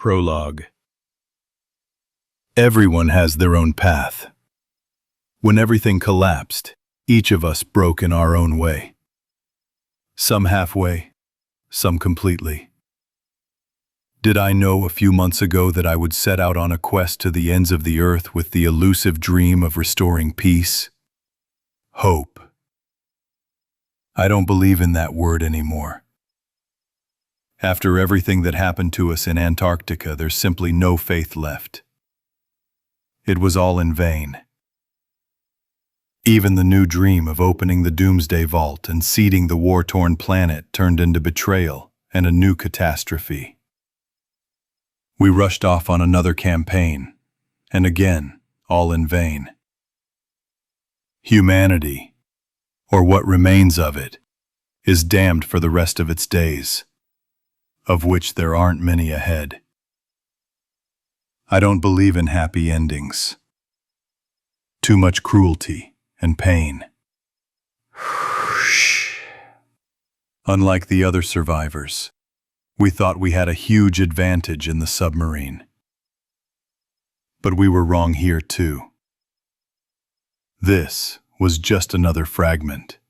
Prologue. Everyone has their own path. When everything collapsed, each of us broke in our own way. Some halfway, some completely. Did I know a few months ago that I would set out on a quest to the ends of the earth with the elusive dream of restoring peace? Hope. I don't believe in that word anymore. After everything that happened to us in Antarctica, there's simply no faith left. It was all in vain. Even the new dream of opening the Doomsday Vault and seeding the war-torn planet turned into betrayal and a new catastrophe. We rushed off on another campaign, and again, all in vain. Humanity, or what remains of it, is damned for the rest of its days, of which there aren't many ahead. I don't believe in happy endings. Too much cruelty and pain. Unlike the other survivors, we thought we had a huge advantage in the submarine. But we were wrong here too. This was just another fragment.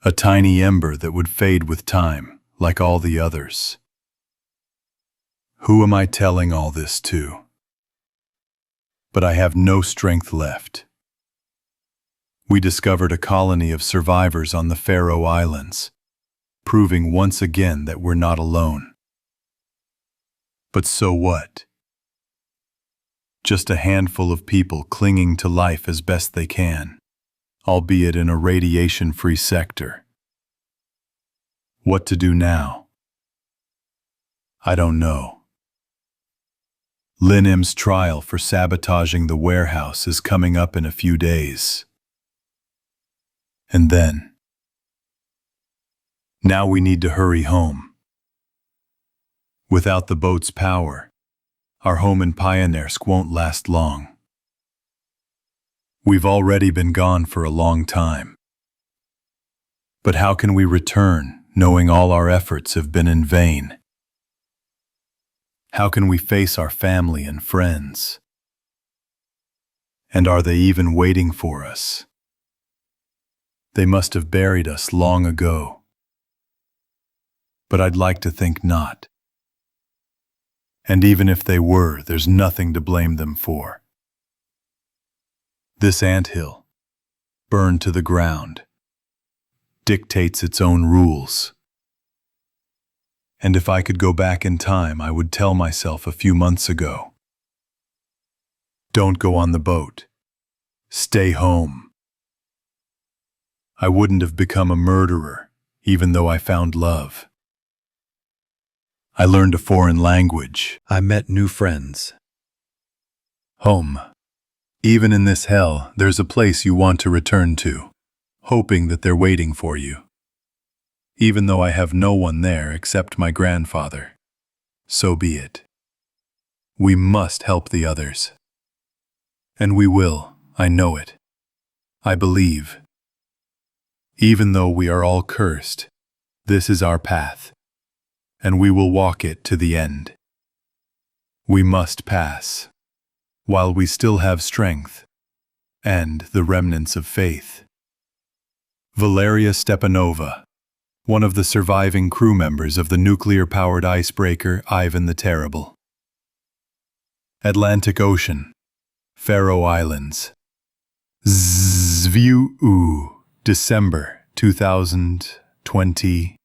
A tiny ember that would fade with time, like all the others. Who am I telling all this to? But I have no strength left. We discovered a colony of survivors on the Faroe Islands, proving once again that we're not alone. But so what? Just a handful of people clinging to life as best they can, albeit in a radiation-free sector. What to do now? I don't know. Kim Im-soo's trial for sabotaging the warehouse is coming up in a few days. And then, now we need to hurry home. Without the boat's power, our home in Pioneersk won't last long. We've already been gone for a long time. But how can we return, knowing all our efforts have been in vain? How can we face our family and friends? And are they even waiting for us? They must have buried us long ago. But I'd like to think not. And even if they were, there's nothing to blame them for. This anthill, burned to the ground, dictates its own rules. And if I could go back in time, I would tell myself a few months ago, don't go on the boat. Stay home. I wouldn't have become a murderer, even though I found love. I learned a foreign language. I met new friends. Home. Even in this hell, there's a place you want to return to, hoping that they're waiting for you. Even though I have no one there except my grandfather. So be it. We must help the others. And we will, I know it. I believe. Even though we are all cursed, this is our path, and we will walk it to the end. We must pass, while we still have strength, and the remnants of faith. Valeria Stepanova, one of the surviving crew members of the nuclear-powered icebreaker Ivan the Terrible. Atlantic Ocean, Faroe Islands. Zviu, December 2023.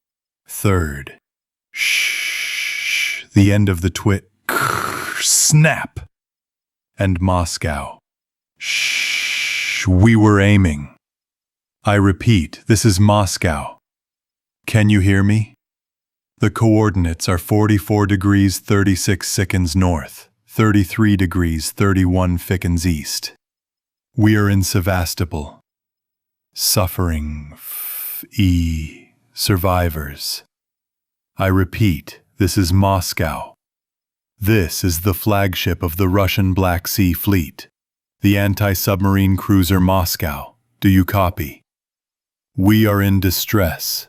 Shh, the end of the twit. Snap. And Moscow. Shh, we were aiming. I repeat, this is Moscow. Can you hear me? The coordinates are 44 degrees 36 seconds north, 33 degrees 31 seconds east. We are in Sevastopol. Suffering survivors. I repeat, this is Moscow. This is the flagship of the Russian Black Sea Fleet, the anti-submarine cruiser Moscow. Do you copy? We are in distress.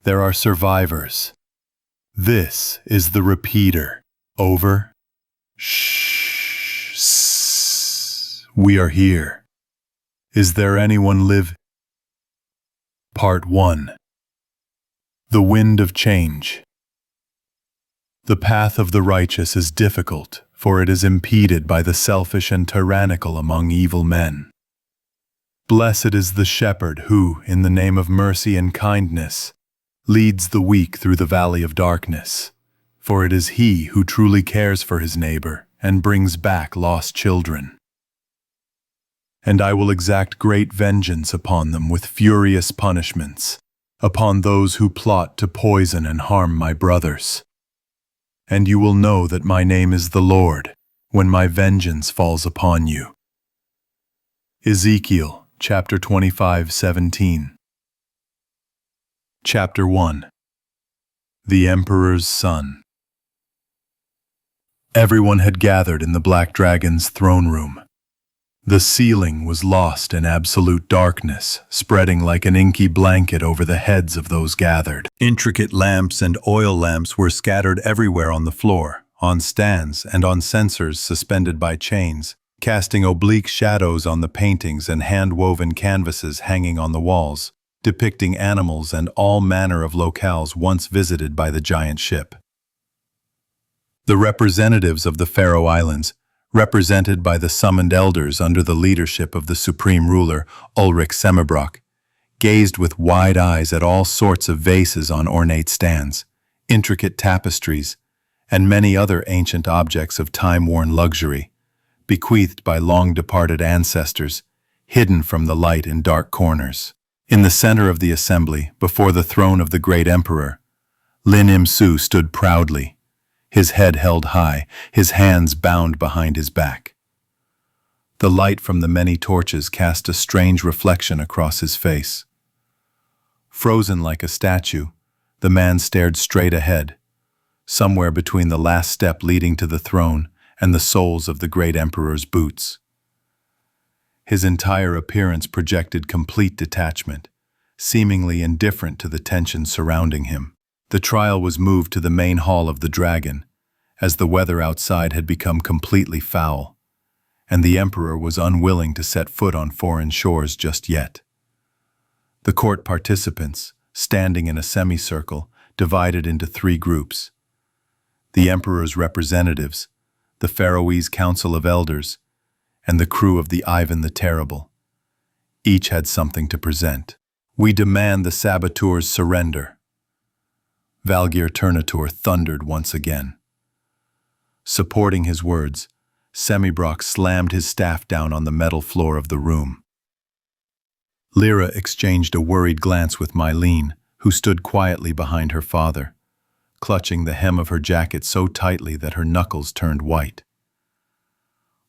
There are survivors. This is the repeater. Over. Shh. We are here. Is there anyone live? Part 1. The wind of change. The path of the righteous is difficult, for it is impeded by the selfish and tyrannical among evil men. Blessed is the shepherd who, in the name of mercy and kindness, leads the weak through the valley of darkness, for it is he who truly cares for his neighbor and brings back lost children. And I will exact great vengeance upon them with furious punishments, upon those who plot to poison and harm my brothers. And you will know that my name is the Lord, when my vengeance falls upon you. Ezekiel, chapter 25:17. Chapter 1. The Emperor's Son. Everyone had gathered in the Black Dragon's throne room. The ceiling was lost in absolute darkness, spreading like an inky blanket over the heads of those gathered. Intricate lamps and oil lamps were scattered everywhere on the floor, on stands and on censers suspended by chains, casting oblique shadows on the paintings and hand-woven canvases hanging on the walls, depicting animals and all manner of locales once visited by the giant ship. The representatives of the Faroe Islands, represented by the summoned elders under the leadership of the supreme ruler, Ulrich Semibrock, gazed with wide eyes at all sorts of vases on ornate stands, intricate tapestries, and many other ancient objects of time-worn luxury, bequeathed by long-departed ancestors, hidden from the light in dark corners. In the center of the assembly, before the throne of the great emperor, Kim Im-soo stood proudly, his head held high, his hands bound behind his back. The light from the many torches cast a strange reflection across his face. Frozen like a statue, the man stared straight ahead, somewhere between the last step leading to the throne and the soles of the great emperor's boots. His entire appearance projected complete detachment, seemingly indifferent to the tension surrounding him. The trial was moved to the main hall of the dragon, as the weather outside had become completely foul, and the emperor was unwilling to set foot on foreign shores just yet. The court participants, standing in a semicircle, divided into 3 groups. The emperor's representatives, the Faroese Council of Elders, and the crew of the Ivan the Terrible. Each had something to present. "We demand the saboteurs surrender," Valgir Turnator thundered once again. Supporting his words, Semibrock slammed his staff down on the metal floor of the room. Lyra exchanged a worried glance with Mylene, who stood quietly behind her father, clutching the hem of her jacket so tightly that her knuckles turned white.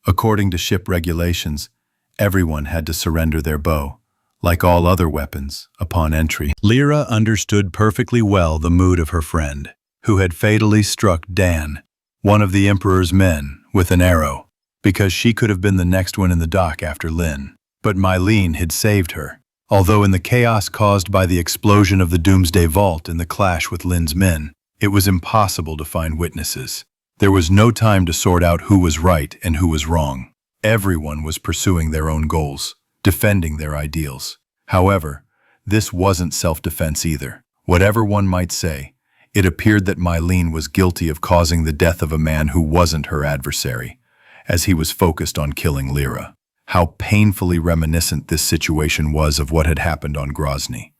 According to ship regulations, everyone had to surrender their bow, like all other weapons, upon entry. Lyra understood perfectly well the mood of her friend, who had fatally struck Dan, one of the Emperor's men, with an arrow, because she could have been the next one in the dock after Lynn. But Mylene had saved her, although in the chaos caused by the explosion of the Doomsday Vault and the clash with Lynn's men, it was impossible to find witnesses. There was no time to sort out who was right and who was wrong. Everyone was pursuing their own goals, defending their ideals. However, this wasn't self-defense either. Whatever one might say, it appeared that Mylene was guilty of causing the death of a man who wasn't her adversary, as he was focused on killing Lyra. How painfully reminiscent this situation was of what had happened on Grozny,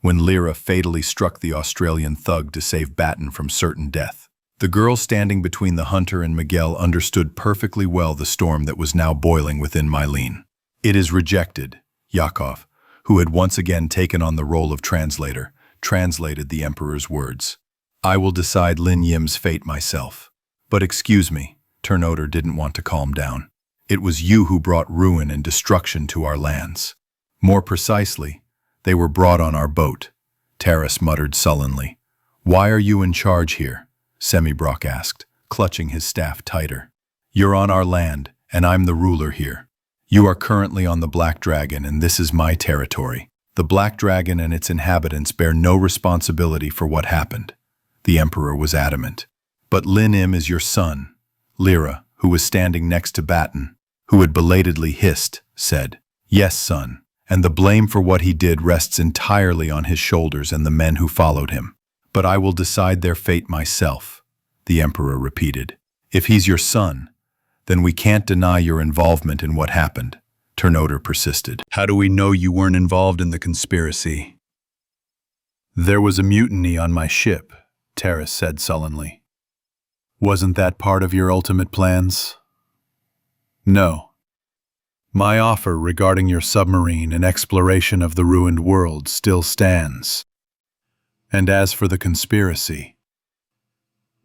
when Lyra fatally struck the Australian thug to save Batten from certain death. The girl standing between the hunter and Miguel understood perfectly well the storm that was now boiling within Mylene. "It is rejected," Yakov, who had once again taken on the role of translator, translated the Emperor's words. "I will decide Lin Yim's fate myself. But excuse me," Turnoter didn't want to calm down. "It was you who brought ruin and destruction to our lands. More precisely, they were brought on our boat," Taras muttered sullenly. "Why are you in charge here?" Semibrock asked, clutching his staff tighter. "You're on our land, and I'm the ruler here. You are currently on the Black Dragon, and this is my territory. The Black Dragon and its inhabitants bear no responsibility for what happened. the Emperor was adamant. But Lin Im is your son. Lyra, who was standing next to Batten, who had belatedly hissed, said, "Yes, son, and the blame for what he did rests entirely on his shoulders and the men who followed him. But I will decide their fate myself," the Emperor repeated. "If he's your son, then we can't deny your involvement in what happened," Ternoder persisted. "How do we know you weren't involved in the conspiracy?" "There was a mutiny on my ship," Terrace said sullenly. "Wasn't that part of your ultimate plans?" "No. My offer regarding your submarine and exploration of the ruined world still stands. And as for the conspiracy,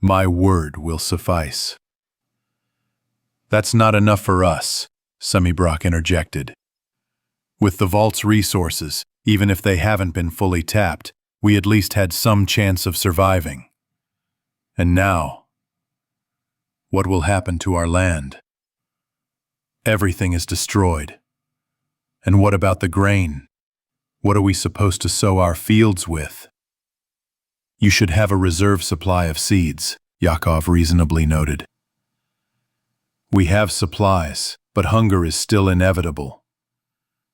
my word will suffice." "That's not enough for us," Summybrock interjected. "With the vault's resources, even if they haven't been fully tapped, we at least had some chance of surviving. And now, what will happen to our land? Everything is destroyed. And what about the grain? What are we supposed to sow our fields with?" "You should have a reserve supply of seeds," Yakov reasonably noted. "We have supplies, but hunger is still inevitable.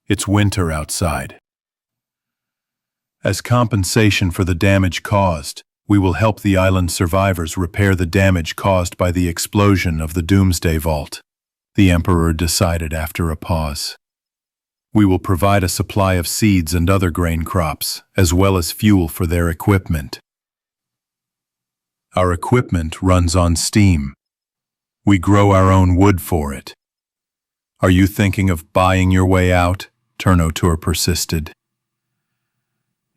It's winter outside. As compensation for the damage caused, we will help the island survivors repair the damage caused by the explosion of the Doomsday Vault," the Emperor decided after a pause. "We will provide a supply of seeds and other grain crops, as well as fuel for their equipment. Our equipment runs on steam. We grow our own wood for it." "Are you thinking of buying your way out?" Ternoder persisted.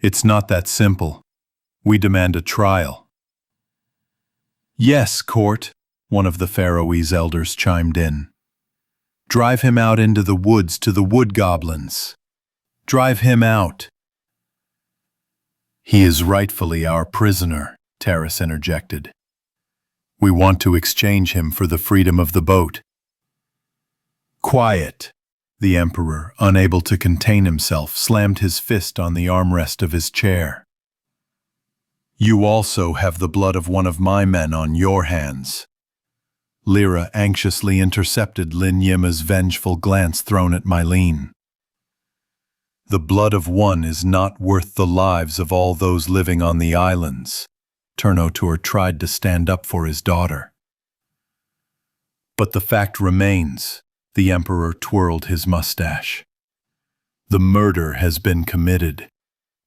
"It's not that simple. We demand a trial." "Yes, court," one of the Faroese elders chimed in. "Drive him out into the woods to the wood goblins. Drive him out." "He is rightfully our prisoner," Terrace interjected. "We want to exchange him for the freedom of the boat." "Quiet!" The Emperor, unable to contain himself, slammed his fist on the armrest of his chair. "You also have the blood of one of my men on your hands." Lyra anxiously intercepted Lin Yima's vengeful glance thrown at Mylene. "The blood of one is not worth the lives of all those living on the islands." Ternoder tried to stand up for his daughter. "But the fact remains," the Emperor twirled his mustache. "The murder has been committed,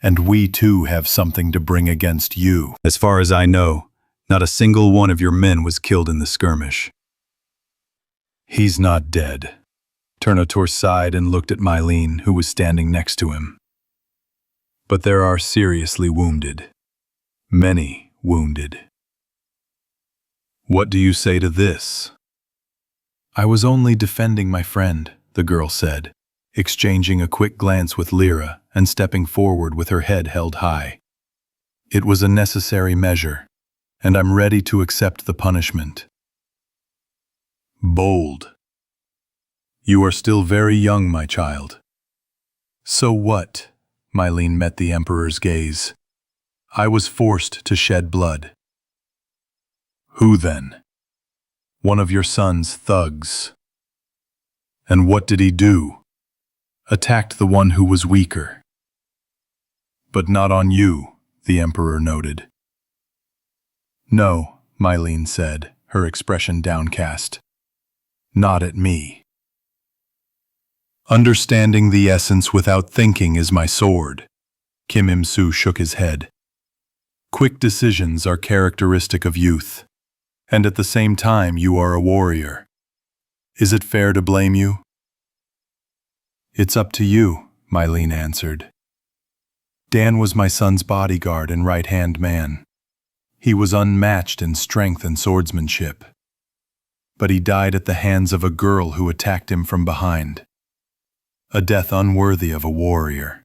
and we too have something to bring against you." "As far as I know, not a single one of your men was killed in the skirmish." "He's not dead." Ternoder sighed and looked at Mylene, who was standing next to him. "But there are seriously wounded. Many wounded." "What do you say to this?" "I was only defending my friend," the girl said, exchanging a quick glance with Lyra and stepping forward with her head held high. "It was a necessary measure, and I'm ready to accept the punishment." "Bold. You are still very young, my child." "So what?" Mylene met the Emperor's gaze. "I was forced to shed blood." "Who then?" "One of your son's thugs." "And what did he do?" "Attacked the one who was weaker." "But not on you," the Emperor noted. "No," Mylene said, her expression downcast. "Not at me. Understanding the essence without thinking is my sword." Kim Im-soo shook his head. "Quick decisions are characteristic of youth, and at the same time you are a warrior. Is it fair to blame you?" "It's up to you," Mylene answered. "Dan was my son's bodyguard and right-hand man. He was unmatched in strength and swordsmanship. But he died at the hands of a girl who attacked him from behind. A death unworthy of a warrior."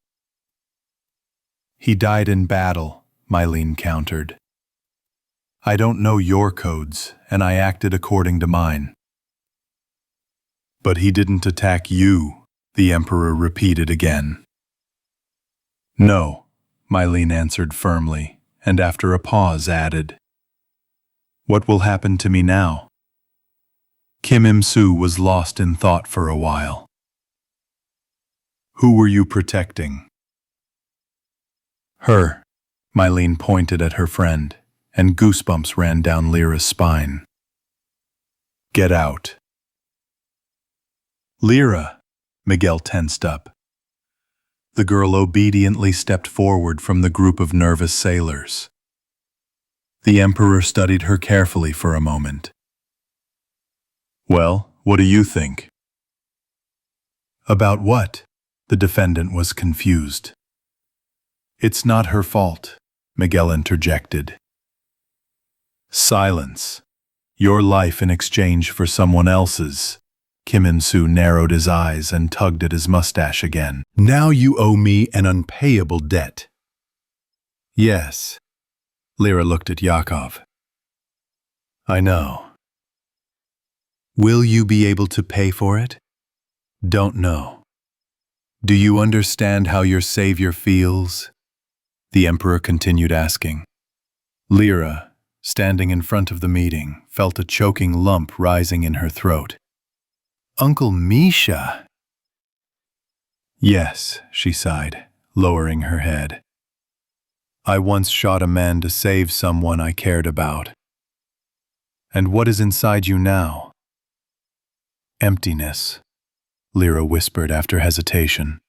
"He died in battle," Mylene countered. "I don't know your codes, and I acted according to mine." "But he didn't attack you," the Emperor repeated again. "No," Mylene answered firmly, and after a pause added, "What will happen to me now?" Kim Im-soo was lost in thought for a while. "Who were you protecting?" "Her." Mylene pointed at her friend, and goosebumps ran down Lyra's spine. "Get out." "Lyra," Miguel tensed up. The girl obediently stepped forward from the group of nervous sailors. The Emperor studied her carefully for a moment. "Well, what do you think?" "About what?" The defendant was confused. "It's not her fault," Miguel interjected. "Silence. Your life in exchange for someone else's." Kim Im-soo narrowed his eyes and tugged at his mustache again. "Now you owe me an unpayable debt." "Yes." Lyra looked at Yakov. "I know." "Will you be able to pay for it?" "Don't know." "Do you understand how your savior feels?" The Emperor continued asking. Lyra, standing in front of the meeting, felt a choking lump rising in her throat. "Uncle Misha!" "Yes," she sighed, lowering her head. "I once shot a man to save someone I cared about." "And what is inside you now?" "Emptiness," Lyra whispered after hesitation.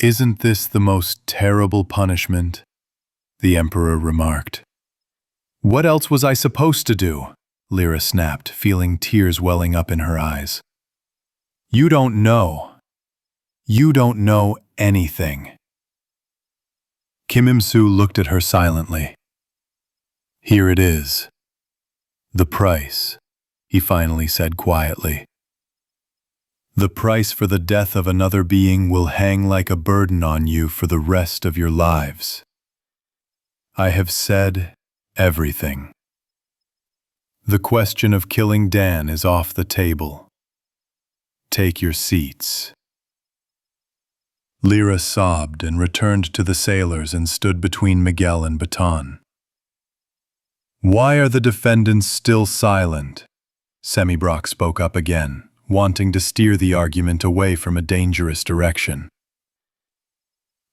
"Isn't this the most terrible punishment?" the Emperor remarked. "What else was I supposed to do?" Lyra snapped, feeling tears welling up in her eyes. "You don't know. You don't know anything." Kim Im-soo looked at her silently. "Here it is. The price," he finally said quietly. "The price for the death of another being will hang like a burden on you for the rest of your lives. I have said everything. The question of killing Dan is off the table. Take your seats." Lyra sobbed and returned to the sailors and stood between Miguel and Baton. "Why are the defendants still silent?" Semibrock spoke up again, wanting to steer the argument away from a dangerous direction.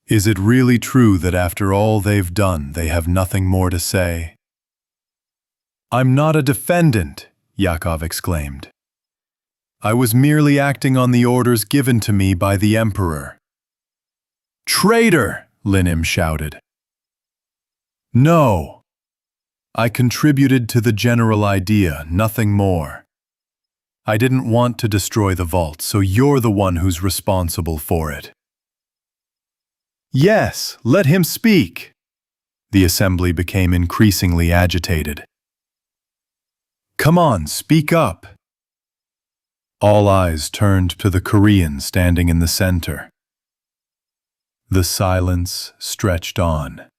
"Is it really true that after all they've done, they have nothing more to say?" "I'm not a defendant," Yakov exclaimed. "I was merely acting on the orders given to me by the Emperor." "Traitor!" Kim shouted. "No. I contributed to the general idea, nothing more. I didn't want to destroy the vault, so you're the one who's responsible for it." "Yes, let him speak." The assembly became increasingly agitated. "Come on, speak up." All eyes turned to the Korean standing in the center. The silence stretched on.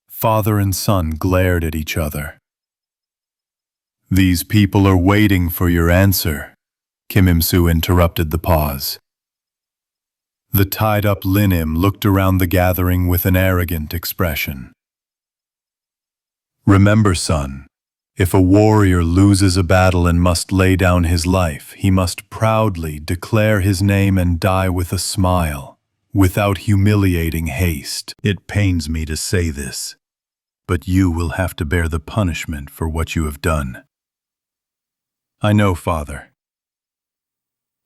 Father and son glared at each other. "These people are waiting for your answer," Kim Im-soo interrupted the pause. The tied-up Im looked around the gathering with an arrogant expression. "Remember, son, if a warrior loses a battle and must lay down his life, he must proudly declare his name and die with a smile, without humiliating haste. It pains me to say this, but you will have to bear the punishment for what you have done." "I know, Father."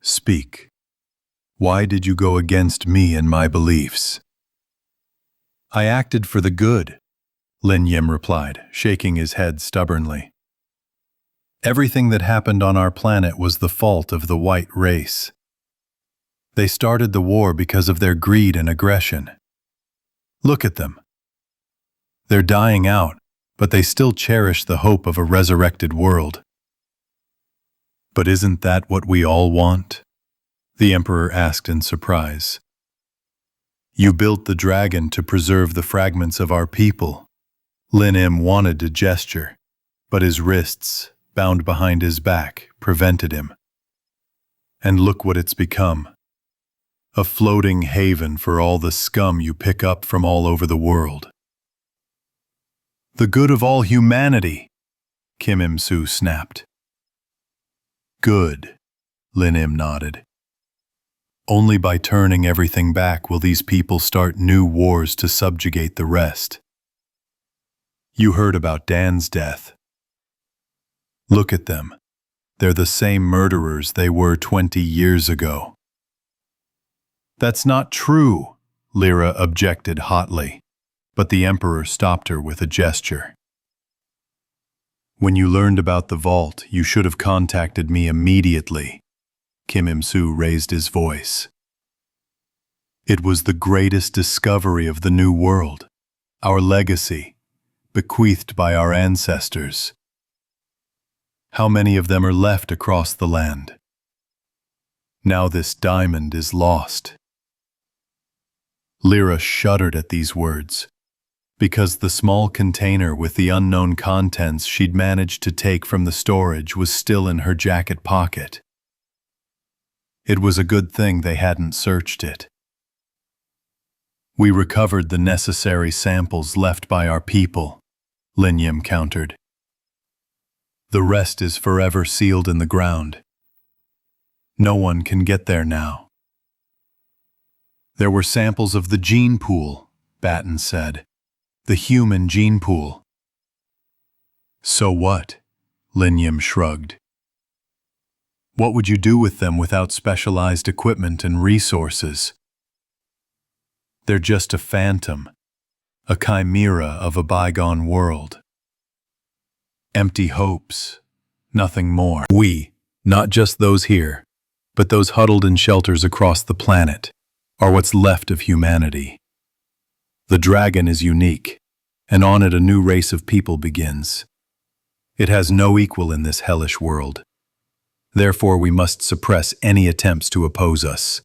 "Speak. Why did you go against me and my beliefs?" "I acted for the good," Yim replied, shaking his head stubbornly. "Everything that happened on our planet was the fault of the white race. They started the war because of their greed and aggression. Look at them. They're dying out, but they still cherish the hope of a resurrected world." "But isn't that what we all want?" the Emperor asked in surprise. "You built the dragon to preserve the fragments of our people." Im wanted to gesture, but his wrists, bound behind his back, prevented him. "And look what it's become. A floating haven for all the scum you pick up from all over the world." The good of all humanity, Kim Im-soo snapped. Good, Lin Im nodded. Only by turning everything back will these people start new wars to subjugate the rest. You heard about Dan's death. Look at them. They're the same murderers they were 20 years ago. That's not true, Lyra objected hotly, but the Emperor stopped her with a gesture. When you learned about the vault, you should have contacted me immediately. Kim Im-soo raised his voice. It was the greatest discovery of the New World, our legacy, bequeathed by our ancestors. How many of them are left across the land? Now this diamond is lost. Lyra shuddered at these words, because the small container with the unknown contents she'd managed to take from the storage was still in her jacket pocket. It was a good thing they hadn't searched it. We recovered the necessary samples left by our people, Lin Im countered. The rest is forever sealed in the ground. No one can get there now. There were samples of the gene pool, Batten said. The human gene pool. So what? Lin Im shrugged. What would you do with them without specialized equipment and resources? They're just a phantom, a chimera of a bygone world. Empty hopes, nothing more. We, not just those here, but those huddled in shelters across the planet, are what's left of humanity. The dragon is unique, and on it a new race of people begins. It has no equal in this hellish world. Therefore we must suppress any attempts to oppose us.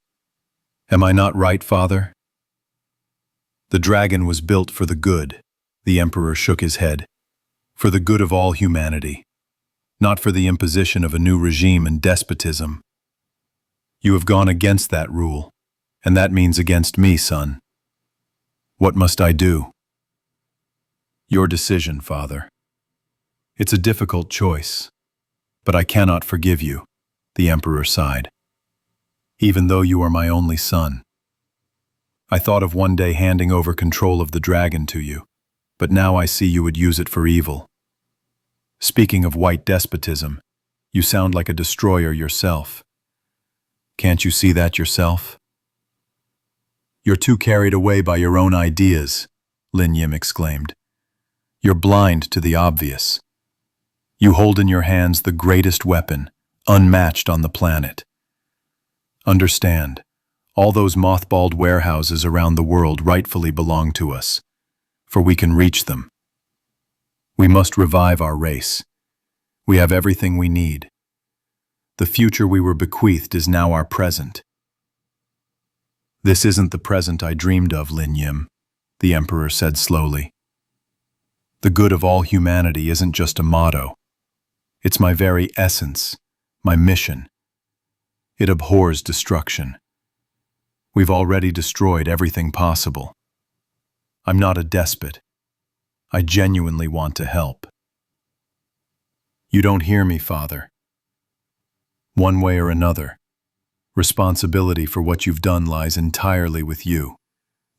Am I not right, Father? The dragon was built for the good, the Emperor shook his head, for the good of all humanity, not for the imposition of a new regime and despotism. You have gone against that rule, and that means against me, son. What must I do? Your decision, Father. It's a difficult choice, but I cannot forgive you, the Emperor sighed. Even though you are my only son. I thought of one day handing over control of the dragon to you, but now I see you would use it for evil. Speaking of white despotism, you sound like a destroyer yourself. Can't you see that yourself? You're too carried away by your own ideas, Lin Im exclaimed. You're blind to the obvious. You hold in your hands the greatest weapon, unmatched on the planet. Understand, all those mothballed warehouses around the world rightfully belong to us, for we can reach them. We must revive our race. We have everything we need. The future we were bequeathed is now our present. This isn't the present I dreamed of, Lin Im, the Emperor said slowly. The good of all humanity isn't just a motto. It's my very essence, my mission. It abhors destruction. We've already destroyed everything possible. I'm not a despot. I genuinely want to help. You don't hear me, Father. One way or another, responsibility for what you've done lies entirely with you,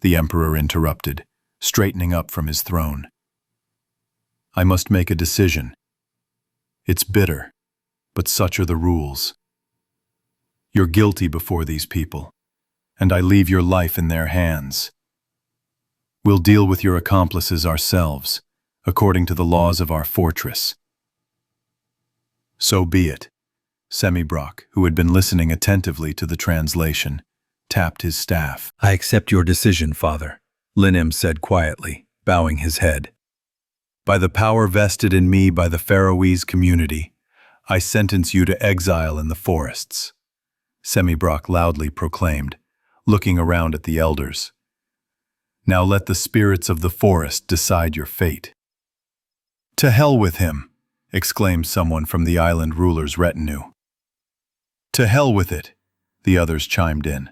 the Emperor interrupted, straightening up from his throne. I must make a decision. It's bitter, but such are the rules. You're guilty before these people, and I leave your life in their hands. We'll deal with your accomplices ourselves, according to the laws of our fortress. So be it. Semibrock, who had been listening attentively to the translation, tapped his staff. I accept your decision, Father, Lin Im said quietly, bowing his head. By the power vested in me by the Faroese community, I sentence you to exile in the forests, Semibrock loudly proclaimed, looking around at the elders. Now let the spirits of the forest decide your fate. To hell with him, exclaimed someone from the island ruler's retinue. To hell with it, the others chimed in.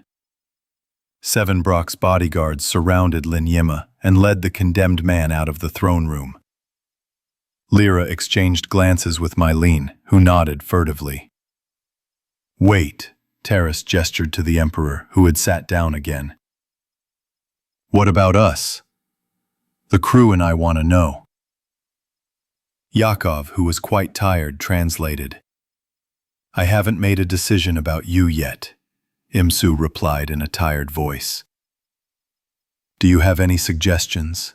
Sevastopol's bodyguards surrounded Lin Im and led the condemned man out of the throne room. Lyra exchanged glances with Mylene, who nodded furtively. Wait, Terrace gestured to the Emperor, who had sat down again. What about us? The crew and I want to know. Yakov, who was quite tired, translated. I haven't made a decision about you yet, Im-soo replied in a tired voice. Do you have any suggestions?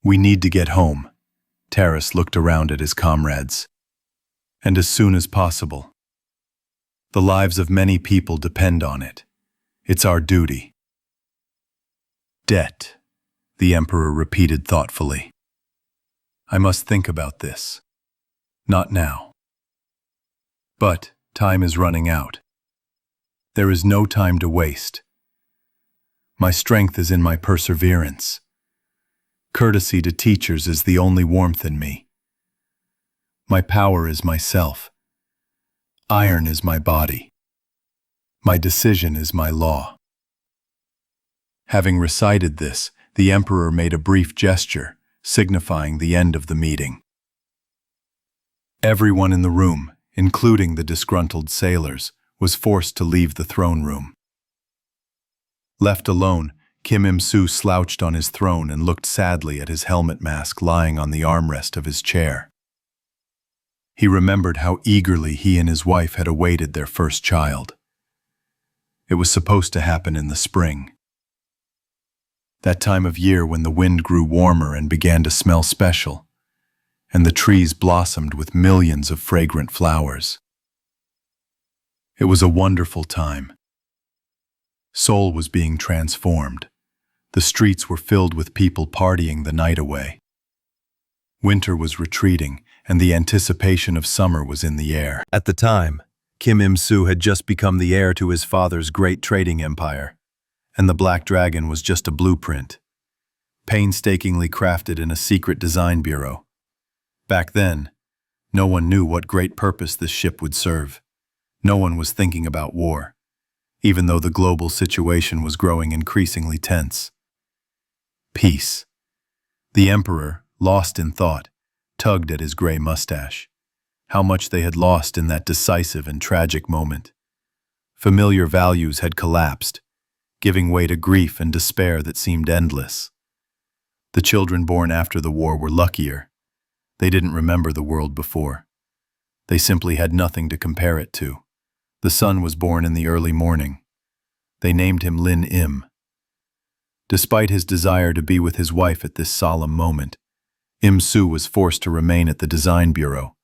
We need to get home. Terrace looked around at his comrades. And as soon as possible. The lives of many people depend on it. It's our duty. Debt, the Emperor repeated thoughtfully. I must think about this. Not now. But time is running out. There is no time to waste. My strength is in my perseverance. Courtesy to teachers is the only warmth in me. My power is myself. Iron is my body. My decision is my law. Having recited this, the Emperor made a brief gesture, signifying the end of the meeting. Everyone in the room, including the disgruntled sailors, was forced to leave the throne room. Left alone, Kim Im-soo slouched on his throne and looked sadly at his helmet mask lying on the armrest of his chair. He remembered how eagerly he and his wife had awaited their first child. It was supposed to happen in the spring. That time of year when the wind grew warmer and began to smell special, and the trees blossomed with millions of fragrant flowers. It was a wonderful time. Seoul was being transformed. The streets were filled with people partying the night away. Winter was retreating, and the anticipation of summer was in the air. At the time, Kim Im-soo had just become the heir to his father's great trading empire, and the Black Dragon was just a blueprint, painstakingly crafted in a secret design bureau. Back then, no one knew what great purpose this ship would serve. No one was thinking about war, even though the global situation was growing increasingly tense. Peace. The Emperor, lost in thought, tugged at his gray mustache. How much they had lost in that decisive and tragic moment. Familiar values had collapsed, giving way to grief and despair that seemed endless. The children born after the war were luckier. They didn't remember the world before. They simply had nothing to compare it to. The son was born in the early morning. They named him Lin Im. Despite his desire to be with his wife at this solemn moment, Im-soo was forced to remain at the design bureau,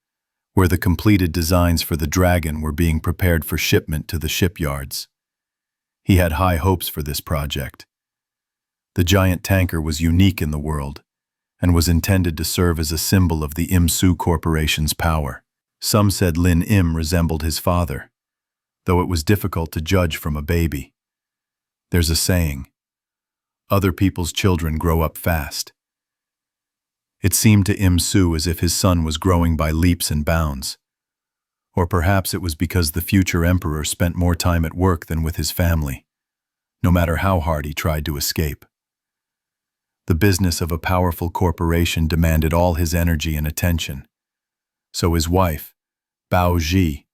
where the completed designs for the Dragon were being prepared for shipment to the shipyards. He had high hopes for this project. The giant tanker was unique in the world and was intended to serve as a symbol of the Im-soo Corporation's power. Some said Lin Im resembled his father, though it was difficult to judge from a baby. There's a saying, other people's children grow up fast. It seemed to Im-soo as if his son was growing by leaps and bounds. Or perhaps it was because the future emperor spent more time at work than with his family, no matter how hard he tried to escape. The business of a powerful corporation demanded all his energy and attention. So his wife, Bao Ji,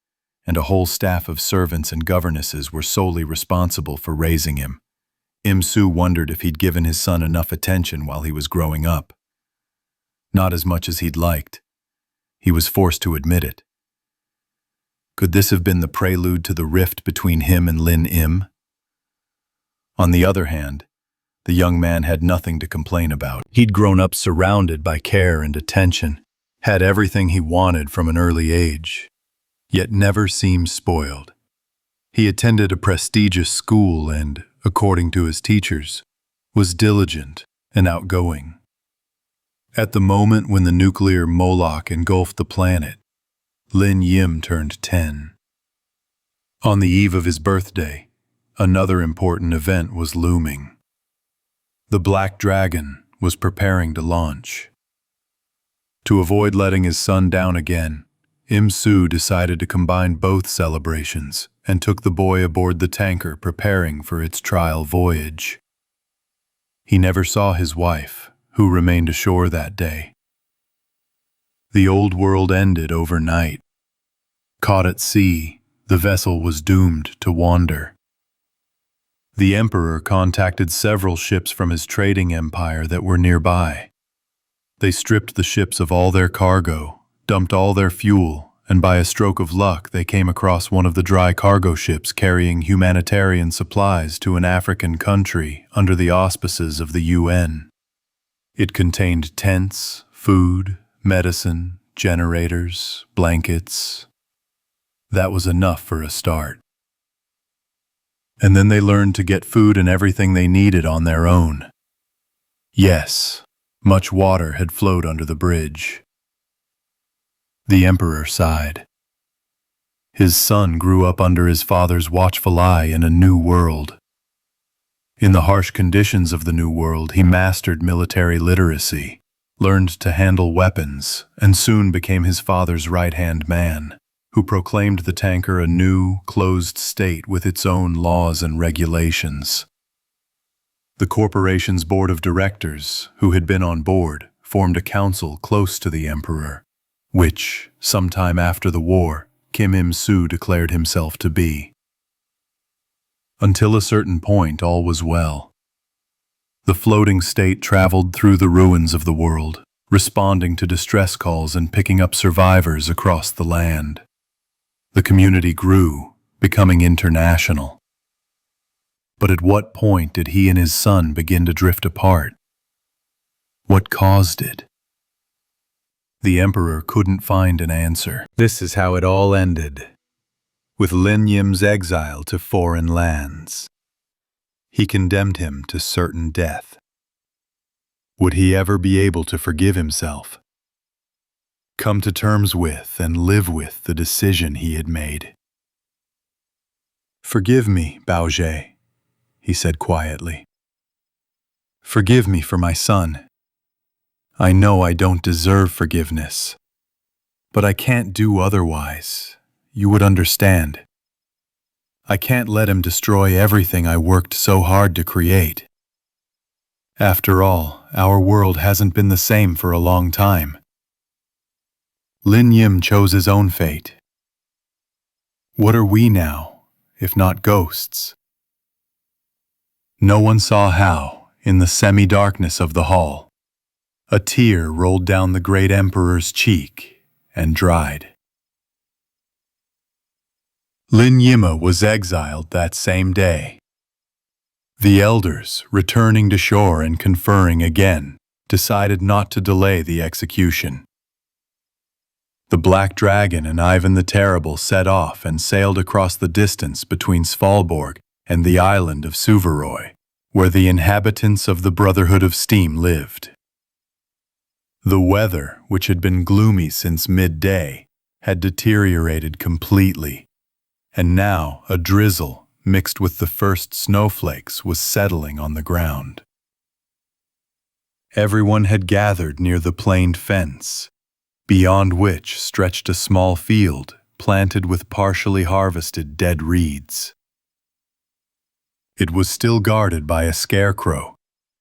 and a whole staff of servants and governesses were solely responsible for raising him. Im-soo wondered if he'd given his son enough attention while he was growing up. Not as much as he'd liked. He was forced to admit it. Could this have been the prelude to the rift between him and Lin Im? On the other hand, the young man had nothing to complain about. He'd grown up surrounded by care and attention, had everything he wanted from an early age, yet never seemed spoiled. He attended a prestigious school and, according to his teachers, was diligent and outgoing. At the moment when the nuclear Moloch engulfed the planet, Lin Im turned 10. On the eve of his birthday, another important event was looming. The Black Dragon was preparing to launch. To avoid letting his son down again, Im-soo decided to combine both celebrations and took the boy aboard the tanker preparing for its trial voyage. He never saw his wife, who remained ashore that day. The old world ended overnight. Caught at sea, the vessel was doomed to wander. The emperor contacted several ships from his trading empire that were nearby. They stripped the ships of all their cargo, dumped all their fuel, and by a stroke of luck they came across one of the dry cargo ships carrying humanitarian supplies to an African country under the auspices of the UN. It contained tents, food, medicine, generators, blankets. That was enough for a start. And then they learned to get food and everything they needed on their own. Yes, much water had flowed under the bridge. The emperor sighed. His son grew up under his father's watchful eye in a new world. In the harsh conditions of the new world, he mastered military literacy, learned to handle weapons, and soon became his father's right-hand man, who proclaimed the tanker a new, closed state with its own laws and regulations. The corporation's board of directors, who had been on board, formed a council close to the emperor, which, sometime after the war, Kim Im-soo declared himself to be. Until a certain point, all was well. The floating state traveled through the ruins of the world, responding to distress calls and picking up survivors across the land. The community grew, becoming international. But at what point did he and his son begin to drift apart? What caused it? The emperor couldn't find an answer. This is how it all ended, with Lin Yim's exile to foreign lands. He condemned him to certain death. Would he ever be able to forgive himself? Come to terms with and live with the decision he had made? "Forgive me, Baoje," he said quietly. "Forgive me for my son. I know I don't deserve forgiveness, but I can't do otherwise. You would understand. I can't let him destroy everything I worked so hard to create. After all, our world hasn't been the same for a long time. Lin Yim chose his own fate. What are we now, if not ghosts?" No one saw how, in the semi-darkness of the hall, a tear rolled down the great emperor's cheek and dried. Lin Yima was exiled that same day. The elders, returning to shore and conferring again, decided not to delay the execution. The Black Dragon and Ivan the Terrible set off and sailed across the distance between Svalbard and the island of Suðuroy, where the inhabitants of the Brotherhood of Steam lived. The weather, which had been gloomy since midday, had deteriorated completely, and now a drizzle mixed with the first snowflakes was settling on the ground. Everyone had gathered near the planed fence, beyond which stretched a small field planted with partially harvested dead reeds. It was still guarded by a scarecrow,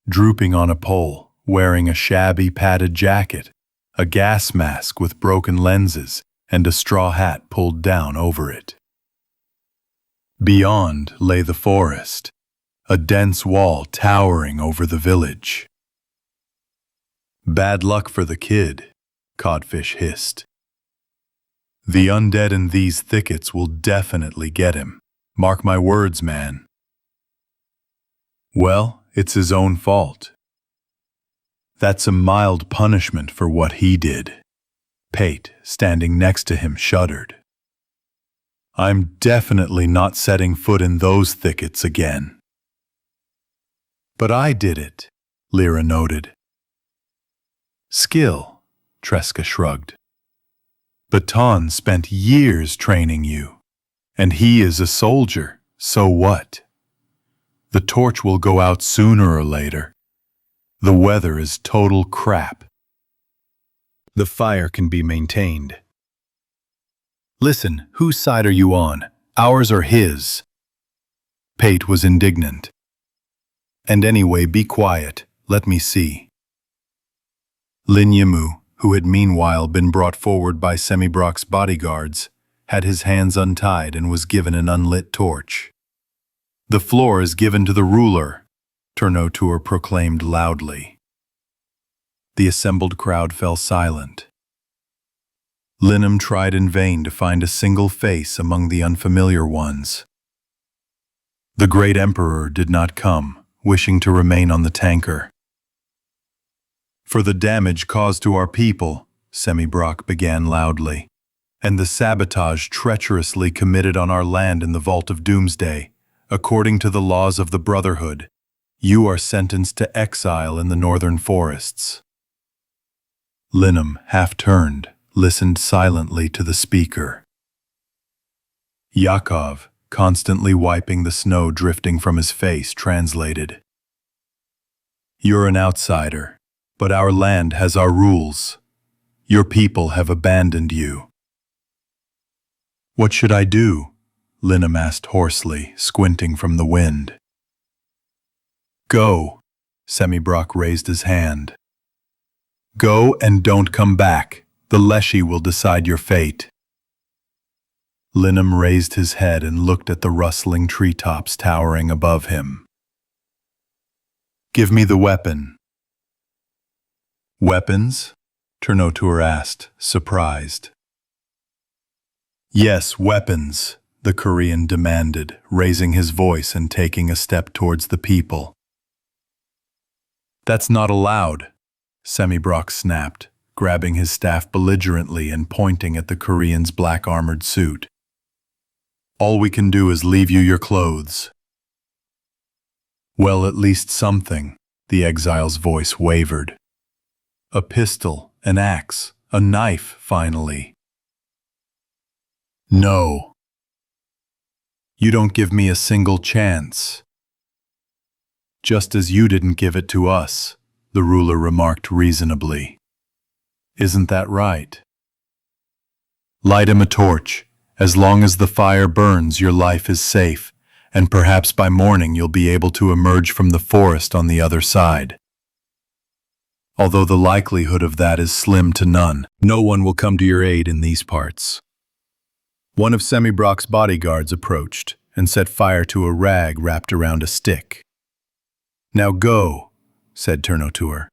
drooping on a pole, wearing a shabby padded jacket, a gas mask with broken lenses, and a straw hat pulled down over it. Beyond lay the forest, a dense wall towering over the village. "Bad luck for the kid," Codfish hissed. "The undead in these thickets will definitely get him. Mark my words, man." "Well, it's his own fault. That's a mild punishment for what he did." Pate, standing next to him, shuddered. "I'm definitely not setting foot in those thickets again." "But I did it," Lyra noted. "Skill," Tresca shrugged. "Baton spent years training you, and he is a soldier, so what? The torch will go out sooner or later. The weather is total crap. The fire can be maintained." "Listen, whose side are you on? Ours or his?" Pate was indignant. "And anyway, be quiet. Let me see." Lin Yimu, who had meanwhile been brought forward by Semibrock's bodyguards, had his hands untied and was given an unlit torch. "The floor is given to the ruler," Turnotur proclaimed loudly. The assembled crowd fell silent. Linim tried in vain to find a single face among the unfamiliar ones. The great emperor did not come, wishing to remain on the tanker. "For the damage caused to our people," Semibrock began loudly, "and the sabotage treacherously committed on our land in the Vault of Doomsday, according to the laws of the Brotherhood, you are sentenced to exile in the northern forests." Linim, half-turned, listened silently to the speaker. Yakov, constantly wiping the snow drifting from his face, translated. "You're an outsider, but our land has our rules. Your people have abandoned you." "What should I do?" Linim asked hoarsely, squinting from the wind. "Go," Semibrock raised his hand. "Go and don't come back. The Leshy will decide your fate." Linim raised his head and looked at the rustling treetops towering above him. "Give me the weapon." "Weapons?" Turnotur asked, surprised. "Yes, weapons," the Korean demanded, raising his voice and taking a step towards the people. "That's not allowed," Semibrock snapped, grabbing his staff belligerently and pointing at the Korean's black armored suit. "All we can do is leave you your clothes." "Well, at least something," the exile's voice wavered. "A pistol, an axe, a knife, finally." "No. You don't give me a single chance." "Just as you didn't give it to us," the ruler remarked reasonably. "Isn't that right?" "Light him a torch. As long as the fire burns, your life is safe, and perhaps by morning you'll be able to emerge from the forest on the other side. Although the likelihood of that is slim to none. No one will come to your aid in these parts." One of Semibrock's bodyguards approached and set fire to a rag wrapped around a stick. "Now go," said Turnotur.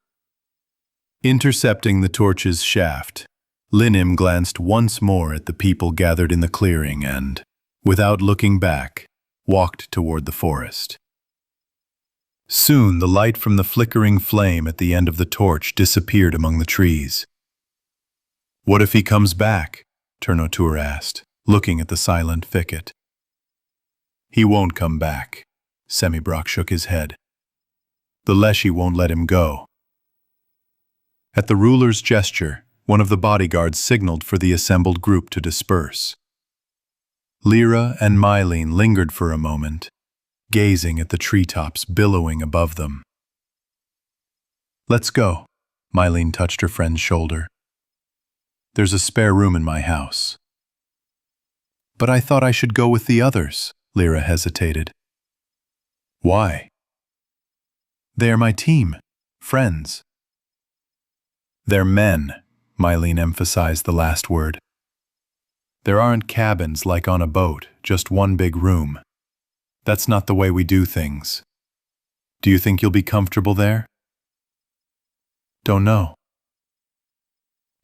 Intercepting the torch's shaft, Linim glanced once more at the people gathered in the clearing and, without looking back, walked toward the forest. Soon the light from the flickering flame at the end of the torch disappeared among the trees. "What if he comes back?" Turnotur asked, looking at the silent thicket. "He won't come back," Semibrock shook his head. "The Leshy won't let him go." At the ruler's gesture, one of the bodyguards signaled for the assembled group to disperse. Lyra and Mylene lingered for a moment, gazing at the treetops billowing above them. "Let's go," Mylene touched her friend's shoulder. "There's a spare room in my house." "But I thought I should go with the others," Lyra hesitated. "Why?" "They are my team, friends." "They're men," Mylene emphasized the last word. "There aren't cabins like on a boat, just one big room. That's not the way we do things. Do you think you'll be comfortable there?" "Don't know."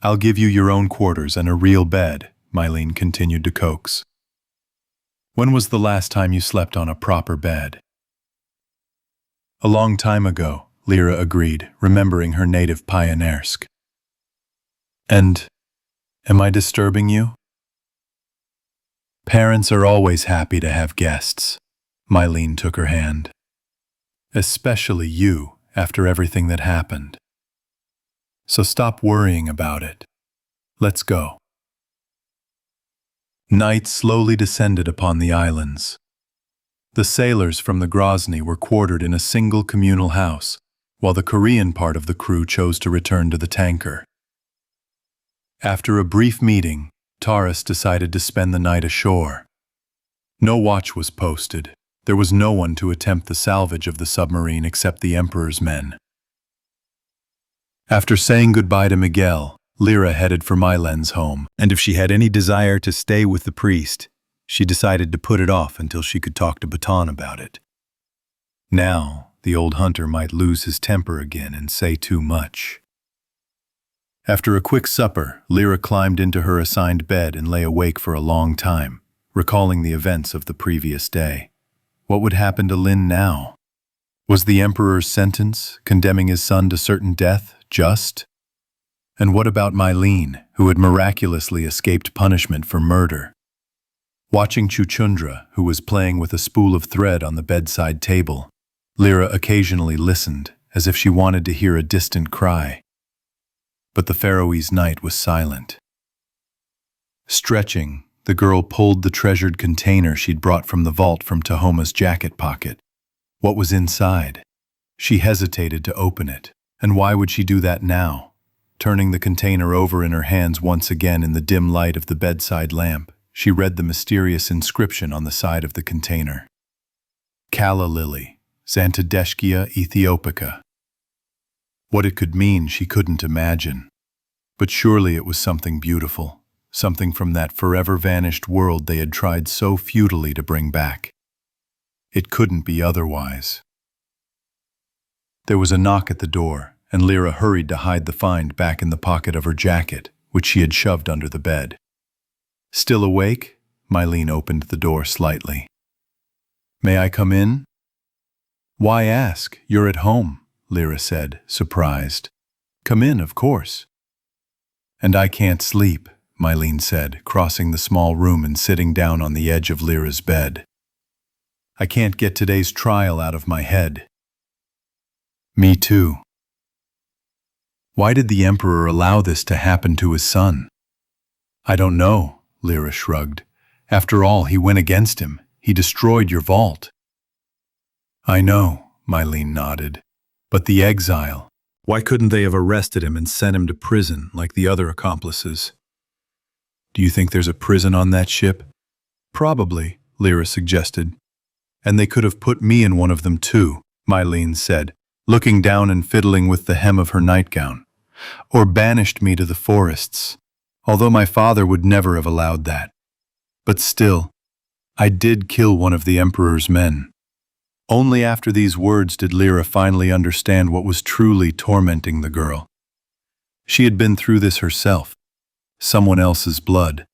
"I'll give you your own quarters and a real bed," Mylene continued to coax. "When was the last time you slept on a proper bed?" "A long time ago," Lyra agreed, remembering her native Pioneersk. "And am I disturbing you?" "Parents are always happy to have guests." Mylene took her hand. "Especially you, after everything that happened. So stop worrying about it. Let's go." Night slowly descended upon the islands. The sailors from the Grozny were quartered in a single communal house, while the Korean part of the crew chose to return to the tanker. After a brief meeting, Taurus decided to spend the night ashore. No watch was posted. There was no one to attempt the salvage of the submarine except the Emperor's men. After saying goodbye to Miguel, Lyra headed for Mylen's home, and if she had any desire to stay with the priest, she decided to put it off until she could talk to Baton about it. Now, the old hunter might lose his temper again and say too much. After a quick supper, Lyra climbed into her assigned bed and lay awake for a long time, recalling the events of the previous day. What would happen to Lin now? Was the Emperor's sentence, condemning his son to certain death, just? And what about Mylene, who had miraculously escaped punishment for murder? Watching Chuchundra, who was playing with a spool of thread on the bedside table, Lyra occasionally listened, as if she wanted to hear a distant cry. But the Faroese night was silent. Stretching, the girl pulled the treasured container she'd brought from the vault from Tahoma's jacket pocket. What was inside? She hesitated to open it. And why would she do that now? Turning the container over in her hands once again in the dim light of the bedside lamp, she read the mysterious inscription on the side of the container. Calla lily, Xantadeschia ethiopica. What it could mean she couldn't imagine. But surely it was something beautiful, something from that forever vanished world they had tried so futilely to bring back. It couldn't be otherwise. There was a knock at the door, and Lyra hurried to hide the find back in the pocket of her jacket, which she had shoved under the bed. Still awake? Mylene opened the door slightly. "May I come in?" "Why ask? You're at home," Lyra said, surprised. "Come in, of course." "And I can't sleep," Mylene said, crossing the small room and sitting down on the edge of Lyra's bed. "I can't get today's trial out of my head." "Me too." "Why did the Emperor allow this to happen to his son?" "I don't know," Lyra shrugged. "After all, he went against him. He destroyed your vault." "I know," Mylene nodded. "But the exile, why couldn't they have arrested him and sent him to prison like the other accomplices?" "Do you think there's a prison on that ship?" "Probably," Lyra suggested. "And they could have put me in one of them too," Mylene said, looking down and fiddling with the hem of her nightgown. "Or banished me to the forests, although my father would never have allowed that. But still, I did kill one of the Emperor's men." Only after these words did Lyra finally understand what was truly tormenting the girl. She had been through this herself, someone else's blood,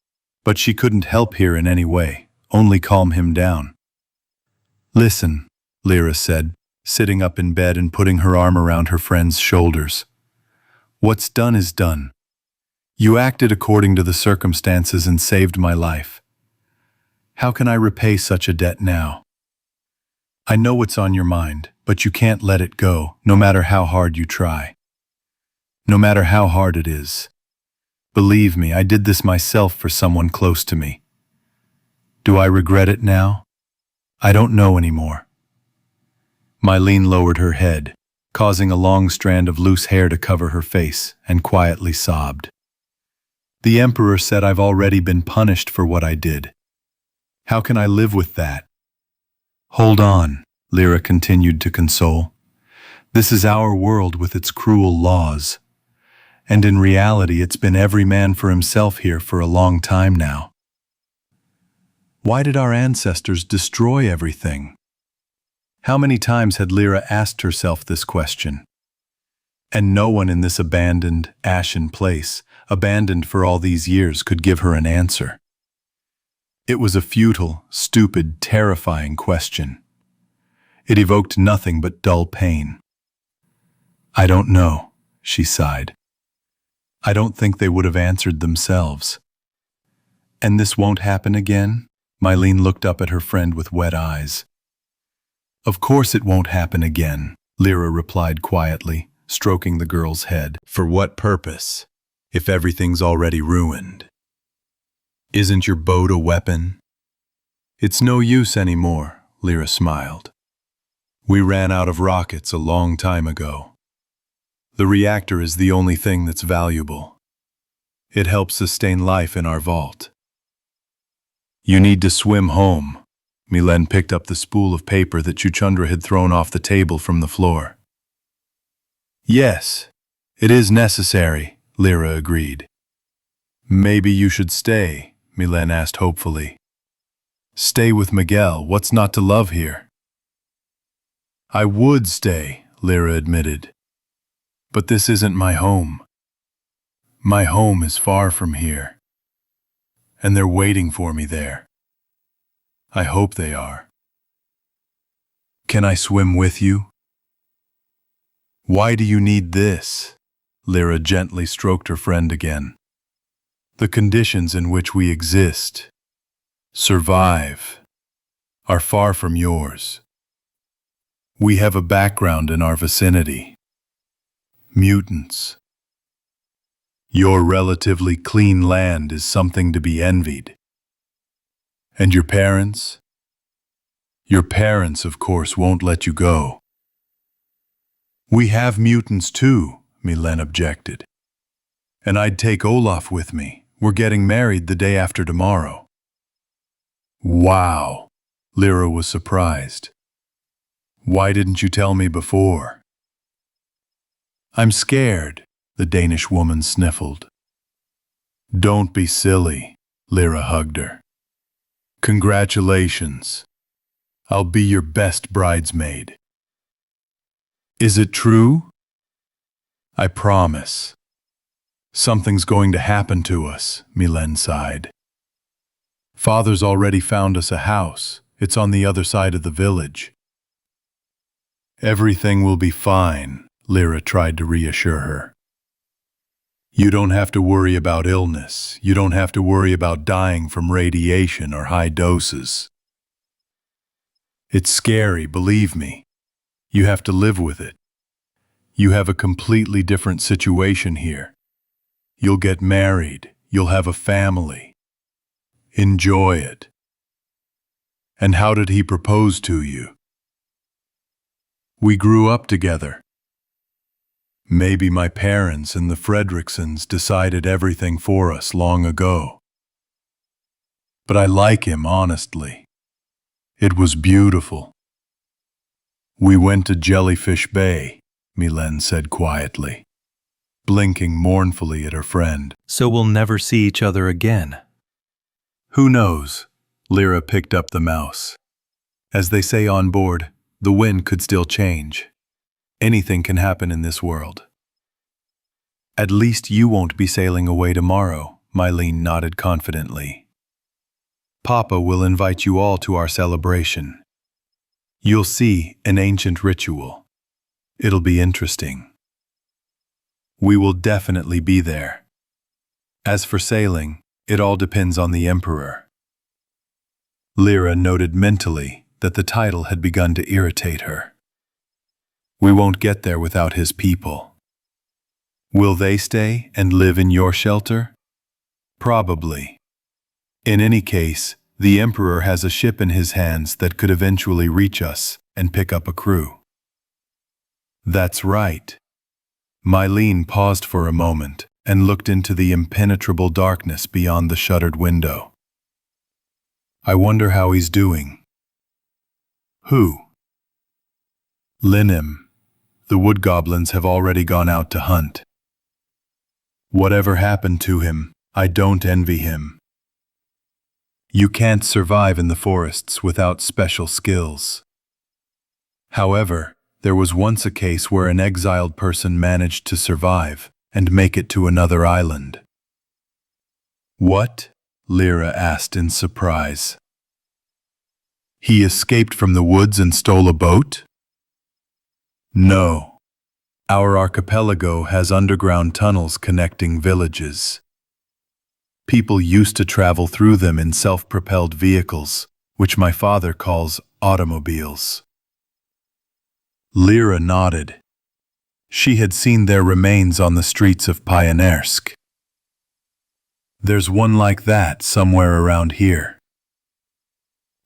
but she couldn't help here in any way, only calm him down. "Listen," Lyra said, sitting up in bed and putting her arm around her friend's shoulders. "What's done is done. You acted according to the circumstances and saved my life. How can I repay such a debt now? I know what's on your mind, but you can't let it go, no matter how hard you try. No matter how hard it is. Believe me, I did this myself for someone close to me. Do I regret it now? I don't know anymore." Mylene lowered her head, causing a long strand of loose hair to cover her face, and quietly sobbed. "The Emperor said I've already been punished for what I did. How can I live with that?" "Hold on," Lyra continued to console. "This is our world with its cruel laws. And in reality, it's been every man for himself here for a long time now. Why did our ancestors destroy everything?" How many times had Lyra asked herself this question? And no one in this abandoned, ashen place, abandoned for all these years, could give her an answer. It was a futile, stupid, terrifying question. It evoked nothing but dull pain. "I don't know," she sighed. "I don't think they would have answered themselves." "And this won't happen again?" Mylene looked up at her friend with wet eyes. "Of course it won't happen again," Lyra replied quietly, stroking the girl's head. "For what purpose, if everything's already ruined? Isn't your boat a weapon?" "It's no use anymore," Lyra smiled. "We ran out of rockets a long time ago. The reactor is the only thing that's valuable. It helps sustain life in our vault." "You need to swim home." Mylen picked up the spool of paper that Chuchundra had thrown off the table from the floor. "Yes, it is necessary," Lyra agreed. Maybe you should stay, Milen asked hopefully. Stay with Miguel, what's not to love here? I would stay, Lyra admitted. But this isn't my home. My home is far from here. And they're waiting for me there. I hope they are. Can I swim with you? Why do you need this? Lyra gently stroked her friend again. The conditions in which we exist, survive, are far from yours. We have a background in our vicinity. Mutants. Your relatively clean land is something to be envied. And your parents? Your parents, of course, won't let you go. We have mutants too, Milen objected. And I'd take Olaf with me. We're getting married the day after tomorrow. Wow, Lyra was surprised. Why didn't you tell me before? I'm scared, the Danish woman sniffled. Don't be silly, Lyra hugged her. Congratulations. I'll be your best bridesmaid. Is it true? I promise. Something's going to happen to us, Milen sighed. Father's already found us a house. It's on the other side of the village. Everything will be fine, Lyra tried to reassure her. You don't have to worry about illness. You don't have to worry about dying from radiation or high doses. It's scary, believe me. You have to live with it. You have a completely different situation here. You'll get married. You'll have a family. Enjoy it. And how did he propose to you? We grew up together. Maybe my parents and the Fredricksons decided everything for us long ago. But I like him, honestly. It was beautiful. We went to Jellyfish Bay, Milen said quietly, blinking mournfully at her friend. So we'll never see each other again. Who knows? Lyra picked up the mouse. As they say on board, the wind could still change. Anything can happen in this world. At least you won't be sailing away tomorrow, Mylene nodded confidently. Papa will invite you all to our celebration. You'll see an ancient ritual. It'll be interesting. We will definitely be there. As for sailing, it all depends on the Emperor. Lyra noted mentally that the title had begun to irritate her. We won't get there without his people. Will they stay and live in your shelter? Probably. In any case, the Emperor has a ship in his hands that could eventually reach us and pick up a crew. That's right. Mylene paused for a moment and looked into the impenetrable darkness beyond the shuttered window. I wonder how he's doing. Who? Linim. The wood goblins have already gone out to hunt. Whatever happened to him, I don't envy him. You can't survive in the forests without special skills. However, there was once a case where an exiled person managed to survive and make it to another island. What? Lyra asked in surprise. He escaped from the woods and stole a boat? No. Our archipelago has underground tunnels connecting villages. People used to travel through them in self-propelled vehicles, which my father calls automobiles. Lyra nodded. She had seen their remains on the streets of Pioneersk. There's one like that somewhere around here.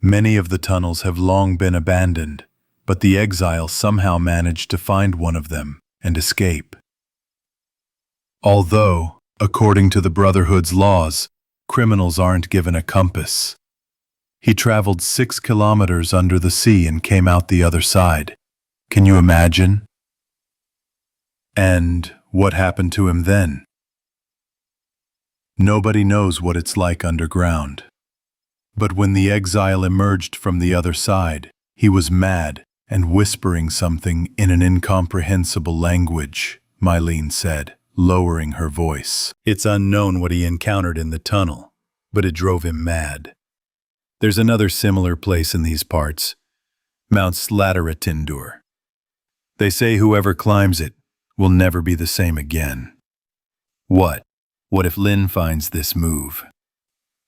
Many of the tunnels have long been abandoned, but the exiles somehow managed to find one of them and escape. Although, according to the Brotherhood's laws, criminals aren't given a compass. He traveled 6 kilometers under the sea and came out the other side. Can you imagine? And what happened to him then? Nobody knows what it's like underground. But when the exile emerged from the other side, he was mad and whispering something in an incomprehensible language, Mylene said, lowering her voice. It's unknown what he encountered in the tunnel, but it drove him mad. There's another similar place in these parts, Mount Slatteritindur. They say whoever climbs it will never be the same again. What? What if Lynn finds this move?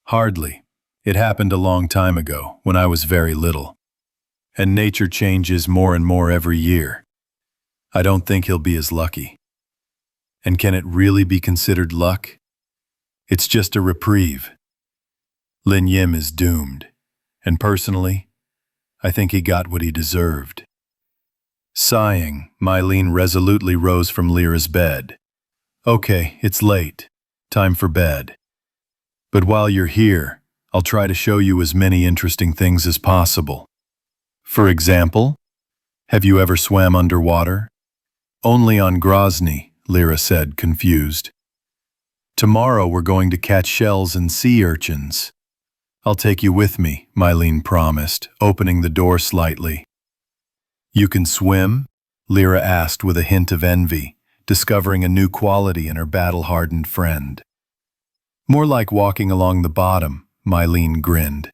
Hardly. It happened a long time ago, when I was very little. And nature changes more and more every year. I don't think he'll be as lucky. And can it really be considered luck? It's just a reprieve. Lin Yim is doomed, and personally, I think he got what he deserved. Sighing, Mylene resolutely rose from Lyra's bed. Okay, it's late. Time for bed. But while you're here, I'll try to show you as many interesting things as possible. For example, have you ever swam underwater? Only on Grozny, Lyra said, confused. Tomorrow we're going to catch shells and sea urchins. I'll take you with me, Mylene promised, opening the door slightly. You can swim? Lyra asked with a hint of envy, discovering a new quality in her battle-hardened friend. More like walking along the bottom, Mylene grinned.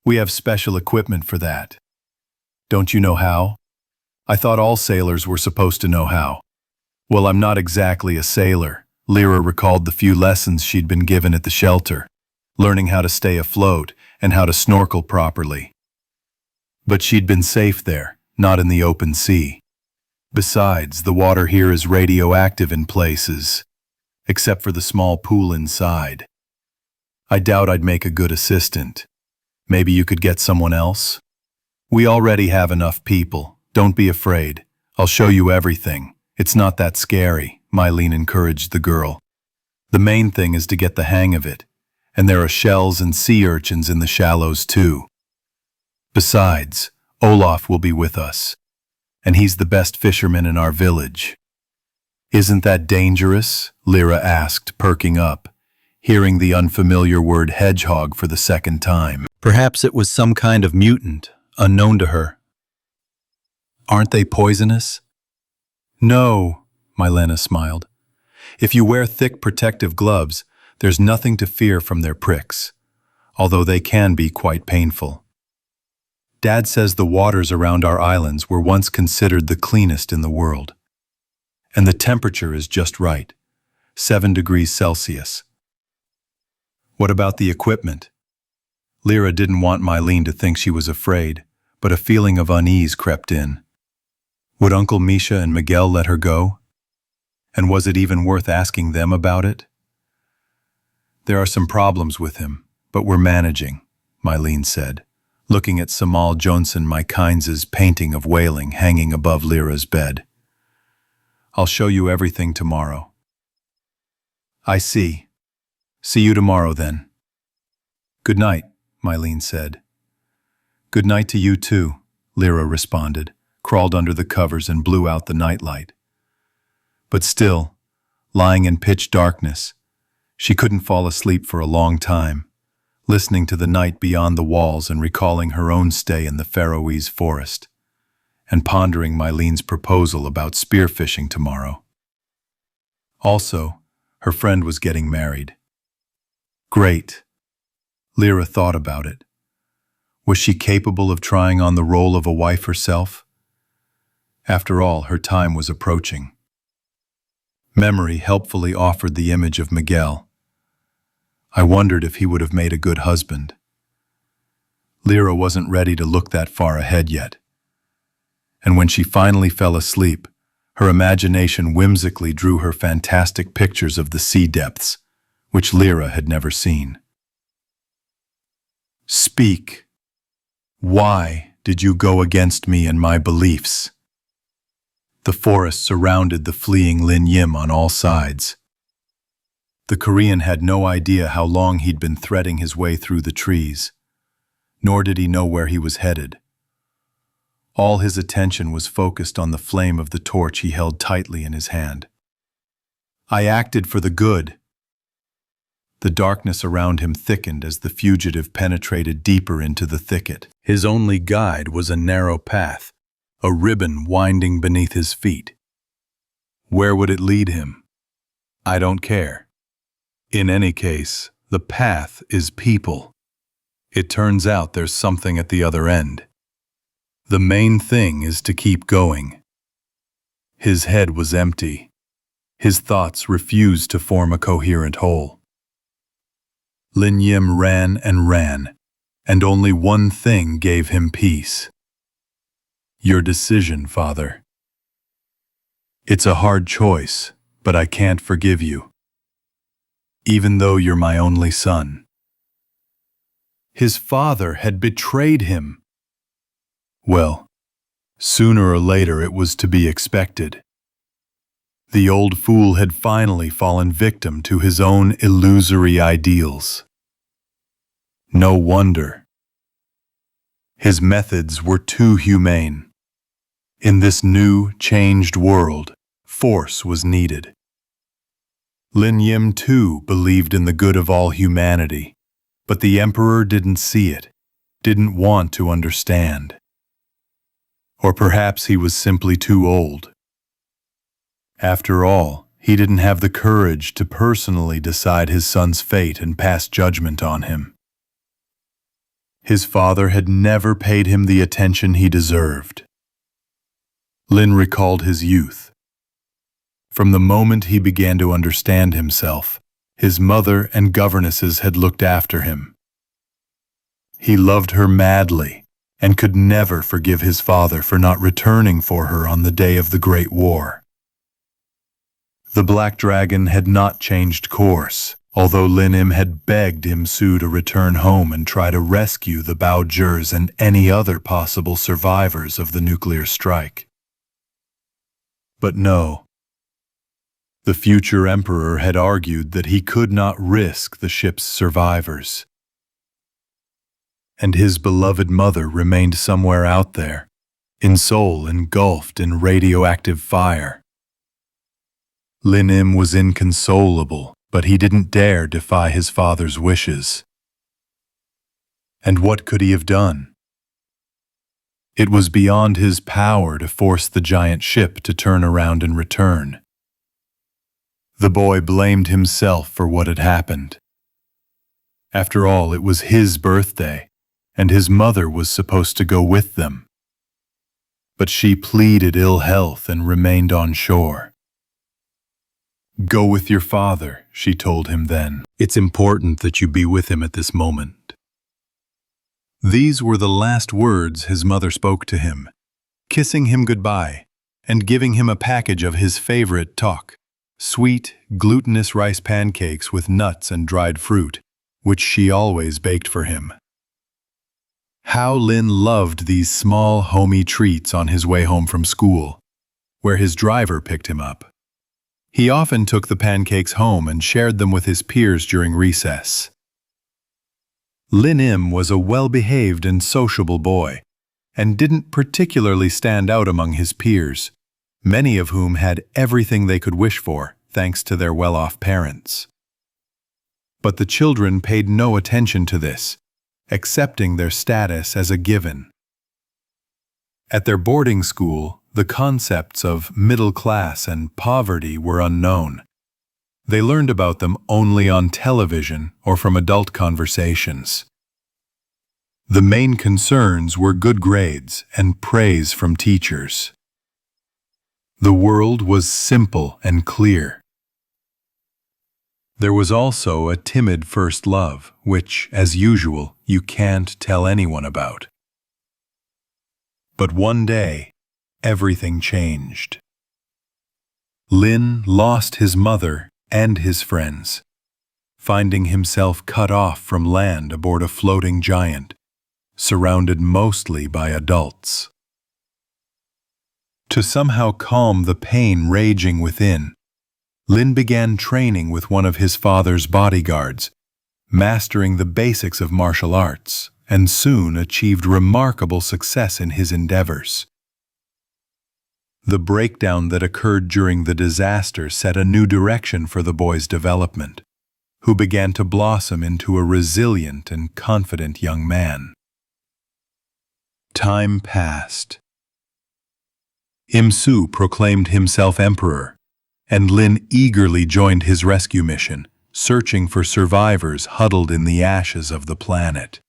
We have special equipment for that. Don't you know how? I thought all sailors were supposed to know how. Well, I'm not exactly a sailor. Lyra recalled the few lessons she'd been given at the shelter, learning how to stay afloat and how to snorkel properly. But she'd been safe there, not in the open sea. Besides, the water here is radioactive in places, except for the small pool inside. I doubt I'd make a good assistant. Maybe you could get someone else? We already have enough people. Don't be afraid. I'll show you everything. It's not that scary, Mylene encouraged the girl. The main thing is to get the hang of it, and there are shells and sea urchins in the shallows too. Besides, Olaf will be with us, and he's the best fisherman in our village. Isn't that dangerous? Lyra asked, perking up, hearing the unfamiliar word hedgehog for the second time. Perhaps it was some kind of mutant, unknown to her. Aren't they poisonous? No, Mylena smiled. If you wear thick protective gloves, there's nothing to fear from their pricks, although they can be quite painful. Dad says the waters around our islands were once considered the cleanest in the world. And the temperature is just right, 7 degrees Celsius. What about the equipment? Lyra didn't want Mylene to think she was afraid, but a feeling of unease crept in. Would Uncle Misha and Miguel let her go? And was it even worth asking them about it? There are some problems with him, but we're managing, Mylene said, looking at Samal Jonson Mykines's painting of whaling hanging above Lyra's bed. I'll show you everything tomorrow. I see. See you tomorrow then. Good night, Mylene said. Good night to you too, Lyra responded, crawled under the covers and blew out the nightlight. But still, lying in pitch darkness, she couldn't fall asleep for a long time, listening to the night beyond the walls and recalling her own stay in the Faroese forest, and pondering Mylene's proposal about spearfishing tomorrow. Also, her friend was getting married. Great. Lyra thought about it. Was she capable of trying on the role of a wife herself? After all, her time was approaching. Memory helpfully offered the image of Miguel. I wondered if he would have made a good husband. Lyra wasn't ready to look that far ahead yet. And when she finally fell asleep, her imagination whimsically drew her fantastic pictures of the sea depths, which Lyra had never seen. Speak. Why did you go against me and my beliefs? The forest surrounded the fleeing Lin Yim on all sides. The Korean had no idea how long he'd been threading his way through the trees, nor did he know where he was headed. All his attention was focused on the flame of the torch he held tightly in his hand. I acted for the good. The darkness around him thickened as the fugitive penetrated deeper into the thicket. His only guide was a narrow path, a ribbon winding beneath his feet. Where would it lead him? I don't care. In any case, the path is people. It turns out there's something at the other end. The main thing is to keep going. His head was empty. His thoughts refused to form a coherent whole. Lin Yim ran, and only one thing gave him peace. Your decision, Father. It's a hard choice, but I can't forgive you. Even though you're my only son. His father had betrayed him. Well, sooner or later it was to be expected. The old fool had finally fallen victim to his own illusory ideals. No wonder. His methods were too humane. In this new, changed world, force was needed. Lin Yim too believed in the good of all humanity, but the emperor didn't see it, didn't want to understand. Or perhaps he was simply too old. After all, he didn't have the courage to personally decide his son's fate and pass judgment on him. His father had never paid him the attention he deserved. Lin recalled his youth. From the moment he began to understand himself, his mother and governesses had looked after him. He loved her madly and could never forgive his father for not returning for her on the day of the Great War. The Black Dragon had not changed course, although Lin Im had begged Im-soo to return home and try to rescue the Bao-jers and any other possible survivors of the nuclear strike. But no. The future emperor had argued that he could not risk the ship's survivors. And his beloved mother remained somewhere out there, in Seoul engulfed in radioactive fire. Lin Im was inconsolable, but he didn't dare defy his father's wishes. And what could he have done? It was beyond his power to force the giant ship to turn around and return. The boy blamed himself for what had happened. After all, it was his birthday, and his mother was supposed to go with them. But she pleaded ill health and remained on shore. Go with your father, she told him then. It's important that you be with him at this moment. These were the last words his mother spoke to him, kissing him goodbye and giving him a package of his favorite tok, sweet, glutinous rice pancakes with nuts and dried fruit, which she always baked for him. How Lin loved these small, homey treats on his way home from school, where his driver picked him up. He often took the pancakes home and shared them with his peers during recess. Lin Im was a well-behaved and sociable boy, and didn't particularly stand out among his peers, many of whom had everything they could wish for, thanks to their well-off parents. But the children paid no attention to this, accepting their status as a given. At their boarding school, the concepts of middle class and poverty were unknown. They learned about them only on television or from adult conversations. The main concerns were good grades and praise from teachers. The world was simple and clear. There was also a timid first love, which, as usual, you can't tell anyone about. But one day, everything changed. Lin lost his mother and his friends, finding himself cut off from land aboard a floating giant, surrounded mostly by adults. To somehow calm the pain raging within, Lin began training with one of his father's bodyguards, mastering the basics of martial arts, and soon achieved remarkable success in his endeavors. The breakdown that occurred during the disaster set a new direction for the boy's development. who began to blossom into a resilient and confident young man. Time passed. Im-soo proclaimed himself emperor, and Lin eagerly joined his rescue mission, searching for survivors huddled in the ashes of the planet.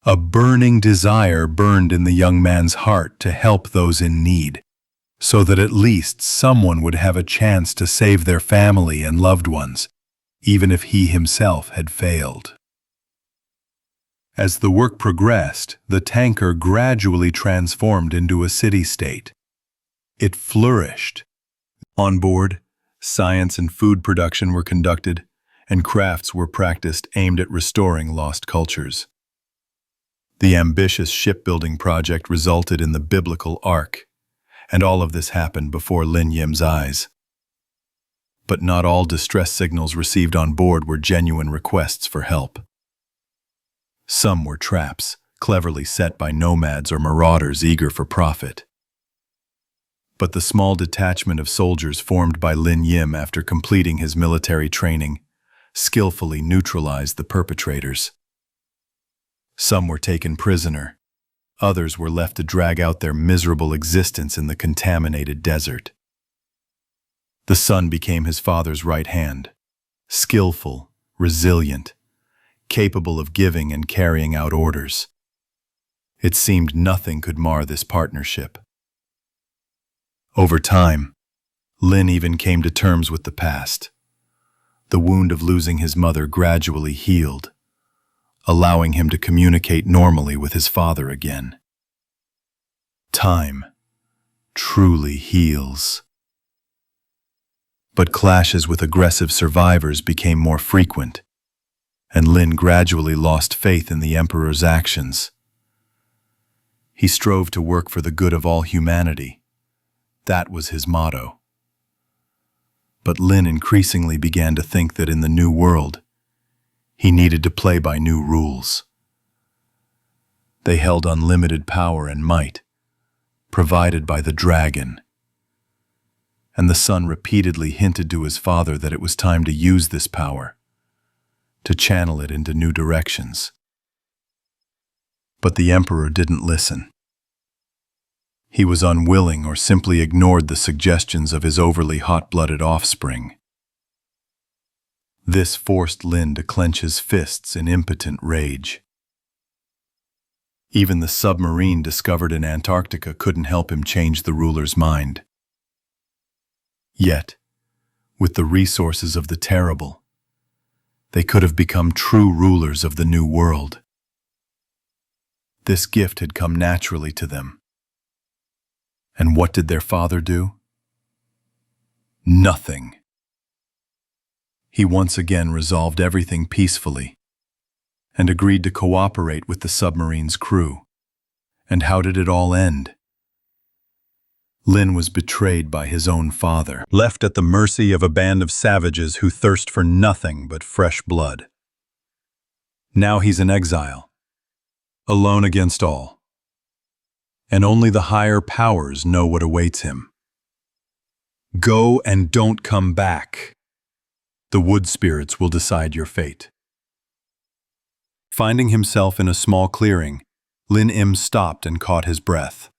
A burning desire burned in the young man's heart to help those in need, so that at least someone would have a chance to save their family and loved ones, even if he himself had failed. As the work progressed, the tanker gradually transformed into a city-state. It flourished. On board, science and food production were conducted, and crafts were practiced aimed at restoring lost cultures. The ambitious shipbuilding project resulted in the biblical Ark, and all of this happened before Lin Yim's eyes. But not all distress signals received on board were genuine requests for help. Some were traps, cleverly set by nomads or marauders eager for profit. But the small detachment of soldiers formed by Lin Yim after completing his military training skillfully neutralized the perpetrators. Some were taken prisoner. Others were left to drag out their miserable existence in the contaminated desert. The son became his father's right hand, skillful, resilient, capable of giving and carrying out orders. It seemed nothing could mar this partnership. Over time, Lin even came to terms with the past. The wound of losing his mother gradually healed, allowing him to communicate normally with his father again. Time truly heals. But clashes with aggressive survivors became more frequent, and Lin gradually lost faith in the emperor's actions. He strove to work for the good of all humanity. That was his motto. But Lin increasingly began to think that in the new world, he needed to play by new rules. They held unlimited power and might, provided by the dragon. And the son repeatedly hinted to his father that it was time to use this power, to channel it into new directions. But the emperor didn't listen. He was unwilling or simply ignored the suggestions of his overly hot-blooded offspring. This forced Lin to clench his fists in impotent rage. Even the submarine discovered in Antarctica couldn't help him change the ruler's mind. Yet, with the resources of the terrible, they could have become true rulers of the new world. This gift had come naturally to them. And what did their father do? Nothing. He once again resolved everything peacefully and agreed to cooperate with the submarine's crew. And how did it all end? Lin was betrayed by his own father, left at the mercy of a band of savages who thirst for nothing but fresh blood. Now he's in exile, alone against all. And only the higher powers know what awaits him. Go and don't come back. The wood spirits will decide your fate. Finding himself in a small clearing, Lin Im stopped and caught his breath.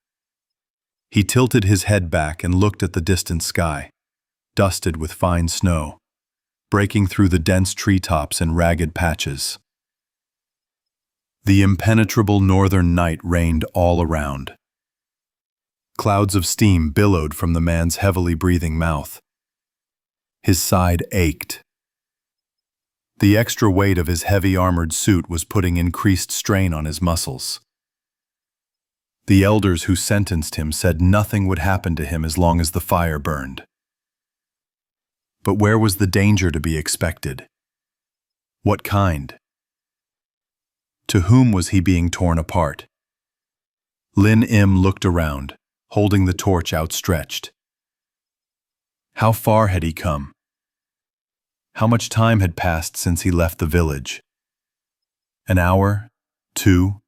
He tilted his head back and looked at the distant sky, dusted with fine snow, breaking through the dense treetops in ragged patches. The impenetrable northern night reigned all around. Clouds of steam billowed from the man's heavily breathing mouth. His side ached. The extra weight of his heavy armored suit was putting increased strain on his muscles. The elders who sentenced him said nothing would happen to him as long as the fire burned. But where was the danger to be expected? What kind? To whom was he being torn apart? Lin Im looked around, holding the torch outstretched. How far had he come? How much time had passed since he left the village? An hour? 2?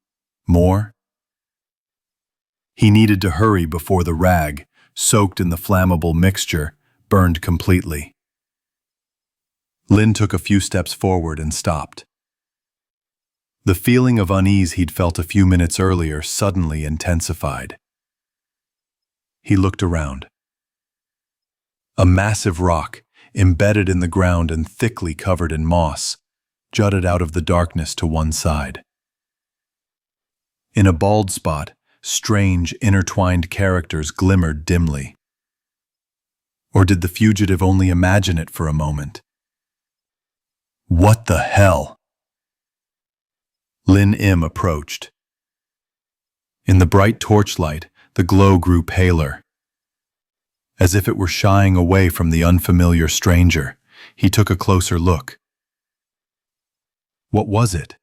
More? He needed to hurry before the rag, soaked in the flammable mixture, burned completely. Lin took a few steps forward and stopped. The feeling of unease he'd felt a few minutes earlier suddenly intensified. He looked around. A massive rock, embedded in the ground and thickly covered in moss, jutted out of the darkness to one side. In a bald spot, strange, intertwined characters glimmered dimly. Or did the fugitive only imagine it for a moment? What the hell? Lin Im approached. In the bright torchlight, the glow grew paler. As if it were shying away from the unfamiliar stranger, he took a closer look. What was it?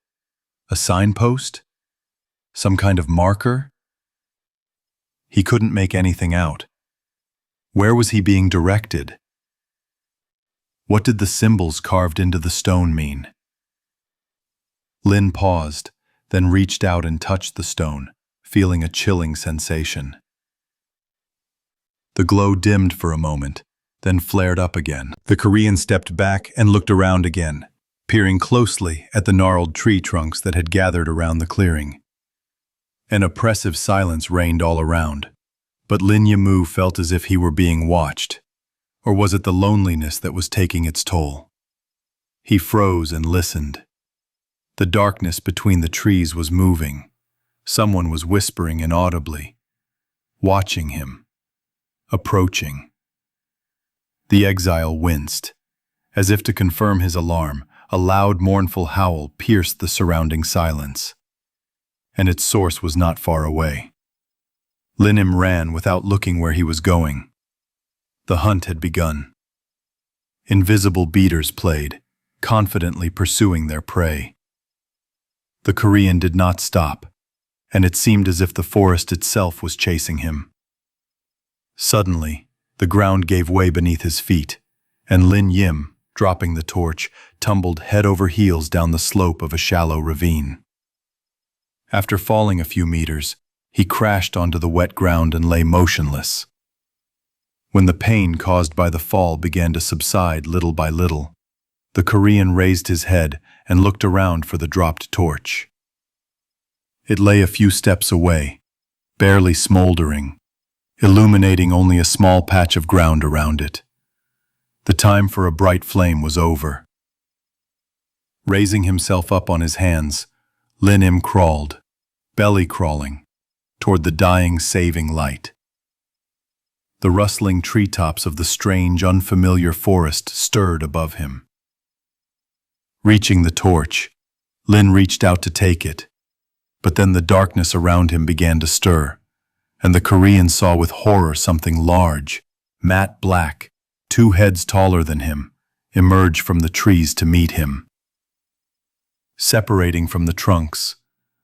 A signpost? Some kind of marker? He couldn't make anything out. Where was he being directed? What did the symbols carved into the stone mean? Lin paused, then reached out and touched the stone, feeling a chilling sensation. The glow dimmed for a moment, then flared up again. The Korean stepped back and looked around again, peering closely at the gnarled tree trunks that had gathered around the clearing. An oppressive silence reigned all around, but Lin Im-soo felt as if he were being watched. Or was it the loneliness that was taking its toll? He froze and listened. The darkness between the trees was moving. Someone was whispering inaudibly, watching him, approaching. The exile winced. As if to confirm his alarm, a loud, mournful howl pierced the surrounding silence. And its source was not far away. Lin Im ran without looking where he was going. The hunt had begun. Invisible beaters played, confidently pursuing their prey. The Korean did not stop, and it seemed as if the forest itself was chasing him. Suddenly, the ground gave way beneath his feet, and Lin Im, dropping the torch, tumbled head over heels down the slope of a shallow ravine. After falling a few meters, he crashed onto the wet ground and lay motionless. When the pain caused by the fall began to subside little by little, the Korean raised his head and looked around for the dropped torch. It lay a few steps away, barely smoldering, illuminating only a small patch of ground around it. The time for a bright flame was over. Raising himself up on his hands, Lin Im crawled, belly crawling, toward the dying saving light. The rustling treetops of the strange, unfamiliar forest stirred above him. Reaching the torch, Lin reached out to take it, but then the darkness around him began to stir, and the Korean saw with horror something large, matte black, 2 heads taller than him, emerge from the trees to meet him. Separating from the trunks,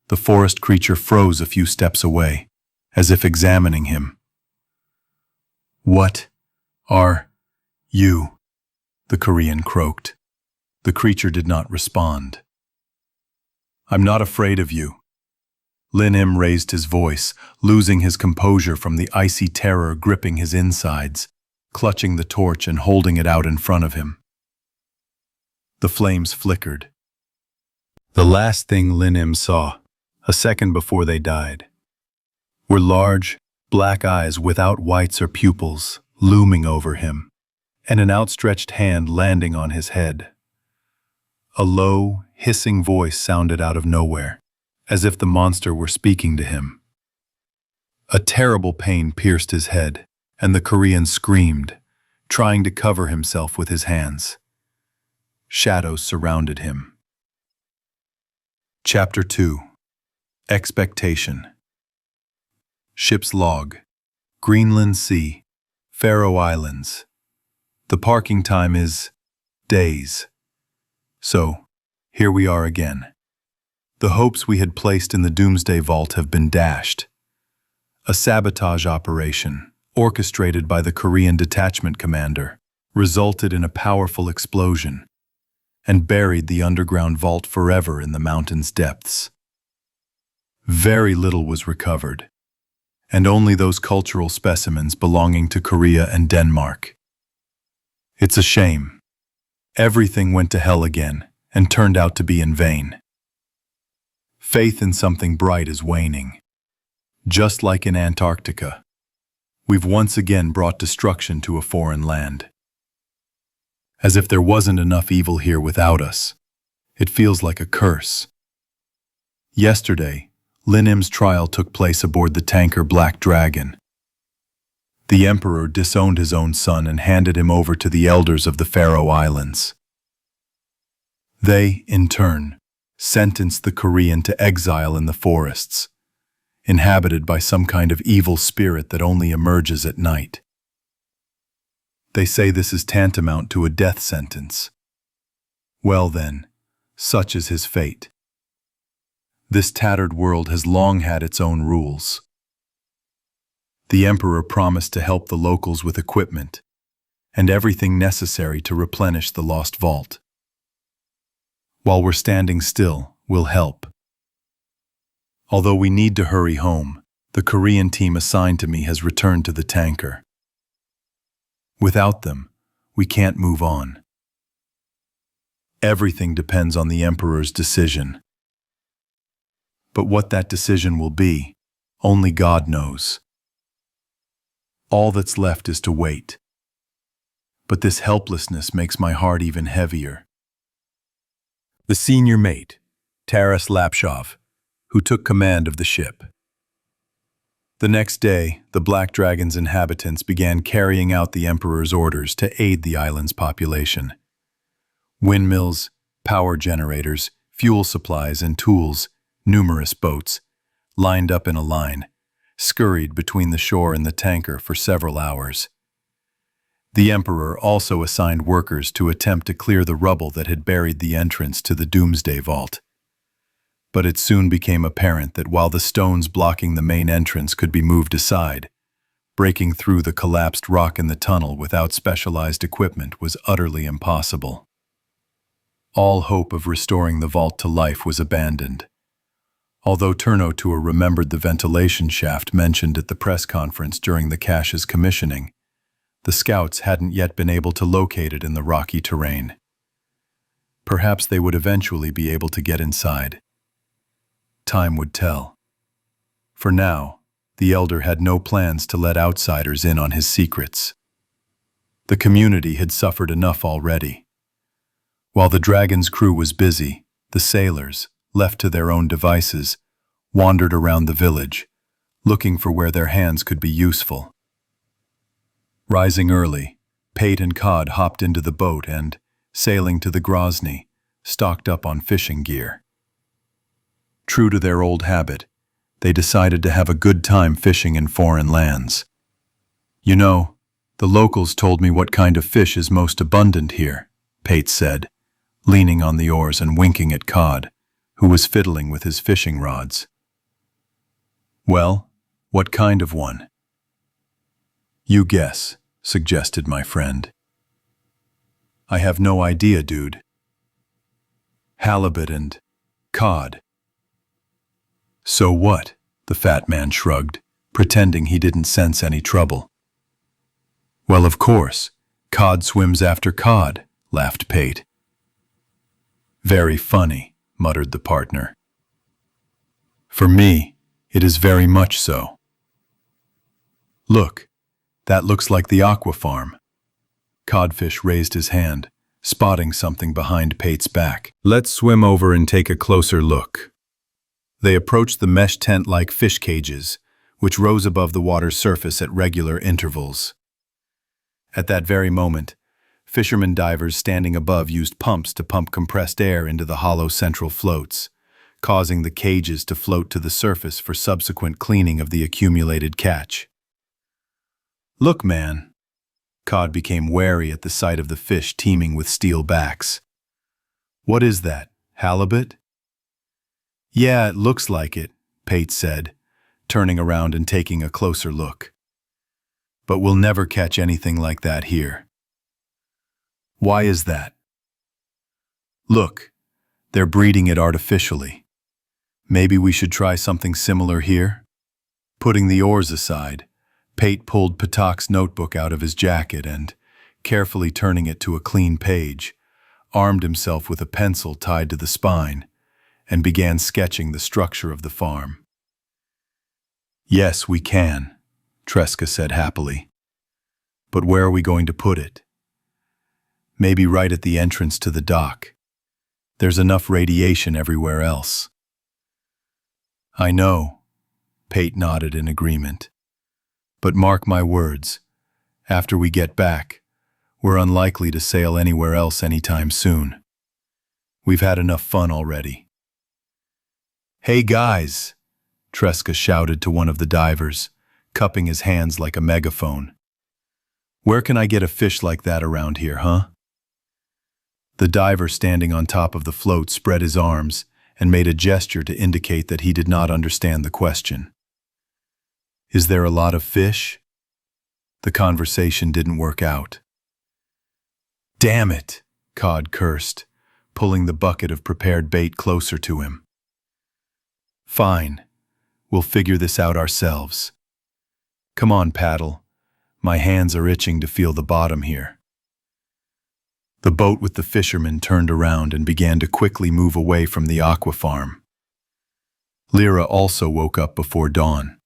the forest creature froze a few steps away, as if examining him. "What are you?" the Korean croaked. The creature did not respond. "I'm not afraid of you." Lin Im raised his voice, losing his composure from the icy terror gripping his insides, clutching the torch and holding it out in front of him. The flames flickered. The last thing Lin Im saw, a second before they died, were large, black eyes without whites or pupils looming over him, and an outstretched hand landing on his head. A low, hissing voice sounded out of nowhere, as if the monster were speaking to him. A terrible pain pierced his head, and the Korean screamed, trying to cover himself with his hands. Shadows surrounded him. Chapter 2. Expectation. Ship's log. Greenland Sea, Faroe Islands. The parking time is days. So, here we are again. The hopes we had placed in the Doomsday Vault have been dashed. A sabotage operation, orchestrated by the Korean detachment commander, resulted in a powerful explosion and buried the underground vault forever in the mountain's depths. Very little was recovered, and only those cultural specimens belonging to Korea and Denmark. It's a shame, Everything went to hell again and turned out to be in vain. Faith in something bright is waning. Just like in Antarctica, we've once again brought destruction to a foreign land. As if there wasn't enough evil here without us. It feels like a curse. Yesterday, Kim Im-soo's trial took place aboard the tanker Black Dragon. The emperor disowned his own son and handed him over to the elders of the Faroe Islands. They, in turn, sentenced the Korean to exile in the forests, inhabited by some kind of evil spirit that only emerges at night. They say this is tantamount to a death sentence. Well then, such is his fate. This tattered world has long had its own rules. The emperor promised to help the locals with equipment and everything necessary to replenish the lost vault. While we're standing still, we'll help. Although we need to hurry home, the Korean team assigned to me has returned to the tanker. Without them, we can't move on. Everything depends on the emperor's decision. But what that decision will be, only God knows. All that's left is to wait. But this helplessness makes my heart even heavier. The senior mate, Taras Lapshov, who took command of the ship. The next day, the Black Dragon's inhabitants began carrying out the emperor's orders to aid the island's population. Windmills, power generators, fuel supplies, and tools, numerous boats, lined up in a line, scurried between the shore and the tanker for several hours. The emperor also assigned workers to attempt to clear the rubble that had buried the entrance to the Doomsday Vault. But it soon became apparent that while the stones blocking the main entrance could be moved aside, breaking through the collapsed rock in the tunnel without specialized equipment was utterly impossible. All hope of restoring the vault to life was abandoned. Although Turnotua remembered the ventilation shaft mentioned at the press conference during the cache's commissioning, the scouts hadn't yet been able to locate it in the rocky terrain. Perhaps they would eventually be able to get inside. Time would tell. For now, the elder had no plans to let outsiders in on his secrets. The community had suffered enough already. While the Dragon's crew was busy, the sailors, left to their own devices, wandered around the village, looking for where their hands could be useful. Rising early, Pate and Cod hopped into the boat and, sailing to the Grozny, stocked up on fishing gear. True to their old habit, they decided to have a good time fishing in foreign lands. You know, the locals told me what kind of fish is most abundant here, Pate said, leaning on the oars and winking at Cod, who was fiddling with his fishing rods. Well, what kind of one? You guess, suggested my friend. I have no idea, dude. Halibut and cod. So what? The fat man shrugged, pretending he didn't sense any trouble. Well, of course, cod swims after cod, laughed Pate. Very funny, muttered the partner. For me, it is very much so. Look, that looks like the aqua farm. Codfish raised his hand, spotting something behind Pate's back. Let's swim over and take a closer look. They approached the mesh tent-like fish cages, which rose above the water's surface at regular intervals. At that very moment, fishermen divers standing above used pumps to pump compressed air into the hollow central floats, causing the cages to float to the surface for subsequent cleaning of the accumulated catch. Look, man. Cod became wary at the sight of the fish teeming with steel backs. What is that, halibut? Yeah, it looks like it, Pate said, turning around and taking a closer look. But we'll never catch anything like that here. Why is that? Look, they're breeding it artificially. Maybe we should try something similar here? Putting the oars aside, Pate pulled Patak's notebook out of his jacket and, carefully turning it to a clean page, armed himself with a pencil tied to the spine, and began sketching the structure of the farm. "Yes, we can," Tresca said happily. "But where are we going to put it?" "Maybe right at the entrance to the dock. There's enough radiation everywhere else." "I know," Pate nodded in agreement. "But mark my words, after we get back, we're unlikely to sail anywhere else anytime soon. We've had enough fun already." "Hey guys," Tresca shouted to one of the divers, cupping his hands like a megaphone. "Where can I get a fish like that around here, huh?" The diver standing on top of the float spread his arms and made a gesture to indicate that he did not understand the question. "Is there a lot of fish?" The conversation didn't work out. "Damn it," Cod cursed, pulling the bucket of prepared bait closer to him. "Fine, we'll figure this out ourselves. Come on, paddle. My hands are itching to feel the bottom here." The boat with the fishermen turned around and began to quickly move away from the aqua farm. Lyra also woke up before dawn.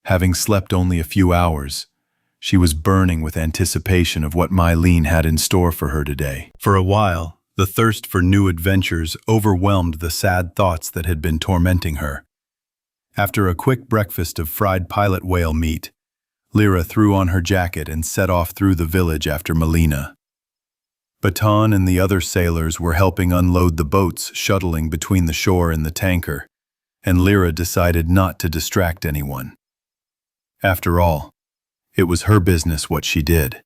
Having slept only a few hours, she was burning with anticipation of what Mylene had in store for her today. For a while, the thirst for new adventures overwhelmed the sad thoughts that had been tormenting her. After a quick breakfast of fried pilot whale meat, Lyra threw on her jacket and set off through the village after Melina. Baton and the other sailors were helping unload the boats shuttling between the shore and the tanker, and Lyra decided not to distract anyone. After all, it was her business what she did.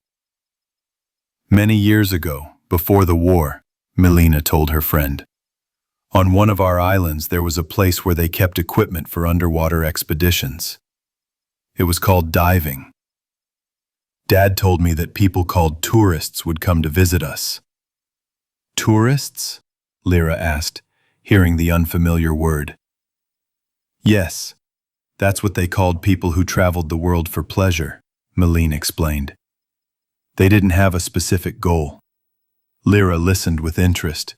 Many years ago, before the war, Melina told her friend, on one of our islands there was a place where they kept equipment for underwater expeditions. It was called diving. Dad told me that people called tourists would come to visit us. "Tourists?" Lyra asked, hearing the unfamiliar word. "Yes, that's what they called people who traveled the world for pleasure," Melina explained. "They didn't have a specific goal." Lyra listened with interest.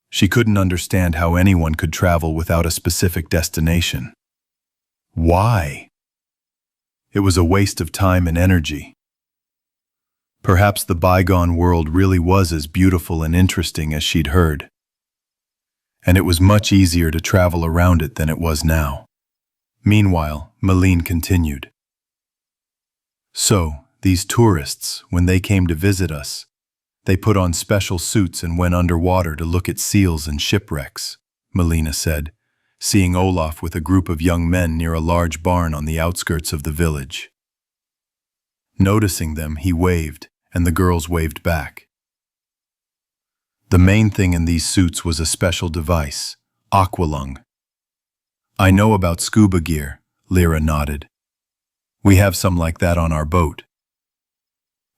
She couldn't understand how anyone could travel without a specific destination. Why? It was a waste of time and energy. Perhaps the bygone world really was as beautiful and interesting as she'd heard. And it was much easier to travel around it than it was now. Meanwhile, Melina continued. "So, these tourists, when they came to visit us, they put on special suits and went underwater to look at seals and shipwrecks," Melina said, seeing Olaf with a group of young men near a large barn on the outskirts of the village. Noticing them, he waved, and the girls waved back. The main thing in these suits was a special device, aqualung. "I know about scuba gear," Lyra nodded. "We have some like that on our boat."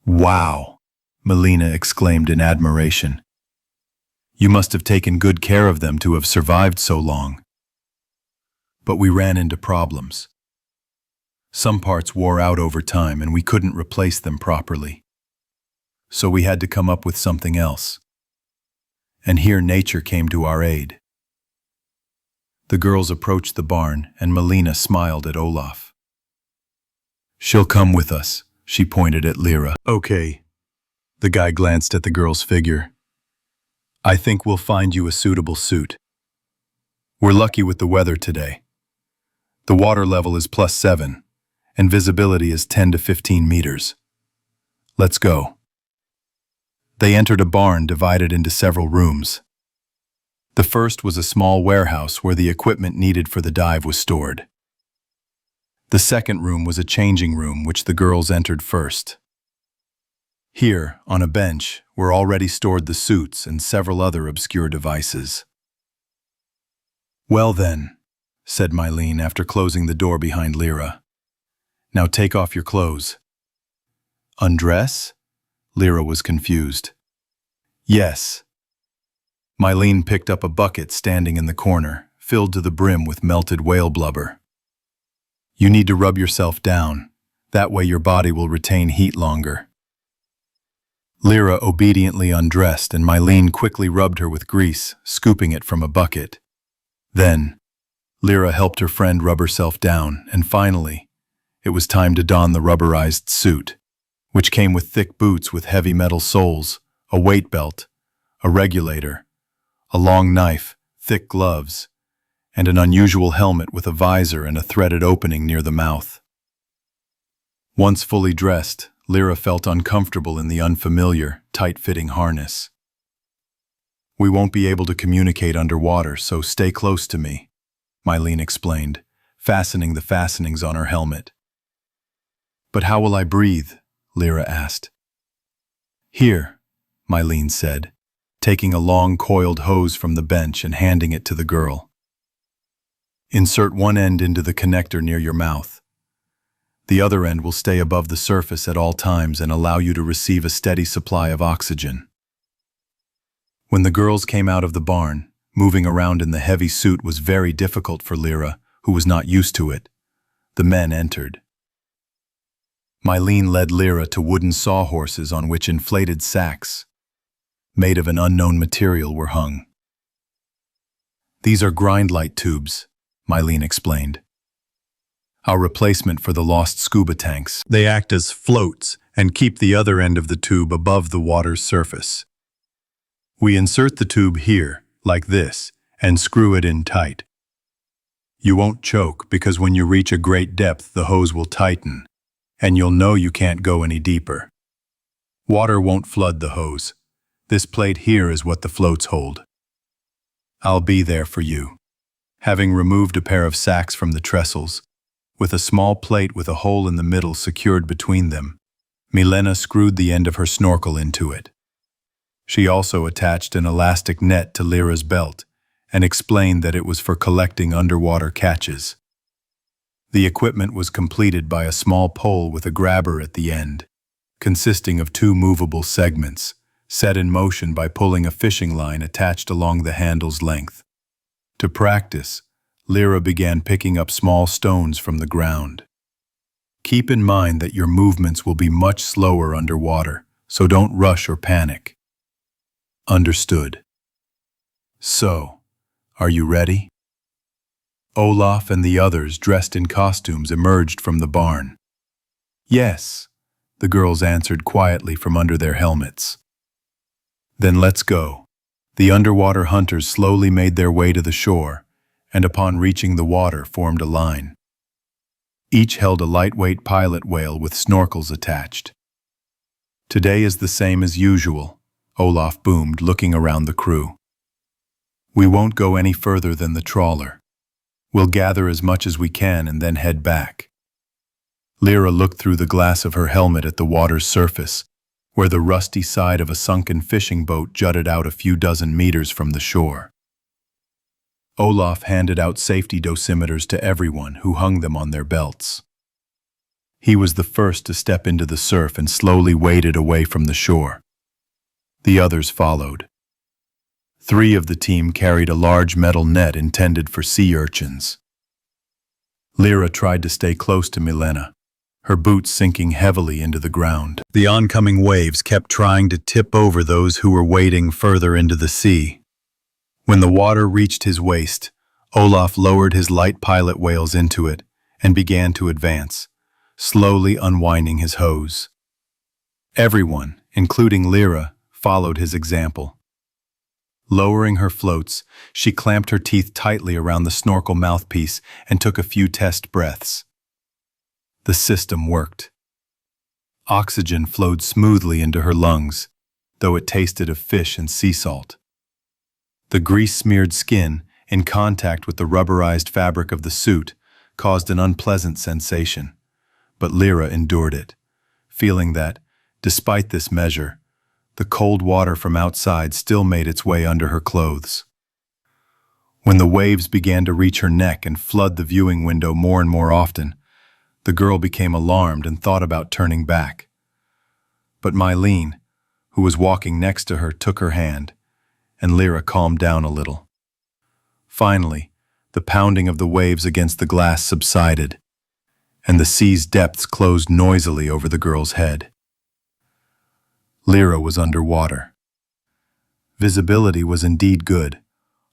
"Wow," Melina exclaimed in admiration. "You must have taken good care of them to have survived so long." But we ran into problems. Some parts wore out over time and we couldn't replace them properly. So we had to come up with something else. And here nature came to our aid. The girls approached the barn and Melina smiled at Olaf. "She'll come with us," she pointed at Lyra. "Okay." The guy glanced at the girl's figure. "I think we'll find you a suitable suit. We're lucky with the weather today. The water level is +7, and visibility is 10 to 15 meters. Let's go." They entered a barn divided into several rooms. The first was a small warehouse where the equipment needed for the dive was stored. The second room was a changing room which the girls entered first. Here, on a bench, were already stored the suits and several other obscure devices. "Well then," said Mylene after closing the door behind Lyra. "Now take off your clothes." "Undress?" Lyra was confused. "Yes." Mylene picked up a bucket standing in the corner, filled to the brim with melted whale blubber. "You need to rub yourself down. That way your body will retain heat longer." Lyra obediently undressed, and Mylene quickly rubbed her with grease, scooping it from a bucket. Then, Lyra helped her friend rub herself down, and finally, it was time to don the rubberized suit, which came with thick boots with heavy metal soles, a weight belt, a regulator, a long knife, thick gloves, and an unusual helmet with a visor and a threaded opening near the mouth. Once fully dressed, Lyra felt uncomfortable in the unfamiliar, tight-fitting harness. "We won't be able to communicate underwater, so stay close to me," Mylene explained, fastening the fastenings on her helmet. "But how will I breathe?" Lyra asked. "Here," Mylene said, taking a long coiled hose from the bench and handing it to the girl. "Insert one end into the connector near your mouth. The other end will stay above the surface at all times and allow you to receive a steady supply of oxygen." When the girls came out of the barn, moving around in the heavy suit was very difficult for Lyra, who was not used to it. The men entered. Mylene led Lyra to wooden sawhorses on which inflated sacks, made of an unknown material, were hung. "These are grind-light tubes," Mylene explained. "Our replacement for the lost scuba tanks. They act as floats and keep the other end of the tube above the water's surface. We insert the tube here, like this, and screw it in tight. You won't choke because when you reach a great depth the hose will tighten, and you'll know you can't go any deeper. Water won't flood the hose. This plate here is what the floats hold. I'll be there for you." Having removed a pair of sacks from the trestles, with a small plate with a hole in the middle secured between them, Milena screwed the end of her snorkel into it. She also attached an elastic net to Lyra's belt and explained that it was for collecting underwater catches. The equipment was completed by a small pole with a grabber at the end, consisting of 2 movable segments, set in motion by pulling a fishing line attached along the handle's length. To practice, Lyra began picking up small stones from the ground. "Keep in mind that your movements will be much slower underwater, so don't rush or panic." "Understood." "So, are you ready?" Olaf and the others, dressed in costumes, emerged from the barn. "Yes," the girls answered quietly from under their helmets. "Then let's go." The underwater hunters slowly made their way to the shore, and upon reaching the water formed a line. Each held a lightweight pilot whale with snorkels attached. "Today is the same as usual," Olaf boomed, looking around the crew. "We won't go any further than the trawler. We'll gather as much as we can and then head back." Lyra looked through the glass of her helmet at the water's surface, where the rusty side of a sunken fishing boat jutted out a few dozen meters from the shore. Olaf handed out safety dosimeters to everyone, who hung them on their belts. He was the first to step into the surf and slowly waded away from the shore. The others followed. 3 of the team carried a large metal net intended for sea urchins. Lyra tried to stay close to Milena, her boots sinking heavily into the ground. The oncoming waves kept trying to tip over those who were wading further into the sea. When the water reached his waist, Olaf lowered his light pilot whales into it and began to advance, slowly unwinding his hose. Everyone, including Lyra, followed his example. Lowering her floats, she clamped her teeth tightly around the snorkel mouthpiece and took a few test breaths. The system worked. Oxygen flowed smoothly into her lungs, though it tasted of fish and sea salt. The grease-smeared skin, in contact with the rubberized fabric of the suit, caused an unpleasant sensation, but Lyra endured it, feeling that, despite this measure, the cold water from outside still made its way under her clothes. When the waves began to reach her neck and flood the viewing window more and more often, the girl became alarmed and thought about turning back. But Mylene, who was walking next to her, took her hand, and Lyra calmed down a little. Finally, the pounding of the waves against the glass subsided, and the sea's depths closed noisily over the girl's head. Lyra was underwater. Visibility was indeed good,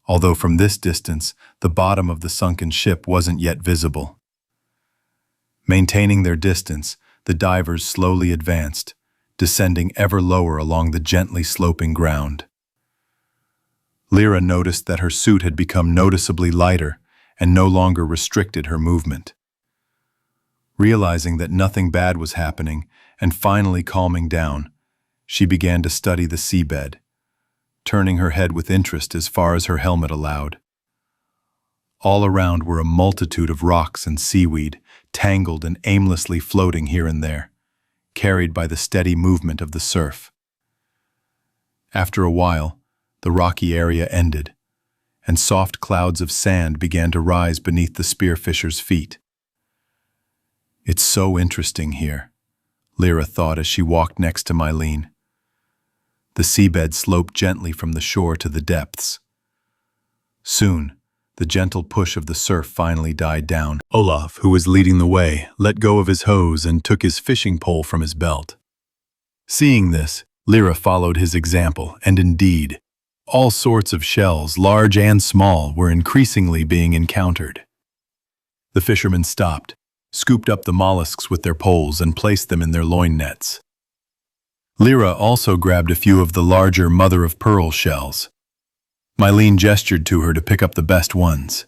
although from this distance, the bottom of the sunken ship wasn't yet visible. Maintaining their distance, the divers slowly advanced, descending ever lower along the gently sloping ground. Lyra noticed that her suit had become noticeably lighter and no longer restricted her movement. Realizing that nothing bad was happening and finally calming down, she began to study the seabed, turning her head with interest as far as her helmet allowed. All around were a multitude of rocks and seaweed, tangled and aimlessly floating here and there, carried by the steady movement of the surf. After a while, the rocky area ended, and soft clouds of sand began to rise beneath the spearfisher's feet. "It's so interesting here," Lyra thought as she walked next to Mylene. The seabed sloped gently from the shore to the depths. Soon, the gentle push of the surf finally died down. Olaf, who was leading the way, let go of his hose and took his fishing pole from his belt. Seeing this, Lyra followed his example, and indeed, all sorts of shells, large and small, were increasingly being encountered. The fishermen stopped, scooped up the mollusks with their poles, and placed them in their loin nets. Lyra also grabbed a few of the larger mother-of-pearl shells. Mylene gestured to her to pick up the best ones,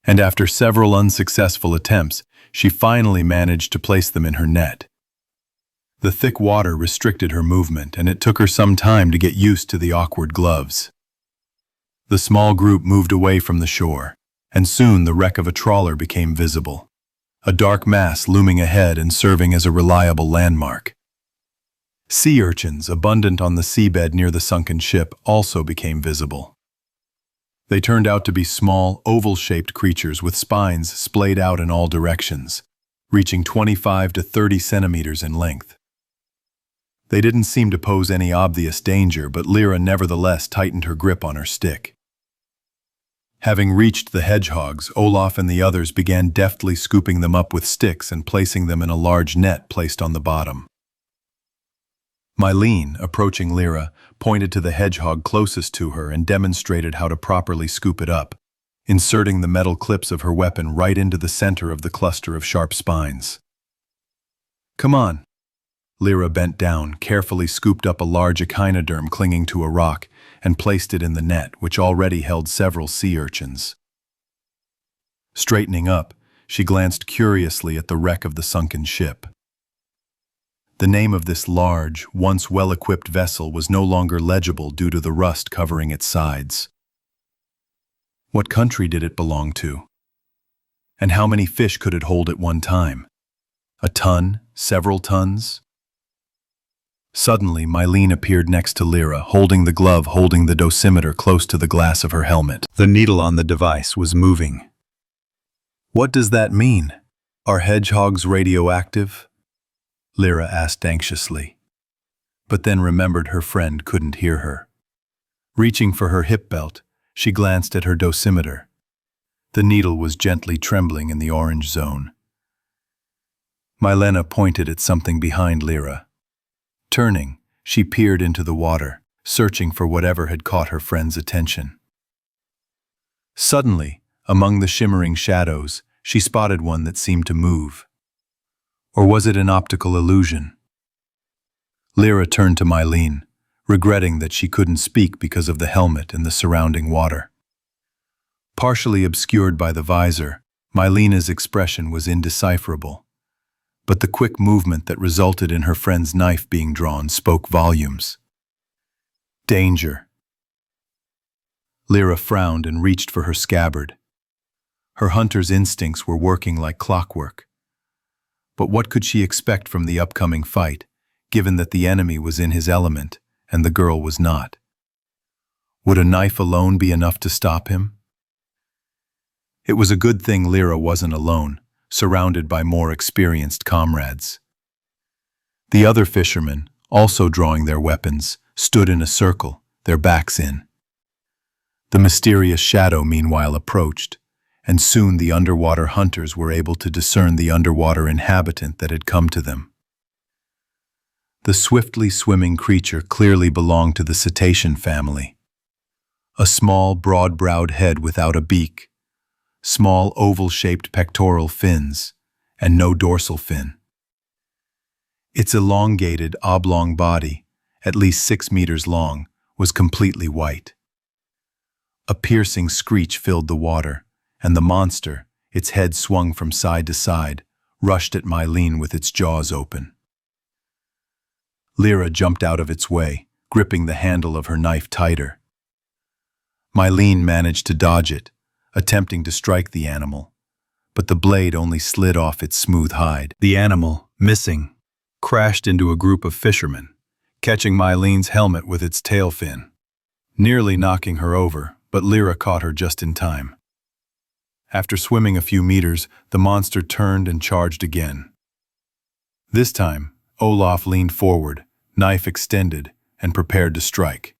and after several unsuccessful attempts, she finally managed to place them in her net. The thick water restricted her movement, and it took her some time to get used to the awkward gloves. The small group moved away from the shore, and soon the wreck of a trawler became visible, a dark mass looming ahead and serving as a reliable landmark. Sea urchins, abundant on the seabed near the sunken ship, also became visible. They turned out to be small, oval-shaped creatures with spines splayed out in all directions, reaching 25 to 30 centimeters in length. They didn't seem to pose any obvious danger, but Lyra nevertheless tightened her grip on her stick. Having reached the hedgehogs, Olaf and the others began deftly scooping them up with sticks and placing them in a large net placed on the bottom. Mylene, approaching Lyra, pointed to the hedgehog closest to her and demonstrated how to properly scoop it up, inserting the metal clips of her weapon right into the center of the cluster of sharp spines. "Come on." Lyra bent down, carefully scooped up a large echinoderm clinging to a rock, and placed it in the net, which already held several sea urchins. Straightening up, she glanced curiously at the wreck of the sunken ship. The name of this large, once well-equipped vessel was no longer legible due to the rust covering its sides. What country did it belong to? And how many fish could it hold at one time? A ton? Several tons? Suddenly, Mylene appeared next to Lyra, holding the glove holding the dosimeter close to the glass of her helmet. The needle on the device was moving. "What does that mean? Are hedgehogs radioactive?" Lyra asked anxiously, but then remembered her friend couldn't hear her. Reaching for her hip belt, she glanced at her dosimeter. The needle was gently trembling in the orange zone. Mylena pointed at something behind Lyra. Turning, she peered into the water, searching for whatever had caught her friend's attention. Suddenly, among the shimmering shadows, she spotted one that seemed to move. Or was it an optical illusion? Lyra turned to Mylene, regretting that she couldn't speak because of the helmet and the surrounding water. Partially obscured by the visor, Mylena's expression was indecipherable, but the quick movement that resulted in her friend's knife being drawn spoke volumes. Danger. Lyra frowned and reached for her scabbard. Her hunter's instincts were working like clockwork. But what could she expect from the upcoming fight, given that the enemy was in his element and the girl was not? Would a knife alone be enough to stop him? It was a good thing Lyra wasn't alone, surrounded by more experienced comrades. The other fishermen, also drawing their weapons, stood in a circle, their backs in. The mysterious shadow meanwhile approached, and soon the underwater hunters were able to discern the underwater inhabitant that had come to them. The swiftly swimming creature clearly belonged to the cetacean family. A small, broad-browed head without a beak, small oval-shaped pectoral fins, and no dorsal fin. Its elongated, oblong body, at least 6 meters long, was completely white. A piercing screech filled the water, and the monster, its head swung from side to side, rushed at Mylene with its jaws open. Lyra jumped out of its way, gripping the handle of her knife tighter. Mylene managed to dodge it, attempting to strike the animal, but the blade only slid off its smooth hide. The animal, missing, crashed into a group of fishermen, catching Mylene's helmet with its tail fin, nearly knocking her over, but Lyra caught her just in time. After swimming a few meters, the monster turned and charged again. This time, Olaf leaned forward, knife extended, and prepared to strike.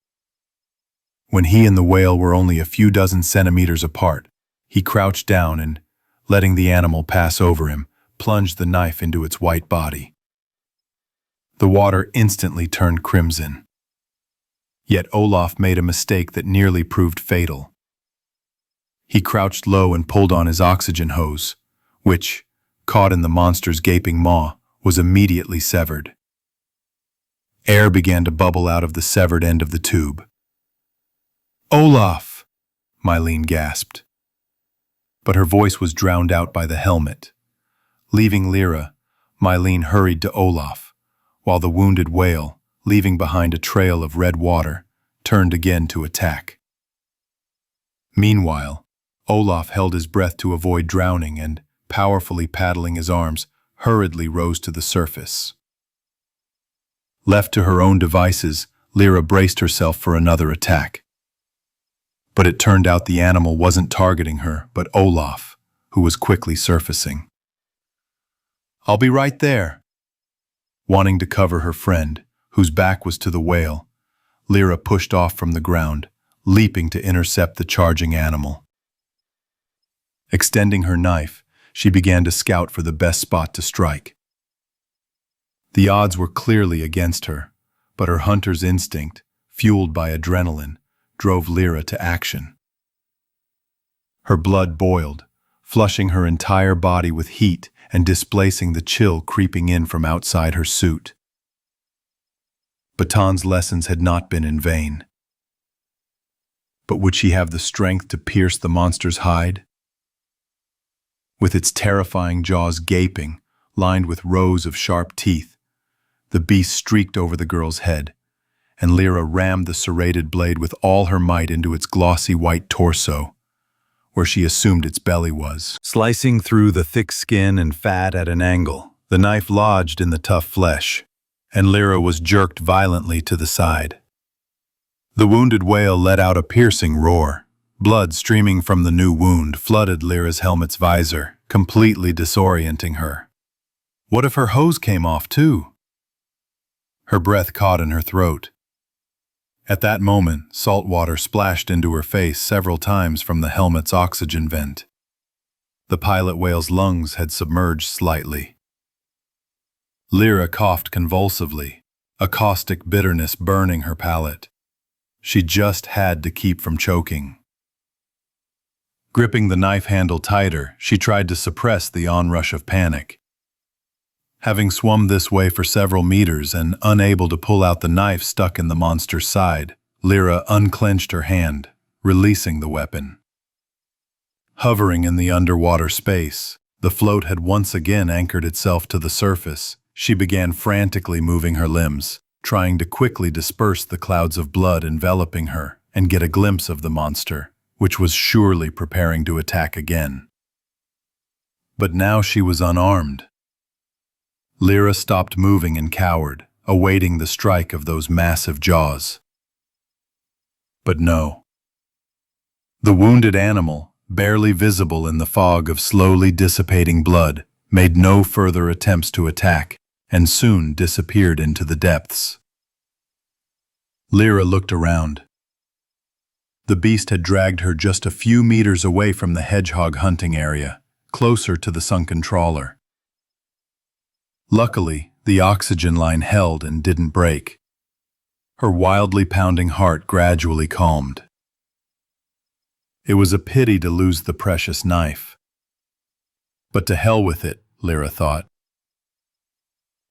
When he and the whale were only a few dozen centimeters apart, he crouched down and, letting the animal pass over him, plunged the knife into its white body. The water instantly turned crimson. Yet Olaf made a mistake that nearly proved fatal. He crouched low and pulled on his oxygen hose, which, caught in the monster's gaping maw, was immediately severed. Air began to bubble out of the severed end of the tube. "Olaf!" Mylene gasped. But her voice was drowned out by the helmet. Leaving Lyra, Mylene hurried to Olaf, while the wounded whale, leaving behind a trail of red water, turned again to attack. Meanwhile, Olaf held his breath to avoid drowning and, powerfully paddling his arms, hurriedly rose to the surface. Left to her own devices, Lyra braced herself for another attack. But it turned out the animal wasn't targeting her, but Olaf, who was quickly surfacing. "I'll be right there." Wanting to cover her friend, whose back was to the whale, Lyra pushed off from the ground, leaping to intercept the charging animal. Extending her knife, she began to scout for the best spot to strike. The odds were clearly against her, but her hunter's instinct, fueled by adrenaline, drove Lyra to action. Her blood boiled, flushing her entire body with heat and displacing the chill creeping in from outside her suit. Baton's lessons had not been in vain. But would she have the strength to pierce the monster's hide? With its terrifying jaws gaping, lined with rows of sharp teeth, the beast streaked over the girl's head, and Lyra rammed the serrated blade with all her might into its glossy white torso, where she assumed its belly was. Slicing through the thick skin and fat at an angle, the knife lodged in the tough flesh, and Lyra was jerked violently to the side. The wounded whale let out a piercing roar. Blood streaming from the new wound flooded Lyra's helmet's visor, completely disorienting her. What if her hose came off too? Her breath caught in her throat. At that moment, salt water splashed into her face several times from the helmet's oxygen vent. The pilot whale's lungs had submerged slightly. Lyra coughed convulsively, a caustic bitterness burning her palate. She just had to keep from choking. Gripping the knife handle tighter, she tried to suppress the onrush of panic. Having swum this way for several meters and unable to pull out the knife stuck in the monster's side, Lyra unclenched her hand, releasing the weapon. Hovering in the underwater space, the float had once again anchored itself to the surface. She began frantically moving her limbs, trying to quickly disperse the clouds of blood enveloping her and get a glimpse of the monster, which was surely preparing to attack again. But now she was unarmed. Lyra stopped moving and cowered, awaiting the strike of those massive jaws. But no. The wounded animal, barely visible in the fog of slowly dissipating blood, made no further attempts to attack and soon disappeared into the depths. Lyra looked around. The beast had dragged her just a few meters away from the hedgehog hunting area, closer to the sunken trawler. Luckily, The oxygen line held and didn't break. Her wildly pounding heart gradually calmed. It was a pity to lose the precious knife. But to hell with it, Lyra thought.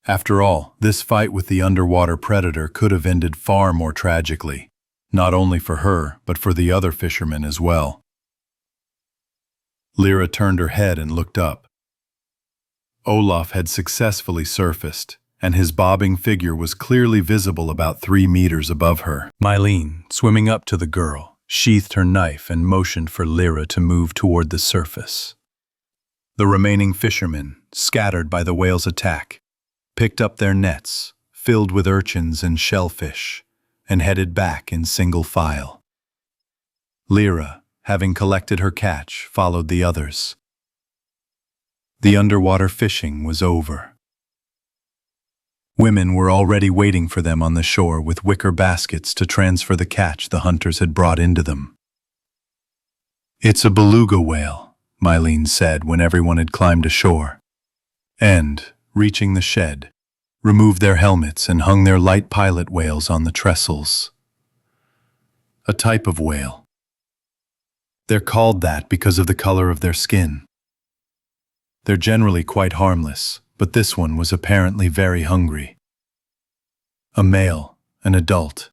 After all, this fight with the underwater predator could have ended far more tragically, not only for her, but for the other fishermen as well. Lyra turned her head and looked up. Olaf had successfully surfaced, and his bobbing figure was clearly visible about 3 meters above her. Mylene, swimming up to the girl, sheathed her knife and motioned for Lyra to move toward the surface. The remaining fishermen, scattered by the whale's attack, picked up their nets, filled with urchins and shellfish, and headed back in single file. Lyra, having collected her catch, followed the others. The underwater fishing was over. Women were already waiting for them on the shore with wicker baskets to transfer the catch the hunters had brought into them. "It's a beluga whale," Mylene said when everyone had climbed ashore, and, reaching the shed, removed their helmets and hung their light pilot whales on the trestles. "A type of whale. They're called that because of the color of their skin. They're generally quite harmless, but this one was apparently very hungry. A male, an adult.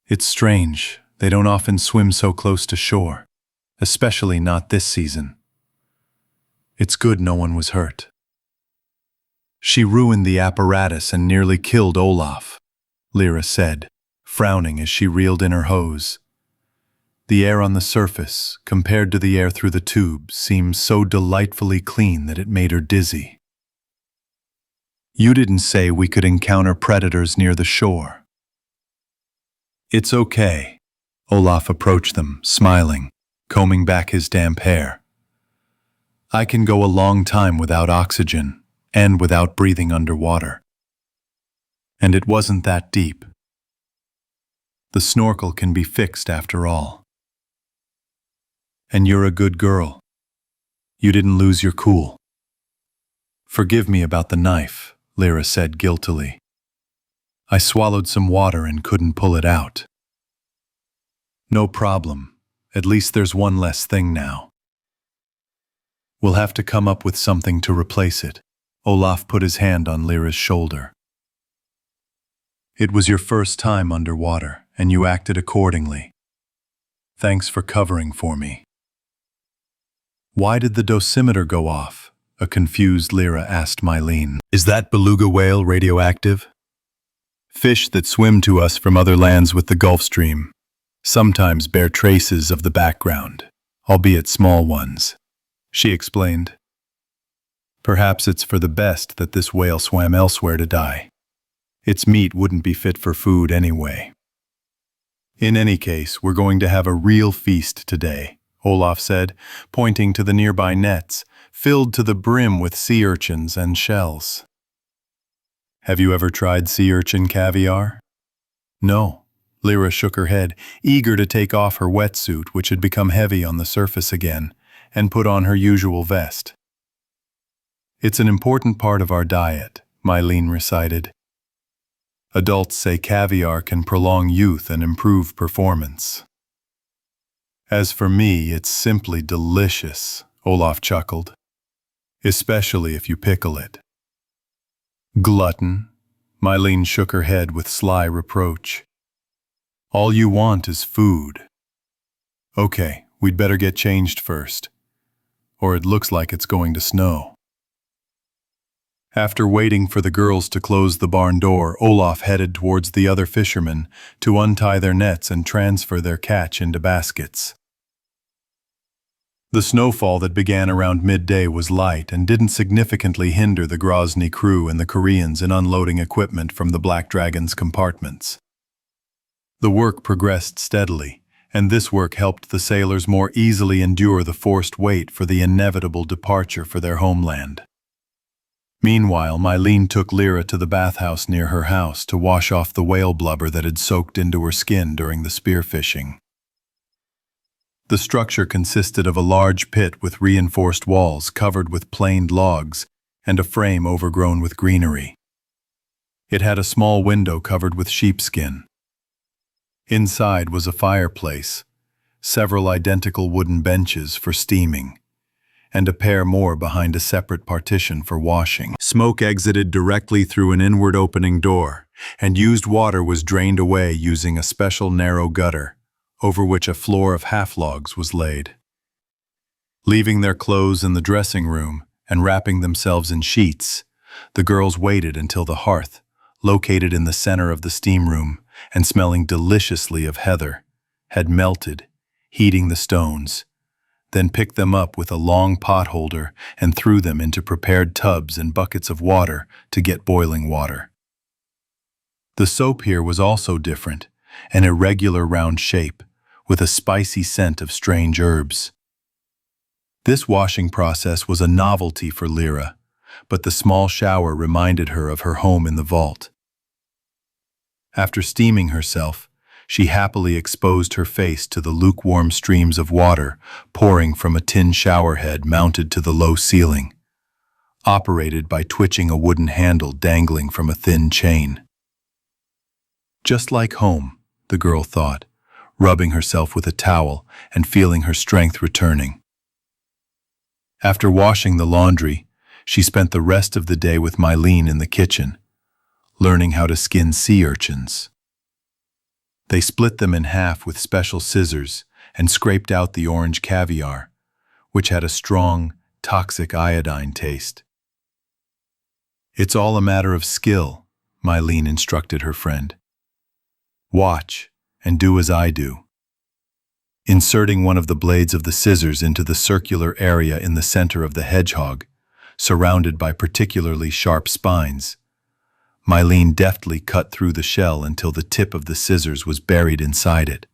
It's strange, they don't often swim so close to shore, especially not this season. It's good no one was hurt." "She ruined the apparatus and nearly killed Olaf," Lyra said, frowning as she reeled in her hose. The air on the surface, compared to the air through the tube, seemed so delightfully clean that it made her dizzy. "You didn't say we could encounter predators near the shore." "It's okay." Olaf approached them, smiling, combing back his damp hair. "I can go a long time without oxygen, and without breathing underwater. And it wasn't that deep. The snorkel can be fixed after all. And you're a good girl. You didn't lose your cool." "Forgive me about the knife," Lyra said guiltily. "I swallowed some water and couldn't pull it out." "No problem. At least there's one less thing now. We'll have to come up with something to replace it." Olaf put his hand on Lyra's shoulder. "It was your first time underwater, and you acted accordingly. Thanks for covering for me." "Why did the dosimeter go off?" a confused Lyra asked Mylene. "Is that beluga whale radioactive?" "Fish that swim to us from other lands with the Gulf Stream sometimes bear traces of the background, albeit small ones," she explained. "Perhaps it's for the best that this whale swam elsewhere to die. Its meat wouldn't be fit for food anyway. In any case, we're going to have a real feast today," Olaf said, pointing to the nearby nets, filled to the brim with sea urchins and shells. "Have you ever tried sea urchin caviar?" "No." Lyra shook her head, eager to take off her wetsuit, which had become heavy on the surface again, and put on her usual vest. "It's an important part of our diet," Mylene recited. "Adults say caviar can prolong youth and improve performance." "As for me, it's simply delicious," Olaf chuckled. "Especially if you pickle it." "Glutton," Mylene shook her head with sly reproach. "All you want is food." "Okay, we'd better get changed first, or it looks like it's going to snow." After waiting for the girls to close the barn door, Olaf headed towards the other fishermen to untie their nets and transfer their catch into baskets. The snowfall that began around midday was light and didn't significantly hinder the Grozny crew and the Koreans in unloading equipment from the Black Dragon's compartments. The work progressed steadily, and this work helped the sailors more easily endure the forced wait for the inevitable departure for their homeland. Meanwhile, Mylene took Lyra to the bathhouse near her house to wash off the whale blubber that had soaked into her skin during the spearfishing. The structure consisted of a large pit with reinforced walls covered with planed logs and a frame overgrown with greenery. It had a small window covered with sheepskin. Inside was a fireplace, several identical wooden benches for steaming, and a pair more behind a separate partition for washing. Smoke exited directly through an inward opening door, and used water was drained away using a special narrow gutter, over which a floor of half-logs was laid. Leaving their clothes in the dressing room and wrapping themselves in sheets, the girls waited until the hearth, located in the center of the steam room and smelling deliciously of heather, had melted, heating the stones, then picked them up with a long pot holder and threw them into prepared tubs and buckets of water to get boiling water. The soap here was also different, an irregular round shape, with a spicy scent of strange herbs. This washing process was a novelty for Lyra, but the small shower reminded her of her home in the vault. After steaming herself, she happily exposed her face to the lukewarm streams of water pouring from a tin shower head mounted to the low ceiling, operated by twitching a wooden handle dangling from a thin chain. Just like home, the girl thought, rubbing herself with a towel and feeling her strength returning. After washing the laundry, she spent the rest of the day with Mylene in the kitchen, learning how to skin sea urchins. They split them in half with special scissors and scraped out the orange caviar, which had a strong, toxic iodine taste. "It's all a matter of skill," Mylene instructed her friend. "Watch and do as I do." Inserting one of the blades of the scissors into the circular area in the center of the hedgehog, surrounded by particularly sharp spines, Mylene deftly cut through the shell until the tip of the scissors was buried inside it,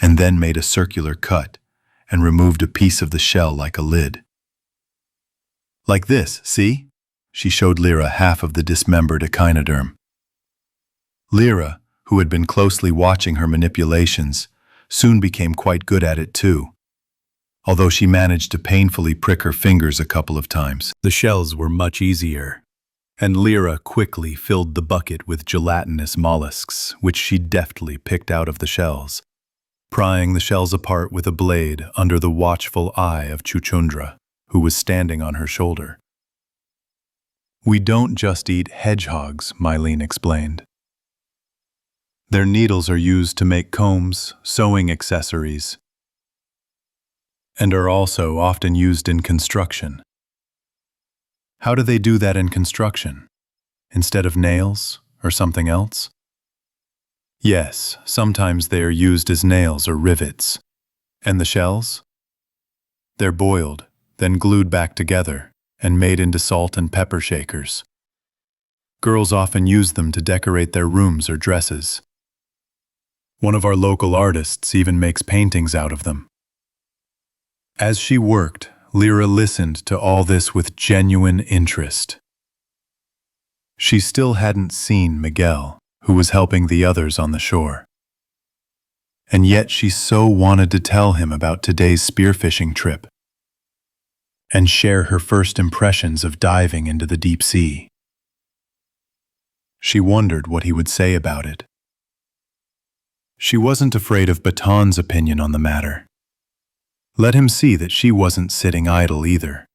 and then made a circular cut and removed a piece of the shell like a lid. "Like this, see?" She showed Lyra half of the dismembered echinoderm. Lyra, who had been closely watching her manipulations, soon became quite good at it too, although she managed to painfully prick her fingers a couple of times. The shells were much easier, and Lyra quickly filled the bucket with gelatinous mollusks, which she deftly picked out of the shells, prying the shells apart with a blade under the watchful eye of Chuchundra, who was standing on her shoulder. "We don't just eat hedgehogs," Mylene explained. "Their needles are used to make combs, sewing accessories, and are also often used in construction." "How do they do that in construction? Instead of nails or something else?" "Yes, sometimes they are used as nails or rivets." "And the shells?" "They're boiled, then glued back together, and made into salt and pepper shakers. Girls often use them to decorate their rooms or dresses. One of our local artists even makes paintings out of them." As she worked, Lyra listened to all this with genuine interest. She still hadn't seen Miguel, who was helping the others on the shore. And yet she so wanted to tell him about today's spearfishing trip and share her first impressions of diving into the deep sea. She wondered what he would say about it. She wasn't afraid of Baton's opinion on the matter. Let him see that she wasn't sitting idle either.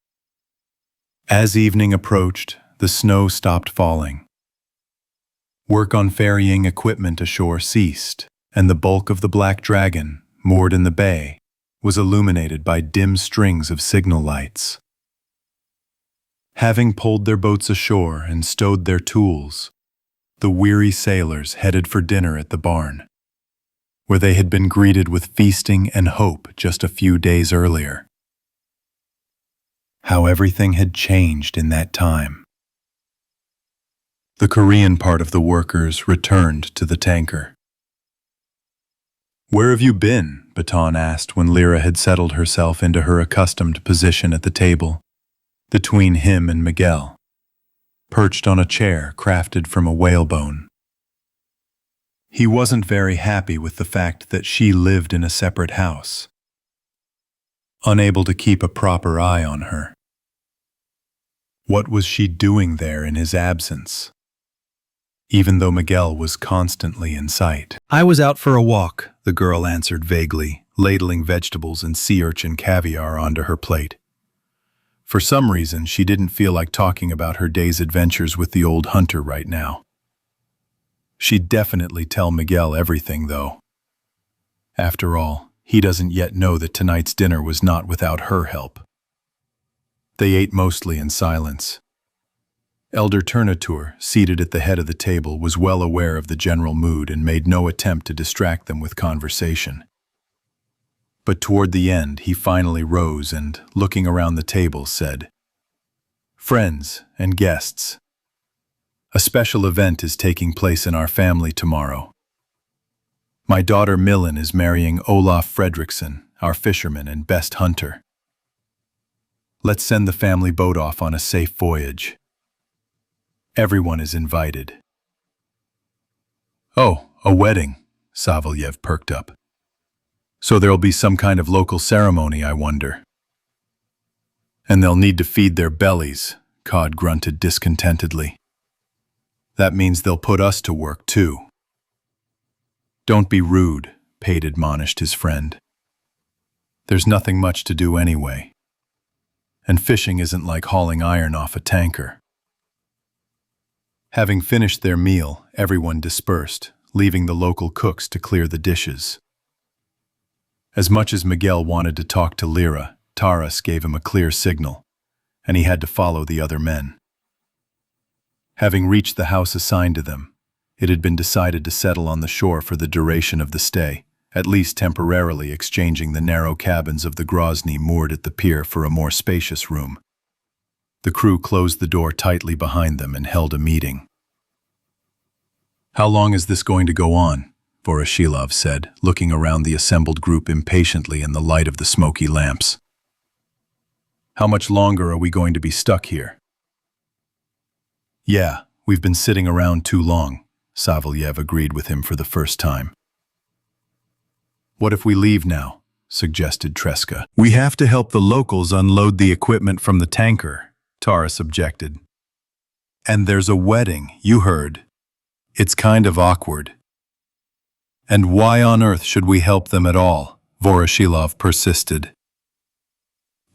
As evening approached, the snow stopped falling. Work on ferrying equipment ashore ceased, and the bulk of the Black Dragon, moored in the bay, was illuminated by dim strings of signal lights. Having pulled their boats ashore and stowed their tools, the weary sailors headed for dinner at the barn, where they had been greeted with feasting and hope just a few days earlier. How everything had changed in that time. The Korean part of the workers returned to the tanker. "Where have you been?" Baton asked when Lyra had settled herself into her accustomed position at the table, between him and Miguel, perched on a chair crafted from a whalebone. He wasn't very happy with the fact that she lived in a separate house, unable to keep a proper eye on her. What was she doing there in his absence? Even though Miguel was constantly in sight. I was out for a walk, the girl answered vaguely, ladling vegetables and sea urchin caviar onto her plate. For some reason, she didn't feel like talking about her day's adventures with the old hunter right now. She'd definitely tell Miguel everything, though. After all, he doesn't yet know that tonight's dinner was not without her help. They ate mostly in silence. Elder Turnatur, seated at the head of the table, was well aware of the general mood and made no attempt to distract them with conversation. But toward the end, he finally rose and, looking around the table, said, "Friends and guests, a special event is taking place in our family tomorrow. My daughter Millen is marrying Olaf Fredriksson, our fisherman and best hunter. Let's send the family boat off on a safe voyage. Everyone is invited." "Oh, a wedding," Savelyev perked up. "So there'll be some kind of local ceremony, I wonder." "And they'll need to feed their bellies," Cod grunted discontentedly. "That means they'll put us to work, too." "Don't be rude," Pate admonished his friend. "There's nothing much to do anyway. And fishing isn't like hauling iron off a tanker." Having finished their meal, everyone dispersed, leaving the local cooks to clear the dishes. As much as Miguel wanted to talk to Lyra, Taras gave him a clear signal, and he had to follow the other men. Having reached the house assigned to them, it had been decided to settle on the shore for the duration of the stay, at least temporarily exchanging the narrow cabins of the Grozny moored at the pier for a more spacious room. The crew closed the door tightly behind them and held a meeting. "How long is this going to go on?" Voroshilov said, looking around the assembled group impatiently in the light of the smoky lamps. "How much longer are we going to be stuck here?" "Yeah, we've been sitting around too long," Savelyev agreed with him for the first time. "What if we leave now?" suggested Treska. "We have to help the locals unload the equipment from the tanker," Taras objected. "And there's a wedding, you heard. It's kind of awkward." "And why on earth should we help them at all?" Voroshilov persisted.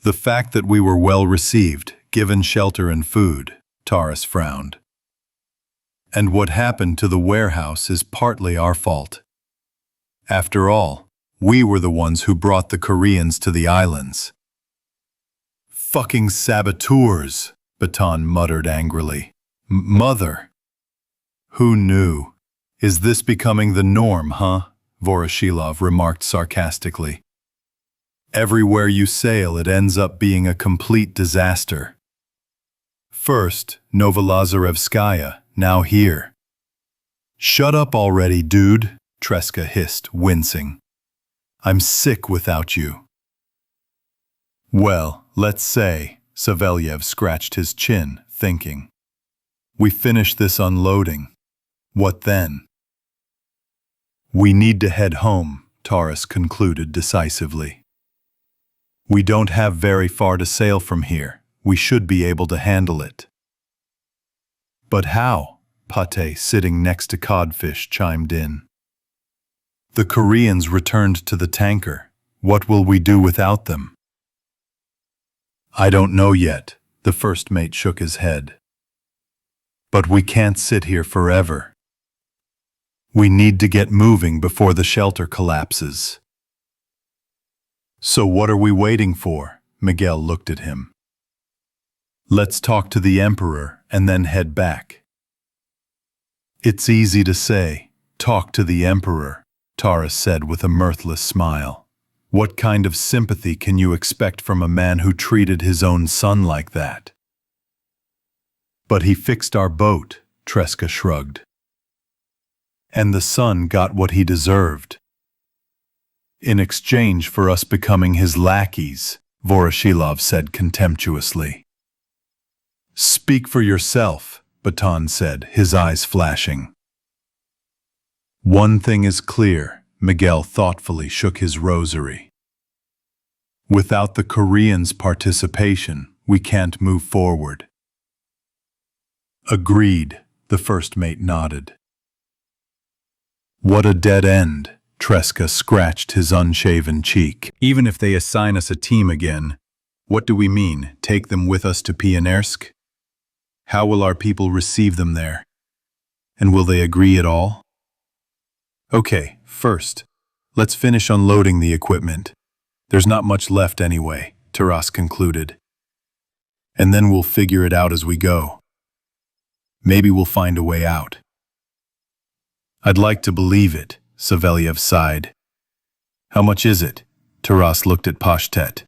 "The fact that we were well received, given shelter and food," Taras frowned. "And what happened to the warehouse is partly our fault. After all, we were the ones who brought the Koreans to the islands." "Fucking saboteurs," Baton muttered angrily. "Mother." "Who knew? Is this becoming the norm, huh?" Voroshilov remarked sarcastically. "Everywhere you sail, it ends up being a complete disaster. First, Novolazarevskaya, now here." "Shut up already, dude," Treska hissed, wincing. "I'm sick without you." "Well, let's say," Savelyev scratched his chin, thinking. "We finish this unloading. What then?" "We need to head home," Taras concluded decisively. "We don't have very far to sail from here. We should be able to handle it." "But how?" Pate, sitting next to Codfish, chimed in. "The Koreans returned to the tanker. What will we do without them?" "I don't know yet," the first mate shook his head. "But we can't sit here forever. We need to get moving before the shelter collapses." "So what are we waiting for?" Miguel looked at him. "Let's talk to the Emperor and then head back." "It's easy to say, talk to the Emperor," Taras said with a mirthless smile. "What kind of sympathy can you expect from a man who treated his own son like that?" "But he fixed our boat," Treska shrugged. "And the son got what he deserved. In exchange for us becoming his lackeys," Voroshilov said contemptuously. "Speak for yourself," Baton said, his eyes flashing. "One thing is clear," Miguel thoughtfully shook his rosary. "Without the Koreans' participation, we can't move forward. Agreed, the first mate nodded. What a dead end, Tresca scratched his unshaven cheek. Even if they assign us a team again, what do we mean, take them with us to Pionersk? How will our people receive them there? And will they agree at all? Okay, first, let's finish unloading the equipment. There's not much left anyway, Taras concluded. And then we'll figure it out as we go. Maybe we'll find a way out. I'd like to believe it, Savelyev sighed. How much is it? Taras looked at Pashtet.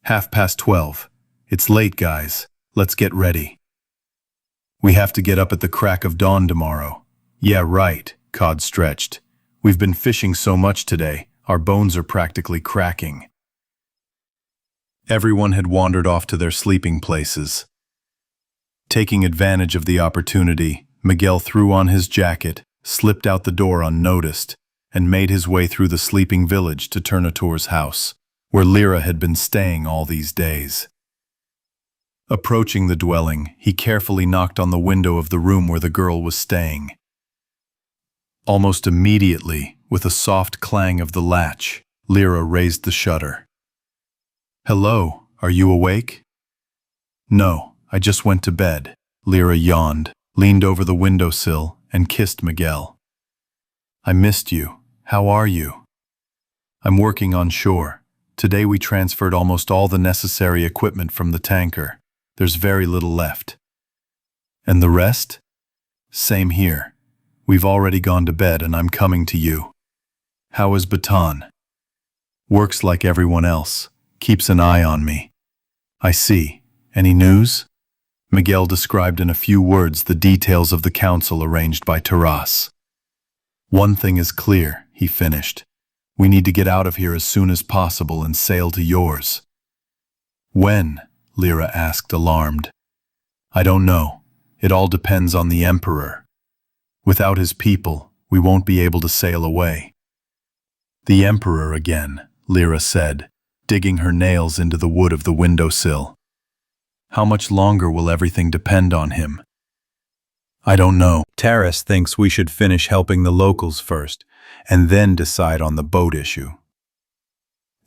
12:30. It's late, guys. Let's get ready. We have to get up at the crack of dawn tomorrow. Yeah, right, Cod stretched. We've been fishing so much today, our bones are practically cracking. Everyone had wandered off to their sleeping places. Taking advantage of the opportunity, Miguel threw on his jacket, slipped out the door unnoticed, and made his way through the sleeping village to Turnator's house, where Lyra had been staying all these days. Approaching the dwelling, he carefully knocked on the window of the room where the girl was staying. Almost immediately, with a soft clang of the latch, Lyra raised the shutter. Hello, are you awake? No, I just went to bed. Lyra yawned, leaned over the windowsill, and kissed Miguel. I missed you. How are you? I'm working on shore. Today we transferred almost all the necessary equipment from the tanker. There's very little left. And the rest? Same here. We've already gone to bed and I'm coming to you. How is Baton? Works like everyone else. Keeps an eye on me. I see. Any news? Miguel described in a few words the details of the council arranged by Taras. One thing is clear, he finished. We need to get out of here as soon as possible and sail to yours. When? Lyra asked, alarmed. I don't know. It all depends on the Emperor. Without his people, we won't be able to sail away. The Emperor again, Lyra said, digging her nails into the wood of the windowsill. How much longer will everything depend on him? I don't know. Taras thinks we should finish helping the locals first, and then decide on the boat issue.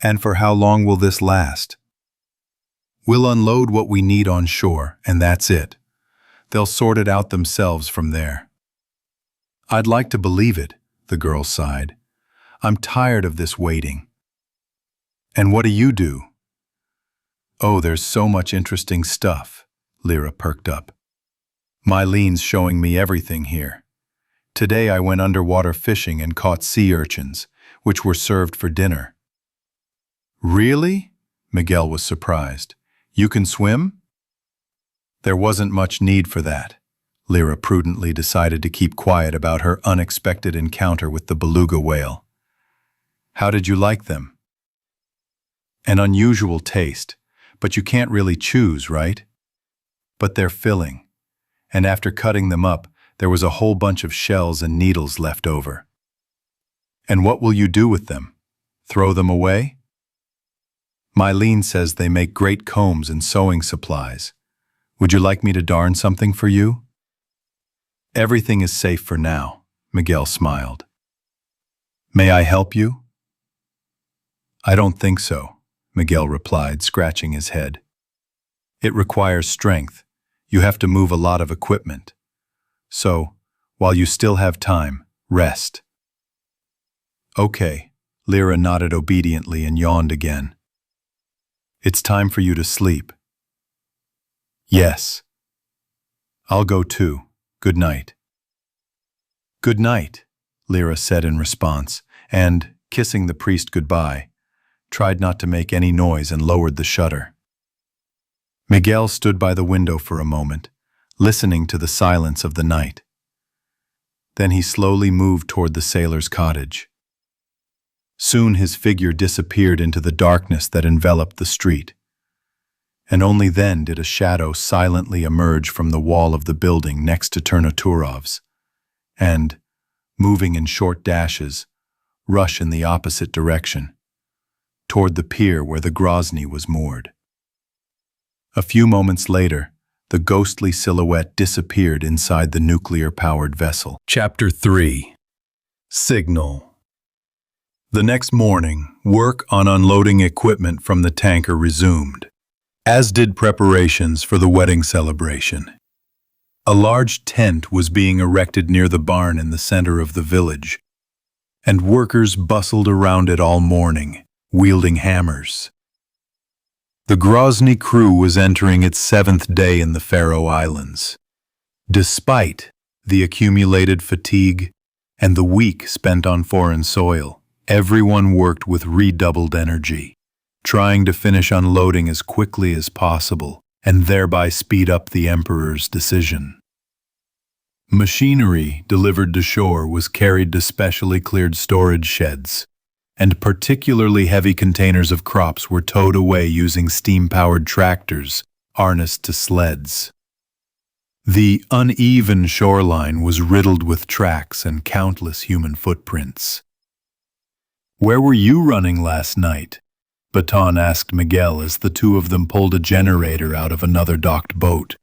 And for how long will this last? We'll unload what we need on shore, and that's it. They'll sort it out themselves from there. I'd like to believe it, the girl sighed. I'm tired of this waiting. And what do you do? Oh, there's so much interesting stuff, Lyra perked up. Mylene's showing me everything here. Today I went underwater fishing and caught sea urchins, which were served for dinner. Really? Miguel was surprised. You can swim? There wasn't much need for that. Lyra prudently decided to keep quiet about her unexpected encounter with the beluga whale. How did you like them? An unusual taste, but you can't really choose, right? But they're filling. And after cutting them up, there was a whole bunch of shells and needles left over. And what will you do with them? Throw them away? Mylene says they make great combs and sewing supplies. Would you like me to darn something for you? Everything is safe for now, Miguel smiled. May I help you? I don't think so, Miguel replied, scratching his head. It requires strength. You have to move a lot of equipment. So, while you still have time, rest. Okay, Lyra nodded obediently and yawned again. It's time for you to sleep. Yes. I'll go too. Good night. Good night, Lyra said in response, and, kissing the priest goodbye, tried not to make any noise and lowered the shutter. Miguel stood by the window for a moment, listening to the silence of the night. Then he slowly moved toward the sailor's cottage. Soon his figure disappeared into the darkness that enveloped the street, and only then did a shadow silently emerge from the wall of the building next to Turnaturov's, and, moving in short dashes, rush in the opposite direction, toward the pier where the Grozny was moored. A few moments later, the ghostly silhouette disappeared inside the nuclear-powered vessel. Chapter 3. Signal. The next morning, work on unloading equipment from the tanker resumed, as did preparations for the wedding celebration. A large tent was being erected near the barn in the center of the village, and workers bustled around it all morning, wielding hammers. The Grozny crew was entering its 7th day in the Faroe Islands. Despite the accumulated fatigue and the week spent on foreign soil, everyone worked with redoubled energy, trying to finish unloading as quickly as possible and thereby speed up the Emperor's decision. Machinery delivered to shore was carried to specially cleared storage sheds, and particularly heavy containers of crops were towed away using steam-powered tractors harnessed to sleds. The uneven shoreline was riddled with tracks and countless human footprints. "Where were you running last night?" Baton asked Miguel as the two of them pulled a generator out of another docked boat.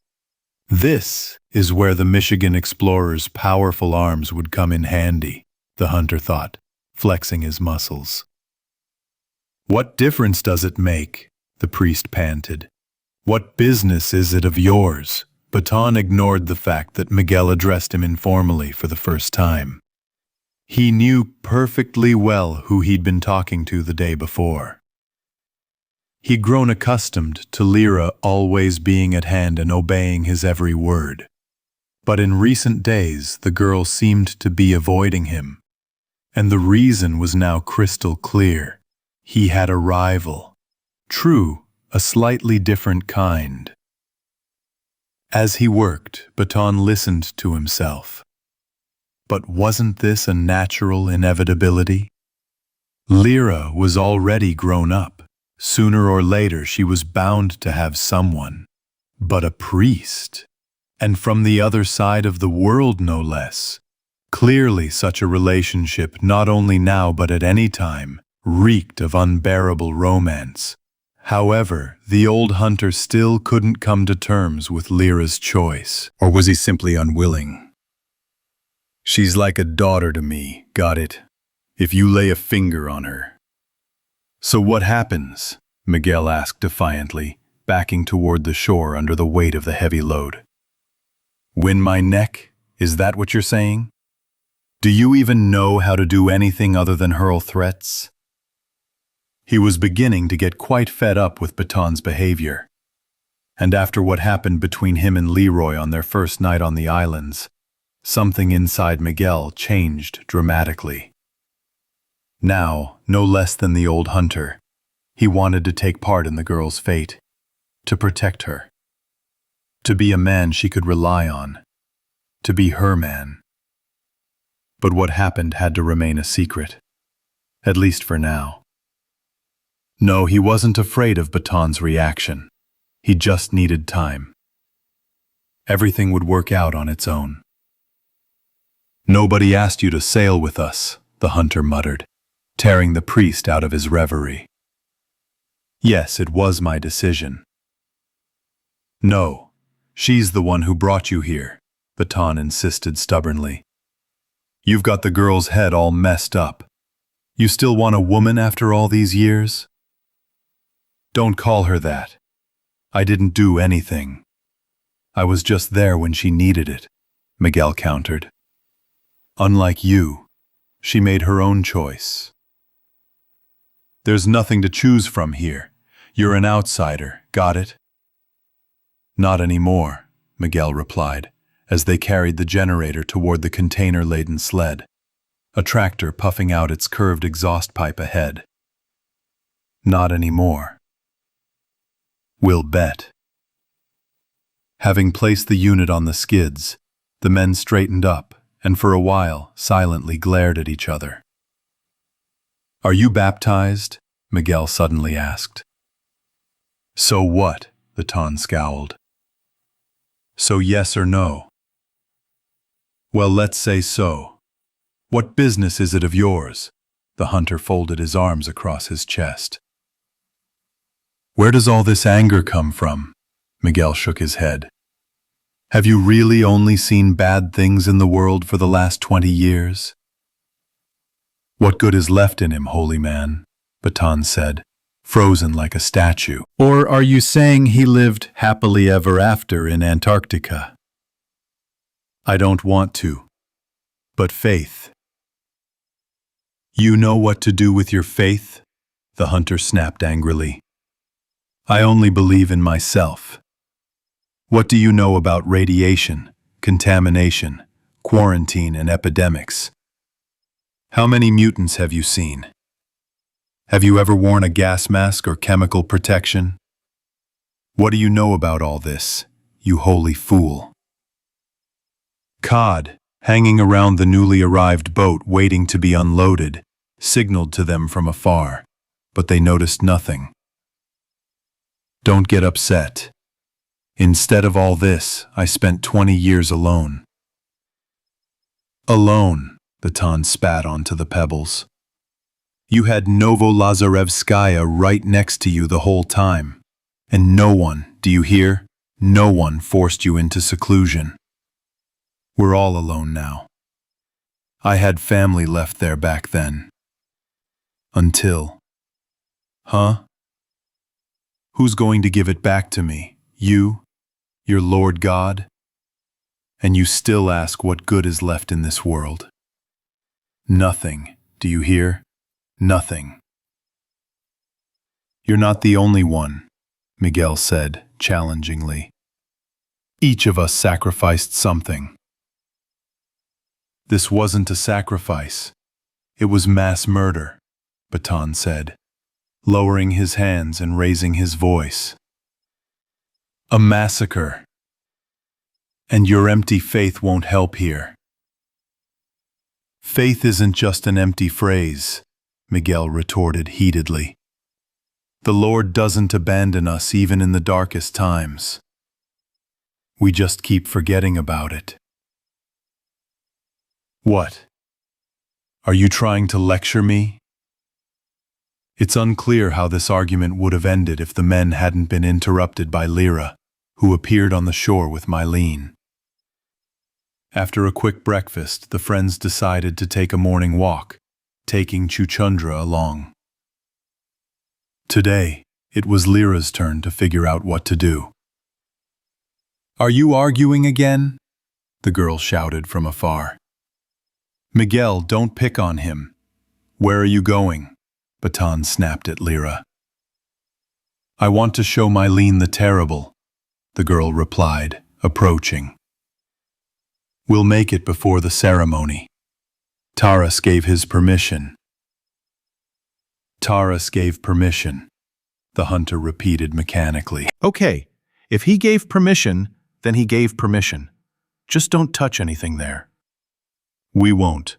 This is where the Michigan explorer's powerful arms would come in handy, the hunter thought, flexing his muscles. "What difference does it make?" the priest panted. "What business is it of yours?" Baton ignored the fact that Miguel addressed him informally for the first time. He knew perfectly well who he'd been talking to the day before. He'd grown accustomed to Lyra always being at hand and obeying his every word. But in recent days, the girl seemed to be avoiding him. And the reason was now crystal clear. He had a rival. True, a slightly different kind. As he worked, Baton listened to himself. But wasn't this a natural inevitability? Lyra was already grown up. Sooner or later she was bound to have someone. But a priest. And from the other side of the world, no less. Clearly such a relationship, not only now but at any time, reeked of unbearable romance. However, the old hunter still couldn't come to terms with Lyra's choice. Or was he simply unwilling? "She's like a daughter to me, got it? If you lay a finger on her." "So what happens?" Miguel asked defiantly, backing toward the shore under the weight of the heavy load. "Win my neck? Is that what you're saying? Do you even know how to do anything other than hurl threats?" He was beginning to get quite fed up with Baton's behavior. And after what happened between him and Leroy on their first night on the islands, something inside Miguel changed dramatically. Now, no less than the old hunter, he wanted to take part in the girl's fate, to protect her, to be a man she could rely on, to be her man. But what happened had to remain a secret, at least for now. No, he wasn't afraid of Baton's reaction. He just needed time. Everything would work out on its own. "Nobody asked you to sail with us," the hunter muttered, tearing the priest out of his reverie. "Yes, it was my decision." "No, she's the one who brought you here," Baton insisted stubbornly. "You've got the girl's head all messed up. You still want a woman after all these years?" "Don't call her that. I didn't do anything. I was just there when she needed it," Miguel countered. "Unlike you, she made her own choice." "There's nothing to choose from here. You're an outsider, got it?" "Not anymore," Miguel replied, as they carried the generator toward the container-laden sled, a tractor puffing out its curved exhaust pipe ahead. "Not anymore." "We'll bet." Having placed the unit on the skids, the men straightened up and for a while silently glared at each other. "Are you baptized?" Miguel suddenly asked. "So what?" Baton scowled. "So yes or no?" "Well, let's say so. What business is it of yours?" The hunter folded his arms across his chest. "Where does all this anger come from?" Miguel shook his head. Have you really only seen bad things in the world for the last 20 years? What good is left in him, holy man? Baton said, frozen like a statue. Or are you saying he lived happily ever after in Antarctica? I don't want to. But faith. You know what to do with your faith? The hunter snapped angrily. I only believe in myself. What do you know about radiation, contamination, quarantine, and epidemics? How many mutants have you seen? Have you ever worn a gas mask or chemical protection? What do you know about all this, you holy fool? Cod, hanging around the newly arrived boat waiting to be unloaded, signaled to them from afar, but they noticed nothing. Don't get upset. Instead of all this, I spent 20 years alone. Alone, Baton spat onto the pebbles. You had Novolazarevskaya right next to you the whole time. And no one, do you hear? No one forced you into seclusion. We're all alone now. I had family left there back then. Until. Huh? Who's going to give it back to me? You? Your Lord God? And you still ask what good is left in this world. Nothing, do you hear? Nothing. You're not the only one, Miguel said, challengingly. Each of us sacrificed something. This wasn't a sacrifice. It was mass murder, Baton said, lowering his hands and raising his voice. A massacre. And your empty faith won't help here. Faith isn't just an empty phrase, Miguel retorted heatedly. The Lord doesn't abandon us even in the darkest times. We just keep forgetting about it. What? Are you trying to lecture me? It's unclear how this argument would have ended if the men hadn't been interrupted by Lyra, who appeared on the shore with Mylene. After a quick breakfast, the friends decided to take a morning walk, taking Chuchundra along. Today, it was Lyra's turn to figure out what to do. Are you arguing again? The girl shouted from afar. Miguel, don't pick on him. Where are you going? Baton snapped at Lyra. I want to show Mylene the terrible, the girl replied, approaching. We'll make it before the ceremony. Taras gave his permission. Taras gave permission, the hunter repeated mechanically. Okay, if he gave permission, then he gave permission. Just don't touch anything there. We won't.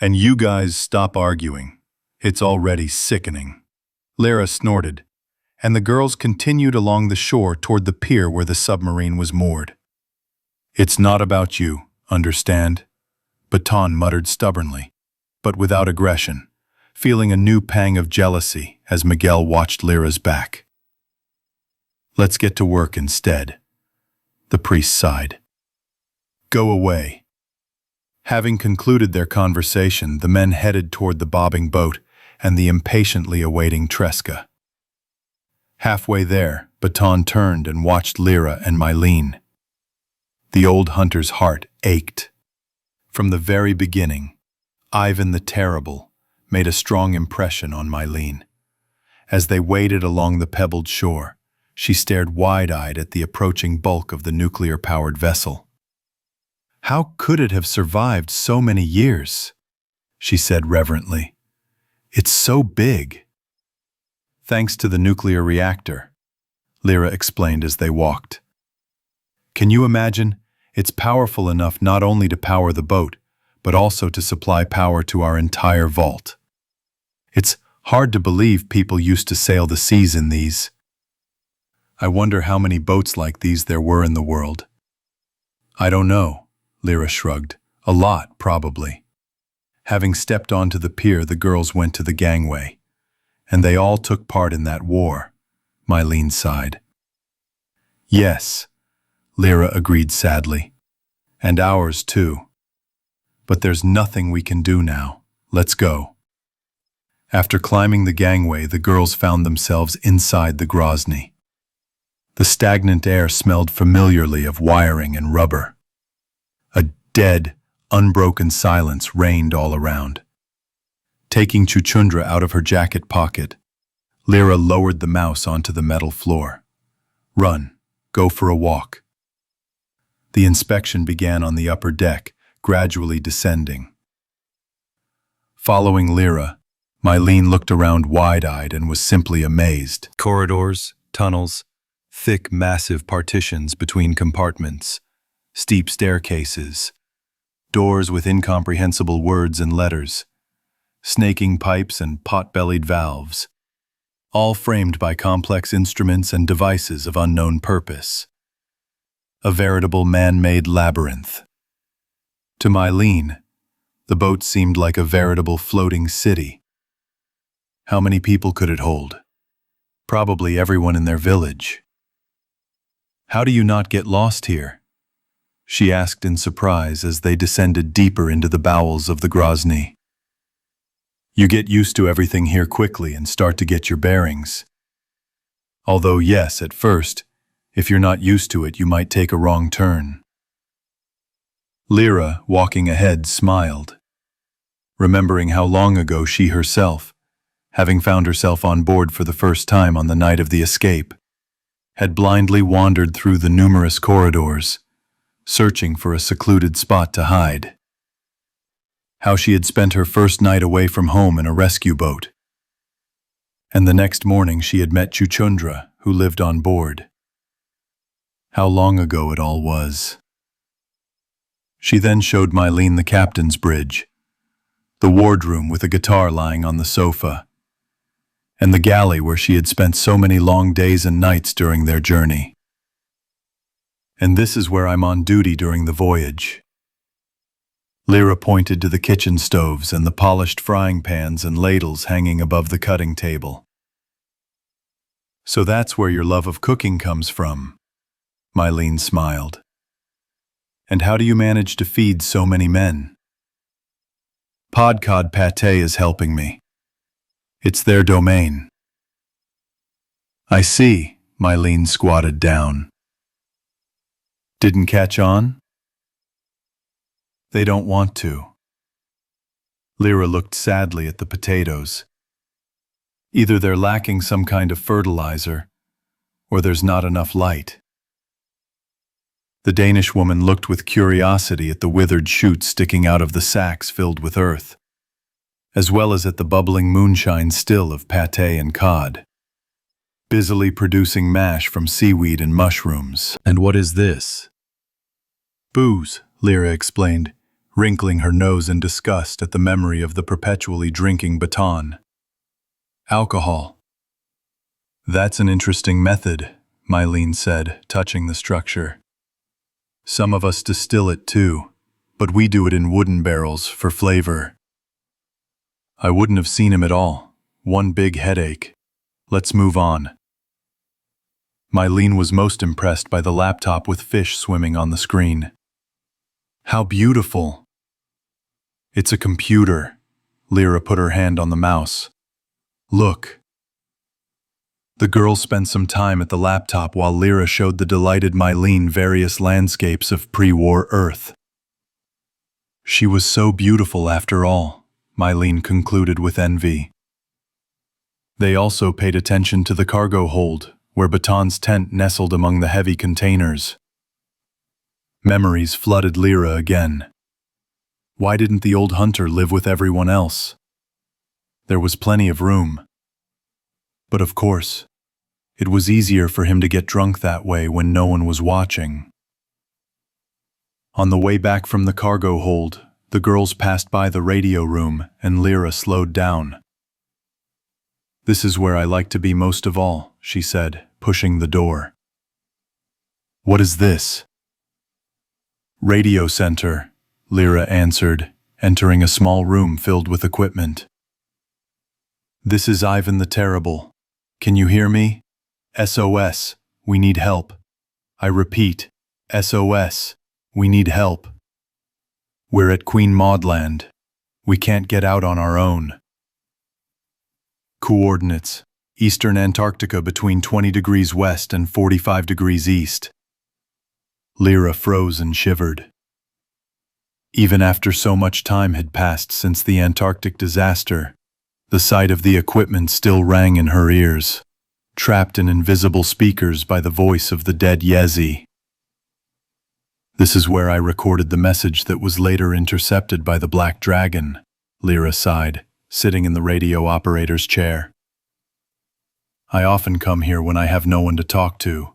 And you guys stop arguing. It's already sickening. Lyra snorted, and the girls continued along the shore toward the pier where the submarine was moored. It's not about you, understand? Baton muttered stubbornly, but without aggression, feeling a new pang of jealousy as Miguel watched Lyra's back. Let's get to work instead, the priest sighed. Go away. Having concluded their conversation, the men headed toward the bobbing boat and the impatiently awaiting Tresca. Halfway there, Baton turned and watched Lyra and Mylene. The old hunter's heart ached. From the very beginning, Ivan the Terrible made a strong impression on Mylene. As they waded along the pebbled shore, she stared wide-eyed at the approaching bulk of the nuclear-powered vessel. How could it have survived so many years? She said reverently. It's so big. Thanks to the nuclear reactor, Lyra explained as they walked. Can you imagine? It's powerful enough not only to power the boat, but also to supply power to our entire vault. It's hard to believe people used to sail the seas in these. I wonder how many boats like these there were in the world. I don't know, Lyra shrugged. A lot, probably. Having stepped onto the pier, the girls went to the gangway. And they all took part in that war, Mylene sighed. Yes, Lyra agreed sadly. And ours too. But there's nothing we can do now. Let's go. After climbing the gangway, the girls found themselves inside the Grozny. The stagnant air smelled familiarly of wiring and rubber. A dead, unbroken silence reigned all around. Taking Chuchundra out of her jacket pocket, Lyra lowered the mouse onto the metal floor. Run. Go for a walk. The inspection began on the upper deck, gradually descending. Following Lyra, Mylene looked around wide-eyed and was simply amazed. Corridors, tunnels, thick, massive partitions between compartments, steep staircases, doors with incomprehensible words and letters, snaking pipes and pot-bellied valves, all framed by complex instruments and devices of unknown purpose. A veritable man-made labyrinth. To Mylene, the boat seemed like a veritable floating city. How many people could it hold? Probably everyone in their village. How do you not get lost here? She asked in surprise as they descended deeper into the bowels of the Grozny. You get used to everything here quickly and start to get your bearings. Although yes, at first, if you're not used to it, you might take a wrong turn. Lyra, walking ahead, smiled, remembering how long ago she herself, having found herself on board for the first time on the night of the escape, had blindly wandered through the numerous corridors, searching for a secluded spot to hide. How she had spent her first night away from home in a rescue boat. And the next morning she had met Chuchundra, who lived on board. How long ago it all was. She then showed Mylene the captain's bridge, the wardroom with a guitar lying on the sofa, and the galley where she had spent so many long days and nights during their journey. And this is where I'm on duty during the voyage. Lyra pointed to the kitchen stoves and the polished frying pans and ladles hanging above the cutting table. So that's where your love of cooking comes from, Mylene smiled. And how do you manage to feed so many men? Podcod Pate is helping me. It's their domain. I see, Mylene squatted down. Didn't catch on? They don't want to. Lyra looked sadly at the potatoes. Either they're lacking some kind of fertilizer, or there's not enough light. The Danish woman looked with curiosity at the withered shoots sticking out of the sacks filled with earth, as well as at the bubbling moonshine still of pate and cod, busily producing mash from seaweed and mushrooms. And what is this? Booze, Lyra explained, wrinkling her nose in disgust at the memory of the perpetually drinking baton. Alcohol. That's an interesting method, Mylene said, touching the structure. Some of us distill it too, but we do it in wooden barrels for flavor. I wouldn't have seen him at all. One big headache. Let's move on. Mylene was most impressed by the laptop with fish swimming on the screen. How beautiful! It's a computer. Lyra put her hand on the mouse. Look. The girls spent some time at the laptop while Lyra showed the delighted Mylene various landscapes of pre-war Earth. She was so beautiful after all, Mylene concluded with envy. They also paid attention to the cargo hold, where Baton's tent nestled among the heavy containers. Memories flooded Lyra again. Why didn't the old hunter live with everyone else? There was plenty of room. But of course, it was easier for him to get drunk that way when no one was watching. On the way back from the cargo hold, the girls passed by the radio room and Lyra slowed down. This is where I like to be most of all, she said, pushing the door. What is this? Radio center, Lyra answered, entering a small room filled with equipment. This is Ivan the Terrible. Can you hear me? SOS, we need help. I repeat, SOS. We need help. We're at Queen Maud Land. We can't get out on our own. Coordinates: Eastern Antarctica between 20 degrees west and 45 degrees east. Lyra froze and shivered. Even after so much time had passed since the Antarctic disaster, the sight of the equipment still rang in her ears, trapped in invisible speakers by the voice of the dead Yezi. This is where I recorded the message that was later intercepted by the Black Dragon, Lyra sighed, sitting in the radio operator's chair. I often come here when I have no one to talk to.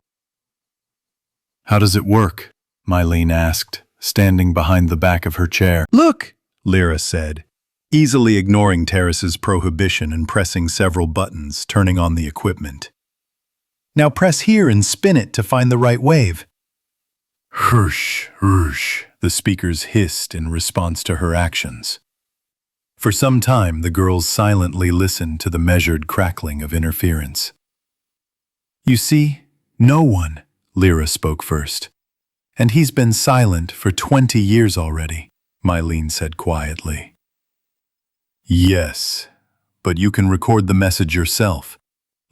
How does it work? Mylene asked, standing behind the back of her chair. Look, Lyra said, easily ignoring Terrace's prohibition and pressing several buttons, turning on the equipment. Now press here and spin it to find the right wave. Hirsch, hirsch, the speakers hissed in response to her actions. For some time, the girls silently listened to the measured crackling of interference. You see, no one, Lyra spoke first. And he's been silent for 20 years already, Mylene said quietly. Yes, but you can record the message yourself,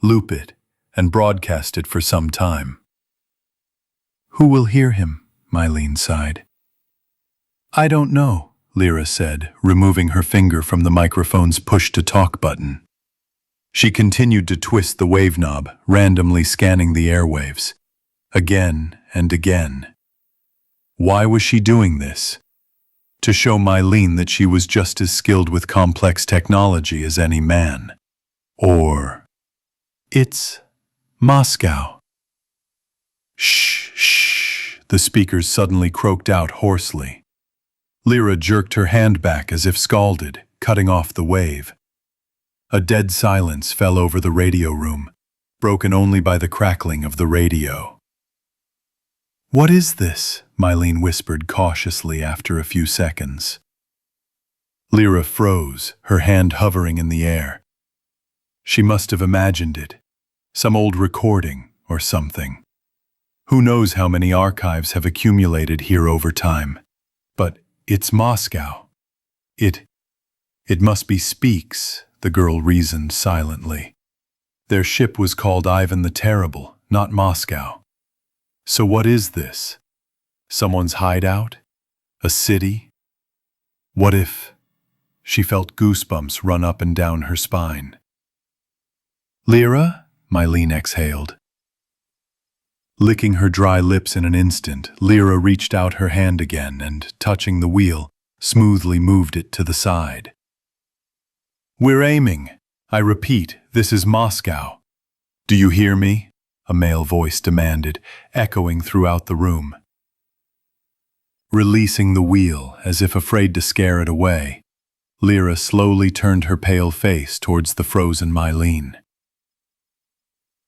loop it, and broadcast it for some time. Who will hear him? Mylene sighed. I don't know, Lyra said, removing her finger from the microphone's push-to-talk button. She continued to twist the wave knob, randomly scanning the airwaves, again and again. Why was she doing this? To show Mylene that she was just as skilled with complex technology as any man. Or, it's Moscow. Shh, shh, the speakers suddenly croaked out hoarsely. Lyra jerked her hand back as if scalded, cutting off the wave. A dead silence fell over the radio room, broken only by the crackling of the radio. What is this? Mylene whispered cautiously after a few seconds. Lyra froze, her hand hovering in the air. She must have imagined it. Some old recording or something. Who knows how many archives have accumulated here over time. But it's Moscow. It must be Speaks, the girl reasoned silently. Their ship was called Ivan the Terrible, not Moscow. So what is this? Someone's hideout? A city? What if... She felt goosebumps run up and down her spine. Lyra? Mylene exhaled. Licking her dry lips in an instant, Lyra reached out her hand again and, touching the wheel, smoothly moved it to the side. We're aiming. I repeat, this is Moscow. Do you hear me? A male voice demanded, echoing throughout the room. Releasing the wheel, as if afraid to scare it away, Lyra slowly turned her pale face towards the frozen Mylene.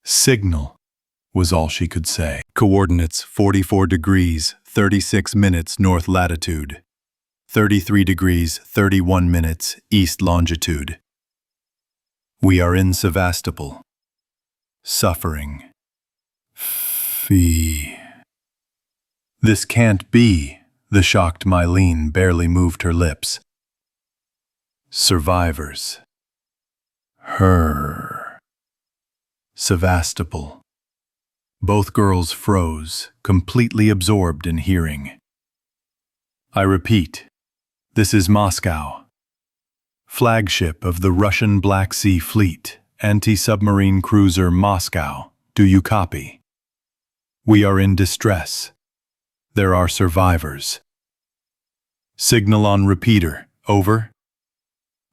Signal, was all she could say. Coordinates 44 degrees, 36 minutes north latitude, 33 degrees, 31 minutes east longitude. We are in Sevastopol. Suffering. Fee. This can't be, the shocked Mylene barely moved her lips. Survivors. Her. Sevastopol. Both girls froze, completely absorbed in hearing. I repeat, this is Moscow. Flagship of the Russian Black Sea Fleet, anti-submarine cruiser Moscow. Do you copy? We are in distress. There are survivors. Signal on repeater. Over.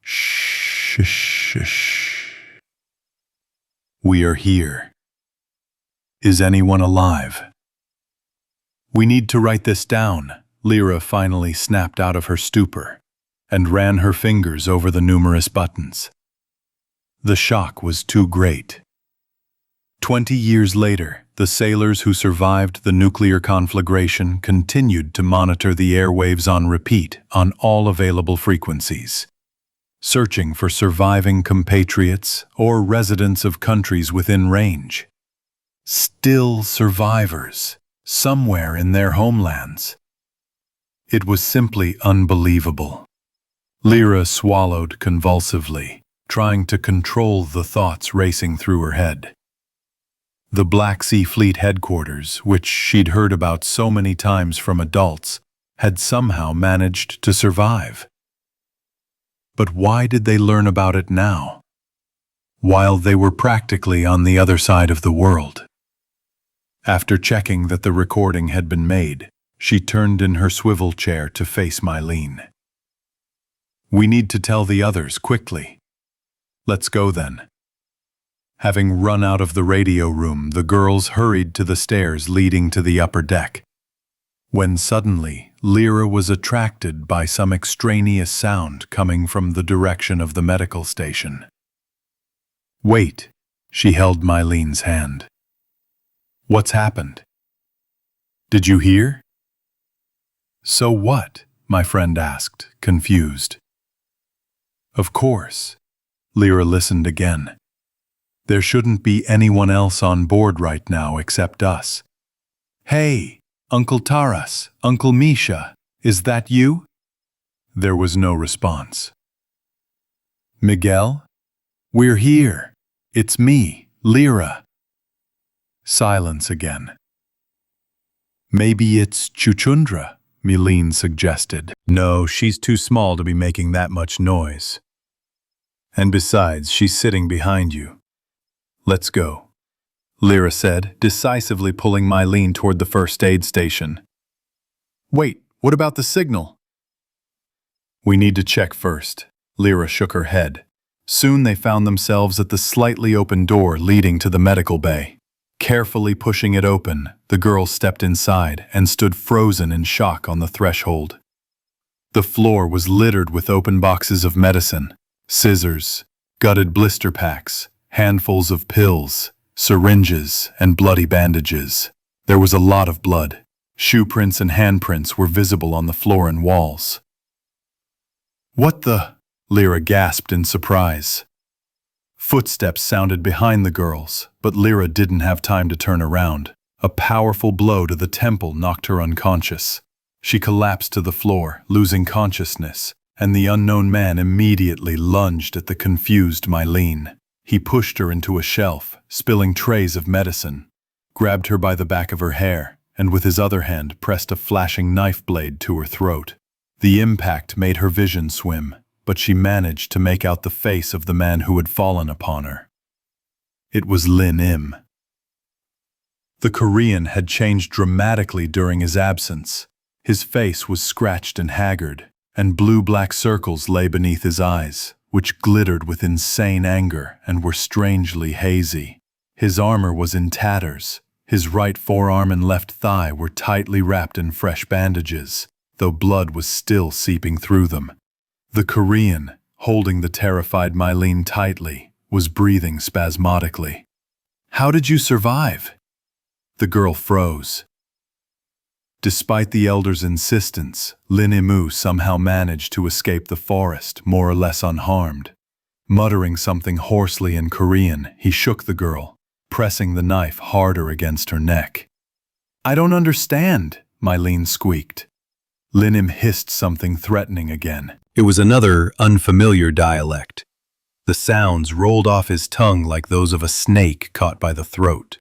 Shh, shh, shh. We are here. Is anyone alive? We need to write this down. Lyra finally snapped out of her stupor and ran her fingers over the numerous buttons. The shock was too great. 20 years later, the sailors who survived the nuclear conflagration continued to monitor the airwaves on repeat on all available frequencies, searching for surviving compatriots or residents of countries within range. Still survivors. somewhere in their homelands. It was simply unbelievable. Lyra swallowed convulsively, trying to control the thoughts racing through her head. The Black Sea Fleet headquarters, which she'd heard about so many times from adults, had somehow managed to survive. But why did they learn about it now, while they were practically on the other side of the world? After checking that the recording had been made, she turned in her swivel chair to face Mylene. "We need to tell the others quickly." "Let's go then." Having run out of the radio room, the girls hurried to the stairs leading to the upper deck, when suddenly Lyra was attracted by some extraneous sound coming from the direction of the medical station. "Wait," she held Mylene's hand. "What's happened? Did you hear?" "So what?" my friend asked, confused. "Of course." Lyra listened again. "There shouldn't be anyone else on board right now except us. Hey, Uncle Taras, Uncle Misha, is that you?" There was no response. "Miguel? We're here. It's me, Lyra." Silence again. "Maybe it's Chuchundra," Mylene suggested. "No, she's too small to be making that much noise. And besides, she's sitting behind you. Let's go," Lyra said, decisively pulling Mylene toward the first aid station. "Wait, what about the signal?" "We need to check first." Lyra shook her head. Soon they found themselves at the slightly open door leading to the medical bay. Carefully pushing it open, the girls stepped inside and stood frozen in shock on the threshold. The floor was littered with open boxes of medicine, scissors, gutted blister packs, handfuls of pills, syringes, and bloody bandages. There was a lot of blood. Shoe prints and handprints were visible on the floor and walls. "What the?" Lyra gasped in surprise. Footsteps sounded behind the girls, but Lyra didn't have time to turn around. A powerful blow to the temple knocked her unconscious. She collapsed to the floor, losing consciousness, and the unknown man immediately lunged at the confused Mylene. He pushed her into a shelf, spilling trays of medicine, grabbed her by the back of her hair, and with his other hand pressed a flashing knife blade to her throat. The impact made her vision swim, but she managed to make out the face of the man who had fallen upon her. It was Kim Im. The Korean had changed dramatically during his absence. His face was scratched and haggard, and blue-black circles lay beneath his eyes, which glittered with insane anger and were strangely hazy. His armor was in tatters. His right forearm and left thigh were tightly wrapped in fresh bandages, though blood was still seeping through them. The Korean, holding the terrified Mylene tightly, was breathing spasmodically. "How did you survive?" The girl froze. Despite the elder's insistence, Kim Im-soo somehow managed to escape the forest, more or less unharmed. Muttering something hoarsely in Korean, he shook the girl, pressing the knife harder against her neck. "I don't understand," Mylene squeaked. Kim Im hissed something threatening again. It was another unfamiliar dialect. The sounds rolled off his tongue like those of a snake caught by the throat.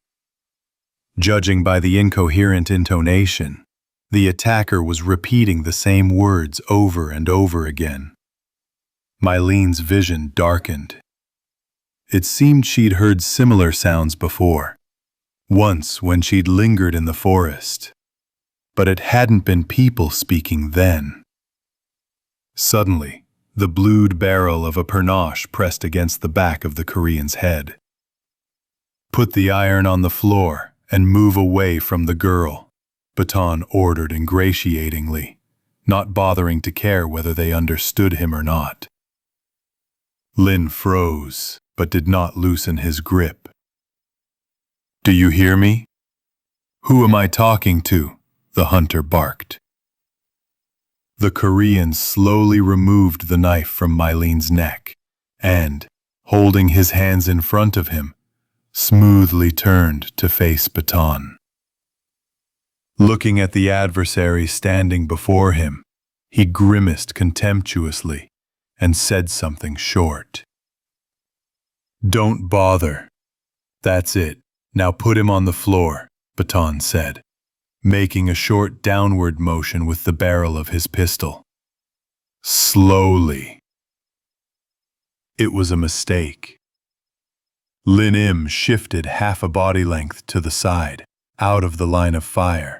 Judging by the incoherent intonation, the attacker was repeating the same words over and over again. Mylene's vision darkened. It seemed she'd heard similar sounds before, once when she'd lingered in the forest. But it hadn't been people speaking then. Suddenly, the blued barrel of a pernod pressed against the back of the Korean's head. "Put the iron on the floor and move away from the girl," Baton ordered ingratiatingly, not bothering to care whether they understood him or not. Lin froze, but did not loosen his grip. "Do you hear me? Who am I talking to?" the hunter barked. The Korean slowly removed the knife from Mylene's neck and, holding his hands in front of him, smoothly turned to face Baton. Looking at the adversary standing before him, he grimaced contemptuously and said something short. "Don't bother. That's it. Now put him on the floor," Baton said, making a short downward motion with the barrel of his pistol. Slowly. It was a mistake. Lin Im shifted half a body length to the side, out of the line of fire,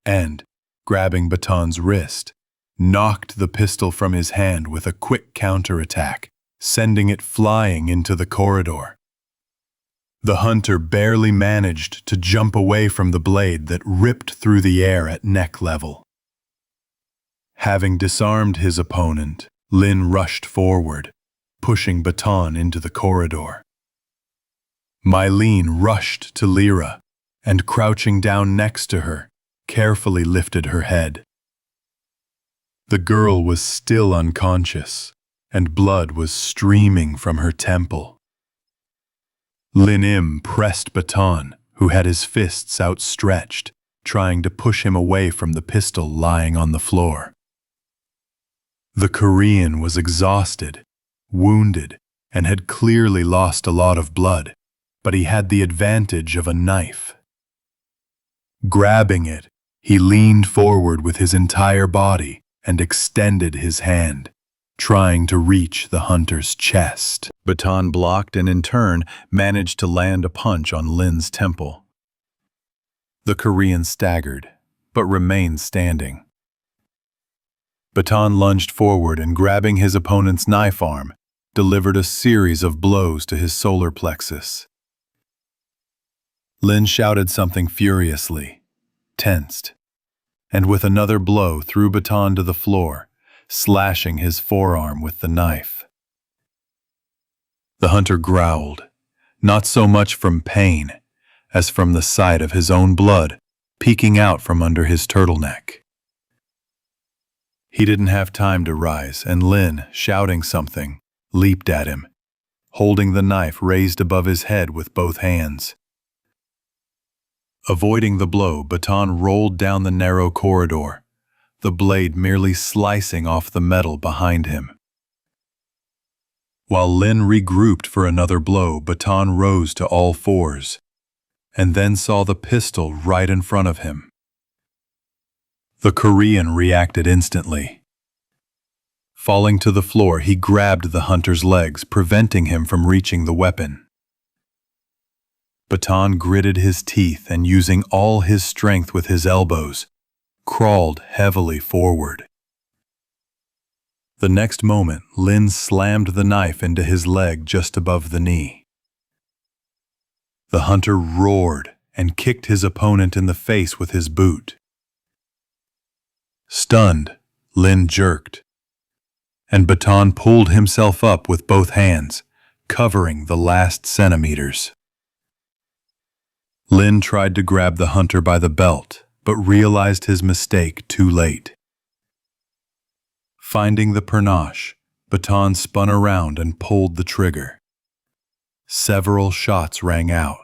and, grabbing Baton's wrist, knocked the pistol from his hand with a quick counterattack, sending it flying into the corridor. The hunter barely managed to jump away from the blade that ripped through the air at neck level. Having disarmed his opponent, Lin rushed forward, pushing Baton into the corridor. Mylene rushed to Lyra, and crouching down next to her, carefully lifted her head. The girl was still unconscious, and blood was streaming from her temple. Lin Im pressed Baton, who had his fists outstretched, trying to push him away from the pistol lying on the floor. The Korean was exhausted, wounded, and had clearly lost a lot of blood, but he had the advantage of a knife. Grabbing it, he leaned forward with his entire body and extended his hand, trying to reach the hunter's chest. Baton blocked and in turn managed to land a punch on Lin's temple. The Korean staggered, but remained standing. Baton lunged forward and, grabbing his opponent's knife arm, delivered a series of blows to his solar plexus. Lin shouted something furiously, tensed, and with another blow threw Baton to the floor, slashing his forearm with the knife. The hunter growled, not so much from pain as from the sight of his own blood peeking out from under his turtleneck. He didn't have time to rise, and Lin, shouting something, leaped at him, holding the knife raised above his head with both hands. Avoiding the blow, Baton rolled down the narrow corridor, the blade merely slicing off the metal behind him. While Lin regrouped for another blow, Baton rose to all fours, and then saw the pistol right in front of him. The Korean reacted instantly. Falling to the floor, he grabbed the hunter's legs, preventing him from reaching the weapon. Baton gritted his teeth and, using all his strength with his elbows, crawled heavily forward. The next moment, Lin slammed the knife into his leg just above the knee. The hunter roared and kicked his opponent in the face with his boot. Stunned, Lin jerked, and Baton pulled himself up with both hands, covering the last centimeters. Lin tried to grab the hunter by the belt, but realized his mistake too late. Finding the panache, Baton spun around and pulled the trigger. Several shots rang out.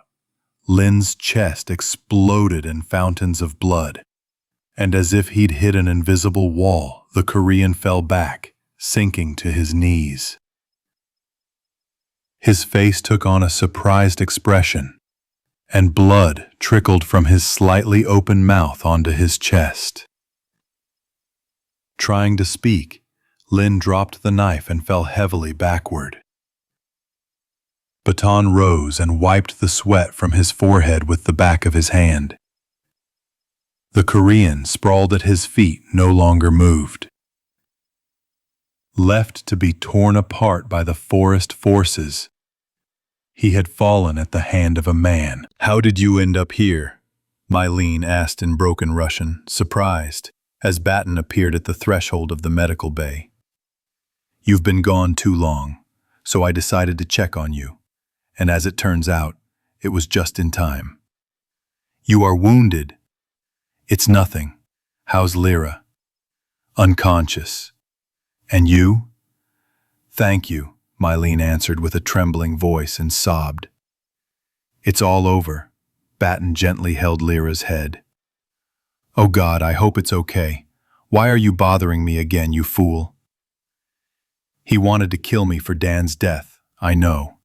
Lin's chest exploded in fountains of blood, and as if he'd hit an invisible wall, the Korean fell back, sinking to his knees. His face took on a surprised expression, and blood trickled from his slightly open mouth onto his chest. Trying to speak, Lin dropped the knife and fell heavily backward. Baton rose and wiped the sweat from his forehead with the back of his hand. The Korean, sprawled at his feet, no longer moved. Left to be torn apart by the forest forces, he had fallen at the hand of a man. "How did you end up here?" Mylene asked in broken Russian, surprised, as Batten appeared at the threshold of the medical bay. "You've been gone too long, so I decided to check on you, and as it turns out, it was just in time. You are wounded." "It's nothing. How's Lyra?" "Unconscious. And you?" "Thank you," Mylene answered with a trembling voice and sobbed. "It's all over." Batten gently held Lyra's head. Oh God, I hope it's okay. Why are you bothering me again, you fool? He wanted to kill me for Dan's death, I know.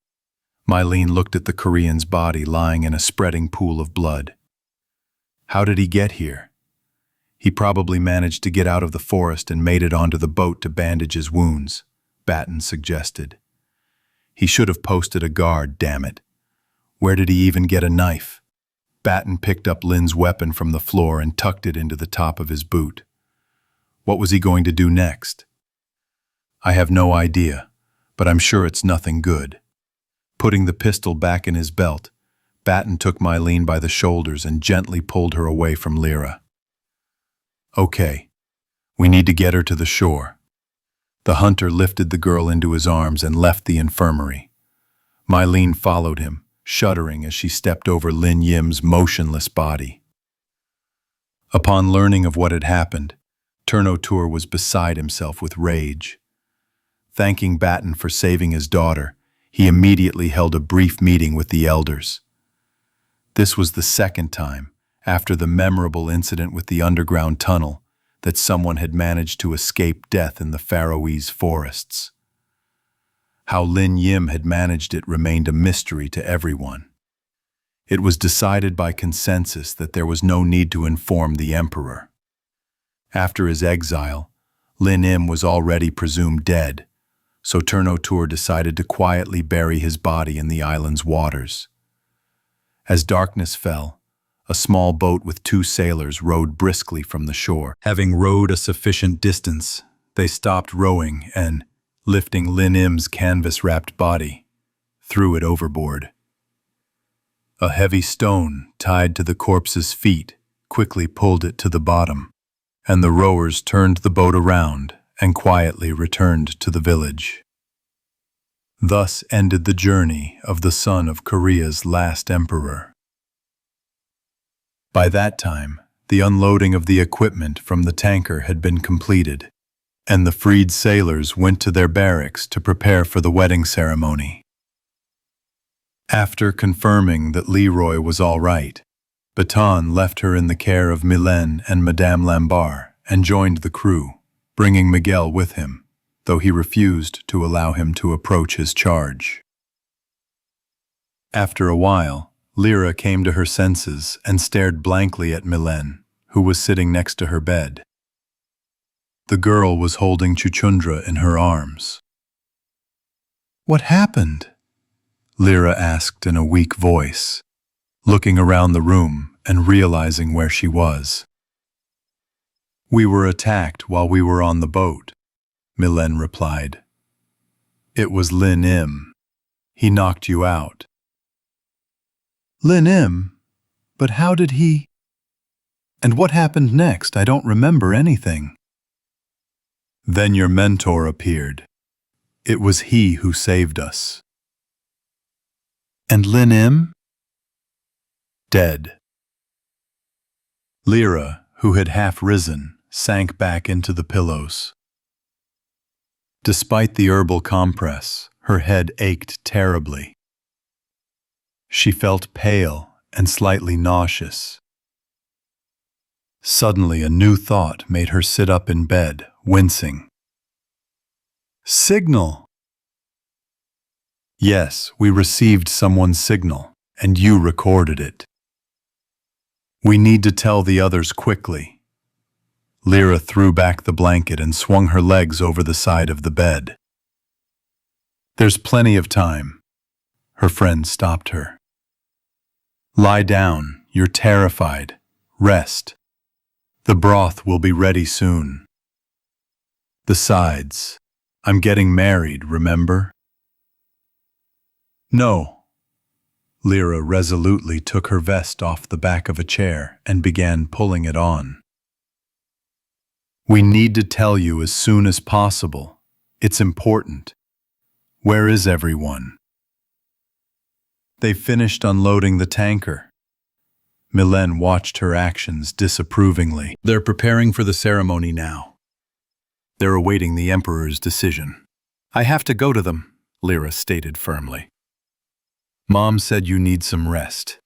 Mylene looked at the Korean's body lying in a spreading pool of blood. How did he get here? He probably managed to get out of the forest and made it onto the boat to bandage his wounds, Batten suggested. He should have posted a guard, damn it. Where did he even get a knife? Batten picked up Lynn's weapon from the floor and tucked it into the top of his boot. What was he going to do next? I have no idea, but I'm sure it's nothing good. Putting the pistol back in his belt, Batten took Mylene by the shoulders and gently pulled her away from Lyra. Okay, we need to get her to the shore. The hunter lifted the girl into his arms and left the infirmary. Mylene followed him, shuddering as she stepped over Lin Yim's motionless body. Upon learning of what had happened, Turnotur was beside himself with rage. Thanking Batten for saving his daughter, he immediately held a brief meeting with the elders. This was the second time, after the memorable incident with the underground tunnel, that someone had managed to escape death in the Faroese forests. How Lin Yim had managed it remained a mystery to everyone. It was decided by consensus that there was no need to inform the emperor. After his exile, Lin Im was already presumed dead, so Turnotur decided to quietly bury his body in the island's waters. As darkness fell, a small boat with 2 sailors rowed briskly from the shore. Having rowed a sufficient distance, they stopped rowing and, lifting Lin Im's canvas-wrapped body, threw it overboard. A heavy stone tied to the corpse's feet quickly pulled it to the bottom, and the rowers turned the boat around and quietly returned to the village. Thus ended the journey of the son of Korea's last emperor. By that time, the unloading of the equipment from the tanker had been completed, and the freed sailors went to their barracks to prepare for the wedding ceremony. After confirming that Leroy was all right, Baton left her in the care of Mylène and Madame Lambert and joined the crew, bringing Miguel with him, though he refused to allow him to approach his charge. After a while, Lyra came to her senses and stared blankly at Mylène, who was sitting next to her bed. The girl was holding Chuchundra in her arms. "What happened?" Lyra asked in a weak voice, looking around the room and realizing where she was. "We were attacked while we were on the boat," Mylène replied. "It was Lin Im. He knocked you out." "Lin Im? But how did he? And what happened next? I don't remember anything." "Then your mentor appeared. It was he who saved us." "And Lin Im?" "Dead." Lyra, who had half risen, sank back into the pillows. Despite the herbal compress, her head ached terribly. She felt pale and slightly nauseous. Suddenly, a new thought made her sit up in bed, wincing. "Signal!" "Yes, we received someone's signal, and you recorded it. We need to tell the others quickly." Lyra threw back the blanket and swung her legs over the side of the bed. "There's plenty of time." Her friend stopped her. "Lie down, you're terrified. Rest. The broth will be ready soon. Besides, I'm getting married, remember?" "No." Lyra resolutely took her vest off the back of a chair and began pulling it on. "We need to tell you as soon as possible. It's important. Where is everyone?" "They finished unloading the tanker." Mylène watched her actions disapprovingly. "They're preparing for the ceremony now. They're awaiting the Emperor's decision." "I have to go to them," Lyra stated firmly. "Mom said you need some rest."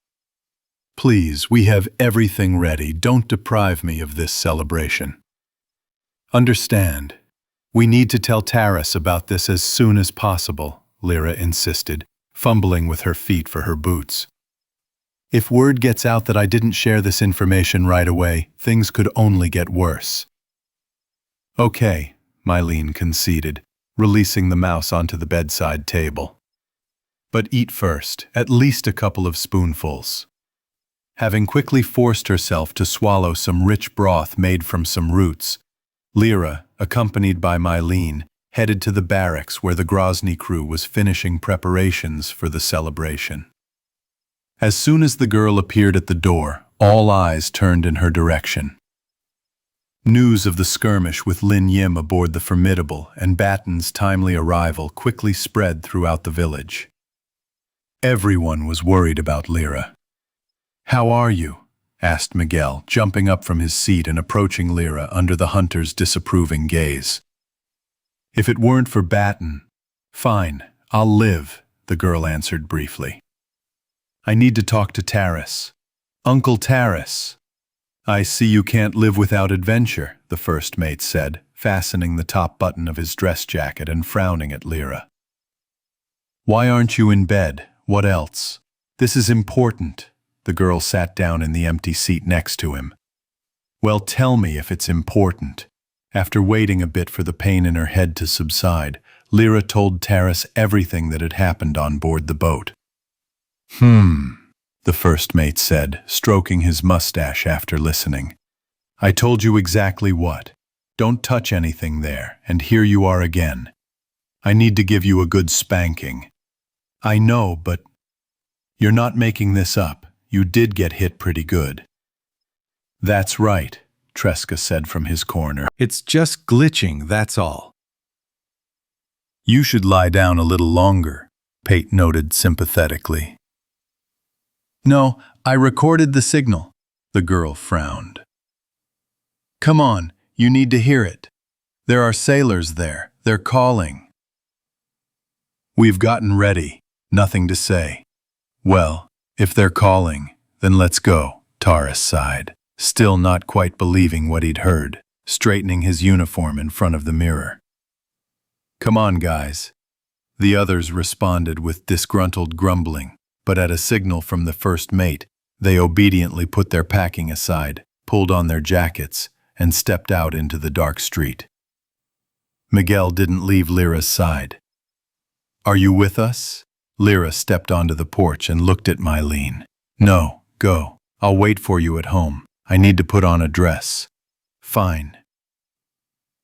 Please, we have everything ready. Don't deprive me of this celebration. Understand. We need to tell Taras about this as soon as possible, Lyra insisted, fumbling with her feet for her boots. If word gets out that I didn't share this information right away, things could only get worse. Okay, Mylene conceded, releasing the mouse onto the bedside table. But eat first, at least a couple of spoonfuls. Having quickly forced herself to swallow some rich broth made from some roots, Lyra, accompanied by Mylene, headed to the barracks where the Grozny crew was finishing preparations for the celebration. As soon as the girl appeared at the door, all eyes turned in her direction. News of the skirmish with Lin Yim aboard the Formidable and Batten's timely arrival quickly spread throughout the village. Everyone was worried about Lyra. "How are you?" asked Miguel, jumping up from his seat and approaching Lyra under the hunter's disapproving gaze. "If it weren't for Batten, fine, I'll live," the girl answered briefly. "I need to talk to Taras. Uncle Taras." "I see you can't live without adventure," the first mate said, fastening the top button of his dress jacket and frowning at Lyra. "Why aren't you in bed? What else? This is important." The girl sat down in the empty seat next to him. "Well, tell me if it's important." After waiting a bit for the pain in her head to subside, Lyra told Taras everything that had happened on board the boat. The first mate said, stroking his mustache after listening. "I told you exactly what. Don't touch anything there, and here you are again. I need to give you a good spanking." "I know, but you're not making this up. You did get hit pretty good." "That's right," Tresca said from his corner. "It's just glitching, that's all." "You should lie down a little longer," Pate noted sympathetically. "No, I recorded the signal." The girl frowned. "Come on, you need to hear it. There are sailors there. They're calling." "We've gotten ready. Nothing to say." "Well, if they're calling, then let's go," Taras sighed, still not quite believing what he'd heard, straightening his uniform in front of the mirror. "Come on, guys." The others responded with disgruntled grumbling, but at a signal from the first mate, they obediently put their packing aside, pulled on their jackets, and stepped out into the dark street. Miguel didn't leave Lyra's side. "Are you with us?" Lyra stepped onto the porch and looked at Mylene. "No, go. I'll wait for you at home. I need to put on a dress." "Fine."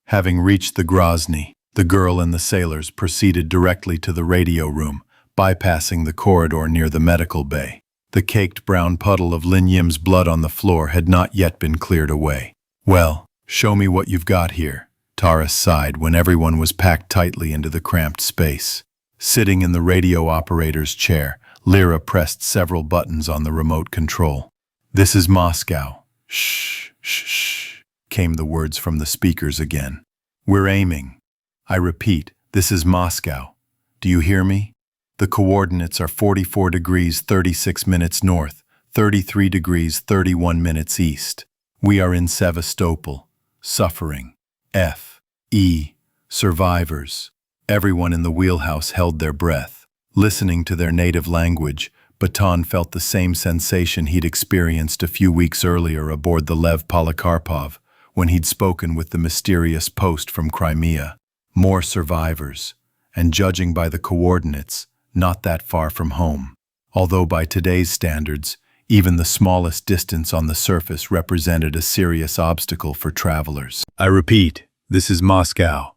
Having reached the Grozny, the girl and the sailors proceeded directly to the radio room, bypassing the corridor near the medical bay. The caked brown puddle of Lin Yim's blood on the floor had not yet been cleared away. "Well, show me what you've got here," Taras sighed when everyone was packed tightly into the cramped space. Sitting in the radio operator's chair, Lyra pressed several buttons on the remote control. "This is Moscow." "Shh, shh, shh," came the words from the speakers again. "We're aiming. I repeat, this is Moscow. Do you hear me? The coordinates are 44 degrees 36 minutes north, 33 degrees 31 minutes east. We are in Sevastopol. Suffering. F.E. Survivors." Everyone in the wheelhouse held their breath. Listening to their native language, Baton felt the same sensation he'd experienced a few weeks earlier aboard the Lev Polikarpov, when he'd spoken with the mysterious post from Crimea. More survivors, and judging by the coordinates, not that far from home. Although by today's standards, even the smallest distance on the surface represented a serious obstacle for travelers. "I repeat, this is Moscow.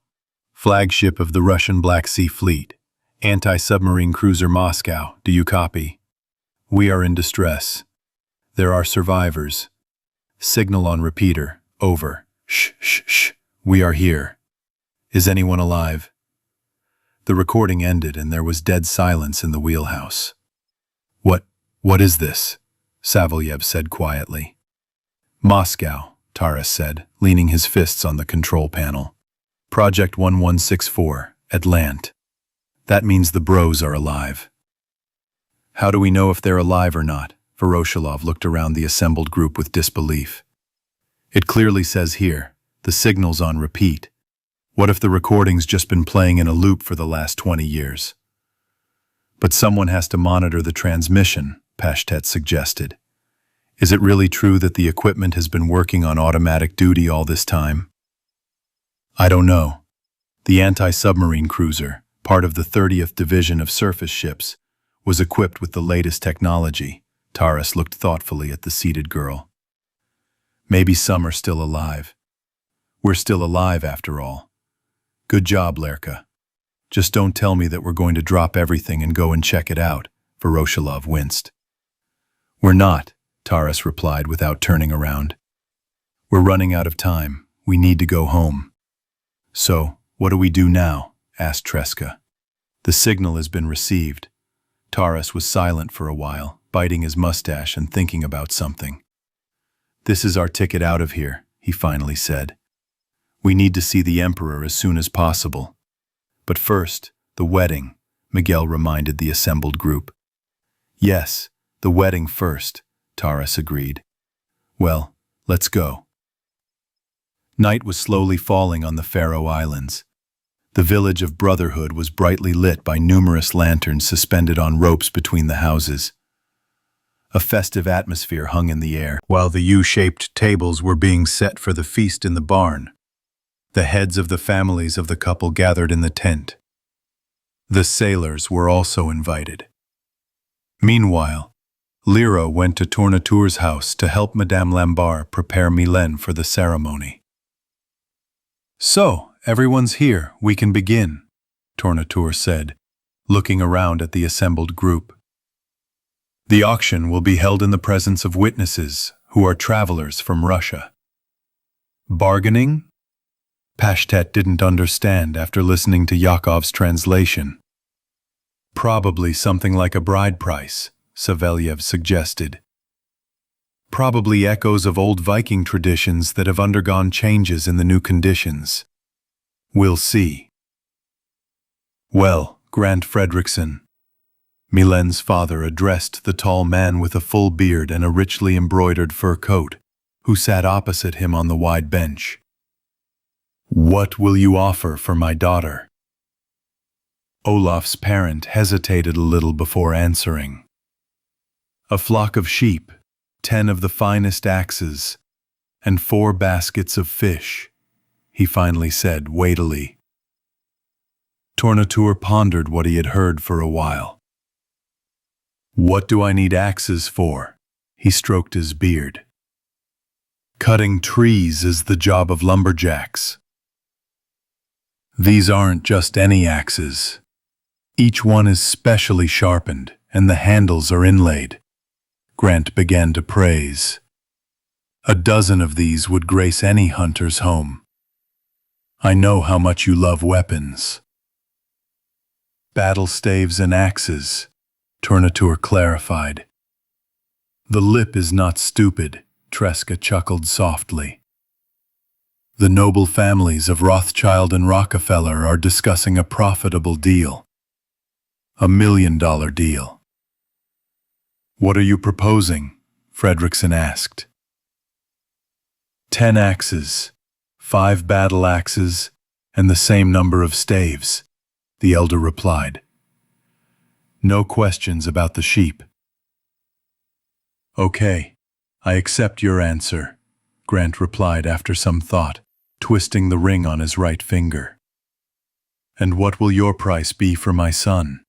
Flagship of the Russian Black Sea Fleet. Anti-submarine cruiser Moscow. Do you copy? We are in distress. There are survivors. Signal on repeater. Over. Shh, shh, shh. We are here. Is anyone alive?" The recording ended and there was dead silence in the wheelhouse. What is this?" Savelyev said quietly. "Moscow," Taras said, leaning his fists on the control panel. "Project 1164, Atlant. That means the bros are alive." "How do we know if they're alive or not?" Voroshilov looked around the assembled group with disbelief. It clearly says here, the signal's on repeat. What if the recording's just been playing in a loop for the last 20 years? But someone has to monitor the transmission, Pashtet suggested. Is it really true that the equipment has been working on automatic duty all this time? I don't know. The anti-submarine cruiser, part of the 30th Division of surface ships, was equipped with the latest technology. Taras looked thoughtfully at the seated girl. Maybe some are still alive. We're still alive, after all. Good job, Lerka. Just don't tell me that we're going to drop everything and go and check it out, Voroshilov winced. We're not, Taras replied without turning around. We're running out of time. We need to go home. So, what do we do now? Asked Treska. The signal has been received. Taras was silent for a while, biting his mustache and thinking about something. This is our ticket out of here, he finally said. We need to see the Emperor as soon as possible. But first, the wedding, Miguel reminded the assembled group. Yes, the wedding first, Taras agreed. Well, let's go. Night was slowly falling on the Faroe Islands. The village of Brotherhood was brightly lit by numerous lanterns suspended on ropes between the houses. A festive atmosphere hung in the air, while the U-shaped tables were being set for the feast in the barn. The heads of the families of the couple gathered in the tent. The sailors were also invited. Meanwhile, Lyra went to Tornatour's house to help Madame Lambert prepare Mylène for the ceremony. So, everyone's here, we can begin, Tornatour said, looking around at the assembled group. The auction will be held in the presence of witnesses who are travelers from Russia. Bargaining? Pashtet didn't understand after listening to Yakov's translation. Probably something like a bride price, Savelyev suggested. Probably echoes of old Viking traditions that have undergone changes in the new conditions. We'll see. Well, Grant Fredrickson, Mylène's father addressed the tall man with a full beard and a richly embroidered fur coat, who sat opposite him on the wide bench. What will you offer for my daughter? Olaf's parent hesitated a little before answering. A flock of sheep, 10 of the finest axes, and 4 baskets of fish, he finally said weightily. Tornatour pondered what he had heard for a while. What do I need axes for? He stroked his beard. Cutting trees is the job of lumberjacks. These aren't just any axes. Each one is specially sharpened, and the handles are inlaid. Grant began to praise. A dozen of these would grace any hunter's home. I know how much you love weapons. Battle staves and axes, Tornatour clarified. The lip is not stupid, Treska chuckled softly. The noble families of Rothschild and Rockefeller are discussing a profitable deal. $1 million deal. What are you proposing? Fredrickson asked. 10 axes, 5 battle axes, and the same number of staves, the elder replied. No questions about the sheep. Okay, I accept your answer, Grant replied after some thought, twisting the ring on his right finger. And what will your price be for my son?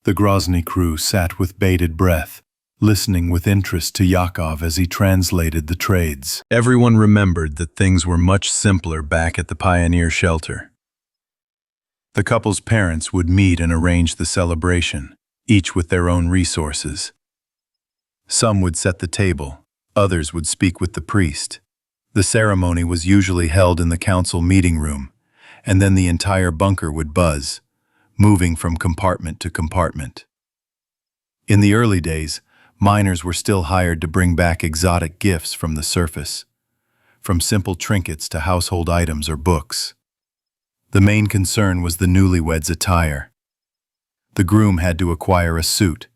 The Grozny crew sat with bated breath, listening with interest to Yakov as he translated the trades. Everyone remembered that things were much simpler back at the pioneer shelter. The couple's parents would meet and arrange the celebration, each with their own resources. Some would set the table, others would speak with the priest. The ceremony was usually held in the council meeting room, and then the entire bunker would buzz, moving from compartment to compartment. In the early days, miners were still hired to bring back exotic gifts from the surface, from simple trinkets to household items or books. The main concern was the newlyweds' attire. The groom had to acquire a suit,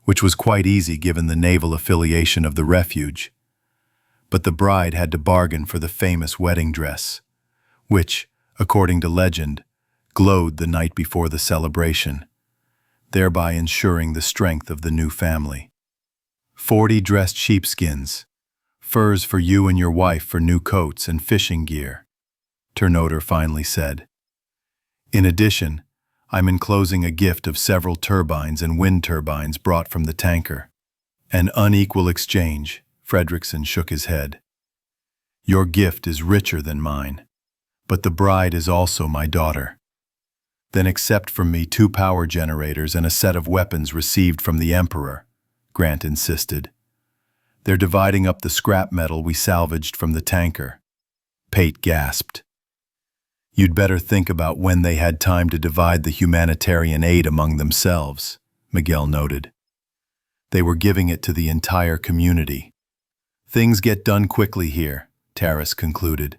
which was quite easy given the naval affiliation of the refuge. But the bride had to bargain for the famous wedding dress, which, according to legend, glowed the night before the celebration, thereby ensuring the strength of the new family. 40 dressed sheepskins, furs for you and your wife for new coats and fishing gear, Ternoder finally said. In addition, I'm enclosing a gift of several turbines and wind turbines brought from the tanker. An unequal exchange, Fredrickson shook his head. Your gift is richer than mine, but the bride is also my daughter. Then accept from me 2 power generators and a set of weapons received from the Emperor, Grant insisted. They're dividing up the scrap metal we salvaged from the tanker. Pate gasped. You'd better think about when they had time to divide the humanitarian aid among themselves, Miguel noted. They were giving it to the entire community. Things get done quickly here, Taras concluded.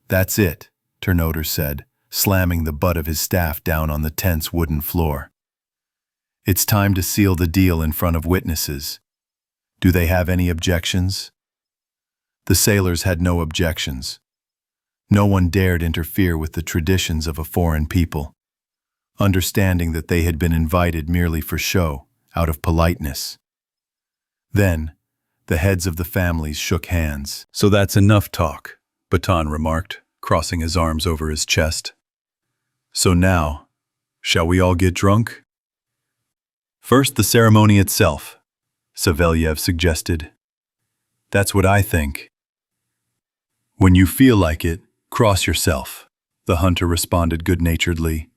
That's it, Ternoder said, slamming the butt of his staff down on the tense wooden floor. It's time to seal the deal in front of witnesses. Do they have any objections? The sailors had no objections. No one dared interfere with the traditions of a foreign people, understanding that they had been invited merely for show, out of politeness. Then, the heads of the families shook hands. So that's enough talk, Baton remarked, crossing his arms over his chest. So now, shall we all get drunk? First, the ceremony itself, Savelyev suggested. That's what I think. When you feel like it, cross yourself, the hunter responded good-naturedly,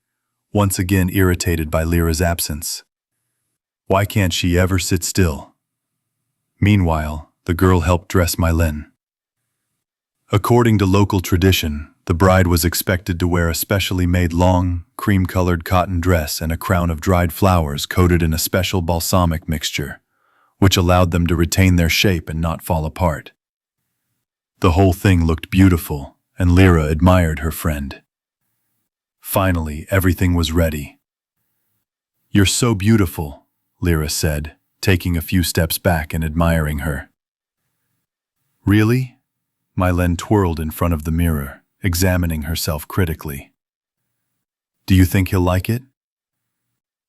once again irritated by Lyra's absence. Why can't she ever sit still? Meanwhile, the girl helped dress Mylene. According to local tradition, the bride was expected to wear a specially made long, cream-colored cotton dress and a crown of dried flowers coated in a special balsamic mixture, which allowed them to retain their shape and not fall apart. The whole thing looked beautiful, and Lyra admired her friend. Finally, everything was ready. You're so beautiful, Lyra said, taking a few steps back and admiring her. Really? Mylene twirled in front of the mirror, examining herself critically. Do you think he'll like it?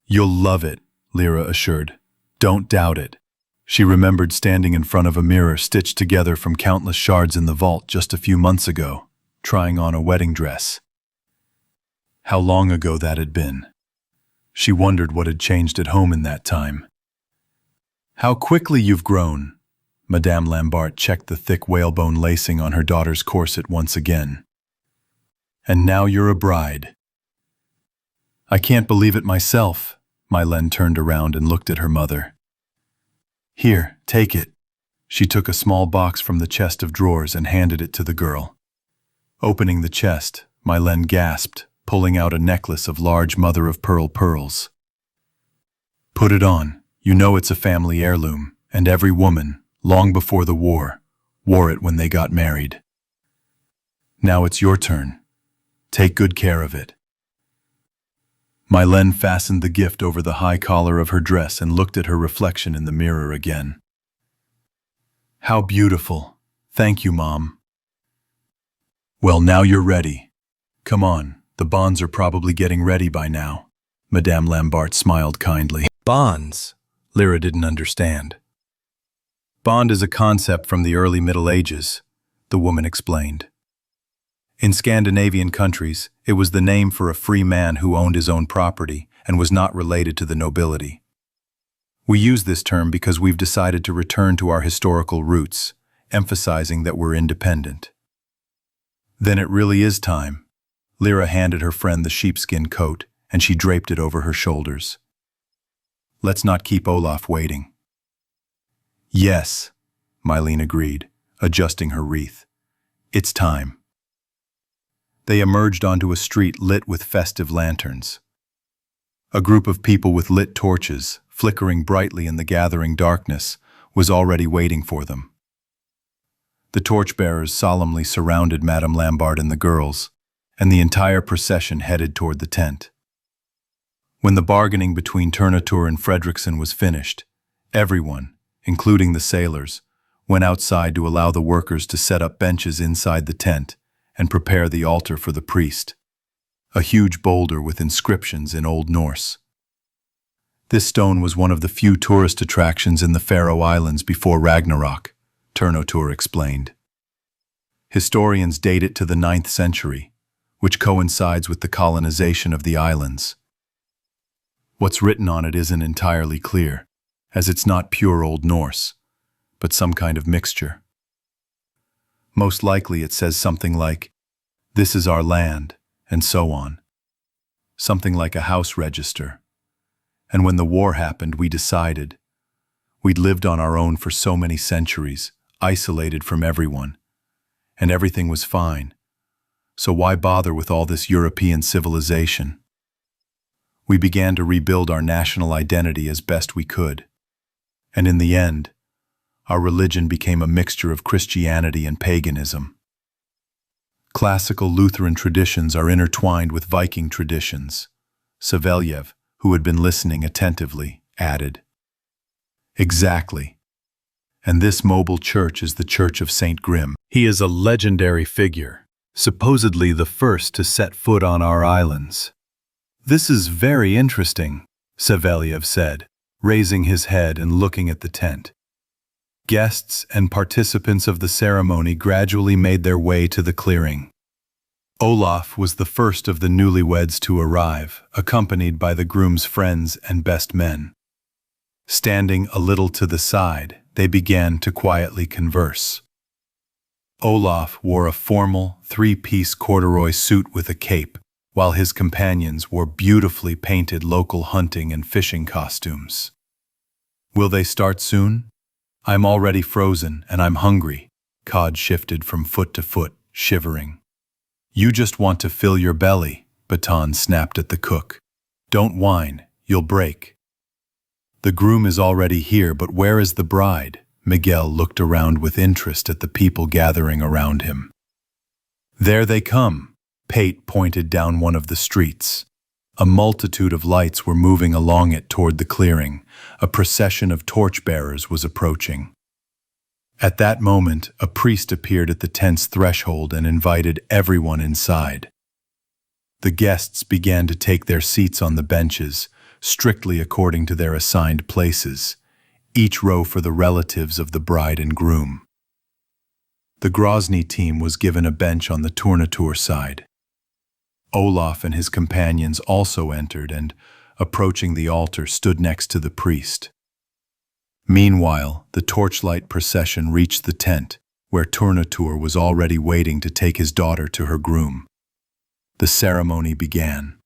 You'll love it, Lyra assured. Don't doubt it. She remembered standing in front of a mirror stitched together from countless shards in the vault just a few months ago, trying on a wedding dress. How long ago that had been. She wondered what had changed at home in that time. How quickly you've grown. Madame Lambert checked the thick whalebone lacing on her daughter's corset once again. And now you're a bride. I can't believe it myself. Mylene turned around and looked at her mother. Here, take it. She took a small box from the chest of drawers and handed it to the girl. Opening the chest, Mylene gasped, pulling out a necklace of large mother-of-pearl pearls. Put it on. You know it's a family heirloom, and every woman, long before the war, wore it when they got married. Now it's your turn. Take good care of it. Mylene fastened the gift over the high collar of her dress and looked at her reflection in the mirror again. How beautiful. Thank you, Mom. Well, now you're ready. Come on, the bonds are probably getting ready by now. Madame Lambert smiled kindly. Bonds? Lyra didn't understand. Bond is a concept from the early Middle Ages, the woman explained. In Scandinavian countries, it was the name for a free man who owned his own property and was not related to the nobility. We use this term because we've decided to return to our historical roots, emphasizing that we're independent. Then it really is time. Lyra handed her friend the sheepskin coat, and she draped it over her shoulders. Let's not keep Olaf waiting. Yes, Mylene agreed, adjusting her wreath. It's time. They emerged onto a street lit with festive lanterns. A group of people with lit torches, flickering brightly in the gathering darkness, was already waiting for them. The torchbearers solemnly surrounded Madame Lambert and the girls, and the entire procession headed toward the tent. When the bargaining between Ternatur and Fredrickson was finished, Everyone, including the sailors, went outside to allow the workers to set up benches inside the tent and prepare the altar for the priest, a huge boulder with inscriptions in Old Norse. This stone was one of the few tourist attractions in the Faroe Islands before Ragnarok, Turnotur explained. Historians date it to the 9th century, which coincides with the colonization of the islands. What's written on it isn't entirely clear, as it's not pure Old Norse, but some kind of mixture. Most likely it says something like, "This is our land," and so on. Something like a house register. And when the war happened, we decided. We'd lived on our own for so many centuries, isolated from everyone, and everything was fine. So why bother with all this European civilization? We began to rebuild our national identity as best we could. And in the end, our religion became a mixture of Christianity and paganism. Classical Lutheran traditions are intertwined with Viking traditions, Savelyev, who had been listening attentively, added. Exactly. And this mobile church is the Church of St. Grim. He is a legendary figure, supposedly the first to set foot on our islands. This is very interesting, Savelyev said, raising his head and looking at the tent. Guests and participants of the ceremony gradually made their way to the clearing. Olaf was the first of the newlyweds to arrive, accompanied by the groom's friends and best men. Standing a little to the side, they began to quietly converse. Olaf wore a formal, three-piece corduroy suit with a cape, while his companions wore beautifully painted local hunting and fishing costumes. Will they start soon? I'm already frozen and I'm hungry. Cod shifted from foot to foot, shivering. You just want to fill your belly, Baton snapped at the cook. Don't whine, you'll break. The groom is already here, but where is the bride? Miguel looked around with interest at the people gathering around him. There they come, Pate pointed down one of the streets. A multitude of lights were moving along it toward the clearing. A procession of torchbearers was approaching. At that moment, a priest appeared at the tent's threshold and invited everyone inside. The guests began to take their seats on the benches, strictly according to their assigned places, each row for the relatives of the bride and groom. The Grozny team was given a bench on the Turnotur side. Olaf and his companions also entered and, approaching the altar, stood next to the priest. Meanwhile, the torchlight procession reached the tent, where Turnotur was already waiting to take his daughter to her groom. The ceremony began.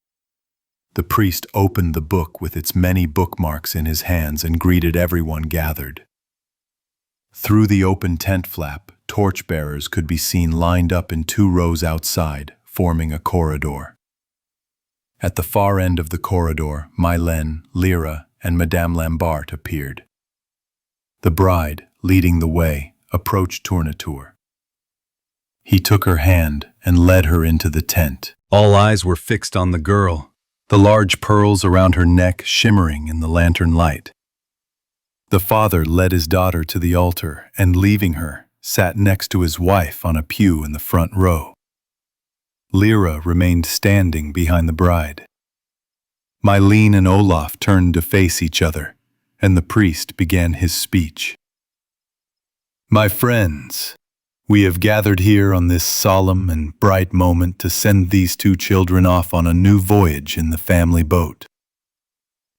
The priest opened the book with its many bookmarks in his hands and greeted everyone gathered. Through the open tent flap, torchbearers could be seen lined up in 2 rows outside, forming a corridor. At the far end of the corridor, Mylène, Lyra, and Madame Lambert appeared. The bride, leading the way, approached Turnotur. He took her hand and led her into the tent. All eyes were fixed on the girl, the large pearls around her neck shimmering in the lantern light. The father led his daughter to the altar and, leaving her, sat next to his wife on a pew in the front row. Lyra remained standing behind the bride. Mylène and Olaf turned to face each other, and the priest began his speech. My friends, we have gathered here on this solemn and bright moment to send these 2 children off on a new voyage in the family boat.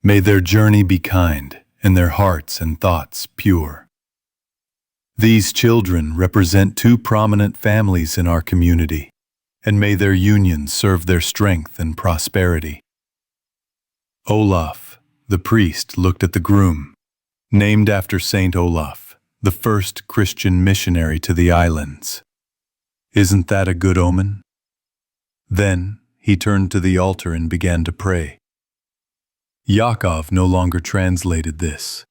May their journey be kind and their hearts and thoughts pure. These children represent 2 prominent families in our community, and may their union serve their strength and prosperity. Olaf, the priest, looked at the groom, named after Saint Olaf, the first Christian missionary to the islands. Isn't that a good omen? Then he turned to the altar and began to pray. Yakov no longer translated this.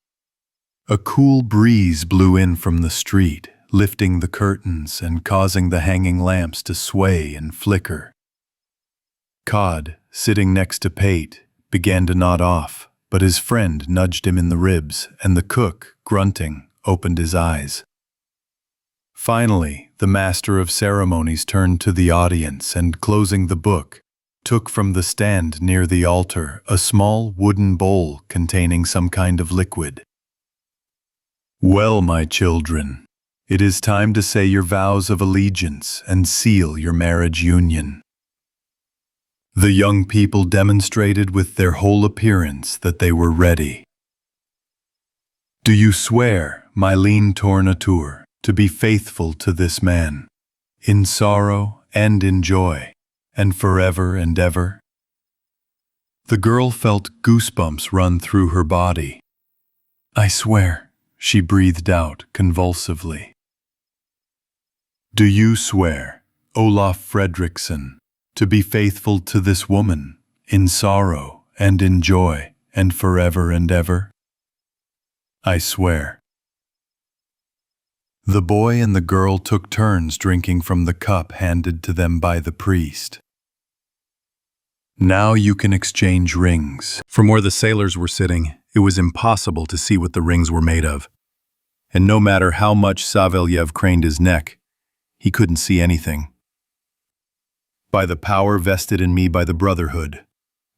A cool breeze blew in from the street, lifting the curtains and causing the hanging lamps to sway and flicker. Cod, sitting next to Pate, began to nod off, but his friend nudged him in the ribs, and the cook, grunting, opened his eyes. Finally, the master of ceremonies turned to the audience and, closing the book, took from the stand near the altar a small wooden bowl containing some kind of liquid. "Well, my children, it is time to say your vows of allegiance and seal your marriage union." The young people demonstrated with their whole appearance that they were ready. "Do you swear, my lean Tornatur, to be faithful to this man, in sorrow and in joy, and forever and ever?" The girl felt goosebumps run through her body. "I swear," she breathed out convulsively. "Do you swear, Olaf Fredriksson, to be faithful to this woman, in sorrow and in joy, and forever and ever?" "I swear." The boy and the girl took turns drinking from the cup handed to them by the priest. "Now you can exchange rings." From where the sailors were sitting, it was impossible to see what the rings were made of. And no matter how much Savelyev craned his neck, he couldn't see anything. "By the power vested in me by the Brotherhood,"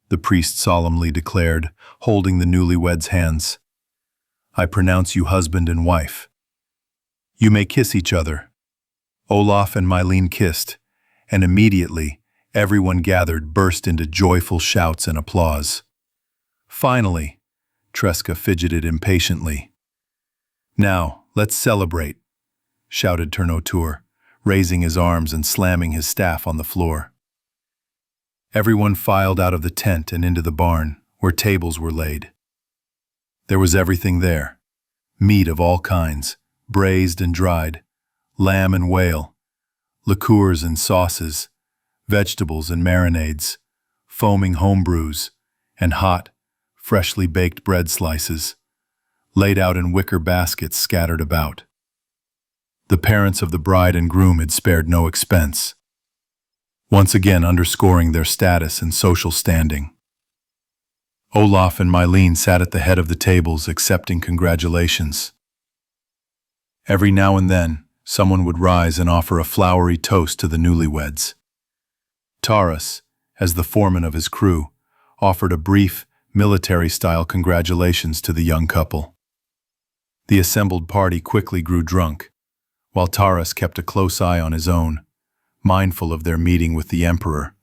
the priest solemnly declared, holding the newlyweds' hands, "I pronounce you husband and wife. You may kiss each other." Olaf and Mylene kissed, and immediately everyone gathered burst into joyful shouts and applause. "Finally," Treska fidgeted impatiently. "Now, let's celebrate," shouted Tornatur, raising his arms and slamming his staff on the floor. Everyone filed out of the tent and into the barn, where tables were laid. There was everything there: meat of all kinds, braised and dried, lamb and whale, liqueurs and sauces, vegetables and marinades, foaming home brews, and hot, freshly baked bread slices, laid out in wicker baskets scattered about. The parents of the bride and groom had spared no expense, once again underscoring their status and social standing. Olaf and Mylene sat at the head of the tables accepting congratulations. Every now and then, someone would rise and offer a flowery toast to the newlyweds. Taras, as the foreman of his crew, offered a brief, military-style congratulations to the young couple. The assembled party quickly grew drunk, while Taras kept a close eye on his own, mindful of their meeting with the emperor,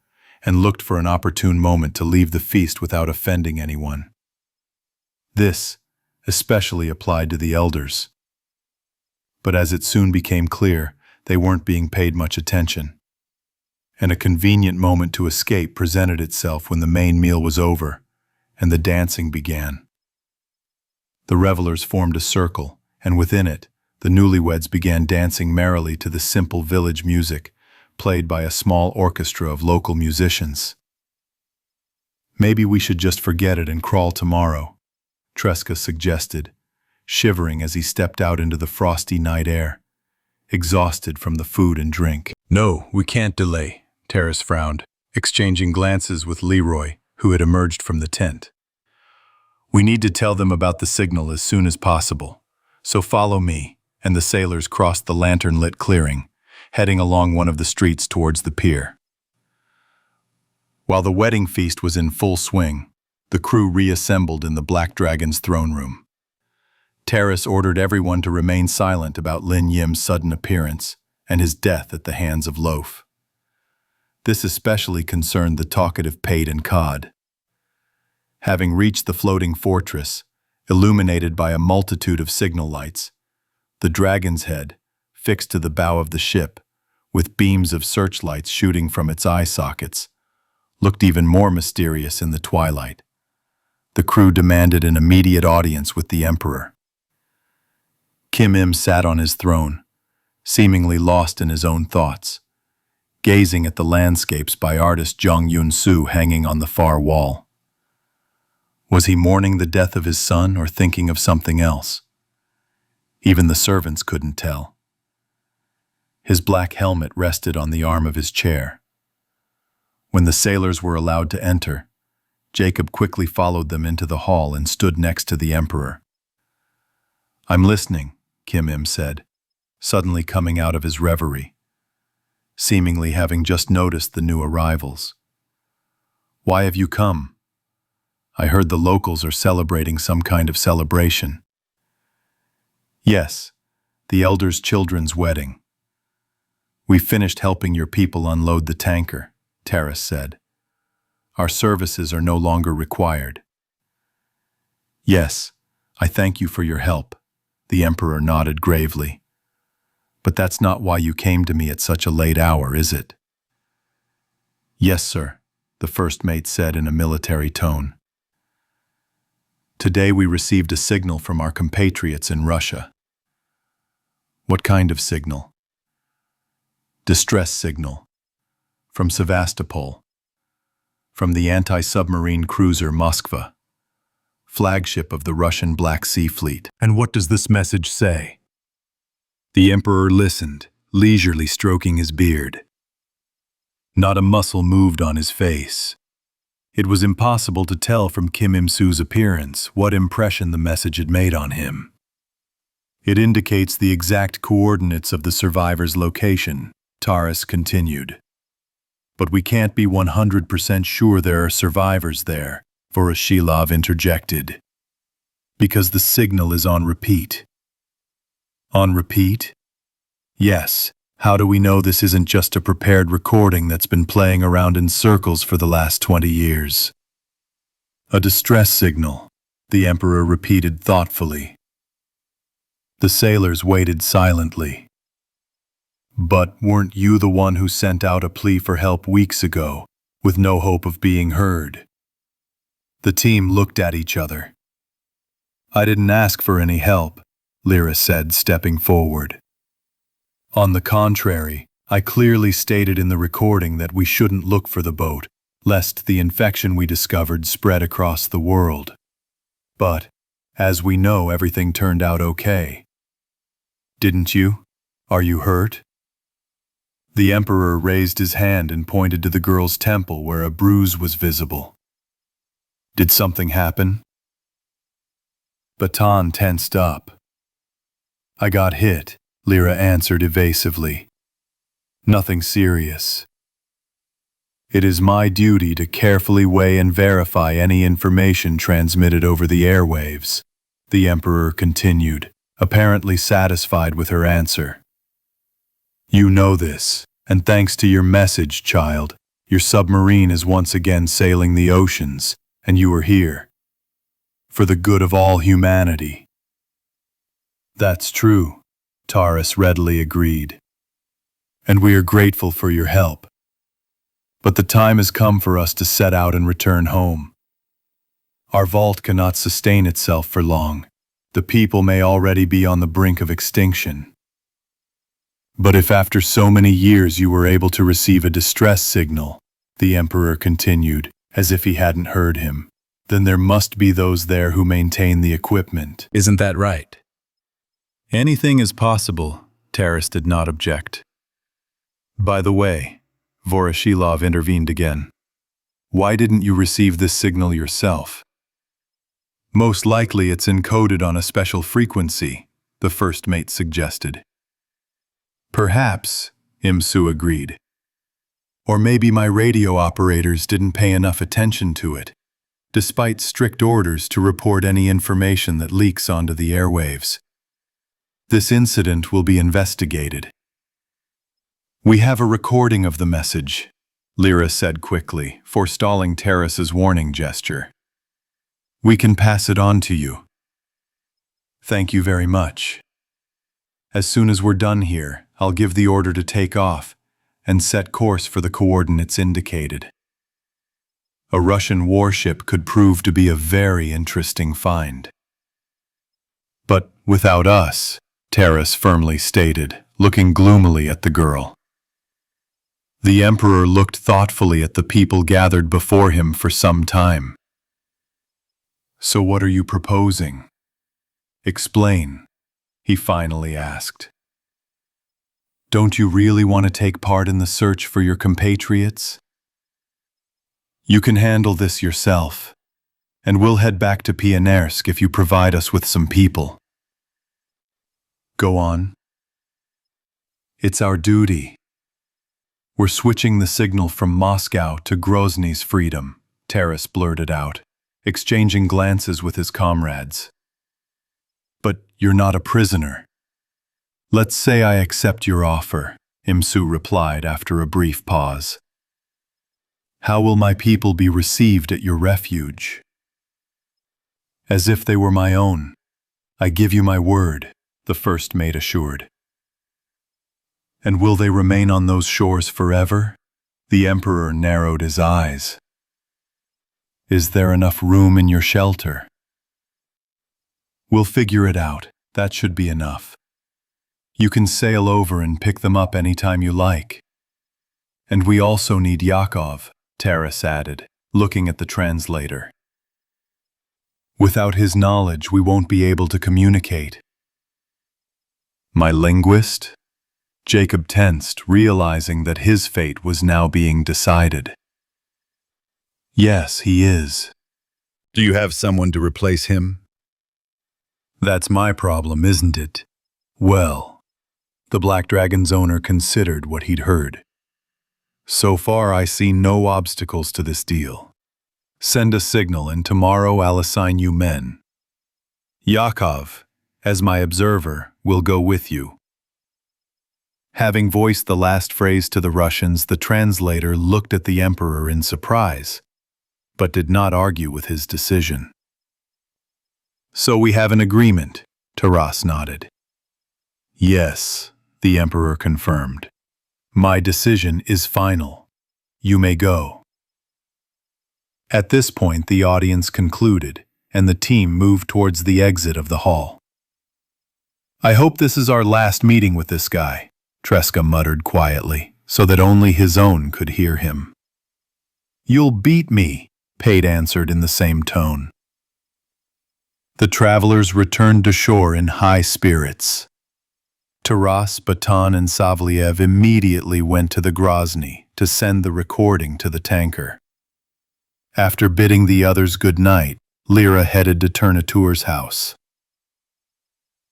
and looked for an opportune moment to leave the feast without offending anyone. This especially applied to the elders. But as it soon became clear, they weren't being paid much attention, and a convenient moment to escape presented itself when the main meal was over and the dancing began. The revelers formed a circle, and within it, the newlyweds began dancing merrily to the simple village music, played by a small orchestra of local musicians. "Maybe we should just forget it and crawl tomorrow," Treska suggested, shivering as he stepped out into the frosty night air, exhausted from the food and drink. "No, we can't delay," Taras frowned, exchanging glances with Leroy, who had emerged from the tent. "We need to tell them about the signal as soon as possible, so follow me," and the sailors crossed the lantern-lit clearing, heading along one of the streets towards the pier. While the wedding feast was in full swing, the crew reassembled in the Black Dragon's throne room. Taras ordered everyone to remain silent about Lin Yim's sudden appearance and his death at the hands of Loaf. This especially concerned the talkative Pate and Cod. Having reached the floating fortress, illuminated by a multitude of signal lights, the Dragon's Head, fixed to the bow of the ship, with beams of searchlights shooting from its eye sockets, looked even more mysterious in the twilight. The crew demanded an immediate audience with the Emperor. Kim Im sat on his throne, seemingly lost in his own thoughts, gazing at the landscapes by artist Jung Yun-soo hanging on the far wall. Was he mourning the death of his son or thinking of something else? Even the servants couldn't tell. His black helmet rested on the arm of his chair. When the sailors were allowed to enter, Jacob quickly followed them into the hall and stood next to the Emperor. "I'm listening," Kim Im said, suddenly coming out of his reverie, seemingly having just noticed the new arrivals. "Why have you come? I heard the locals are celebrating some kind of celebration." "Yes, the elder's children's wedding. We finished helping your people unload the tanker," Terrace said. "Our services are no longer required." "Yes, I thank you for your help," the Emperor nodded gravely. "But that's not why you came to me at such a late hour, is it?" "Yes, sir," the first mate said in a military tone. "Today we received a signal from our compatriots in Russia." "What kind of signal?" "Distress signal. From Sevastopol. From the anti-submarine cruiser Moskva, flagship of the Russian Black Sea Fleet." "And what does this message say?" The Emperor listened, leisurely stroking his beard. Not a muscle moved on his face. It was impossible to tell from Kim Im-soo's appearance what impression the message had made on him. "It indicates the exact coordinates of the survivors' location," Taras continued. "But we can't be 100% sure there are survivors there," Voroshilov interjected. "Because the signal is on repeat." "On repeat?" "Yes. How do we know this isn't just a prepared recording that's been playing around in circles for the last 20 years? "A distress signal," the Emperor repeated thoughtfully. The sailors waited silently. "But weren't you the one who sent out a plea for help weeks ago, with no hope of being heard?" The team looked at each other. "I didn't ask for any help," Lyra said, stepping forward. "On the contrary, I clearly stated in the recording that we shouldn't look for the boat, lest the infection we discovered spread across the world. But, as we know, everything turned out okay. Didn't you? Are you hurt?" The Emperor raised his hand and pointed to the girl's temple where a bruise was visible. "Did something happen?" Baton tensed up. "I got hit," Lyra answered evasively. "Nothing serious." "It is my duty to carefully weigh and verify any information transmitted over the airwaves," the Emperor continued, apparently satisfied with her answer. "You know this, and thanks to your message, child, your submarine is once again sailing the oceans, and you are here. For the good of all humanity." "That's true," Taras readily agreed. "And we are grateful for your help. But the time has come for us to set out and return home. Our vault cannot sustain itself for long. The people may already be on the brink of extinction. But if after so many years you were able to receive a distress signal," the Emperor continued, as if he hadn't heard him, "then there must be those there who maintain the equipment. Isn't that right?" "Anything is possible," Taras did not object. "By the way," Voroshilov intervened again, "why didn't you receive this signal yourself?" "Most likely it's encoded on a special frequency," the first mate suggested. "Perhaps," Im-soo agreed. "Or maybe my radio operators didn't pay enough attention to it, despite strict orders to report any information that leaks onto the airwaves. This incident will be investigated." "We have a recording of the message," Lyra said quickly, forestalling Terrace's warning gesture. "We can pass it on to you." "Thank you very much. As soon as we're done here, I'll give the order to take off and set course for the coordinates indicated. A Russian warship could prove to be a very interesting find." "But without us," Taras firmly stated, looking gloomily at the girl. The Emperor looked thoughtfully at the people gathered before him for some time. "So what are you proposing? Explain," he finally asked. "Don't you really want to take part in the search for your compatriots?" You can handle this yourself, and we'll head back to Pionersk if you provide us with some people. Go on. It's our duty. We're switching the signal from Moscow to Grozny's freedom, Taras blurted out, exchanging glances with his comrades. But you're not a prisoner. Let's say I accept your offer, Im-soo replied after a brief pause. How will my people be received at your refuge? As if they were my own. I give you my word, the first mate assured. And will they remain on those shores forever? The emperor narrowed his eyes. Is there enough room in your shelter? We'll figure it out. That should be enough. You can sail over and pick them up anytime you like. And we also need Yakov, Taras added, looking at the translator. Without his knowledge, we won't be able to communicate. My linguist? Jacob tensed, realizing that his fate was now being decided. Yes, he is. Do you have someone to replace him? That's my problem, isn't it? Well, the Black Dragon's owner considered what he'd heard. So far, I see no obstacles to this deal. Send a signal, and tomorrow I'll assign you men. Yakov, as my observer, will go with you. Having voiced the last phrase to the Russians, the translator looked at the emperor in surprise, but did not argue with his decision. So we have an agreement, Taras nodded. Yes, the emperor confirmed. My decision is final. You may go. At this point, the audience concluded, and the team moved towards the exit of the hall. I hope this is our last meeting with this guy, Treska muttered quietly, so that only his own could hear him. You'll beat me, Pate answered in the same tone. The travelers returned to shore in high spirits. Taras, Baton, and Savliev immediately went to the Grozny to send the recording to the tanker. After bidding the others good night, Lyra headed to Turnatour's house.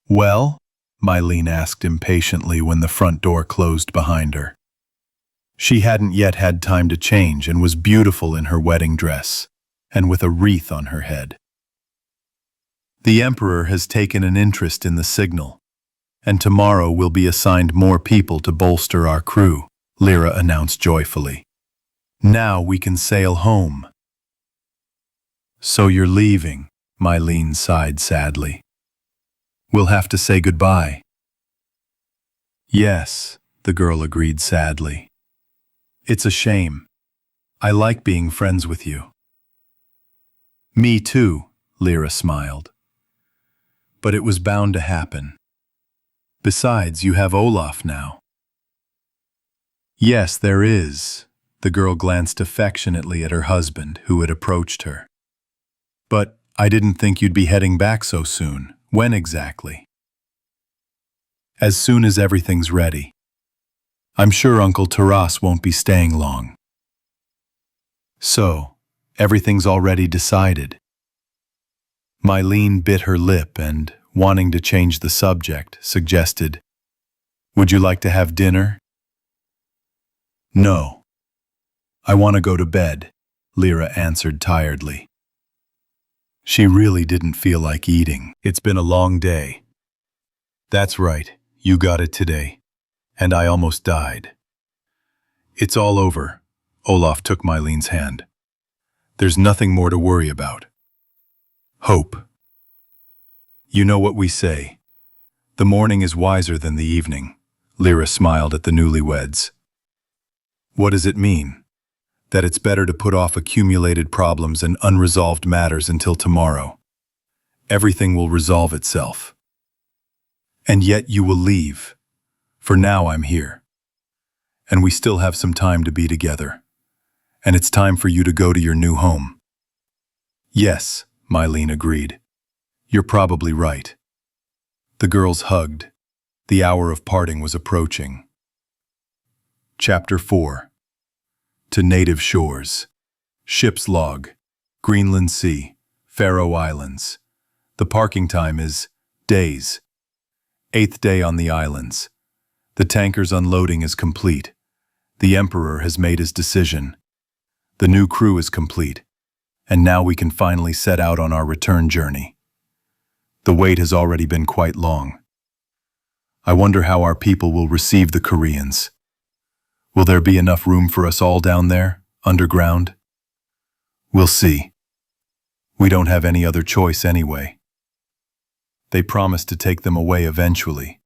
Well? Mylene asked impatiently when the front door closed behind her. She hadn't yet had time to change and was beautiful in her wedding dress, and with a wreath on her head. The Emperor has taken an interest in the signal, and tomorrow we'll be assigned more people to bolster our crew, Lyra announced joyfully. Now we can sail home. So you're leaving, Mylene sighed sadly. We'll have to say goodbye. Yes, the girl agreed sadly. It's a shame. I like being friends with you. Me too, Lyra smiled. But it was bound to happen. Besides, you have Olaf now. Yes, there is. The girl glanced affectionately at her husband, who had approached her. But I didn't think you'd be heading back so soon. When exactly? As soon as everything's ready. I'm sure Uncle Taras won't be staying long. So, everything's already decided. Mylene bit her lip and, wanting to change the subject, suggested, Would you like to have dinner? No. I want to go to bed, Lyra answered tiredly. She really didn't feel like eating. It's been a long day. That's right, you got it today. And I almost died. It's all over. Olaf took Mylene's hand. There's nothing more to worry about. Hope. You know what we say. The morning is wiser than the evening. Lyra smiled at the newlyweds. What does it mean? That it's better to put off accumulated problems and unresolved matters until tomorrow. Everything will resolve itself. And yet you will leave. For now I'm here. And we still have some time to be together. And it's time for you to go to your new home. Yes, Mylene agreed. You're probably right. The girls hugged. The hour of parting was approaching. Chapter 4. To Native Shores. Ship's log. Greenland Sea, Faroe Islands. The parking time is days. 8th day on the islands. The tanker's unloading is complete. The Emperor has made his decision. The new crew is complete. And now we can finally set out on our return journey. The wait has already been quite long. I wonder how our people will receive the Koreans. Will there be enough room for us all down there, underground? We'll see. We don't have any other choice anyway. They promised to take them away eventually.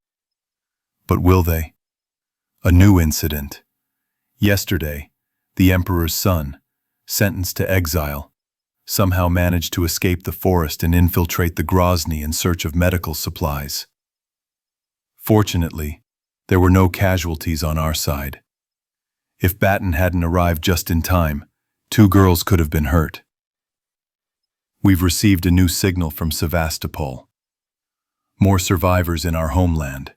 But will they? A new incident. Yesterday, the Emperor's son, sentenced to exile, somehow managed to escape the forest and infiltrate the Grozny in search of medical supplies. Fortunately, there were no casualties on our side. If Batten hadn't arrived just in time, 2 girls could have been hurt. We've received a new signal from Sevastopol. More survivors in our homeland.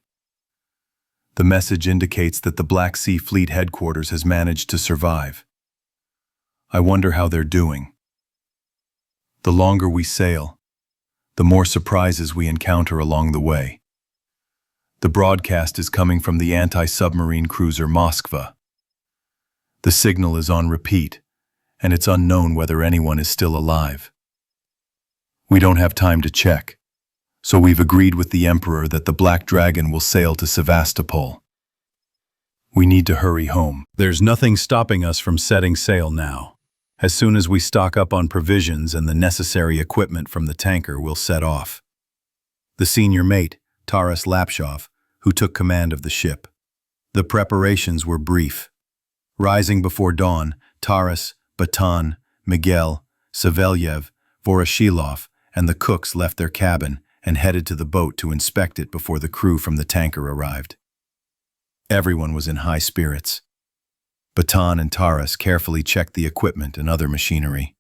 The message indicates that the Black Sea Fleet headquarters has managed to survive. I wonder how they're doing. The longer we sail, the more surprises we encounter along the way. The broadcast is coming from the anti-submarine cruiser Moskva. The signal is on repeat, and it's unknown whether anyone is still alive. We don't have time to check, so we've agreed with the Emperor that the Black Dragon will sail to Sevastopol. We need to hurry home. There's nothing stopping us from setting sail now. As soon as we stock up on provisions and the necessary equipment from the tanker, we'll set off. The senior mate, Taras Lapshov, who took command of the ship. The preparations were brief. Rising before dawn, Taras, Batan, Miguel, Savelyev, Voroshilov, and the cooks left their cabin and headed to the boat to inspect it before the crew from the tanker arrived. Everyone was in high spirits. Batan and Taras carefully checked the equipment and other machinery.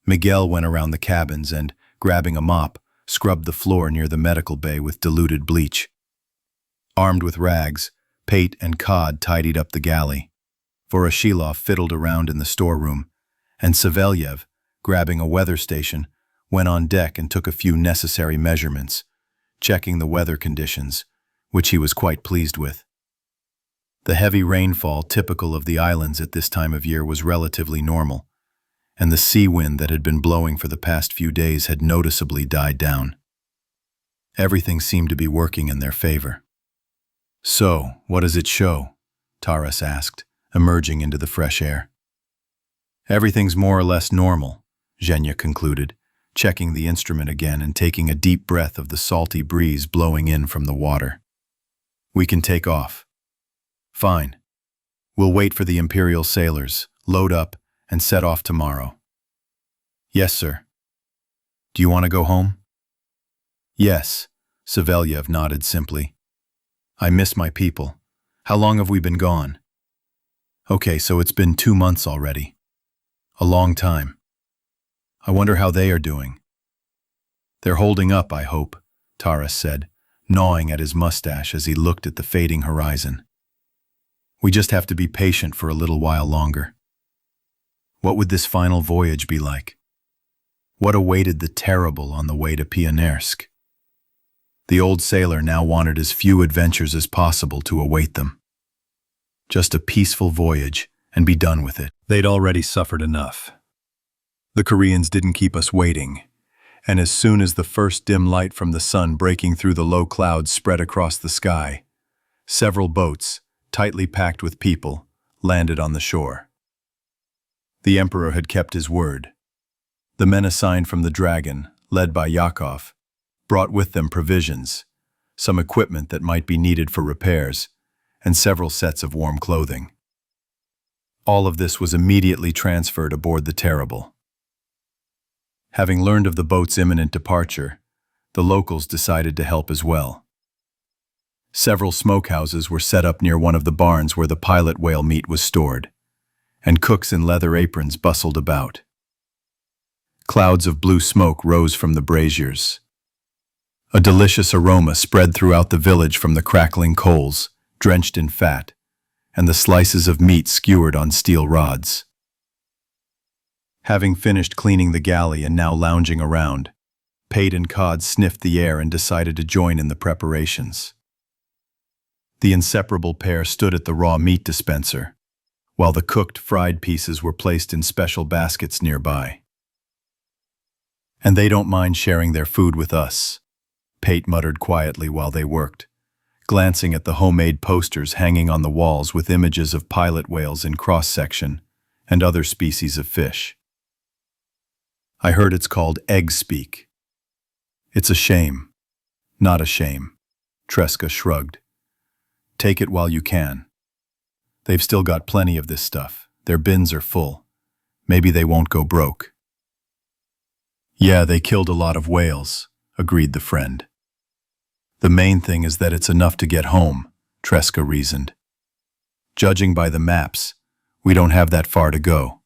Miguel went around the cabins and, grabbing a mop, scrubbed the floor near the medical bay with diluted bleach. Armed with rags, Pate and Cod tidied up the galley. Voroshilov fiddled around in the storeroom, and Savelyev, grabbing a weather station, went on deck and took a few necessary measurements, checking the weather conditions, which he was quite pleased with. The heavy rainfall typical of the islands at this time of year was relatively normal, and the sea wind that had been blowing for the past few days had noticeably died down. Everything seemed to be working in their favor. "So, what does it show?" Taras asked, emerging into the fresh air. "Everything's more or less normal," Zhenya concluded, checking the instrument again and taking a deep breath of the salty breeze blowing in from the water. "We can take off." "Fine. We'll wait for the Imperial sailors, load up, and set off tomorrow." "Yes, sir." "Do you want to go home?" "Yes," Savelyev nodded simply. "I miss my people. How long have we been gone?" "Okay, so it's been 2 months already. A long time. I wonder how they are doing." "They're holding up, I hope," Taras said, gnawing at his mustache as he looked at the fading horizon. "We just have to be patient for a little while longer." What would this final voyage be like? What awaited the terrible on the way to Pionersk? The old sailor now wanted as few adventures as possible to await them. Just a peaceful voyage and be done with it. They'd already suffered enough. The Koreans didn't keep us waiting, and as soon as the first dim light from the sun breaking through the low clouds spread across the sky, several boats, tightly packed with people, landed on the shore. The Emperor had kept his word. The men assigned from the Dragon, led by Yakov, brought with them provisions, some equipment that might be needed for repairs, and several sets of warm clothing. All of this was immediately transferred aboard the Terrible. Having learned of the boat's imminent departure, the locals decided to help as well. Several smokehouses were set up near one of the barns where the pilot whale meat was stored, and cooks in leather aprons bustled about. Clouds of blue smoke rose from the braziers. A delicious aroma spread throughout the village from the crackling coals, drenched in fat, and the slices of meat skewered on steel rods. Having finished cleaning the galley and now lounging around, Pate and Cod sniffed the air and decided to join in the preparations. The inseparable pair stood at the raw meat dispenser, while the cooked, fried pieces were placed in special baskets nearby. "And they don't mind sharing their food with us," Pate muttered quietly while they worked, glancing at the homemade posters hanging on the walls with images of pilot whales in cross-section and other species of fish. "I heard it's called egg speak." "It's a shame." "Not a shame," Tresca shrugged. "Take it while you can. They've still got plenty of this stuff. Their bins are full. Maybe they won't go broke." "Yeah, they killed a lot of whales," agreed the friend. "The main thing is that it's enough to get home," Tresca reasoned. "Judging by the maps, we don't have that far to go.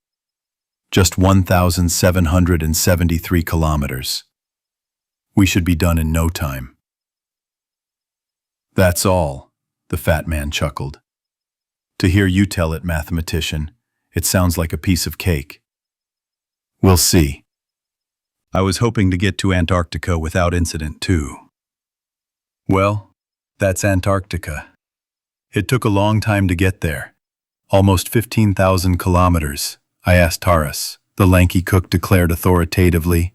Just 1,773 kilometers. We should be done in no time." "That's all," the fat man chuckled. "To hear you tell it, mathematician, it sounds like a piece of cake." "We'll see." I was hoping to get to Antarctica without incident, too. Well, that's Antarctica. It took a long time to get there. Almost 15,000 kilometers, I asked Taurus, the lanky cook declared authoritatively.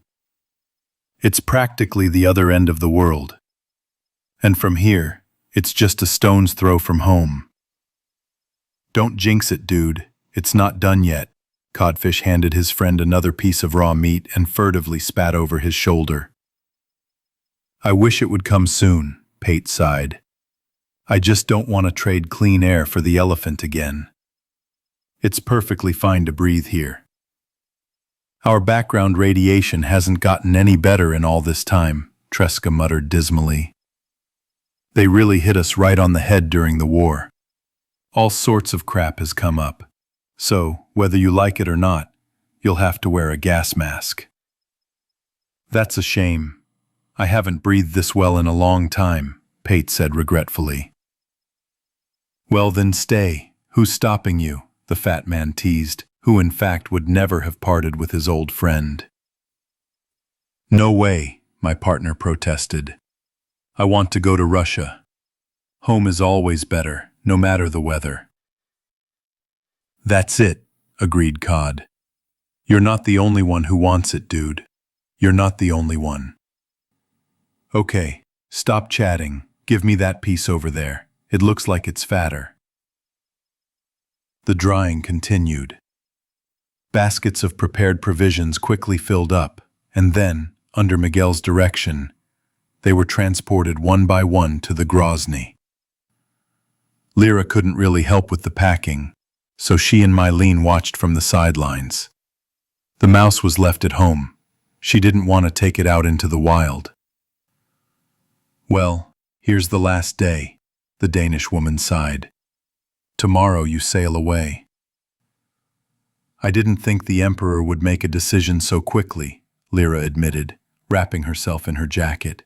"It's practically the other end of the world. And from here, it's just a stone's throw from home." "Don't jinx it, dude. It's not done yet." Codfish handed his friend another piece of raw meat and furtively spat over his shoulder. "I wish it would come soon," Pate sighed. "I just don't want to trade clean air for the elephant again. It's perfectly fine to breathe here. Our background radiation hasn't gotten any better in all this time," Tresca muttered dismally. "They really hit us right on the head during the war. All sorts of crap has come up. So, whether you like it or not, you'll have to wear a gas mask." "That's a shame. I haven't breathed this well in a long time," Pate said regretfully. "Well then stay. Who's stopping you?" the fat man teased, who in fact would never have parted with his old friend. "No way," my partner protested. "I want to go to Russia. Home is always better, no matter the weather." "That's it," agreed Cod. "You're not the only one who wants it, dude. You're not the only one." "Okay, stop chatting. Give me that piece over there. It looks like it's fatter." The drying continued. Baskets of prepared provisions quickly filled up, and then, under Miguel's direction, they were transported one by one to the Grozny. Lyra couldn't really help with the packing, so she and Mylene watched from the sidelines. The mouse was left at home. She didn't want to take it out into the wild. "Well, here's the last day," the Danish woman sighed. "Tomorrow you sail away." "I didn't think the Emperor would make a decision so quickly," Lyra admitted, wrapping herself in her jacket.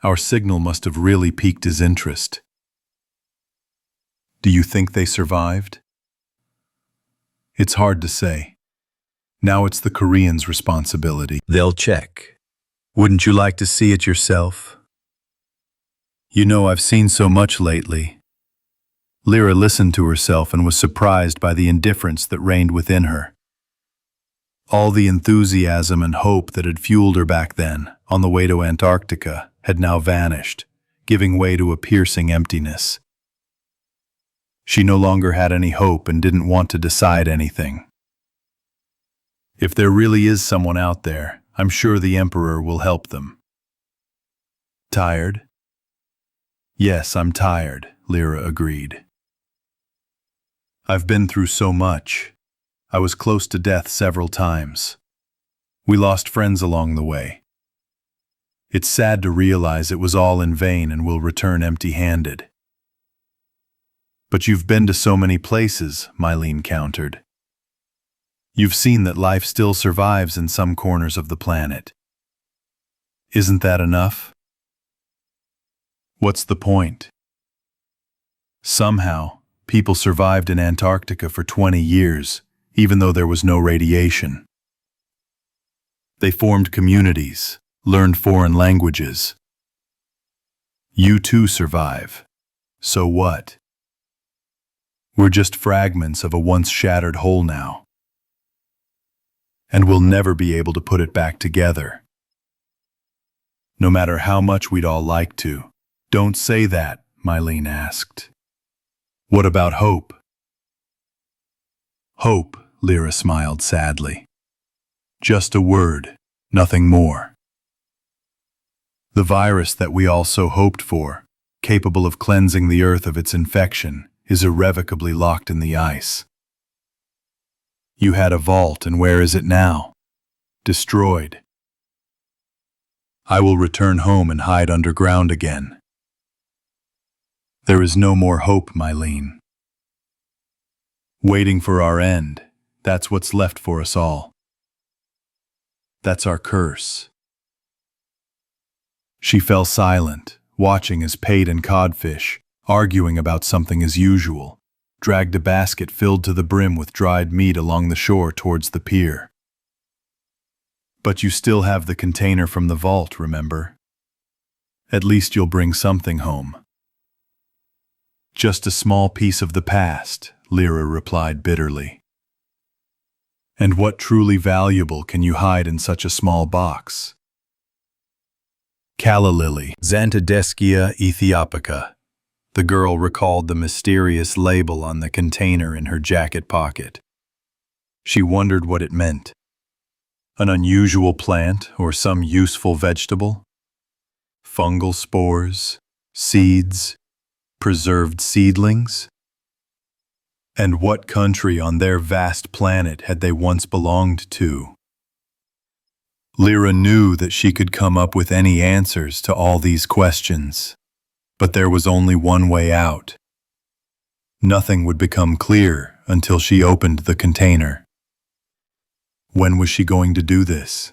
"Our signal must have really piqued his interest." "Do you think they survived?" "It's hard to say. Now it's the Koreans' responsibility." They'll check. Wouldn't you like to see it yourself? "You know, I've seen so much lately." Lyra listened to herself and was surprised by the indifference that reigned within her. All the enthusiasm and hope that had fueled her back then, on the way to Antarctica, had now vanished, giving way to a piercing emptiness. She no longer had any hope and didn't want to decide anything. If there really is someone out there, I'm sure the Emperor will help them. "Tired?" "Yes, I'm tired," Lyra agreed. "I've been through so much. I was close to death several times. We lost friends along the way. It's sad to realize it was all in vain and we'll return empty-handed." "But you've been to so many places," Mylene countered. "You've seen that life still survives in some corners of the planet. Isn't that enough?" "What's the point?" "Somehow, people survived in Antarctica for 20 years, even though there was no radiation." They formed communities, learned foreign languages. You too survive. So what? We're just fragments of a once shattered whole now. And we'll never be able to put it back together. No matter how much we'd all like to. Don't say that, Mylene asked. What about hope? Hope, Lyra smiled sadly. Just a word, nothing more. The virus that we all so hoped for, capable of cleansing the earth of its infection, is irrevocably locked in the ice. You had a vault, and where is it now? Destroyed. I will return home and hide underground again. There is no more hope, Mylene. Waiting for our end, that's what's left for us all. That's our curse. She fell silent, watching as Pate and Codfish, arguing about something as usual, dragged a basket filled to the brim with dried meat along the shore towards the pier. But you still have the container from the vault, remember? At least you'll bring something home. Just a small piece of the past, Lyra replied bitterly. And what truly valuable can you hide in such a small box? Calla lily, Xantadeschia ethiopica. The girl recalled the mysterious label on the container in her jacket pocket. She wondered what it meant. An unusual plant or some useful vegetable? Fungal spores, seeds, preserved seedlings? And what country on their vast planet had they once belonged to? Lyra knew that she could come up with any answers to all these questions, but there was only one way out. Nothing would become clear until she opened the container. When was she going to do this?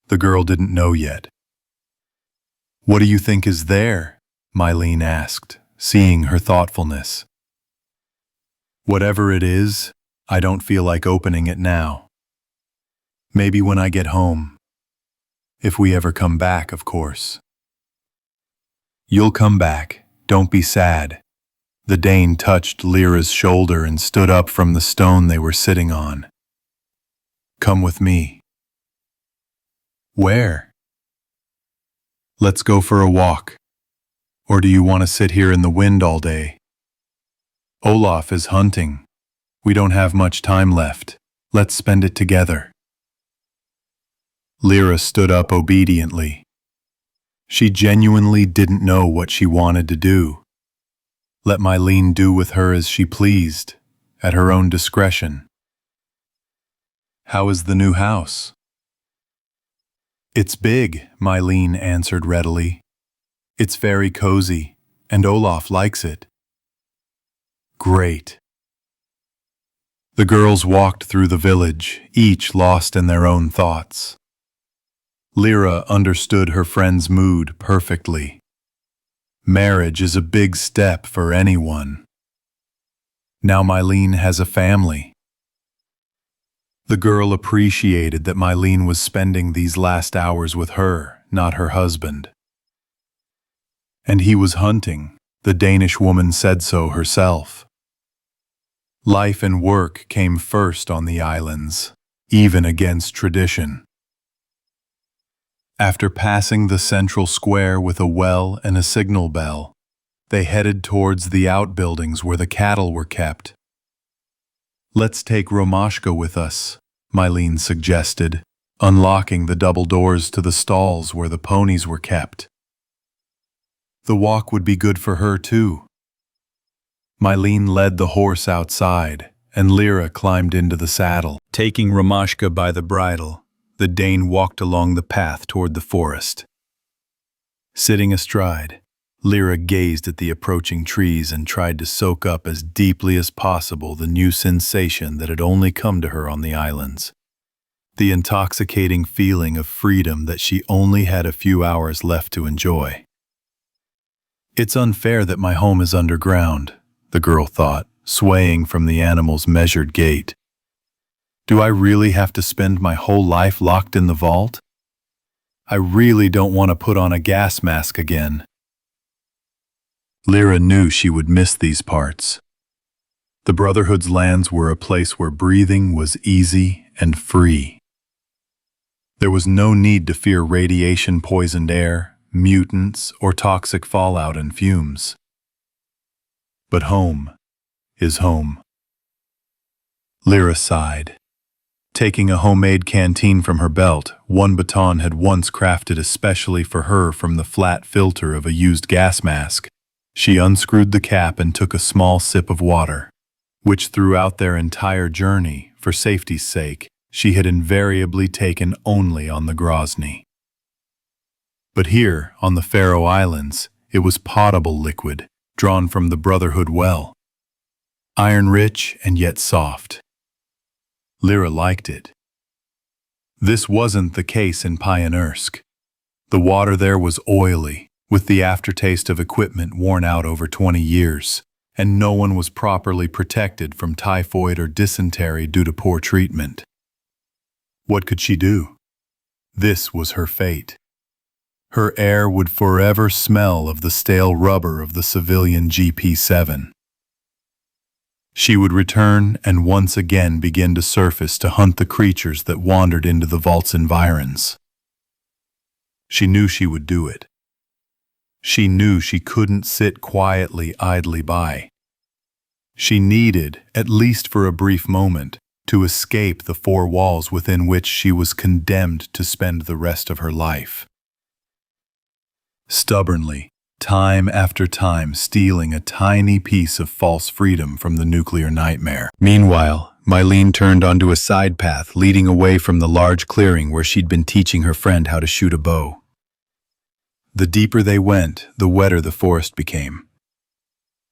The girl didn't know yet. What do you think is there? Mylene asked, seeing her thoughtfulness. Whatever it is, I don't feel like opening it now. Maybe when I get home. If we ever come back, of course. You'll come back, don't be sad. The Dane touched Lyra's shoulder and stood up from the stone they were sitting on. Come with me. Where? Let's go for a walk. Or do you want to sit here in the wind all day? Olaf is hunting. We don't have much time left. Let's spend it together. Lyra stood up obediently. She genuinely didn't know what she wanted to do. Let Mylene do with her as she pleased, at her own discretion. How is the new house? It's big, Mylene answered readily. It's very cozy, and Olaf likes it. Great. The girls walked through the village, each lost in their own thoughts. Lyra understood her friend's mood perfectly. Marriage is a big step for anyone. Now Mylene has a family. The girl appreciated that Mylene was spending these last hours with her, not her husband. And he was hunting, the Danish woman said so herself. Life and work came first on the islands, even against tradition. After passing the central square with a well and a signal bell, they headed towards the outbuildings where the cattle were kept. Let's take Romashka with us, Mylene suggested, unlocking the double doors to the stalls where the ponies were kept. The walk would be good for her too. Mylene led the horse outside, and Lyra climbed into the saddle. Taking Romashka by the bridle, the Dane walked along the path toward the forest. Sitting astride, Lyra gazed at the approaching trees and tried to soak up as deeply as possible the new sensation that had only come to her on the islands. The intoxicating feeling of freedom that she only had a few hours left to enjoy. It's unfair that my home is underground, the girl thought, swaying from the animal's measured gait. Do I really have to spend my whole life locked in the vault? I really don't want to put on a gas mask again. Lyra knew she would miss these parts. The Brotherhood's lands were a place where breathing was easy and free. There was no need to fear radiation-poisoned air, mutants, or toxic fallout and fumes. But home is home. Lyra sighed. Taking a homemade canteen from her belt, one baton had once crafted especially for her from the flat filter of a used gas mask, she unscrewed the cap and took a small sip of water, which throughout their entire journey, for safety's sake, she had invariably taken only on the Grozny. But here, on the Faroe Islands, it was potable liquid, drawn from the Brotherhood well. Iron-rich and yet soft. Lyra liked it. This wasn't the case in Pioneersk. The water there was oily, with the aftertaste of equipment worn out over 20 years, and no one was properly protected from typhoid or dysentery due to poor treatment. What could she do? This was her fate. Her air would forever smell of the stale rubber of the civilian GP-7. She would return and once again begin to surface to hunt the creatures that wandered into the vault's environs. She knew she would do it. She knew she couldn't sit quietly idly by. She needed, at least for a brief moment, to escape the four walls within which she was condemned to spend the rest of her life. Stubbornly, time after time stealing a tiny piece of false freedom from the nuclear nightmare. Meanwhile, Mylene turned onto a side path leading away from the large clearing where she'd been teaching her friend how to shoot a bow. The deeper they went, the wetter the forest became.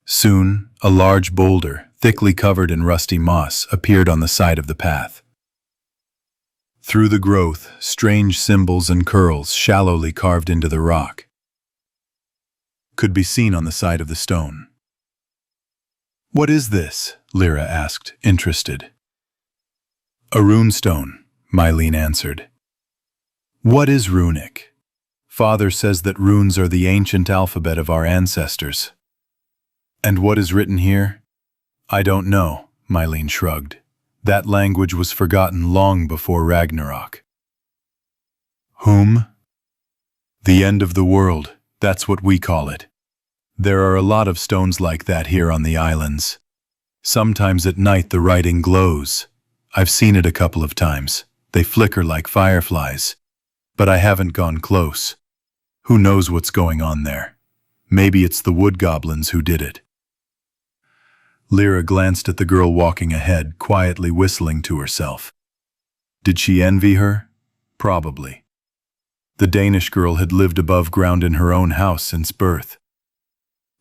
Soon, a large boulder, thickly covered in rusty moss, appeared on the side of the path. Through the growth, strange symbols and curls shallowly carved into the rock could be seen on the side of the stone. "What is this?" Lyra asked, interested. "A runestone," Mylene answered. "What is runic?" "Father says that runes are the ancient alphabet of our ancestors." "And what is written here?" "I don't know," Mylene shrugged. "That language was forgotten long before Ragnarok." "Whom?" "The end of the world. That's what we call it. There are a lot of stones like that here on the islands. Sometimes at night the writing glows. I've seen it a couple of times. They flicker like fireflies. But I haven't gone close. Who knows what's going on there? Maybe it's the wood goblins who did it." Lyra glanced at the girl walking ahead, quietly whistling to herself. Did she envy her? Probably. The Danish girl had lived above ground in her own house since birth.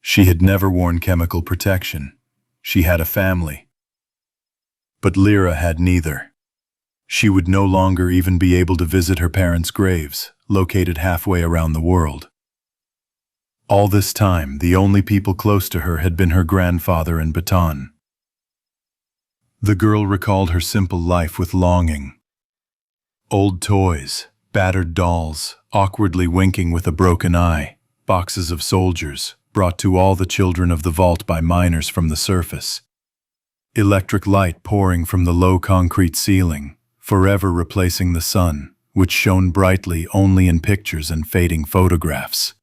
She had never worn chemical protection. She had a family. But Lyra had neither. She would no longer even be able to visit her parents' graves, located halfway around the world. All this time, the only people close to her had been her grandfather and baton. The girl recalled her simple life with longing. Old toys, battered dolls, awkwardly winking with a broken eye, boxes of soldiers, brought to all the children of the vault by miners from the surface. Electric light pouring from the low concrete ceiling, forever replacing the sun, which shone brightly only in pictures and fading photographs.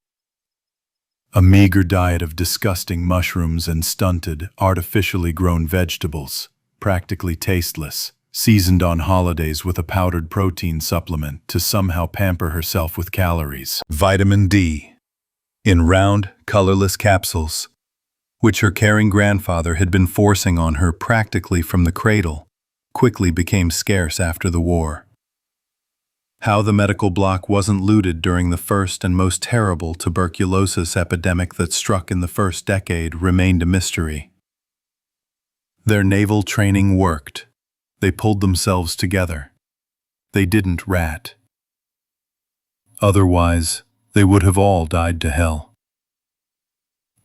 A meager diet of disgusting mushrooms and stunted, artificially grown vegetables, practically tasteless, seasoned on holidays with a powdered protein supplement to somehow pamper herself with calories. Vitamin D, in round, colorless capsules, which her caring grandfather had been forcing on her practically from the cradle, quickly became scarce after the war. How the medical block wasn't looted during the first and most terrible tuberculosis epidemic that struck in the first decade remained a mystery. Their naval training worked. They pulled themselves together. They didn't rat. Otherwise, they would have all died to hell.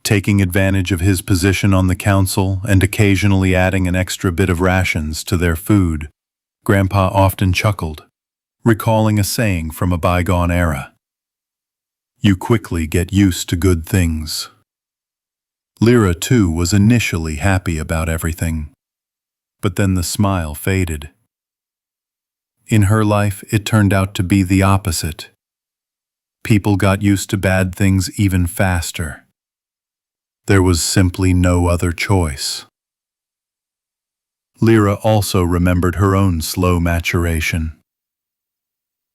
Taking advantage of his position on the council and occasionally adding an extra bit of rations to their food, Grandpa often chuckled, recalling a saying from a bygone era. You quickly get used to good things. Lyra, too, was initially happy about everything, but then the smile faded. In her life, it turned out to be the opposite. People got used to bad things even faster. There was simply no other choice. Lyra also remembered her own slow maturation.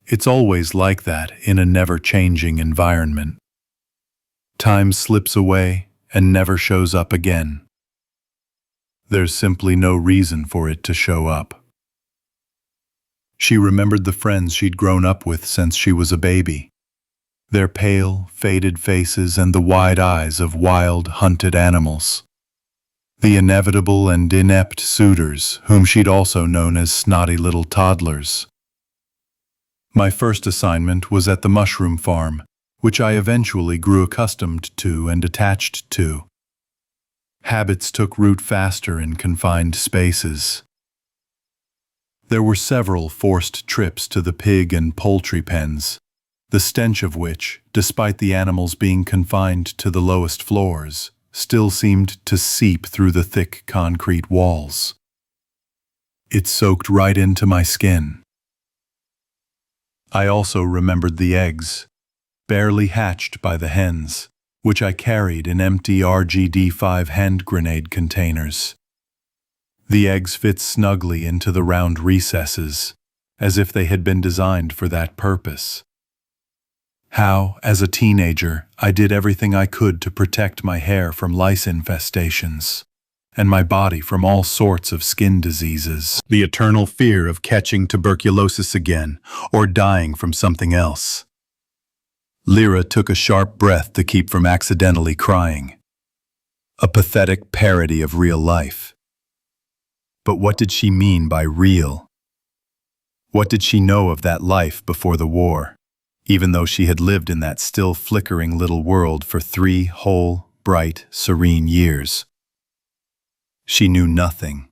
It's always like that in a never-changing environment. Time slips away and never shows up again. There's simply no reason for it to show up. She remembered the friends she'd grown up with since she was a baby. Their pale, faded faces and the wide eyes of wild, hunted animals. The inevitable and inept suitors, whom she'd also known as snotty little toddlers. My first assignment was at the mushroom farm, which I eventually grew accustomed to and attached to. Habits took root faster in confined spaces. There were several forced trips to the pig and poultry pens, the stench of which, despite the animals being confined to the lowest floors, still seemed to seep through the thick concrete walls. It soaked right into my skin. I also remembered the eggs, barely hatched by the hens, which I carried in empty RGD-5 hand grenade containers. The eggs fit snugly into the round recesses, as if they had been designed for that purpose. How, as a teenager, I did everything I could to protect my hair from lice infestations, and my body from all sorts of skin diseases. The eternal fear of catching tuberculosis again, or dying from something else. Lyra took a sharp breath to keep from accidentally crying. A pathetic parody of real life. But what did she mean by real? What did she know of that life before the war, even though she had lived in that still flickering little world for 3 whole, bright, serene years? She knew nothing.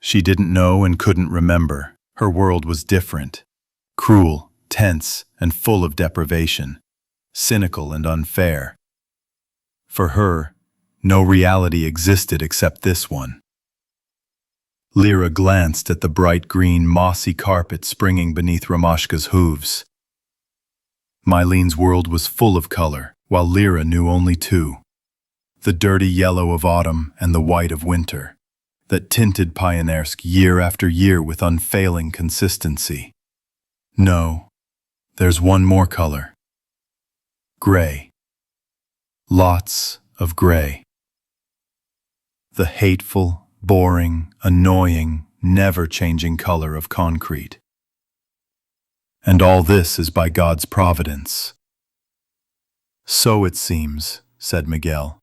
She didn't know and couldn't remember. Her world was different, cruel, tense, and full of deprivation, cynical and unfair. For her, no reality existed except this one. Lyra glanced at the bright green, mossy carpet springing beneath Romashka's hooves. Mylene's world was full of color, while Lyra knew only 2. The dirty yellow of autumn and the white of winter, that tinted Pioneersk year after year with unfailing consistency. No, there's one more color. Gray. Lots of gray. The hateful, boring, annoying, never-changing color of concrete. And all this is by God's providence. So it seems, said Miguel.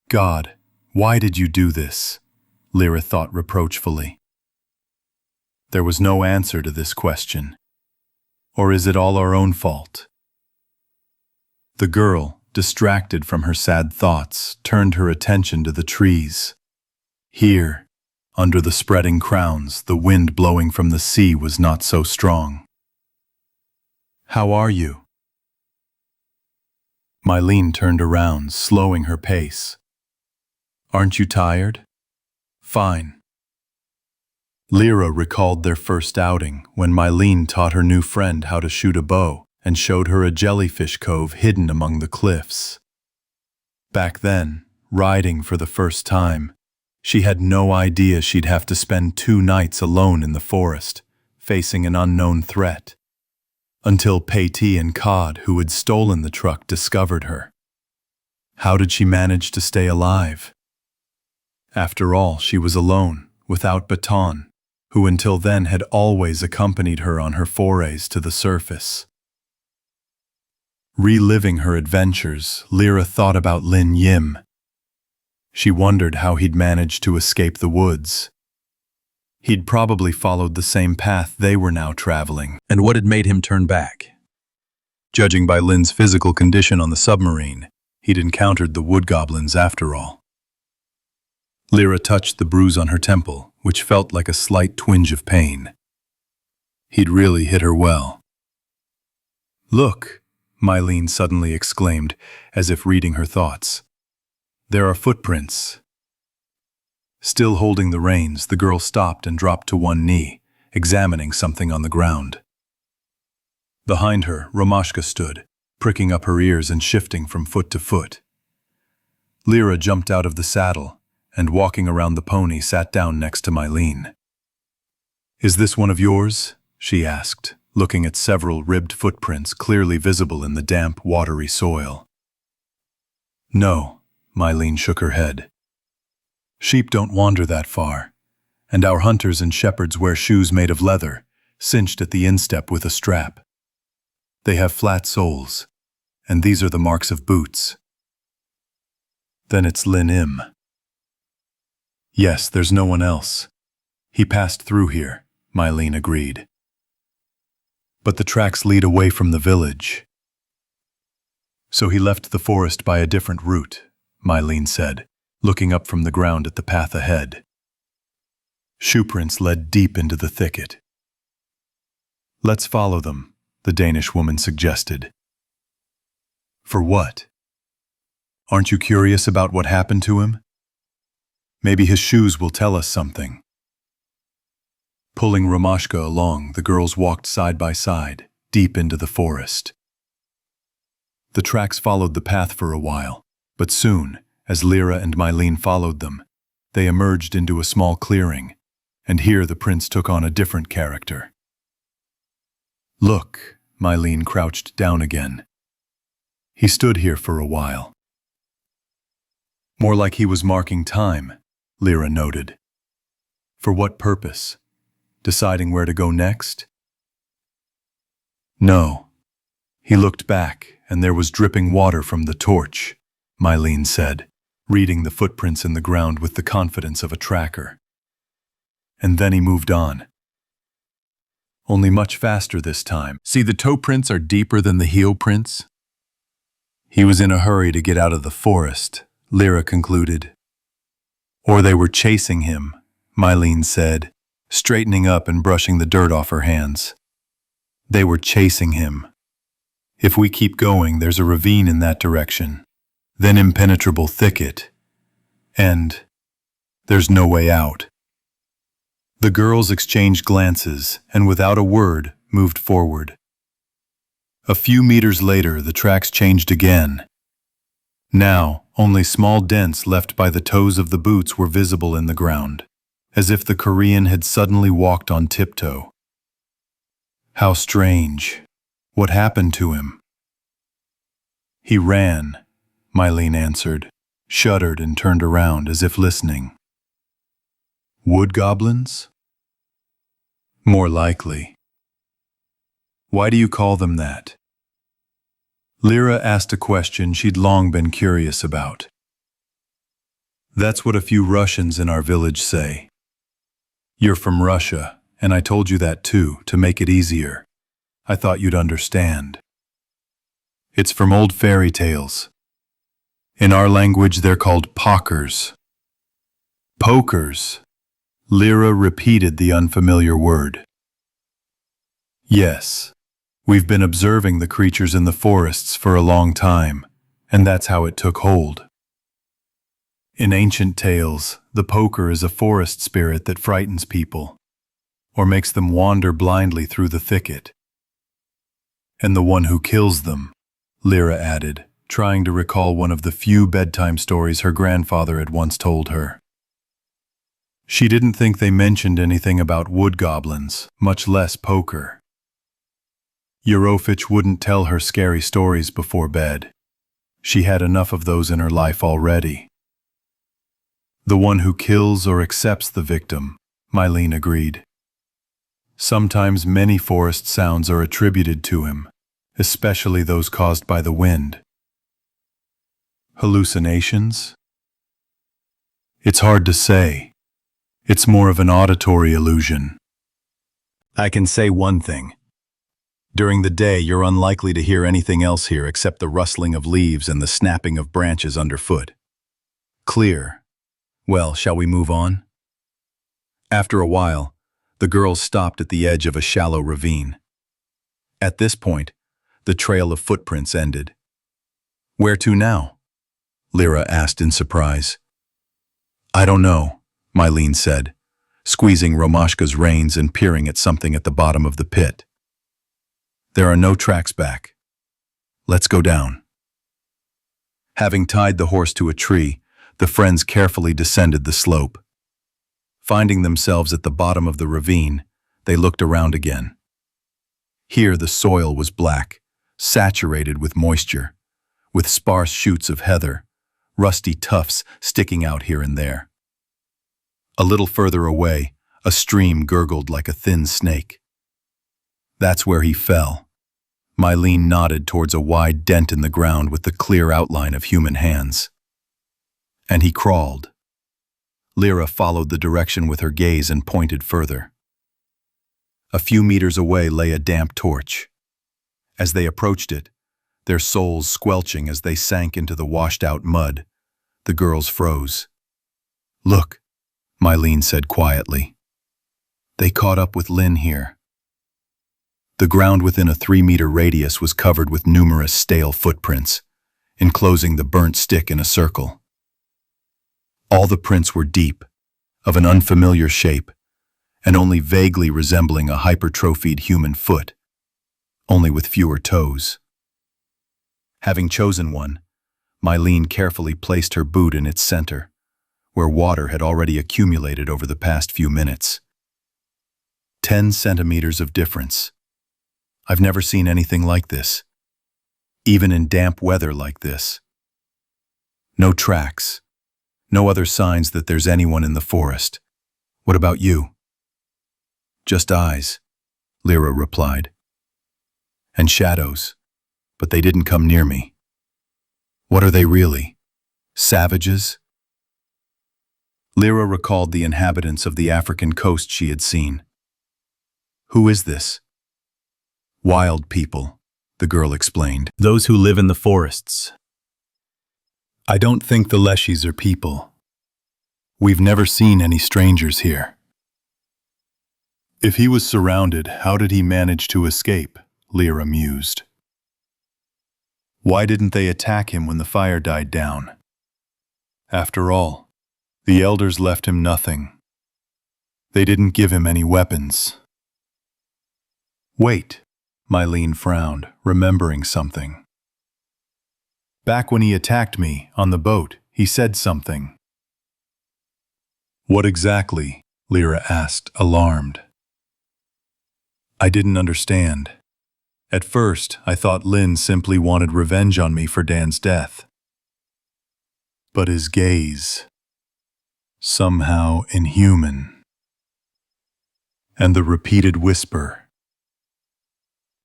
God, why did you do this? Lyra thought reproachfully. There was no answer to this question. Or is it all our own fault? The girl, distracted from her sad thoughts, turned her attention to the trees. Here, under the spreading crowns, the wind blowing from the sea was not so strong. How are you? Mylene turned around, slowing her pace. Aren't you tired? Fine. Lyra recalled their first outing when Mylene taught her new friend how to shoot a bow and showed her a jellyfish cove hidden among the cliffs. Back then, riding for the first time, she had no idea she'd have to spend 2 nights alone in the forest, facing an unknown threat. Until Patty and Cod, who had stolen the truck, discovered her. How did she manage to stay alive? After all, she was alone, without Baton, who until then had always accompanied her on her forays to the surface. Reliving her adventures, Lyra thought about Lin Yim. She wondered how he'd managed to escape the woods. He'd probably followed the same path they were now traveling. And what had made him turn back? Judging by Lin's physical condition on the submarine, he'd encountered the wood goblins after all. Lyra touched the bruise on her temple, which felt like a slight twinge of pain. He'd really hit her well. "Look," Mylene suddenly exclaimed, as if reading her thoughts. "There are footprints." Still holding the reins, the girl stopped and dropped to one knee, examining something on the ground. Behind her, Romashka stood, pricking up her ears and shifting from foot to foot. Lyra jumped out of the saddle and, walking around the pony, sat down next to Mylene. "Is this one of yours?" she asked, looking at several ribbed footprints clearly visible in the damp, watery soil. "No," Mylene shook her head. "Sheep don't wander that far, and our hunters and shepherds wear shoes made of leather, cinched at the instep with a strap. They have flat soles, and these are the marks of boots." "Then it's Lin Im." "Yes, there's no one else. He passed through here," Mylene agreed. "But the tracks lead away from the village." "So he left the forest by a different route," Mylene said, looking up from the ground at the path ahead. Shoeprints led deep into the thicket. "Let's follow them," the Danish woman suggested. "For what? Aren't you curious about what happened to him? Maybe his shoes will tell us something." Pulling Romashka along, the girls walked side by side, deep into the forest. The tracks followed the path for a while, but soon, as Lyra and Mylene followed them, they emerged into a small clearing, and here the prince took on a different character. "Look," Mylene crouched down again. "He stood here for a while." "More like he was marking time," Lyra noted. "For what purpose? Deciding where to go next?" "No." He looked back, and there was dripping water from the torch, Mylene said, reading the footprints in the ground with the confidence of a tracker. "And then he moved on. Only much faster this time. See, the toe prints are deeper than the heel prints?" "He was in a hurry to get out of the forest," Lyra concluded. "Or they were chasing him," Mylene said, straightening up and brushing the dirt off her hands. "They were chasing him. If we keep going, there's a ravine in that direction, then impenetrable thicket, and there's no way out." The girls exchanged glances and, without a word, moved forward. A few meters later, the tracks changed again. Now, only small dents left by the toes of the boots were visible in the ground, as if the Korean had suddenly walked on tiptoe. "How strange. What happened to him?" "He ran," Mylene answered, shuddered and turned around as if listening. "Wood goblins?" "More likely." "Why do you call them that?" Lyra asked a question she'd long been curious about. "That's what a few Russians in our village say. You're from Russia, and I told you that too, to make it easier. I thought you'd understand. It's from old fairy tales. In our language, they're called pokers." "Pokers?" Lyra repeated the unfamiliar word. "Yes. We've been observing the creatures in the forests for a long time, and that's how it took hold. In ancient tales, the poker is a forest spirit that frightens people, or makes them wander blindly through the thicket. And the one who kills them," Lyra added, trying to recall one of the few bedtime stories her grandfather had once told her. She didn't think they mentioned anything about wood goblins, much less poker. Eurofich wouldn't tell her scary stories before bed. She had enough of those in her life already. "The one who kills or accepts the victim," Mylene agreed. "Sometimes many forest sounds are attributed to him, especially those caused by the wind." "Hallucinations?" "It's hard to say. It's more of an auditory illusion. I can say one thing. During the day, you're unlikely to hear anything else here except the rustling of leaves and the snapping of branches underfoot. Clear. Well, shall we move on?" After a while, the girls stopped at the edge of a shallow ravine. At this point, the trail of footprints ended. "Where to now?" Lyra asked in surprise. "I don't know," Mylene said, squeezing Romashka's reins and peering at something at the bottom of the pit. "There are no tracks back. Let's go down." Having tied the horse to a tree, the friends carefully descended the slope. Finding themselves at the bottom of the ravine, they looked around again. Here the soil was black, saturated with moisture, with sparse shoots of heather, rusty tufts sticking out here and there. A little further away, a stream gurgled like a thin snake. "That's where he fell." Mylene nodded towards a wide dent in the ground with the clear outline of human hands. "And he crawled." Lyra followed the direction with her gaze and pointed further. A few meters away lay a damp torch. As they approached it, their souls squelching as they sank into the washed-out mud, the girls froze. "Look," Mylene said quietly. "They caught up with Lynn here." The ground within a 3-meter radius was covered with numerous stale footprints, enclosing the burnt stick in a circle. All the prints were deep, of an unfamiliar shape, and only vaguely resembling a hypertrophied human foot, only with fewer toes. Having chosen one, Mylene carefully placed her boot in its center, where water had already accumulated over the past few minutes. 10 centimeters of difference. I've never seen anything like this, even in damp weather like this. No tracks, no other signs that there's anyone in the forest. What about you? "Just eyes," Lyra replied. "And shadows, but they didn't come near me." "What are they really? Savages?" Lyra recalled the inhabitants of the African coast she had seen. "Who is this?" "Wild people," the girl explained. "Those who live in the forests. I don't think the Leshis are people. We've never seen any strangers here." "If he was surrounded, how did he manage to escape?" Lyra mused. "Why didn't they attack him when the fire died down? After all, the elders left him nothing. They didn't give him any weapons." "Wait," Mylene frowned, remembering something. "Back when he attacked me on the boat, he said something." "What exactly?" Lyra asked, alarmed. "I didn't understand. At first, I thought Lynn simply wanted revenge on me for Dan's death. But his gaze, somehow inhuman. And the repeated whisper.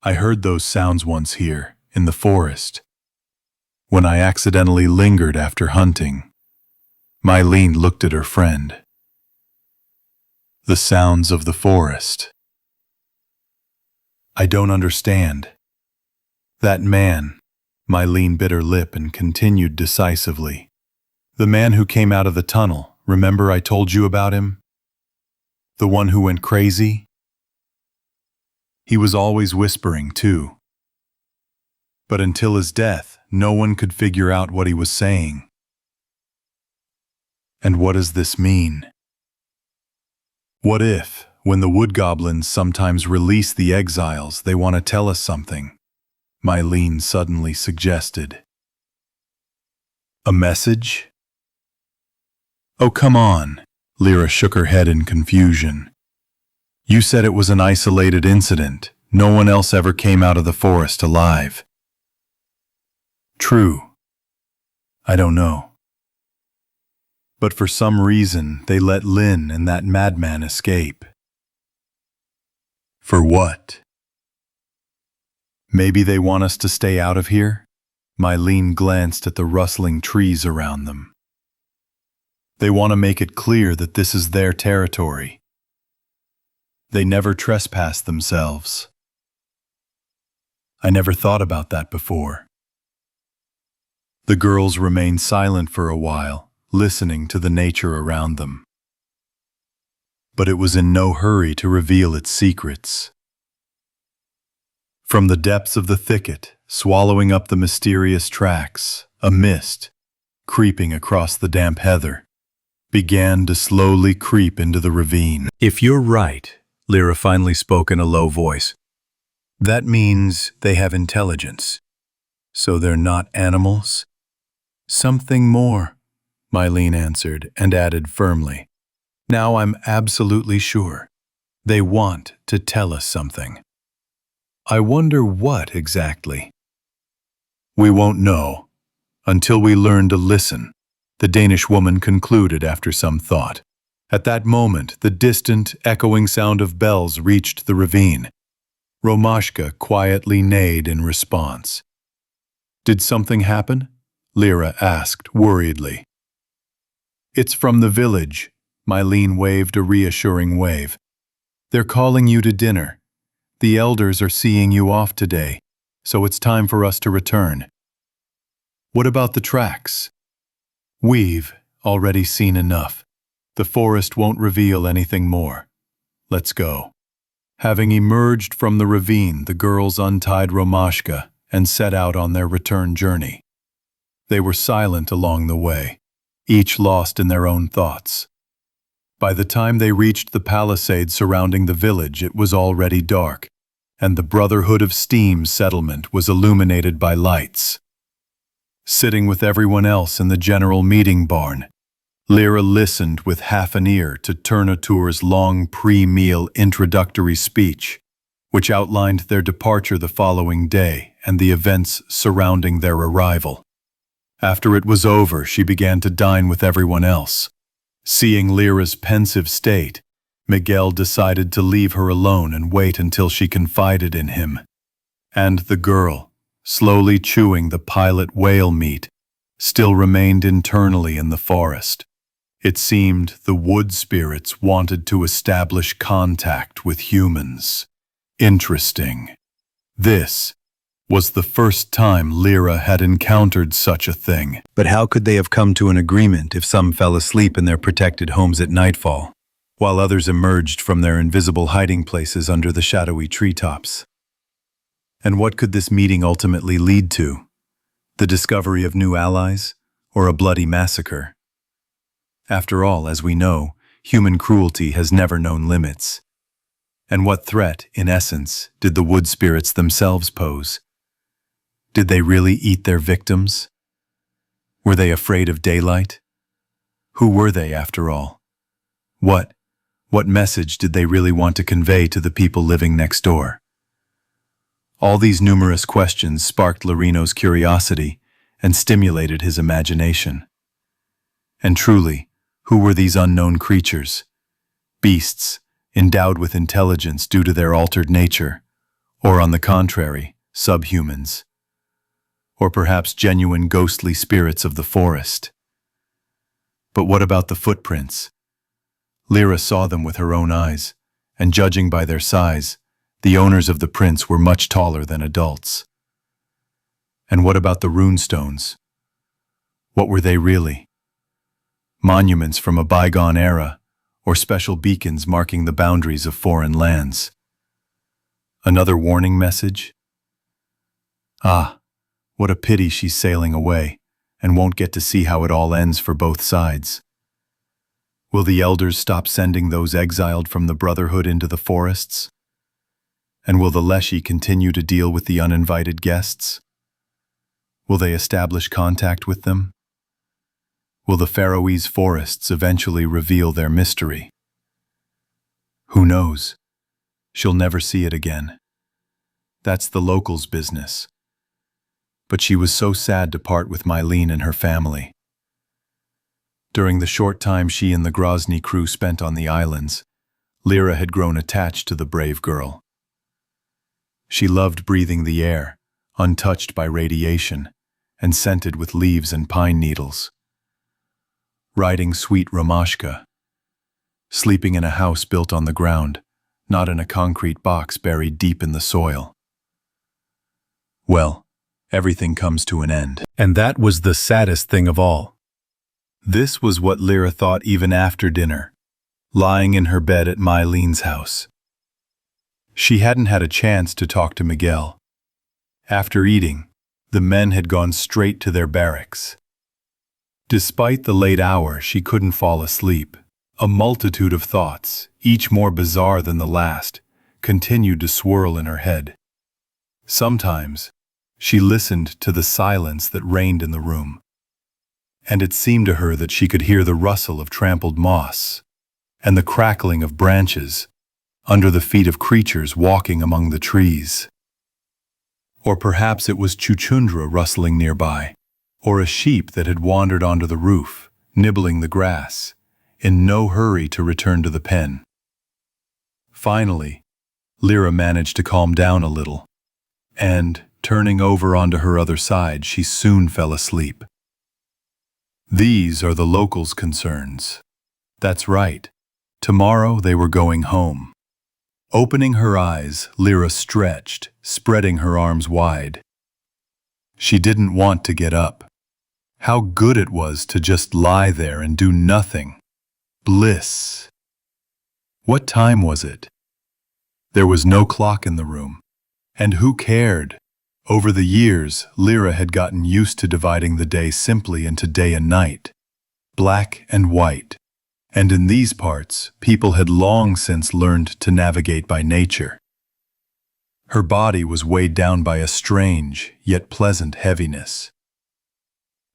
I heard those sounds once here, in the forest, when I accidentally lingered after hunting." Mylene looked at her friend. "The sounds of the forest. I don't understand. That man," Mylene bit her lip and continued decisively. "The man who came out of the tunnel, remember I told you about him? The one who went crazy? He was always whispering, too. But until his death, no one could figure out what he was saying. And what does this mean? What if, when the wood goblins sometimes release the exiles, they want to tell us something?" Mylene suddenly suggested. "A message?" "Oh, come on," Lyra shook her head in confusion. "You said it was an isolated incident. No one else ever came out of the forest alive." "True. I don't know. But for some reason, they let Lynn and that madman escape." "For what?" "Maybe they want us to stay out of here?" Mylene glanced at the rustling trees around them. "They want to make it clear that this is their territory. They never trespass themselves." "I never thought about that before." The girls remained silent for a while, listening to the nature around them. but it was in no hurry to reveal its secrets. From the depths of the thicket, swallowing up the mysterious tracks, a mist, creeping across the damp heather, began to slowly creep into the ravine. "If you're right," Lyra finally spoke in a low voice, "that means they have intelligence. So they're not animals?" "Something more," Mylene answered and added firmly, "Now I'm absolutely sure. They want to tell us something." "I wonder what exactly." "We won't know until we learn to listen," the Danish woman concluded after some thought. At that moment, the distant, echoing sound of bells reached the ravine. Romashka quietly neighed in response. "Did something happen?" Lyra asked worriedly. "It's from the village," Mylene waved a reassuring wave. "They're calling you to dinner. The elders are seeing you off today, so it's time for us to return." "What about the tracks?" "We've already seen enough. The forest won't reveal anything more. Let's go." Having emerged from the ravine, the girls untied Romashka and set out on their return journey. They were silent along the way, each lost in their own thoughts. By the time they reached the palisade surrounding the village, it was already dark, and the Brotherhood of Steam settlement was illuminated by lights. Sitting with everyone else in the general meeting barn, Lyra listened with half an ear to Turnotur's long pre-meal introductory speech, which outlined their departure the following day and the events surrounding their arrival. After it was over, she began to dine with everyone else. Seeing Lyra's pensive state, Miguel decided to leave her alone and wait until she confided in him. And the girl, slowly chewing the pilot whale meat, still remained internally in the forest. It seemed the wood spirits wanted to establish contact with humans. Interesting. This was the first time Lyra had encountered such a thing. But how could they have come to an agreement if some fell asleep in their protected homes at nightfall, while others emerged from their invisible hiding places under the shadowy treetops? And what could this meeting ultimately lead to? The discovery of new allies, or a bloody massacre? After all, as we know, human cruelty has never known limits. And what threat, in essence, did the wood spirits themselves pose? Did they really eat their victims? Were they afraid of daylight? Who were they, after all? What message did they really want to convey to the people living next door? All these numerous questions sparked Lorino's curiosity and stimulated his imagination. And truly, who were these unknown creatures? Beasts, endowed with intelligence due to their altered nature, or on the contrary, subhumans? Or perhaps genuine ghostly spirits of the forest? But what about the footprints? Lyra saw them with her own eyes, and judging by their size, the owners of the prints were much taller than adults. And what about the runestones? What were they really? Monuments from a bygone era, or special beacons marking the boundaries of foreign lands? Another warning message? Ah, what a pity she's sailing away, and won't get to see how it all ends for both sides. Will the elders stop sending those exiled from the Brotherhood into the forests? And will the Leshy continue to deal with the uninvited guests? Will they establish contact with them? Will the Faroese forests eventually reveal their mystery? Who knows? She'll never see it again. That's the locals' business. But she was so sad to part with Mylene and her family. During the short time she and the Grozny crew spent on the islands, Lyra had grown attached to the brave girl. She loved breathing the air, untouched by radiation, and scented with leaves and pine needles. Riding sweet Romashka. Sleeping in a house built on the ground, not in a concrete box buried deep in the soil. Well, everything comes to an end. And that was the saddest thing of all. This was what Lyra thought even after dinner. lying in her bed at Mylene's house. She hadn't had a chance to talk to Miguel. After eating, the men had gone straight to their barracks. Despite the late hour, she couldn't fall asleep. A multitude of thoughts, each more bizarre than the last, continued to swirl in her head. Sometimes, she listened to the silence that reigned in the room, and it seemed to her that she could hear the rustle of trampled moss and the crackling of branches under the feet of creatures walking among the trees. Or perhaps it was Chuchundra rustling nearby, or a sheep that had wandered onto the roof, nibbling the grass, in no hurry to return to the pen. Finally, Lyra managed to calm down a little, and, turning over onto her other side, she soon fell asleep. These are the locals' concerns. That's right. Tomorrow they were going home. Opening her eyes, Lyra stretched, spreading her arms wide. She didn't want to get up. How good it was to just lie there and do nothing. Bliss. What time was it? There was no clock in the room. And who cared? Over the years, Lyra had gotten used to dividing the day simply into day and night, black and white. And in these parts, people had long since learned to navigate by nature. Her body was weighed down by a strange, yet pleasant heaviness.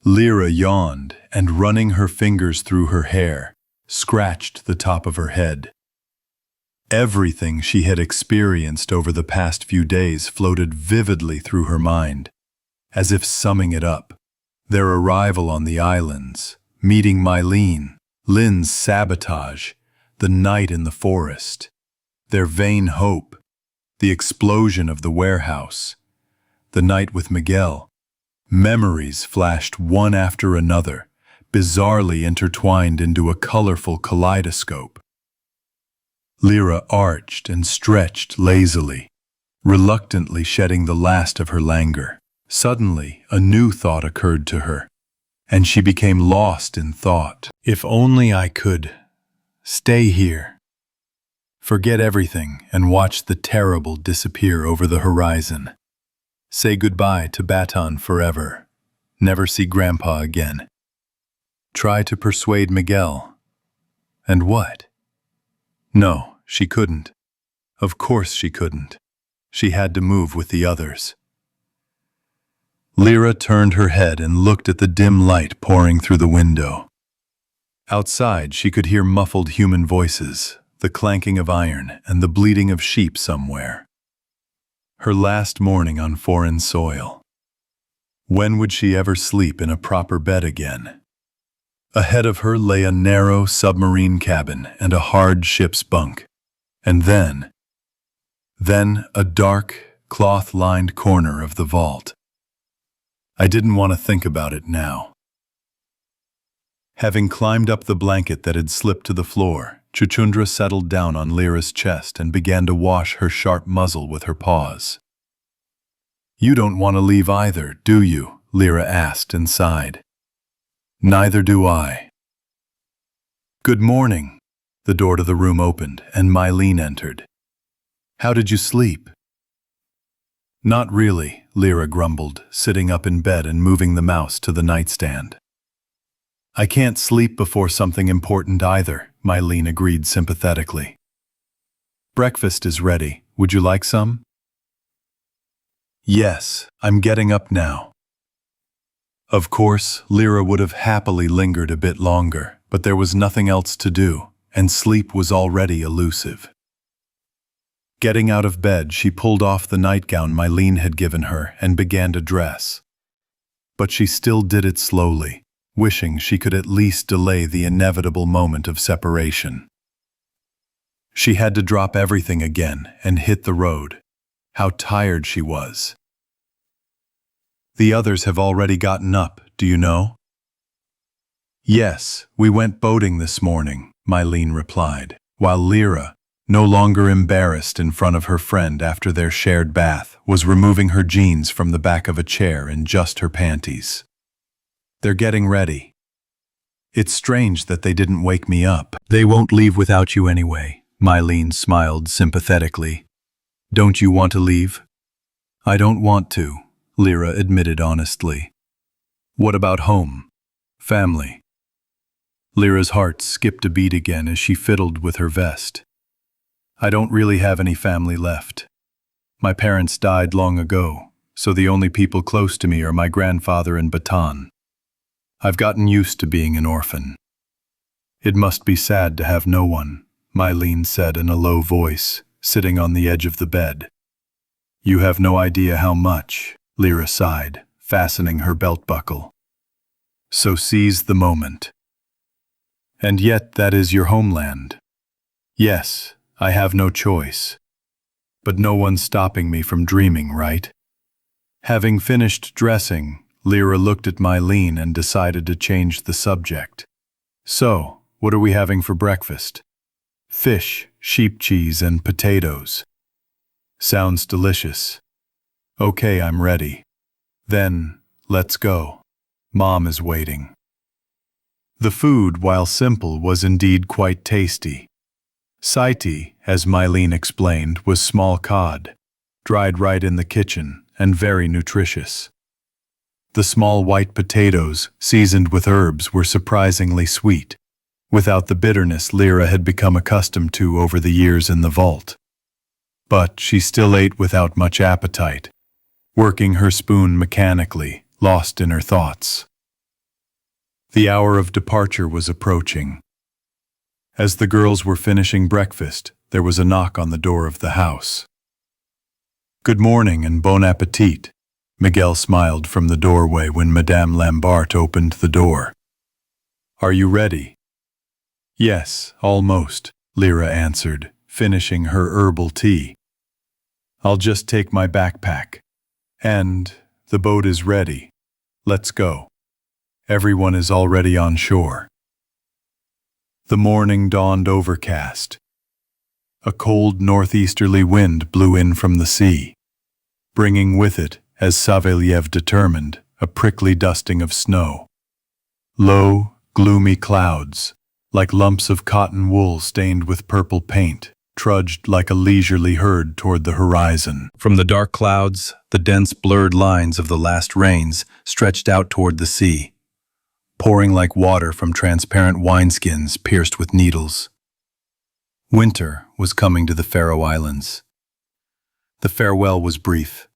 Lyra yawned and, running her fingers through her hair, scratched the top of her head. Everything she had experienced over the past few days floated vividly through her mind, as if summing it up. Their arrival on the islands, meeting Mylene, Lynn's sabotage, the night in the forest, their vain hope, the explosion of the warehouse, the night with Miguel. Memories flashed one after another, bizarrely intertwined into a colorful kaleidoscope. Lyra arched and stretched lazily, reluctantly shedding the last of her languor. Suddenly, a new thought occurred to her, and she became lost in thought. If only I could stay here, forget everything, and watch the terrible disappear over the horizon. Say goodbye to Baton forever. Never see Grandpa again. Try to persuade Miguel. And what? No, she couldn't. Of course she couldn't. She had to move with the others. Lyra turned her head and looked at the dim light pouring through the window. Outside, she could hear muffled human voices, the clanking of iron, and the bleating of sheep somewhere. Her last morning on foreign soil. When would she ever sleep in a proper bed again? Ahead of her lay a narrow submarine cabin and a hard ship's bunk. And then a dark, cloth-lined corner of the vault. I didn't want to think about it now. Having climbed up the blanket that had slipped to the floor, Chuchundra settled down on Lyra's chest and began to wash her sharp muzzle with her paws. You don't want to leave either, do you? Lyra asked and sighed. Neither do I. Good morning. The door to the room opened, and Mylene entered. How did you sleep? Not really, Lyra grumbled, sitting up in bed and moving the mouse to the nightstand. I can't sleep before something important either, Mylene agreed sympathetically. Breakfast is ready. Would you like some? Yes, I'm getting up now. Of course, Lyra would have happily lingered a bit longer, but there was nothing else to do, and sleep was already elusive. Getting out of bed, she pulled off the nightgown Mylene had given her and began to dress. But she still did it slowly, wishing she could at least delay the inevitable moment of separation. She had to drop everything again and hit the road. How tired she was. The others have already gotten up, do you know? Yes, we went boating this morning, Mylene replied, while Lyra, no longer embarrassed in front of her friend after their shared bath, was removing her jeans from the back of a chair in just her panties. They're getting ready. It's strange that they didn't wake me up. They won't leave without you anyway, Mylene smiled sympathetically. Don't you want to leave? I don't want to, Lyra admitted honestly. What about home? Family? Lyra's heart skipped a beat again as she fiddled with her vest. I don't really have any family left. My parents died long ago, so the only people close to me are my grandfather and Baton. I've gotten used to being an orphan. It must be sad to have no one, Mylene said in a low voice, sitting on the edge of the bed. You have no idea how much, Lyra sighed, fastening her belt buckle. So seize the moment. And yet that is your homeland. Yes, I have no choice. But no one's stopping me from dreaming, right? Having finished dressing, Lyra looked at Mylene and decided to change the subject. So, what are we having for breakfast? Fish, sheep cheese, and potatoes. Sounds delicious. Okay, I'm ready. Then, let's go. Mom is waiting. The food, while simple, was indeed quite tasty. Saiti, as Mylene explained, was small cod, dried right in the kitchen, and very nutritious. The small white potatoes, seasoned with herbs, were surprisingly sweet, without the bitterness Lyra had become accustomed to over the years in the vault. But she still ate without much appetite, working her spoon mechanically, lost in her thoughts. The hour of departure was approaching. As the girls were finishing breakfast, there was a knock on the door of the house. Good morning and bon appetit, Miguel smiled from the doorway when Madame Lambert opened the door. Are you ready? Yes, almost, Lyra answered, finishing her herbal tea. I'll just take my backpack. And the boat is ready. Let's go. Everyone is already on shore. The morning dawned overcast. A cold northeasterly wind blew in from the sea, bringing with it, as Savelyev determined, a prickly dusting of snow. Low, gloomy clouds, like lumps of cotton wool stained with purple paint, trudged like a leisurely herd toward the horizon. From the dark clouds, the dense blurred lines of the last rains stretched out toward the sea, pouring like water from transparent wineskins pierced with needles. Winter was coming to the Faroe Islands. The farewell was brief.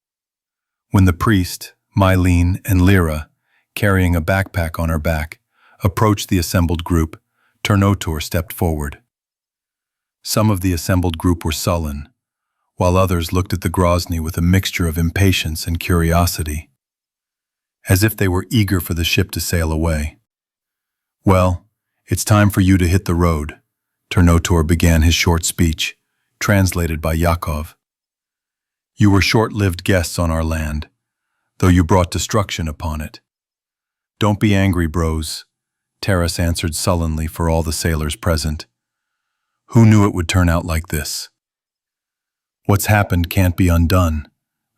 When the priest, Mylene, and Lyra, carrying a backpack on her back, approached the assembled group, Turnotur stepped forward. Some of the assembled group were sullen, while others looked at the Grozny with a mixture of impatience and curiosity, as if they were eager for the ship to sail away. Well, it's time for you to hit the road, Turnotur began his short speech, translated by Yakov. You were short-lived guests on our land, though you brought destruction upon it. Don't be angry, bros, Taras answered sullenly for all the sailors present. Who knew it would turn out like this? What's happened can't be undone,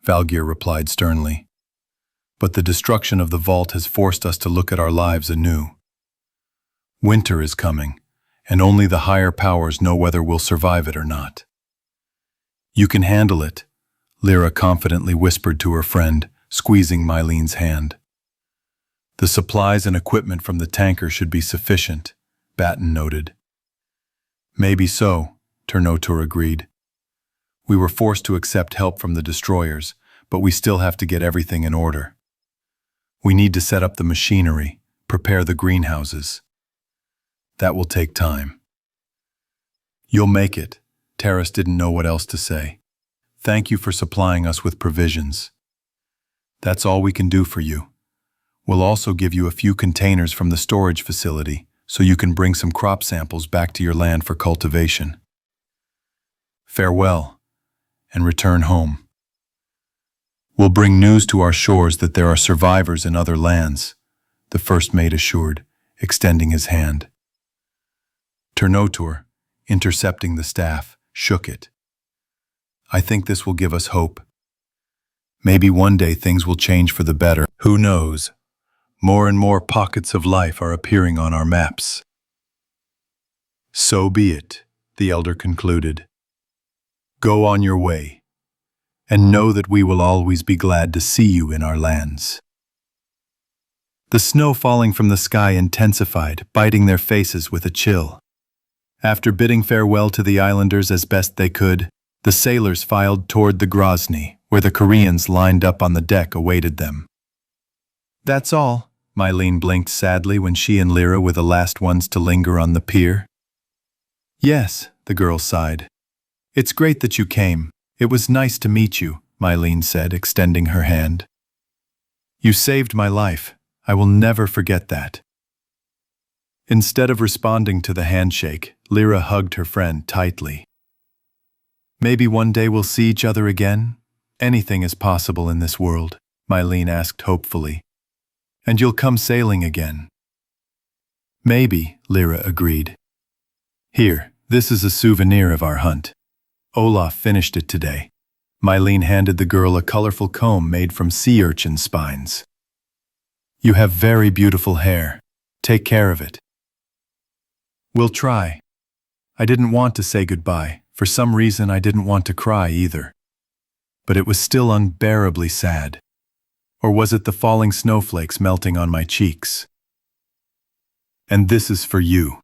Valgir replied sternly. But the destruction of the vault has forced us to look at our lives anew. Winter is coming, and only the higher powers know whether we'll survive it or not. You can handle it, Lyra confidently whispered to her friend, squeezing Mylene's hand. The supplies and equipment from the tanker should be sufficient, Batten noted. Maybe so, Turnotur agreed. We were forced to accept help from the destroyers, but we still have to get everything in order. We need to set up the machinery, prepare the greenhouses. That will take time. You'll make it, Taras didn't know what else to say. Thank you for supplying us with provisions. That's all we can do for you. We'll also give you a few containers from the storage facility so you can bring some crop samples back to your land for cultivation. Farewell, and return home. We'll bring news to our shores that there are survivors in other lands, the first mate assured, extending his hand. Turnotur, intercepting the staff, shook it. I think this will give us hope. Maybe one day things will change for the better. Who knows? More and more pockets of life are appearing on our maps. So be it, the elder concluded. Go on your way, and know that we will always be glad to see you in our lands. The snow falling from the sky intensified, biting their faces with a chill. After bidding farewell to the islanders as best they could, the sailors filed toward the Grozny, where the Koreans lined up on the deck awaited them. That's all, Mylene blinked sadly when she and Lyra were the last ones to linger on the pier. Yes, the girl sighed. It's great that you came. It was nice to meet you, Mylene said, extending her hand. You saved my life. I will never forget that. Instead of responding to the handshake, Lyra hugged her friend tightly. Maybe one day we'll see each other again? Anything is possible in this world, Mylene asked hopefully. And you'll come sailing again. Maybe, Lyra agreed. Here, this is a souvenir of our hunt. Olaf finished it today. Mylene handed the girl a colorful comb made from sea urchin spines. You have very beautiful hair. Take care of it. We'll try. I didn't want to say goodbye. For some reason, I didn't want to cry either. But it was still unbearably sad. Or was it the falling snowflakes melting on my cheeks? And this is for you.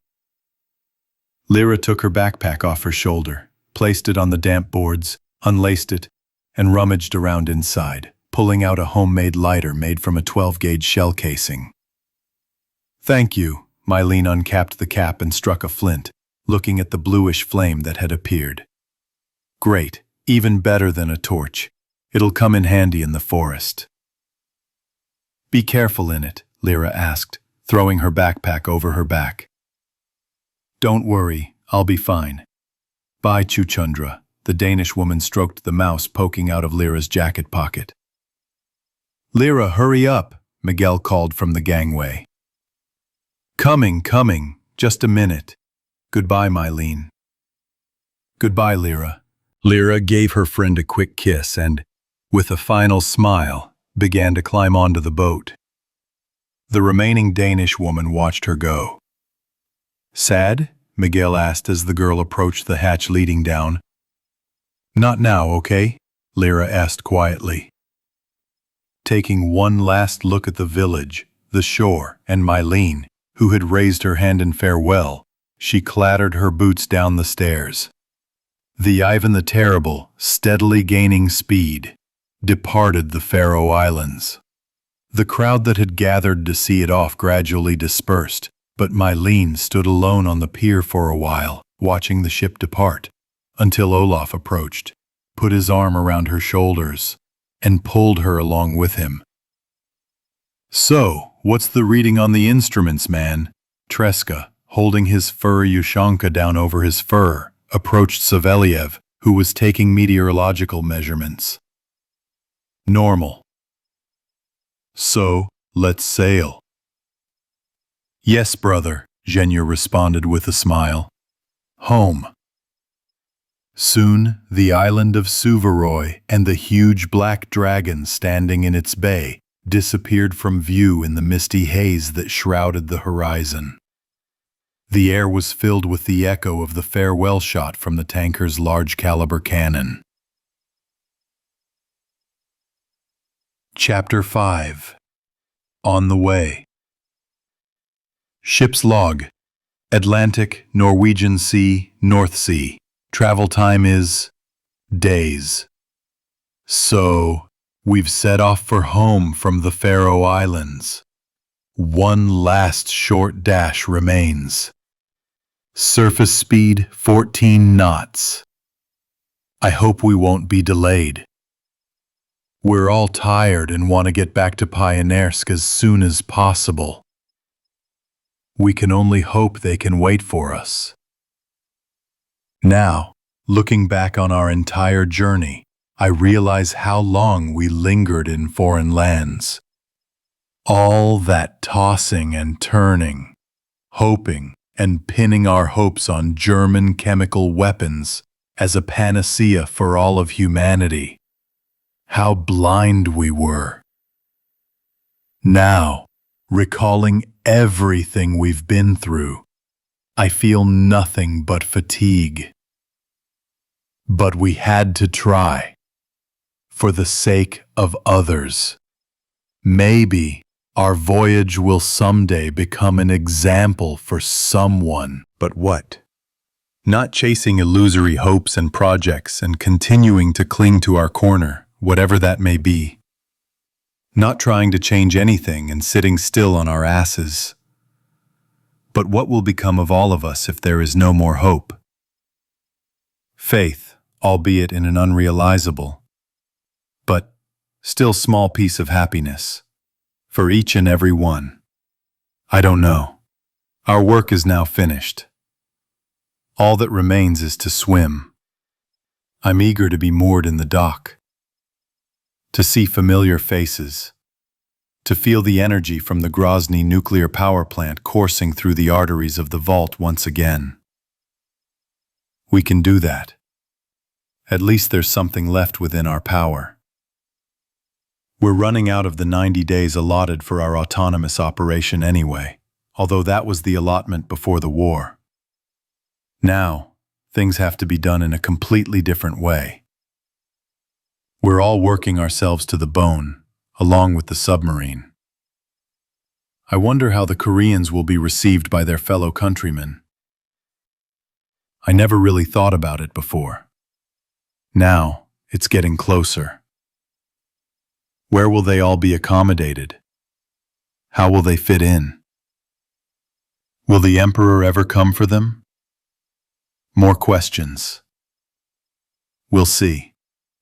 Lyra took her backpack off her shoulder, placed it on the damp boards, unlaced it, and rummaged around inside, pulling out a homemade lighter made from a 12-gauge shell casing. Thank you, Mylene uncapped the cap and struck a flint, looking at the bluish flame that had appeared. Great, even better than a torch. It'll come in handy in the forest. Be careful in it, Lyra asked, throwing her backpack over her back. Don't worry, I'll be fine. Bye, Chuchundra. The Danish woman stroked the mouse poking out of Lyra's jacket pocket. Lyra, hurry up, Miguel called from the gangway. Coming, just a minute. Goodbye, Mylene. Goodbye, Lyra. Lyra gave her friend a quick kiss and, with a final smile, began to climb onto the boat. The remaining Danish woman watched her go. Sad? Miguel asked as the girl approached the hatch leading down. Not now, okay? Lyra asked quietly. Taking one last look at the village, the shore, and Mylene, who had raised her hand in farewell, she clattered her boots down the stairs. The Ivan the Terrible, steadily gaining speed, departed the Faroe Islands. The crowd that had gathered to see it off gradually dispersed, but Mylene stood alone on the pier for a while, watching the ship depart, until Olaf approached, put his arm around her shoulders, and pulled her along with him. So, what's the reading on the instruments, man? Treska, holding his fur Yushanka down over his fur, approached Saveliev, who was taking meteorological measurements. Normal. So, let's sail. Yes, brother, Zhenya responded with a smile. Home. Soon, the island of Suvaroy and the huge black dragon standing in its bay disappeared from view in the misty haze that shrouded the horizon. The air was filled with the echo of the farewell shot from the tanker's large-caliber cannon. Chapter 5. On the Way. Ship's log. Atlantic, Norwegian Sea, North Sea. Travel time is days. So, we've set off for home from the Faroe Islands. One last short dash remains. Surface speed 14 knots. I hope we won't be delayed. We're all tired and want to get back to Pioneersk as soon as possible. We can only hope they can wait for us. Now, looking back on our entire journey, I realize how long we lingered in foreign lands. All that tossing and turning, hoping and pinning our hopes on German chemical weapons as a panacea for all of humanity. How blind we were. Now, recalling everything we've been through. I feel nothing but fatigue. But we had to try, for the sake of others. Maybe our voyage will someday become an example for someone. But what? Not chasing illusory hopes and projects and continuing to cling to our corner, whatever that may be. Not trying to change anything and sitting still on our asses. But what will become of all of us if there is no more hope? Faith, albeit in an unrealizable, but still small piece of happiness, for each and every one. I don't know. Our work is now finished. All that remains is to swim. I'm eager to be moored in the dock, to see familiar faces, to feel the energy from the Grozny nuclear power plant coursing through the arteries of the vault once again. We can do that. At least there's something left within our power. We're running out of the 90 days allotted for our autonomous operation anyway, although that was the allotment before the war. Now, things have to be done in a completely different way. We're all working ourselves to the bone, along with the submarine. I wonder how the Koreans will be received by their fellow countrymen. I never really thought about it before. Now, it's getting closer. Where will they all be accommodated? How will they fit in? Will the Emperor ever come for them? More questions. We'll see.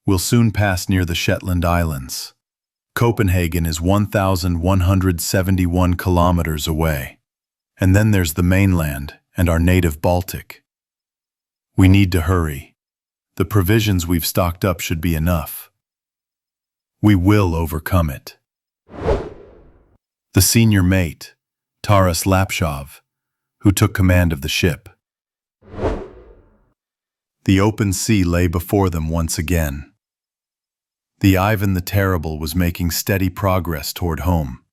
We'll soon pass near the Shetland Islands. Copenhagen is 1,171 kilometers away. And then there's the mainland and our native Baltic. We need to hurry. The provisions we've stocked up should be enough. We will overcome it. The senior mate, Taras Lapshov, who took command of the ship. The open sea lay before them once again. The Ivan the Terrible was making steady progress toward home.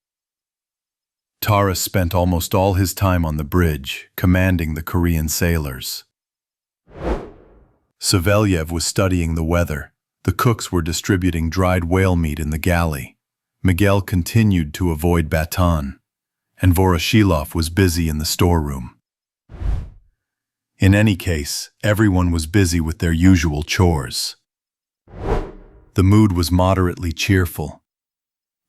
Taras spent almost all his time on the bridge, commanding the Korean sailors. Savelyev was studying the weather. The cooks were distributing dried whale meat in the galley. Miguel continued to avoid Baton, and Voroshilov was busy in the storeroom. In any case, everyone was busy with their usual chores. The mood was moderately cheerful.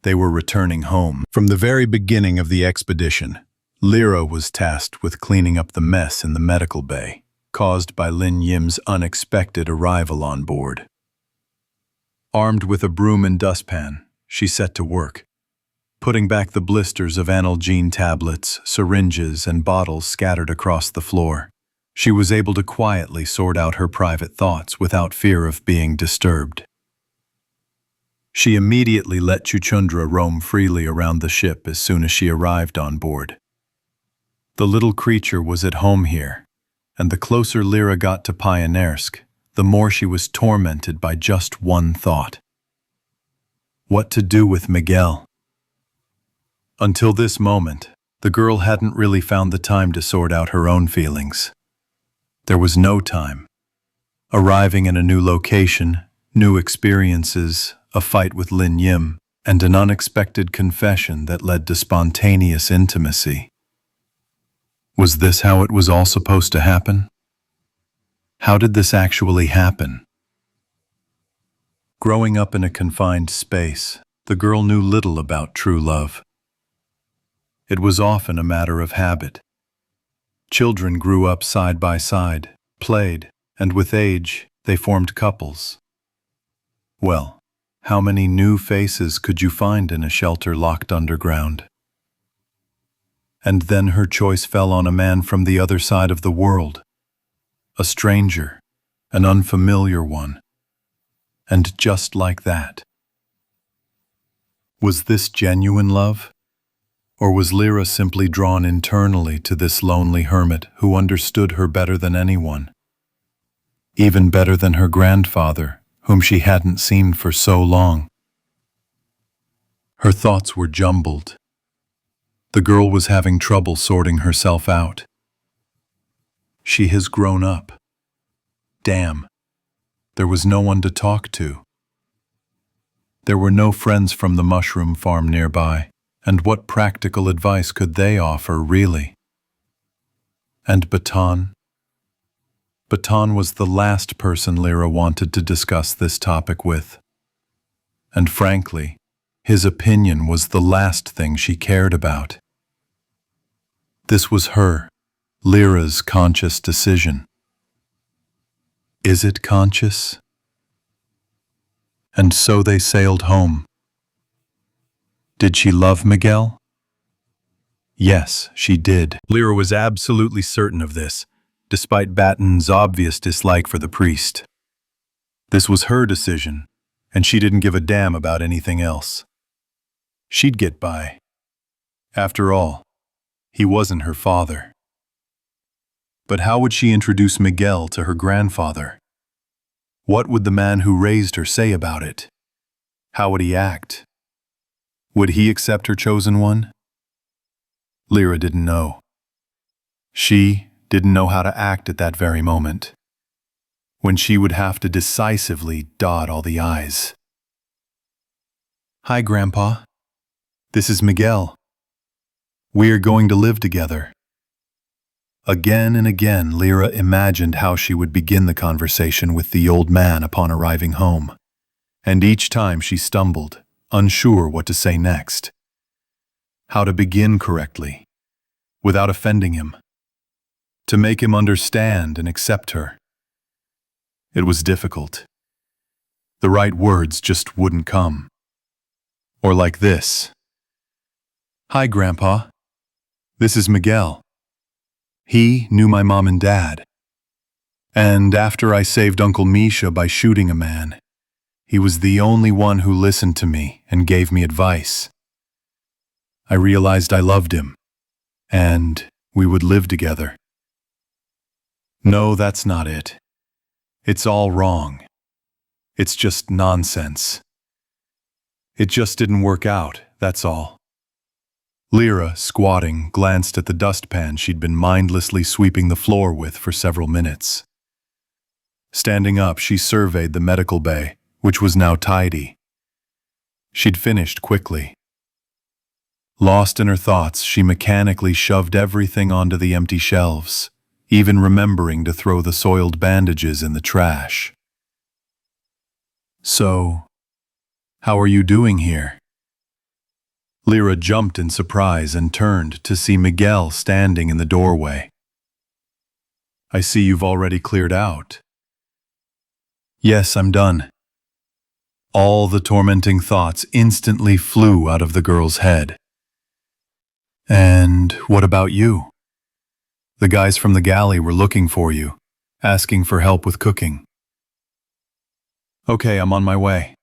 They were returning home. From the very beginning of the expedition, Lyra was tasked with cleaning up the mess in the medical bay, caused by Lin Yim's unexpected arrival on board. Armed with a broom and dustpan, she set to work, putting back the blisters of analgene tablets, syringes, and bottles scattered across the floor. She was able to quietly sort out her private thoughts without fear of being disturbed. She immediately let Chuchundra roam freely around the ship as soon as she arrived on board. The little creature was at home here, and the closer Lyra got to Pioneersk, the more she was tormented by just one thought. What to do with Miguel? Until this moment, the girl hadn't really found the time to sort out her own feelings. There was no time. Arriving in a new location, new experiences, a fight with Lin Yim, and an unexpected confession that led to spontaneous intimacy. Was this how it was all supposed to happen? How did this actually happen? Growing up in a confined space, the girl knew little about true love. It was often a matter of habit. Children grew up side by side, played, and with age, they formed couples. Well, how many new faces could you find in a shelter locked underground? And then her choice fell on a man from the other side of the world. A stranger, an unfamiliar one. And just like that. Was this genuine love? Or was Lyra simply drawn internally to this lonely hermit who understood her better than anyone? Even better than her grandfather, whom she hadn't seen for so long. Her thoughts were jumbled. The girl was having trouble sorting herself out. She has grown up. Damn. There was no one to talk to. There were no friends from the mushroom farm nearby, and what practical advice could they offer, really? And Baton? Baton was the last person Lyra wanted to discuss this topic with. And frankly, his opinion was the last thing she cared about. This was her, Lyra's conscious decision. Is it conscious? And so they sailed home. Did she love Miguel? Yes, she did. Lyra was absolutely certain of this, despite Batten's obvious dislike for the priest. This was her decision, and she didn't give a damn about anything else. She'd get by. After all, he wasn't her father. But how would she introduce Miguel to her grandfather? What would the man who raised her say about it? How would he act? Would he accept her chosen one? Lyra didn't know. She didn't know how to act at that very moment, when she would have to decisively dot all the I's. Hi, Grandpa. This is Miguel. We are going to live together. Again and again, Lyra imagined how she would begin the conversation with the old man upon arriving home, and each time she stumbled, unsure what to say next. How to begin correctly, without offending him, to make him understand and accept her. It was difficult. The right words just wouldn't come. Or like this. Hi, Grandpa. This is Miguel. He knew my mom and dad. And after I saved Uncle Misha by shooting a man, he was the only one who listened to me and gave me advice. I realized I loved him, and we would live together. No, that's not it. It's all wrong. It's just nonsense. It just didn't work out, that's all. Lyra, squatting, glanced at the dustpan she'd been mindlessly sweeping the floor with for several minutes. Standing up, she surveyed the medical bay, which was now tidy. She'd finished quickly. Lost in her thoughts, she mechanically shoved everything onto the empty shelves, even remembering to throw the soiled bandages in the trash. So, how are you doing here? Lyra jumped in surprise and turned to see Miguel standing in the doorway. I see you've already cleared out. Yes, I'm done. All the tormenting thoughts instantly flew out of the girl's head. And what about you? The guys from the galley were looking for you, asking for help with cooking. Okay, I'm on my way,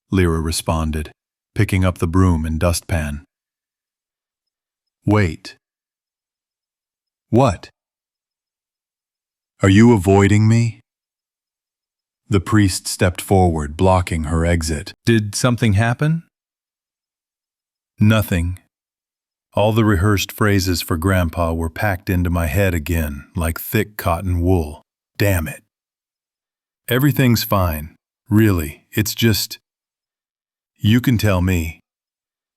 Lyra responded, picking up the broom and dustpan. Wait. What? Are you avoiding me? The priest stepped forward, blocking her exit. Did something happen? Nothing. All the rehearsed phrases for Grandpa were packed into my head again, like thick cotton wool. Damn it. Everything's fine. Really, it's just... You can tell me.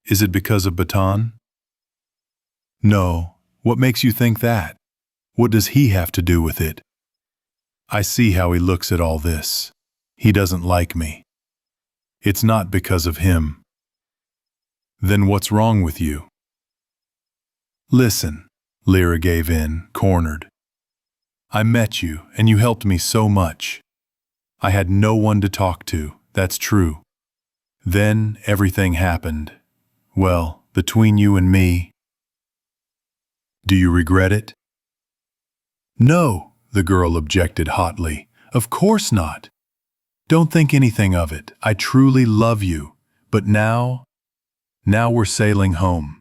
Is it because of Baton? No. What makes you think that? What does he have to do with it? I see how he looks at all this. He doesn't like me. It's not because of him. Then what's wrong with you? Listen, Lyra gave in, cornered. I met you, and you helped me so much. I had no one to talk to, that's true. Then everything happened. Well, between you and me. Do you regret it? No, the girl objected hotly. Of course not. Don't think anything of it. I truly love you. But now we're sailing home.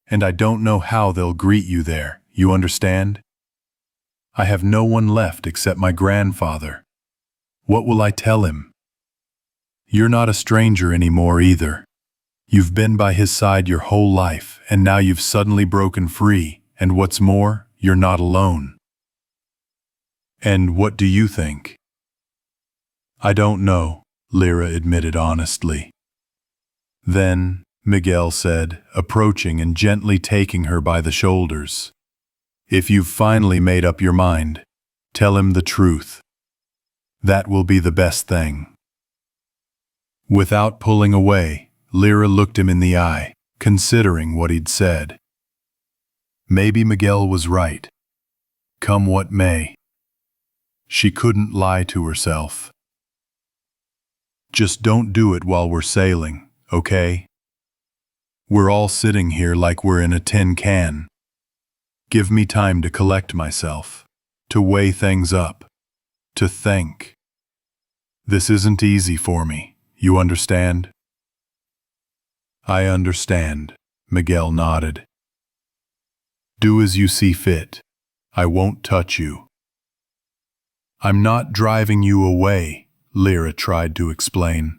And I don't know how they'll greet you there, you understand? I have no one left except my grandfather. What will I tell him? You're not a stranger anymore either. You've been by his side your whole life, and now you've suddenly broken free, and what's more, you're not alone. And what do you think? I don't know, Lyra admitted honestly. Then, Miguel said, approaching and gently taking her by the shoulders. If you've finally made up your mind, tell him the truth. That will be the best thing. Without pulling away, Lyra looked him in the eye, considering what he'd said. Maybe Miguel was right. Come what may. She couldn't lie to herself. Just don't do it while we're sailing, okay? We're all sitting here like we're in a tin can. Give me time to collect myself, to weigh things up, to think. This isn't easy for me, you understand? I understand, Miguel nodded. Do as you see fit. I won't touch you. I'm not driving you away, Lyra tried to explain.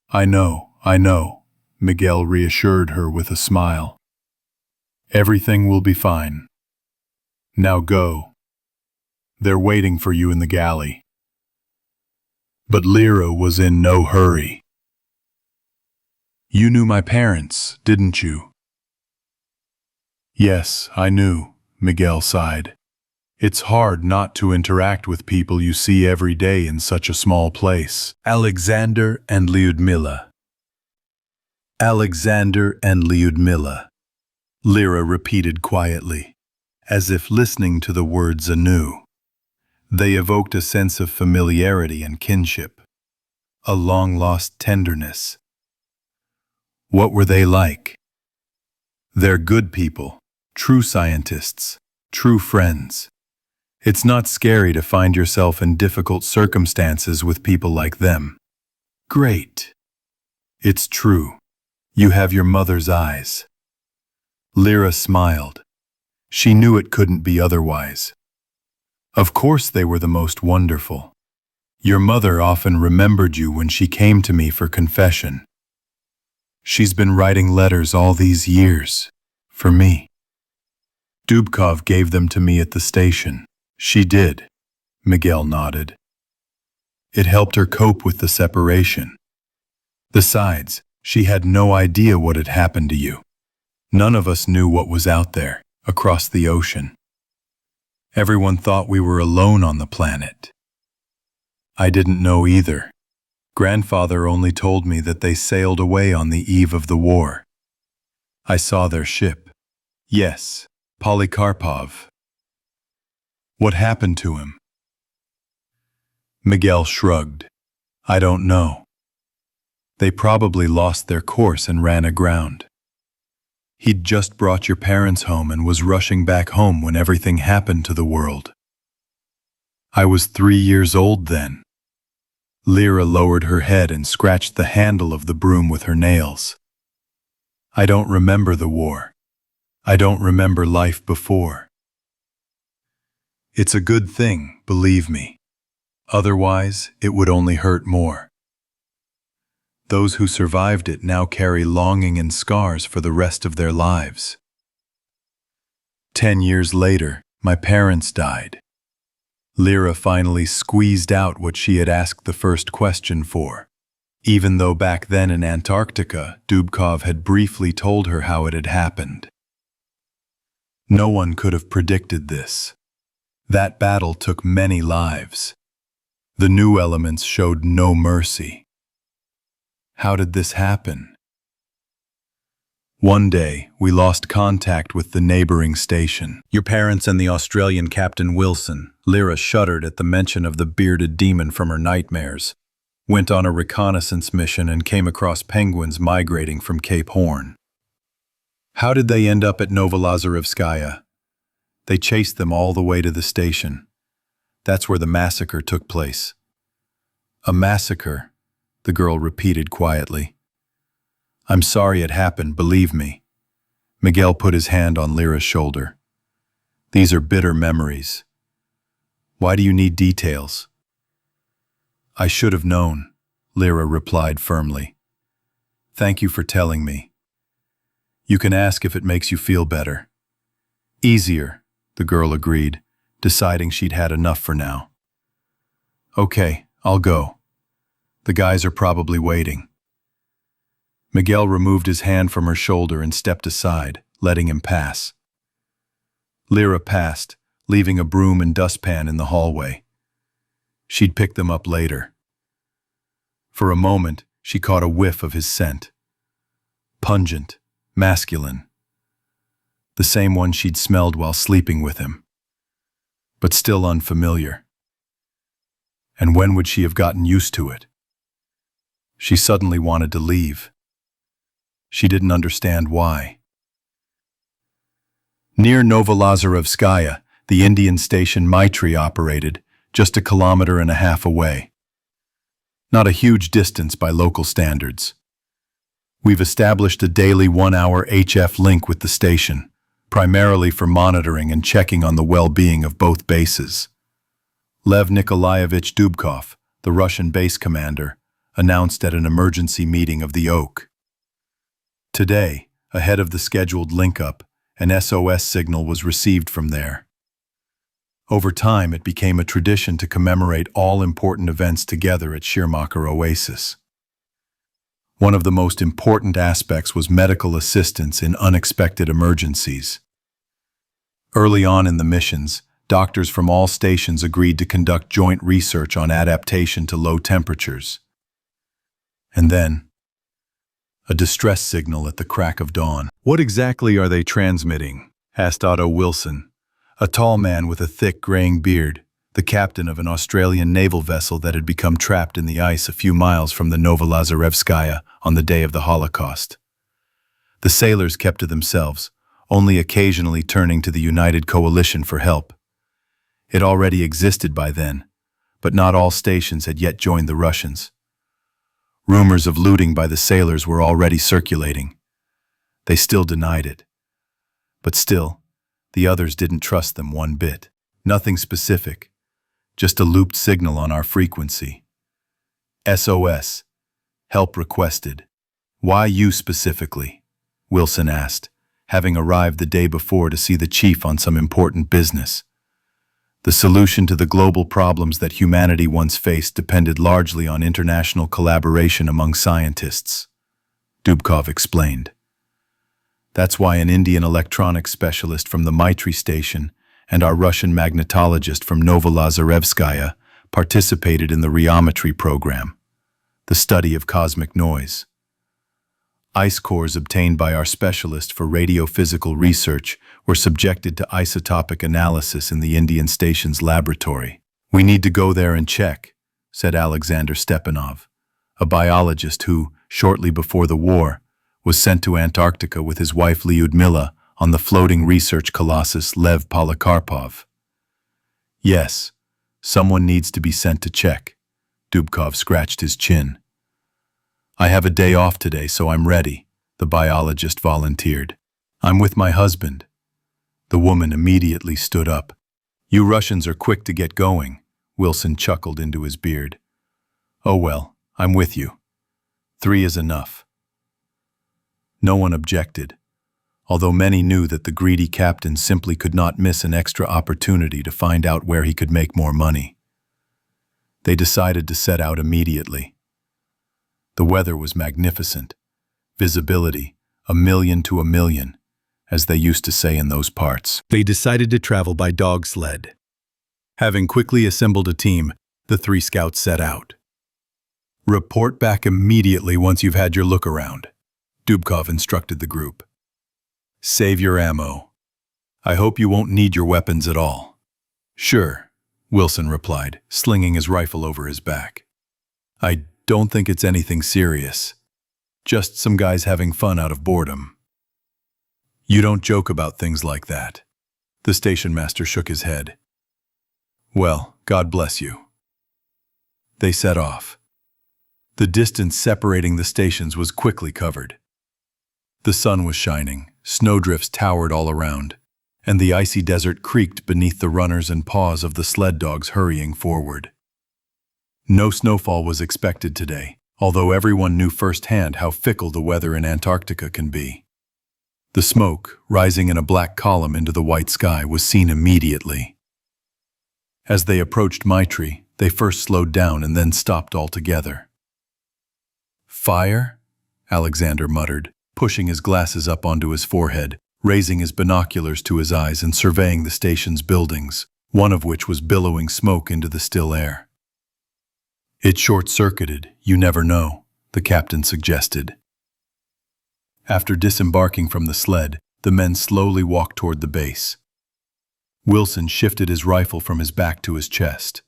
I know, Miguel reassured her with a smile. Everything will be fine. Now go. They're waiting for you in the galley. But Lyra was in no hurry. You knew my parents, didn't you? Yes, I knew, Miguel sighed. It's hard not to interact with people you see every day in such a small place. Alexander and Lyudmila. Alexander and Lyudmila, Lyra repeated quietly, as if listening to the words anew. They evoked a sense of familiarity and kinship, a long-lost tenderness. What were they like? They're good people, true scientists, true friends. It's not scary to find yourself in difficult circumstances with people like them. Great. It's true. You have your mother's eyes. Lyra smiled. She knew it couldn't be otherwise. Of course they were the most wonderful. Your mother often remembered you when she came to me for confession. She's been writing letters all these years, for me. Dubkov gave them to me at the station. She did, Miguel nodded. It helped her cope with the separation. Besides, she had no idea what had happened to you. None of us knew what was out there, across the ocean. Everyone thought we were alone on the planet. I didn't know either. Grandfather only told me that they sailed away on the eve of the war. I saw their ship. Yes, Polikarpov. What happened to him? Miguel shrugged. I don't know. They probably lost their course and ran aground. He'd just brought your parents home and was rushing back home when everything happened to the world. I was 3 years old then. Lyra lowered her head and scratched the handle of the broom with her nails. I don't remember the war. I don't remember life before. It's a good thing, believe me. Otherwise, it would only hurt more. Those who survived it now carry longing and scars for the rest of their lives. 10 years later, my parents died. Lyra finally squeezed out what she had asked the first question for, even though back then in Antarctica, Dubkov had briefly told her how it had happened. No one could have predicted this. That battle took many lives. The new elements showed no mercy. How did this happen? One day, we lost contact with the neighboring station. Your parents and the Australian Captain Wilson, Lyra shuddered at the mention of the bearded demon from her nightmares, went on a reconnaissance mission and came across penguins migrating from Cape Horn. How did they end up at Novolazarevskaya? They chased them all the way to the station. That's where the massacre took place. A massacre, the girl repeated quietly. I'm sorry it happened, believe me. Miguel put his hand on Lyra's shoulder. These are bitter memories. Why do you need details? I should have known, Lyra replied firmly. Thank you for telling me. You can ask if it makes you feel better. Easier, the girl agreed, deciding she'd had enough for now. Okay, I'll go. The guys are probably waiting. Miguel removed his hand from her shoulder and stepped aside, letting him pass. Lyra passed, leaving a broom and dustpan in the hallway. She'd pick them up later. For a moment, she caught a whiff of his scent. Pungent, masculine. The same one she'd smelled while sleeping with him. But still unfamiliar. And when would she have gotten used to it? She suddenly wanted to leave. She didn't understand why. Near Novolazarevskaya, the Indian station Maitri operated, just 1.5 kilometers away. Not a huge distance by local standards. We've established a daily 1-hour HF link with the station, primarily for monitoring and checking on the well-being of both bases. Lev Nikolaevich Dubkov, the Russian base commander, announced at an emergency meeting of the Oak. Today, ahead of the scheduled link-up, an SOS signal was received from there. Over time, it became a tradition to commemorate all important events together at Schirmacher Oasis. One of the most important aspects was medical assistance in unexpected emergencies. Early on in the missions, doctors from all stations agreed to conduct joint research on adaptation to low temperatures. And then, a distress signal at the crack of dawn. "What exactly are they transmitting?" asked Otto Wilson, a tall man with a thick graying beard, the captain of an Australian naval vessel that had become trapped in the ice a few miles from the Novolazarevskaya on the day of the Holocaust. The sailors kept to themselves, only occasionally turning to the United Coalition for help. It already existed by then, but not all stations had yet joined the Russians. Rumors of looting by the sailors were already circulating. They still denied it. But still, the others didn't trust them one bit. Nothing specific, just a looped signal on our frequency. SOS, help requested. "Why you specifically?" Wilson asked, having arrived the day before to see the chief on some important business. The solution to the global problems that humanity once faced depended largely on international collaboration among scientists, Dubkov explained. That's why an Indian electronics specialist from the Maitri station and our Russian magnetologist from Novolazarevskaya participated in the rheometry program, the study of cosmic noise. Ice cores obtained by our specialist for radiophysical research were subjected to isotopic analysis in the Indian station's laboratory. "We need to go there and check," said Alexander Stepanov, a biologist who, shortly before the war, was sent to Antarctica with his wife Lyudmila on the floating research colossus Lev Polikarpov. "Yes, someone needs to be sent to check." Dubkov scratched his chin. "I have a day off today, so I'm ready," the biologist volunteered. "I'm with my husband." The woman immediately stood up. "You Russians are quick to get going," Wilson chuckled into his beard. "Oh well, I'm with you. 3 is enough." No one objected, although many knew that the greedy captain simply could not miss an extra opportunity to find out where he could make more money. They decided to set out immediately. The weather was magnificent. Visibility, 1,000,000 to 1,000,000, as they used to say in those parts. They decided to travel by dog sled. Having quickly assembled a team, the 3 scouts set out. "Report back immediately once you've had your look around," Dubkov instructed the group. "Save your ammo. I hope you won't need your weapons at all." "Sure," Wilson replied, slinging his rifle over his back. "I don't think it's anything serious. Just some guys having fun out of boredom." "You don't joke about things like that." The station master shook his head. "Well, God bless you." They set off. The distance separating the stations was quickly covered. The sun was shining, snowdrifts towered all around, and the icy desert creaked beneath the runners and paws of the sled dogs hurrying forward. No snowfall was expected today, although everyone knew firsthand how fickle the weather in Antarctica can be. The smoke, rising in a black column into the white sky, was seen immediately. As they approached Maitri, they first slowed down and then stopped altogether. "Fire?" Alexander muttered, pushing his glasses up onto his forehead, raising his binoculars to his eyes and surveying the station's buildings, one of which was billowing smoke into the still air. "It short-circuited, you never know," the captain suggested. After disembarking from the sled, the men slowly walked toward the base. Wilson shifted his rifle from his back to his chest.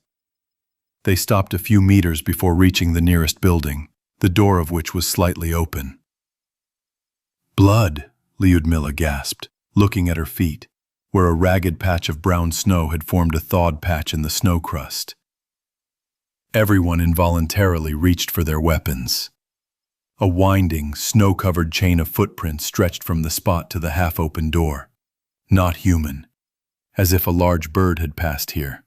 They stopped a few meters before reaching the nearest building, the door of which was slightly open. "Blood," Lyudmila gasped, looking at her feet, where a ragged patch of brown snow had formed a thawed patch in the snow crust. Everyone involuntarily reached for their weapons. A winding, snow-covered chain of footprints stretched from the spot to the half-open door. Not human, as if a large bird had passed here.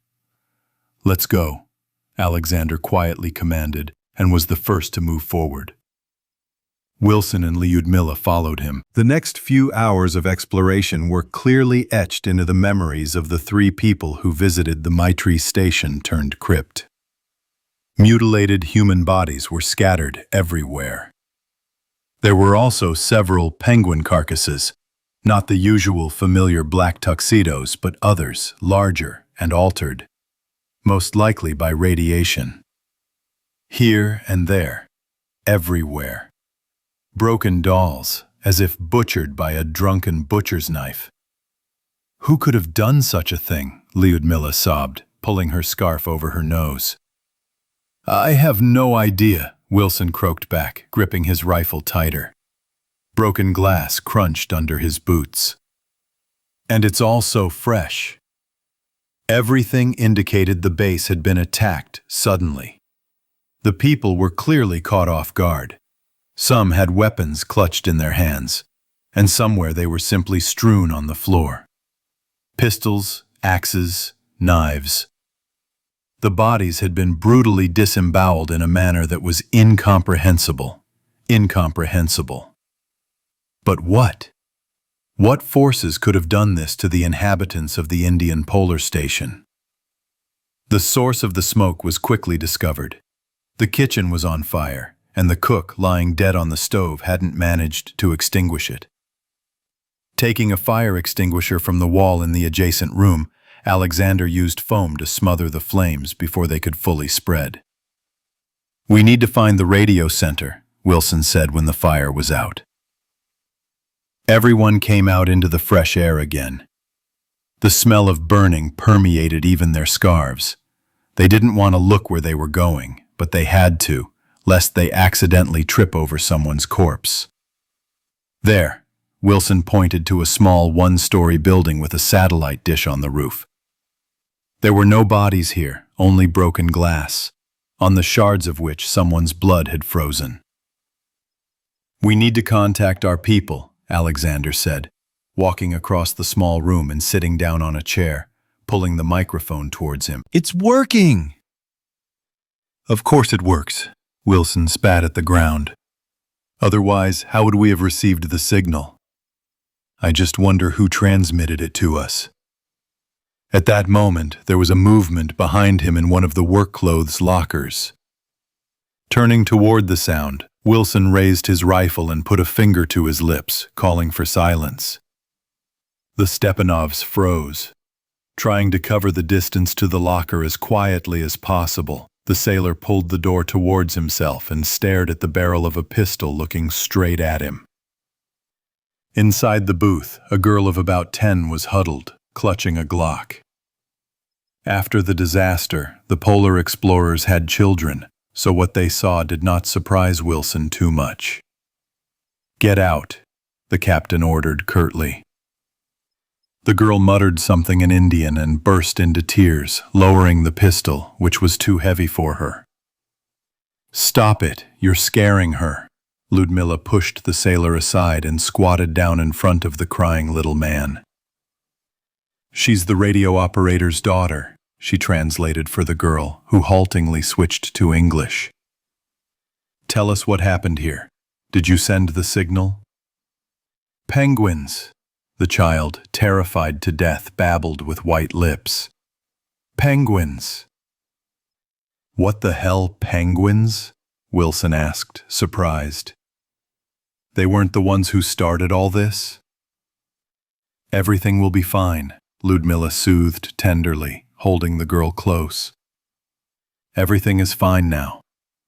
"Let's go," Alexander quietly commanded, and was the first to move forward. Wilson and Lyudmila followed him. The next few hours of exploration were clearly etched into the memories of the three people who visited the Maitri station turned crypt. Mutilated human bodies were scattered everywhere. There were also several penguin carcasses, not the usual familiar black tuxedos, but others, larger and altered, most likely by radiation. Here and there, everywhere. Broken dolls, as if butchered by a drunken butcher's knife. "Who could have done such a thing?" Lyudmila sobbed, pulling her scarf over her nose. "I have no idea," Wilson croaked back, gripping his rifle tighter. Broken glass crunched under his boots. "And it's all so fresh." Everything indicated the base had been attacked suddenly. The people were clearly caught off guard. Some had weapons clutched in their hands, and somewhere they were simply strewn on the floor. Pistols, axes, knives. The bodies had been brutally disemboweled in a manner that was incomprehensible. Incomprehensible. But what? What forces could have done this to the inhabitants of the Indian Polar Station? The source of the smoke was quickly discovered. The kitchen was on fire, and the cook, lying dead on the stove, hadn't managed to extinguish it. Taking a fire extinguisher from the wall in the adjacent room, Alexander used foam to smother the flames before they could fully spread. "We need to find the radio center," Wilson said when the fire was out. Everyone came out into the fresh air again. The smell of burning permeated even their scarves. They didn't want to look where they were going, but they had to, lest they accidentally trip over someone's corpse. "There," Wilson pointed to a small one-story building with a satellite dish on the roof. There were no bodies here, only broken glass, on the shards of which someone's blood had frozen. "We need to contact our people," Alexander said, walking across the small room and sitting down on a chair, pulling the microphone towards him. "It's working!" "Of course it works," Wilson spat at the ground. "Otherwise, how would we have received the signal? I just wonder who transmitted it to us." At that moment, there was a movement behind him in one of the work clothes lockers. Turning toward the sound, Wilson raised his rifle and put a finger to his lips, calling for silence. The Stepanovs froze. Trying to cover the distance to the locker as quietly as possible, the sailor pulled the door towards himself and stared at the barrel of a pistol looking straight at him. Inside the booth, a girl of about 10 was huddled, clutching a Glock. After the disaster, the polar explorers had children, so what they saw did not surprise Wilson too much. "Get out," the captain ordered curtly. The girl muttered something in Indian and burst into tears, lowering the pistol, which was too heavy for her. "Stop it, you're scaring her." Lyudmila pushed the sailor aside and squatted down in front of the crying little man. "She's the radio operator's daughter," she translated for the girl, who haltingly switched to English. Tell us what happened here. Did you send the signal? Penguins, the child, terrified to death, babbled with white lips. Penguins. What the hell, penguins? Wilson asked, surprised. They weren't the ones who started all this? Everything will be fine, Ludmilla soothed tenderly, holding the girl close. Everything is fine now.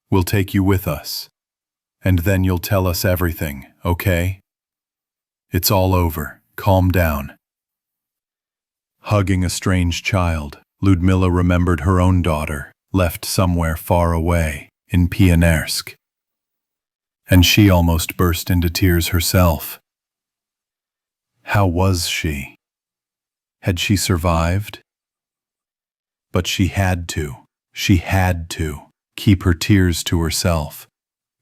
We'll take you with us. And then you'll tell us everything, okay? It's all over. Calm down. Hugging a strange child, Ludmilla remembered her own daughter, left somewhere far away, in Pionersk. And she almost burst into tears herself. How was she? Had she survived? But she had to keep her tears to herself,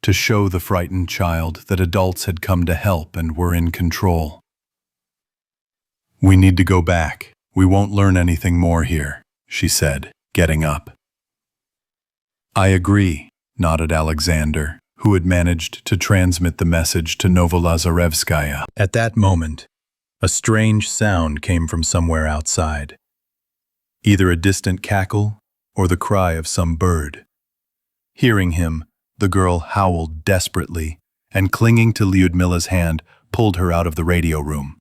to show the frightened child that adults had come to help and were in control. We need to go back. We won't learn anything more here, she said, getting up. I agree, nodded Alexander, who had managed to transmit the message to Novolazarevskaya. At that moment, a strange sound came from somewhere outside. Either a distant cackle or the cry of some bird. Hearing him, the girl howled desperately and, clinging to Lyudmila's hand, pulled her out of the radio room.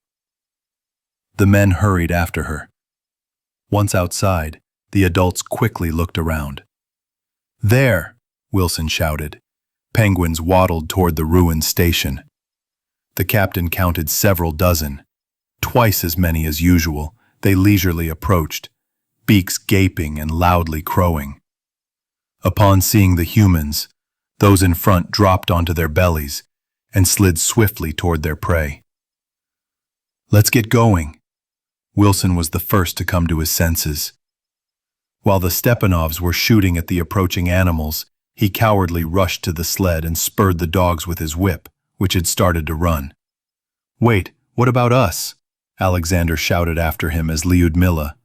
The men hurried after her. Once outside, the adults quickly looked around. There, Wilson shouted. Penguins waddled toward the ruined station. The captain counted several dozen. Twice as many as usual, they leisurely approached, beaks gaping and loudly crowing. Upon seeing the humans, those in front dropped onto their bellies and slid swiftly toward their prey. Let's get going. Wilson was the first to come to his senses. While the Stepanovs were shooting at the approaching animals, he cowardly rushed to the sled and spurred the dogs with his whip, which had started to run. Wait, what about us? Alexander shouted after him as Lyudmila,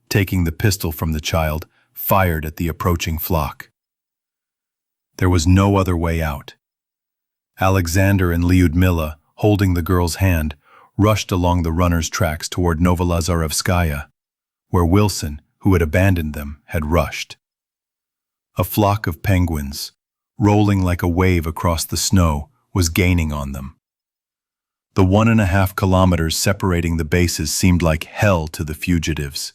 taking the pistol from the child, fired at the approaching flock. There was no other way out. Alexander and Lyudmila, holding the girl's hand, rushed along the runner's tracks toward Novolazarevskaya, where Wilson, who had abandoned them, had rushed. A flock of penguins, rolling like a wave across the snow, was gaining on them. The 1.5 kilometers separating the bases seemed like hell to the fugitives.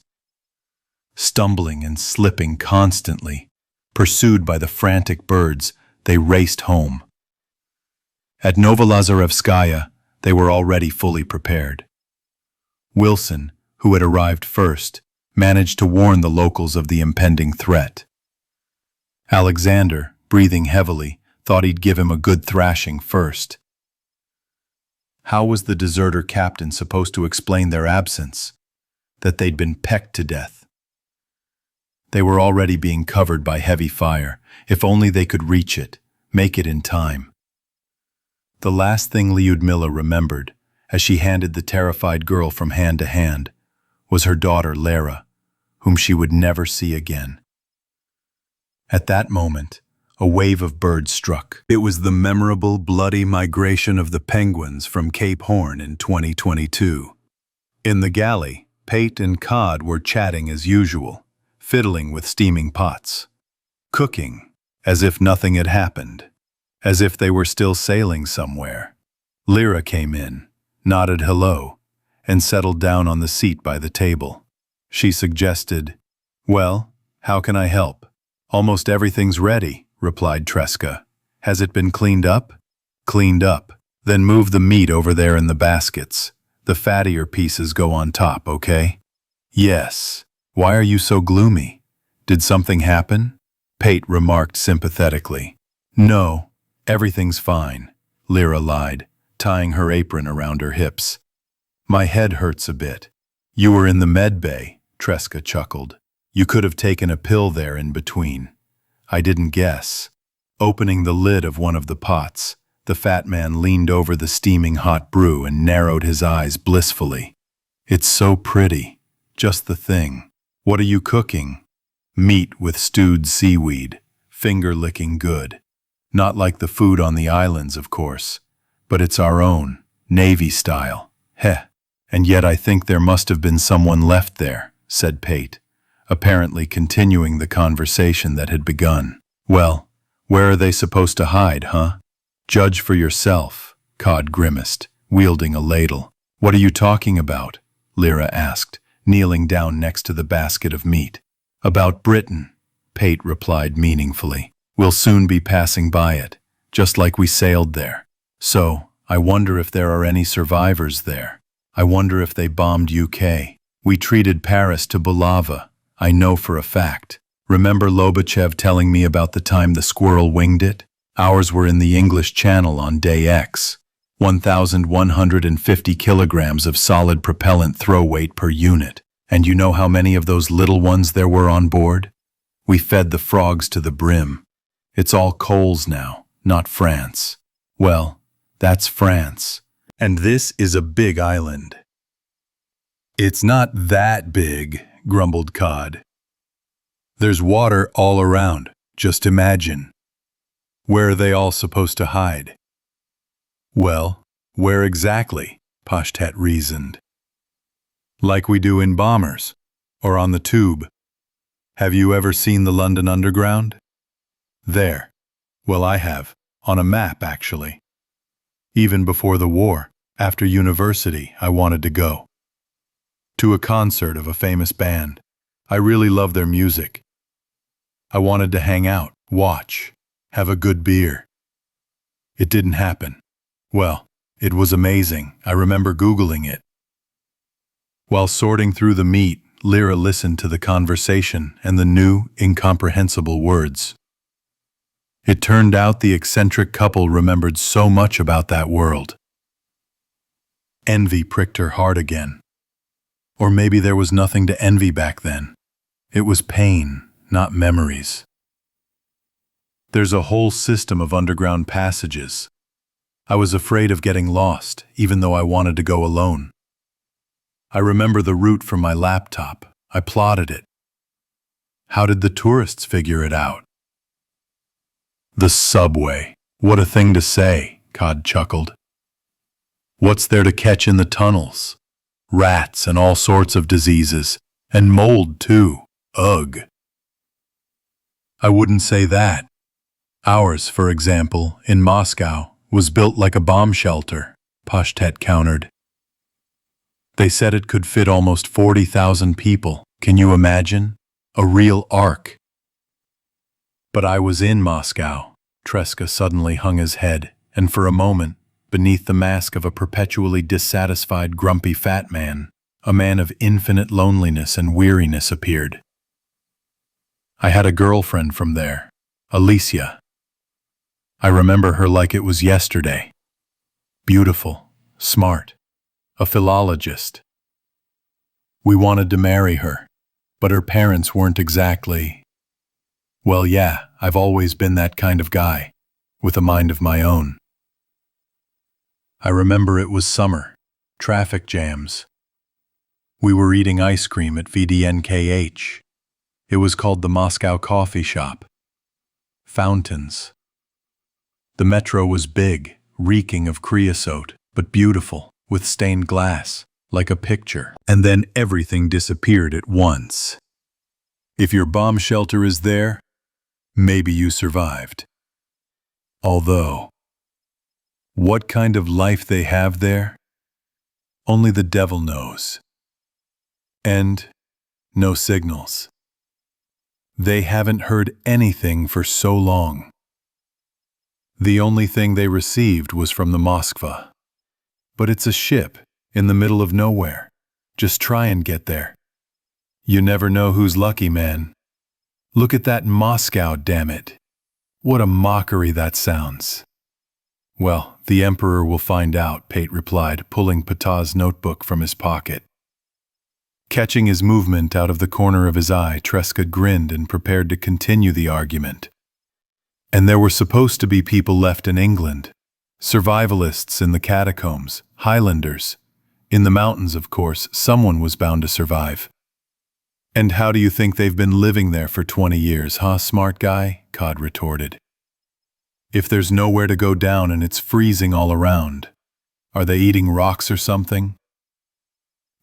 Stumbling and slipping constantly, pursued by the frantic birds, they raced home. At Novolazarevskaya, they were already fully prepared. Wilson, who had arrived first, managed to warn the locals of the impending threat. Alexander, breathing heavily, thought he'd give him a good thrashing first. How was the deserter captain supposed to explain their absence? That they'd been pecked to death? They were already being covered by heavy fire. If only they could reach it, make it in time. The last thing Lyudmila remembered, as she handed the terrified girl from hand to hand, was her daughter Lara, whom she would never see again. At that moment, a wave of birds struck. It was the memorable bloody migration of the penguins from Cape Horn in 2022. In the galley, Pate and Cod were chatting as usual, fiddling with steaming pots, cooking as if nothing had happened, as if they were still sailing somewhere. Lyra came in, nodded hello, and settled down on the seat by the table. She suggested, "Well, how can I help?" "Almost everything's ready," replied Tresca. "Has it been cleaned up?" "Cleaned up. Then move the meat over there in the baskets. The fattier pieces go on top, okay?" "Yes. Why are you so gloomy? Did something happen?" Pate remarked sympathetically. "No, everything's fine," Lyra lied, tying her apron around her hips. "My head hurts a bit." "You were in the med bay," Tresca chuckled. "You could have taken a pill there in between." "I didn't guess." Opening the lid of one of the pots, the fat man leaned over the steaming hot brew and narrowed his eyes blissfully. "It's so pretty. Just the thing. What are you cooking?" "Meat with stewed seaweed. Finger-licking good." Not like the food on the islands, of course, but it's our own, Navy style. Heh. And yet I think there must have been someone left there, said Pate, apparently continuing the conversation that had begun. Well, where are they supposed to hide, huh? Judge for yourself, Cod grimaced, wielding a ladle. What are you talking about? Lyra asked, kneeling down next to the basket of meat. About Britain, Pate replied meaningfully. We'll soon be passing by it, just like we sailed there. So, I wonder if there are any survivors there. I wonder if they bombed UK. We treated Paris to Bulava, I know for a fact. Remember Lobachev telling me about the time the Squirrel winged it? Ours were in the English Channel on day X. 1,150 kilograms of solid propellant throw weight per unit. And you know how many of those little ones there were on board? We fed the frogs to the brim. It's all coals now, not France. Well, that's France. And this is a big island. It's not that big, grumbled Cod. There's water all around, just imagine. Where are they all supposed to hide? Well, where exactly? Pashtet reasoned. Like we do in bombers, or on the tube. Have you ever seen the London Underground? There. Well, I have, on a map actually. Even before the war, after university, I wanted to go. To a concert of a famous band. I really love their music. I wanted to hang out, watch, have a good beer. It didn't happen. Well, it was amazing. I remember Googling it. While sorting through the meat, Lyra listened to the conversation and the new, incomprehensible words. It turned out the eccentric couple remembered so much about that world. Envy pricked her heart again. Or maybe there was nothing to envy back then. It was pain, not memories. There's a whole system of underground passages. I was afraid of getting lost, even though I wanted to go alone. I remember the route from my laptop. I plotted it. How did the tourists figure it out? The subway. What a thing to say, Cod chuckled. What's there to catch in the tunnels? Rats and all sorts of diseases. And mold, too. Ugh. I wouldn't say that. Ours, for example, in Moscow, was built like a bomb shelter, Pashtet countered. They said it could fit almost 40,000 people. Can you imagine? A real ark. But I was in Moscow. Treska suddenly hung his head, and for a moment, beneath the mask of a perpetually dissatisfied, grumpy fat man, a man of infinite loneliness and weariness appeared. I had a girlfriend from there, Alicia. I remember her like it was yesterday. Beautiful, smart, a philologist. We wanted to marry her, but her parents weren't exactly... Well, yeah, I've always been that kind of guy, with a mind of my own. I remember it was summer, traffic jams. We were eating ice cream at VDNKH. It was called the Moscow Coffee Shop. Fountains. The metro was big, reeking of creosote, but beautiful, with stained glass, like a picture. And then everything disappeared at once. If your bomb shelter is there, maybe you survived. Although, what kind of life they have there? Only the devil knows. And no signals. They haven't heard anything for so long. The only thing they received was from the Moskva. But it's a ship in the middle of nowhere. Just try and get there. You never know who's lucky, man. Look at that Moscow, damn it. What a mockery that sounds. Well, the Emperor will find out, Pate replied, pulling Patah's notebook from his pocket. Catching his movement out of the corner of his eye, Treska grinned and prepared to continue the argument. And there were supposed to be people left in England. Survivalists in the catacombs, Highlanders. In the mountains, of course, someone was bound to survive. And how do you think they've been living there for 20 years, huh, smart guy? Cod retorted. If there's nowhere to go down and it's freezing all around, are they eating rocks or something?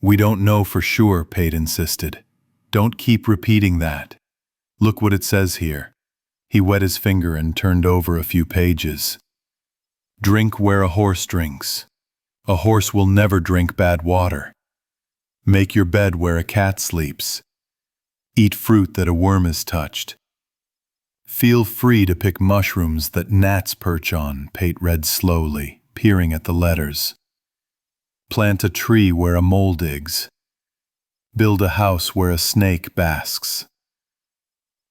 We don't know for sure, Pate insisted. Don't keep repeating that. Look what it says here. He wet his finger and turned over a few pages. Drink where a horse drinks. A horse will never drink bad water. Make your bed where a cat sleeps. Eat fruit that a worm has touched. Feel free to pick mushrooms that gnats perch on, Pate read slowly, peering at the letters. Plant a tree where a mole digs. Build a house where a snake basks.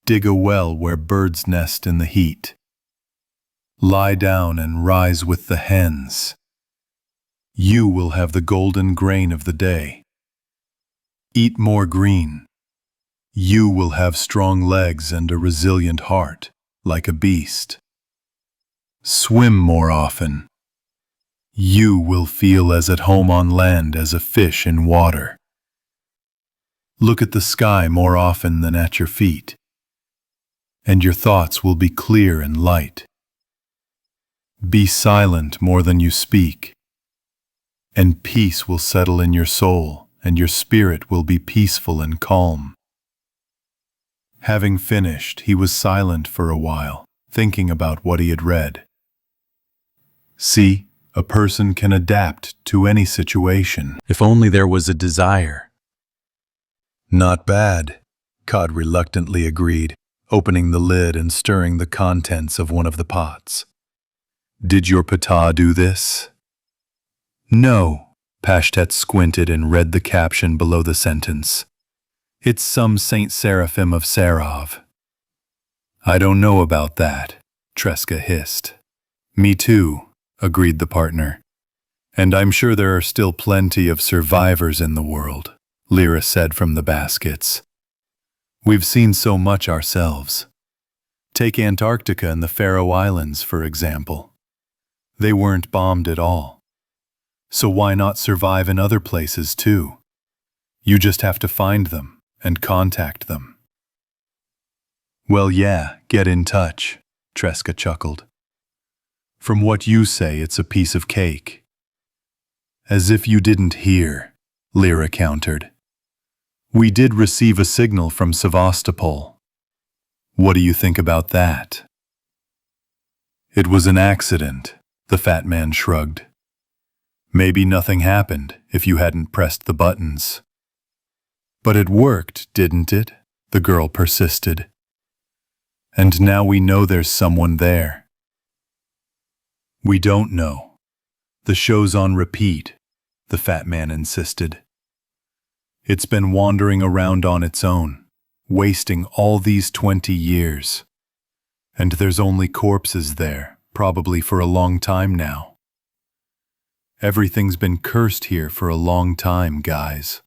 Dig a well where birds nest in the heat. Lie down and rise with the hens. You will have the golden grain of the day. Eat more green. You will have strong legs and a resilient heart, like a beast. Swim more often. You will feel as at home on land as a fish in water. Look at the sky more often than at your feet, and your thoughts will be clear and light. Be silent more than you speak, and peace will settle in your soul, and your spirit will be peaceful and calm. Having finished, he was silent for a while, thinking about what he had read. See, a person can adapt to any situation. If only there was a desire. Not bad, Cod reluctantly agreed, opening the lid and stirring the contents of one of the pots. Did your pata do this? No, Pashtet squinted and read the caption below the sentence. It's some Saint Seraphim of Sarov. I don't know about that, Treska hissed. Me too, agreed the partner. And I'm sure there are still plenty of survivors in the world, Lyra said from the baskets. We've seen so much ourselves. Take Antarctica and the Faroe Islands, for example. They weren't bombed at all. So why not survive in other places too? You just have to find them and contact them. Well, yeah, get in touch, Treska chuckled. From what you say, it's a piece of cake. As if you didn't hear, Lyra countered. We did receive a signal from Sevastopol. What do you think about that? It was an accident, the fat man shrugged. Maybe nothing happened if you hadn't pressed the buttons. But it worked, didn't it? The girl persisted. And now we know there's someone there. We don't know. The show's on repeat, the fat man insisted. It's been wandering around on its own, wasting all these 20 years. And there's only corpses there, probably for a long time now. Everything's been cursed here for a long time, guys.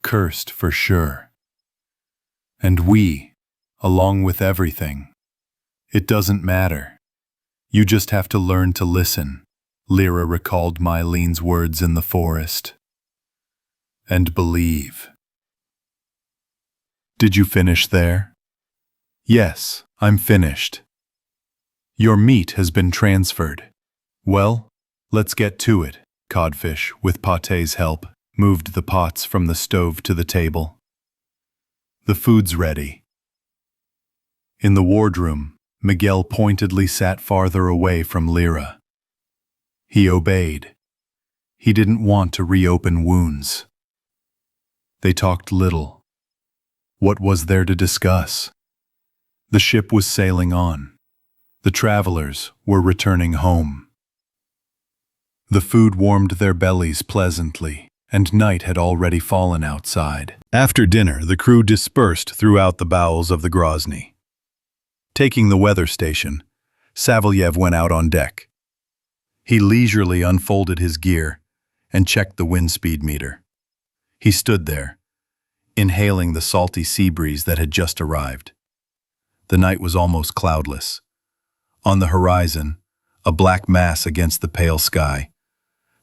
Cursed for sure. And we, along with everything. It doesn't matter. You just have to learn to listen, Lyra recalled Mylene's words in the forest. And believe. Did you finish there? Yes, I'm finished. Your meat has been transferred. Well, let's get to it, Codfish, with Pate's help, moved the pots from the stove to the table. The food's ready. In the wardroom, Miguel pointedly sat farther away from Lyra. He obeyed. He didn't want to reopen wounds. They talked little. What was there to discuss? The ship was sailing on. The travelers were returning home. The food warmed their bellies pleasantly, and night had already fallen outside. After dinner, the crew dispersed throughout the bowels of the Grozny. Taking the weather station, Savelyev went out on deck. He leisurely unfolded his gear and checked the wind speed meter. He stood there, inhaling the salty sea breeze that had just arrived. The night was almost cloudless. On the horizon, a black mass against the pale sky,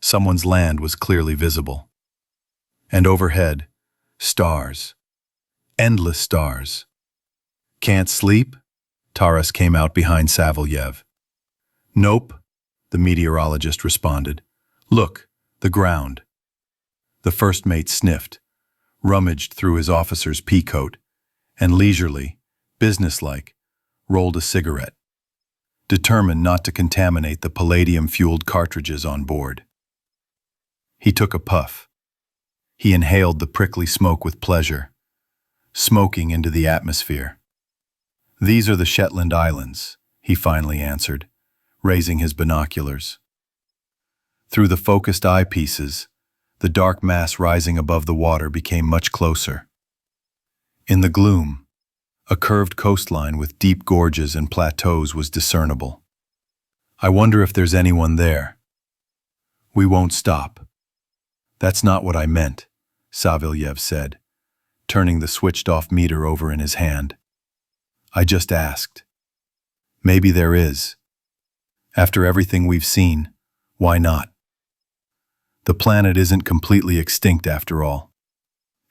someone's land was clearly visible. And overhead, stars. Endless stars. Can't sleep? Taras came out behind Savelyev. Nope, the meteorologist responded. Look, the ground. The first mate sniffed, rummaged through his officer's pea coat, and leisurely, businesslike, rolled a cigarette, determined not to contaminate the palladium-fueled cartridges on board. He took a puff. He inhaled the prickly smoke with pleasure, smoking into the atmosphere. These are the Shetland Islands, he finally answered, raising his binoculars. Through the focused eyepieces, the dark mass rising above the water became much closer. In the gloom, a curved coastline with deep gorges and plateaus was discernible. I wonder if there's anyone there. We won't stop. That's not what I meant, Savelyev said, turning the switched-off meter over in his hand. I just asked. Maybe there is. After everything we've seen, why not? The planet isn't completely extinct after all.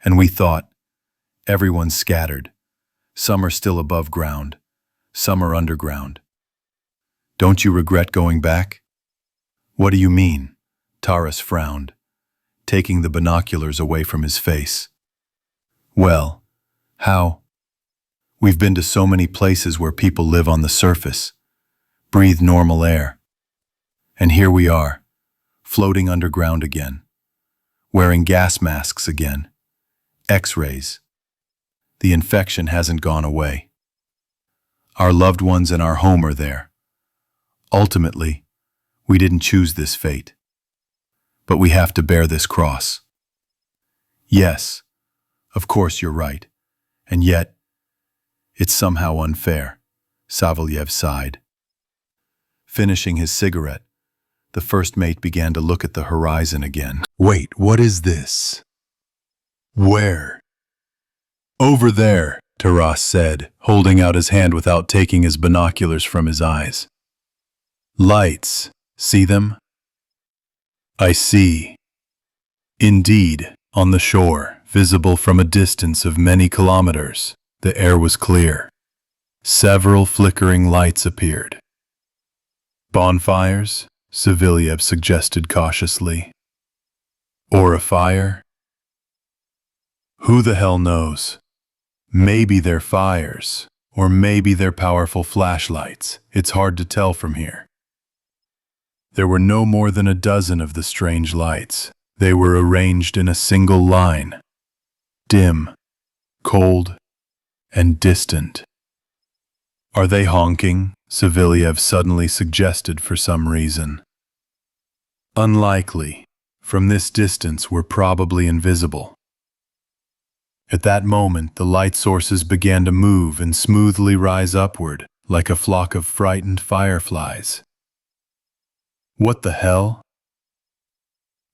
And we thought, everyone's scattered. Some are still above ground. Some are underground. Don't you regret going back? What do you mean? Taras frowned, taking the binoculars away from his face. Well, how? We've been to so many places where people live on the surface, breathe normal air. And here we are, floating underground again, wearing gas masks again, X-rays. The infection hasn't gone away. Our loved ones and our home are there. Ultimately, we didn't choose this fate. But we have to bear this cross. Yes, of course you're right. And yet, it's somehow unfair, Savelyev sighed. Finishing his cigarette, the first mate began to look at the horizon again. Wait, what is this? Where? Over there, Taras said, holding out his hand without taking his binoculars from his eyes. Lights, see them? I see. Indeed, on the shore, visible from a distance of many kilometers, the air was clear. Several flickering lights appeared. Bonfires? Savelyev suggested cautiously. Or a fire? Who the hell knows? Maybe they're fires, or maybe they're powerful flashlights. It's hard to tell from here. There were no more than a dozen of the strange lights. They were arranged in a single line. Dim, cold, and distant. Are they honking? Savelyev suddenly suggested for some reason. Unlikely. From this distance we're probably invisible. At that moment the light sources began to move and smoothly rise upward, like a flock of frightened fireflies. What the hell?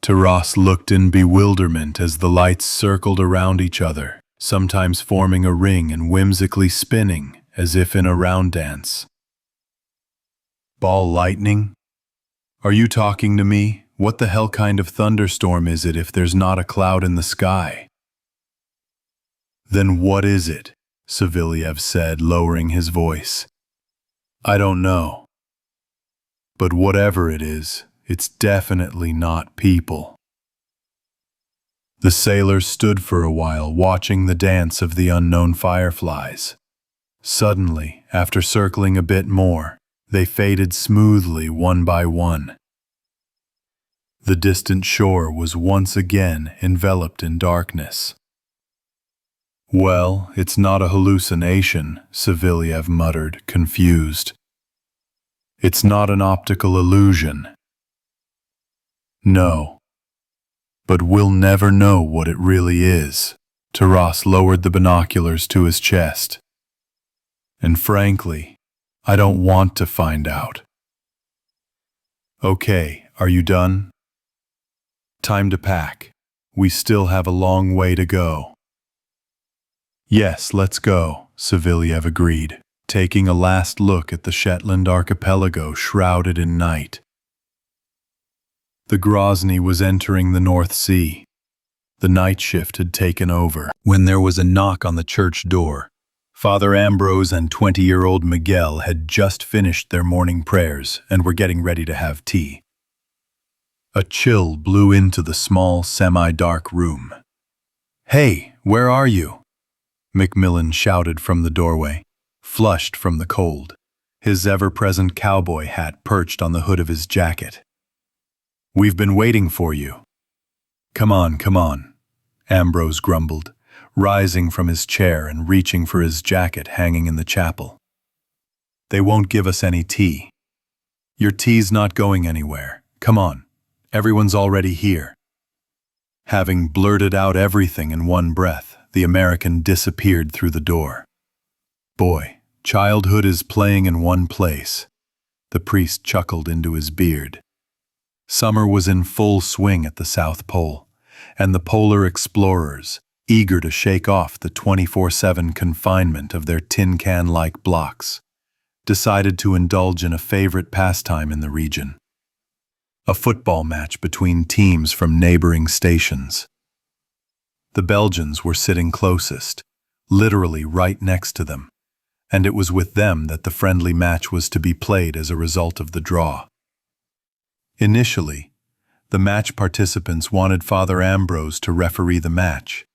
Taras looked in bewilderment as the lights circled around each other, sometimes forming a ring and whimsically spinning, as if in a round dance. Ball lightning? Are you talking to me? What the hell kind of thunderstorm is it if there's not a cloud in the sky? Then what is it? Savelyev said, lowering his voice. I don't know. But whatever it is, it's definitely not people. The sailors stood for a while watching the dance of the unknown fireflies. Suddenly, after circling a bit more, they faded smoothly one by one. The distant shore was once again enveloped in darkness. Well, it's not a hallucination, Savelyev muttered, confused. It's not an optical illusion. No. But we'll never know what it really is. Taras lowered the binoculars to his chest. And frankly, I don't want to find out. Okay, are you done? Time to pack. We still have a long way to go. Yes, let's go, Savelyev agreed, taking a last look at the Shetland archipelago shrouded in night. The Grozny was entering the North Sea. The night shift had taken over when there was a knock on the church door, Father Ambrose and 20-year-old Miguel had just finished their morning prayers and were getting ready to have tea. A chill blew into the small, semi-dark room. "Hey, where are you?" Macmillan shouted from the doorway, flushed from the cold, his ever-present cowboy hat perched on the hood of his jacket. "We've been waiting for you." Come on," Ambrose grumbled, rising from his chair and reaching for his jacket hanging in the chapel. "They won't give us any tea." "Your tea's not going anywhere. Come on, everyone's already here." Having blurted out everything in one breath, the American disappeared through the door. "Boy, childhood is playing in one place," the priest chuckled into his beard. Summer was in full swing at the South Pole, and the polar explorers, eager to shake off the 24/7 confinement of their tin can-like blocks, decided to indulge in a favorite pastime in the region: a football match between teams from neighboring stations. The Belgians were sitting closest, literally right next to them, and it was with them that the friendly match was to be played as a result of the draw. Initially, the match participants wanted Father Ambrose to referee the match,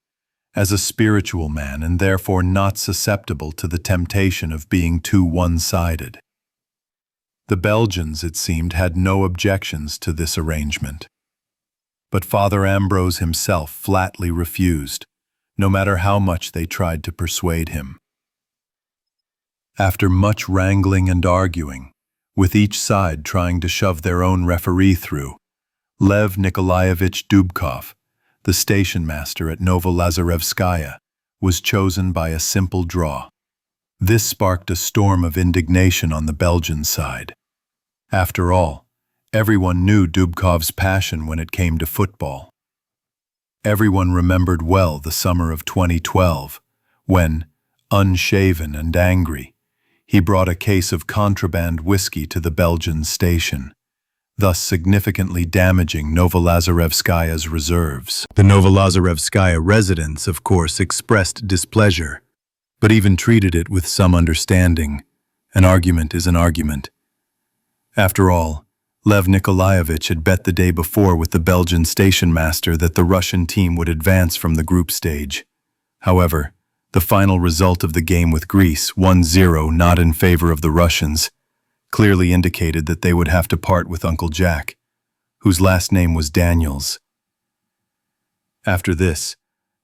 as a spiritual man and therefore not susceptible to the temptation of being too one-sided. The Belgians, it seemed, had no objections to this arrangement. But Father Ambrose himself flatly refused, no matter how much they tried to persuade him. After much wrangling and arguing, with each side trying to shove their own referee through, Lev Nikolaevich Dubkov, the station master at Novolazarevskaya, was chosen by a simple draw. This sparked a storm of indignation on the Belgian side. After all, everyone knew Dubkov's passion when it came to football. Everyone remembered well the summer of 2012, when, unshaven and angry, he brought a case of contraband whiskey to the Belgian station, thus significantly damaging Novolazarevskaya's reserves. The Novolazarevskaya residents, of course, expressed displeasure, but even treated it with some understanding. An argument is an argument. After all, Lev Nikolaevich had bet the day before with the Belgian station master that the Russian team would advance from the group stage. However, the final result of the game with Greece, 1-0 not in favor of the Russians, clearly indicated that they would have to part with Uncle Jack, whose last name was Daniels. After this,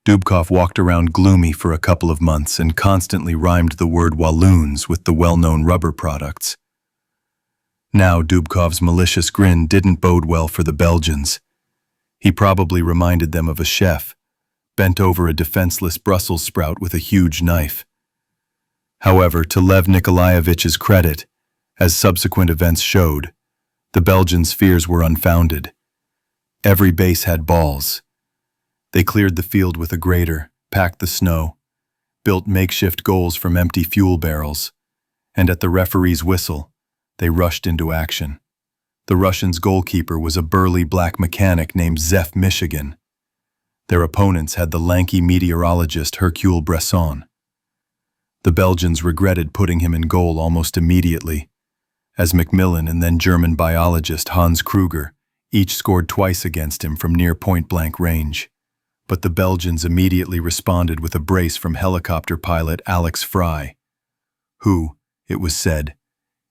Dubkov walked around gloomy for a couple of months and constantly rhymed the word Walloons with the well-known rubber products. Now Dubkov's malicious grin didn't bode well for the Belgians. He probably reminded them of a chef, bent over a defenseless Brussels sprout with a huge knife. However, to Lev Nikolaevich's credit, as subsequent events showed, the Belgians' fears were unfounded. Every base had balls. They cleared the field with a grader, packed the snow, built makeshift goals from empty fuel barrels, and at the referee's whistle, they rushed into action. The Russians' goalkeeper was a burly black mechanic named Zef Michigan. Their opponents had the lanky meteorologist Hercule Bresson. The Belgians regretted putting him in goal almost immediately, as Macmillan and then German biologist Hans Kruger each scored twice against him from near point-blank range. But the Belgians immediately responded with a brace from helicopter pilot Alex Fry, who, it was said,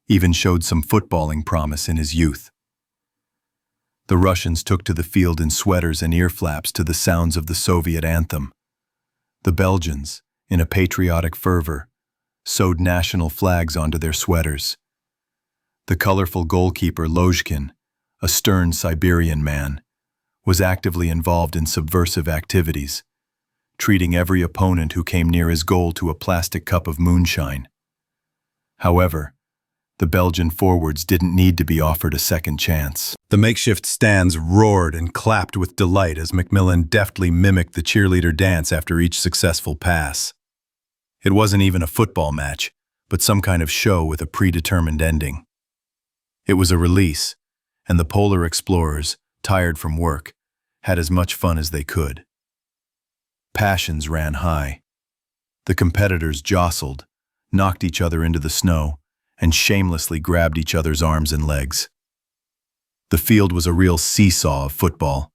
even showed some footballing promise in his youth. The Russians took to the field in sweaters and ear flaps to the sounds of the Soviet anthem. The Belgians, in a patriotic fervor, sewed national flags onto their sweaters. The colorful goalkeeper Lozhkin, a stern Siberian man, was actively involved in subversive activities, treating every opponent who came near his goal to a plastic cup of moonshine. However, the Belgian forwards didn't need to be offered a second chance. The makeshift stands roared and clapped with delight as Macmillan deftly mimicked the cheerleader dance after each successful pass. It wasn't even a football match, but some kind of show with a predetermined ending. It was a release, and the polar explorers, tired from work, had as much fun as they could. Passions ran high. The competitors jostled, knocked each other into the snow, and shamelessly grabbed each other's arms and legs. The field was a real seesaw of football,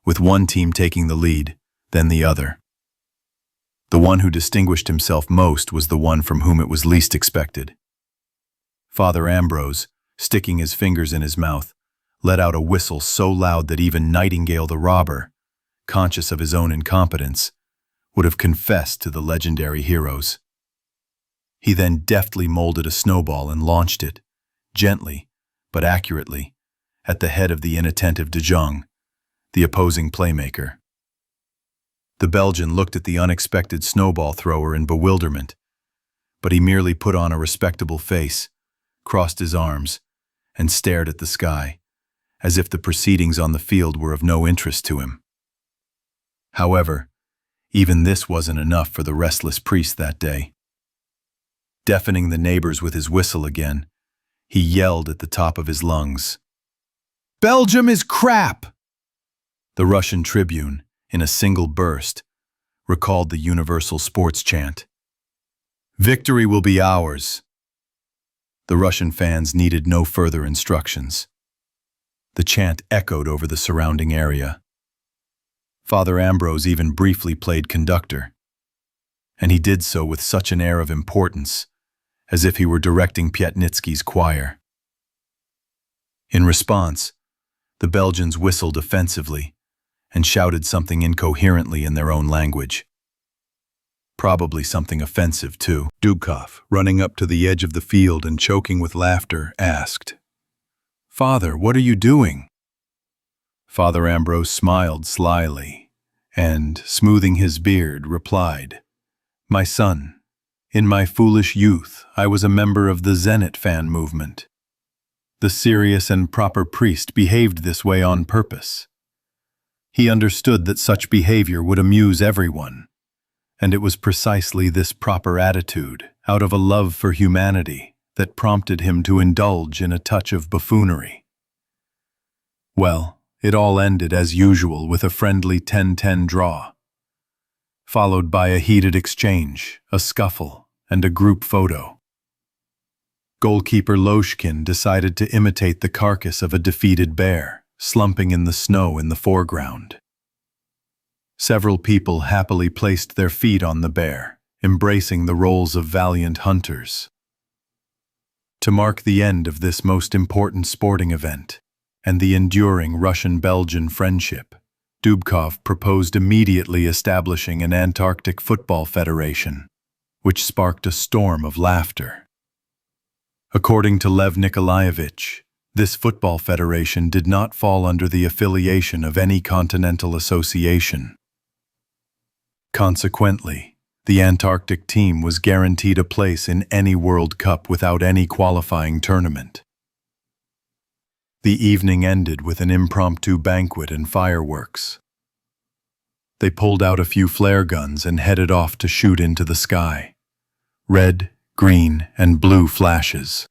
with one team taking the lead, then the other. The one who distinguished himself most was the one from whom it was least expected. Father Ambrose, sticking his fingers in his mouth, let out a whistle so loud that even Nightingale the robber, conscious of his own incompetence, would have confessed to the legendary heroes. He then deftly molded a snowball and launched it, gently but accurately, at the head of the inattentive De Jong, the opposing playmaker. The Belgian looked at the unexpected snowball thrower in bewilderment, but he merely put on a respectable face, crossed his arms, and stared at the sky, as if the proceedings on the field were of no interest to him. However, even this wasn't enough for the restless priest that day. Deafening the neighbors with his whistle again, he yelled at the top of his lungs, "Belgium is crap!" The Russian Tribune, in a single burst, recalled the universal sports chant, "Victory will be ours." The Russian fans needed no further instructions. The chant echoed over the surrounding area. Father Ambrose even briefly played conductor, and he did so with such an air of importance, as if he were directing Piatnitsky's choir. In response, the Belgians whistled offensively and shouted something incoherently in their own language. Probably something offensive, too. Dubkov, running up to the edge of the field and choking with laughter, asked, "Father, what are you doing?" Father Ambrose smiled slyly and, smoothing his beard, replied, "My son, in my foolish youth, I was a member of the Zenit fan movement. The serious and proper priest behaved this way on purpose. He understood that such behavior would amuse everyone, and it was precisely this proper attitude, out of a love for humanity, that prompted him to indulge in a touch of buffoonery. Well, it all ended as usual with a friendly 10-10 draw, followed by a heated exchange, a scuffle, and a group photo. Goalkeeper Loshkin decided to imitate the carcass of a defeated bear, slumping in the snow in the foreground. Several people happily placed their feet on the bear, embracing the roles of valiant hunters. To mark the end of this most important sporting event, and the enduring Russian-Belgian friendship, Dubkov proposed immediately establishing an Antarctic football federation, which sparked a storm of laughter. According to Lev Nikolaevich, this football federation did not fall under the affiliation of any continental association. Consequently, the Antarctic team was guaranteed a place in any World Cup without any qualifying tournament. The evening ended with an impromptu banquet and fireworks. They pulled out a few flare guns and headed off to shoot into the sky. Red, green, and blue flashes.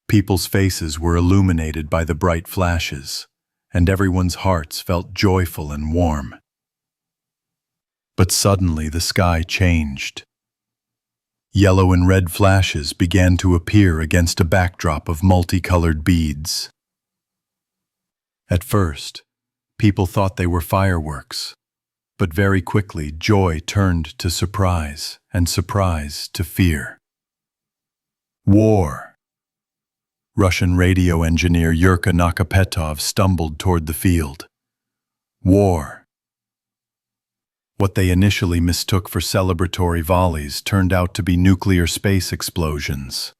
People's faces were illuminated by the bright flashes, and everyone's hearts felt joyful and warm. But suddenly the sky changed. Yellow and red flashes began to appear against a backdrop of multicolored beads. At first, people thought they were fireworks, but very quickly joy turned to surprise, and surprise to fear. War! Russian radio engineer Yurka Nakapetov stumbled toward the field. War! What they initially mistook for celebratory volleys turned out to be nuclear space explosions.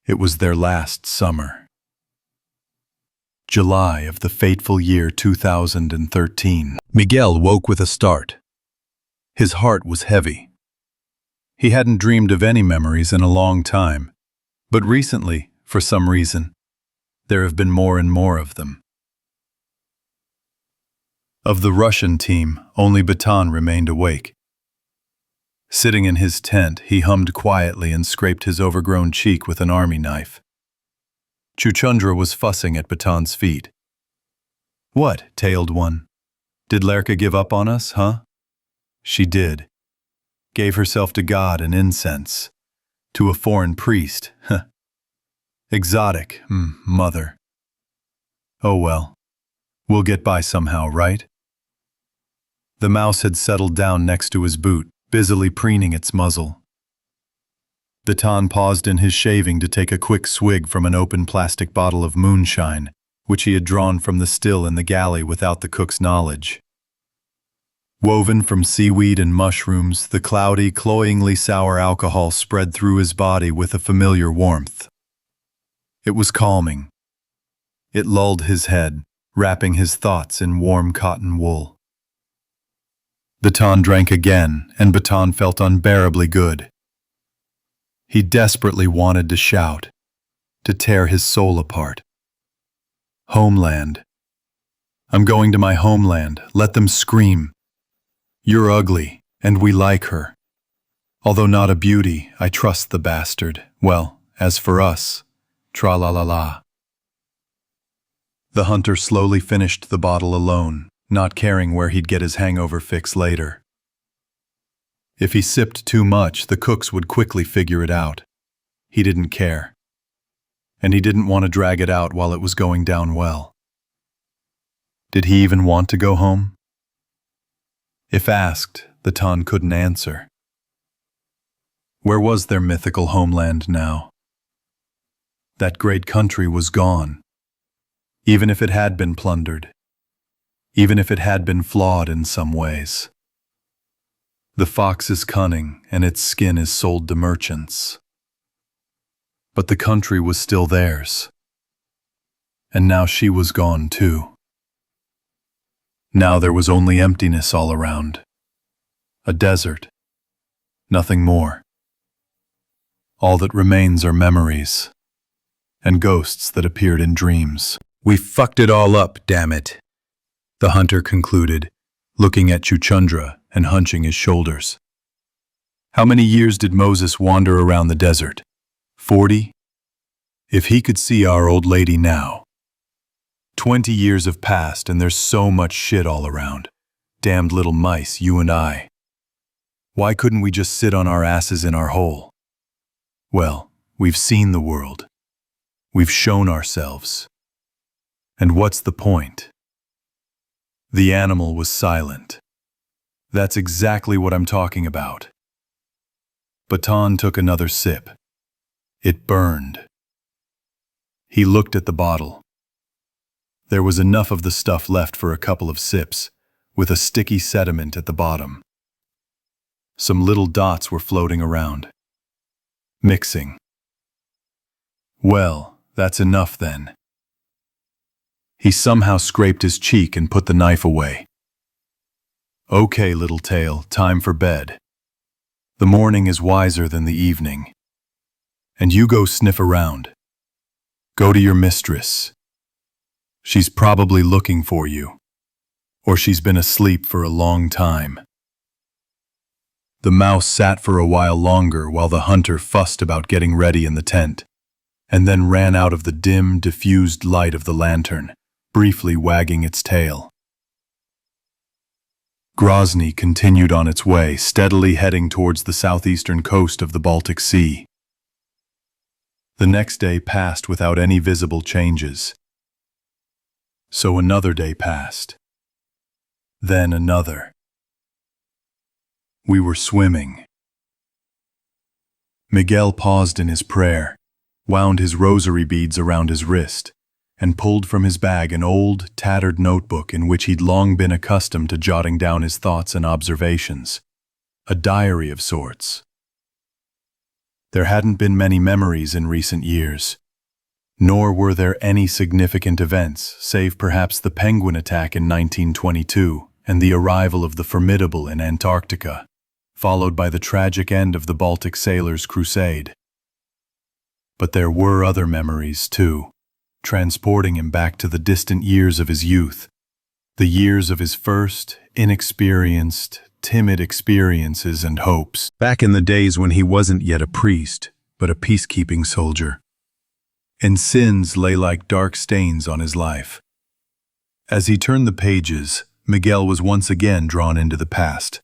It was their last summer. July of the fateful year 2013. Miguel woke with a start. His heart was heavy. He hadn't dreamed of any memories in a long time, but recently, for some reason, there have been more and more of them. Of the Russian team, only Baton remained awake. Sitting in his tent, he hummed quietly and scraped his overgrown cheek with an army knife. Chuchundra was fussing at Baton's feet. "What, tailed one? Did Lerka give up on us, huh?" She did. Gave herself to God and incense. To a foreign priest. Exotic, mother. Oh well. We'll get by somehow, right? The mouse had settled down next to his boot, busily preening its muzzle. Baton paused in his shaving to take a quick swig from an open plastic bottle of moonshine, which he had drawn from the still in the galley without the cook's knowledge. Woven from seaweed and mushrooms, the cloudy, cloyingly sour alcohol spread through his body with a familiar warmth. It was calming. It lulled his head, wrapping his thoughts in warm cotton wool. Baton drank again, and Baton felt unbearably good. He desperately wanted to shout, to tear his soul apart. Homeland. I'm going to my homeland. Let them scream. You're ugly, and we like her. Although not a beauty, I trust the bastard. Well, as for us, tra-la-la-la. The hunter slowly finished the bottle alone, not caring where he'd get his hangover fix later. If he sipped too much, the cooks would quickly figure it out. He didn't care. And he didn't want to drag it out while it was going down well. Did he even want to go home? If asked, the Ton couldn't answer. Where was their mythical homeland now? That great country was gone. Even if it had been plundered. Even if it had been flawed in some ways. The fox is cunning, and its skin is sold to merchants. But the country was still theirs. And now she was gone too. Now there was only emptiness all around. A desert. Nothing more. All that remains are memories. And ghosts that appeared in dreams. We fucked it all up, damn it, the hunter concluded, looking at Chuchundra and hunching his shoulders. How many years did Moses wander around the desert? 40? If he could see our old lady now. 20 years have passed and there's so much shit all around. Damned little mice, you and I. Why couldn't we just sit on our asses in our hole? Well, we've seen the world. We've shown ourselves. And what's the point? The animal was silent. That's exactly what I'm talking about. Baton took another sip. It burned. He looked at the bottle. There was enough of the stuff left for a couple of sips, with a sticky sediment at the bottom. Some little dots were floating around. Mixing. Well, that's enough then. He somehow scraped his cheek and put the knife away. Okay, little tail, time for bed. The morning is wiser than the evening. And you go sniff around. Go to your mistress. She's probably looking for you. Or she's been asleep for a long time. The mouse sat for a while longer while the hunter fussed about getting ready in the tent, and then ran out of the dim, diffused light of the lantern, briefly wagging its tail. Grozny continued on its way, steadily heading towards the southeastern coast of the Baltic Sea. The next day passed without any visible changes. So another day passed. Then another. We were swimming. Miguel paused in his prayer, wound his rosary beads around his wrist, and pulled from his bag an old, tattered notebook in which he'd long been accustomed to jotting down his thoughts and observations. A diary of sorts. There hadn't been many memories in recent years, nor were there any significant events, save perhaps the penguin attack in 1922 and the arrival of the Formidable in Antarctica, followed by the tragic end of the Baltic sailors' crusade. But there were other memories, too, transporting him back to the distant years of his youth, the years of his first, inexperienced, timid experiences and hopes, back in the days when he wasn't yet a priest, but a peacekeeping soldier. And sins lay like dark stains on his life. As he turned the pages, Miguel was once again drawn into the past.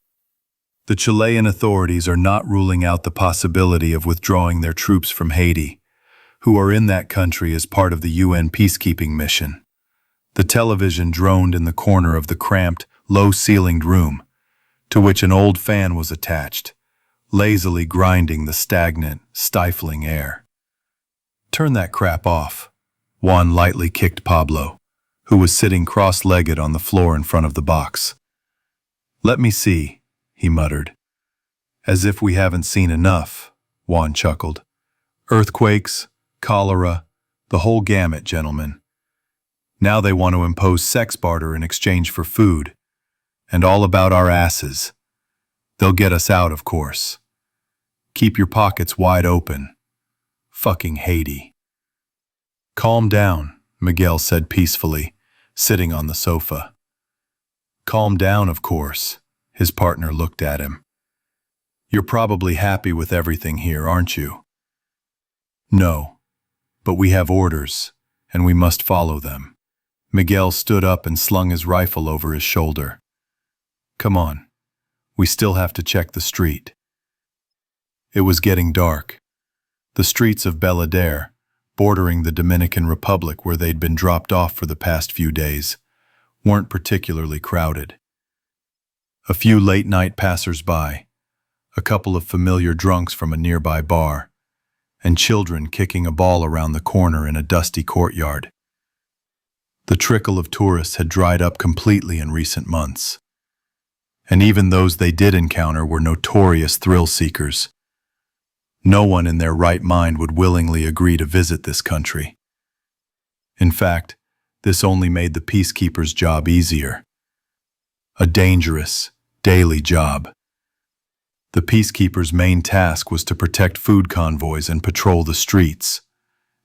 The Chilean authorities are not ruling out the possibility of withdrawing their troops from Haiti, who are in that country as part of the UN peacekeeping mission. The television droned in the corner of the cramped, low-ceilinged room, to which an old fan was attached, lazily grinding the stagnant, stifling air. "Turn that crap off," Juan lightly kicked Pablo, who was sitting cross-legged on the floor in front of the box. "Let me see," he muttered. "As if we haven't seen enough," Juan chuckled. "Earthquakes, cholera, the whole gamut, gentlemen. Now they want to impose sex barter in exchange for food, and all about our asses. They'll get us out, of course. Keep your pockets wide open. Fucking Haiti." "Calm down," Miguel said peacefully, sitting on the sofa. "Calm down, of course," his partner looked at him. "You're probably happy with everything here, aren't you?" "No, but we have orders, and we must follow them." Miguel stood up and slung his rifle over his shoulder. "Come on, we still have to check the street." It was getting dark. The streets of Belvedere, bordering the Dominican Republic where they'd been dropped off for the past few days, weren't particularly crowded. A few late-night passers-by, a couple of familiar drunks from a nearby bar, and children kicking a ball around the corner in a dusty courtyard. The trickle of tourists had dried up completely in recent months, and even those they did encounter were notorious thrill-seekers. No one in their right mind would willingly agree to visit this country. In fact, this only made the peacekeepers' job easier. A dangerous, daily job. The peacekeepers' main task was to protect food convoys and patrol the streets,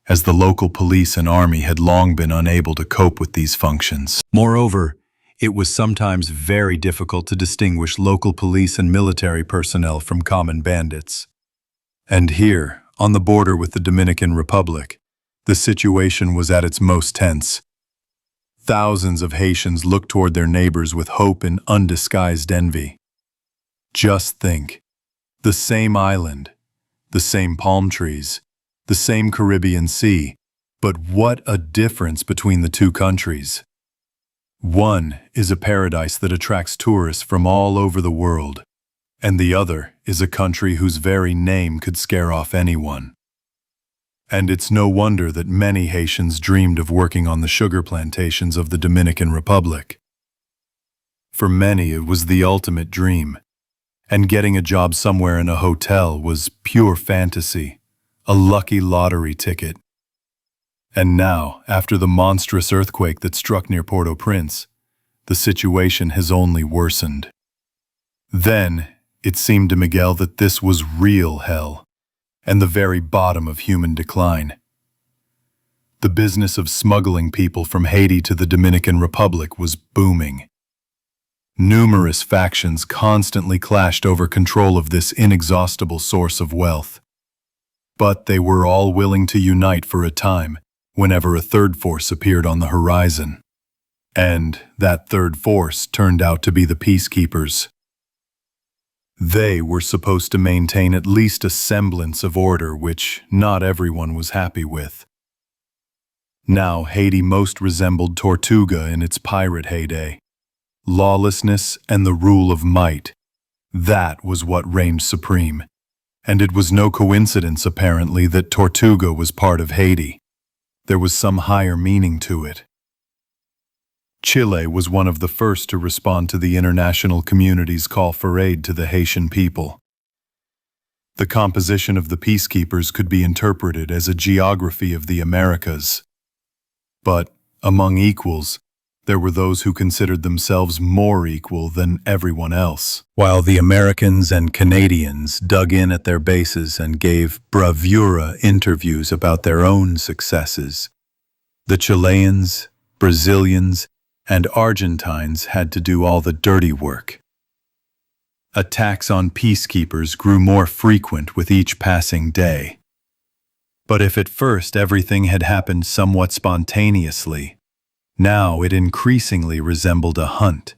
as the local police and army had long been unable to cope with these functions. Moreover, it was sometimes very difficult to distinguish local police and military personnel from common bandits. And here, on the border with the Dominican Republic, the situation was at its most tense. Thousands of Haitians looked toward their neighbors with hope and undisguised envy. Just think, the same island, the same palm trees, the same Caribbean Sea, but what a difference between the two countries. One is a paradise that attracts tourists from all over the world, and the other is a country whose very name could scare off anyone. And it's no wonder that many Haitians dreamed of working on the sugar plantations of the Dominican Republic. For many, it was the ultimate dream, and getting a job somewhere in a hotel was pure fantasy, a lucky lottery ticket. And now, after the monstrous earthquake that struck near Port-au-Prince, the situation has only worsened. Then, it seemed to Miguel that this was real hell, and the very bottom of human decline. The business of smuggling people from Haiti to the Dominican Republic was booming. Numerous factions constantly clashed over control of this inexhaustible source of wealth. But they were all willing to unite for a time, whenever a third force appeared on the horizon. And that third force turned out to be the peacekeepers. They were supposed to maintain at least a semblance of order, which not everyone was happy with. Now Haiti most resembled Tortuga in its pirate heyday. Lawlessness and the rule of might. That was what reigned supreme. And it was no coincidence, apparently, that Tortuga was part of Haiti. There was some higher meaning to it. Chile was one of the first to respond to the international community's call for aid to the Haitian people. The composition of the peacekeepers could be interpreted as a geography of the Americas. But, among equals, there were those who considered themselves more equal than everyone else. While the Americans and Canadians dug in at their bases and gave bravura interviews about their own successes, the Chileans, Brazilians, and Argentines had to do all the dirty work. Attacks on peacekeepers grew more frequent with each passing day. But if at first everything had happened somewhat spontaneously, now it increasingly resembled a hunt.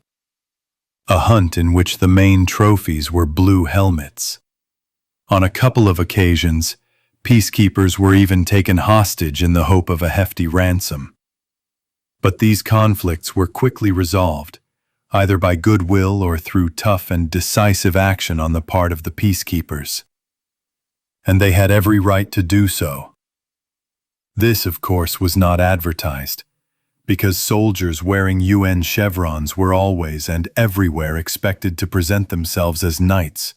a hunt in which the main trophies were blue helmets. On a couple of occasions, peacekeepers were even taken hostage in the hope of a hefty ransom. But these conflicts were quickly resolved, either by goodwill or through tough and decisive action on the part of the peacekeepers. And they had every right to do so. This, of course, was not advertised, because soldiers wearing UN chevrons were always and everywhere expected to present themselves as knights,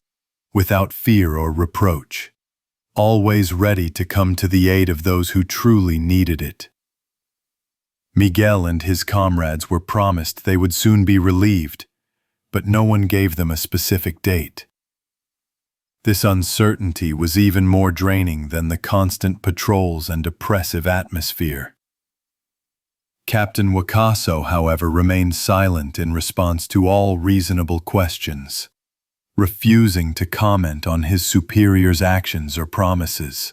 without fear or reproach, always ready to come to the aid of those who truly needed it. Miguel and his comrades were promised they would soon be relieved, but no one gave them a specific date. This uncertainty was even more draining than the constant patrols and oppressive atmosphere. Captain Wakaso, however, remained silent in response to all reasonable questions, refusing to comment on his superior's actions or promises.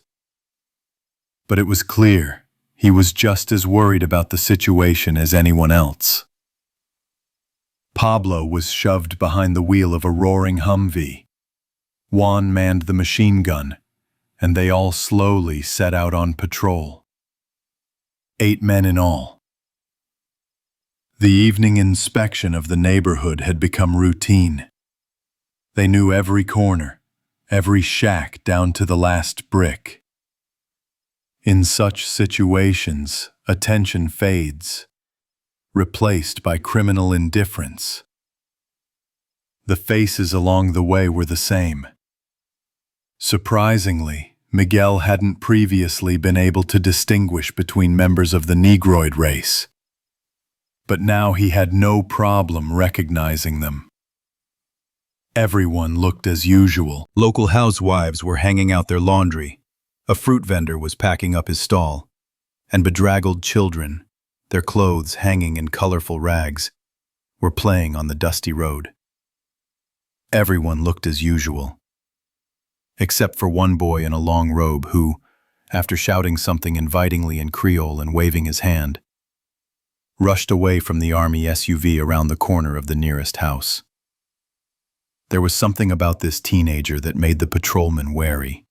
But it was clear he was just as worried about the situation as anyone else. Pablo was shoved behind the wheel of a roaring Humvee. Juan manned the machine gun, and they all slowly set out on patrol. 8 men in all. The evening inspection of the neighborhood had become routine. They knew every corner, every shack down to the last brick. In such situations, attention fades, replaced by criminal indifference. The faces along the way were the same. Surprisingly, Miguel hadn't previously been able to distinguish between members of the Negroid race, but now he had no problem recognizing them. Everyone looked as usual. Local housewives were hanging out their laundry. A fruit vendor was packing up his stall, and bedraggled children, their clothes hanging in colorful rags, were playing on the dusty road. Everyone looked as usual, except for one boy in a long robe who, after shouting something invitingly in Creole and waving his hand, rushed away from the army SUV around the corner of the nearest house. There was something about this teenager that made the patrolmen wary.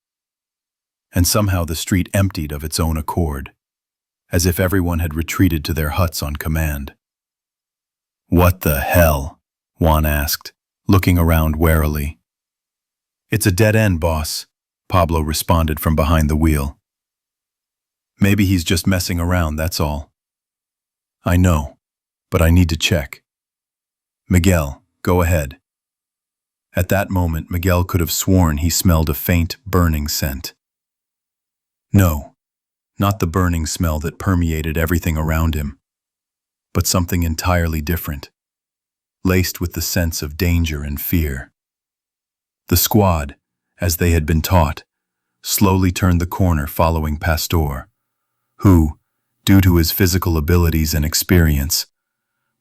And somehow the street emptied of its own accord, as if everyone had retreated to their huts on command. "What the hell?" Juan asked, looking around warily. "It's a dead end, boss," Pablo responded from behind the wheel. "Maybe he's just messing around, that's all." "I know, but I need to check." "Miguel, go ahead." At that moment, Miguel could have sworn he smelled a faint, burning scent. No, not the burning smell that permeated everything around him, but something entirely different, laced with the sense of danger and fear. The squad, as they had been taught, slowly turned the corner following Pastor, who, due to his physical abilities and experience,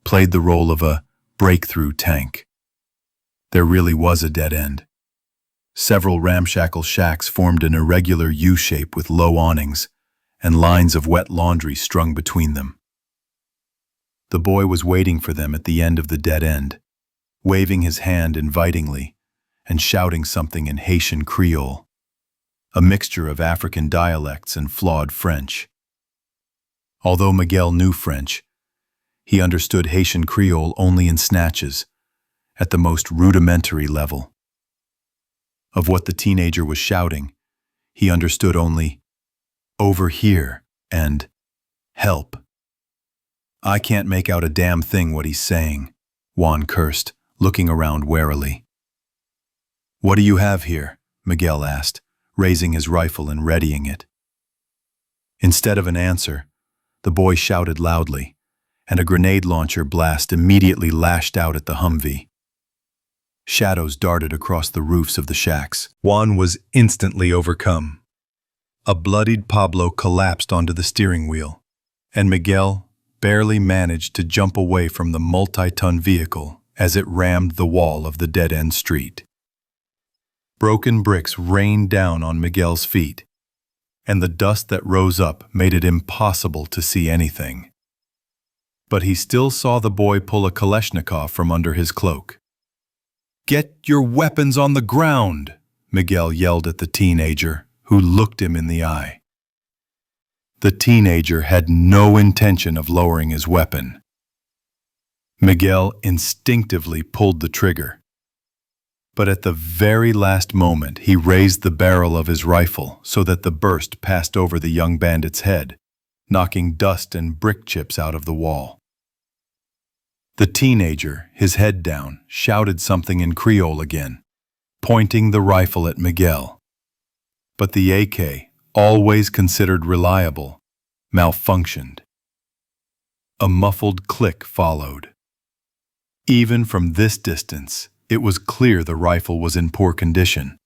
played the role of a breakthrough tank. There really was a dead end. Several ramshackle shacks formed an irregular U-shape with low awnings and lines of wet laundry strung between them. The boy was waiting for them at the end of the dead end, waving his hand invitingly and shouting something in Haitian Creole, a mixture of African dialects and flawed French. Although Miguel knew French, he understood Haitian Creole only in snatches, at the most rudimentary level. Of what the teenager was shouting, he understood only, "Over here," and "Help." "I can't make out a damn thing what he's saying," Juan cursed, looking around warily. "What do you have here?" Miguel asked, raising his rifle and readying it. Instead of an answer, the boy shouted loudly, and a grenade launcher blast immediately lashed out at the Humvee. Shadows darted across the roofs of the shacks. Juan was instantly overcome. A bloodied Pablo collapsed onto the steering wheel, and Miguel barely managed to jump away from the multi-ton vehicle as it rammed the wall of the dead-end street. Broken bricks rained down on Miguel's feet, and the dust that rose up made it impossible to see anything. But he still saw the boy pull a Kalashnikov from under his cloak. Get your weapons on the ground, Miguel yelled at the teenager, who looked him in the eye. The teenager had no intention of lowering his weapon. Miguel instinctively pulled the trigger. But at the very last moment, he raised the barrel of his rifle so that the burst passed over the young bandit's head, knocking dust and brick chips out of the wall. The teenager, his head down, shouted something in Creole again, pointing the rifle at Miguel. But the AK, always considered reliable, malfunctioned. A muffled click followed. Even from this distance, it was clear the rifle was in poor condition,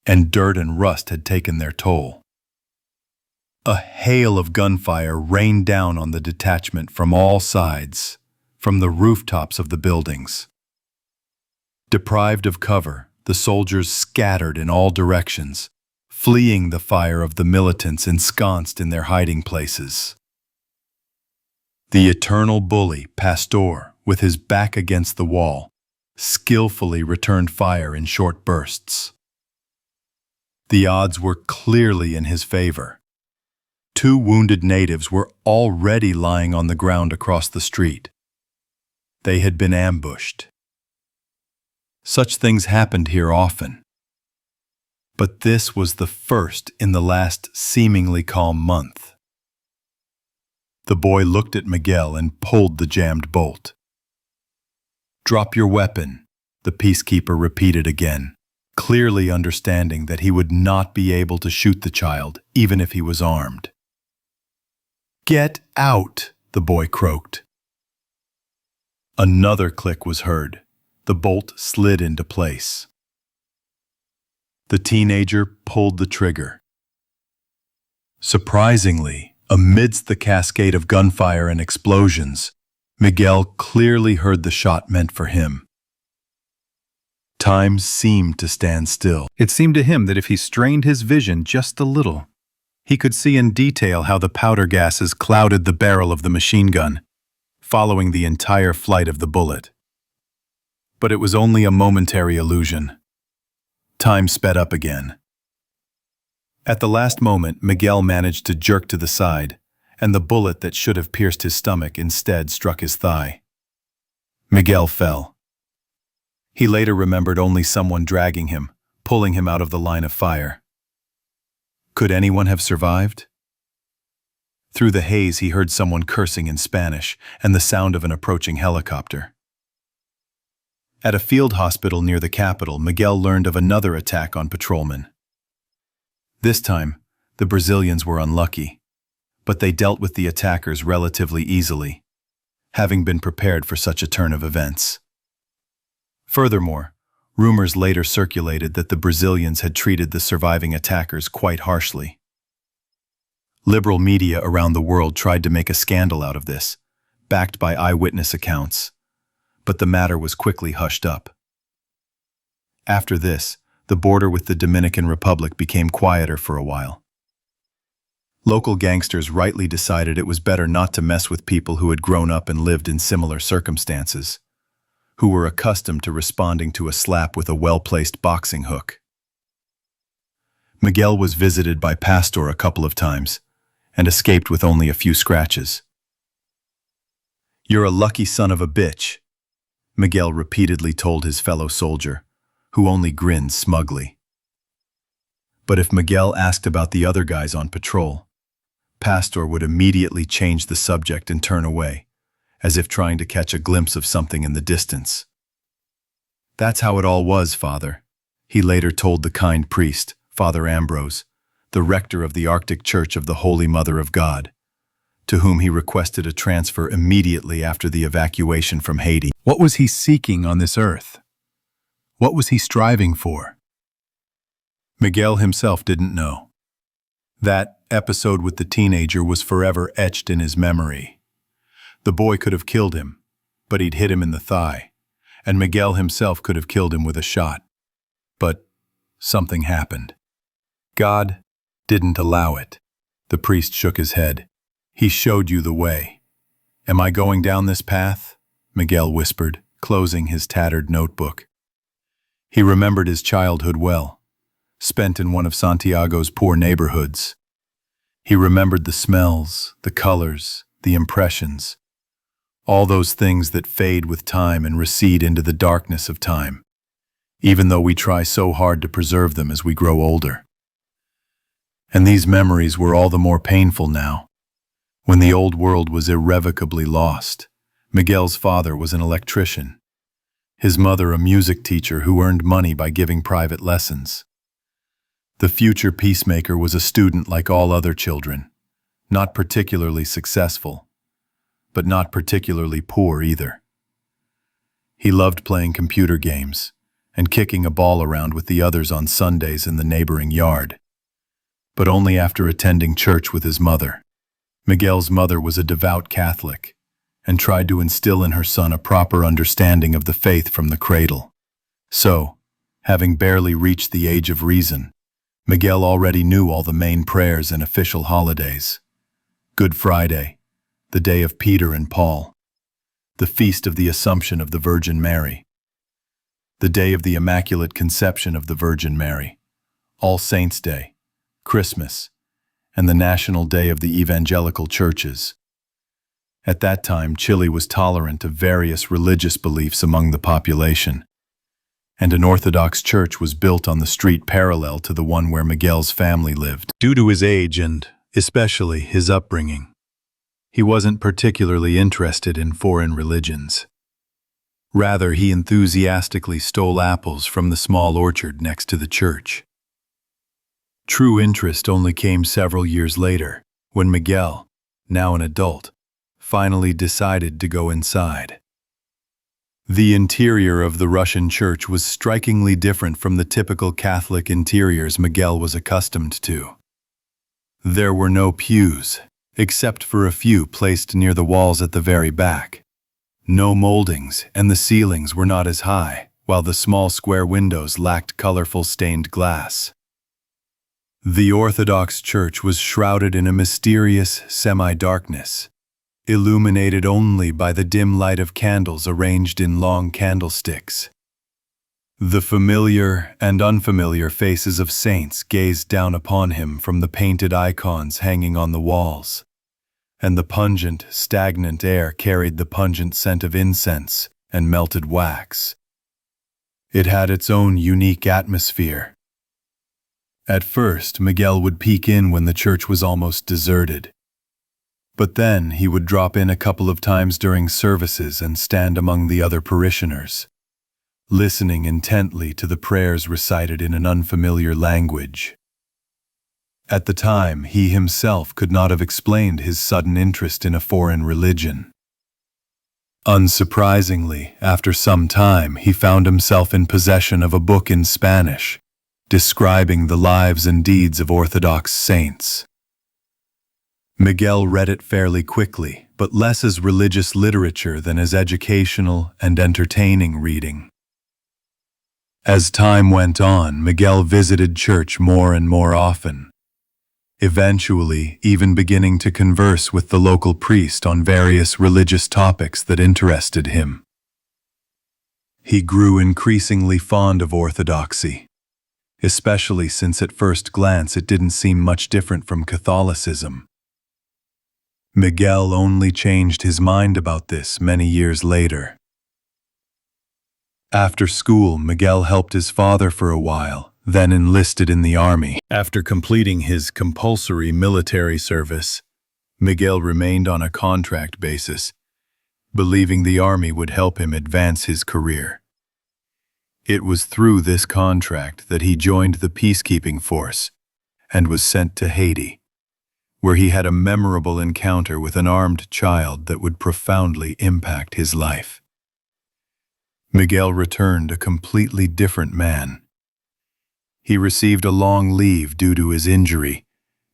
and dirt and rust had taken their toll. A hail of gunfire rained down on the detachment from all sides, from the rooftops of the buildings. Deprived of cover, the soldiers scattered in all directions, fleeing the fire of the militants ensconced in their hiding places. The eternal bully, Pastor, with his back against the wall, skillfully returned fire in short bursts. The odds were clearly in his favor. 2 wounded natives were already lying on the ground across the street. They had been ambushed. Such things happened here often. But this was the first in the last seemingly calm month. The boy looked at Miguel and pulled the jammed bolt. "Drop your weapon," the peacekeeper repeated again, clearly understanding that he would not be able to shoot the child, even if he was armed. "Get out," the boy croaked. Another click was heard. The bolt slid into place. The teenager pulled the trigger. Surprisingly, amidst the cascade of gunfire and explosions, Miguel clearly heard the shot meant for him. Time seemed to stand still. It seemed to him that if he strained his vision just a little, he could see in detail how the powder gases clouded the barrel of the machine gun, following the entire flight of the bullet. But it was only a momentary illusion. Time sped up again. At the last moment, Miguel managed to jerk to the side, and the bullet that should have pierced his stomach instead struck his thigh. Miguel fell. He later remembered only someone dragging him, pulling him out of the line of fire. Could anyone have survived? Through the haze, he heard someone cursing in Spanish and the sound of an approaching helicopter. At a field hospital near the capital, Miguel learned of another attack on patrolmen. This time, the Brazilians were unlucky, but they dealt with the attackers relatively easily, having been prepared for such a turn of events. Furthermore, rumors later circulated that the Brazilians had treated the surviving attackers quite harshly. Liberal media around the world tried to make a scandal out of this, backed by eyewitness accounts, but the matter was quickly hushed up. After this, the border with the Dominican Republic became quieter for a while. Local gangsters rightly decided it was better not to mess with people who had grown up and lived in similar circumstances, who were accustomed to responding to a slap with a well-placed boxing hook. Miguel was visited by Pastor a couple of times, and escaped with only a few scratches. "You're a lucky son of a bitch," Miguel repeatedly told his fellow soldier, who only grinned smugly. But if Miguel asked about the other guys on patrol, Pastor would immediately change the subject and turn away, as if trying to catch a glimpse of something in the distance. "That's how it all was, Father," he later told the kind priest, Father Ambrose, the rector of the Arctic Church of the Holy Mother of God, to whom he requested a transfer immediately after the evacuation from Haiti. What was he seeking on this earth? What was he striving for? Miguel himself didn't know. That episode with the teenager was forever etched in his memory. The boy could have killed him, but he'd hit him in the thigh, and Miguel himself could have killed him with a shot. But something happened. God didn't allow it. The priest shook his head. "He showed you the way." "Am I going down this path?" Miguel whispered, closing his tattered notebook. He remembered his childhood well, spent in one of Santiago's poor neighborhoods. He remembered the smells, the colors, the impressions, all those things that fade with time and recede into the darkness of time, even though we try so hard to preserve them as we grow older. And these memories were all the more painful now. When the old world was irrevocably lost, Miguel's father was an electrician, his mother a music teacher who earned money by giving private lessons. The future peacemaker was a student like all other children, not particularly successful, but not particularly poor either. He loved playing computer games and kicking a ball around with the others on Sundays in the neighboring yard, but only after attending church with his mother. Miguel's mother was a devout Catholic and tried to instill in her son a proper understanding of the faith from the cradle. So, having barely reached the age of reason, Miguel already knew all the main prayers and official holidays. Good Friday, the day of Peter and Paul, the feast of the Assumption of the Virgin Mary, the day of the Immaculate Conception of the Virgin Mary, All Saints' Day, Christmas, and the National Day of the Evangelical Churches. At that time, Chile was tolerant of various religious beliefs among the population, and an Orthodox church was built on the street parallel to the one where Miguel's family lived. Due to his age and, especially, his upbringing, he wasn't particularly interested in foreign religions. Rather, he enthusiastically stole apples from the small orchard next to the church. True interest only came several years later, when Miguel, now an adult, finally decided to go inside. The interior of the Russian church was strikingly different from the typical Catholic interiors Miguel was accustomed to. There were no pews, except for a few placed near the walls at the very back. No moldings, and the ceilings were not as high, while the small square windows lacked colorful stained glass. The Orthodox Church was shrouded in a mysterious semi-darkness, illuminated only by the dim light of candles arranged in long candlesticks. The familiar and unfamiliar faces of saints gazed down upon him from the painted icons hanging on the walls, and the pungent, stagnant air carried the pungent scent of incense and melted wax. It had its own unique atmosphere. At first, Miguel would peek in when the church was almost deserted. But then he would drop in a couple of times during services and stand among the other parishioners, listening intently to the prayers recited in an unfamiliar language. At the time, he himself could not have explained his sudden interest in a foreign religion. Unsurprisingly, after some time, he found himself in possession of a book in Spanish, describing the lives and deeds of Orthodox saints. Miguel read it fairly quickly, but less as religious literature than as educational and entertaining reading. As time went on, Miguel visited church more and more often, eventually even beginning to converse with the local priest on various religious topics that interested him. He grew increasingly fond of orthodoxy, especially since at first glance it didn't seem much different from Catholicism. Miguel only changed his mind about this many years later. After school, Miguel helped his father for a while, then enlisted in the army. After completing his compulsory military service, Miguel remained on a contract basis, believing the army would help him advance his career. It was through this contract that he joined the peacekeeping force and was sent to Haiti, where he had a memorable encounter with an armed child that would profoundly impact his life. Miguel returned a completely different man. He received a long leave due to his injury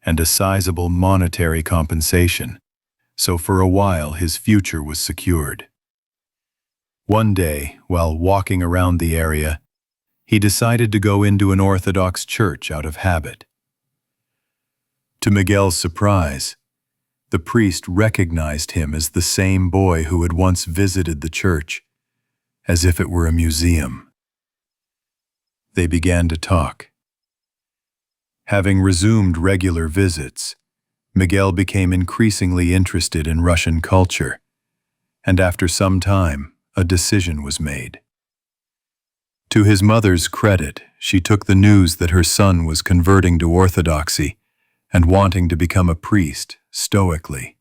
and a sizable monetary compensation, so for a while his future was secured. One day, while walking around the area, he decided to go into an Orthodox church out of habit. To Miguel's surprise, the priest recognized him as the same boy who had once visited the church, as if it were a museum. They began to talk. Having resumed regular visits, Miguel became increasingly interested in Russian culture, and after some time, a decision was made. To his mother's credit, she took the news that her son was converting to Orthodoxy and wanting to become a priest stoically.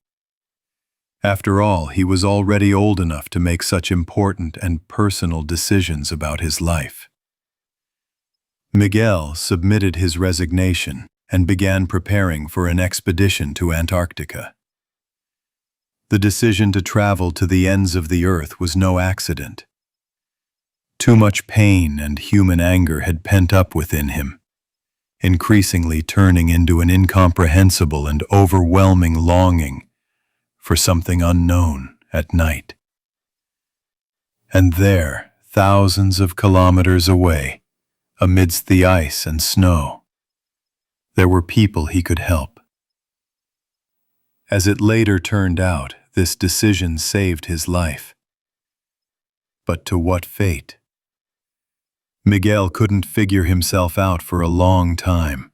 After all, he was already old enough to make such important and personal decisions about his life. Miguel submitted his resignation and began preparing for an expedition to Antarctica. The decision to travel to the ends of the earth was no accident. Too much pain and human anger had pent up within him, increasingly turning into an incomprehensible and overwhelming longing for something unknown at night. And there, thousands of kilometers away, amidst the ice and snow, there were people he could help. As it later turned out, this decision saved his life. But to what fate? Miguel couldn't figure himself out for a long time.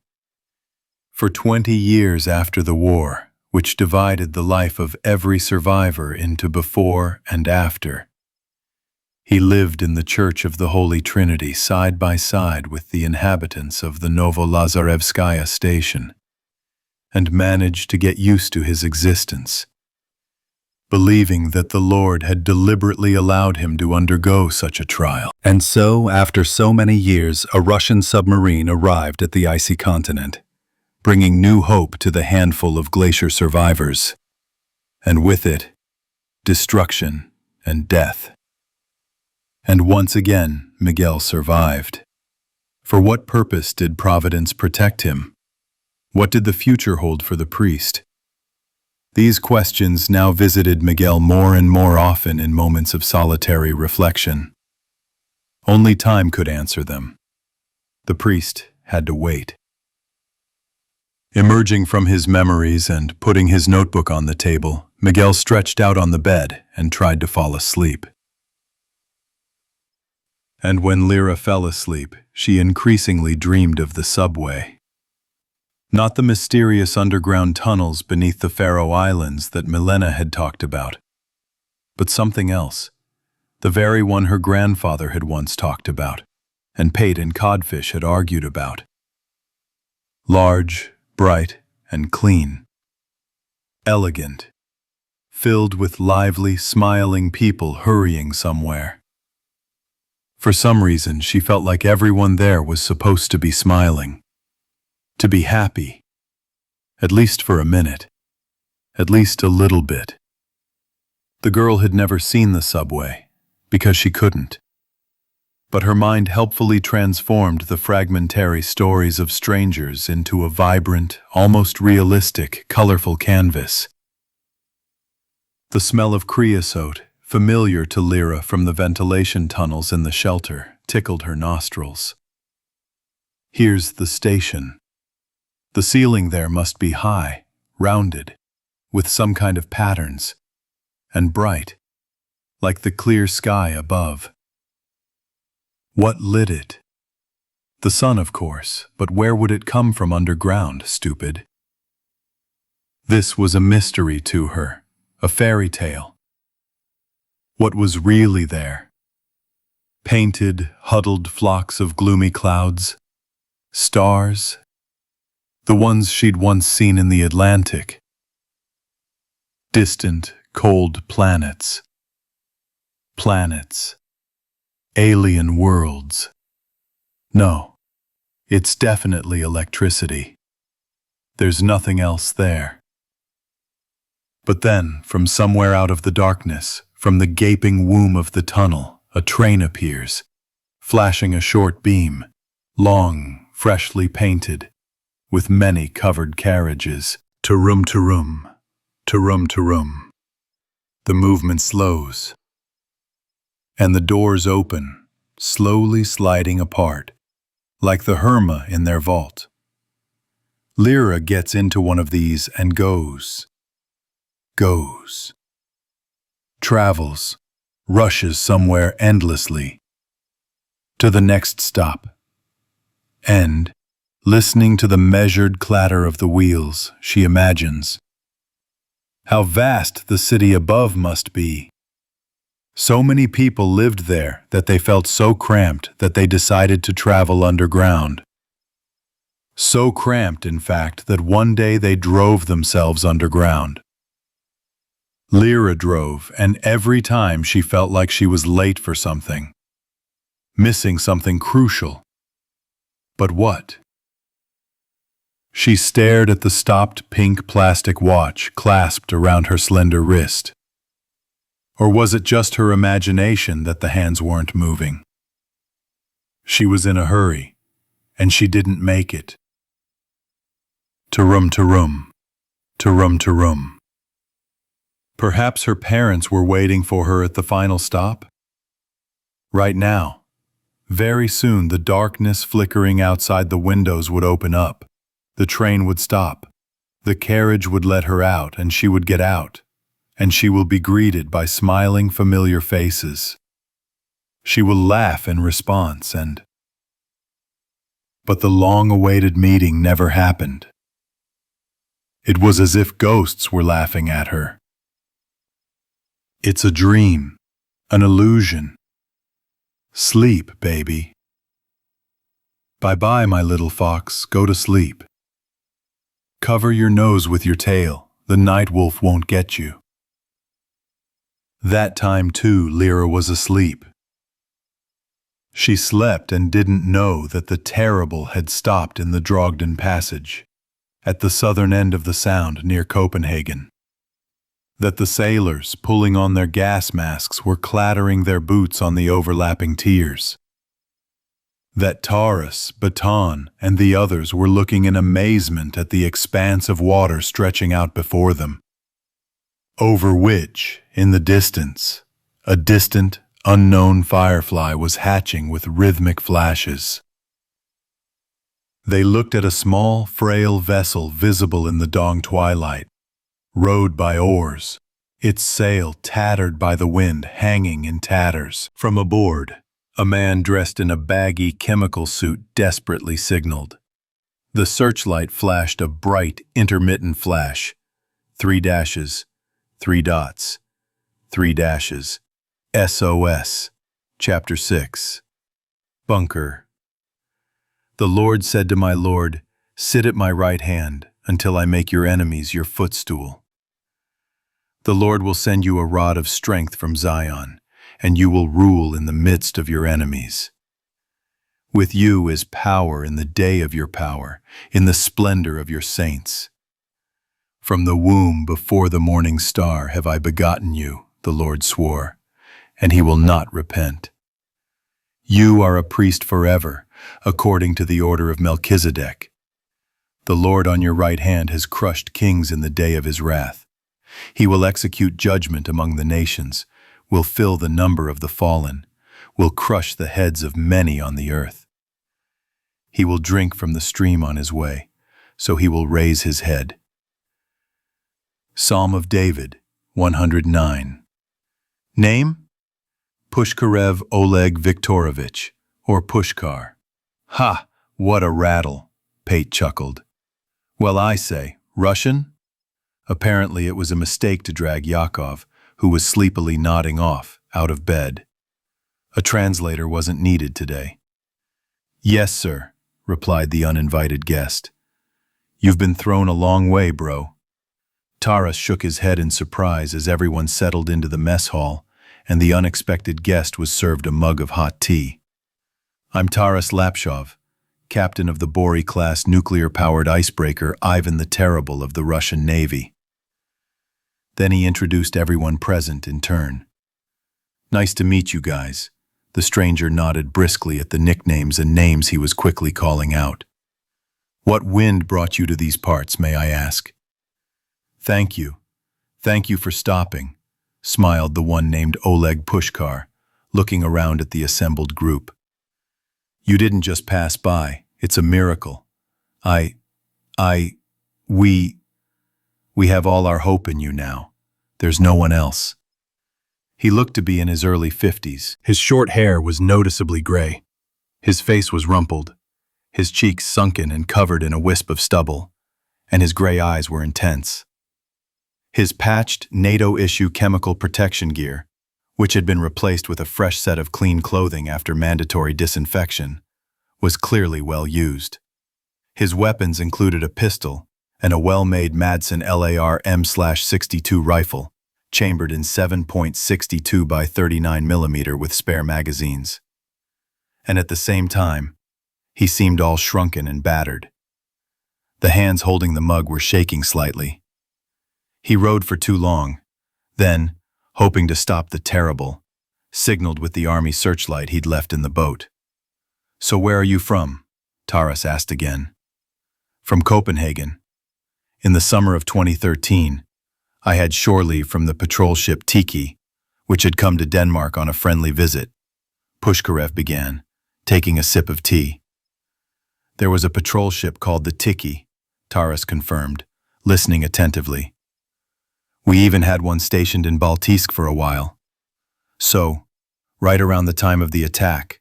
For 20 years after the war, which divided the life of every survivor into before and after, he lived in the Church of the Holy Trinity side by side with the inhabitants of the Novolazarevskaya station, and managed to get used to his existence, believing that the Lord had deliberately allowed him to undergo such a trial. And so, after so many years, a Russian submarine arrived at the icy continent, bringing new hope to the handful of glacier survivors, and with it, destruction and death. And once again, Miguel survived. For what purpose did Providence protect him? What did the future hold for the priest? These questions now visited Miguel more and more often in moments of solitary reflection. Only time could answer them. The priest had to wait. Emerging from his memories and putting his notebook on the table, Miguel stretched out on the bed and tried to fall asleep. And when Lyra fell asleep, she increasingly dreamed of the subway. Not the mysterious underground tunnels beneath the Faroe Islands that Milena had talked about, but something else, the very one her grandfather had once talked about, and Pate and Codfish had argued about. Large, bright, and clean. Elegant. Filled with lively, smiling people hurrying somewhere. For some reason, she felt like everyone there was supposed to be smiling. To be happy. At least for a minute. At least a little bit. The girl had never seen the subway, because she couldn't. But her mind helpfully transformed the fragmentary stories of strangers into a vibrant, almost realistic, colorful canvas. The smell of creosote, familiar to Lyra from the ventilation tunnels in the shelter, tickled her nostrils. Here's the station. The ceiling there must be high, rounded, with some kind of patterns, and bright, like the clear sky above. What lit it? The sun, of course, but where would it come from underground, stupid? This was a mystery to her, a fairy tale. What was really there? Painted, huddled flocks of gloomy clouds? Stars? The ones she'd once seen in the Atlantic. Distant, cold planets. Planets. Alien worlds. No, it's definitely electricity. There's nothing else there. But then, from somewhere out of the darkness, from the gaping womb of the tunnel, a train appears, flashing a short beam, long, freshly painted, with many covered carriages, to room to room, to room to room. The movement slows, and the doors open, slowly sliding apart, like the Herma in their vault. Lyra gets into one of these and goes. Travels, rushes somewhere endlessly. To the next stop, And, listening to the measured clatter of the wheels, she imagines how vast the city above must be. So many people lived there that they felt so cramped that they decided to travel underground. So cramped, in fact, that one day they drove themselves underground. Lyra drove, and every time she felt like she was late for something, missing something crucial. But what? She stared at the stopped pink plastic watch clasped around her slender wrist. Or was it just her imagination that the hands weren't moving? She was in a hurry, and she didn't make it. To room to room, to room to room. Perhaps her parents were waiting for her at the final stop? Right now. Very soon the darkness flickering outside the windows would open up. The train would stop. The carriage would let her out, and she would get out. And she will be greeted by smiling, familiar faces. She will laugh in response But the long-awaited meeting never happened. It was as if ghosts were laughing at her. It's a dream, an illusion. Sleep, baby. Bye-bye, my little fox, go to sleep. Cover your nose with your tail, the night wolf won't get you. That time, too, Lyra was asleep. She slept and didn't know that the Terrible had stopped in the Drogden Passage, at the southern end of the Sound near Copenhagen. That the sailors, pulling on their gas masks, were clattering their boots on the overlapping tiers. That Taurus, Baton, and the others were looking in amazement at the expanse of water stretching out before them, over which, in the distance, a distant, unknown firefly was hatching with rhythmic flashes. They looked at a small, frail vessel visible in the dawn twilight, rowed by oars, its sail tattered by the wind hanging in tatters. From aboard, a man dressed in a baggy chemical suit desperately signaled. The searchlight flashed a bright, intermittent flash. 3 dashes, 3 dots, 3 dashes. SOS. Chapter 6. Bunker. The Lord said to my Lord, "Sit at my right hand until I make your enemies your footstool." The Lord will send you a rod of strength from Zion, and you will rule in the midst of your enemies. With you is power in the day of your power, in the splendor of your saints. From the womb before the morning star have I begotten you, the Lord swore, and he will not repent. You are a priest forever, according to the order of Melchizedek. The Lord on your right hand has crushed kings in the day of his wrath. He will execute judgment among the nations, will fill the number of the fallen, will crush the heads of many on the earth. He will drink from the stream on his way, so he will raise his head. Psalm of David, 109. Name? Pushkarev Oleg Viktorovich, or Pushkar. Ha! What a rattle, Pate chuckled. Well, I say, Russian? Apparently it was a mistake to drag Yakov, who was sleepily nodding off, out of bed. A translator wasn't needed today. Yes, sir, replied the uninvited guest. You've been thrown a long way, bro. Taras shook his head in surprise as everyone settled into the mess hall, and the unexpected guest was served a mug of hot tea. I'm Taras Lapshov, captain of the Bori-class nuclear-powered icebreaker Ivan the Terrible of the Russian Navy. Then he introduced everyone present in turn. Nice to meet you guys. The stranger nodded briskly at the nicknames and names he was quickly calling out. What wind brought you to these parts, may I ask? Thank you. Thank you for stopping, smiled the one named Oleg Pushkar, looking around at the assembled group. You didn't just pass by. It's a miracle. We have all our hope in you now. There's no one else. He looked to be in his early 50s. His short hair was noticeably gray. His face was rumpled. his cheeks sunken and covered in a wisp of stubble, and his gray eyes were intense. His patched NATO-issue chemical protection gear, which had been replaced with a fresh set of clean clothing after mandatory disinfection, was clearly well used. His weapons included a pistol and a well-made Madsen LAR M/62 rifle, chambered in 7.62 by 39 mm with spare magazines. And at the same time, he seemed all shrunken and battered. The hands holding the mug were shaking slightly. He rode for too long, then, hoping to stop the terrible, signaled with the army searchlight he'd left in the boat. "So where are you from?" Taras asked again. "From Copenhagen. In the summer of 2013, I had shore leave from the patrol ship Tiki, which had come to Denmark on a friendly visit," Pushkarev began, taking a sip of tea. "There was a patrol ship called the Tiki," Taras confirmed, listening attentively. "We even had one stationed in Baltisk for a while. So, right around the time of the attack,"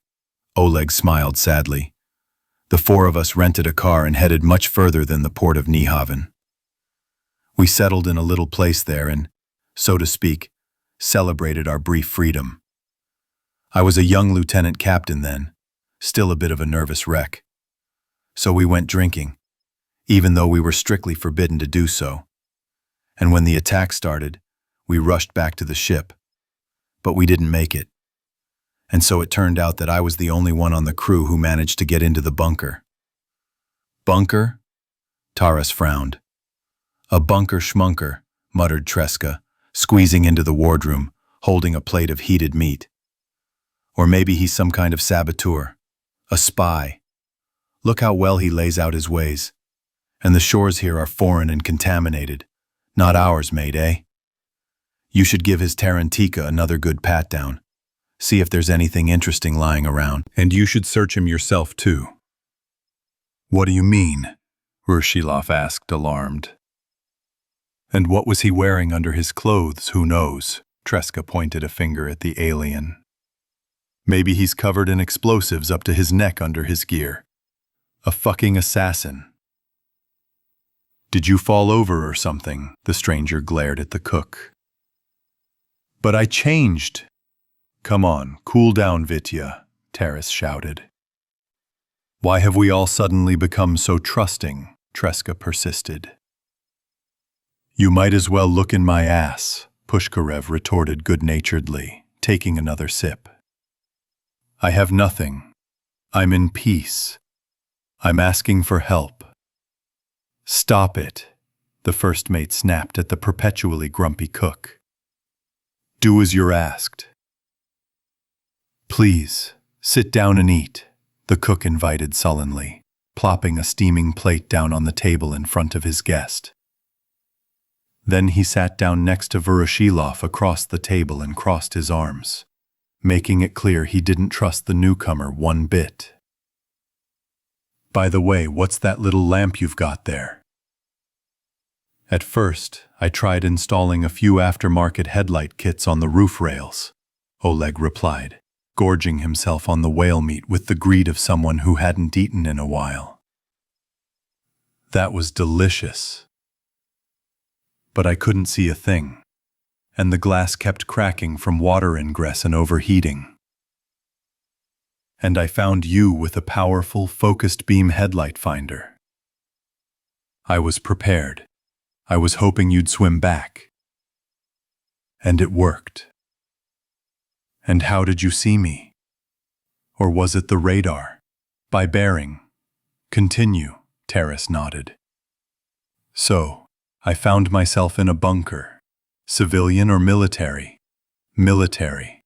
Oleg smiled sadly, "the four of us rented a car and headed much further than the port of Nyhavn. We settled in a little place there and, so to speak, celebrated our brief freedom. I was a young lieutenant captain then, still a bit of a nervous wreck. So we went drinking, even though we were strictly forbidden to do so. And when the attack started, we rushed back to the ship. But we didn't make it. And so it turned out that I was the only one on the crew who managed to get into the bunker." "Bunker?" Taras frowned. "A bunker schmunker," muttered Treska, squeezing into the wardroom, holding a plate of heated meat. "Or maybe he's some kind of saboteur, a spy. Look how well he lays out his ways. And the shores here are foreign and contaminated. Not ours, mate, eh? You should give his Tarantika another good pat-down. See if there's anything interesting lying around. And you should search him yourself, too." "What do you mean?" Rushilov asked, alarmed. "And what was he wearing under his clothes, who knows?" Treska pointed a finger at the alien. "Maybe he's covered in explosives up to his neck under his gear. A fucking assassin." "Did you fall over or something?" The stranger glared at the cook. "But I changed." "Come on, cool down, Vitya," Taras shouted. "Why have we all suddenly become so trusting?" Treska persisted. "You might as well look in my ass," Pushkarev retorted good-naturedly, taking another sip. "I have nothing. I'm in peace. I'm asking for help." "Stop it," the first mate snapped at the perpetually grumpy cook. "Do as you're asked." "Please, sit down and eat," the cook invited sullenly, plopping a steaming plate down on the table in front of his guest. Then he sat down next to Voroshilov across the table and crossed his arms, making it clear he didn't trust the newcomer one bit. "By the way, what's that little lamp you've got there?" "At first, I tried installing a few aftermarket headlight kits on the roof rails," Oleg replied, gorging himself on the whale meat with the greed of someone who hadn't eaten in a while. "That was delicious. But I couldn't see a thing, and the glass kept cracking from water ingress and overheating. And I found you with a powerful focused beam headlight finder. I was prepared. I was hoping you'd swim back. And it worked." "And how did you see me? Or was it the radar?" "By bearing." "Continue," Taras nodded. "So, I found myself in a bunker. Civilian or military?" "Military.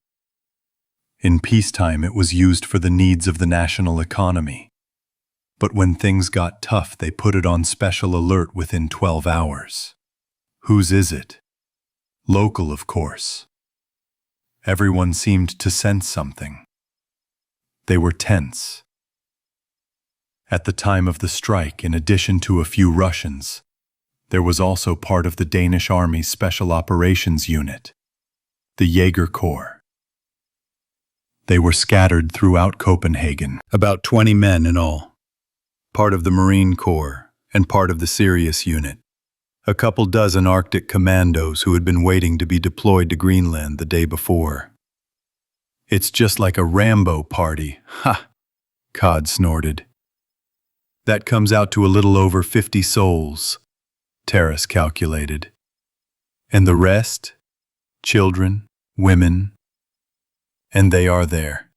In peacetime it was used for the needs of the national economy. But when things got tough they put it on special alert within 12 hours. Whose is it? Local, of course. Everyone seemed to sense something. They were tense. At the time of the strike, in addition to a few Russians, there was also part of the Danish Army's Special Operations Unit, the Jaeger Corps. They were scattered throughout Copenhagen, about 20 men in all. part of the Marine Corps, and part of the Sirius unit. A couple dozen Arctic commandos who had been waiting to be deployed to Greenland the day before. It's just like a Rambo party. Ha! Cod snorted. That comes out to a little over 50 souls, Terrace calculated. And the rest? Children, women, and they are there.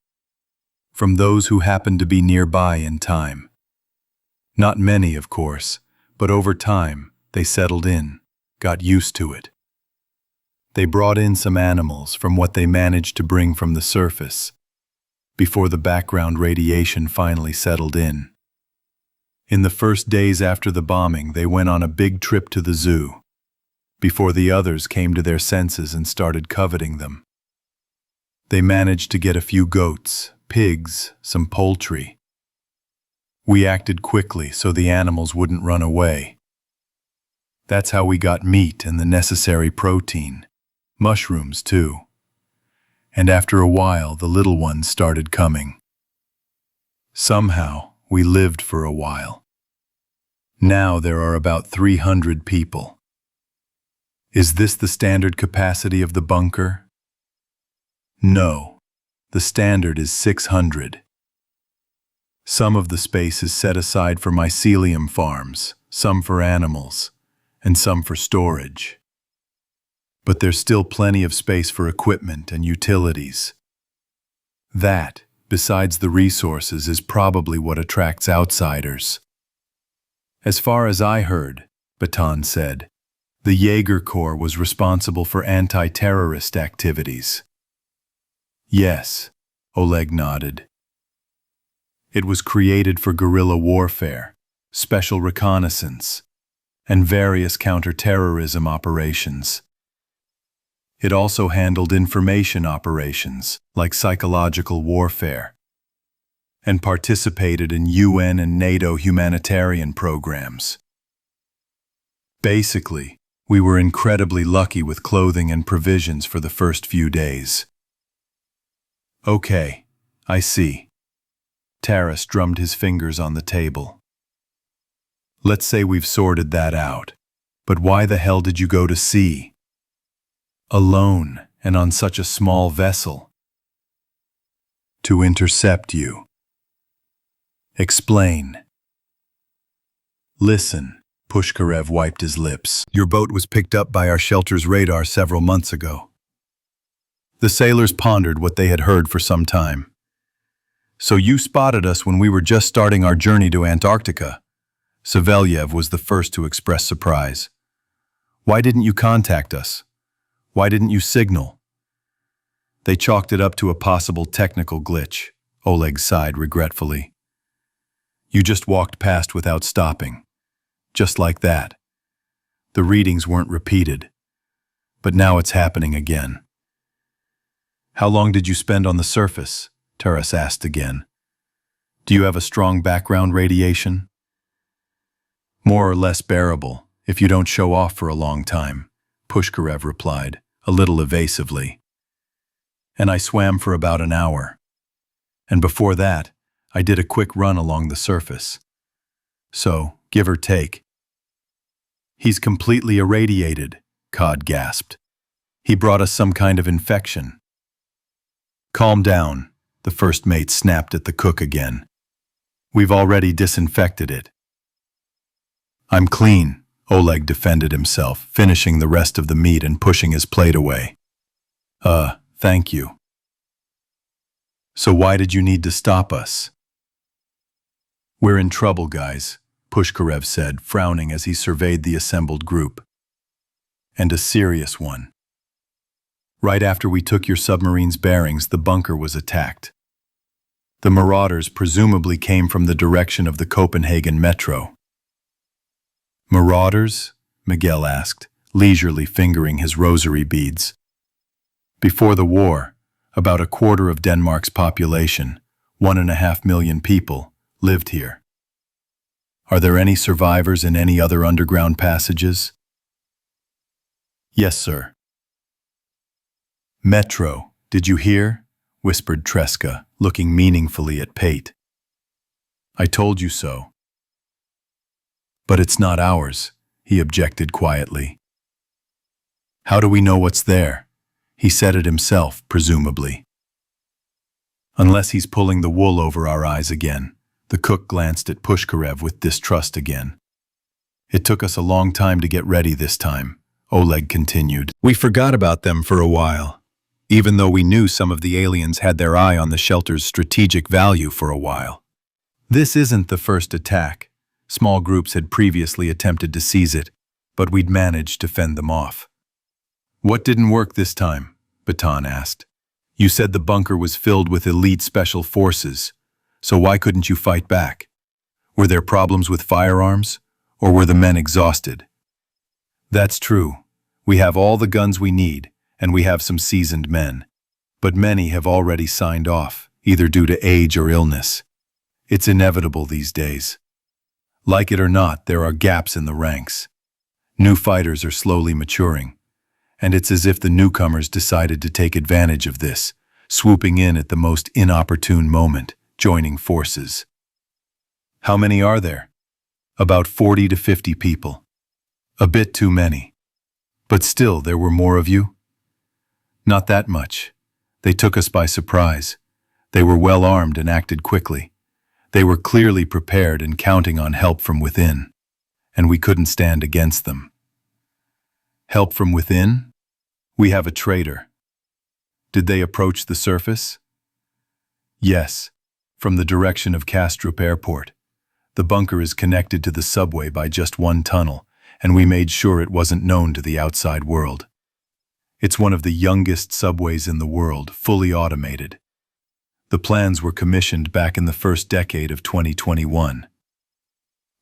From those who happen to be nearby in time. Not many, of course, but over time, they settled in, got used to it. They brought in some animals from what they managed to bring from the surface, before the background radiation finally settled in. In the first days after the bombing, they went on a big trip to the zoo, before the others came to their senses and started coveting them. They managed to get a few goats, pigs, some poultry. We acted quickly so the animals wouldn't run away. That's how we got meat and the necessary protein. Mushrooms, too. And after a while, the little ones started coming. Somehow, we lived for a while. Now there are about 300 people. Is this the standard capacity of the bunker? No. The standard is 600. Some of the space is set aside for mycelium farms, some for animals, and some for storage. But there's still plenty of space for equipment and utilities. That, besides the resources, is probably what attracts outsiders. As far as I heard, Baton said, the Jaeger Corps was responsible for anti-terrorist activities. Yes, Oleg nodded. It was created for guerrilla warfare, special reconnaissance, and various counter-terrorism operations. It also handled information operations, like psychological warfare, and participated in UN and NATO humanitarian programs. Basically, we were incredibly lucky with clothing and provisions for the first few days. Okay, I see. Taras drummed his fingers on the table. Let's say we've sorted that out, but why the hell did you go to sea? Alone and on such a small vessel? To intercept you. Explain. Listen, Pushkarev wiped his lips. Your boat was picked up by our shelter's radar several months ago. The sailors pondered what they had heard for some time. So you spotted us when we were just starting our journey to Antarctica. Savelyev was the first to express surprise. Why didn't you contact us? Why didn't you signal? They chalked it up to a possible technical glitch, Oleg sighed regretfully. You just walked past without stopping. Just like that. The readings weren't repeated. But now it's happening again. How long did you spend on the surface? Taras asked again. Do you have a strong background radiation? More or less bearable, if you don't show off for a long time, Pushkarev replied, a little evasively. And I swam for about an hour. And before that, I did a quick run along the surface. So, give or take. He's completely irradiated, Cod gasped. He brought us some kind of infection. Calm down, the first mate snapped at the cook again. We've already disinfected it. I'm clean, Oleg defended himself, finishing the rest of the meat and pushing his plate away. Thank you. So why did you need to stop us? We're in trouble, guys, Pushkarev said, frowning as he surveyed the assembled group. And a serious one. Right after we took your submarine's bearings, the bunker was attacked. The marauders presumably came from the direction of the Copenhagen metro. Marauders? Miguel asked, leisurely fingering his rosary beads. Before the war, about a quarter of Denmark's population, 1.5 million people, lived here. Are there any survivors in any other underground passages? Yes, sir. Metro, did you hear? Whispered Treska, looking meaningfully at Pate. I told you so. But it's not ours, he objected quietly. How do we know what's there? He said it himself, presumably. Unless he's pulling the wool over our eyes again. The cook glanced at Pushkarev with distrust again. It took us a long time to get ready this time, Oleg continued. We forgot about them for a while, even though we knew some of the aliens had their eye on the shelter's strategic value for a while. This isn't the first attack. Small groups had previously attempted to seize it, but we'd managed to fend them off. What didn't work this time? Baton asked. You said the bunker was filled with elite special forces, so why couldn't you fight back? Were there problems with firearms, or were the men exhausted? That's true. We have all the guns we need, and we have some seasoned men. But many have already signed off, either due to age or illness. It's inevitable these days. Like it or not, there are gaps in the ranks. New fighters are slowly maturing, and it's as if the newcomers decided to take advantage of this, swooping in at the most inopportune moment, joining forces. How many are there? About 40 to 50 people. A bit too many. But still, there were more of you? Not that much. They took us by surprise. They were well armed and acted quickly. They were clearly prepared and counting on help from within, and we couldn't stand against them. Help from within? We have a traitor. Did they approach the surface? Yes, from the direction of Kastrup Airport. The bunker is connected to the subway by just one tunnel, and we made sure it wasn't known to the outside world. It's one of the youngest subways in the world, fully automated. The plans were commissioned back in the first decade of 2021.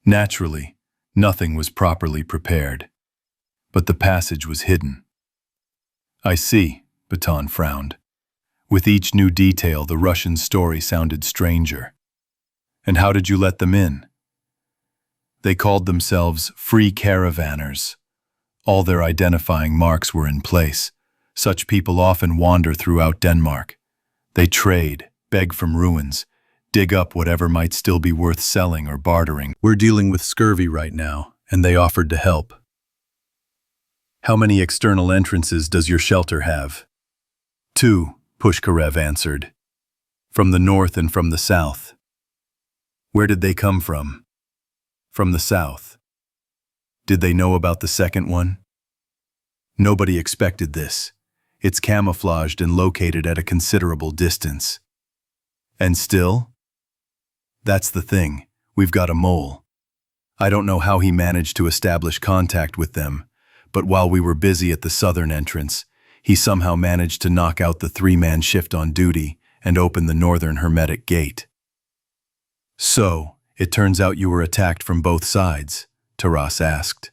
Naturally, nothing was properly prepared, but the passage was hidden. I see, Baton frowned. With each new detail, the Russian story sounded stranger. And how did you let them in? They called themselves free caravanners. All their identifying marks were in place. Such people often wander throughout Denmark. They trade, beg from ruins, dig up whatever might still be worth selling or bartering. We're dealing with scurvy right now, and they offered to help. How many external entrances does your shelter have? 2, Pushkarev answered. From the north and from the south. Where did they come from? From the south. Did they know about the second one? Nobody expected this. It's camouflaged and located at a considerable distance. And still? That's the thing. We've got a mole. I don't know how he managed to establish contact with them, but while we were busy at the southern entrance, he somehow managed to knock out the 3-man shift on duty and open the northern hermetic gate. So, it turns out you were attacked from both sides, Taras asked.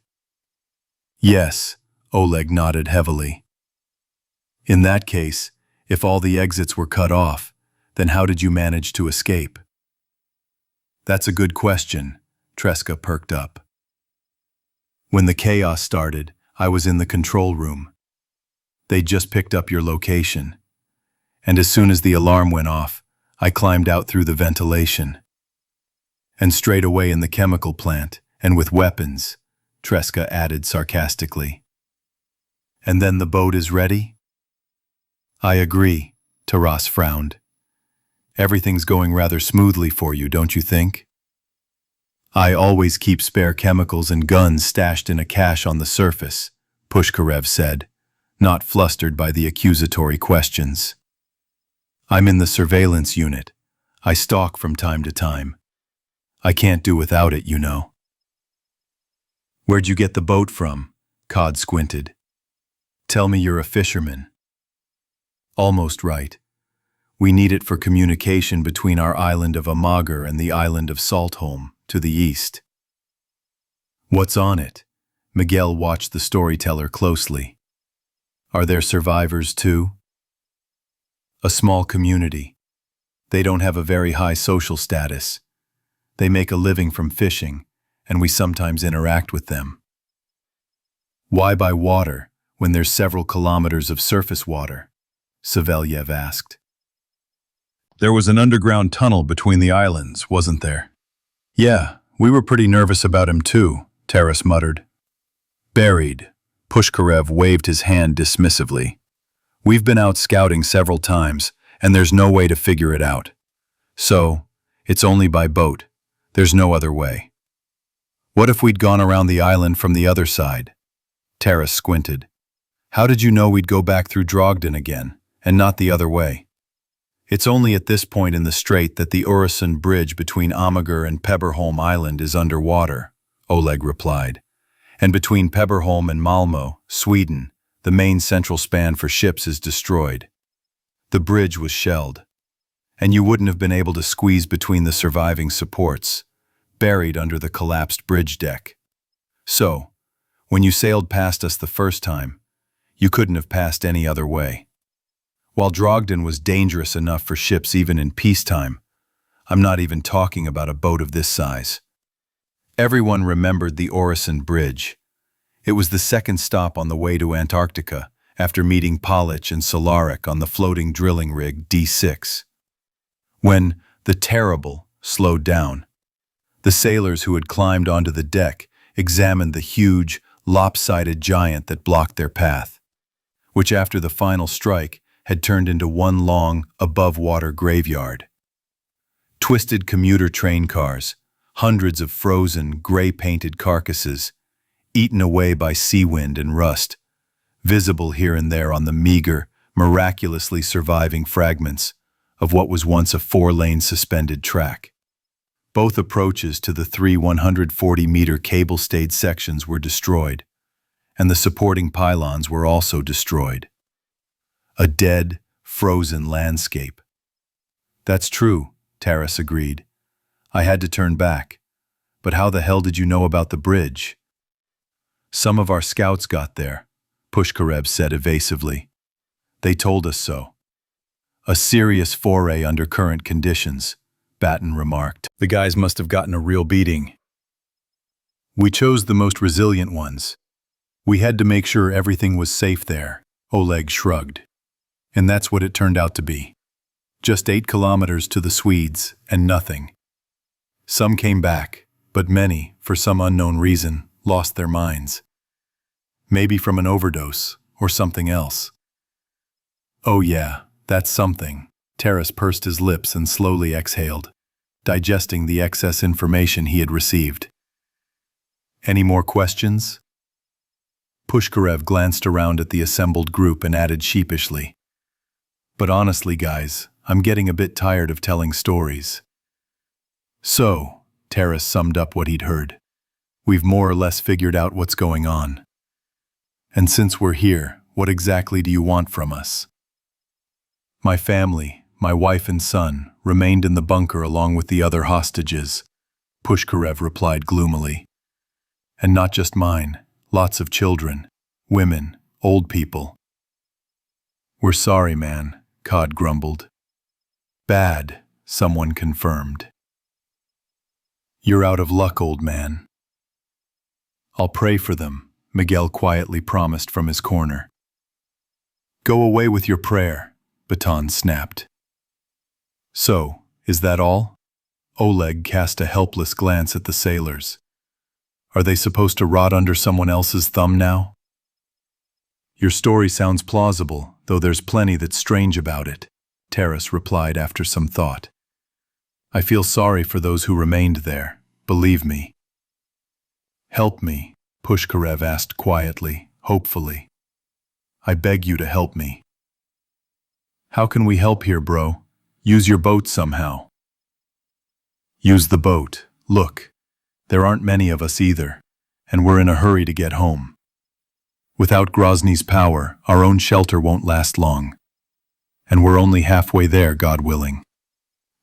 Yes, Oleg nodded heavily. In that case, if all the exits were cut off, then how did you manage to escape? That's a good question, Treska perked up. When the chaos started, I was in the control room. They just picked up your location. And as soon as the alarm went off, I climbed out through the ventilation. And straight away in the chemical plant, and with weapons, Treska added sarcastically. And then the boat is ready? I agree, Taras frowned. Everything's going rather smoothly for you, don't you think? I always keep spare chemicals and guns stashed in a cache on the surface, Pushkarev said, not flustered by the accusatory questions. I'm in the surveillance unit. I stalk from time to time. I can't do without it, you know. Where'd you get the boat from? Cod squinted. Tell me you're a fisherman. Almost right. We need it for communication between our island of Amager and the island of Saltholm to the east. What's on it? Miguel watched the storyteller closely. Are there survivors too? A small community. They don't have a very high social status. They make a living from fishing, and we sometimes interact with them. Why by water when there's several kilometers of surface water? Savelyev asked. There was an underground tunnel between the islands, wasn't there? Yeah, We were pretty nervous about him too, Taras muttered. Buried. Pushkarev waved his hand dismissively. We've been out scouting several times, and there's no way to figure it out. So, it's only by boat. There's no other way. What if we'd gone around the island from the other side? Taras squinted. How did you know we'd go back through Drogden again, and not the other way? It's only at this point in the strait that the Öresund bridge between Amager and Pebberholm Island is underwater, Oleg replied. And between Pebberholm and Malmö, Sweden, the main central span for ships is destroyed. The bridge was shelled, and you wouldn't have been able to squeeze between the surviving supports, buried under the collapsed bridge deck. So, when you sailed past us the first time, you couldn't have passed any other way. While Drogden was dangerous enough for ships even in peacetime, I'm not even talking about a boat of this size. Everyone remembered the Öresund Bridge. It was the second stop on the way to Antarctica after meeting Polich and Solaric on the floating drilling rig D6. When the Terrible slowed down, the sailors who had climbed onto the deck examined the huge, lopsided giant that blocked their path, which after the final strike had turned into one long, above-water graveyard. Twisted commuter train cars, hundreds of frozen, gray-painted carcasses, eaten away by sea wind and rust, visible here and there on the meager, miraculously surviving fragments of what was once a 4-lane suspended track. Both approaches to the 3 140-meter cable-stayed sections were destroyed, and the supporting pylons were also destroyed. A dead, frozen landscape. That's true, Taras agreed. I had to turn back. But how the hell did you know about the bridge? Some of our scouts got there, Pushkarev said evasively. They told us so. A serious foray under current conditions, Batten remarked. The guys must have gotten a real beating. We chose the most resilient ones. We had to make sure everything was safe there, Oleg shrugged. And that's what it turned out to be. Just 8 kilometers to the Swedes, and nothing. Some came back, but many, for some unknown reason, lost their minds. Maybe from an overdose, or something else. Oh yeah, that's something. Taras pursed his lips and slowly exhaled, digesting the excess information he had received. Any more questions? Pushkarev glanced around at the assembled group and added sheepishly. But honestly, guys, I'm getting a bit tired of telling stories. So, Taras summed up what he'd heard. We've more or less figured out what's going on. And since we're here, what exactly do you want from us? My family, my wife and son, remained in the bunker along with the other hostages, Pushkarev replied gloomily. And not just mine, lots of children, women, old people. We're sorry, man, Cod grumbled. Bad, someone confirmed. You're out of luck, old man. I'll pray for them, Miguel quietly promised from his corner. Go away with your prayer, Baton snapped. So, is that all? Oleg cast a helpless glance at the sailors. Are they supposed to rot under someone else's thumb now? Your story sounds plausible, though there's plenty that's strange about it, Taras replied after some thought. I feel sorry for those who remained there, believe me. Help me, Pushkarev asked quietly, hopefully. I beg you to help me. How can we help here, bro? Use your boat somehow. Use the boat. Look, there aren't many of us either, and we're in a hurry to get home. Without Grozny's power, our own shelter won't last long. And we're only halfway there, God willing.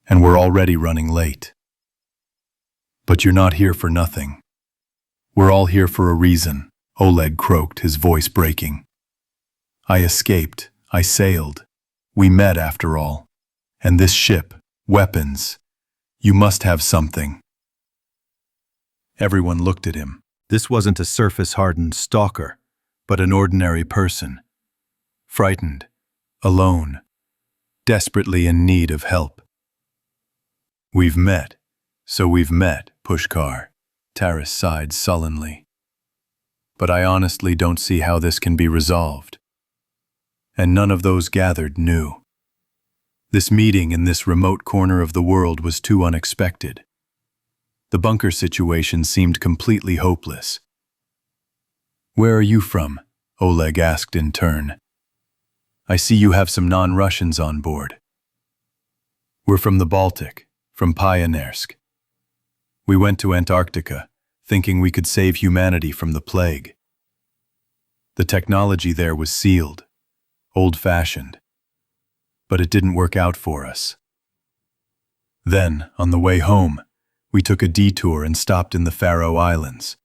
And we're already running late. But you're not here for nothing. We're all here for a reason, Oleg croaked, his voice breaking. I escaped, I sailed. We met after all. And this ship, weapons. You must have something. Everyone looked at him. This wasn't a surface-hardened stalker, but an ordinary person. Frightened, alone, desperately in need of help. We've met, so we've met, Pushkar, Taras sighed sullenly. But I honestly don't see how this can be resolved. And none of those gathered knew. This meeting in this remote corner of the world was too unexpected. The bunker situation seemed completely hopeless. "Where are you from?" Oleg asked in turn. "I see you have some non-Russians on board." "We're from the Baltic, from Pioneersk. We went to Antarctica, thinking we could save humanity from the plague. The technology there was sealed, old-fashioned, but it didn't work out for us. Then, on the way home, we took a detour and stopped in the Faroe Islands.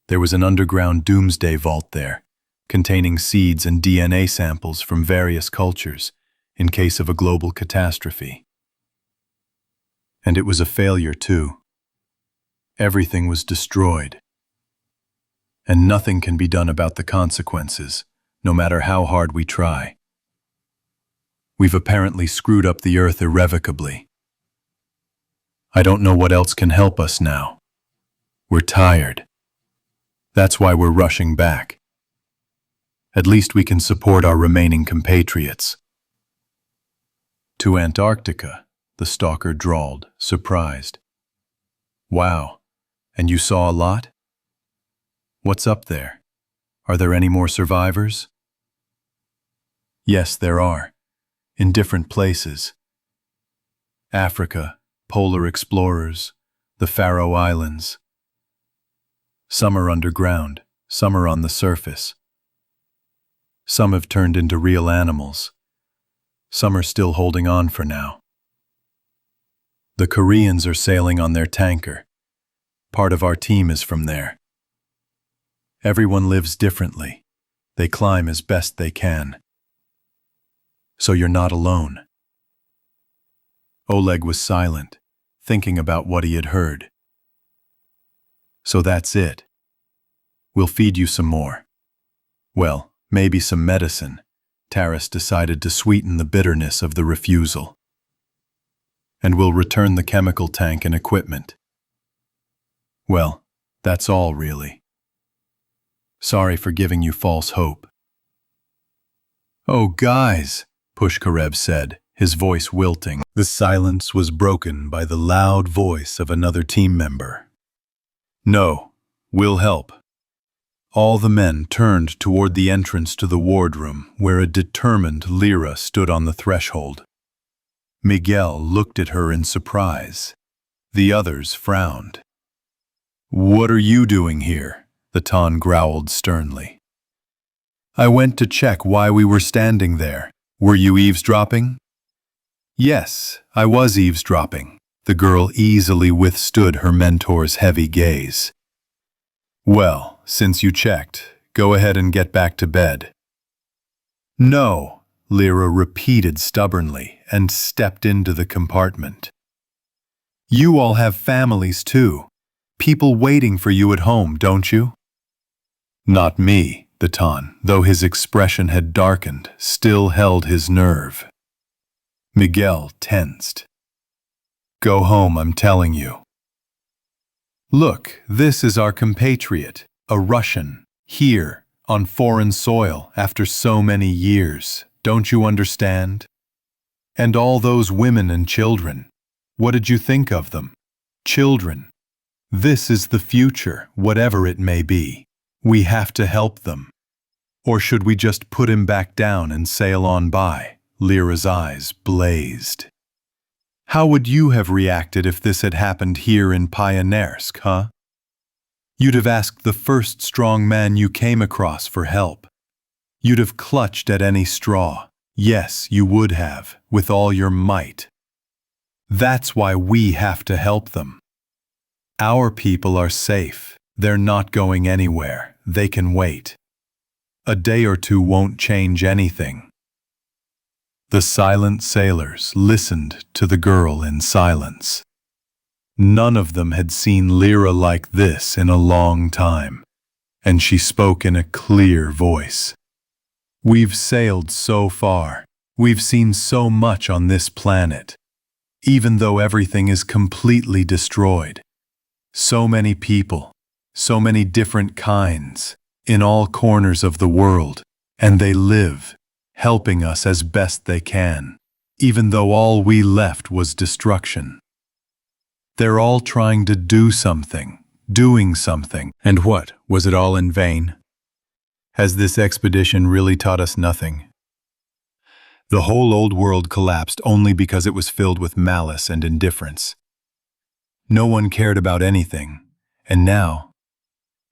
There was an underground doomsday vault there, containing seeds and DNA samples from various cultures in case of a global catastrophe. And it was a failure too. Everything was destroyed. And nothing can be done about the consequences, no matter how hard we try. We've apparently screwed up the Earth irrevocably. I don't know what else can help us now. We're tired. That's why we're rushing back. At least we can support our remaining compatriots." "To Antarctica," the stalker drawled, surprised. "Wow, and you saw a lot? What's up there? Are there any more survivors?" "Yes, there are, in different places. Africa, polar explorers, the Faroe Islands. Some are underground, some are on the surface. Some have turned into real animals. Some are still holding on for now. The Koreans are sailing on their tanker. Part of our team is from there. Everyone lives differently. They climb as best they can. So you're not alone." Oleg was silent, thinking about what he had heard. "So that's it. We'll feed you some more. Well, maybe some medicine." Taras decided to sweeten the bitterness of the refusal. "And we'll return the chemical tank and equipment. Well, that's all really. Sorry for giving you false hope." "Oh, guys," Pushkarev said, his voice wilting. The silence was broken by the loud voice of another team member. "No, we'll help." All the men turned toward the entrance to the wardroom, where a determined Lyra stood on the threshold. Miguel looked at her in surprise. The others frowned. "What are you doing here?" the Ton growled sternly. "I went to check why we were standing there. Were you eavesdropping?" "Yes, I was eavesdropping." The girl easily withstood her mentor's heavy gaze. "Well, since you checked, go ahead and get back to bed." "No," Lyra repeated stubbornly and stepped into the compartment. "You all have families too. People waiting for you at home, don't you?" "Not me," the Ton, though his expression had darkened, still held his nerve. Miguel tensed. "Go home, I'm telling you." "Look, this is our compatriot, a Russian, here, on foreign soil, after so many years. Don't you understand? And all those women and children. What did you think of them? Children. This is the future, whatever it may be. We have to help them. Or should we just put him back down and sail on by?" Lyra's eyes blazed. "How would you have reacted if this had happened here in Pioneersk, huh? You'd have asked the first strong man you came across for help. You'd have clutched at any straw. Yes, you would have, with all your might. That's why we have to help them. Our people are safe. They're not going anywhere. They can wait. A day or two won't change anything." The silent sailors listened to the girl in silence. None of them had seen Lyra like this in a long time, and she spoke in a clear voice. "We've sailed so far. We've seen so much on this planet. even though everything is completely destroyed. So many people, so many different kinds, in all corners of the world, and they live, helping us as best they can, even though all we left was destruction. They're all trying to do something, doing something. And what, was it all in vain? Has this expedition really taught us nothing? The whole old world collapsed only because it was filled with malice and indifference. No one cared about anything, and now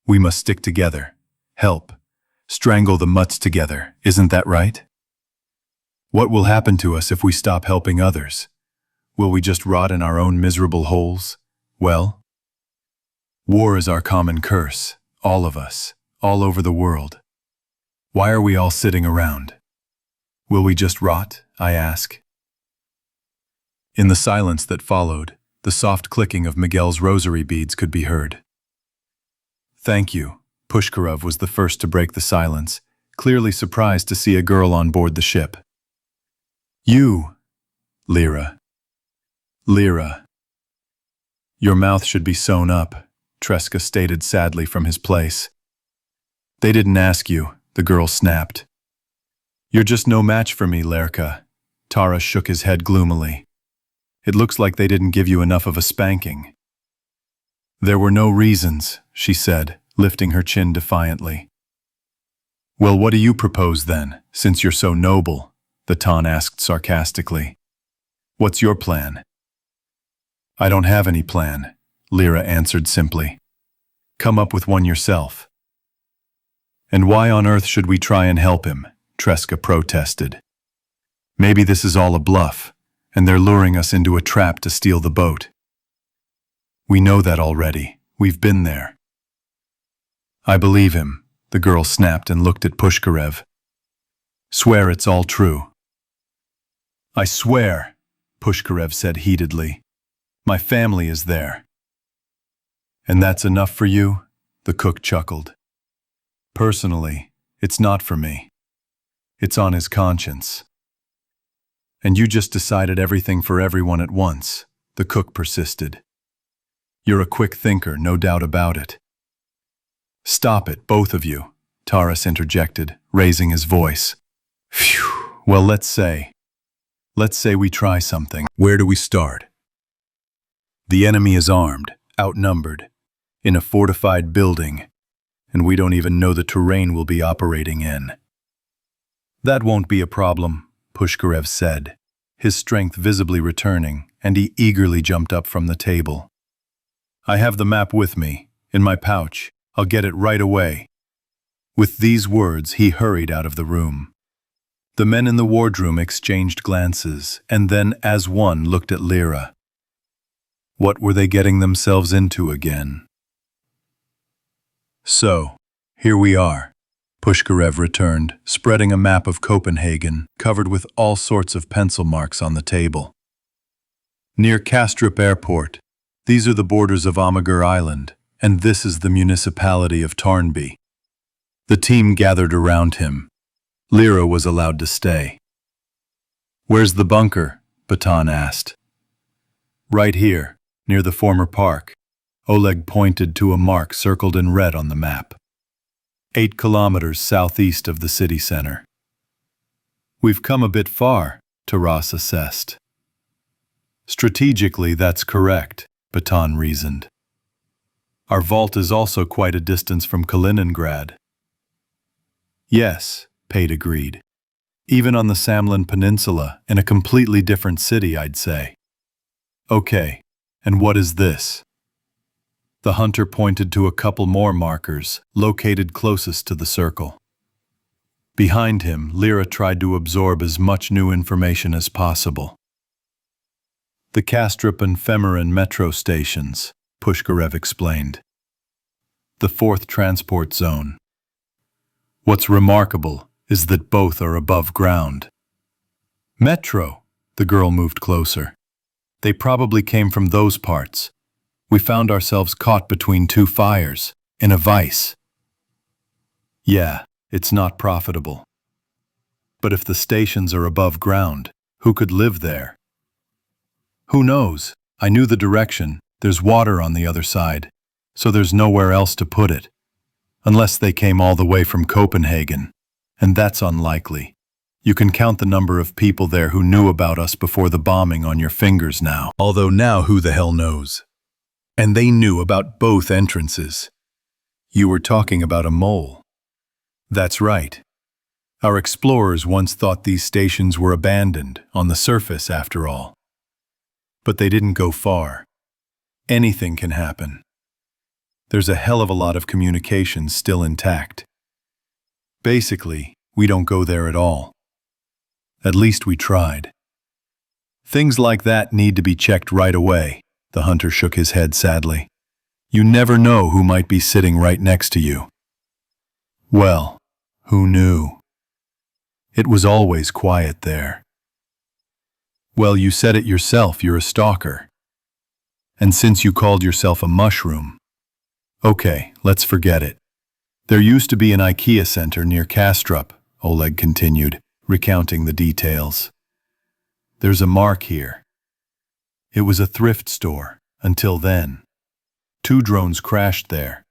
we must stick together, help, strangle the mutts together, isn't that right? What will happen to us if we stop helping others? Will we just rot in our own miserable holes? Well, war is our common curse, all of us, all over the world. Why are we all sitting around? Will we just rot, I ask? In the silence that followed, the soft clicking of Miguel's rosary beads could be heard. Thank you. Pushkarov was the first to break the silence, clearly surprised to see a girl on board the ship. You, Lyra. Lyra. Your mouth should be sewn up, Treska stated sadly from his place. They didn't ask you, the girl snapped. You're just no match for me, Lerka. Tara shook his head gloomily. It looks like they didn't give you enough of a spanking. There were no reasons, she said, lifting her chin defiantly. Well, what do you propose then, since you're so noble? The Ton asked sarcastically. What's your plan? I don't have any plan, Lyra answered simply. Come up with one yourself. And why on earth should we try and help him? Treska protested. Maybe this is all a bluff, and they're luring us into a trap to steal the boat. We know that already. We've been there. I believe him, the girl snapped and looked at Pushkarev. Swear it's all true. I swear, Pushkarev said heatedly. My family is there. And that's enough for you? The cook chuckled. Personally, it's not for me. It's on his conscience. And you just decided everything for everyone at once, the cook persisted. You're a quick thinker, no doubt about it. Stop it, both of you, Taras interjected, raising his voice. Phew, well, let's say we try something. Where do we start? The enemy is armed, outnumbered, in a fortified building, and we don't even know the terrain we'll be operating in. That won't be a problem, Pushkarev said, his strength visibly returning, and he eagerly jumped up from the table. I have the map with me, in my pouch. I'll get it right away. With these words, he hurried out of the room. The men in the wardroom exchanged glances, and then, as one, looked at Lyra. What were they getting themselves into again? So, here we are, Pushkarev returned, spreading a map of Copenhagen, covered with all sorts of pencil marks on the table. Near Kastrup Airport, these are the borders of Amager Island, and this is the municipality of Tarnby. The team gathered around him. Lyra was allowed to stay. Where's the bunker? Baton asked. Right here, near the former park. Oleg pointed to a mark circled in red on the map. 8 kilometers southeast of the city center. We've come a bit far, Taras assessed. Strategically, that's correct, Baton reasoned. Our vault is also quite a distance from Kaliningrad. Yes, Pate agreed. Even on the Samlin Peninsula, in a completely different city, I'd say. Okay, and what is this? The hunter pointed to a couple more markers, located closest to the circle. Behind him, Lyra tried to absorb as much new information as possible. The Kastrup and Femerin metro stations, Pushkarev explained. The 4th transport zone. What's remarkable is that both are above ground. Metro, the girl moved closer. They probably came from those parts. We found ourselves caught between 2 fires, in a vice. Yeah, it's not profitable. But if the stations are above ground, who could live there? Who knows? I knew the direction. There's water on the other side, so there's nowhere else to put it. Unless they came all the way from Copenhagen, and that's unlikely. You can count the number of people there who knew about us before the bombing on your fingers now. Although now who the hell knows? And they knew about both entrances. You were talking about a mole. That's right. Our explorers once thought these stations were abandoned, on the surface after all. But they didn't go far. Anything can happen. There's a hell of a lot of communications still intact. Basically, we don't go there at all. At least we tried. Things like that need to be checked right away, the hunter shook his head sadly. You never know who might be sitting right next to you. Well, who knew? It was always quiet there. Well, you said it yourself, you're a stalker. And since you called yourself a mushroom, okay, let's forget it. There used to be an IKEA center near Kastrup, Oleg continued, recounting the details. There's a mark here. It was a thrift store, until then. 2 drones crashed there.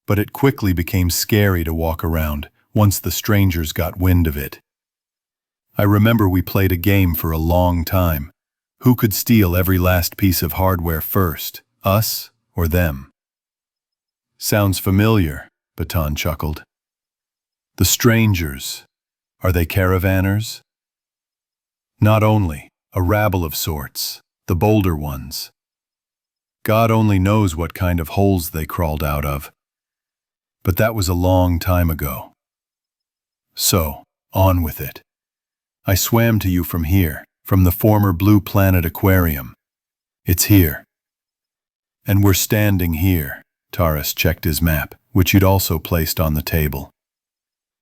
But it quickly became scary to walk around once the strangers got wind of it. I remember we played a game for a long time. Who could steal every last piece of hardware first, us or them? Sounds familiar, Baton chuckled. The strangers, are they caravanners? Not only, a rabble of sorts, the bolder ones. God only knows what kind of holes they crawled out of. But that was a long time ago. So, on with it. I swam to you from here, from the former Blue Planet Aquarium. It's here. And we're standing here. Taras checked his map, which he'd also placed on the table.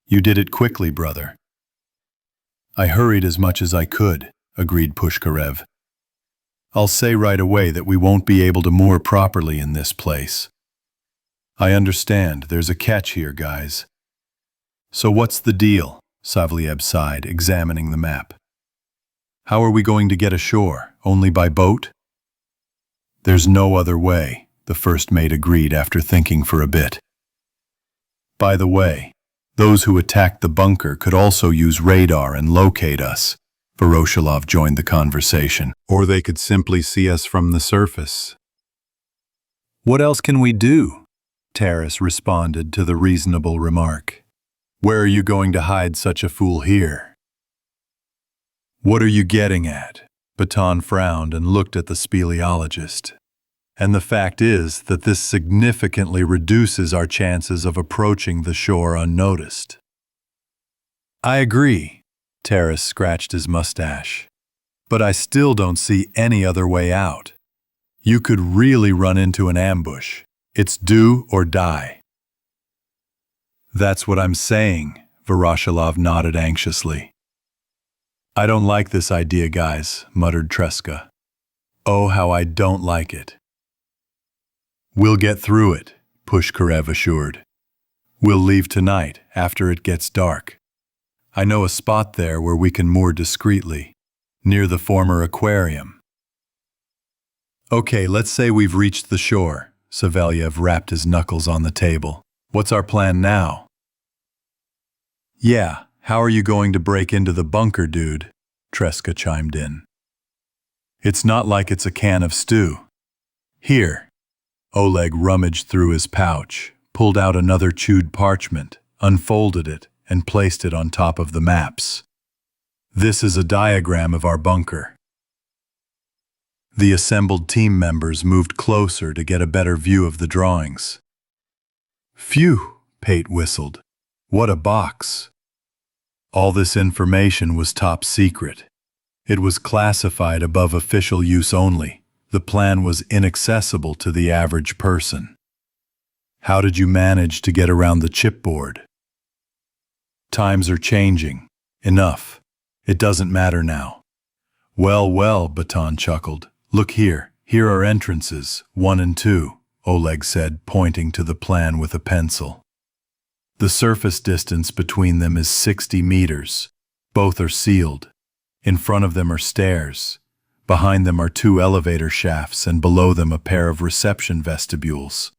You did it quickly, brother. I hurried as much as I could, agreed Pushkarev. I'll say right away that we won't be able to moor properly in this place. I understand, there's a catch here, guys. So what's the deal? Savliev sighed, examining the map. How are we going to get ashore? Only by boat? There's no other way, the first mate agreed after thinking for a bit. By the way, those who attacked the bunker could also use radar and locate us. Voroshilov joined the conversation. Or they could simply see us from the surface. What else can we do? Taras responded to the reasonable remark. Where are you going to hide such a fool here? What are you getting at? Baton frowned and looked at the speleologist. And the fact is that this significantly reduces our chances of approaching the shore unnoticed. I agree, Taras scratched his mustache. But I still don't see any other way out. You could really run into an ambush. It's do or die. That's what I'm saying, Voroshilov nodded anxiously. I don't like this idea, guys, muttered Treska. Oh, how I don't like it. We'll get through it, Pushkarev assured. We'll leave tonight, after it gets dark. I know a spot there where we can moor discreetly, near the former aquarium. Okay, let's say we've reached the shore. Savelyev rapped his knuckles on the table. What's our plan now? Yeah, how are you going to break into the bunker, dude? Treska chimed in. It's not like it's a can of stew. Here. Oleg rummaged through his pouch, pulled out another chewed parchment, unfolded it, and placed it on top of the maps. This is a diagram of our bunker. The assembled team members moved closer to get a better view of the drawings. Phew, Pate whistled. What a box. All this information was top secret. It was classified above official use only. The plan was inaccessible to the average person. How did you manage to get around the chipboard? Times are changing. Enough. It doesn't matter now. Well, Baton chuckled. Look here. Here are entrances, 1 and 2, Oleg said, pointing to the plan with a pencil. The surface distance between them is 60 meters. Both are sealed. In front of them are stairs. Behind them are two elevator shafts and below them a pair of reception vestibules.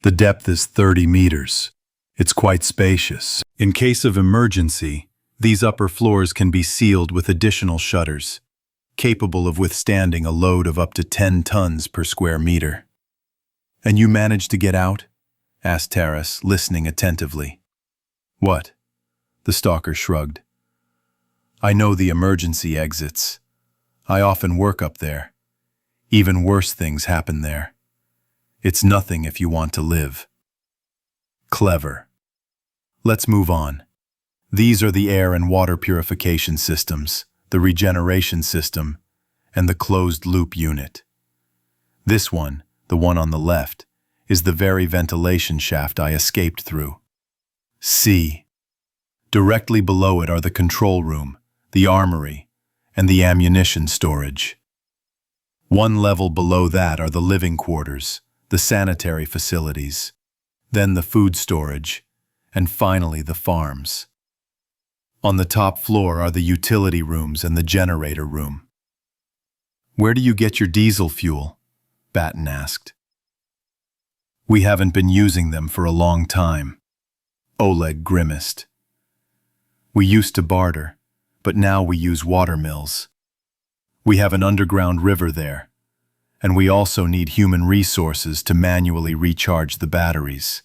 The depth is 30 meters. It's quite spacious. In case of emergency, these upper floors can be sealed with additional shutters, capable of withstanding a load of up to 10 tons per square meter. "And you managed to get out?" asked Taras, listening attentively. "What?" The stalker shrugged. "I know the emergency exits. I often work up there. Even worse things happen there. It's nothing if you want to live." "Clever. Let's move on. These are the air and water purification systems, the regeneration system, and the closed-loop unit. This one, the one on the left, is the very ventilation shaft I escaped through. See. Directly below it are the control room, the armory, and the ammunition storage. One level below that are the living quarters, the sanitary facilities, then the food storage, and finally the farms. On the top floor are the utility rooms and the generator room." "Where do you get your diesel fuel?" Batten asked. "We haven't been using them for a long time." Oleg grimaced. "We used to barter, but now we use water mills. We have an underground river there, and we also need human resources to manually recharge the batteries.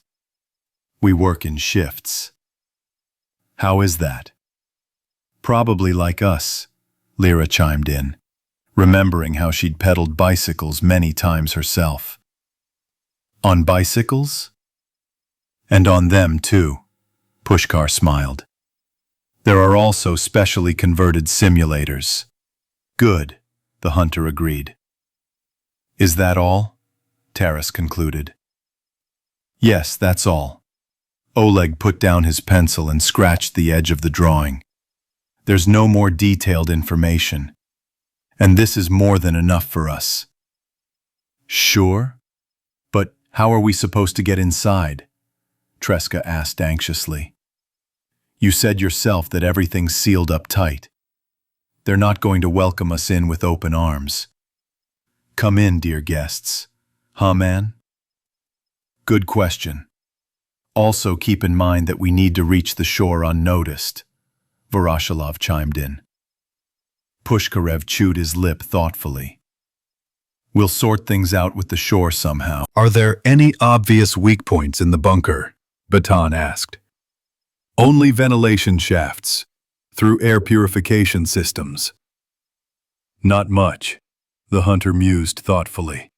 We work in shifts." "How is that?" "Probably like us," Lyra chimed in, remembering how she'd pedaled bicycles many times herself. "On bicycles?" "And on them, too," Pushkar smiled. "There are also specially converted simulators." "Good," the hunter agreed. "Is that all?" Taras concluded. "Yes, that's all." Oleg put down his pencil and scratched the edge of the drawing. "There's no more detailed information, and this is more than enough for us." "Sure? But how are we supposed to get inside?" Treska asked anxiously. "You said yourself that everything's sealed up tight. They're not going to welcome us in with open arms. Come in, dear guests. Huh, man?" "Good question. Also keep in mind that we need to reach the shore unnoticed," Voroshilov chimed in. Pushkarev chewed his lip thoughtfully. "We'll sort things out with the shore somehow." "Are there any obvious weak points in the bunker?" Baton asked. "Only ventilation shafts, through air purification systems." "Not much," the hunter mused thoughtfully.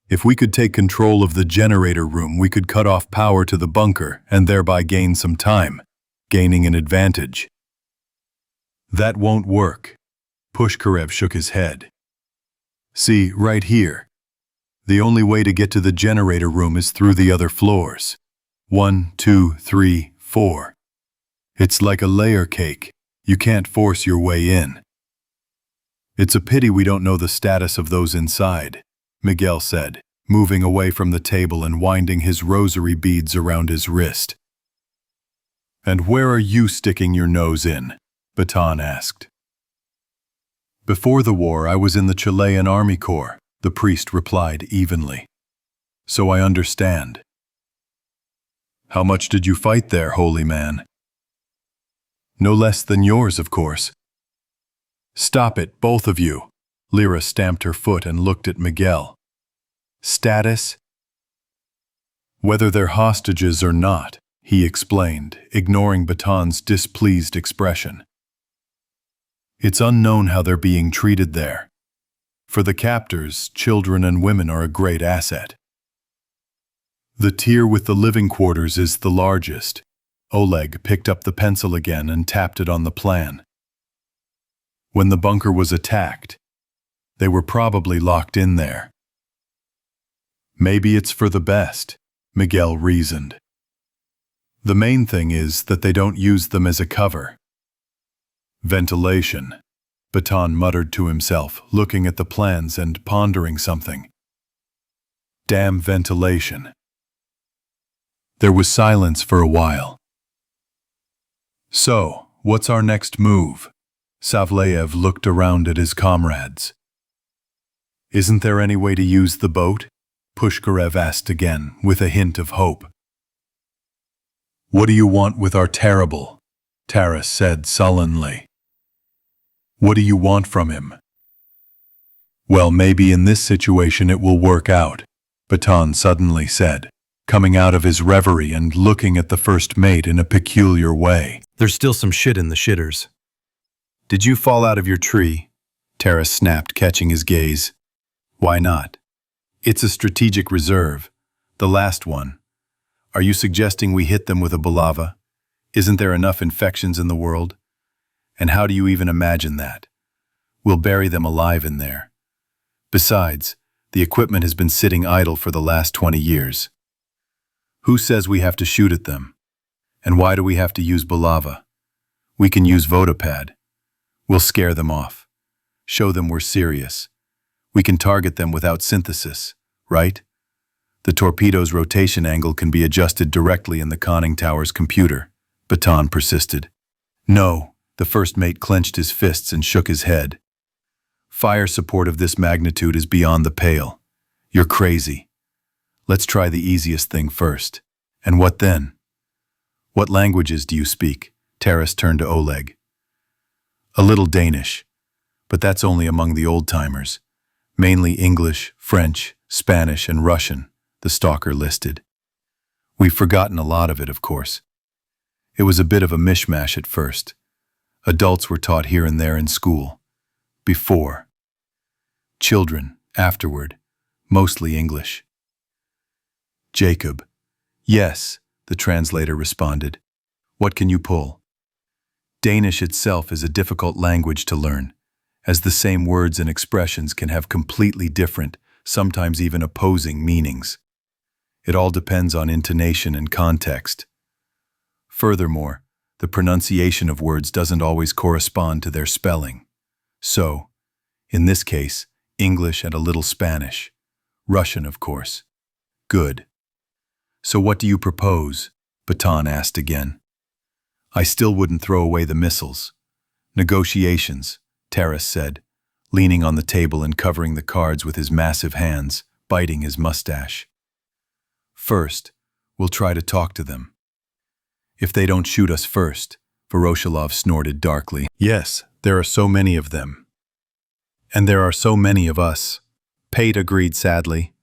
"If we could take control of the generator room, we could cut off power to the bunker and thereby gain some time, gaining an advantage." "That won't work," Pushkarev shook his head. "See, right here. The only way to get to the generator room is through the other floors. 1, 2, 3, 4. It's like a layer cake. You can't force your way in." "It's a pity we don't know the status of those inside," Miguel said, moving away from the table and winding his rosary beads around his wrist. "And where are you sticking your nose in?" Baton asked. "Before the war, I was in the Chilean Army Corps," the priest replied evenly. "So I understand." "How much did you fight there, holy man?" "No less than yours, of course." "Stop it, both of you." Lyra stamped her foot and looked at Miguel. "Status?" "Whether they're hostages or not," he explained, ignoring Baton's displeased expression. "It's unknown how they're being treated there. For the captors, children and women are a great asset. The tier with the living quarters is the largest." Oleg picked up the pencil again and tapped it on the plan. "When the bunker was attacked, they were probably locked in there." "Maybe it's for the best," Miguel reasoned. "The main thing is that they don't use them as a cover." "Ventilation," Baton muttered to himself, looking at the plans and pondering something. "Damn ventilation." There was silence for a while. "So, what's our next move?" Savleyev looked around at his comrades. Isn't there any way to use the boat? Pushkarev asked again, with a hint of hope. What do you want with our terrible? Taras said sullenly. What do you want from him? Well, maybe in this situation it will work out, Baton suddenly said, coming out of his reverie and looking at the first mate in a peculiar way. There's still some shit in the shitters. Did you fall out of your tree? Taras snapped, catching his gaze. Why not? It's a strategic reserve, the last one. Are you suggesting we hit them with a balava? Isn't there enough infections in the world? And how do you even imagine that? We'll bury them alive in there. Besides, the equipment has been sitting idle for the last 20 years. Who says we have to shoot at them? And why do we have to use balava? We can use Vodopad. We'll scare them off. Show them we're serious. We can target them without synthesis, right? The torpedo's rotation angle can be adjusted directly in the conning tower's computer, Baton persisted. No, the first mate clenched his fists and shook his head. Fire support of this magnitude is beyond the pale. You're crazy. Let's try the easiest thing first. And what then? What languages do you speak? Taras turned to Oleg. A little Danish, but that's only among the old-timers. Mainly English, French, Spanish, and Russian, the stalker listed. We've forgotten a lot of it, of course. It was a bit of a mishmash at first. Adults were taught here and there in school. Before. Children, afterward, mostly English. Jacob. Yes, the translator responded. What can you pull? Danish itself is a difficult language to learn, as the same words and expressions can have completely different, sometimes even opposing meanings. It all depends on intonation and context. Furthermore, the pronunciation of words doesn't always correspond to their spelling. So, in this case, English and a little Spanish. Russian, of course. Good. So what do you propose? Baton asked again. I still wouldn't throw away the missiles. Negotiations, Taras said, leaning on the table and covering the cards with his massive hands, biting his mustache. First, we'll try to talk to them. If they don't shoot us first, Voroshilov snorted darkly. Yes, there are so many of them. And there are so many of us. Pate agreed sadly.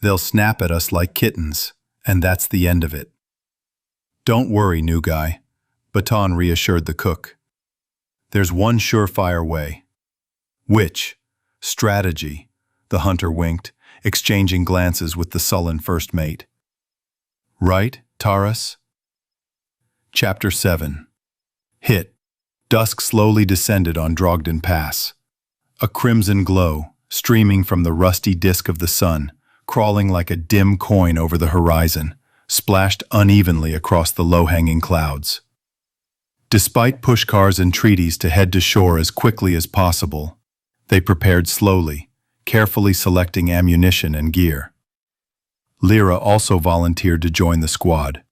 They'll snap at us like kittens, and that's the end of it. Don't worry, new guy, Baton reassured the cook. There's one surefire way. Which? Strategy, the hunter winked, exchanging glances with the sullen first mate. Right, Taras? Chapter 7. Hit. Dusk slowly descended on Drogden Pass. A crimson glow, streaming from the rusty disk of the sun, crawling like a dim coin over the horizon, splashed unevenly across the low-hanging clouds. Despite pushcars and treaties to head to shore as quickly as possible, they prepared slowly, carefully selecting ammunition and gear. Lyra also volunteered to join the squad.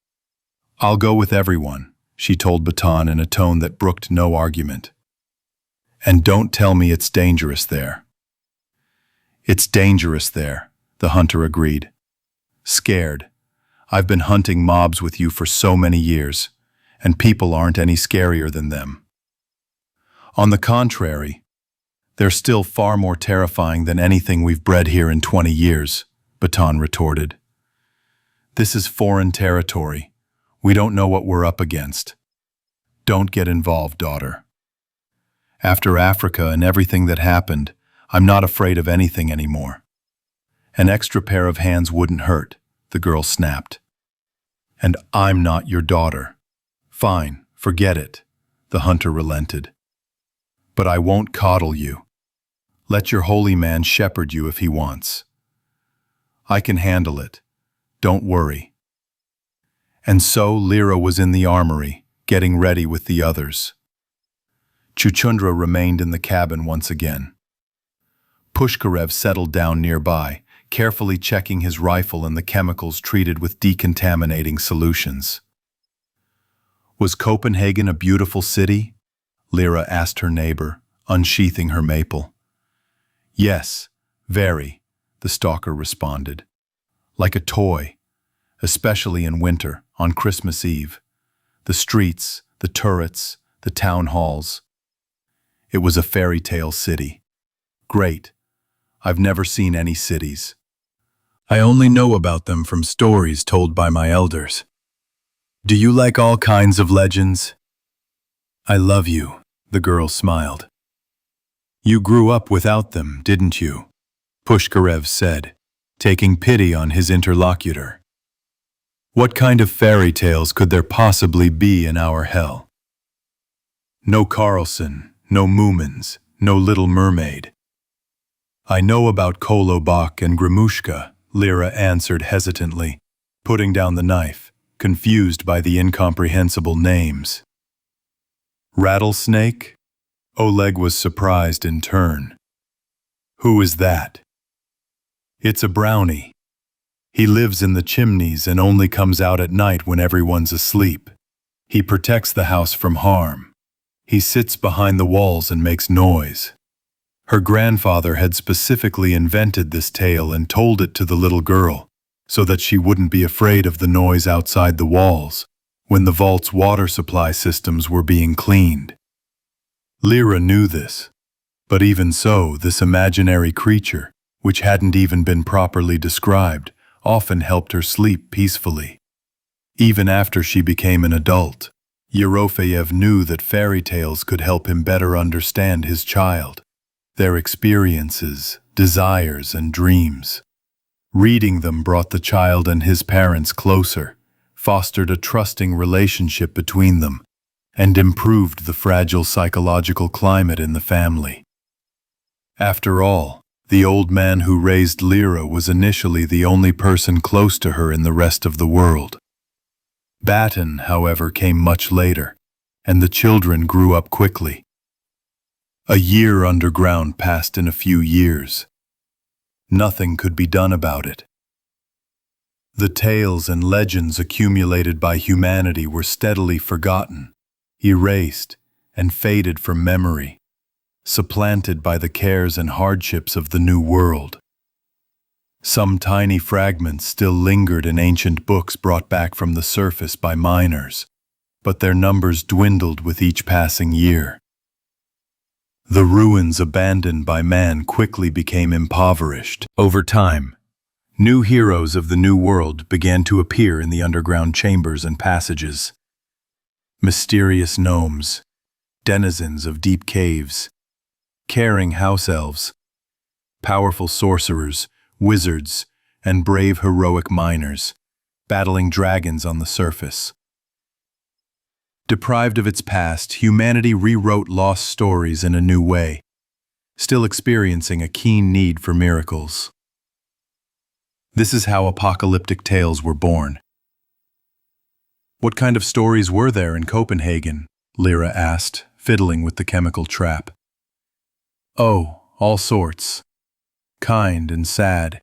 I'll go with everyone, she told Baton in a tone that brooked no argument. And don't tell me it's dangerous there. It's dangerous there, the hunter agreed. Scared. I've been hunting mobs with you for so many years, and people aren't any scarier than them. On the contrary, they're still far more terrifying than anything we've bred here in 20 years, Baton retorted. This is foreign territory. We don't know what we're up against. Don't get involved, daughter. After Africa and everything that happened, I'm not afraid of anything anymore. An extra pair of hands wouldn't hurt, the girl snapped. And I'm not your daughter. Fine, forget it, the hunter relented. But I won't coddle you. Let your holy man shepherd you if he wants. I can handle it. Don't worry. And so Lyra was in the armory, getting ready with the others. Chuchundra remained in the cabin once again. Pushkarev settled down nearby, carefully checking his rifle and the chemicals treated with decontaminating solutions. Was Copenhagen a beautiful city? Lyra asked her neighbor, unsheathing her maple. Yes, very, the stalker responded. Like a toy, especially in winter, on Christmas Eve. The streets, the turrets, the town halls. It was a fairy tale city. Great. I've never seen any cities. I only know about them from stories told by my elders. Do you like all kinds of legends? I love you, the girl smiled. You grew up without them, didn't you? Pushkarev said, taking pity on his interlocutor. What kind of fairy tales could there possibly be in our hell? No Carlson, no Moomins, no Little Mermaid. I know about Kolobok and Grimushka, Lyra answered hesitantly, putting down the knife, confused by the incomprehensible names. Rattlesnake? Oleg was surprised in turn. Who is that? It's a brownie. He lives in the chimneys and only comes out at night when everyone's asleep. He protects the house from harm. He sits behind the walls and makes noise. Her grandfather had specifically invented this tale and told it to the little girl, so that she wouldn't be afraid of the noise outside the walls, when the vault's water supply systems were being cleaned. Lyra knew this, but even so, this imaginary creature, which hadn't even been properly described, often helped her sleep peacefully. Even after she became an adult, Yerofeyev knew that fairy tales could help him better understand his child, their experiences, desires, and dreams. Reading them brought the child and his parents closer, fostered a trusting relationship between them, and improved the fragile psychological climate in the family. After all, the old man who raised Lyra was initially the only person close to her in the rest of the world. Batten, however, came much later, and the children grew up quickly. A year underground passed in a few years. Nothing could be done about it. The tales and legends accumulated by humanity were steadily forgotten, erased, and faded from memory, supplanted by the cares and hardships of the new world. Some tiny fragments still lingered in ancient books brought back from the surface by miners, but their numbers dwindled with each passing year. The ruins abandoned by man quickly became impoverished. Over time, new heroes of the New World began to appear in the underground chambers and passages. Mysterious gnomes, denizens of deep caves, caring house elves, powerful sorcerers, wizards, and brave heroic miners, battling dragons on the surface. Deprived of its past, humanity rewrote lost stories in a new way, still experiencing a keen need for miracles. This is how apocalyptic tales were born. What kind of stories were there in Copenhagen? Lyra asked, fiddling with the chemical trap. Oh, all sorts. Kind and sad.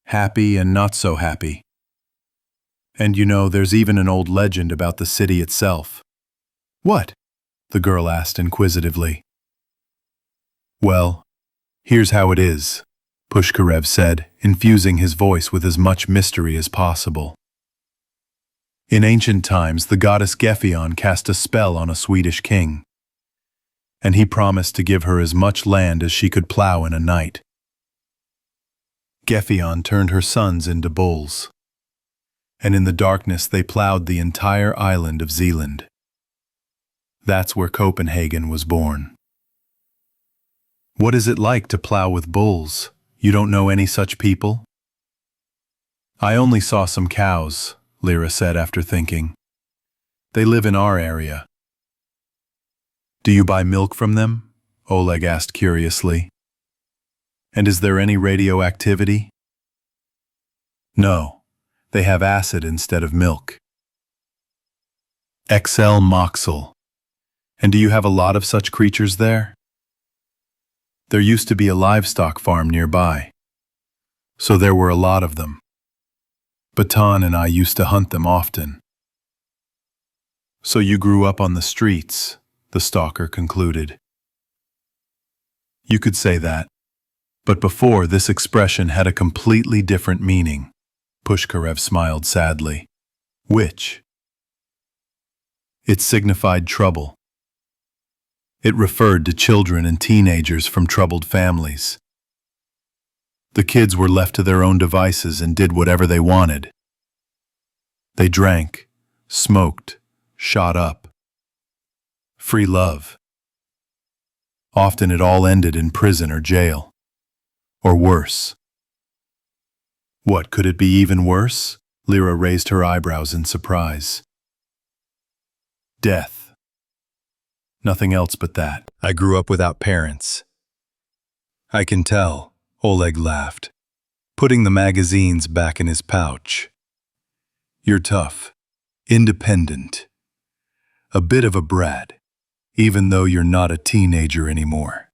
Happy and not so happy. And you know, there's even an old legend about the city itself. What? The girl asked inquisitively. Well, here's how it is, Pushkarev said, infusing his voice with as much mystery as possible. In ancient times, the goddess Gefjon cast a spell on a Swedish king, and he promised to give her as much land as she could plow in a night. Gefjon turned her sons into bulls, and in the darkness they plowed the entire island of Zealand. That's where Copenhagen was born. What is it like to plow with bulls? You don't know any such people? I only saw some cows, Lyra said after thinking. They live in our area. Do you buy milk from them? Oleg asked curiously. And is there any radioactivity? No, they have acid instead of milk. XL Moxel. And do you have a lot of such creatures there? There used to be a livestock farm nearby, so there were a lot of them. Baton and I used to hunt them often. So you grew up on the streets, the stalker concluded. You could say that. But before, this expression had a completely different meaning. Pushkarev smiled sadly. Which? It signified trouble. It referred to children and teenagers from troubled families. The kids were left to their own devices and did whatever they wanted. They drank, smoked, shot up. Free love. Often it all ended in prison or jail. Or worse. What, could it be even worse? Lyra raised her eyebrows in surprise. Death. Nothing else but that. I grew up without parents. I can tell, Oleg laughed, putting the magazines back in his pouch. You're tough, independent, a bit of a brat, even though you're not a teenager anymore.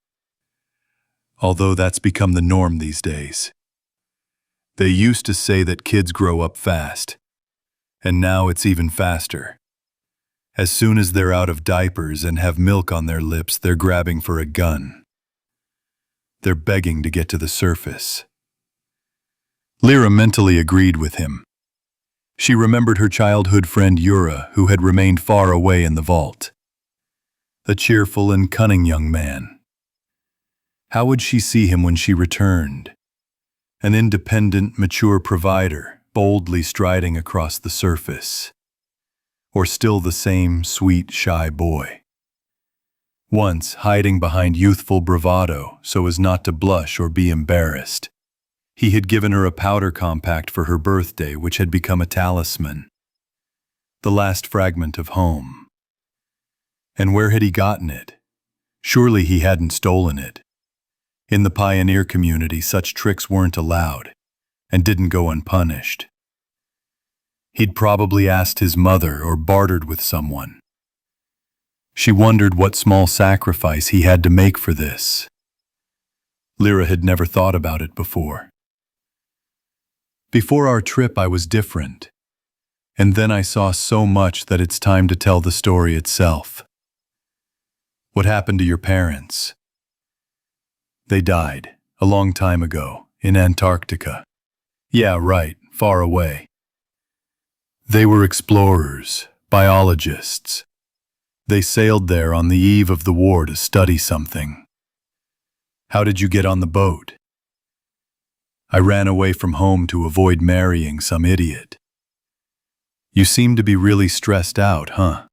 Although that's become the norm these days. They used to say that kids grow up fast, and now it's even faster. As soon as they're out of diapers and have milk on their lips, they're grabbing for a gun. They're begging to get to the surface. Lyra mentally agreed with him. She remembered her childhood friend Yura, who had remained far away in the vault. A cheerful and cunning young man. How would she see him when she returned? An independent, mature provider, boldly striding across the surface. Or still the same sweet, shy boy. Once hiding behind youthful bravado so as not to blush or be embarrassed. He had given her a powder compact for her birthday, which had become a talisman. The last fragment of home. And where had he gotten it? Surely he hadn't stolen it. In the pioneer community, such tricks weren't allowed, and didn't go unpunished. He'd probably asked his mother or bartered with someone. She wondered what small sacrifice he had to make for this. Lyra had never thought about it before. Before our trip, I was different. And then I saw so much that it's time to tell the story itself. What happened to your parents? They died, a long time ago, in Antarctica. Yeah, right, far away. They were explorers, biologists. They sailed there on the eve of the war to study something. How did you get on the boat? I ran away from home to avoid marrying some idiot. You seem to be really stressed out, huh?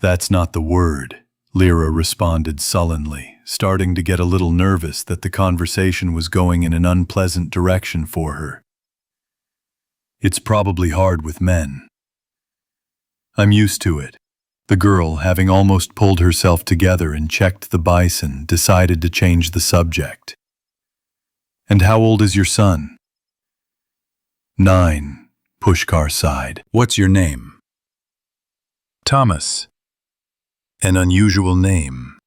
That's not the word, Lyra responded sullenly, starting to get a little nervous that the conversation was going in an unpleasant direction for her. It's probably hard with men. I'm used to it. The girl, having almost pulled herself together and checked the bison, decided to change the subject. And how old is your son? 9, Pushkar sighed. What's your name? Thomas. An unusual name.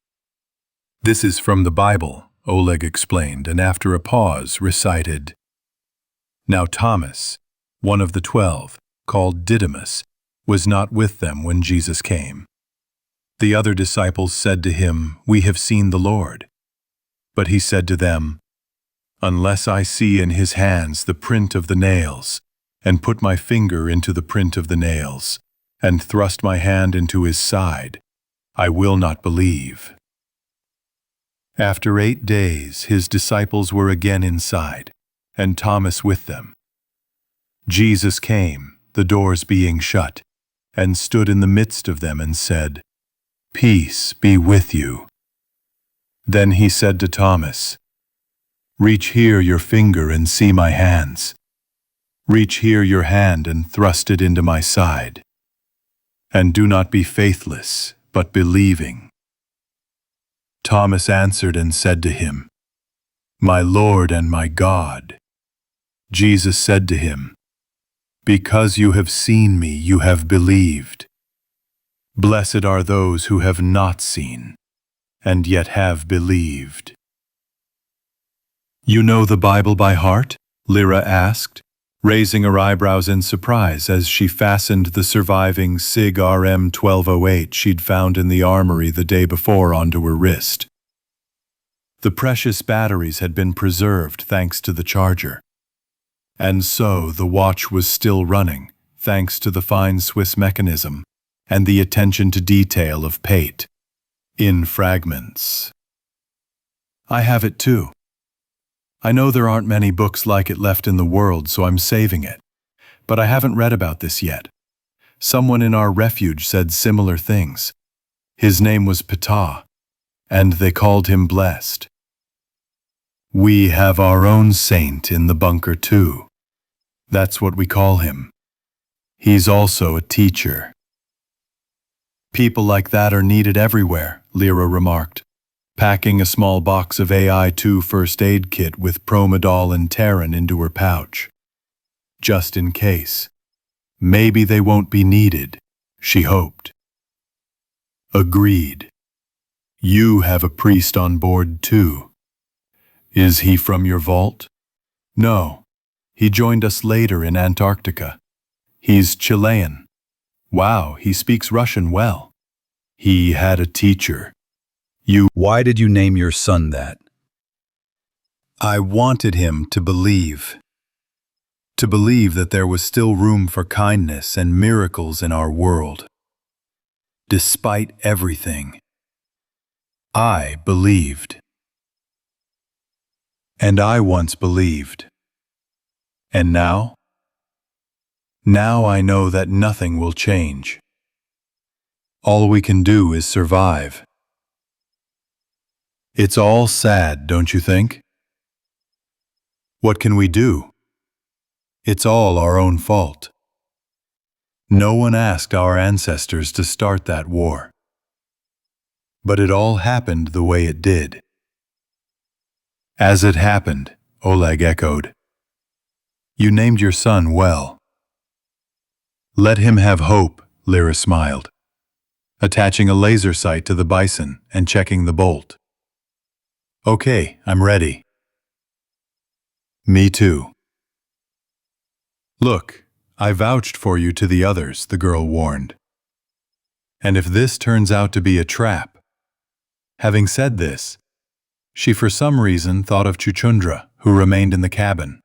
This is from the Bible, Oleg explained, and after a pause recited. Now Thomas, one of the 12, called Didymus, was not with them when Jesus came. The other disciples said to him, We have seen the Lord. But he said to them, Unless I see in his hands the print of the nails, and put my finger into the print of the nails, and thrust my hand into his side, I will not believe. After 8 days, his disciples were again inside, and Thomas with them. Jesus came, the doors being shut, and stood in the midst of them and said, Peace be with you. Then he said to Thomas, Reach here your finger and see my hands. Reach here your hand and thrust it into my side. And do not be faithless, but believing. Thomas answered and said to him, My Lord and my God. Jesus said to him, Because you have seen me, you have believed. Blessed are those who have not seen, and yet have believed. You know the Bible by heart? Lyra asked, raising her eyebrows in surprise as she fastened the surviving SIG RM-1208 she'd found in the armory the day before onto her wrist. The precious batteries had been preserved thanks to the charger. And so the watch was still running, thanks to the fine Swiss mechanism and the attention to detail of Pate. In fragments. I have it too. I know there aren't many books like it left in the world, so I'm saving it. But I haven't read about this yet. Someone in our refuge said similar things. His name was Ptah, and they called him blessed. We have our own saint in the bunker too. That's what we call him. He's also a teacher. People like that are needed everywhere, Lyra remarked, packing a small box of AI-2 first aid kit with Promedol and Terran into her pouch. Just in case. Maybe they won't be needed, she hoped. Agreed. You have a priest on board too. Is he from your vault? No. He joined us later in Antarctica. He's Chilean. Wow, he speaks Russian well. He had a teacher. Why did you name your son that? I wanted him to believe. To believe that there was still room for kindness and miracles in our world. Despite everything. I believed. And I once believed. And now? Now I know that nothing will change. All we can do is survive. It's all sad, don't you think? What can we do? It's all our own fault. No one asked our ancestors to start that war. But it all happened the way it did. As it happened, Oleg echoed. You named your son well. Let him have hope, Lyra smiled, attaching a laser sight to the bison and checking the bolt. Okay, I'm ready. Me too. Look, I vouched for you to the others, the girl warned. And if this turns out to be a trap. Having said this, she for some reason thought of Chuchundra, who remained in the cabin.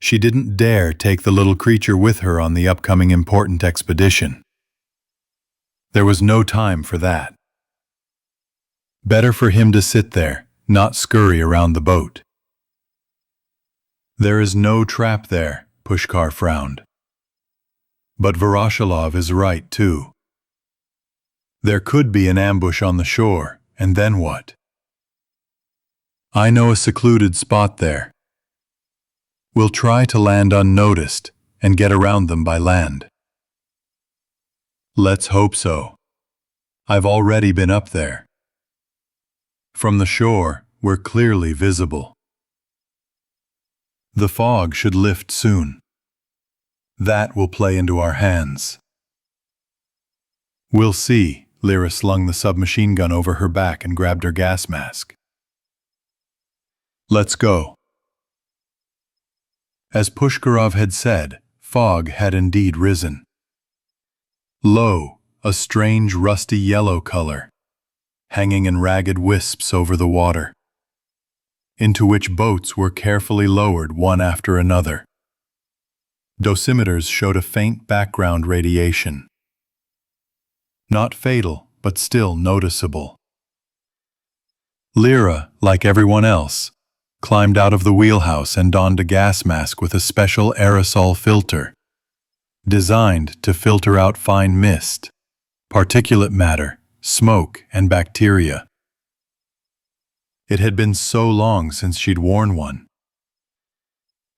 She didn't dare take the little creature with her on the upcoming important expedition. There was no time for that. Better for him to sit there, not scurry around the boat. There is no trap there, Pushkar frowned. But Voroshilov is right, too. There could be an ambush on the shore, and then what? I know a secluded spot there. We'll try to land unnoticed and get around them by land. Let's hope so. I've already been up there. From the shore, we're clearly visible. The fog should lift soon. That will play into our hands. We'll see. Lyra slung the submachine gun over her back and grabbed her gas mask. Let's go. As Pushkarov had said, fog had indeed risen. Low, a strange rusty yellow color, hanging in ragged wisps over the water, into which boats were carefully lowered one after another. Dosimeters showed a faint background radiation. Not fatal, but still noticeable. Lyra, like everyone else, climbed out of the wheelhouse and donned a gas mask with a special aerosol filter, designed to filter out fine mist, particulate matter, smoke, and bacteria. It had been so long since she'd worn one.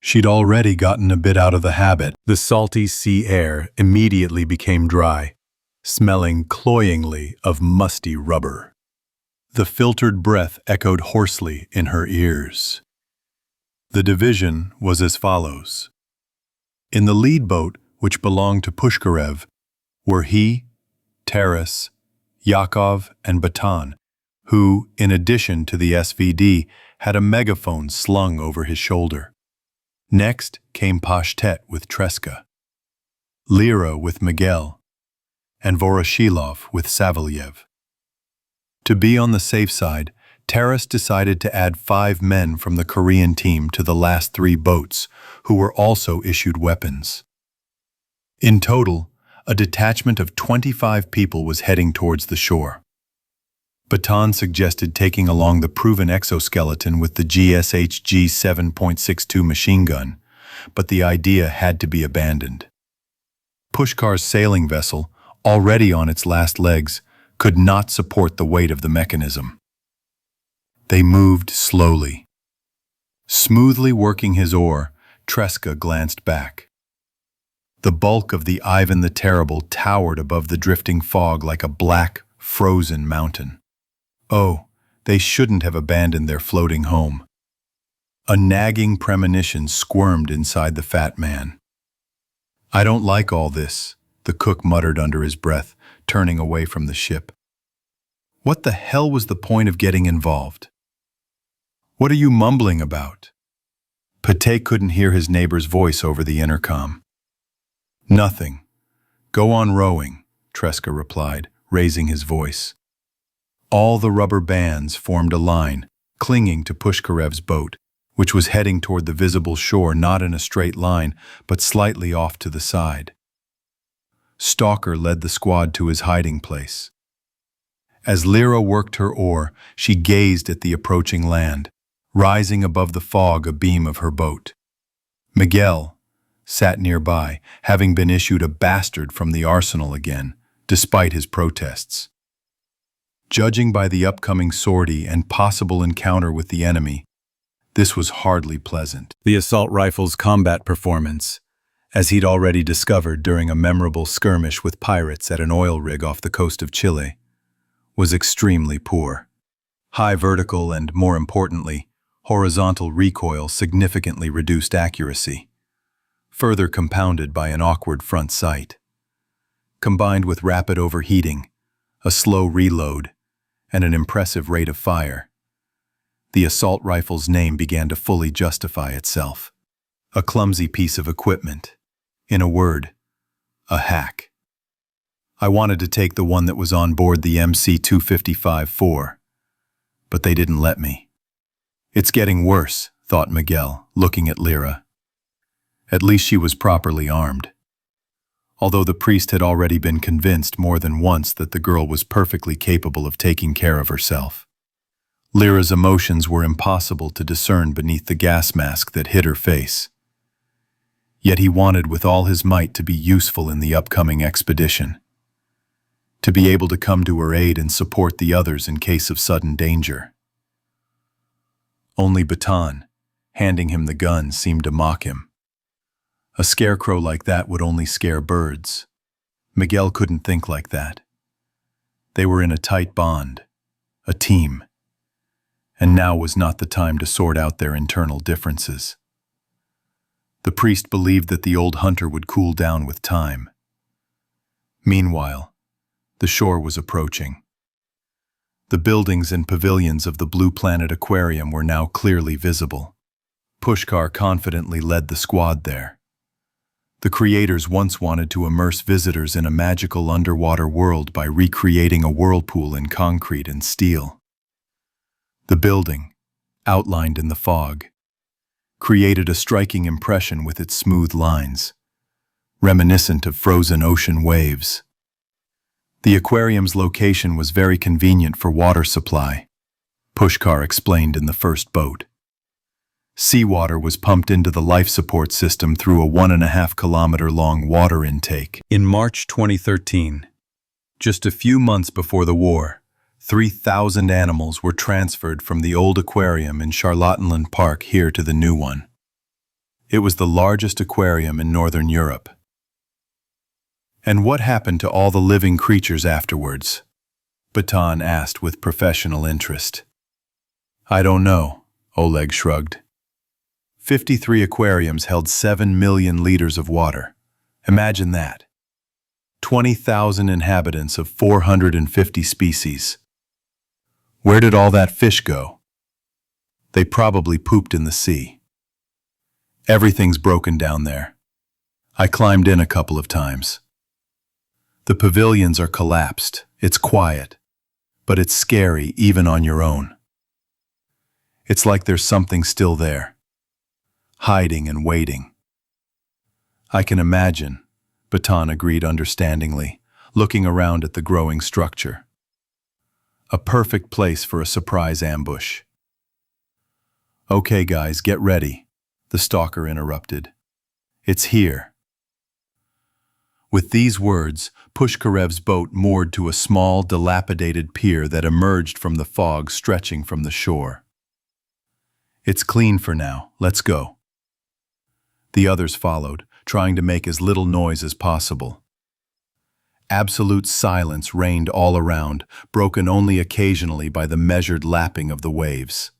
She'd already gotten a bit out of the habit. The salty sea air immediately became dry, smelling cloyingly of musty rubber. The filtered breath echoed hoarsely in her ears. The division was as follows. In the lead boat, which belonged to Pushkarev, were he, Taras, Yakov, and Batan, who, in addition to the SVD, had a megaphone slung over his shoulder. Next came Pashtet with Treska, Lyra with Miguel, and Voroshilov with Savelyev. To be on the safe side, Taras decided to add 5 men from the Korean team to the last 3 boats, who were also issued weapons. In total, a detachment of 25 people was heading towards the shore. Baton suggested taking along the proven exoskeleton with the GSHG 7.62 machine gun, but the idea had to be abandoned. Pushkar's sailing vessel, already on its last legs, could not support the weight of the mechanism. They moved slowly. Smoothly working his oar, Treska glanced back. The bulk of the Ivan the Terrible towered above the drifting fog like a black, frozen mountain. Oh, they shouldn't have abandoned their floating home. A nagging premonition squirmed inside the fat man. "I don't like all this," the cook muttered under his breath, turning away from the ship. What the hell was the point of getting involved? "What are you mumbling about?" Pate couldn't hear his neighbor's voice over the intercom. "Nothing. Go on rowing," Treska replied, raising his voice. All the rubber bands formed a line, clinging to Pushkarev's boat, which was heading toward the visible shore not in a straight line, but slightly off to the side. Stalker led the squad to his hiding place. As Lyra worked her oar, she gazed at the approaching land, rising above the fog abeam of her boat. Miguel sat nearby, having been issued a bastard from the arsenal again, despite his protests. Judging by the upcoming sortie and possible encounter with the enemy, this was hardly pleasant. The assault rifle's combat performance, as he'd already discovered during a memorable skirmish with pirates at an oil rig off the coast of Chile, was extremely poor. High vertical and, more importantly, horizontal recoil significantly reduced accuracy, further compounded by an awkward front sight. Combined with rapid overheating, a slow reload, and an impressive rate of fire, the assault rifle's name began to fully justify itself. A clumsy piece of equipment. In a word, a hack. I wanted to take the one that was on board the MC-255-4, but they didn't let me. "It's getting worse," thought Miguel, looking at Lyra. At least she was properly armed. Although the priest had already been convinced more than once that the girl was perfectly capable of taking care of herself. Lyra's emotions were impossible to discern beneath the gas mask that hid her face. Yet he wanted with all his might to be useful in the upcoming expedition, to be able to come to her aid and support the others in case of sudden danger. Only Baton, handing him the gun, seemed to mock him. A scarecrow like that would only scare birds. Miguel couldn't think like that. They were in a tight bond, a team, and now was not the time to sort out their internal differences. The priest believed that the old hunter would cool down with time. Meanwhile, the shore was approaching. The buildings and pavilions of the Blue Planet Aquarium were now clearly visible. Pushkar confidently led the squad there. The creators once wanted to immerse visitors in a magical underwater world by recreating a whirlpool in concrete and steel. The building, outlined in the fog, created a striking impression with its smooth lines, reminiscent of frozen ocean waves. The aquarium's location was very convenient for water supply, Pushkar explained in the first boat. Seawater was pumped into the life support system through a 1.5-kilometer-long water intake. In March 2013, just a few months before the war, 3,000 animals were transferred from the old aquarium in Charlottenland Park here to the new one. It was the largest aquarium in Northern Europe. And what happened to all the living creatures afterwards? Baton asked with professional interest. I don't know, Oleg shrugged. 53 aquariums held 7 million liters of water. Imagine that. 20,000 inhabitants of 450 species. Where did all that fish go? They probably pooped in the sea. Everything's broken down there. I climbed in a couple of times. The pavilions are collapsed. It's quiet, but it's scary even on your own. It's like there's something still there, hiding and waiting. I can imagine, Baton agreed understandingly, looking around at the growing structure. A perfect place for a surprise ambush. Okay, guys, get ready, the stalker interrupted. It's here. With these words, Pushkarev's boat moored to a small, dilapidated pier that emerged from the fog stretching from the shore. It's clean for now, let's go. The others followed, trying to make as little noise as possible. Absolute silence reigned all around, broken only occasionally by the measured lapping of the waves.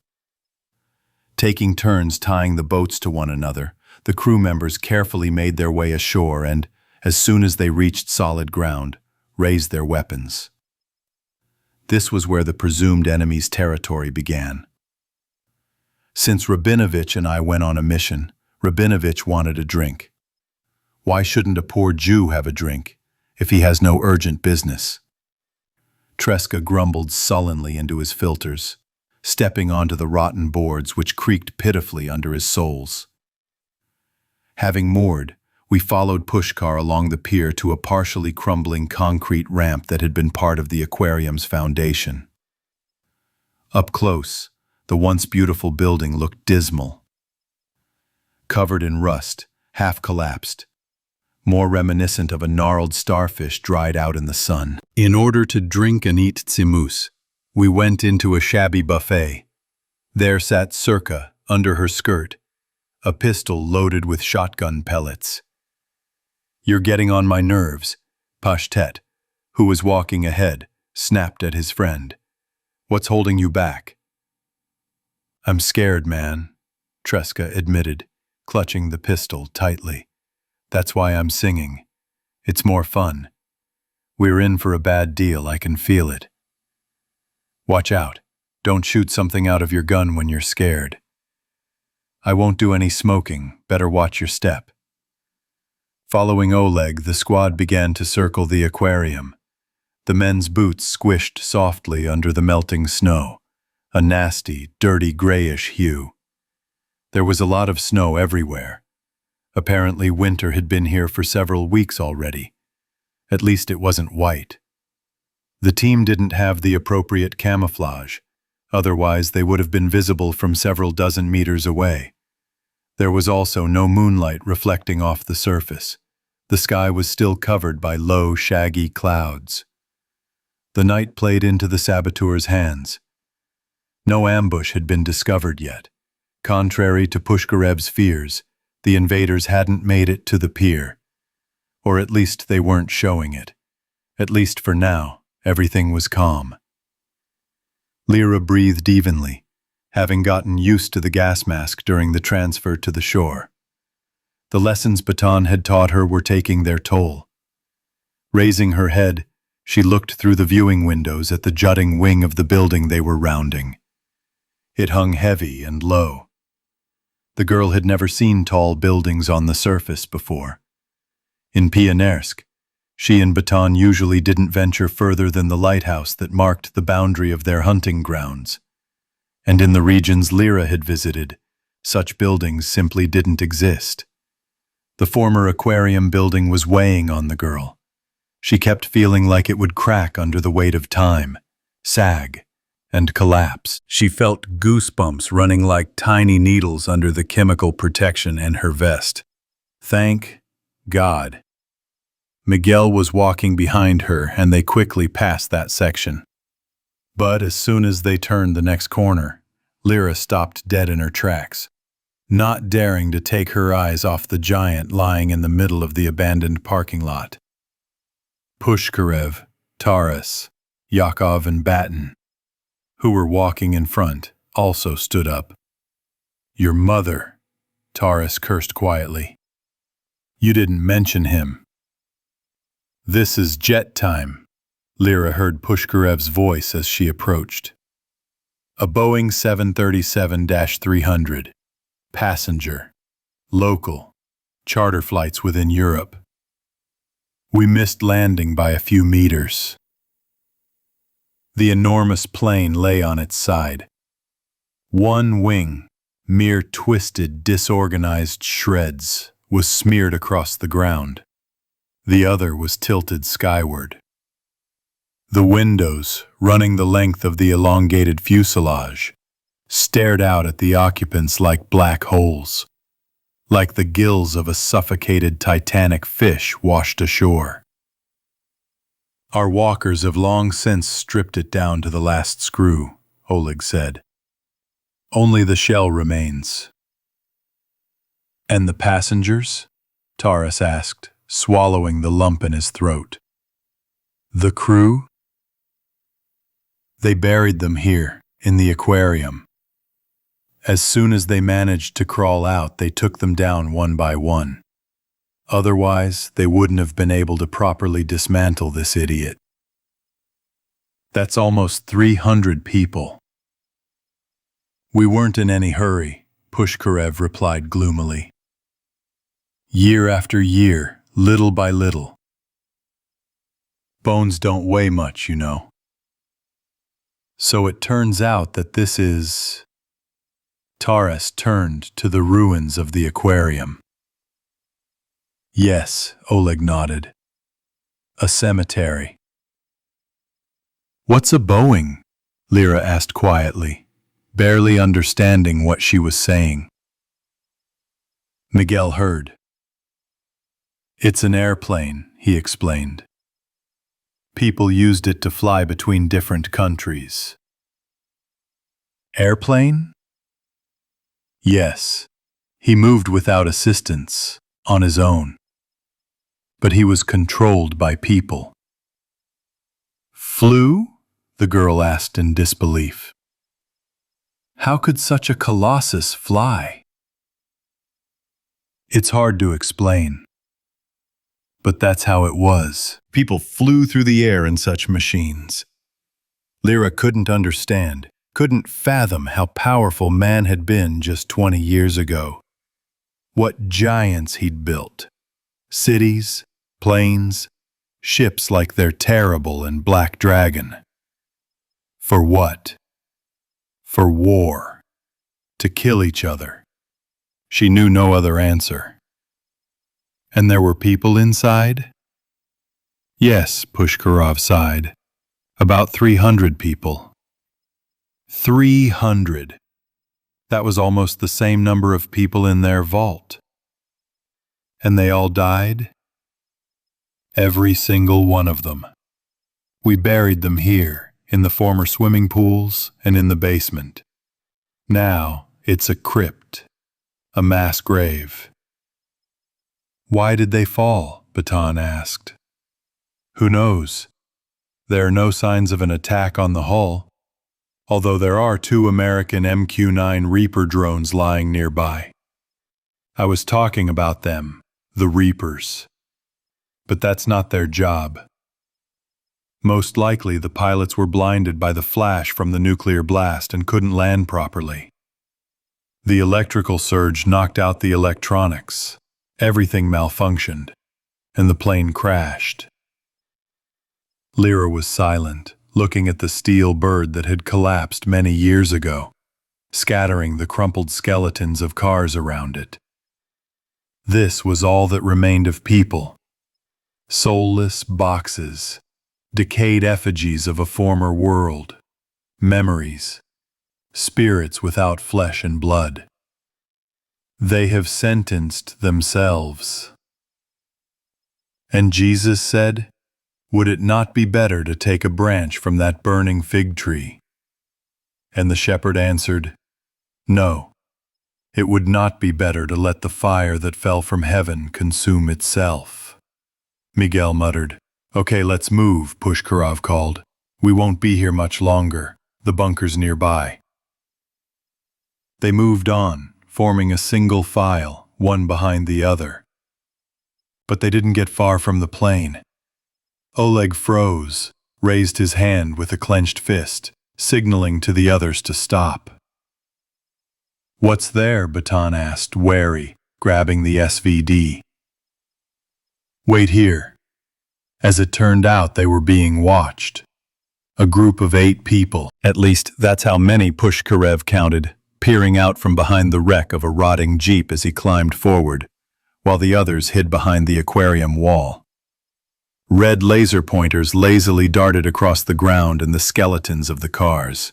Taking turns tying the boats to one another, the crew members carefully made their way ashore and, as soon as they reached solid ground, raised their weapons. This was where the presumed enemy's territory began. Since Rabinovich and I went on a mission, Rabinovich wanted a drink. Why shouldn't a poor Jew have a drink, if he has no urgent business? Treska grumbled sullenly into his filters, stepping onto the rotten boards which creaked pitifully under his soles. Having moored, we followed Pushkar along the pier to a partially crumbling concrete ramp that had been part of the aquarium's foundation. Up close, the once beautiful building looked dismal. Covered in rust, half collapsed, more reminiscent of a gnarled starfish dried out in the sun. In order to drink and eat tsimus, we went into a shabby buffet. There sat Circa, under her skirt, a pistol loaded with shotgun pellets. You're getting on my nerves, Pashtet, who was walking ahead, snapped at his friend. What's holding you back? I'm scared, man, Treska admitted, clutching the pistol tightly. That's why I'm singing. It's more fun. We're in for a bad deal, I can feel it. Watch out. Don't shoot something out of your gun when you're scared. I won't do any smoking. Better watch your step. Following Oleg, the squad began to circle the aquarium. The men's boots squished softly under the melting snow, a nasty, dirty grayish hue. There was a lot of snow everywhere. Apparently winter had been here for several weeks already. At least it wasn't white. The team didn't have the appropriate camouflage, otherwise they would have been visible from several dozen meters away. There was also no moonlight reflecting off the surface. The sky was still covered by low, shaggy clouds. The night played into the saboteurs' hands. No ambush had been discovered yet. Contrary to Pushkarev's fears, the invaders hadn't made it to the pier. Or at least they weren't showing it. At least for now. Everything was calm. Lyra breathed evenly, having gotten used to the gas mask during the transfer to the shore. The lessons Baton had taught her were taking their toll. Raising her head, she looked through the viewing windows at the jutting wing of the building they were rounding. It hung heavy and low. The girl had never seen tall buildings on the surface before. In Pionersk, she and Baton usually didn't venture further than the lighthouse that marked the boundary of their hunting grounds. And in the regions Lyra had visited, such buildings simply didn't exist. The former aquarium building was weighing on the girl. She kept feeling like it would crack under the weight of time, sag, and collapse. She felt goosebumps running like tiny needles under the chemical protection in her vest. Thank God. Miguel was walking behind her, and they quickly passed that section. But as soon as they turned the next corner, Lyra stopped dead in her tracks, not daring to take her eyes off the giant lying in the middle of the abandoned parking lot. Pushkarev, Taras, Yakov, and Batten, who were walking in front, also stood up. Your mother, Taras cursed quietly. You didn't mention him. This is jet time, Lyra heard Pushkarev's voice as she approached. A Boeing 737-300, passenger, Local. Charter flights within Europe. We missed landing by a few meters. The enormous plane lay on its side. One wing, mere twisted, disorganized shreds, was smeared across the ground. The other was tilted skyward. The windows, running the length of the elongated fuselage, stared out at the occupants like black holes, like the gills of a suffocated titanic fish washed ashore. Our walkers have long since stripped it down to the last screw, Oleg said. Only the shell remains. And the passengers? Taras asked, swallowing the lump in his throat. The crew? They buried them here, in the aquarium. As soon as they managed to crawl out, they took them down one by one. Otherwise, they wouldn't have been able to properly dismantle this idiot. That's almost 300 people. We weren't in any hurry, Pushkarev replied gloomily. Year after year, little by little. Bones don't weigh much, you know. So it turns out that this is... Taras turned to the ruins of the aquarium. Yes, Oleg nodded. A cemetery. What's a Boeing? Lyra asked quietly, barely understanding what she was saying. Miguel heard. It's an airplane, he explained. People used it to fly between different countries. Airplane? Yes. He moved without assistance, on his own. But he was controlled by people. Flew? The girl asked in disbelief. How could such a colossus fly? It's hard to explain. But that's how it was. People flew through the air in such machines. Lyra couldn't understand, couldn't fathom how powerful man had been just 20 years ago. What giants he'd built. Cities, planes, ships like their Terrible and Black Dragon. For what? For war. To kill each other. She knew no other answer. And there were people inside? Yes, Pushkarov sighed. About 300 people. 300. That was almost the same number of people in their vault. And they all died? Every single one of them. We buried them here, in the former swimming pools and in the basement. Now it's a crypt, a mass grave. Why did they fall? Baton asked. Who knows? There are no signs of an attack on the hull, although there are 2 American MQ-9 Reaper drones lying nearby. I was talking about them, the Reapers. But that's not their job. Most likely the pilots were blinded by the flash from the nuclear blast and couldn't land properly. The electrical surge knocked out the electronics. Everything malfunctioned, and the plane crashed. Lyra was silent, looking at the steel bird that had collapsed many years ago, scattering the crumpled skeletons of cars around it. This was all that remained of people. Soulless boxes, decayed effigies of a former world, memories, spirits without flesh and blood. They have sentenced themselves. And Jesus said, would it not be better to take a branch from that burning fig tree? And the shepherd answered, no, it would not be better to let the fire that fell from heaven consume itself. Miguel muttered, okay, let's move, Pushkarov called. We won't be here much longer, the bunker's nearby. They moved on, forming a single file, one behind the other. But they didn't get far from the plane. Oleg froze, raised his hand with a clenched fist, signaling to the others to stop. What's there? Baton asked, wary, grabbing the SVD. "Wait here." As it turned out, they were being watched. A group of 8 people, at least that's how many Pushkarev counted, peering out from behind the wreck of a rotting jeep as he climbed forward, while the others hid behind the aquarium wall. Red laser pointers lazily darted across the ground and the skeletons of the cars.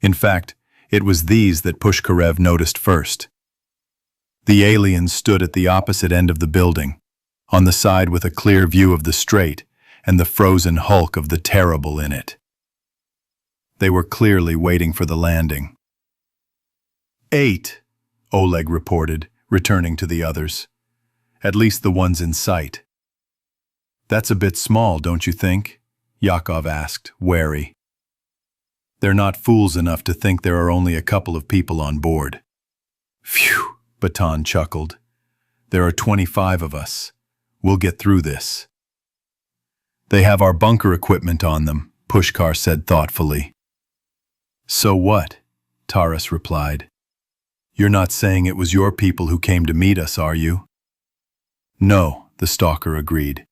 In fact, it was these that Pushkarev noticed first. The aliens stood at the opposite end of the building, on the side with a clear view of the strait and the frozen hulk of the Terrible in it. They were clearly waiting for the landing. 8, Oleg reported, returning to the others. At least the ones in sight. "That's a bit small, don't you think?" Yakov asked, wary. "They're not fools enough to think there are only a couple of people on board." "Phew," Baton chuckled. "There are 25 of us. We'll get through this." "They have our bunker equipment on them," Pushkar said thoughtfully. "So what?" Taras replied. "You're not saying it was your people who came to meet us, are you?" "No," the stalker agreed.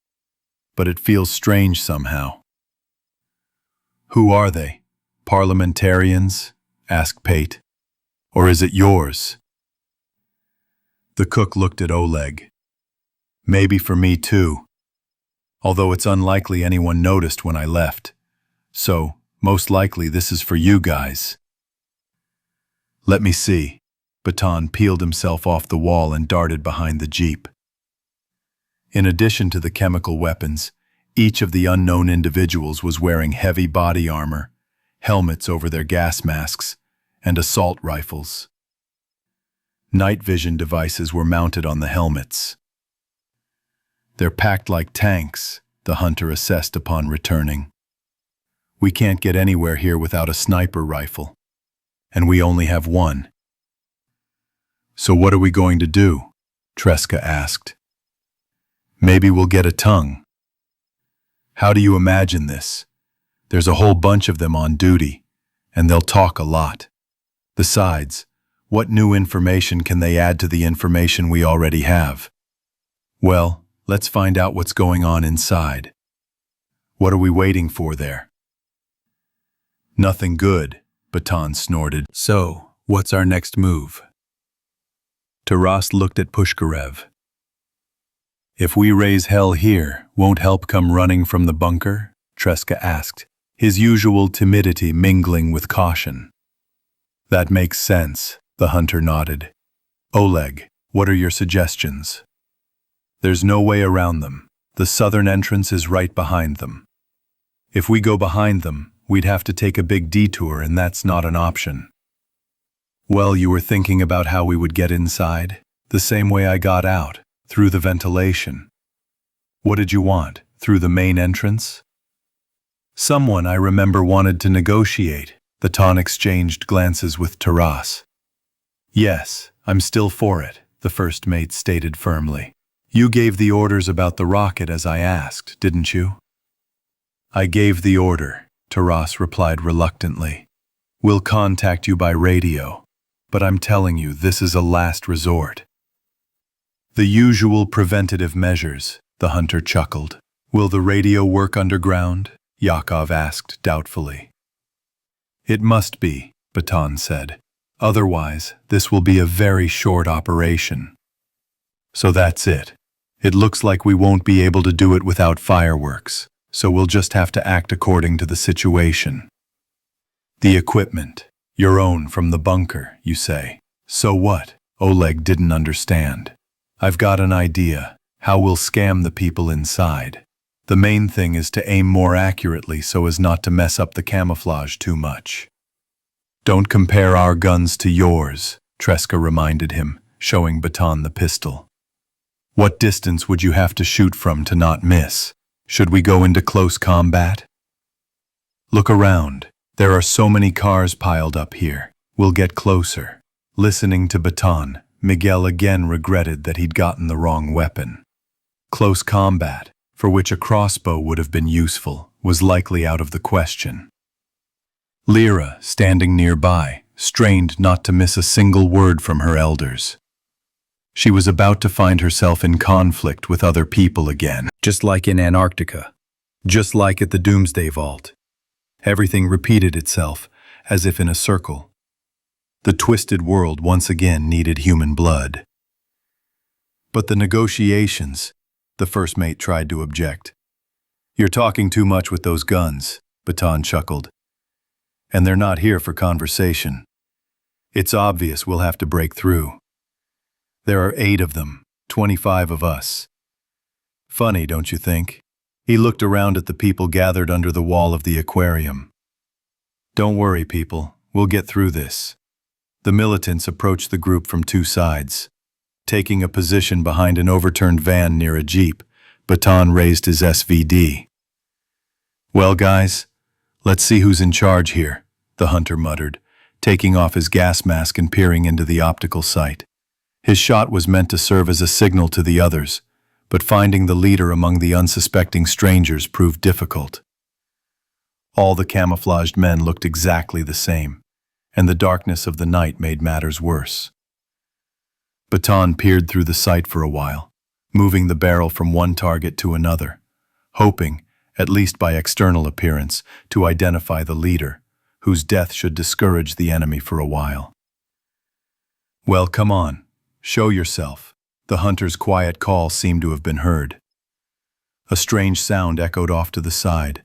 "But it feels strange somehow." "Who are they? Parliamentarians?" asked Pate. "Or is it yours?" The cook looked at Oleg. "Maybe for me too. Although it's unlikely anyone noticed when I left. So, most likely this is for you guys." "Let me see." Baton peeled himself off the wall and darted behind the jeep. In addition to the chemical weapons, each of the unknown individuals was wearing heavy body armor, helmets over their gas masks, and assault rifles. Night vision devices were mounted on the helmets. "They're packed like tanks," the hunter assessed upon returning. "We can't get anywhere here without a sniper rifle, and we only have one." "So what are we going to do?" Treska asked. "Maybe we'll get a tongue." "How do you imagine this? There's a whole bunch of them on duty, and they'll talk a lot. Besides, what new information can they add to the information we already have? Well, let's find out what's going on inside. What are we waiting for there?" "Nothing good," Baton snorted. "So, what's our next move?" Taras looked at Pushkarev. "If we raise hell here, won't help come running from the bunker?" Treska asked, his usual timidity mingling with caution. "That makes sense," the hunter nodded. "Oleg, what are your suggestions?" "There's no way around them. The southern entrance is right behind them. If we go behind them, we'd have to take a big detour, and that's not an option." "Well, you were thinking about how we would get inside? The same way I got out, through the ventilation." "What did you want, through the main entrance?" "Someone I remember wanted to negotiate." The Ton exchanged glances with Taras. "Yes, I'm still for it," the first mate stated firmly. "You gave the orders about the rocket as I asked, didn't you?" "I gave the order," Taras replied reluctantly. "We'll contact you by radio, but I'm telling you this is a last resort." "The usual preventative measures," the hunter chuckled. "Will the radio work underground?" Yakov asked doubtfully. "It must be," Baton said. "Otherwise, this will be a very short operation." "So that's it. It looks like we won't be able to do it without fireworks, so we'll just have to act according to the situation." "The equipment, your own from the bunker, you say. So what?" Oleg didn't understand. "I've got an idea. How we'll scam the people inside. The main thing is to aim more accurately so as not to mess up the camouflage too much." "Don't compare our guns to yours," Treska reminded him, showing Baton the pistol. "What distance would you have to shoot from to not miss? Should we go into close combat?" "Look around. There are so many cars piled up here. We'll get closer." Listening to Baton, Miguel again regretted that he'd gotten the wrong weapon. Close combat, for which a crossbow would have been useful, was likely out of the question. Lyra, standing nearby, strained not to miss a single word from her elders. She was about to find herself in conflict with other people again. Just like in Antarctica. Just like at the Doomsday Vault. Everything repeated itself, as if in a circle. The twisted world once again needed human blood. But the negotiations, the first mate tried to object. "You're talking too much with those guns," Baton chuckled. "And they're not here for conversation. It's obvious we'll have to break through. There are 8 of them, 25 of us. Funny, don't you think?" He looked around at the people gathered under the wall of the aquarium. "Don't worry, people. We'll get through this." The militants approached the group from 2 sides. Taking a position behind an overturned van near a jeep, Baton raised his SVD. "Well, guys, let's see who's in charge here," the hunter muttered, taking off his gas mask and peering into the optical sight. His shot was meant to serve as a signal to the others, but finding the leader among the unsuspecting strangers proved difficult. All the camouflaged men looked exactly the same, and the darkness of the night made matters worse. Baton peered through the sight for a while, moving the barrel from one target to another, hoping, at least by external appearance, to identify the leader, whose death should discourage the enemy for a while. "Well, come on, show yourself." The hunter's quiet call seemed to have been heard. A strange sound echoed off to the side,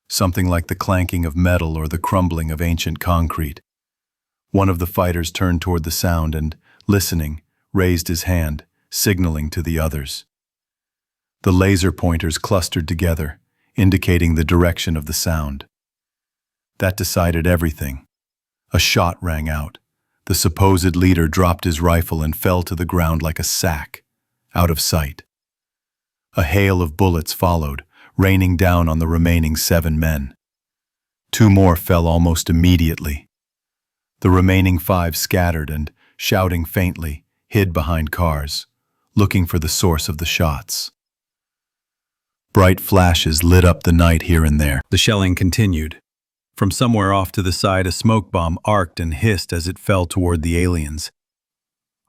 something like the clanking of metal or the crumbling of ancient concrete. One of the fighters turned toward the sound and, listening, raised his hand, signaling to the others. The laser pointers clustered together, indicating the direction of the sound. That decided everything. A shot rang out. The supposed leader dropped his rifle and fell to the ground like a sack, out of sight. A hail of bullets followed, raining down on the remaining 7 men. 2 more fell almost immediately. The remaining 5 scattered and, shouting faintly, hid behind cars, looking for the source of the shots. Bright flashes lit up the night here and there. The shelling continued. From somewhere off to the side, a smoke bomb arced and hissed as it fell toward the aliens.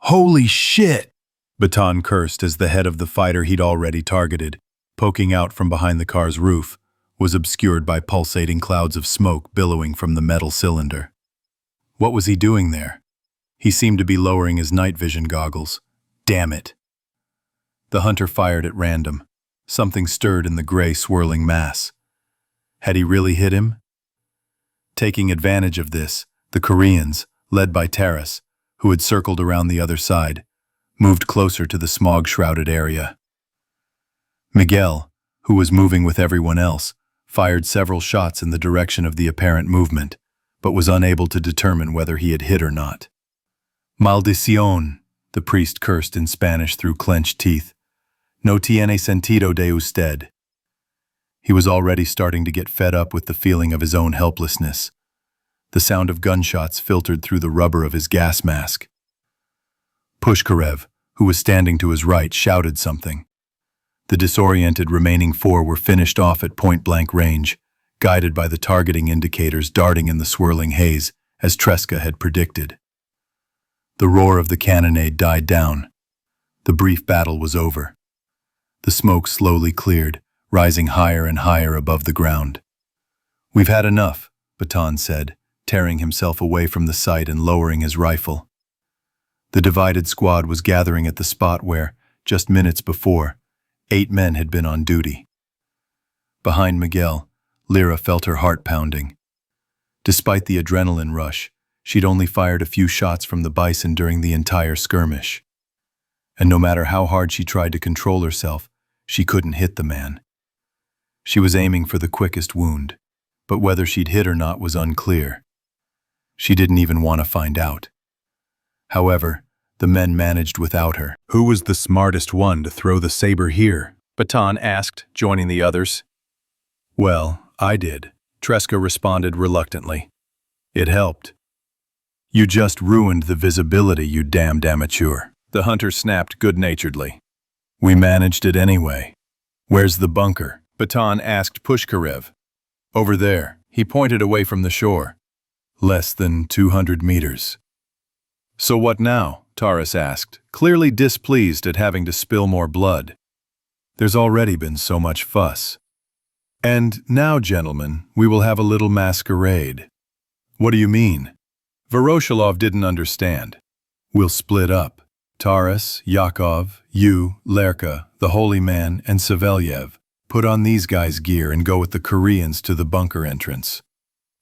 "Holy shit!" Baton cursed as the head of the fighter he'd already targeted, poking out from behind the car's roof, was obscured by pulsating clouds of smoke billowing from the metal cylinder. What was he doing there? He seemed to be lowering his night vision goggles. Damn it! The hunter fired at random. Something stirred in the gray, swirling mass. Had he really hit him? Taking advantage of this, the Koreans, led by Taras, who had circled around the other side, moved closer to the smog-shrouded area. Miguel, who was moving with everyone else, fired several shots in the direction of the apparent movement, but was unable to determine whether he had hit or not. "Maldición," the priest cursed in Spanish through clenched teeth. "No tiene sentido de usted." He was already starting to get fed up with the feeling of his own helplessness. The sound of gunshots filtered through the rubber of his gas mask. Pushkarev, who was standing to his right, shouted something. The disoriented remaining 4 were finished off at point-blank range, guided by the targeting indicators darting in the swirling haze, as Tresca had predicted. The roar of the cannonade died down. The brief battle was over. The smoke slowly cleared, rising higher and higher above the ground. "We've had enough," Baton said, tearing himself away from the sight and lowering his rifle. The divided squad was gathering at the spot where, just minutes before, 8 men had been on duty. Behind Miguel, Lyra felt her heart pounding. Despite the adrenaline rush, she'd only fired a few shots from the bison during the entire skirmish. And no matter how hard she tried to control herself, she couldn't hit the man. She was aiming for the quickest wound, but whether she'd hit or not was unclear. She didn't even want to find out. However, the men managed without her. "Who was the smartest one to throw the saber here?" Baton asked, joining the others. "Well, I did," Tresca responded reluctantly. "It helped." "You just ruined the visibility, you damned amateur," the hunter snapped good-naturedly. "We managed it anyway." "Where's the bunker?" Baton asked Pushkarev. "Over there." He pointed away from the shore. "Less than 200 meters." So what now? Taurus asked, clearly displeased at having to spill more blood. There's already been so much fuss. And now, gentlemen, we will have a little masquerade. What do you mean? Voroshilov didn't understand. We'll split up. Taurus, Yakov, you, Lerka, the Holy Man, and Savelyev. Put on these guys' gear and go with the Koreans to the bunker entrance.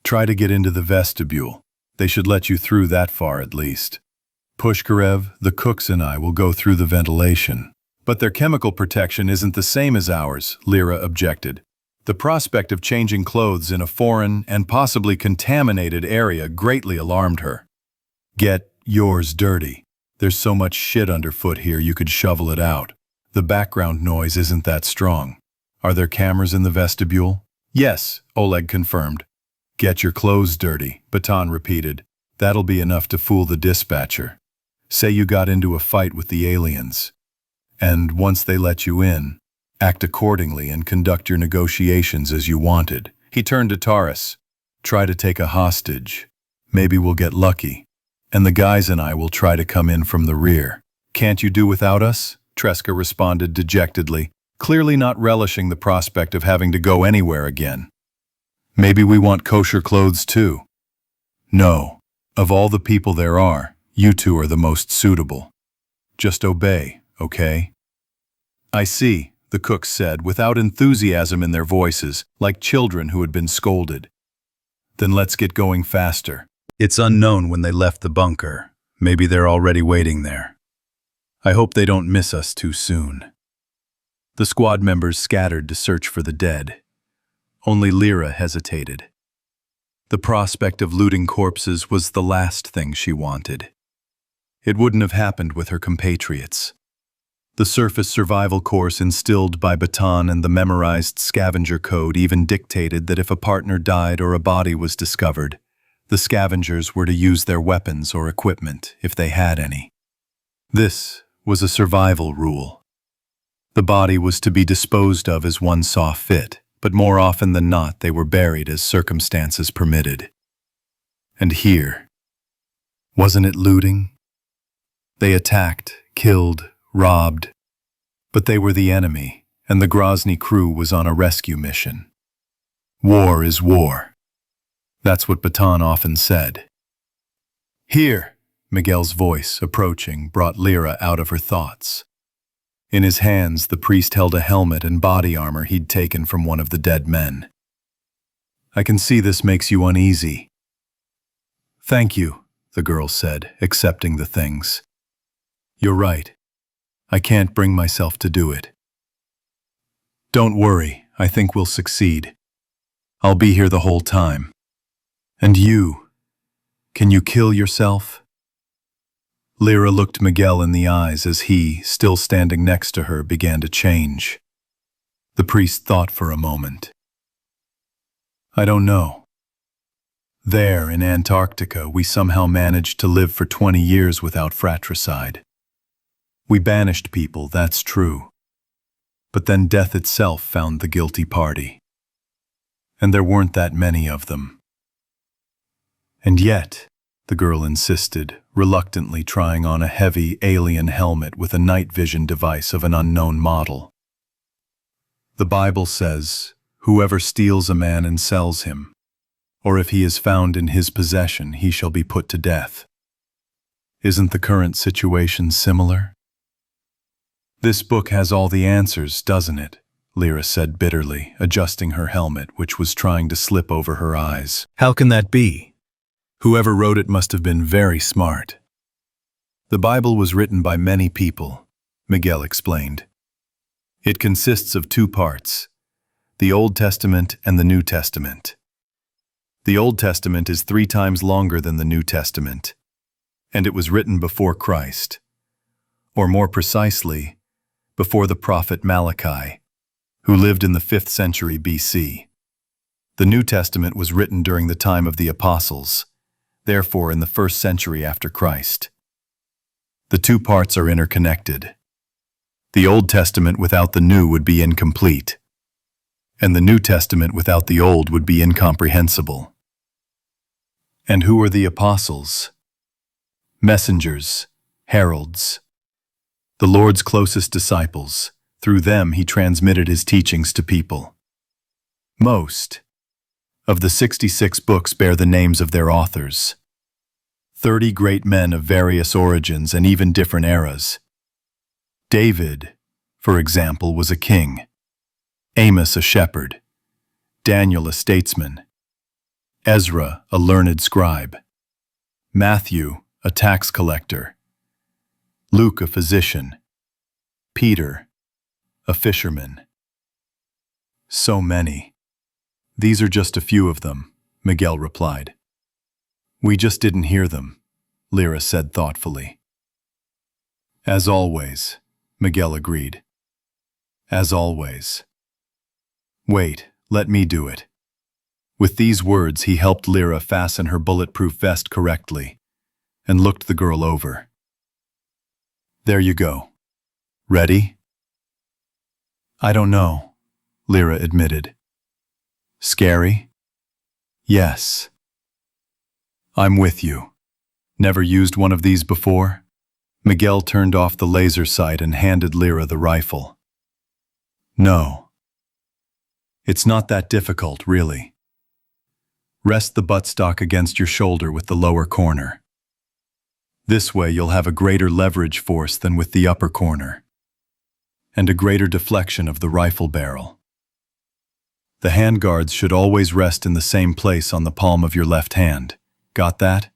Try to get into the vestibule. They should let you through that far at least. Pushkarev, the cooks, and I will go through the ventilation. But their chemical protection isn't the same as ours, Lyra objected. The prospect of changing clothes in a foreign and possibly contaminated area greatly alarmed her. Get yours dirty. There's so much shit underfoot here you could shovel it out. The background noise isn't that strong. Are there cameras in the vestibule? Yes, Oleg confirmed. Get your clothes dirty, Baton repeated. That'll be enough to fool the dispatcher. Say you got into a fight with the aliens. And once they let you in, act accordingly and conduct your negotiations as you wanted. He turned to Taurus. Try to take a hostage. Maybe we'll get lucky. And the guys and I will try to come in from the rear. Can't you do without us? Treska responded dejectedly, clearly not relishing the prospect of having to go anywhere again. Maybe we want kosher clothes too. No. Of all the people there are, you two are the most suitable. Just obey, okay? I see, the cooks said, without enthusiasm in their voices, like children who had been scolded. Then let's get going faster. It's unknown when they left the bunker. Maybe they're already waiting there. I hope they don't miss us too soon. The squad members scattered to search for the dead. Only Lyra hesitated. The prospect of looting corpses was the last thing she wanted. It wouldn't have happened with her compatriots. The surface survival course instilled by Baton and the memorized scavenger code even dictated that if a partner died or a body was discovered, the scavengers were to use their weapons or equipment if they had any. This was a survival rule. The body was to be disposed of as one saw fit, but more often than not they were buried as circumstances permitted. And here, wasn't it looting? They attacked, killed, robbed, but they were the enemy, and the Grozny crew was on a rescue mission. War is war. That's what Baton often said. Here, Miguel's voice, approaching, brought Lyra out of her thoughts. In his hands, the priest held a helmet and body armor he'd taken from one of the dead men. I can see this makes you uneasy. Thank you, the girl said, accepting the things. You're right. I can't bring myself to do it. Don't worry, I think we'll succeed. I'll be here the whole time. And you, can you kill yourself? Lyra looked Miguel in the eyes as he, still standing next to her, began to change. The priest thought for a moment. I don't know. There, in Antarctica, we somehow managed to live for 20 years without fratricide. We banished people, that's true. But then death itself found the guilty party. And there weren't that many of them. And yet, the girl insisted, reluctantly trying on a heavy alien helmet with a night vision device of an unknown model. The Bible says, whoever steals a man and sells him, or if he is found in his possession, he shall be put to death. Isn't the current situation similar? This book has all the answers, doesn't it? Lyra said bitterly, adjusting her helmet, which was trying to slip over her eyes. How can that be? Whoever wrote it must have been very smart. The Bible was written by many people, Miguel explained. It consists of two parts, the Old Testament and the New Testament. The Old Testament is 3 times longer than the New Testament, and it was written before Christ, or more precisely, before the prophet Malachi, who lived in the 5th century BC. The New Testament was written during the time of the apostles, therefore in the 1st century after Christ. The two parts are interconnected. The Old Testament without the New would be incomplete, and the New Testament without the Old would be incomprehensible. And who are the apostles? Messengers, heralds, the Lord's closest disciples. Through them he transmitted his teachings to people. Most of the 66 books bear the names of their authors. 30 great men of various origins and even different eras. David, for example, was a king. Amos a shepherd. Daniel a statesman. Ezra a learned scribe. Matthew a tax collector. Luke a physician. Peter a fisherman. So many. These are just a few of them, Miguel replied. We just didn't hear them, Lyra said thoughtfully. As always, Miguel agreed. As always. Wait, let me do it. With these words, he helped Lyra fasten her bulletproof vest correctly and looked the girl over. There you go. Ready? I don't know, Lyra admitted. Scary? Yes. I'm with you. Never used one of these before? Miguel turned off the laser sight and handed Lyra the rifle. No. It's not that difficult, really. Rest the buttstock against your shoulder with the lower corner. This way you'll have a greater leverage force than with the upper corner, and a greater deflection of the rifle barrel. The handguards should always rest in the same place on the palm of your left hand. Got that?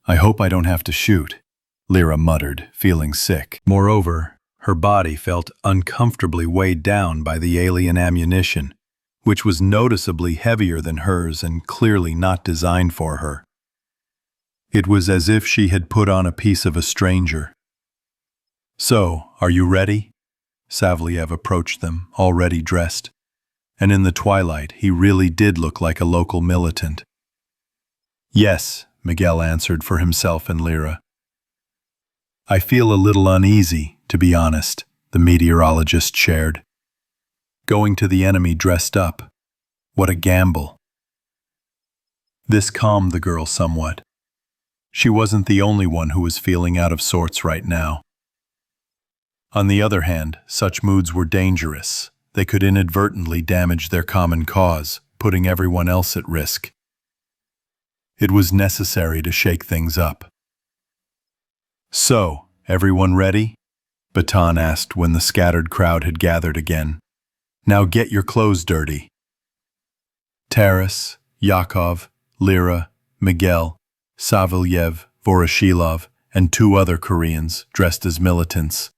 I hope I don't have to shoot, Lyra muttered, feeling sick. Moreover, her body felt uncomfortably weighed down by the alien ammunition, which was noticeably heavier than hers and clearly not designed for her. It was as if she had put on a piece of a stranger. So, are you ready? Savliev approached them, already dressed, and in the twilight he really did look like a local militant. Yes, Miguel answered for himself and Lyra. I feel a little uneasy, to be honest, the meteorologist shared. Going to the enemy dressed up. What a gamble. This calmed the girl somewhat. She wasn't the only one who was feeling out of sorts right now. On the other hand, such moods were dangerous. They could inadvertently damage their common cause, putting everyone else at risk. It was necessary to shake things up. So, everyone ready? Baton asked when the scattered crowd had gathered again. Now get your clothes dirty. Taras, Yakov, Lyra, Miguel, Savelyev, Voroshilov, and 2 other Koreans, dressed as militants.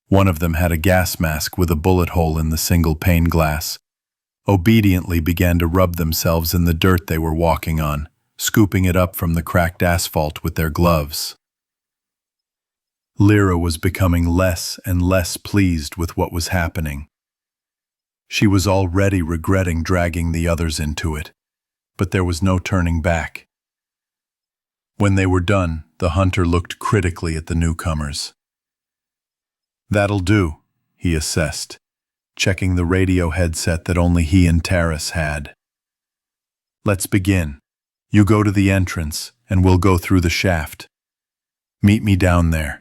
One of them had a gas mask with a bullet hole in the single pane glass, obediently began to rub themselves in the dirt they were walking on, scooping it up from the cracked asphalt with their gloves. Lyra was becoming less and less pleased with what was happening. She was already regretting dragging the others into it, but there was no turning back. When they were done, the hunter looked critically at the newcomers. That'll do, he assessed, checking the radio headset that only he and Taras had. Let's begin. You go to the entrance, and we'll go through the shaft. Meet me down there.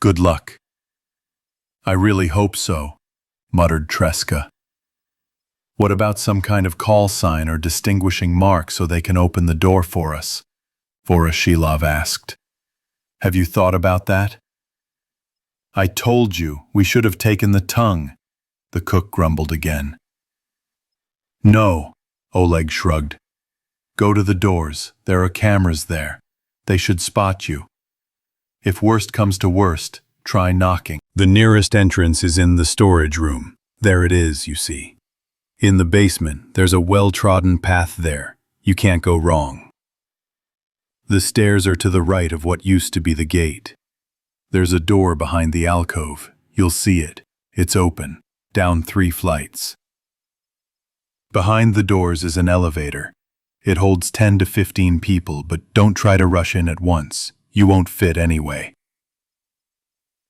Good luck. I really hope so, muttered Treska. What about some kind of call sign or distinguishing mark so they can open the door for us? Voroshilov asked. Have you thought about that? I told you we should have taken the tongue, the cook grumbled again. No, Oleg shrugged. Go to the doors, there are cameras there. They should spot you. If worst comes to worst, try knocking. The nearest entrance is in the storage room. There it is, you see. In the basement, there's a well-trodden path there. You can't go wrong. The stairs are to the right of what used to be the gate. There's a door behind the alcove. You'll see it. It's open, down 3 flights. Behind the doors is an elevator. It holds 10 to 15 people, but don't try to rush in at once. You won't fit anyway.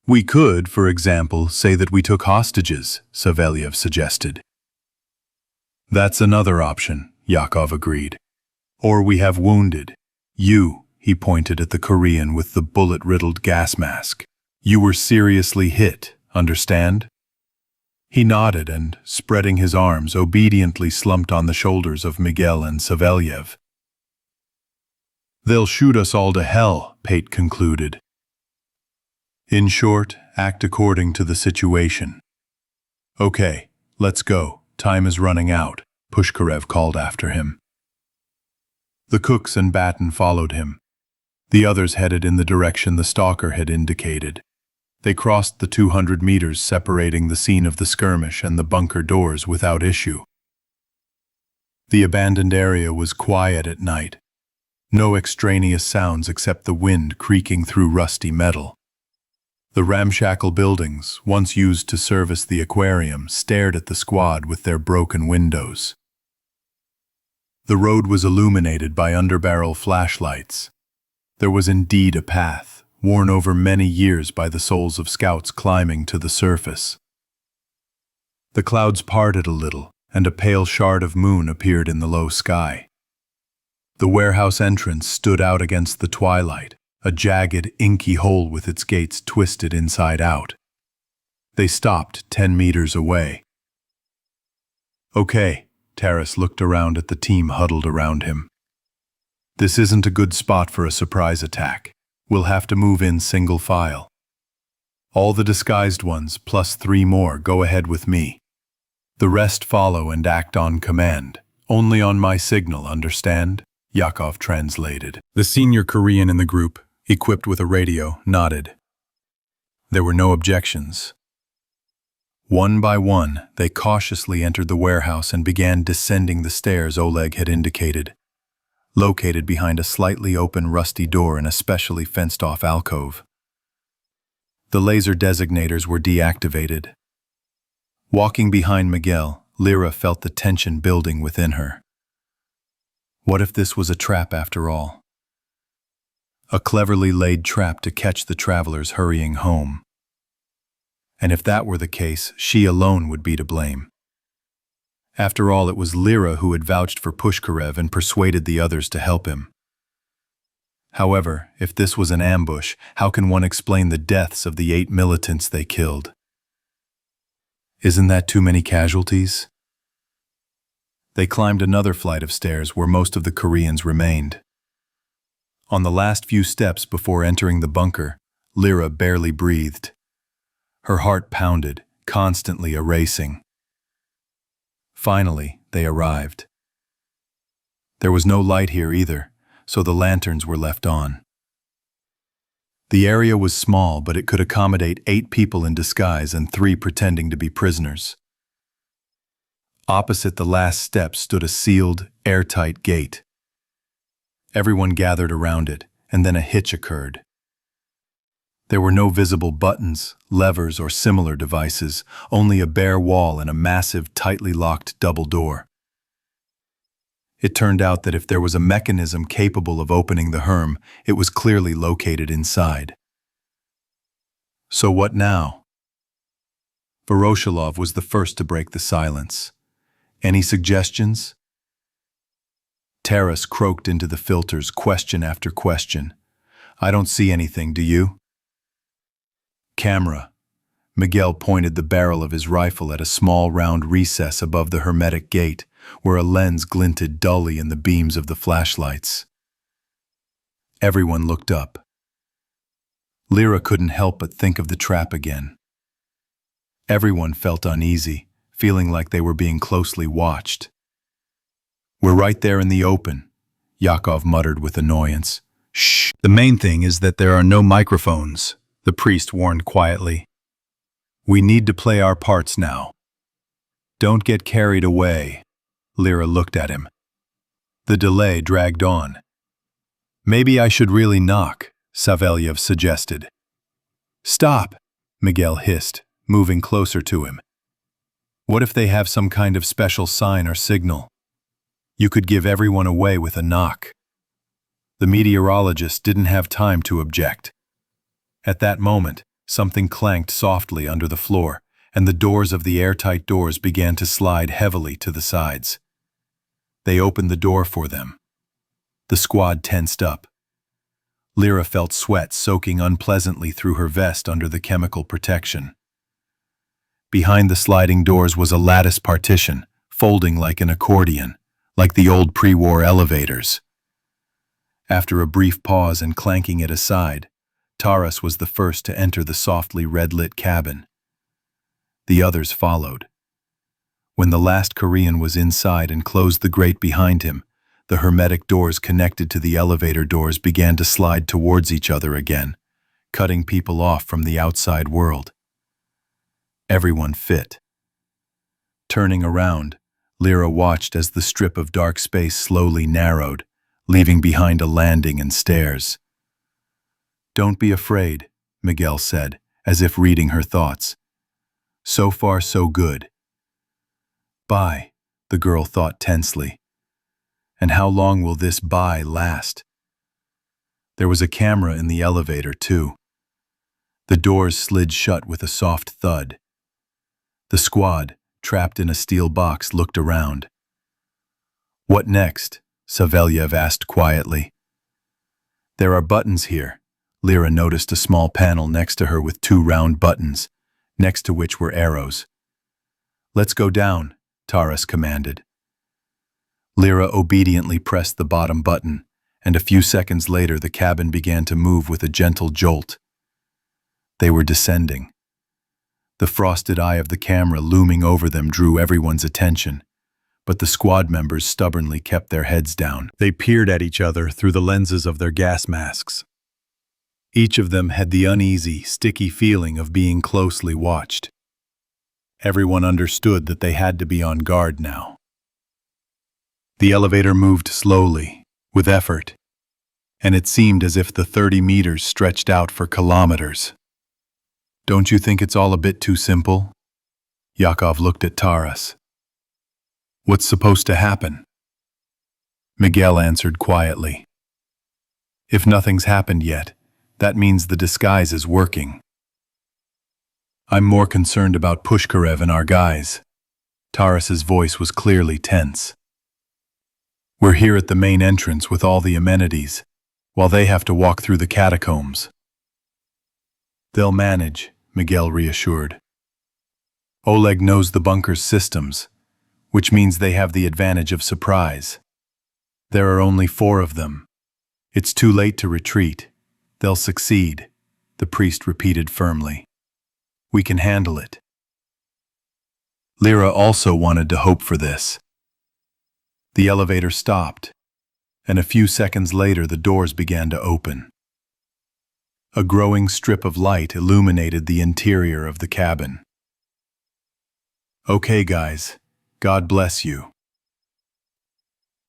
We could, for example, say that we took hostages, Savelyev suggested. That's another option, Yakov agreed. Or we have wounded. You, He pointed at the Korean with the bullet-riddled gas mask. "You were seriously hit, understand?" He nodded and, spreading his arms, obediently slumped on the shoulders of Miguel and Savelyev. "They'll shoot us all to hell," Pate concluded. "In short, act according to the situation." "Okay, let's go. Time is running out," Pushkarev called after him. The cooks and Batten followed him. The others headed in the direction the stalker had indicated. They crossed the 200 meters separating the scene of the skirmish and the bunker doors without issue. The abandoned area was quiet at night. No extraneous sounds except the wind creaking through rusty metal. The ramshackle buildings, once used to service the aquarium, stared at the squad with their broken windows. The road was illuminated by underbarrel flashlights. There was indeed a path, worn over many years by the souls of scouts climbing to the surface. The clouds parted a little, and a pale shard of moon appeared in the low sky. The warehouse entrance stood out against the twilight, a jagged, inky hole with its gates twisted inside out. They stopped 10 meters away. "Okay," Taras looked around at the team huddled around him. "This isn't a good spot for a surprise attack. We'll have to move in single file. All the disguised ones, plus 3 more, go ahead with me. The rest follow and act on command. Only on my signal, understand?" Yakov translated. The senior Korean in the group, equipped with a radio, nodded. There were no objections. One by one, they cautiously entered the warehouse and began descending the stairs Oleg had indicated, located behind a slightly open rusty door in a specially fenced-off alcove. The laser designators were deactivated. Walking behind Miguel, Lyra felt the tension building within her. What if this was a trap after all? A cleverly laid trap to catch the travelers hurrying home. And if that were the case, she alone would be to blame. After all, it was Lyra who had vouched for Pushkarev and persuaded the others to help him. However, if this was an ambush, how can one explain the deaths of the 8 militants they killed? Isn't that too many casualties? They climbed another flight of stairs where most of the Koreans remained. On the last few steps before entering the bunker, Lyra barely breathed. Her heart pounded, constantly racing. Finally, they arrived. There was no light here either, so the lanterns were left on. The area was small, but it could accommodate 8 people in disguise and 3 pretending to be prisoners. Opposite the last step stood a sealed, airtight gate. Everyone gathered around it, and then a hitch occurred. There were no visible buttons, levers, or similar devices, only a bare wall and a massive, tightly locked double door. It turned out that if there was a mechanism capable of opening the herm, it was clearly located inside. So what now? Voroshilov was the first to break the silence. Any suggestions? Taras croaked into the filters, question after question. "I don't see anything, do you?" "Camera." Miguel pointed the barrel of his rifle at a small round recess above the hermetic gate, where a lens glinted dully in the beams of the flashlights. Everyone looked up. Lyra couldn't help but think of the trap again. Everyone felt uneasy, feeling like they were being closely watched. "We're right there in the open," Yakov muttered with annoyance. "Shh, the main thing is that there are no microphones," the priest warned quietly. "We need to play our parts now." "Don't get carried away," Lyra looked at him. The delay dragged on. "Maybe I should really knock," Savelyev suggested. "Stop," Miguel hissed, moving closer to him. "What if they have some kind of special sign or signal? You could give everyone away with a knock." The meteorologist didn't have time to object. At that moment, something clanked softly under the floor, and the doors of the airtight doors began to slide heavily to the sides. They opened the door for them. The squad tensed up. Lyra felt sweat soaking unpleasantly through her vest under the chemical protection. Behind the sliding doors was a lattice partition, folding like an accordion, like the old pre-war elevators. After a brief pause and clanking it aside, Taras was the first to enter the softly red-lit cabin. The others followed. When the last Korean was inside and closed the grate behind him, the hermetic doors connected to the elevator doors began to slide towards each other again, cutting people off from the outside world. Everyone fit. Turning around, Lyra watched as the strip of dark space slowly narrowed, leaving behind a landing and stairs. "Don't be afraid," Miguel said, as if reading her thoughts. "So far, so good." "Bye," the girl thought tensely. And how long will this bye last? There was a camera in the elevator, too. The doors slid shut with a soft thud. The squad, trapped in a steel box, looked around. "What next?" Savelyev asked quietly. "There are buttons here." Lyra noticed a small panel next to her with 2 round buttons, next to which were arrows. "Let's go down," Taras commanded. Lyra obediently pressed the bottom button, and a few seconds later the cabin began to move with a gentle jolt. They were descending. The frosted eye of the camera looming over them drew everyone's attention, but the squad members stubbornly kept their heads down. They peered at each other through the lenses of their gas masks. Each of them had the uneasy, sticky feeling of being closely watched. Everyone understood that they had to be on guard now. The elevator moved slowly, with effort, and it seemed as if the 30 meters stretched out for kilometers. "Don't you think it's all a bit too simple?" Yakov looked at Taras. "What's supposed to happen?" Miguel answered quietly. "If nothing's happened yet, that means the disguise is working. I'm more concerned about Pushkarev and our guys." Taras's voice was clearly tense. "We're here at the main entrance with all the amenities, while they have to walk through the catacombs." "They'll manage," Miguel reassured. "Oleg knows the bunker's systems, which means they have the advantage of surprise. There are only 4 of them. It's too late to retreat. They'll succeed," the priest repeated firmly. "We can handle it." Lyra also wanted to hope for this. The elevator stopped, and a few seconds later the doors began to open. A growing strip of light illuminated the interior of the cabin. "Okay, guys, God bless you."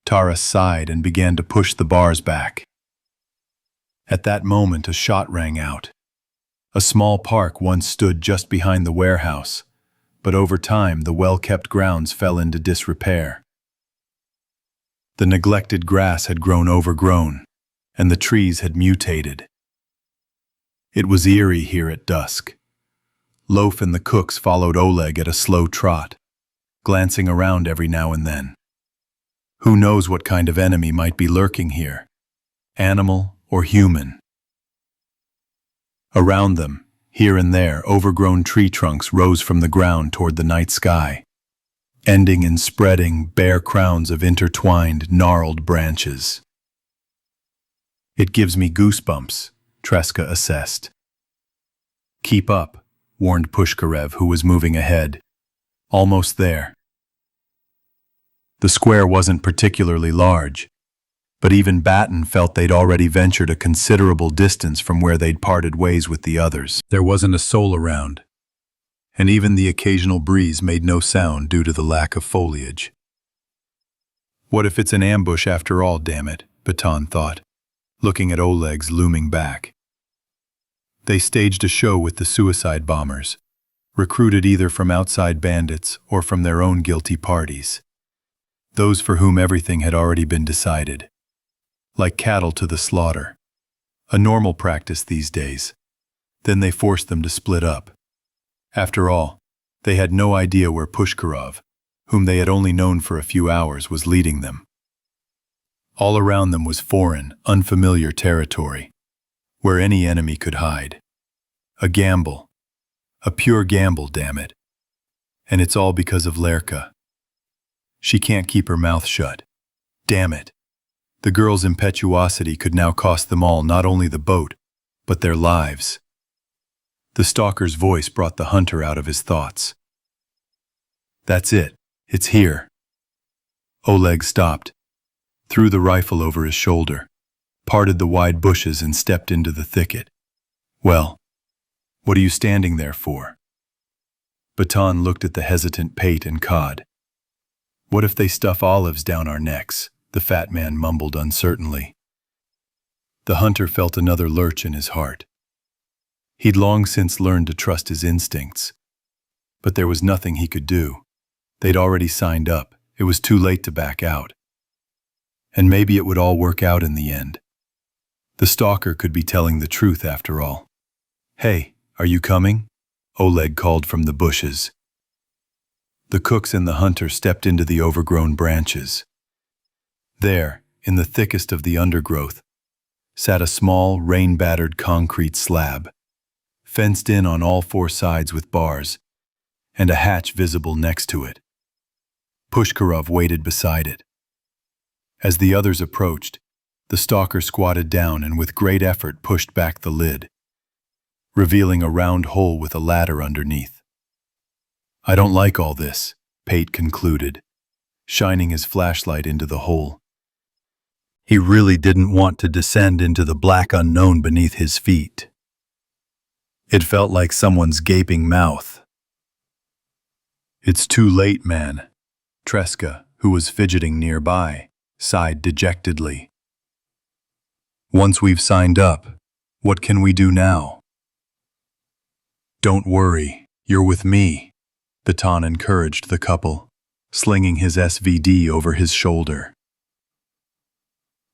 Taras sighed and began to push the bars back. At that moment a shot rang out. A small park once stood just behind the warehouse, but over time the well-kept grounds fell into disrepair. The neglected grass had grown overgrown, and the trees had mutated. It was eerie here at dusk. Loaf and the cooks followed Oleg at a slow trot, glancing around every now and then. Who knows what kind of enemy might be lurking here, animal or human? Around them, here and there, overgrown tree trunks rose from the ground toward the night sky, ending in spreading, bare crowns of intertwined, gnarled branches. "It gives me goosebumps," Treska assessed. "Keep up," warned Pushkarev, who was moving ahead. "Almost there." The square wasn't particularly large, but even Batten felt they'd already ventured a considerable distance from where they'd parted ways with the others. There wasn't a soul around, and even the occasional breeze made no sound due to the lack of foliage. "What if it's an ambush after all, damn it," Baton thought, looking at Oleg's looming back. They staged a show with the suicide bombers, recruited either from outside bandits or from their own guilty parties, those for whom everything had already been decided. Like cattle to the slaughter. A normal practice these days. Then they forced them to split up. After all, they had no idea where Pushkarov, whom they had only known for a few hours, was leading them. All around them was foreign, unfamiliar territory. where any enemy could hide. A gamble. A pure gamble, damn it. And it's all because of Lerka. She can't keep her mouth shut. Damn it. The girl's impetuosity could now cost them all not only the boat, but their lives. The stalker's voice brought the hunter out of his thoughts. That's it. It's here. Oleg stopped, threw the rifle over his shoulder, parted the wide bushes and stepped into the thicket. Well, what are you standing there for? Baton looked at the hesitant Pate and Cod. What if they stuff olives down our necks? The fat man mumbled uncertainly. The hunter felt another lurch in his heart. He'd long since learned to trust his instincts, but there was nothing he could do. They'd already signed up. It was too late to back out. And maybe it would all work out in the end. The stalker could be telling the truth after all. Hey, are you coming? Oleg called from the bushes. The cooks and the hunter stepped into the overgrown branches. There, in the thickest of the undergrowth, sat a small, rain-battered concrete slab, fenced in on all four sides with bars, and a hatch visible next to it. Pushkarov waited beside it. As the others approached, the stalker squatted down and with great effort pushed back the lid, revealing a round hole with a ladder underneath. I don't like all this, Pate concluded, shining his flashlight into the hole. He really didn't want to descend into the black unknown beneath his feet. It felt like someone's gaping mouth. It's too late, man. Treska, who was fidgeting nearby, sighed dejectedly. Once we've signed up, what can we do now? Don't worry, you're with me, Baton encouraged the couple, slinging his SVD over his shoulder.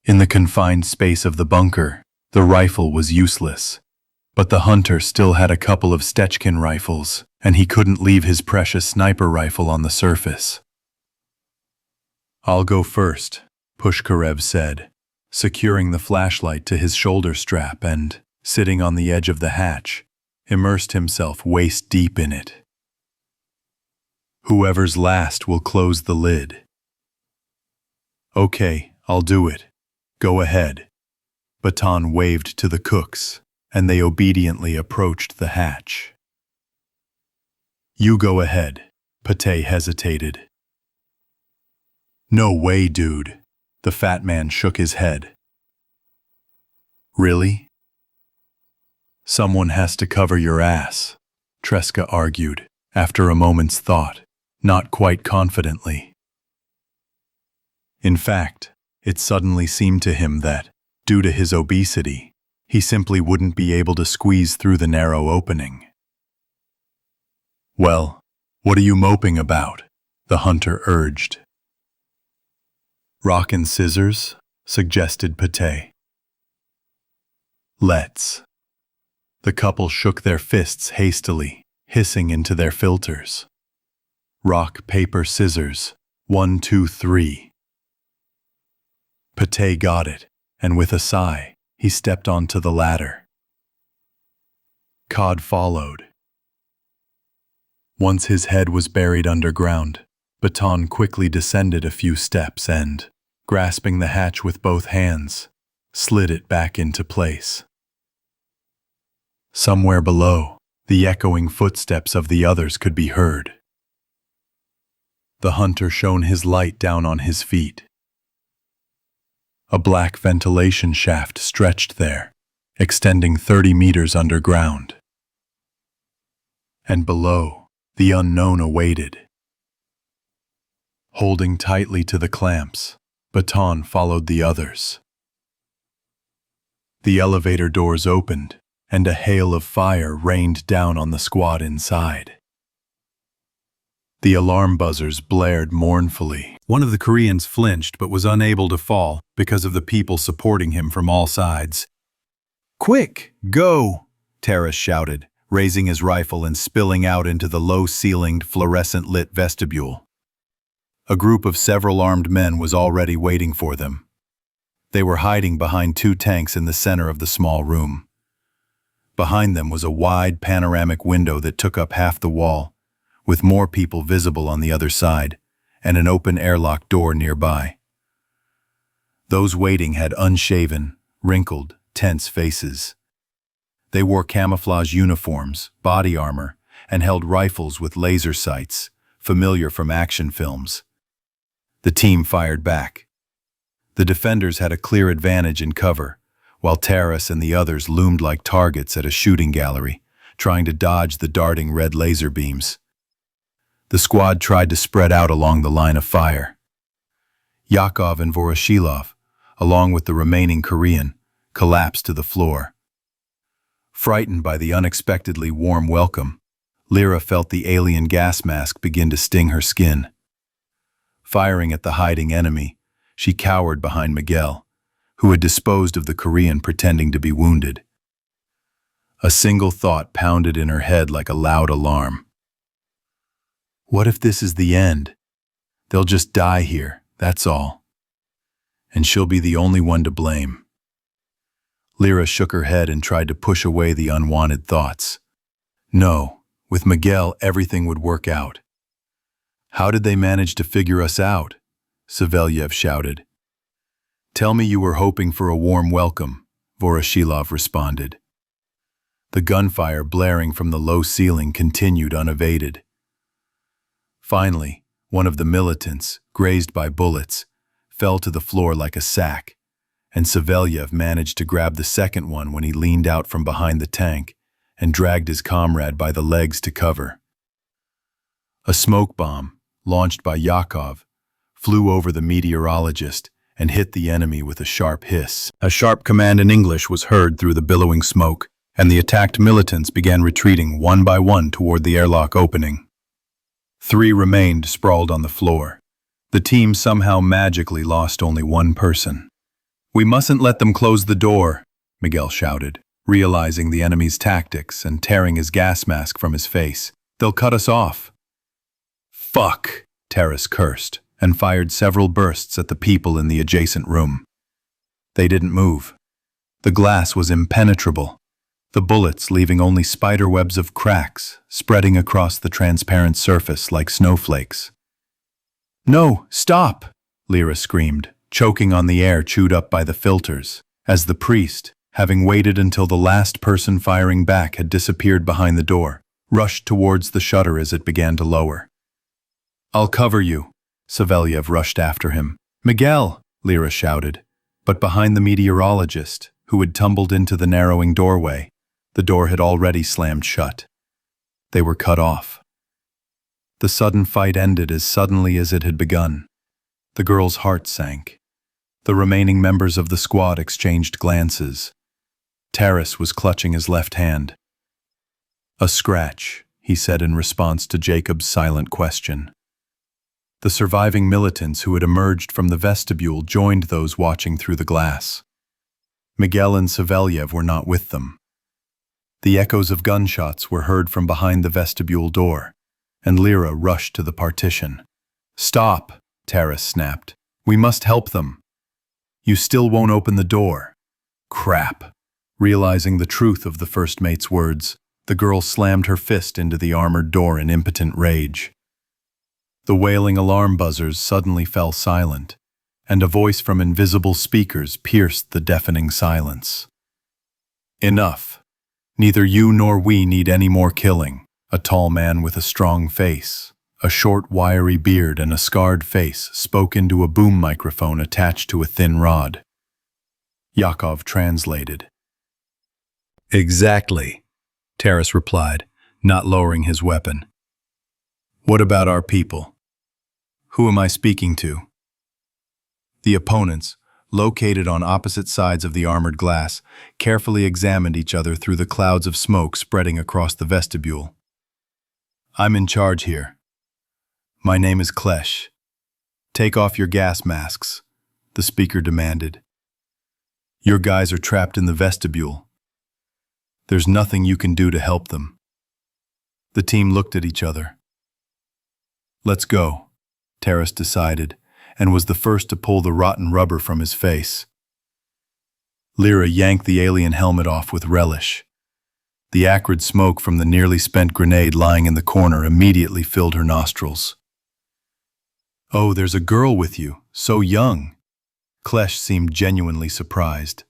In the confined space of the bunker, the rifle was useless, but the hunter still had a couple of Stechkin rifles, and he couldn't leave his precious sniper rifle on the surface. I'll go first, Pushkarev said, securing the flashlight to his shoulder strap and, sitting on the edge of the hatch, immersed himself waist-deep in it. Whoever's last will close the lid. Okay, I'll do it. Go ahead. Baton waved to the cooks, and they obediently approached the hatch. You go ahead, Pate hesitated. No way, dude. The fat man shook his head. Really? Someone has to cover your ass, Treska argued, after a moment's thought, not quite confidently. In fact, it suddenly seemed to him that, due to his obesity, he simply wouldn't be able to squeeze through the narrow opening. Well, what are you moping about? The hunter urged. Rock and scissors, suggested Pate. Let's. The couple shook their fists hastily, hissing into their filters. Rock, paper, scissors. 1, 2, 3. Pate got it, and with a sigh, he stepped onto the ladder. Cod followed. Once his head was buried underground, Baton quickly descended a few steps and, grasping the hatch with both hands, slid it back into place. Somewhere below, the echoing footsteps of the others could be heard. The hunter shone his light down on his feet. A black ventilation shaft stretched there, extending 30 meters underground. And below, the unknown awaited. Holding tightly to the clamps, Baton followed the others. The elevator doors opened, and a hail of fire rained down on the squad inside. The alarm buzzers blared mournfully. One of the Koreans flinched but was unable to fall because of the people supporting him from all sides. Quick, go! Taras shouted, raising his rifle and spilling out into the low-ceilinged, fluorescent-lit vestibule. A group of several armed men was already waiting for them. They were hiding behind 2 tanks in the center of the small room, Behind them was a wide panoramic window that took up half the wall, with more people visible on the other side, and an open airlock door nearby. Those waiting had unshaven, wrinkled, tense faces. They wore camouflage uniforms, body armor, and held rifles with laser sights, familiar from action films. The team fired back. The defenders had a clear advantage in cover, while Taras and the others loomed like targets at a shooting gallery, trying to dodge the darting red laser beams. The squad tried to spread out along the line of fire. Yakov and Voroshilov, along with the remaining Korean, collapsed to the floor. Frightened by the unexpectedly warm welcome, Lyra felt the alien gas mask begin to sting her skin. Firing at the hiding enemy, she cowered behind Miguel, who had disposed of the Korean pretending to be wounded. A single thought pounded in her head like a loud alarm. What if this is the end? They'll just die here, that's all. And she'll be the only one to blame. Lyra shook her head and tried to push away the unwanted thoughts. No, with Miguel everything would work out. How did they manage to figure us out? Savelyev shouted. Tell me you were hoping for a warm welcome, Voroshilov responded. The gunfire blaring from the low ceiling continued unabated. Finally, one of the militants, grazed by bullets, fell to the floor like a sack, and Savelyev managed to grab the second one when he leaned out from behind the tank and dragged his comrade by the legs to cover. A smoke bomb, launched by Yakov, flew over the meteorologist and hit the enemy with a sharp hiss. A sharp command in English was heard through the billowing smoke, and the attacked militants began retreating one by one toward the airlock opening. 3 remained sprawled on the floor. The team somehow magically lost only one person. We mustn't let them close the door, Miguel shouted, realizing the enemy's tactics and tearing his gas mask from his face. They'll cut us off. Fuck, Taras cursed, and fired several bursts at the people in the adjacent room. They didn't move. The glass was impenetrable, the bullets leaving only spiderwebs of cracks spreading across the transparent surface like snowflakes. No, stop, Lyra screamed, choking on the air chewed up by the filters, as the priest, having waited until the last person firing back had disappeared behind the door, rushed towards the shutter as it began to lower. I'll cover you. Savelyev rushed after him. Miguel, Lyra shouted, but behind the meteorologist, who had tumbled into the narrowing doorway, the door had already slammed shut. They were cut off. The sudden fight ended as suddenly as it had begun. The girl's heart sank. The remaining members of the squad exchanged glances. Taras was clutching his left hand. A scratch, he said in response to Jacob's silent question. The surviving militants who had emerged from the vestibule joined those watching through the glass. Miguel and Savelyev were not with them. The echoes of gunshots were heard from behind the vestibule door, and Lyra rushed to the partition. Stop, Taras snapped. We must help them. You still won't open the door. Crap. Realizing the truth of the first mate's words, the girl slammed her fist into the armored door in impotent rage. The wailing alarm buzzers suddenly fell silent, and a voice from invisible speakers pierced the deafening silence. Enough. Neither you nor we need any more killing. A tall man with a strong face, a short wiry beard and a scarred face spoke into a boom microphone attached to a thin rod. Yakov translated. Exactly, Taras replied, not lowering his weapon. What about our people? Who am I speaking to? The opponents, located on opposite sides of the armored glass, carefully examined each other through the clouds of smoke spreading across the vestibule. I'm in charge here. My name is Klesh. Take off your gas masks, the speaker demanded. Your guys are trapped in the vestibule. There's nothing you can do to help them. The team looked at each other. Let's go, Taras decided, and was the first to pull the rotten rubber from his face. Lyra yanked the alien helmet off with relish. The acrid smoke from the nearly spent grenade lying in the corner immediately filled her nostrils. "Oh, there's a girl with you, so young." Klesh seemed genuinely surprised.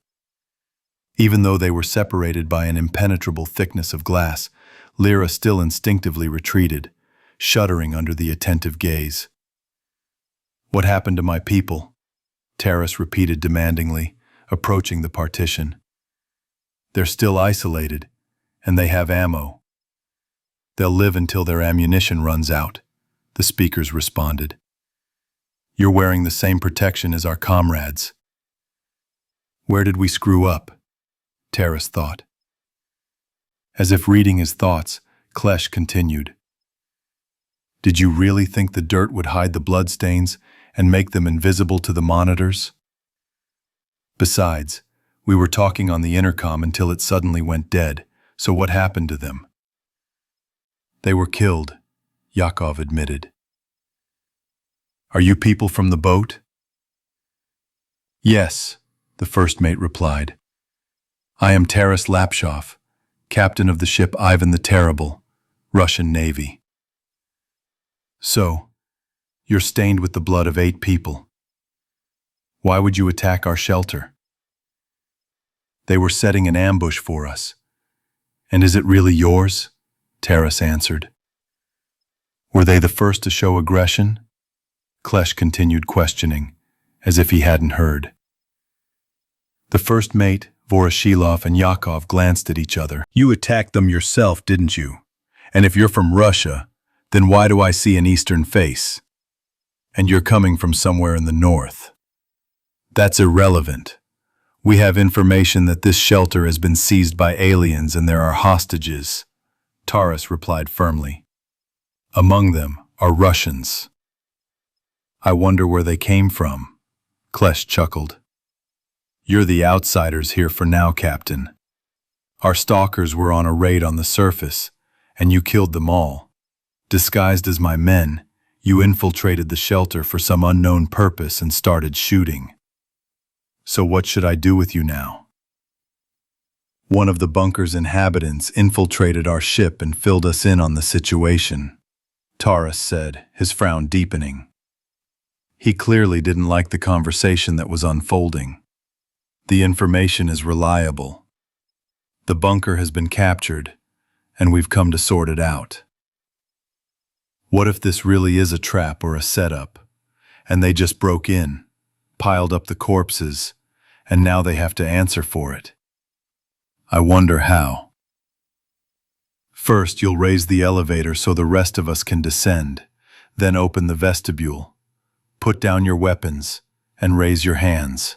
Even though they were separated by an impenetrable thickness of glass, Lyra still instinctively retreated, shuddering under the attentive gaze. "What happened to my people?" Taras repeated demandingly, approaching the partition. "They're still isolated, and they have ammo. They'll live until their ammunition runs out," the speakers responded. "You're wearing the same protection as our comrades." "Where did we screw up?" Taras thought. As if reading his thoughts, Klesh continued. "Did you really think the dirt would hide the bloodstains and make them invisible to the monitors? Besides, we were talking on the intercom until it suddenly went dead, so what happened to them?" "They were killed," Yakov admitted. "Are you people from the boat?" "Yes," the first mate replied. "I am Taras Lapshov, captain of the ship Ivan the Terrible, Russian Navy." "So, you're stained with the blood of 8 people. Why would you attack our shelter?" "They were setting an ambush for us." "And is it really yours?" Taras answered. "Were they the first to show aggression?" Klesh continued questioning, as if he hadn't heard. The first mate, Voroshilov, and Yakov glanced at each other. "You attacked them yourself, didn't you? And if you're from Russia, then why do I see an eastern face? And you're coming from somewhere in the north." "That's irrelevant. We have information that this shelter has been seized by aliens and there are hostages," Taras replied firmly. "Among them are Russians." "I wonder where they came from," Klesh chuckled. "You're the outsiders here for now, Captain. Our stalkers were on a raid on the surface, and you killed them all. Disguised as my men, you infiltrated the shelter for some unknown purpose and started shooting. So what should I do with you now?" "One of the bunker's inhabitants infiltrated our ship and filled us in on the situation," Taras said, his frown deepening. He clearly didn't like the conversation that was unfolding. "The information is reliable. The bunker has been captured, and we've come to sort it out. What if this really is a trap or a setup, and they just broke in, piled up the corpses, and now they have to answer for it? I wonder how." "First, you'll raise the elevator so the rest of us can descend, then open the vestibule. Put down your weapons and raise your hands,"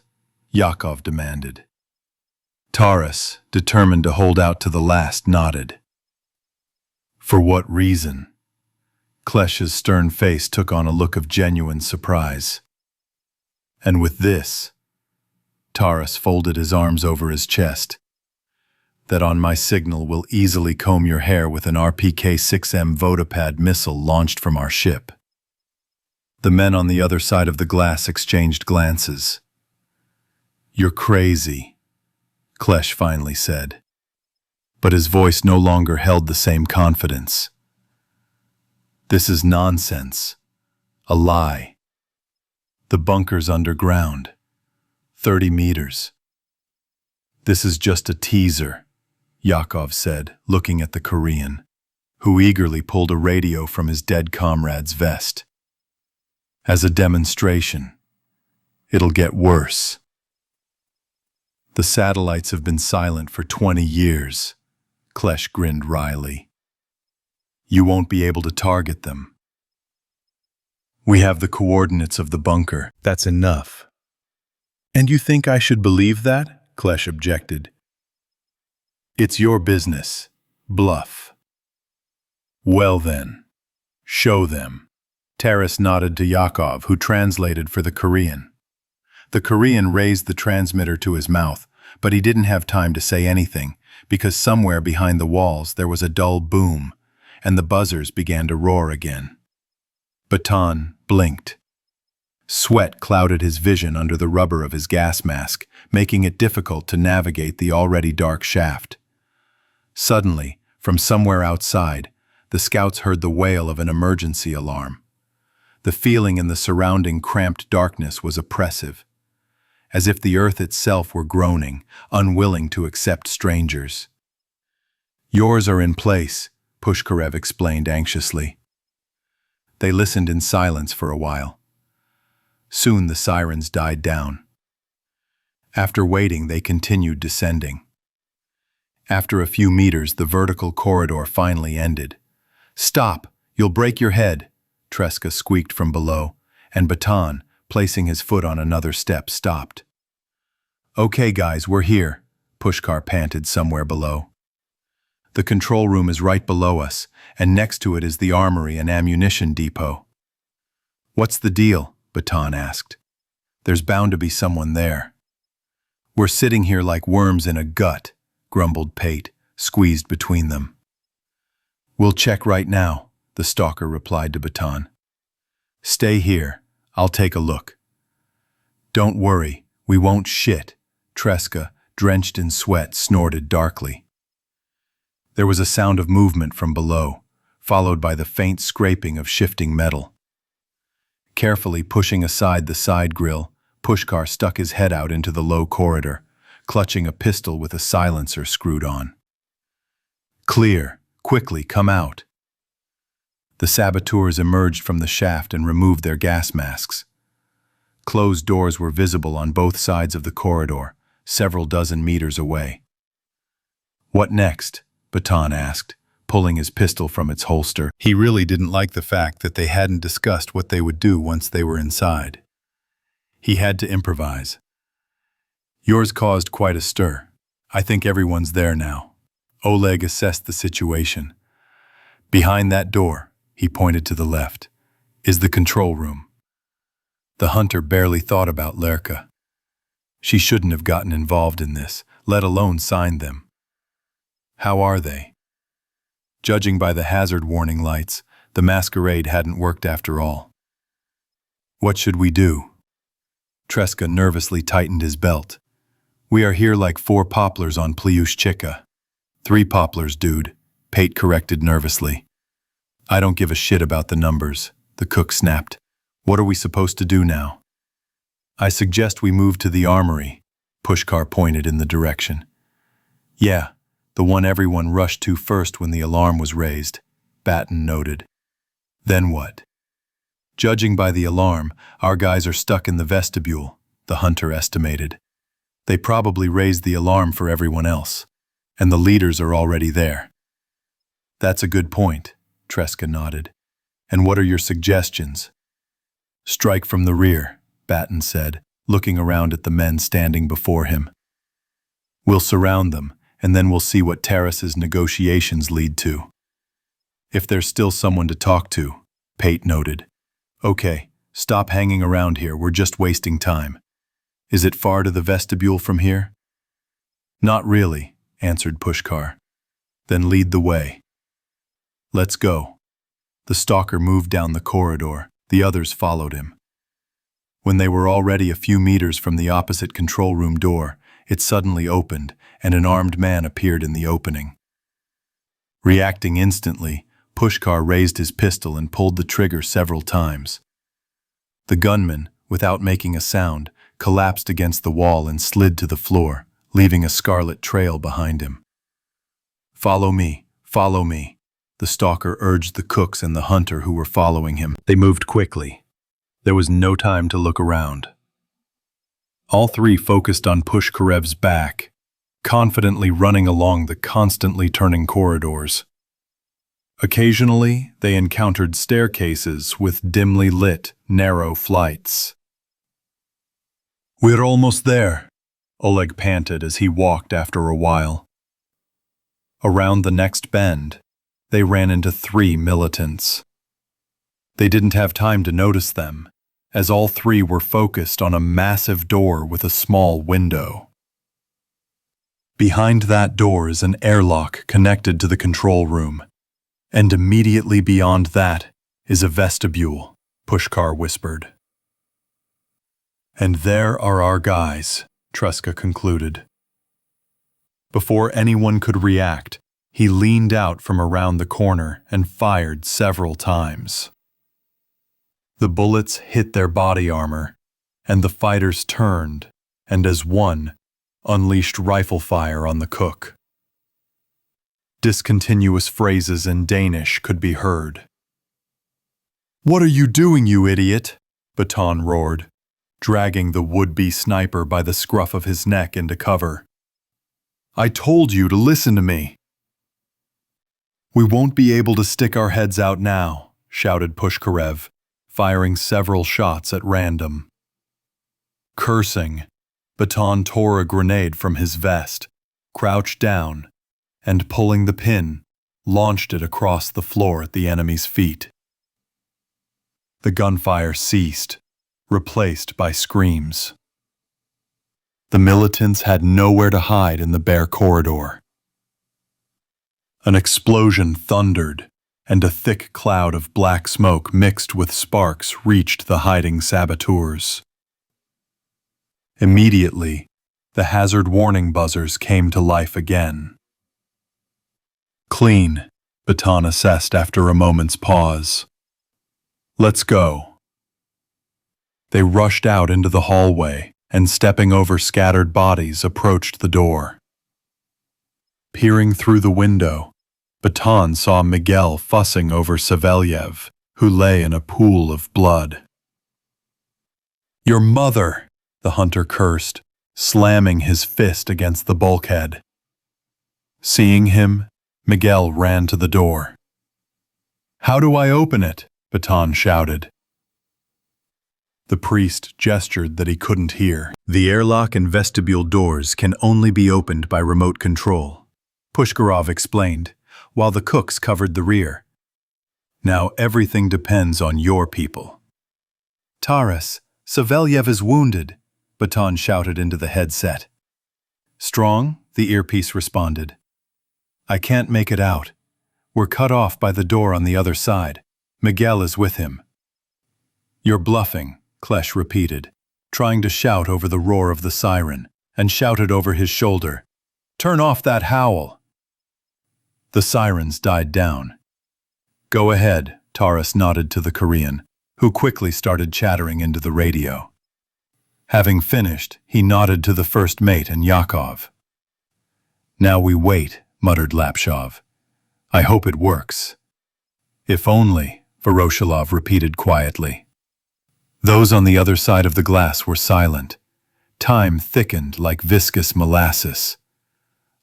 Yakov demanded. Taras, determined to hold out to the last, nodded. "For what reason?" Klesh's stern face took on a look of genuine surprise. "And with this," Taras folded his arms over his chest, "that on my signal will easily comb your hair with an RPK-6M Vodopad missile launched from our ship." The men on the other side of the glass exchanged glances. "You're crazy," Klesh finally said. But his voice no longer held the same confidence. "This is nonsense. A lie. The bunker's underground. 30 meters. This is just a teaser," Yakov said, looking at the Korean, who eagerly pulled a radio from his dead comrade's vest. "As a demonstration. It'll get worse. The satellites have been silent for 20 years, Klesh grinned wryly. "You won't be able to target them. We have the coordinates of the bunker. That's enough." "And you think I should believe that?" Klesh objected. "It's your business. Bluff." "Well then, show them." Taras nodded to Yakov, who translated for the Korean. The Korean raised the transmitter to his mouth, but he didn't have time to say anything, because somewhere behind the walls there was a dull boom, and the buzzers began to roar again. Baton blinked. Sweat clouded his vision under the rubber of his gas mask, making it difficult to navigate the already dark shaft. Suddenly, from somewhere outside, the scouts heard the wail of an emergency alarm. The feeling in the surrounding cramped darkness was oppressive, as if the earth itself were groaning, unwilling to accept strangers. "Yours are in place," Pushkarev explained anxiously. They listened in silence for a while. Soon the sirens died down. After waiting, they continued descending. After a few meters, the vertical corridor finally ended. "Stop! You'll break your head," Treska squeaked from below, and Batan, placing his foot on another step, stopped. "Okay, guys, we're here," Pushkar panted somewhere below. "The control room is right below us, and next to it is the armory and ammunition depot." "What's the deal?" Batan asked. "There's bound to be someone there." "We're sitting here like worms in a gut," grumbled Pate, squeezed between them. "We'll check right now," the stalker replied to Batan. "Stay here. I'll take a look." "Don't worry, we won't shit," Treska, drenched in sweat, snorted darkly. There was a sound of movement from below, followed by the faint scraping of shifting metal. Carefully pushing aside the side grill, Pushkar stuck his head out into the low corridor, clutching a pistol with a silencer screwed on. "Clear! Quickly, come out!" The saboteurs emerged from the shaft and removed their gas masks. Closed doors were visible on both sides of the corridor, several dozen meters away. "What next?" Batan asked, pulling his pistol from its holster. He really didn't like the fact that they hadn't discussed what they would do once they were inside. He had to improvise. "Yours caused quite a stir. I think everyone's there now." Oleg assessed the situation. "Behind that door," he pointed to the left, "is the control room." The hunter barely thought about Lerka. She shouldn't have gotten involved in this, let alone signed them. "How are they?" Judging by the hazard warning lights, the masquerade hadn't worked after all. "What should we do?" Treska nervously tightened his belt. "We are here like 4 poplars on Plyushchika." "3 poplars, dude," Pate corrected nervously. "I don't give a shit about the numbers," the cook snapped. "What are we supposed to do now?" "I suggest we move to the armory," Pushkar pointed in the direction. "Yeah, the one everyone rushed to first when the alarm was raised," Batten noted. "Then what?" "Judging by the alarm, our guys are stuck in the vestibule," the hunter estimated. "They probably raised the alarm for everyone else, and the leaders are already there." "That's a good point," Treska nodded. "And what are your suggestions?" "Strike from the rear," Batten said, looking around at the men standing before him. "We'll surround them, and then we'll see what Terrace's negotiations lead to." "If there's still someone to talk to," Pate noted. "Okay, stop hanging around here, we're just wasting time. Is it far to the vestibule from here?" "Not really," answered Pushkar. "Then lead the way." "Let's go." The stalker moved down the corridor, the others followed him. When they were already a few meters from the opposite control room door, it suddenly opened, and an armed man appeared in the opening. Reacting instantly, Pushkar raised his pistol and pulled the trigger several times. The gunman, without making a sound, collapsed against the wall and slid to the floor, leaving a scarlet trail behind him. "Follow me, follow me," the stalker urged the cooks and the hunter who were following him. They moved quickly. There was no time to look around. All 3 focused on Pushkarev's back, confidently running along the constantly turning corridors. Occasionally, they encountered staircases with dimly lit, narrow flights. "We're almost there," Oleg panted as he walked after a while. Around the next bend, they ran into 3 militants. They didn't have time to notice them, as all 3 were focused on a massive door with a small window. Behind that door is an airlock connected to the control room, and immediately beyond that is a vestibule, Pushkar whispered. "And there are our guys," Treska concluded. Before anyone could react, He leaned out from around the corner and fired several times. The bullets hit their body armor, and the fighters turned, and as one, unleashed rifle fire on the cook. Discontinuous phrases in Danish could be heard. "What are you doing, you idiot?" Baton roared, dragging the would-be sniper by the scruff of his neck into cover. "I told you to listen to me." "We won't be able to stick our heads out now," shouted Pushkarev, firing several shots at random. Cursing, Baton tore a grenade from his vest, crouched down, and pulling the pin, launched it across the floor at the enemy's feet. The gunfire ceased, replaced by screams. The militants had nowhere to hide in the bare corridor. An explosion thundered, and a thick cloud of black smoke mixed with sparks reached the hiding saboteurs. Immediately, the hazard warning buzzers came to life again. "Clean," Baton assessed after a moment's pause. "Let's go." They rushed out into the hallway and, stepping over scattered bodies, approached the door. Peering through the window, Baton saw Miguel fussing over Savelyev, who lay in a pool of blood. "Your mother!" the hunter cursed, slamming his fist against the bulkhead. Seeing him, Miguel ran to the door. "How do I open it?" Baton shouted. The priest gestured that he couldn't hear. "The airlock and vestibule doors can only be opened by remote control," Pushkarov explained, while the cooks covered the rear. "Now everything depends on your people." "Taras, Savelyev is wounded," Baton shouted into the headset. "Strong?" the earpiece responded. "I can't make it out. We're cut off by the door on the other side. Miguel is with him." "You're bluffing," Klesh repeated, trying to shout over the roar of the siren, and shouted over his shoulder, "Turn off that howl!" The sirens died down. "Go ahead," Taras nodded to the Korean, who quickly started chattering into the radio. Having finished, he nodded to the first mate and Yakov. "Now we wait," muttered Lapshov. "I hope it works." "If only," Voroshilov repeated quietly. Those on the other side of the glass were silent. Time thickened like viscous molasses.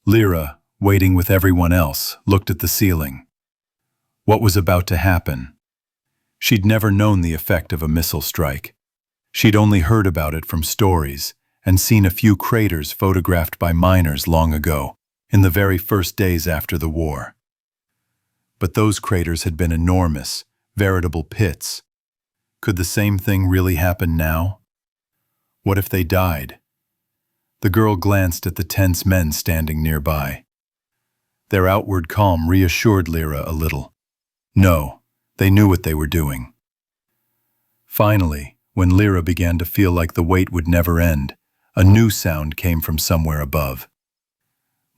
Lyra, waiting with everyone else, looked at the ceiling. What was about to happen? She'd never known the effect of a missile strike. She'd only heard about it from stories and seen a few craters photographed by miners long ago, in the very first days after the war. But those craters had been enormous, veritable pits. Could the same thing really happen now? What if they died? The girl glanced at the tense men standing nearby. Their outward calm reassured Lyra a little. No, they knew what they were doing. Finally, when Lyra began to feel like the wait would never end, a new sound came from somewhere above.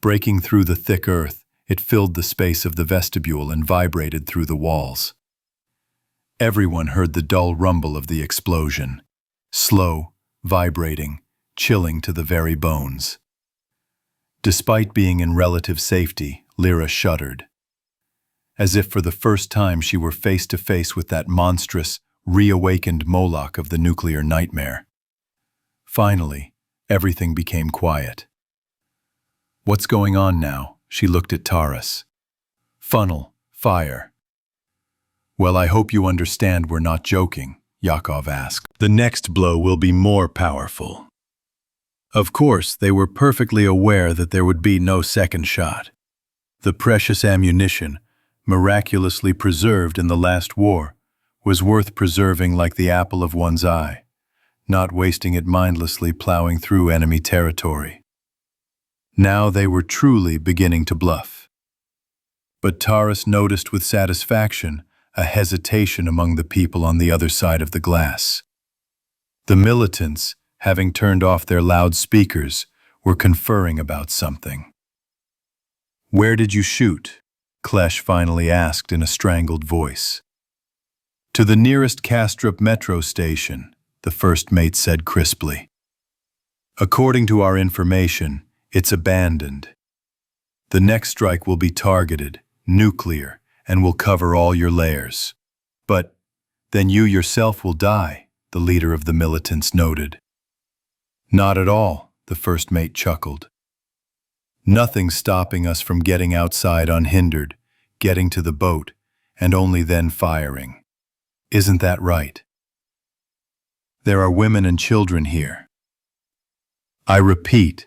Breaking through the thick earth, it filled the space of the vestibule and vibrated through the walls. Everyone heard the dull rumble of the explosion, slow, vibrating, chilling to the very bones. Despite being in relative safety, Lyra shuddered. As if for the first time she were face to face with that monstrous, reawakened Moloch of the nuclear nightmare. Finally, everything became quiet. "What's going on now?" She looked at Taras. "Funnel, fire." "Well, I hope you understand we're not joking," Yakov asked. "The next blow will be more powerful." Of course, they were perfectly aware that there would be no second shot. The precious ammunition, miraculously preserved in the last war, was worth preserving like the apple of one's eye, not wasting it mindlessly plowing through enemy territory. Now they were truly beginning to bluff. But Taras noticed with satisfaction a hesitation among the people on the other side of the glass. The militants, having turned off their loudspeakers, were conferring about something. Where did you shoot? Klesh finally asked in a strangled voice. To the nearest Kastrup metro station, the first mate said crisply. According to our information, it's abandoned. The next strike will be targeted, nuclear, and will cover all your layers. But then you yourself will die, the leader of the militants noted. Not at all, the first mate chuckled. Nothing's stopping us from getting outside unhindered, getting to the boat, and only then firing. Isn't that right? There are women and children here. I repeat,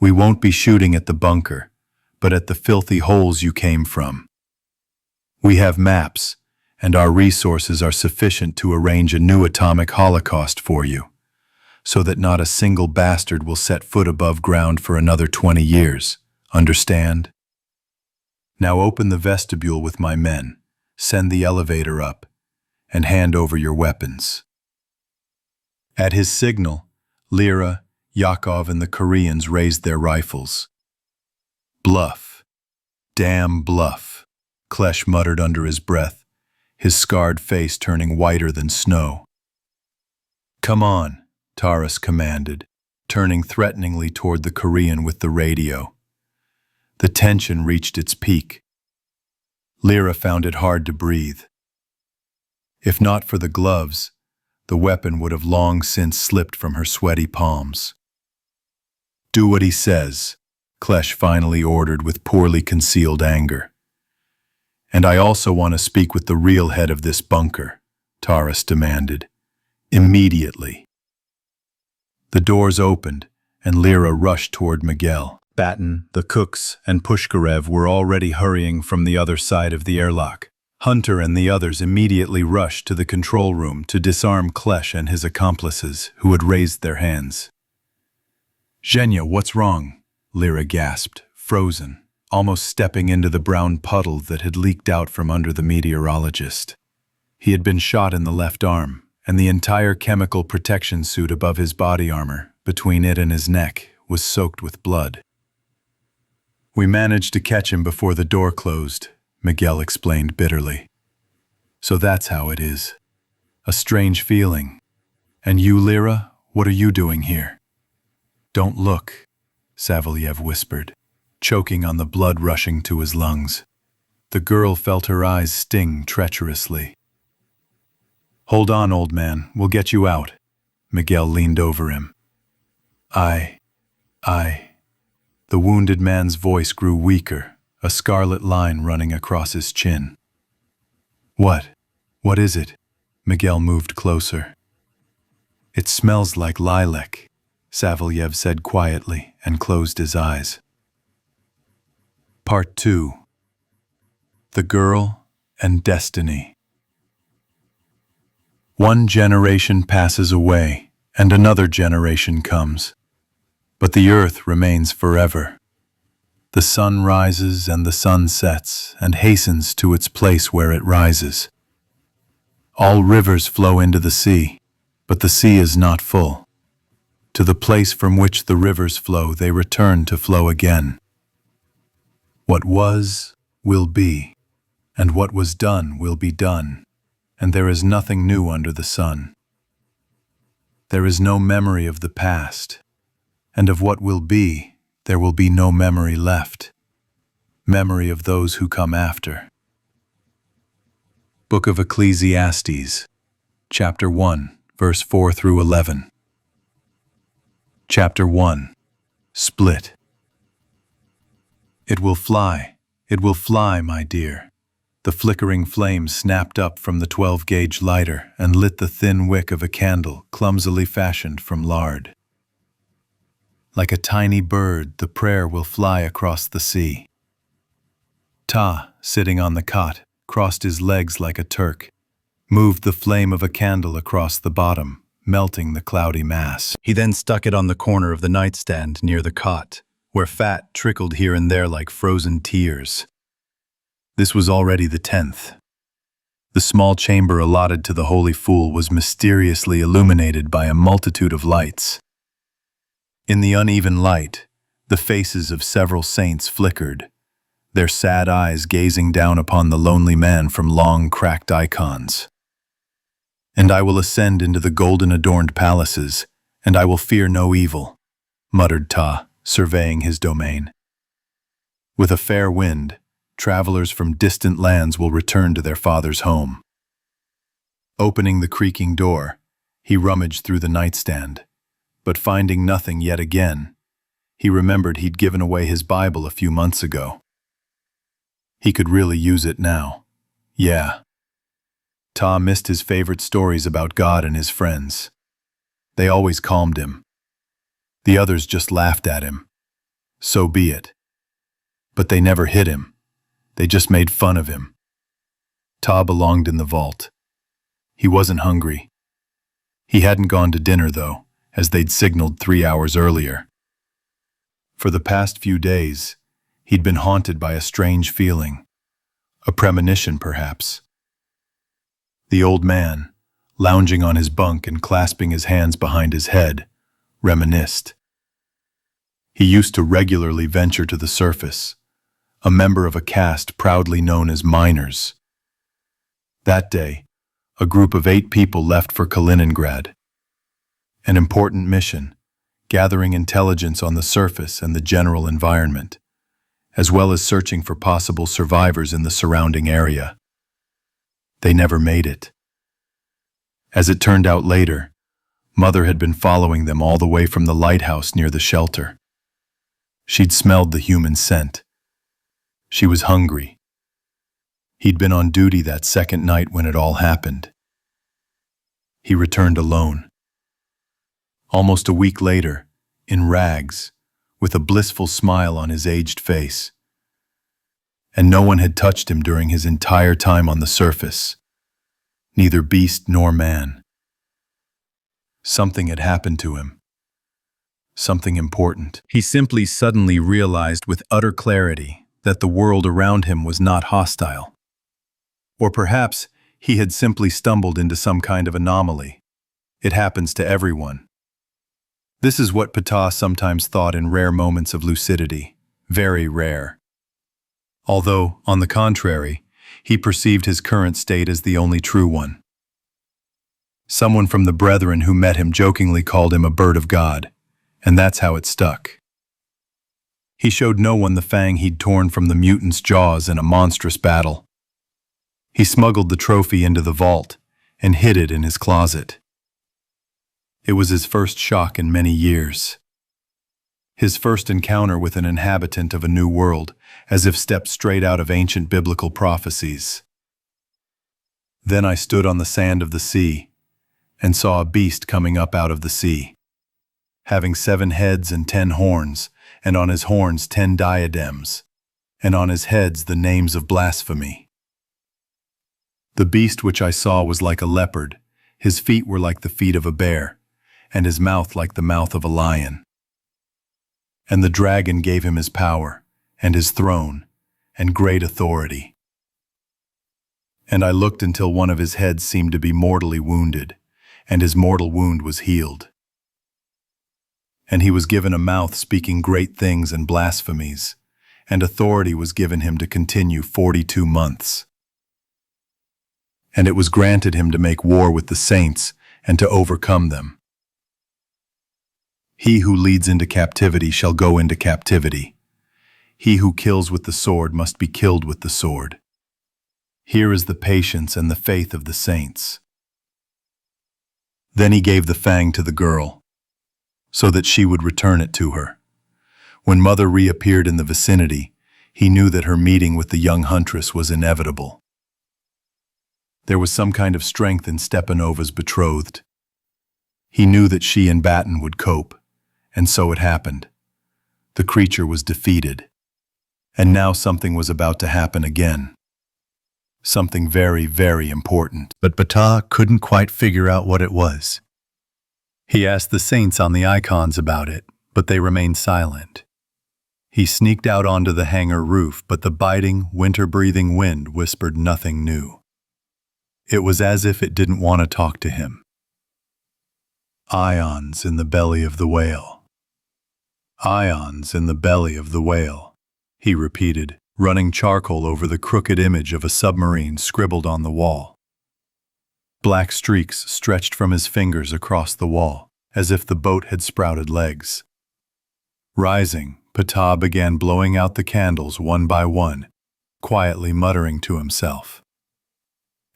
we won't be shooting at the bunker, but at the filthy holes you came from. We have maps, and our resources are sufficient to arrange a new atomic holocaust for you, so that not a single bastard will set foot above ground for another 20 years. Understand? Now open the vestibule with my men, send the elevator up, and hand over your weapons. At his signal, Lyra, Yakov, and the Koreans raised their rifles. Bluff. Damn bluff, Klesh muttered under his breath, his scarred face turning whiter than snow. Come on, Taras commanded, turning threateningly toward the Korean with the radio. The tension reached its peak. Lyra found it hard to breathe. If not for the gloves, the weapon would have long since slipped from her sweaty palms. Do what he says, Klesh finally ordered with poorly concealed anger. And I also want to speak with the real head of this bunker, Taras demanded. Immediately. The doors opened, and Lyra rushed toward Miguel. Batten, the cooks, and Pushkarev were already hurrying from the other side of the airlock. Hunter and the others immediately rushed to the control room to disarm Klesh and his accomplices, who had raised their hands. Zhenya, what's wrong? Lyra gasped, frozen, almost stepping into the brown puddle that had leaked out from under the meteorologist. He had been shot in the left arm, and the entire chemical protection suit above his body armor, between it and his neck, was soaked with blood. We managed to catch him before the door closed, Miguel explained bitterly. So that's how it is. A strange feeling. And you, Lyra, what are you doing here? Don't look, Savelyev whispered, choking on the blood rushing to his lungs. The girl felt her eyes sting treacherously. Hold on, old man, we'll get you out. Miguel leaned over him. I. The wounded man's voice grew weaker, a scarlet line running across his chin. What? What is it? Miguel moved closer. It smells like lilac, Savelyev said quietly and closed his eyes. Part 2. The Girl and Destiny. One generation passes away, and another generation comes. But the earth remains forever. The sun rises and the sun sets and hastens to its place where it rises. All rivers flow into the sea, but the sea is not full. To the place from which the rivers flow, they return to flow again. What was, will be, and what was done will be done, and there is nothing new under the sun. There is no memory of the past, and of what will be, there will be no memory left. Memory of those who come after. Book of Ecclesiastes, Chapter 1, verse 4 through 11. Chapter 1. Split. It will fly, my dear. The flickering flame snapped up from the 12-gauge lighter and lit the thin wick of a candle clumsily fashioned from lard. Like a tiny bird, the prayer will fly across the sea. Ta, sitting on the cot, crossed his legs like a Turk, moved the flame of a candle across the bottom, melting the cloudy mass. He then stuck it on the corner of the nightstand near the cot, where fat trickled here and there like frozen tears. This was already the 10th. The small chamber allotted to the holy fool was mysteriously illuminated by a multitude of lights. In the uneven light, the faces of several saints flickered, their sad eyes gazing down upon the lonely man from long, cracked icons. "And I will ascend into the golden-adorned palaces, and I will fear no evil," muttered Ta, surveying his domain. "With a fair wind, travelers from distant lands will return to their father's home." Opening the creaking door, he rummaged through the nightstand, but finding nothing yet again, he remembered he'd given away his Bible a few months ago. He could really use it now. Yeah. Ta missed his favorite stories about God and his friends. They always calmed him. The others just laughed at him. So be it. But they never hit him. They just made fun of him. Ta belonged in the vault. He wasn't hungry. He hadn't gone to dinner, though, as they'd signaled 3 hours earlier. For the past few days, he'd been haunted by a strange feeling. A premonition, perhaps. The old man, lounging on his bunk and clasping his hands behind his head, reminisced. He used to regularly venture to the surface, a member of a caste proudly known as miners. That day, a group of 8 people left for Kaliningrad. An important mission, gathering intelligence on the surface and the general environment, as well as searching for possible survivors in the surrounding area. They never made it. As it turned out later, Mother had been following them all the way from the lighthouse near the shelter. She'd smelled the human scent. She was hungry. He'd been on duty that second night when it all happened. He returned alone. Almost a week later, in rags, with a blissful smile on his aged face. And no one had touched him during his entire time on the surface. Neither beast nor man. Something had happened to him. Something important. He simply suddenly realized with utter clarity that the world around him was not hostile. Or perhaps he had simply stumbled into some kind of anomaly. It happens to everyone. This is what Ptah sometimes thought in rare moments of lucidity, very rare. Although, on the contrary, he perceived his current state as the only true one. Someone from the brethren who met him jokingly called him a bird of God, and that's how it stuck. He showed no one the fang he'd torn from the mutant's jaws in a monstrous battle. He smuggled the trophy into the vault and hid it in his closet. It was his first shock in many years. His first encounter with an inhabitant of a new world, as if stepped straight out of ancient biblical prophecies. Then I stood on the sand of the sea and saw a beast coming up out of the sea, having 7 heads and 10 horns, and on his horns 10 diadems, and on his heads the names of blasphemy. The beast which I saw was like a leopard, his feet were like the feet of a bear, and his mouth like the mouth of a lion. And the dragon gave him his power, and his throne, and great authority. And I looked until one of his heads seemed to be mortally wounded, and his mortal wound was healed. And he was given a mouth speaking great things and blasphemies, and authority was given him to continue 42 months. And it was granted him to make war with the saints and to overcome them. He who leads into captivity shall go into captivity. He who kills with the sword must be killed with the sword. Here is the patience and the faith of the saints. Then he gave the fang to the girl, so that she would return it to her. When Mother reappeared in the vicinity, he knew that her meeting with the young huntress was inevitable. There was some kind of strength in Stepanova's betrothed. He knew that she and Batten would cope, and so it happened. The creature was defeated. And now something was about to happen again. Something very, very important. But Ptah couldn't quite figure out what it was. He asked the saints on the icons about it, but they remained silent. He sneaked out onto the hangar roof, but the biting, winter-breathing wind whispered nothing new. It was as if it didn't want to talk to him. Ions in the belly of the whale. Ions in the belly of the whale, he repeated, running charcoal over the crooked image of a submarine scribbled on the wall. Black streaks stretched from his fingers across the wall, as if the boat had sprouted legs. Rising, Ptah began blowing out the candles one by one, quietly muttering to himself.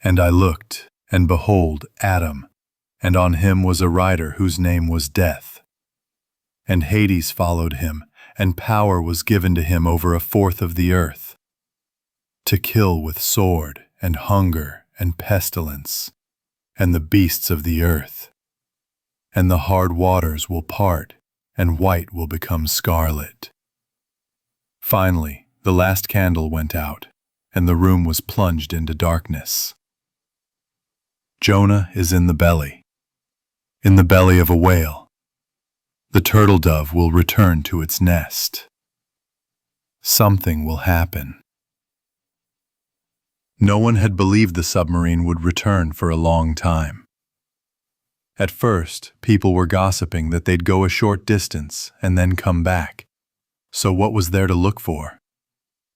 And I looked, and behold, Adam, and on him was a rider whose name was Death. And Hades followed him, and power was given to him over a fourth of the earth, to kill with sword, and hunger, and pestilence, and the beasts of the earth. And the hard waters will part, and white will become scarlet. Finally, the last candle went out, and the room was plunged into darkness. Jonah is in the belly of a whale. The turtle dove will return to its nest. Something will happen. No one had believed the submarine would return for a long time. At first, people were gossiping that they'd go a short distance and then come back. So what was there to look for?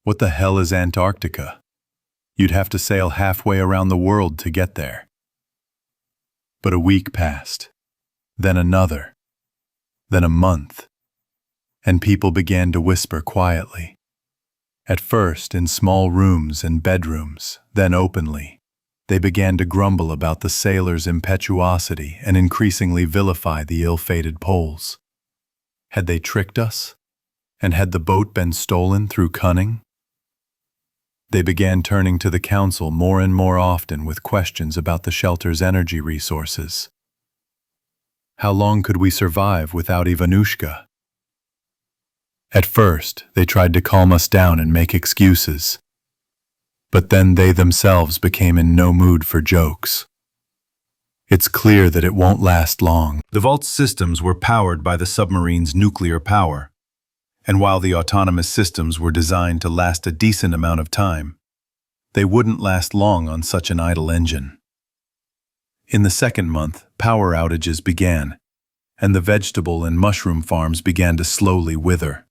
What the hell is Antarctica? You'd have to sail halfway around the world to get there. But a week passed, then another, then a month, and people began to whisper quietly. At first in small rooms and bedrooms, then openly. They began to grumble about the sailors' impetuosity and increasingly vilify the ill-fated Poles. Had they tricked us? And had the boat been stolen through cunning? They began turning to the council more and more often with questions about the shelter's energy resources. How long could we survive without Ivanushka? At first, they tried to calm us down and make excuses. But then they themselves became in no mood for jokes. It's clear that it won't last long. The vault's systems were powered by the submarine's nuclear power, and while the autonomous systems were designed to last a decent amount of time, they wouldn't last long on such an idle engine. In the second month, power outages began, and the vegetable and mushroom farms began to slowly wither.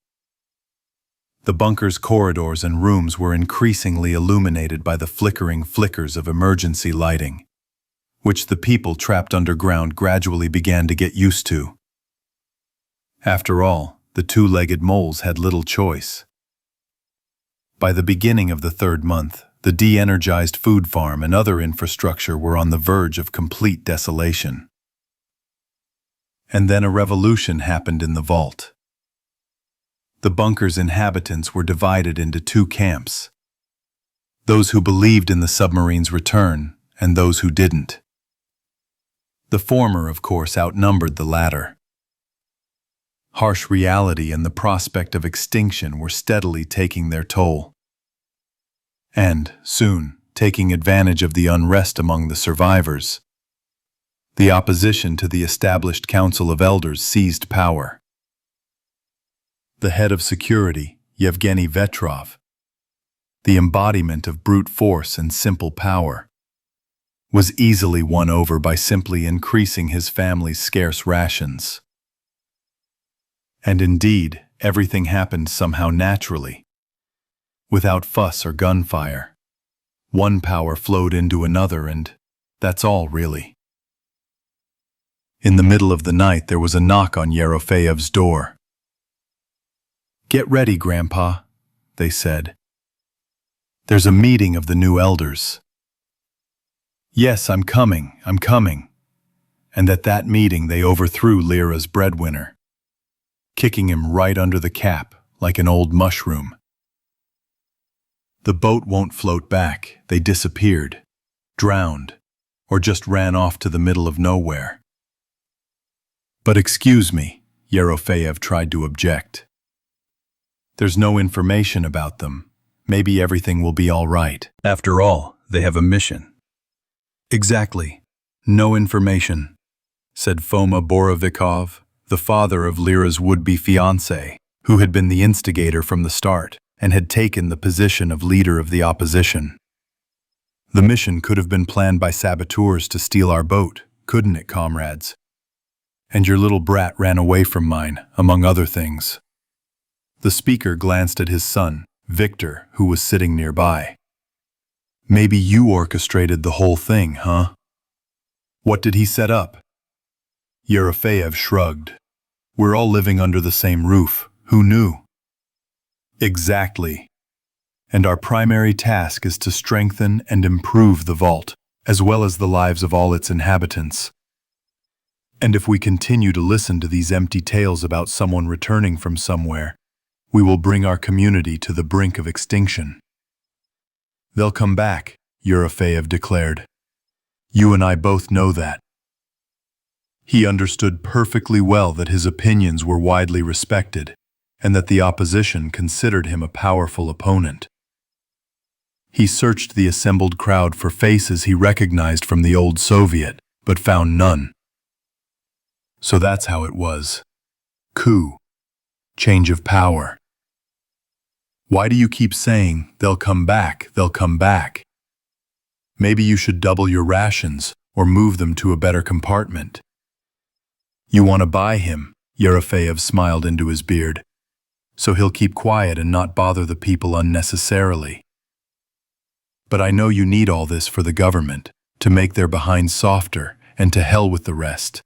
The bunker's corridors and rooms were increasingly illuminated by the flickering flickers of emergency lighting, which the people trapped underground gradually began to get used to. After all, the two-legged moles had little choice. By the beginning of the third month, the de-energized food farm and other infrastructure were on the verge of complete desolation. And then a revolution happened in the vault. The bunker's inhabitants were divided into two camps, those who believed in the submarine's return and those who didn't. The former, of course, outnumbered the latter. Harsh reality and the prospect of extinction were steadily taking their toll. And, soon, taking advantage of the unrest among the survivors, the opposition to the established Council of Elders seized power. The head of security, Yevgeny Vetrov, the embodiment of brute force and simple power, was easily won over by simply increasing his family's scarce rations. And indeed, everything happened somehow naturally, without fuss or gunfire. One power flowed into another, and that's all, really. In the middle of the night, there was a knock on Yerofeyev's door. "Get ready, Grandpa," they said. "There's a meeting of the new elders." "Yes, I'm coming. And at that meeting they overthrew Lyra's breadwinner, kicking him right under the cap like an old mushroom. The boat won't float back. They disappeared, drowned, or just ran off to the middle of nowhere. "But excuse me," Yerofeyev tried to object. "There's no information about them. Maybe everything will be all right. After all, they have a mission." "Exactly. No information," said Foma Borovikov, the father of Lyra's would-be fiancé, who had been the instigator from the start and had taken the position of leader of the opposition. "The mission could have been planned by saboteurs to steal our boat, couldn't it, comrades? And your little brat ran away from mine, among other things." The speaker glanced at his son, Victor, who was sitting nearby. Maybe you orchestrated the whole thing, huh? What did he set up? Yerofeev shrugged. We're all living under the same roof. Who knew? Exactly. And our primary task is to strengthen and improve the vault, as well as the lives of all its inhabitants. And if we continue to listen to these empty tales about someone returning from somewhere, we will bring our community to the brink of extinction. They'll come back, Yerofeev declared. You and I both know that. He understood perfectly well that his opinions were widely respected, and that the opposition considered him a powerful opponent. He searched the assembled crowd for faces he recognized from the old Soviet, but found none. So that's how it was. Coup. Change of power. Why do you keep saying, they'll come back, they'll come back? Maybe you should double your rations, or move them to a better compartment. You want to buy him, Yerofeev smiled into his beard, so he'll keep quiet and not bother the people unnecessarily. But I know you need all this for the government, to make their behinds softer, and to hell with the rest.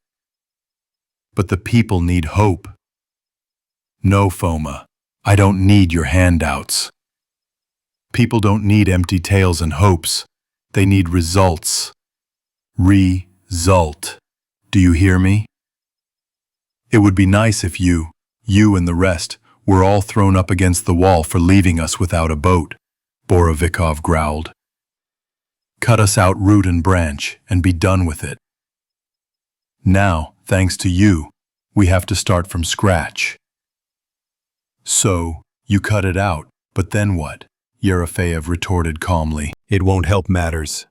But the people need hope. No, Foma, I don't need your handouts. People don't need empty tales and hopes. They need results. Result. Do you hear me? It would be nice if you and the rest, were all thrown up against the wall for leaving us without a boat, Borovikov growled. Cut us out root and branch and be done with it. Now, thanks to you, we have to start from scratch. So, you cut it out, but then what? Yerofeev retorted calmly. It won't help matters.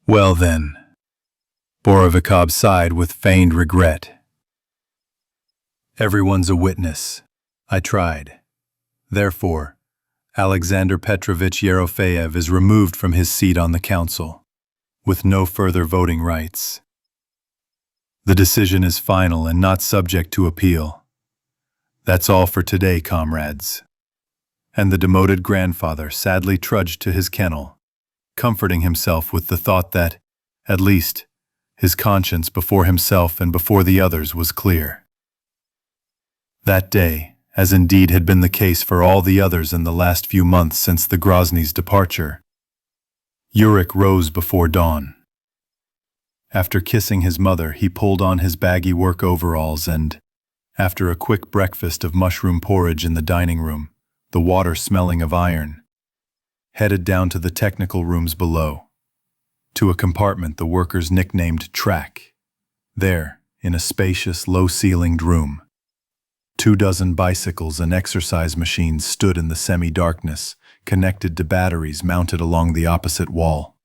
Well then. Borovikov sighed with feigned regret. Everyone's a witness. I tried. Therefore, Alexander Petrovich Yerofeev is removed from his seat on the council, with no further voting rights. The decision is final and not subject to appeal. That's all for today, comrades. And the demoted grandfather sadly trudged to his kennel, comforting himself with the thought that, at least, his conscience before himself and before the others was clear. That day, as indeed had been the case for all the others in the last few months since the Grozny's departure, Yurik rose before dawn. After kissing his mother, he pulled on his baggy work overalls and, after a quick breakfast of mushroom porridge in the dining room, the water smelling of iron, headed down to the technical rooms below, to a compartment the workers nicknamed Track. There, in a spacious, low-ceilinged room, 24 bicycles and exercise machines stood in the semi-darkness, connected to batteries mounted along the opposite wall.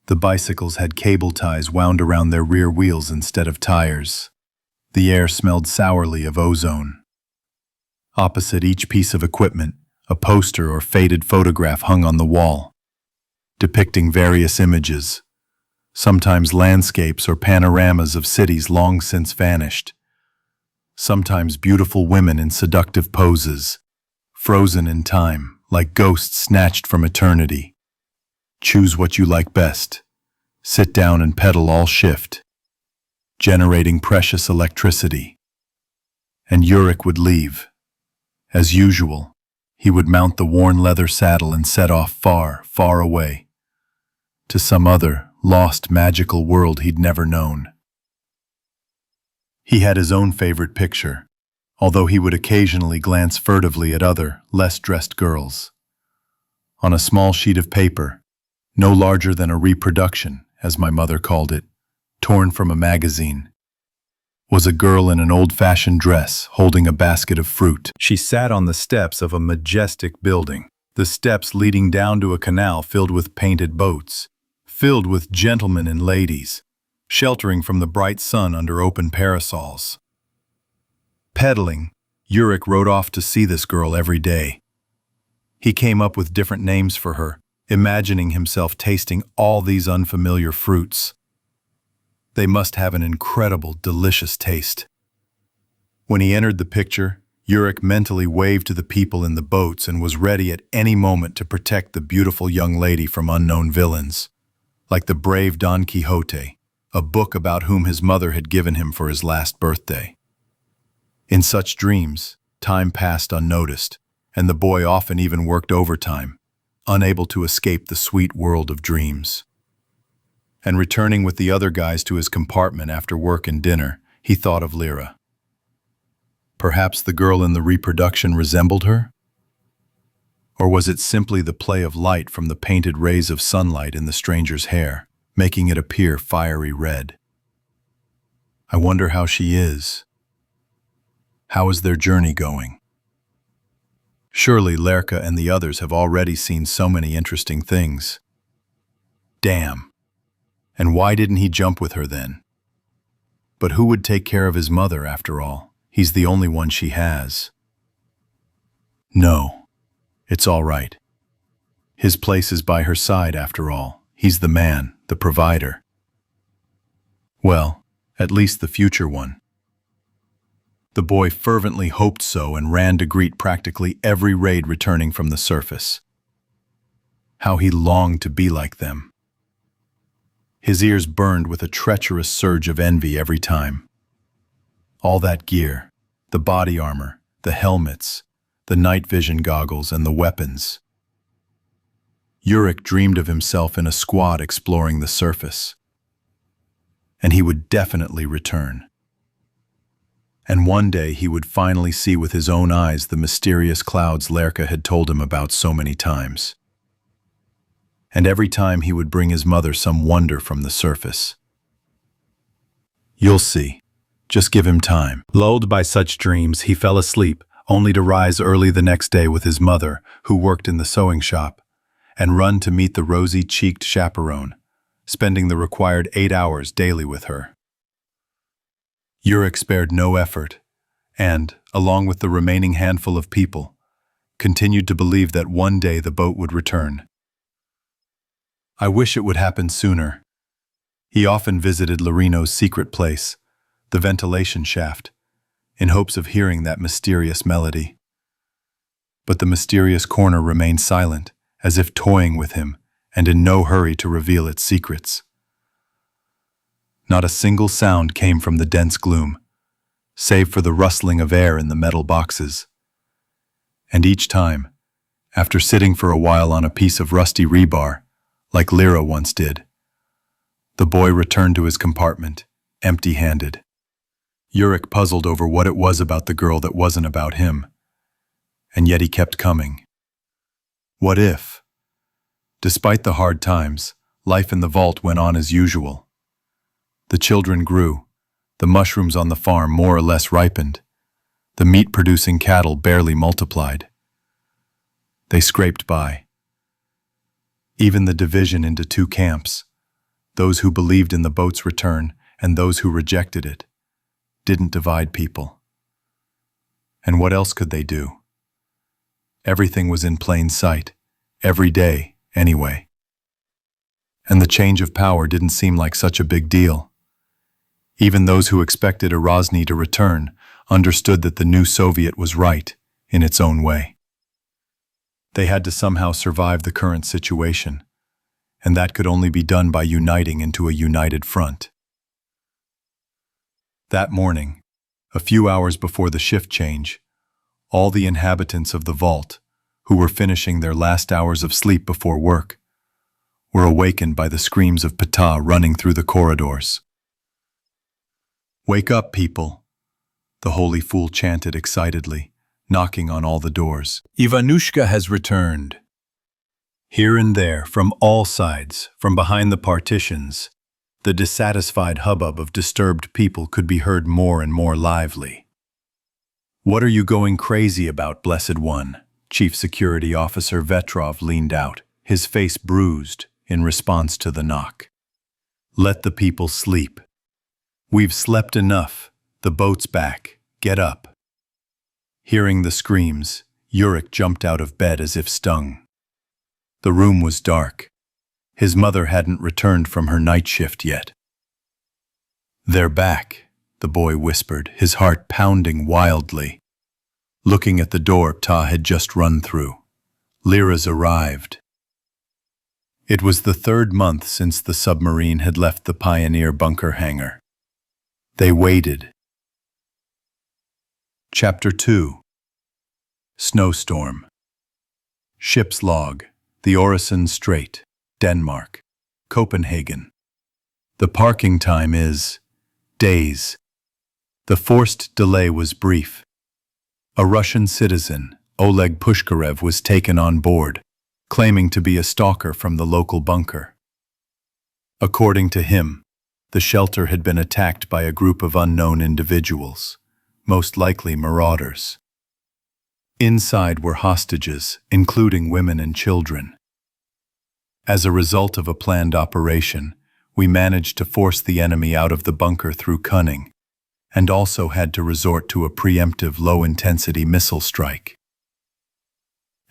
The bicycles had cable ties wound around their rear wheels instead of tires. The air smelled sourly of ozone. Opposite each piece of equipment, a poster or faded photograph hung on the wall, depicting various images, sometimes landscapes or panoramas of cities long since vanished, sometimes beautiful women in seductive poses, frozen in time, like ghosts snatched from eternity. Choose what you like best. Sit down and pedal all shift, generating precious electricity. And Yurik would leave. As usual, he would mount the worn leather saddle and set off far, far away, to some other, lost, magical world he'd never known. He had his own favorite picture, although he would occasionally glance furtively at other, less dressed girls. On a small sheet of paper, no larger than a reproduction, as my mother called it, torn from a magazine, was a girl in an old-fashioned dress holding a basket of fruit. She sat on the steps of a majestic building, the steps leading down to a canal filled with painted boats, filled with gentlemen and ladies, sheltering from the bright sun under open parasols. Pedaling, Yurik rode off to see this girl every day. He came up with different names for her, imagining himself tasting all these unfamiliar fruits. They must have an incredible, delicious taste. When he entered the picture, Yurik mentally waved to the people in the boats and was ready at any moment to protect the beautiful young lady from unknown villains, like the brave Don Quixote, a book about whom his mother had given him for his last birthday. In such dreams, time passed unnoticed, and the boy often even worked overtime, unable to escape the sweet world of dreams. And returning with the other guys to his compartment after work and dinner, he thought of Lyra. Perhaps the girl in the reproduction resembled her? Or was it simply the play of light from the painted rays of sunlight in the stranger's hair, making it appear fiery red? I wonder how she is. How is their journey going? Surely Lerka and the others have already seen so many interesting things. Damn. And why didn't he jump with her then? But who would take care of his mother after all? He's the only one she has. No, it's all right. His place is by her side after all. He's the man, the provider. Well, at least the future one. The boy fervently hoped so and ran to greet practically every raid returning from the surface. How he longed to be like them. His ears burned with a treacherous surge of envy every time. All that gear, the body armor, the helmets, the night vision goggles, and the weapons. Yurik dreamed of himself in a squad exploring the surface. And he would definitely return. And one day he would finally see with his own eyes the mysterious clouds Lerka had told him about so many times. And every time he would bring his mother some wonder from the surface. You'll see. Just give him time. Lulled by such dreams, he fell asleep, only to rise early the next day with his mother, who worked in the sewing shop, and run to meet the rosy-cheeked chaperone, spending the required 8 hours daily with her. Yurik spared no effort, and, along with the remaining handful of people, continued to believe that one day the boat would return. I wish it would happen sooner. He often visited Lorino's secret place, the ventilation shaft, in hopes of hearing that mysterious melody. But the mysterious corner remained silent, as if toying with him, and in no hurry to reveal its secrets. Not a single sound came from the dense gloom, save for the rustling of air in the metal boxes. And each time, after sitting for a while on a piece of rusty rebar, like Lyra once did, the boy returned to his compartment, empty-handed. Yurik puzzled over what it was about the girl that wasn't about him, and yet he kept coming. What if, despite the hard times, life in the vault went on as usual? The children grew, the mushrooms on the farm more or less ripened, the meat-producing cattle barely multiplied. They scraped by. Even the division into 2 camps, those who believed in the boat's return and those who rejected it, didn't divide people. And what else could they do? Everything was in plain sight, every day, anyway. And the change of power didn't seem like such a big deal. Even those who expected Erasny to return understood that the new Soviet was right, in its own way. They had to somehow survive the current situation, and that could only be done by uniting into a united front. That morning, a few hours before the shift change, all the inhabitants of the vault, who were finishing their last hours of sleep before work, were awakened by the screams of Ptah running through the corridors. "Wake up, people," the holy fool chanted excitedly, knocking on all the doors. "Ivanushka has returned." Here and there, from all sides, from behind the partitions, the dissatisfied hubbub of disturbed people could be heard more and more lively. "What are you going crazy about, Blessed One?" Chief Security Officer Vetrov leaned out, his face bruised, in response to the knock. "Let the people sleep. We've slept enough. The boat's back. Get up." Hearing the screams, Yurik jumped out of bed as if stung. The room was dark. His mother hadn't returned from her night shift yet. "They're back," the boy whispered, his heart pounding wildly. looking at the door Ta had just run through. Lyra's arrived. It was the 3rd month since the submarine had left the Pioneer bunker hangar. They waited. Chapter 2. Snowstorm. Ship's log, the Øresund Strait, Denmark, Copenhagen. The parking time is days. The forced delay was brief. A Russian citizen, Oleg Pushkarev, was taken on board, claiming to be a stalker from the local bunker. According to him, the shelter had been attacked by a group of unknown individuals, most likely marauders. Inside were hostages, including women and children. As a result of a planned operation, we managed to force the enemy out of the bunker through cunning, and also had to resort to a preemptive low-intensity missile strike.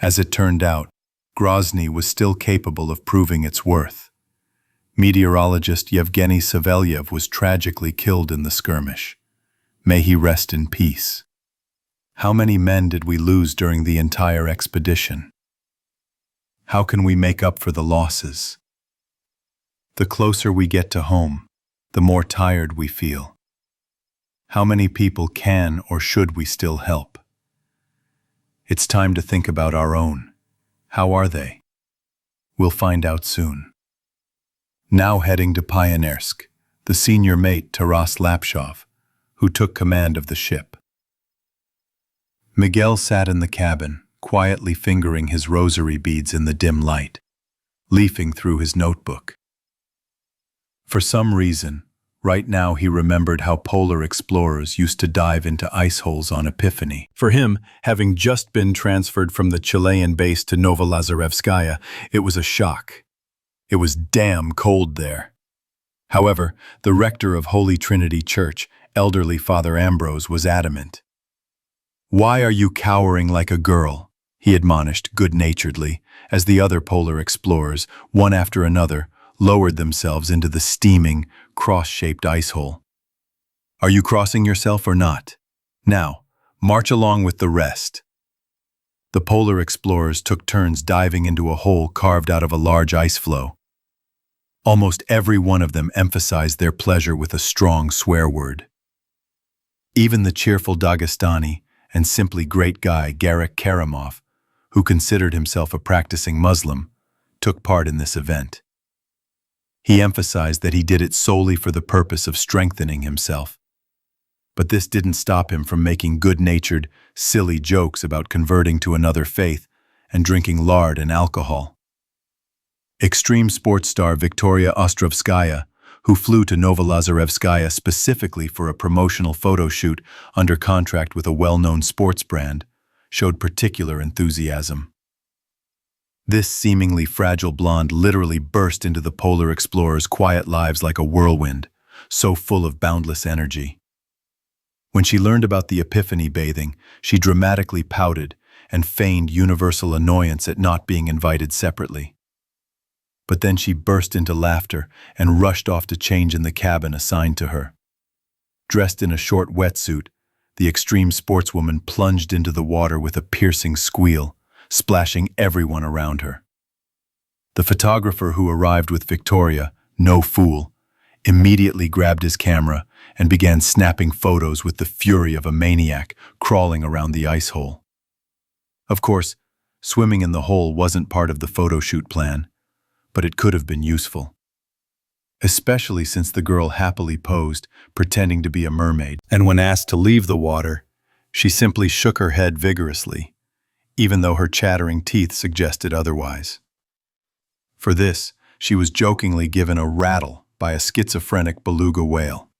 As it turned out, Grozny was still capable of proving its worth. Meteorologist Yevgeny Savelyev was tragically killed in the skirmish. May he rest in peace. How many men did we lose during the entire expedition? How can we make up for the losses? The closer we get to home, the more tired we feel. How many people can or should we still help? It's time to think about our own. How are they? We'll find out soon. Now heading to Pionersk, the senior mate Taras Lapshov, who took command of the ship. Miguel sat in the cabin, quietly fingering his rosary beads in the dim light, leafing through his notebook. For some reason, right now he remembered how polar explorers used to dive into ice holes on Epiphany. For him, having just been transferred from the Chilean base to Novolazarevskaya, it was a shock. It was damn cold there. However, the rector of Holy Trinity Church, elderly Father Ambrose, was adamant. "Why are you cowering like a girl?" he admonished good-naturedly, as the other polar explorers, one after another, lowered themselves into the steaming, cross-shaped ice hole. "Are you crossing yourself or not? Now, march along with the rest." The polar explorers took turns diving into a hole carved out of a large ice floe. Almost every one of them emphasized their pleasure with a strong swear word. Even the cheerful Dagestani and simply great guy Garrick Karamov, who considered himself a practicing Muslim, took part in this event. He emphasized that he did it solely for the purpose of strengthening himself. But this didn't stop him from making good-natured, silly jokes about converting to another faith and drinking lard and alcohol. Extreme sports star Viktoria Ostrovskaya, who flew to Novolazarevskaya specifically for a promotional photo shoot under contract with a well-known sports brand, showed particular enthusiasm. This seemingly fragile blonde literally burst into the polar explorers' quiet lives like a whirlwind, so full of boundless energy. When she learned about the Epiphany bathing, she dramatically pouted and feigned universal annoyance at not being invited separately. But then she burst into laughter and rushed off to change in the cabin assigned to her. Dressed in a short wetsuit, the extreme sportswoman plunged into the water with a piercing squeal, splashing everyone around her. The photographer who arrived with Victoria, no fool, immediately grabbed his camera and began snapping photos with the fury of a maniac crawling around the ice hole. Of course, swimming in the hole wasn't part of the photo shoot plan, but it could have been useful. Especially since the girl happily posed, pretending to be a mermaid, and when asked to leave the water, she simply shook her head vigorously, even though her chattering teeth suggested otherwise. For this, she was jokingly given a rattle by a schizophrenic beluga whale.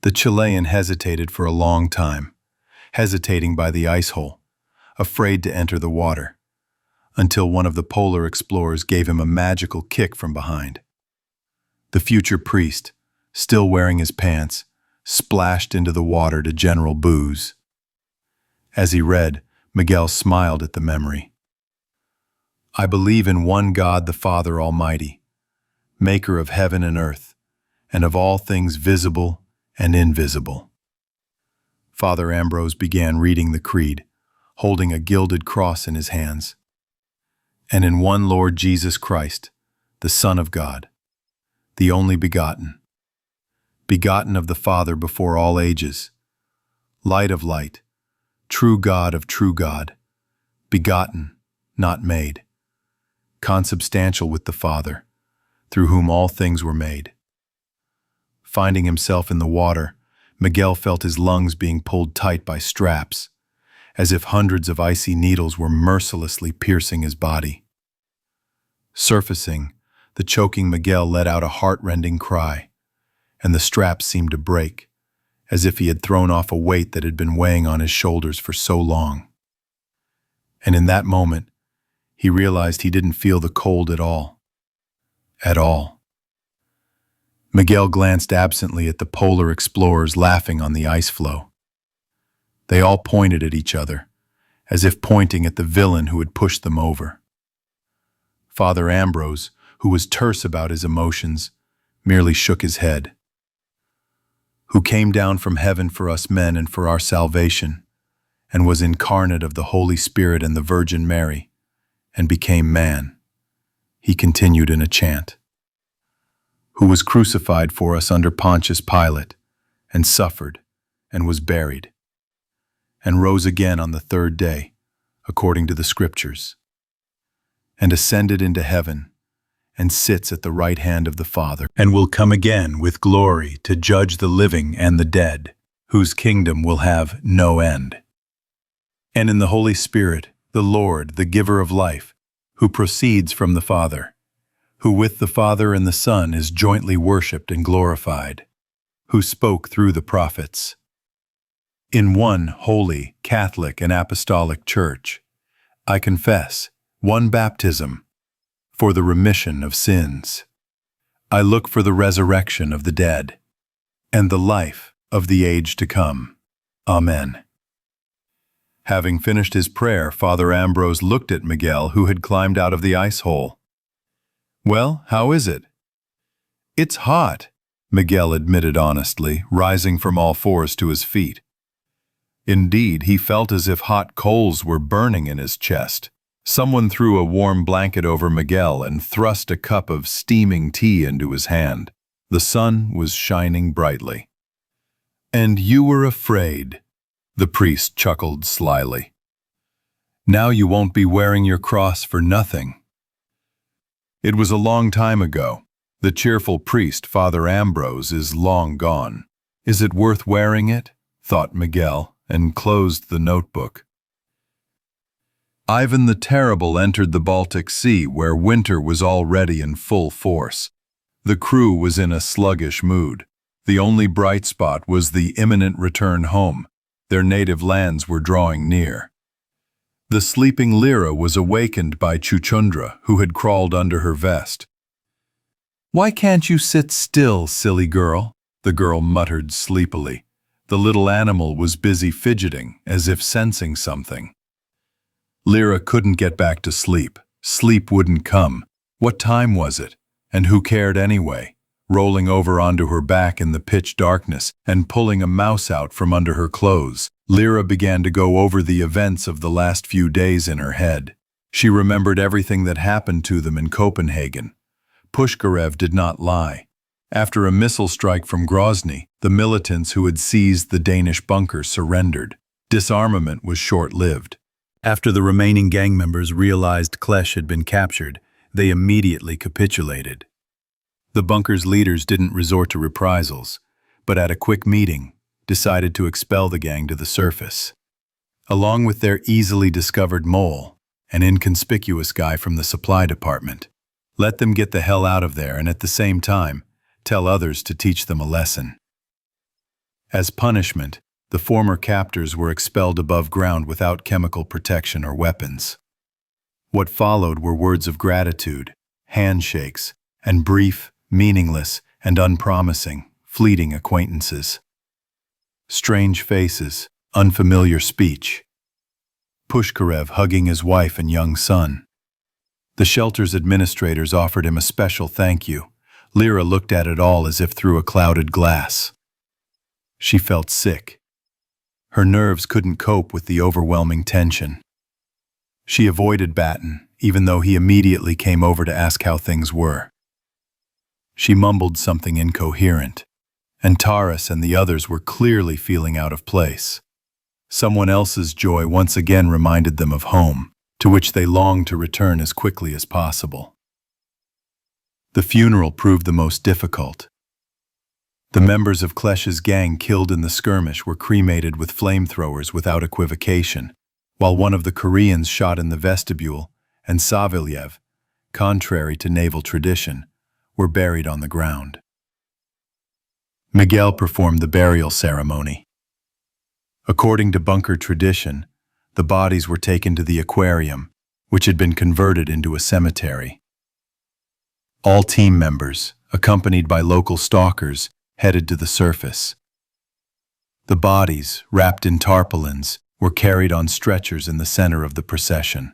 The Chilean hesitated for a long time, hesitating by the ice hole, afraid to enter the water, until one of the polar explorers gave him a magical kick from behind. The future priest, still wearing his pants, splashed into the water to general booze. As he read, Miguel smiled at the memory. "I believe in one God the Father Almighty, maker of heaven and earth, and of all things visible and invisible." Father Ambrose began reading the creed, holding a gilded cross in his hands. And in one Lord Jesus Christ, the Son of God, the only begotten, begotten of the Father before all ages, light of light, true God of true God, begotten, not made, consubstantial with the Father, through whom all things were made. Finding himself in the water, Miguel felt his lungs being pulled tight by straps, as if hundreds of icy needles were mercilessly piercing his body. Surfacing, the choking Miguel let out a heart-rending cry, and the straps seemed to break, as if he had thrown off a weight that had been weighing on his shoulders for so long. And in that moment, he realized he didn't feel the cold at all. At all. Miguel glanced absently at the polar explorers laughing on the ice floe. They all pointed at each other, as if pointing at the villain who had pushed them over. Father Ambrose, who was terse about his emotions, merely shook his head. Who came down from heaven for us men and for our salvation, and was incarnate of the Holy Spirit and the Virgin Mary, and became man, he continued in a chant. Who was crucified for us under Pontius Pilate, and suffered, and was buried, and rose again on the third day, according to the Scriptures, and ascended into heaven, and sits at the right hand of the Father, and will come again with glory to judge the living and the dead, whose kingdom will have no end. And in the Holy Spirit, the Lord, the giver of life, who proceeds from the Father, who with the Father and the Son is jointly worshipped and glorified, who spoke through the prophets. In one holy, Catholic, and Apostolic Church, I confess one baptism for the remission of sins. I look for the resurrection of the dead and the life of the age to come. Amen. Having finished his prayer, Father Ambrose looked at Miguel, who had climbed out of the ice hole. "Well, how is it?" "It's hot," Miguel admitted honestly, rising from all fours to his feet. Indeed, he felt as if hot coals were burning in his chest. Someone threw a warm blanket over Miguel and thrust a cup of steaming tea into his hand. The sun was shining brightly. "And you were afraid," the priest chuckled slyly. "Now you won't be wearing your cross for nothing." It was a long time ago. The cheerful priest, Father Ambrose, is long gone. Is it worth wearing it? Thought Miguel, and closed the notebook. Ivan the Terrible entered the Baltic Sea, where winter was already in full force. The crew was in a sluggish mood. The only bright spot was the imminent return home. Their native lands were drawing near. The sleeping Lyra was awakened by Chuchundra, who had crawled under her vest. "Why can't you sit still, silly girl?" the girl muttered sleepily. The little animal was busy fidgeting, as if sensing something. Lyra couldn't get back to sleep. Sleep wouldn't come. What time was it? And who cared anyway? Rolling over onto her back in the pitch darkness and pulling a mouse out from under her clothes, Lyra began to go over the events of the last few days in her head. She remembered everything that happened to them in Copenhagen. Pushkarev did not lie. After a missile strike from Grozny, the militants who had seized the Danish bunker surrendered. Disarmament was short-lived. After the remaining gang members realized Klesch had been captured, they immediately capitulated. The bunker's leaders didn't resort to reprisals, but at a quick meeting, decided to expel the gang to the surface. Along with their easily discovered mole, an inconspicuous guy from the supply department. Let them get the hell out of there and at the same time, tell others to teach them a lesson. As punishment, the former captors were expelled above ground without chemical protection or weapons. What followed were words of gratitude, handshakes, and brief, meaningless, and unpromising, fleeting acquaintances. Strange faces, unfamiliar speech. Pushkarev hugging his wife and young son. The shelter's administrators offered him a special thank you. Lyra looked at it all as if through a clouded glass. She felt sick. Her nerves couldn't cope with the overwhelming tension. She avoided Batten, even though he immediately came over to ask how things were. She mumbled something incoherent, and Taras and the others were clearly feeling out of place. Someone else's joy once again reminded them of home, to which they longed to return as quickly as possible. The funeral proved the most difficult. The members of Klesh's gang killed in the skirmish were cremated with flamethrowers without equivocation, while one of the Koreans shot in the vestibule and Savilyev, contrary to naval tradition, were buried on the ground. Miguel performed the burial ceremony. According to bunker tradition, the bodies were taken to the aquarium, which had been converted into a cemetery. All team members, accompanied by local stalkers, headed to the surface. The bodies, wrapped in tarpaulins, were carried on stretchers in the center of the procession.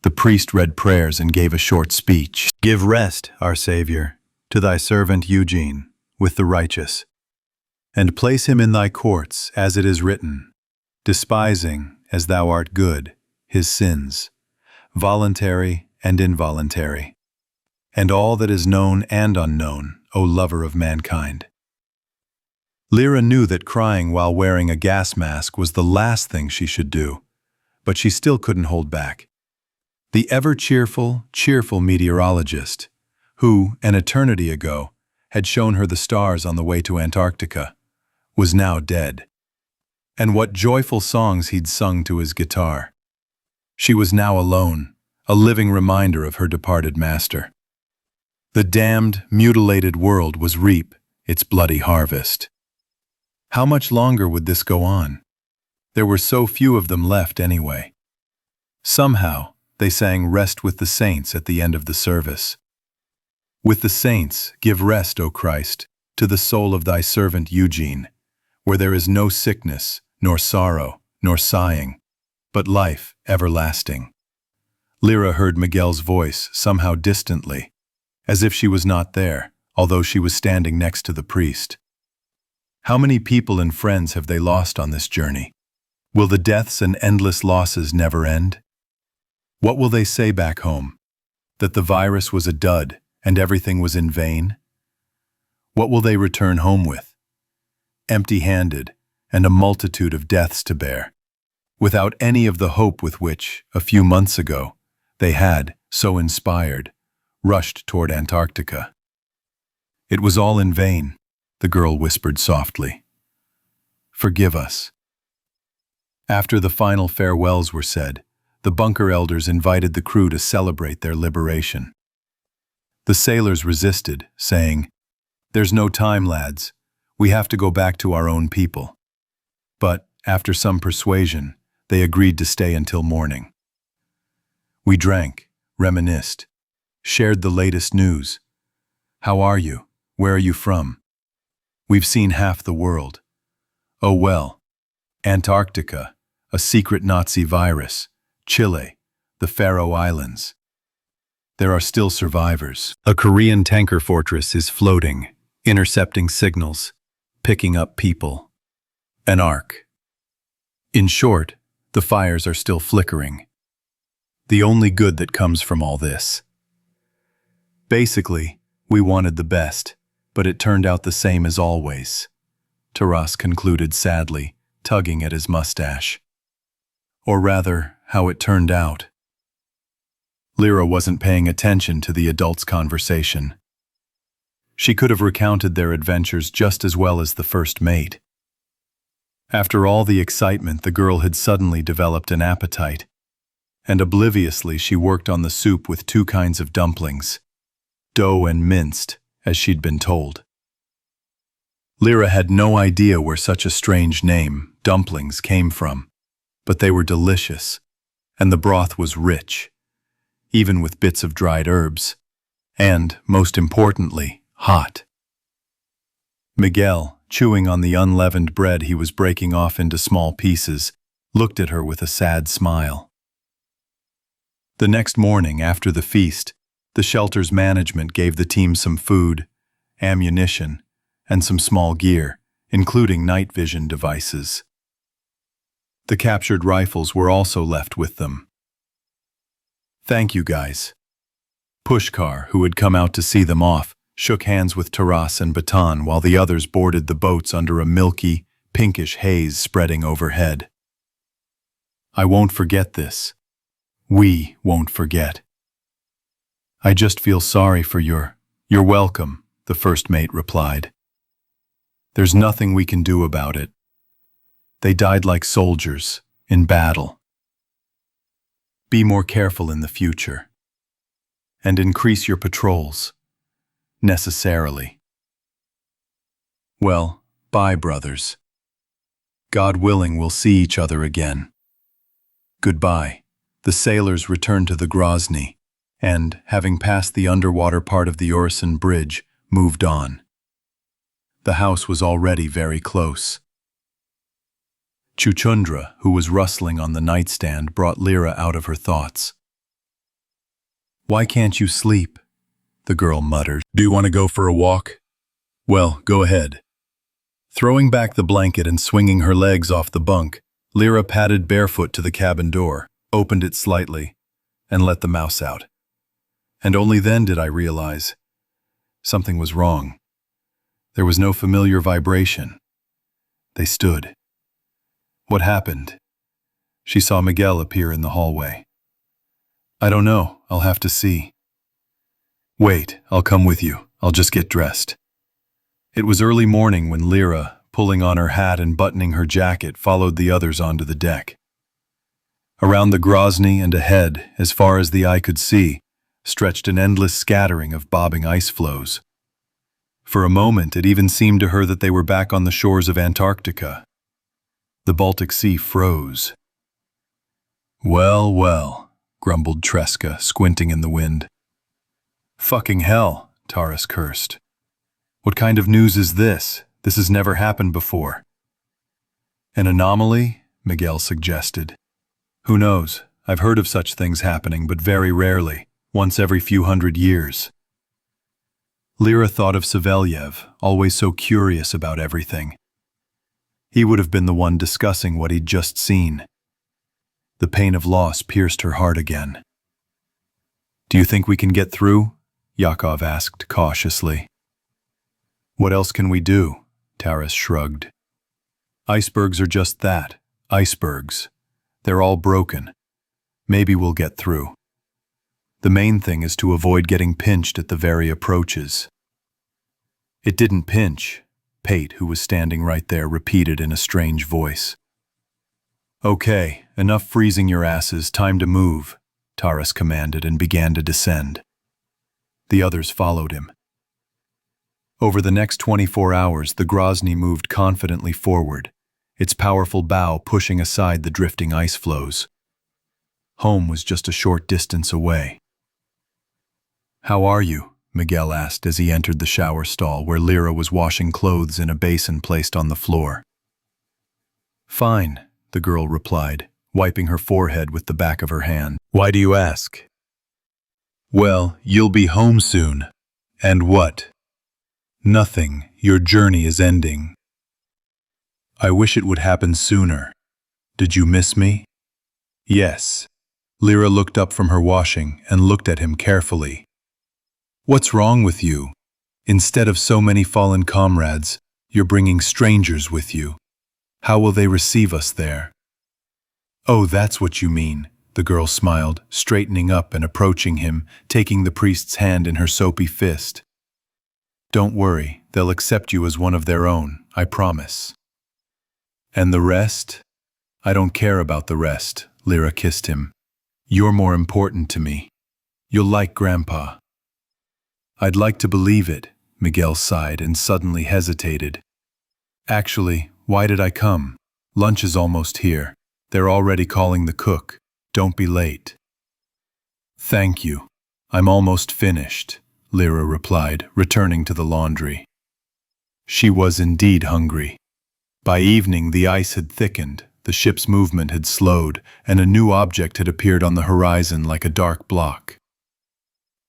The priest read prayers and gave a short speech. "Give rest, our Savior, to thy servant Eugene, with the righteous, and place him in thy courts, as it is written, despising, as thou art good, his sins, voluntary and involuntary, and all that is known and unknown, O lover of mankind." Lyra knew that crying while wearing a gas mask was the last thing she should do, but she still couldn't hold back. The ever-cheerful meteorologist, who, an eternity ago, had shown her the stars on the way to Antarctica, was now dead. And what joyful songs he'd sung to his guitar. She was now alone, a living reminder of her departed master. The damned, mutilated world was reap its bloody harvest. How much longer would this go on? There were so few of them left anyway. Somehow, they sang "Rest with the Saints" at the end of the service. "With the saints, give rest, O Christ, to the soul of thy servant Eugene, where there is no sickness, nor sorrow, nor sighing, but life everlasting." Lyra heard Miguel's voice somehow distantly, as if she was not there, although she was standing next to the priest. How many people and friends have they lost on this journey? Will the deaths and endless losses never end? What will they say back home? That the virus was a dud and everything was in vain? What will they return home with? Empty-handed and a multitude of deaths to bear, without any of the hope with which, a few months ago, they had, so inspired, rushed toward Antarctica. "It was all in vain," the girl whispered softly. "Forgive us." After the final farewells were said, the bunker elders invited the crew to celebrate their liberation. The sailors resisted, saying, "There's no time, lads. We have to go back to our own people." But, after some persuasion, they agreed to stay until morning. We drank, reminisced, shared the latest news. "How are you? Where are you from?" "We've seen half the world." "Oh well. Antarctica, a secret Nazi virus. Chile, the Faroe Islands. There are still survivors. A Korean tanker fortress is floating, intercepting signals, picking up people. An arc. In short, the fires are still flickering. The only good that comes from all this. Basically, we wanted the best, but it turned out the same as always," Taras concluded sadly, tugging at his mustache. Or rather, how it turned out. Lyra wasn't paying attention to the adults' conversation. She could have recounted their adventures just as well as the first mate. After all the excitement, the girl had suddenly developed an appetite, and obliviously she worked on the soup with 2 kinds of dumplings, dough and minced, as she'd been told. Lyra had no idea where such a strange name, dumplings, came from, but they were delicious, and the broth was rich, even with bits of dried herbs, and, most importantly, hot. Miguel, chewing on the unleavened bread he was breaking off into small pieces, looked at her with a sad smile. The next morning, after the feast, the shelter's management gave the team some food, ammunition, and some small gear, including night vision devices. The captured rifles were also left with them. "Thank you, guys." Pushkar, who had come out to see them off, shook hands with Taras and Batan while the others boarded the boats under a milky, pinkish haze spreading overhead. "I won't forget this. We won't forget." "I just feel sorry for You're welcome," the first mate replied. "There's nothing we can do about it. They died like soldiers, in battle. Be more careful in the future. And increase your patrols. Necessarily." "Well, bye, brothers. God willing, we'll see each other again. Goodbye." The sailors returned to the Grozny, and, having passed the underwater part of the Orson Bridge, moved on. The house was already very close. Chuchundra, who was rustling on the nightstand, brought Lyra out of her thoughts. "Why can't you sleep?" the girl muttered. "Do you want to go for a walk?" "Well, go ahead." Throwing back the blanket and swinging her legs off the bunk, Lyra padded barefoot to the cabin door, opened it slightly, and let the mouse out. And only then did I realize something was wrong. There was no familiar vibration. They stood. What happened? She saw Miguel appear in the hallway. "I don't know. I'll have to see." "Wait, I'll come with you. I'll just get dressed." It was early morning when Lyra, pulling on her hat and buttoning her jacket, followed the others onto the deck. Around the Grozny and ahead, as far as the eye could see, stretched an endless scattering of bobbing ice floes. For a moment, it even seemed to her that they were back on the shores of Antarctica. The Baltic Sea froze. "Well, well," grumbled Treska, squinting in the wind. "Fucking hell," Taras cursed. "What kind of news is this? This has never happened before." "An anomaly?" Miguel suggested. "Who knows? I've heard of such things happening, but very rarely, once every few hundred years." Lyra thought of Savelyev, always so curious about everything. He would have been the one discussing what he'd just seen. The pain of loss pierced her heart again. "Do you think we can get through?" Yakov asked cautiously. "What else can we do?" Taras shrugged. "Icebergs are just that, icebergs. They're all broken. Maybe we'll get through. The main thing is to avoid getting pinched at the very approaches." "It didn't pinch," Pate, who was standing right there, repeated in a strange voice. "Okay, enough freezing your asses, time to move," Taras commanded and began to descend. The others followed him. Over the next 24 hours, the Grozny moved confidently forward, its powerful bow pushing aside the drifting ice floes. Home was just a short distance away. "How are you?" Miguel asked as he entered the shower stall where Lyra was washing clothes in a basin placed on the floor. "Fine," the girl replied, wiping her forehead with the back of her hand. "Why do you ask?" "Well, you'll be home soon. And what?" "Nothing. Your journey is ending." "I wish it would happen sooner. Did you miss me?" "Yes." Lyra looked up from her washing and looked at him carefully. "What's wrong with you? Instead of so many fallen comrades, you're bringing strangers with you. How will they receive us there?" "Oh, that's what you mean," the girl smiled, straightening up and approaching him, taking the priest's hand in her soapy fist. "Don't worry, they'll accept you as one of their own, I promise." "And the rest?" "I don't care about the rest," Lyra kissed him. "You're more important to me. You'll like Grandpa." "I'd like to believe it," Miguel sighed and suddenly hesitated. "Actually, why did I come? Lunch is almost here. They're already calling the cook. Don't be late." "Thank you. I'm almost finished," Lyra replied, returning to the laundry. She was indeed hungry. By evening, the ice had thickened, the ship's movement had slowed, and a new object had appeared on the horizon like a dark block.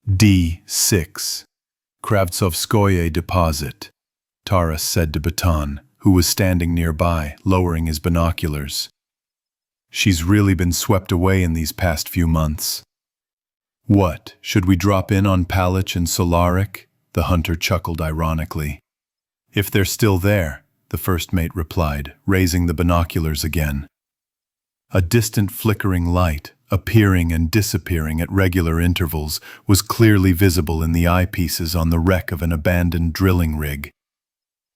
D6. Kravtsovskoye deposit, Taras said to Batan, who was standing nearby, lowering his binoculars. She's really been swept away in these past few months. What, should we drop in on Palich and Solaric? The hunter chuckled ironically. If they're still there, the first mate replied, raising the binoculars again. A distant flickering light, appearing and disappearing at regular intervals, was clearly visible in the eyepieces on the wreck of an abandoned drilling rig.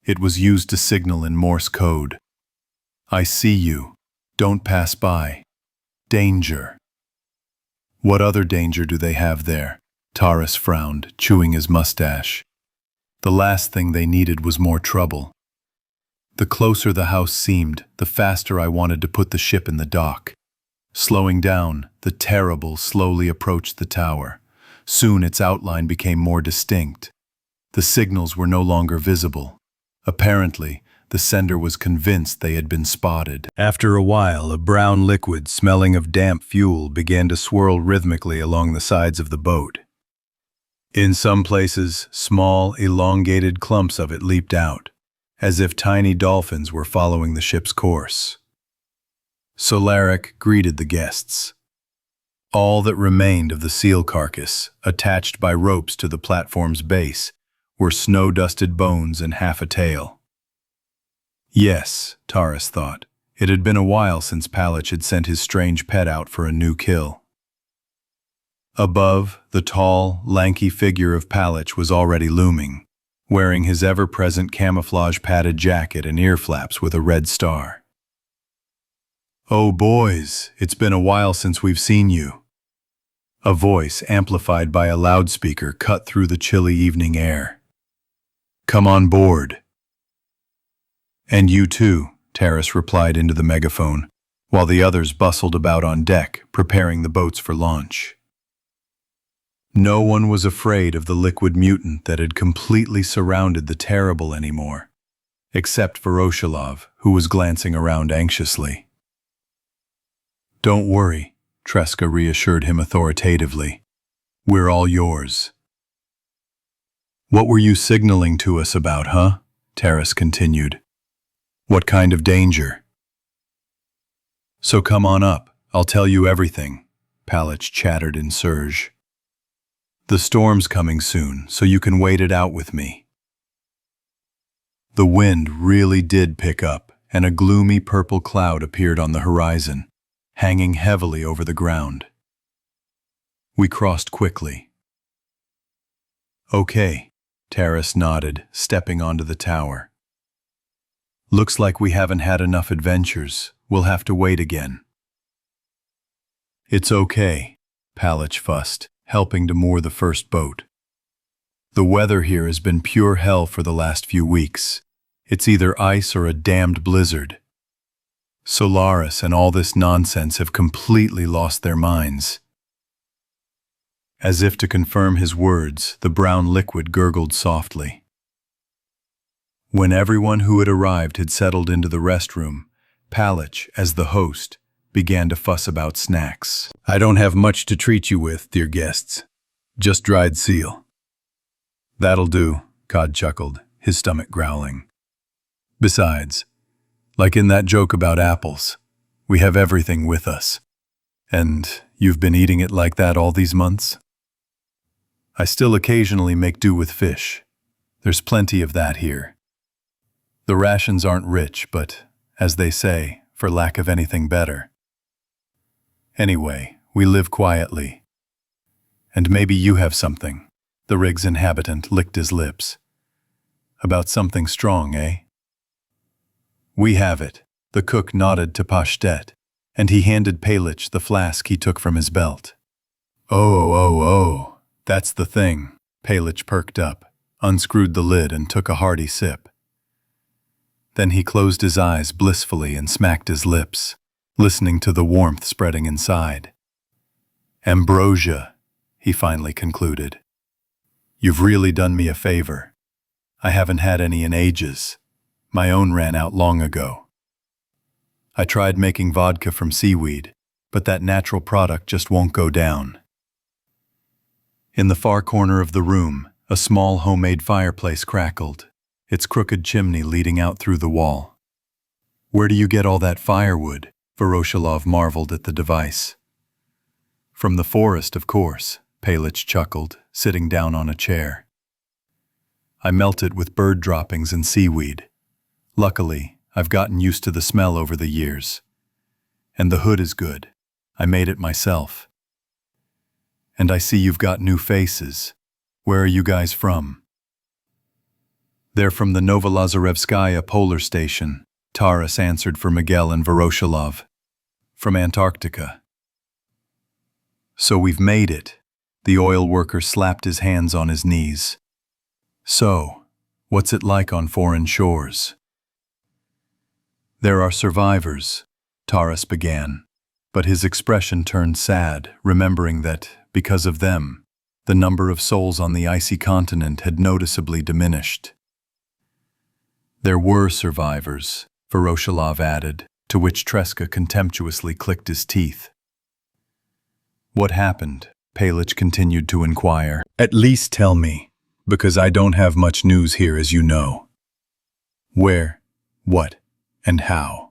It was used to signal in Morse code. I see you. Don't pass by. Danger. What other danger do they have there? Taurus frowned, chewing his mustache. The last thing they needed was more trouble. The closer the house seemed, the faster I wanted to put the ship in the dock. Slowing down, the Terrible slowly approached the tower. Soon its outline became more distinct. The signals were no longer visible. Apparently, the sender was convinced they had been spotted. After a while, a brown liquid smelling of damp fuel began to swirl rhythmically along the sides of the boat. In some places, small, elongated clumps of it leaped out, as if tiny dolphins were following the ship's course. Solaric greeted the guests. All that remained of the seal carcass, attached by ropes to the platform's base, were snow-dusted bones and half a tail. Yes, Taurus thought, it had been a while since Palich had sent his strange pet out for a new kill. Above, the tall, lanky figure of Palich was already looming, wearing his ever-present camouflage-padded jacket and ear flaps with a red star. "Oh boys, it's been a while since we've seen you." A voice, amplified by a loudspeaker, cut through the chilly evening air. "Come on board." "And you too," Taurus replied into the megaphone, while the others bustled about on deck, preparing the boats for launch. No one was afraid of the liquid mutant that had completely surrounded the Terrible anymore, except Voroshilov, who was glancing around anxiously. "Don't worry," Tresca reassured him authoritatively. "We're all yours." "What were you signaling to us about, huh?" Taurus continued. "What kind of danger?" "So come on up, I'll tell you everything," Palich chattered in Surge. "The storm's coming soon, so you can wait it out with me." The wind really did pick up, and a gloomy purple cloud appeared on the horizon, hanging heavily over the ground. We crossed quickly. "Okay," Taurus nodded, stepping onto the tower. "Looks like we haven't had enough adventures. We'll have to wait again." "It's okay," Palich fussed, helping to moor the first boat. "The weather here has been pure hell for the last few weeks. It's either ice or a damned blizzard. Solaris and all this nonsense have completely lost their minds." As if to confirm his words, the brown liquid gurgled softly. When everyone who had arrived had settled into the restroom, Palich, as the host, began to fuss about snacks. "I don't have much to treat you with, dear guests. Just dried seal." "That'll do," Cod chuckled, his stomach growling. "Besides, like in that joke about apples, we have everything with us. And you've been eating it like that all these months?" "I still occasionally make do with fish. There's plenty of that here. The rations aren't rich, but, as they say, for lack of anything better. Anyway, we live quietly. And maybe you have something." The rig's inhabitant licked his lips. "About something strong, eh?" "We have it." The cook nodded to Pashtet, and he handed Palich the flask he took from his belt. Oh, that's the thing." Palich perked up, unscrewed the lid, and took a hearty sip. Then he closed his eyes blissfully and smacked his lips, listening to the warmth spreading inside. "Ambrosia," he finally concluded. "You've really done me a favor. I haven't had any in ages. My own ran out long ago. I tried making vodka from seaweed, but that natural product just won't go down." In the far corner of the room, a small homemade fireplace crackled, its crooked chimney leading out through the wall. "Where do you get all that firewood?" Voroshilov marveled at the device. From the forest, of course, Palich chuckled, sitting down on a chair. I melt it with bird droppings and seaweed. Luckily, I've gotten used to the smell over the years. And the hood is good. I made it myself. And I see you've got new faces. Where are you guys from? They're from the Novolazarevskaya polar station, Taras answered for Miguel and Voroshilov. From Antarctica. So we've made it. The oil worker slapped his hands on his knees. So, what's it like on foreign shores? There are survivors, Taras began, but his expression turned sad, remembering that, because of them, the number of souls on the icy continent had noticeably diminished. There were survivors, Voroshilov added, to which Treska contemptuously clicked his teeth. What happened? Palich continued to inquire. At least tell me, because I don't have much news here, as you know. Where, what, and how?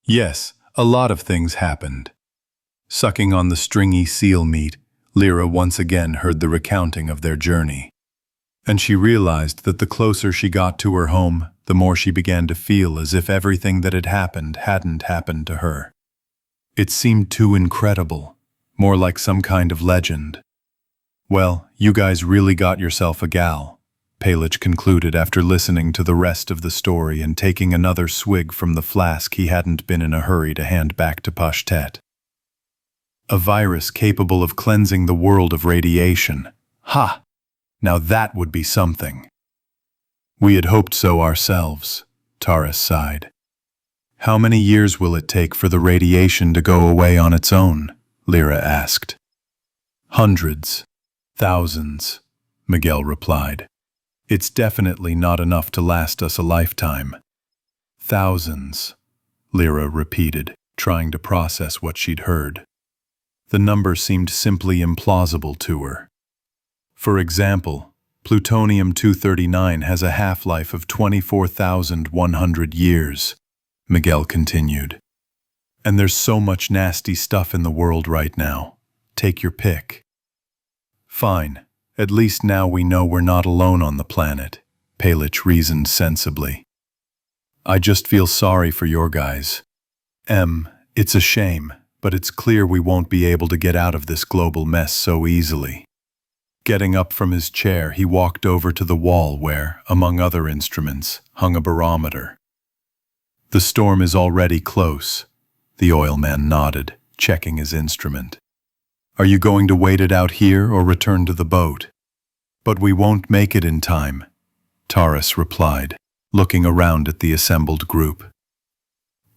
Yes, a lot of things happened. Sucking on the stringy seal meat, Lyra once again heard the recounting of their journey. And she realized that the closer she got to her home, the more she began to feel as if everything that had happened hadn't happened to her. It seemed too incredible, more like some kind of legend. Well, you guys really got yourself a gal, Palich concluded after listening to the rest of the story and taking another swig from the flask he hadn't been in a hurry to hand back to Pashtet. A virus capable of cleansing the world of radiation. Ha! Now that would be something. We had hoped so ourselves, Taras sighed. How many years will it take for the radiation to go away on its own? Lyra asked. Hundreds. Thousands, Miguel replied. It's definitely not enough to last us a lifetime. Thousands, Lyra repeated, trying to process what she'd heard. The number seemed simply implausible to her. For example, plutonium-239 has a half-life of 24,100 years, Miguel continued. And there's so much nasty stuff in the world right now. Take your pick. Fine, at least now we know we're not alone on the planet, Palich reasoned sensibly. I just feel sorry for your guys. It's a shame, but it's clear we won't be able to get out of this global mess so easily. Getting up from his chair, he walked over to the wall where, among other instruments, hung a barometer. The storm is already close, the oilman nodded, checking his instrument. Are you going to wait it out here or return to the boat? But we won't make it in time, Taras replied, looking around at the assembled group.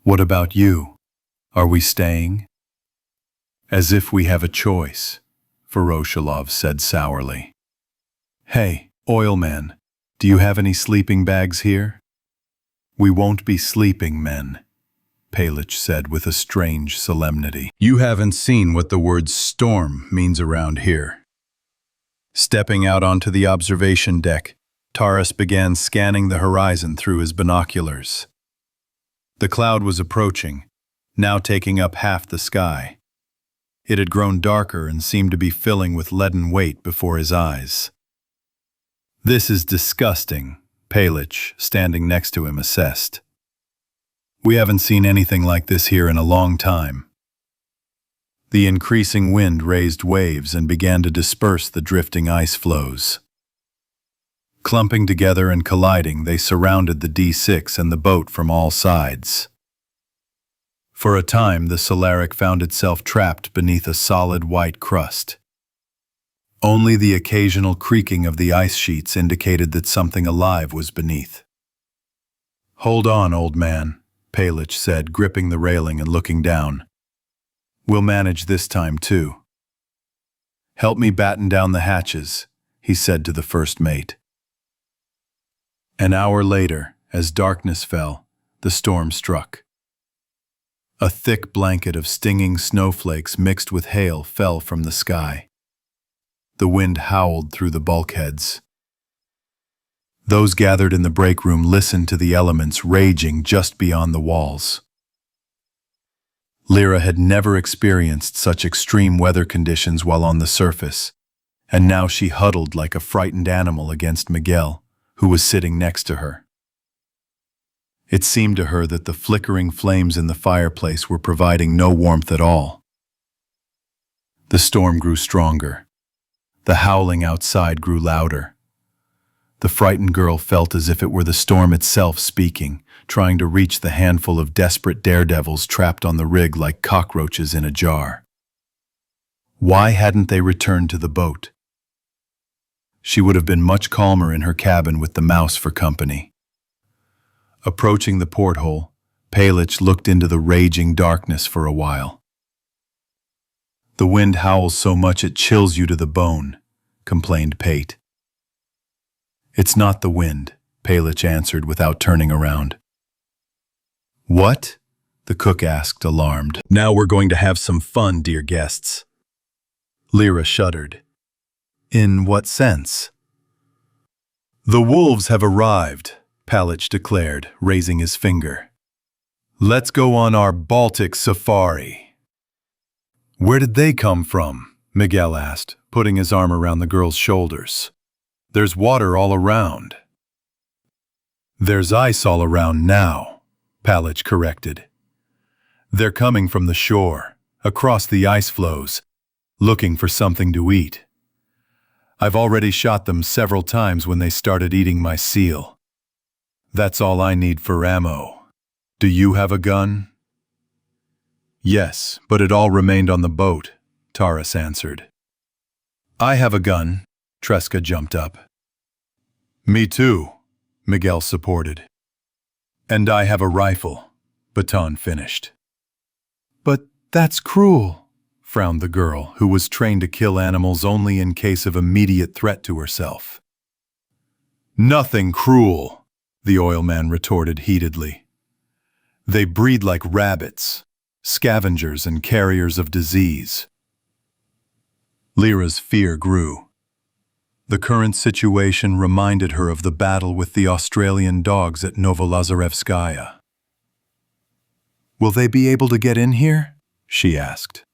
What about you? Are we staying? As if we have a choice, Voroshilov said sourly. Hey, oilman, do you have any sleeping bags here? We won't be sleeping, men, Palich said with a strange solemnity. You haven't seen what the word storm means around here. Stepping out onto the observation deck, Taras began scanning the horizon through his binoculars. The cloud was approaching, now taking up half the sky. It had grown darker and seemed to be filling with leaden weight before his eyes. This is disgusting, Palich, standing next to him, assessed. We haven't seen anything like this here in a long time. The increasing wind raised waves and began to disperse the drifting ice floes. Clumping together and colliding, they surrounded the D6 and the boat from all sides. For a time, the Solaric found itself trapped beneath a solid white crust. Only the occasional creaking of the ice sheets indicated that something alive was beneath. Hold on, old man, Palich said, gripping the railing and looking down. We'll manage this time, too. Help me batten down the hatches, he said to the first mate. An hour later, as darkness fell, the storm struck. A thick blanket of stinging snowflakes mixed with hail fell from the sky. The wind howled through the bulkheads. Those gathered in the break room listened to the elements raging just beyond the walls. Lyra had never experienced such extreme weather conditions while on the surface, and now she huddled like a frightened animal against Miguel, who was sitting next to her. It seemed to her that the flickering flames in the fireplace were providing no warmth at all. The storm grew stronger. The howling outside grew louder. The frightened girl felt as if it were the storm itself speaking, trying to reach the handful of desperate daredevils trapped on the rig like cockroaches in a jar. Why hadn't they returned to the boat? She would have been much calmer in her cabin with the mouse for company. Approaching the porthole, Palich looked into the raging darkness for a while. "The wind howls so much it chills you to the bone," complained Pate. "It's not the wind," Palich answered without turning around. "What?" the cook asked, alarmed. Now we're going to have some fun, dear guests. Lyra shuddered. "In what sense?" The wolves have arrived, Palich declared, raising his finger. Let's go on our Baltic safari. Where did they come from? Miguel asked, putting his arm around the girl's shoulders. There's water all around. There's ice all around now, Palich corrected. They're coming from the shore, across the ice floes, looking for something to eat. I've already shot them several times when they started eating my seal. That's all I need for ammo. Do you have a gun? Yes, but it all remained on the boat, Taras answered. I have a gun, Tresca jumped up. Me too, Miguel supported. And I have a rifle, Baton finished. But that's cruel, frowned the girl, who was trained to kill animals only in case of immediate threat to herself. Nothing cruel, the oil man retorted heatedly. They breed like rabbits, scavengers and carriers of disease. Lyra's fear grew. The current situation reminded her of the battle with the Australian dogs at Novolazarevskaya. Will they be able to get in here? She asked.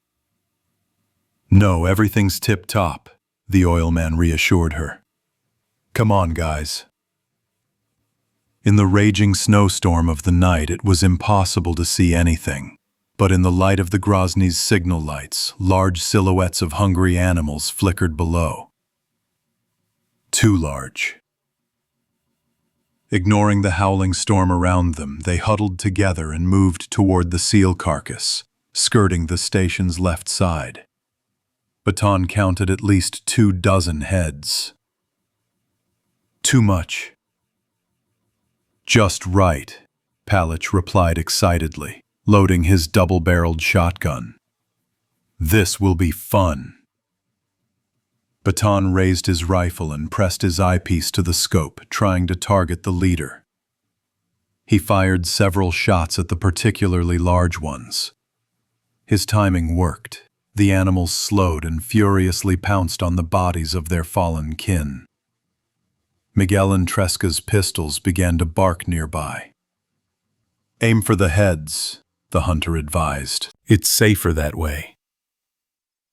No, everything's tip-top, the oil man reassured her. Come on, guys. In the raging snowstorm of the night, it was impossible to see anything. But in the light of the Grozny's signal lights, large silhouettes of hungry animals flickered below. Too large. Ignoring the howling storm around them, they huddled together and moved toward the seal carcass, skirting the station's left side. Baton counted at least 24 heads. Too much. Just right, Palich replied excitedly, loading his double-barreled shotgun. This will be fun. Baton raised his rifle and pressed his eyepiece to the scope, trying to target the leader. He fired several shots at the particularly large ones. His timing worked. The animals slowed and furiously pounced on the bodies of their fallen kin. Miguel and Tresca's pistols began to bark nearby. Aim for the heads, the hunter advised. It's safer that way.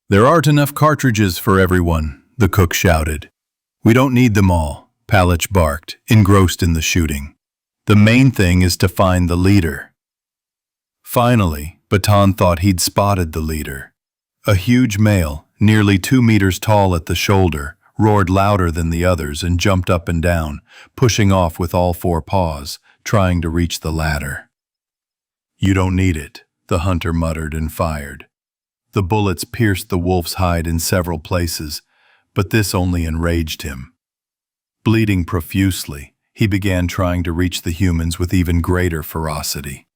There aren't enough cartridges for everyone, the cook shouted. We don't need them all, Palich barked, engrossed in the shooting. The main thing is to find the leader. Finally, Baton thought he'd spotted the leader. A huge male, nearly 2 meters tall at the shoulder, roared louder than the others and jumped up and down, pushing off with all 4 paws, trying to reach the ladder. You don't need it, the hunter muttered and fired. The bullets pierced the wolf's hide in several places, but this only enraged him. Bleeding profusely, he began trying to reach the humans with even greater ferocity.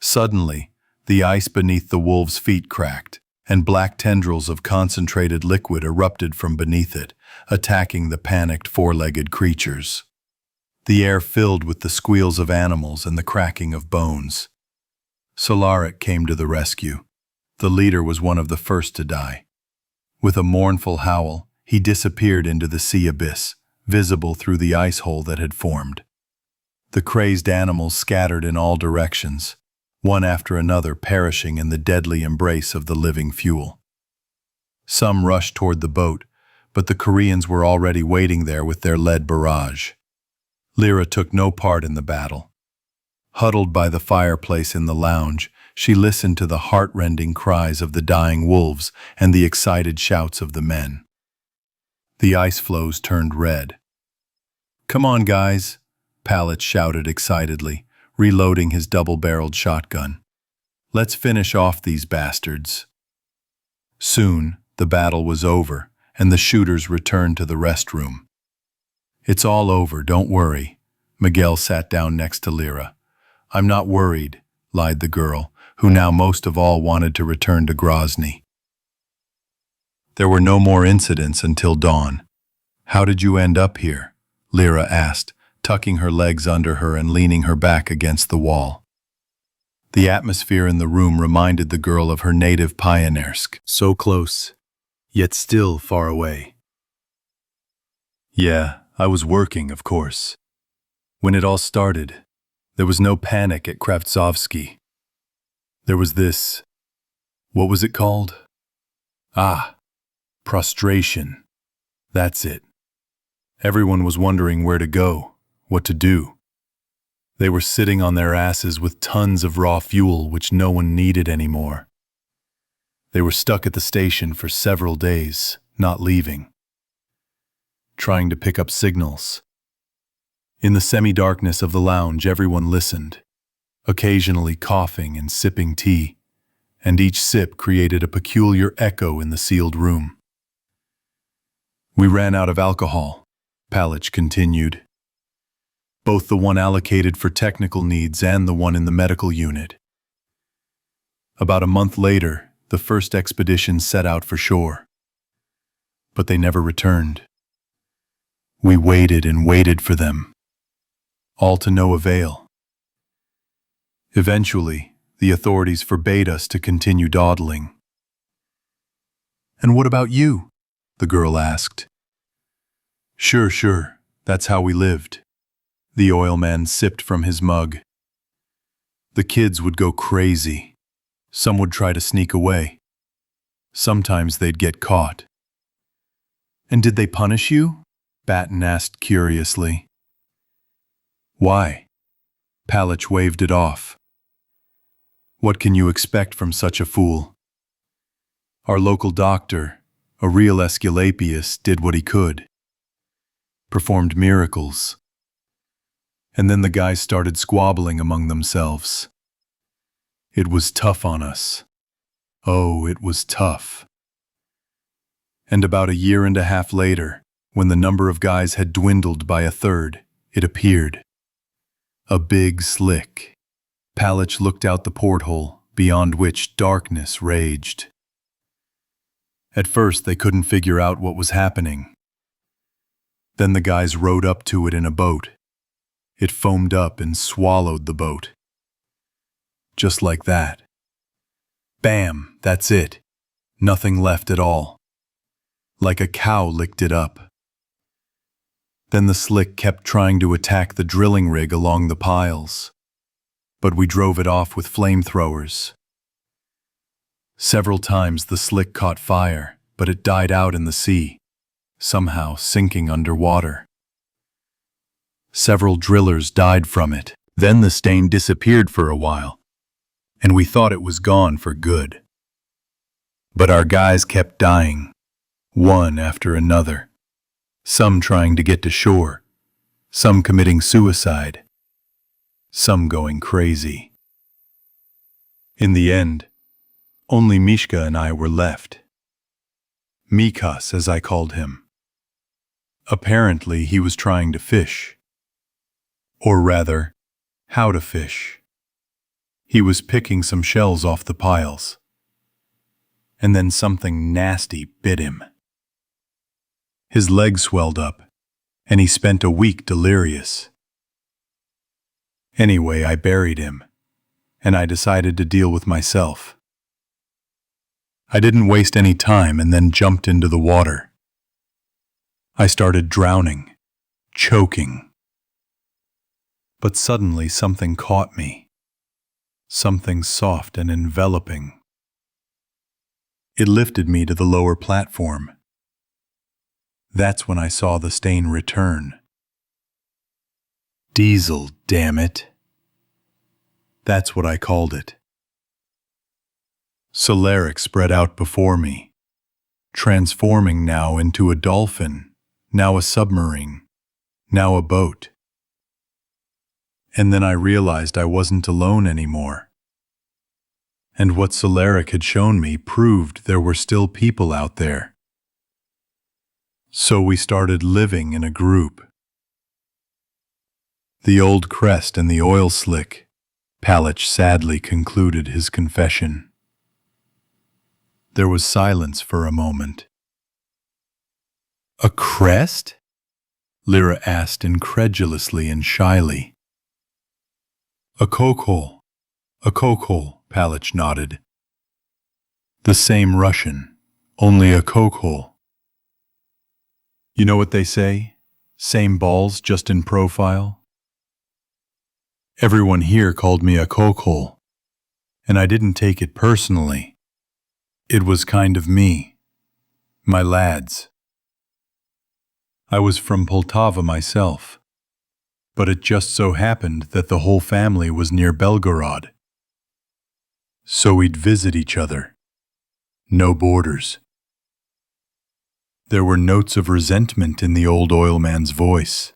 Suddenly, the ice beneath the wolf's feet cracked, and black tendrils of concentrated liquid erupted from beneath it, attacking the panicked 4-legged creatures. The air filled with the squeals of animals and the cracking of bones. Solaric came to the rescue. The leader was one of the first to die. With a mournful howl, he disappeared into the sea abyss, visible through the ice hole that had formed. The crazed animals scattered in all directions. one after another perishing in the deadly embrace of the living fuel. Some rushed toward the boat, but the Koreans were already waiting there with their lead barrage. Lyra took no part in the battle. Huddled by the fireplace in the lounge, she listened to the heart-rending cries of the dying wolves and the excited shouts of the men. The ice floes turned red. "Come on, guys," Pallet shouted excitedly, reloading his double-barreled shotgun. "Let's finish off these bastards." Soon, the battle was over, and the shooters returned to the restroom. "It's all over, don't worry." Miguel sat down next to Lyra. "I'm not worried," lied the girl, who now most of all wanted to return to Grozny. There were no more incidents until dawn. "How did you end up here?" Lyra asked, tucking her legs under her and leaning her back against the wall. The atmosphere in the room reminded the girl of her native Pioneersk. So close, yet still far away. "Yeah, I was working, of course. When it all started, there was no panic at Kravtsovsky. There was this, what was it called? Prostration. That's it. Everyone was wondering where to go, what to do. They were sitting on their asses with tons of raw fuel which no one needed anymore. They were stuck at the station for several days, not leaving, trying to pick up signals. In the semi-darkness of the lounge, everyone listened, occasionally coughing and sipping tea, and each sip created a peculiar echo in the sealed room. We ran out of alcohol," Palich continued. "Both the one allocated for technical needs and the one in the medical unit. About a month later, the first expedition set out for shore. But they never returned. We waited and waited for them, all to no avail. Eventually, the authorities forbade us to continue dawdling." "And what about you?" the girl asked. Sure, that's how we lived." The oil man sipped from his mug. "The kids would go crazy. Some would try to sneak away. Sometimes they'd get caught." "And did they punish you?" Batten asked curiously. "Why?" Palich waved it off. "What can you expect from such a fool? Our local doctor, a real Aesculapius, did what he could. Performed miracles. And then the guys started squabbling among themselves. It was tough on us. Oh, it was tough. And about a year and a half later, when the number of guys had dwindled by a third, it appeared. A big slick." Palich looked out the porthole, beyond which darkness raged. At first, they couldn't figure out what was happening. Then the guys rowed up to it in a boat. It foamed up and swallowed the boat. Just like that. Bam, that's it. Nothing left at all. Like a cow licked it up. Then the slick kept trying to attack the drilling rig along the piles. But we drove it off with flamethrowers. Several times the slick caught fire, but it died out in the sea, somehow sinking underwater. Several drillers died from it. Then the stain disappeared for a while, and we thought it was gone for good. But our guys kept dying, one after another. Some trying to get to shore, some committing suicide, some going crazy. In the end, only Mishka and I were left. Mikas, as I called him. Apparently, he was trying to fish. Or rather, how to fish. He was picking some shells off the piles. And then something nasty bit him. His leg swelled up, and he spent a week delirious. Anyway, I buried him, and I decided to deal with myself. I didn't waste any time and then jumped into the water. I started drowning, choking. But suddenly something caught me. something soft and enveloping. It lifted me to the lower platform. That's when I saw the stain return. Diesel, damn it. That's what I called it. Solaric spread out before me, transforming now into a dolphin, now a submarine, now a boat. And then I realized I wasn't alone anymore. And what Solaric had shown me proved there were still people out there. So we started living in a group. The old crest and the oil slick, Palich sadly concluded his confession. There was silence for a moment. A crest? Lyra asked incredulously and shyly. A coke-hole, Palich nodded. The same Russian, only a coke-hole. You know what they say? Same balls, just in profile? Everyone here called me a coke-hole, and I didn't take it personally. It was kind of me, my lads. I was from Poltava myself, but it just so happened that the whole family was near Belgorod. So we'd visit each other. No borders. There were notes of resentment in the old oil man's voice.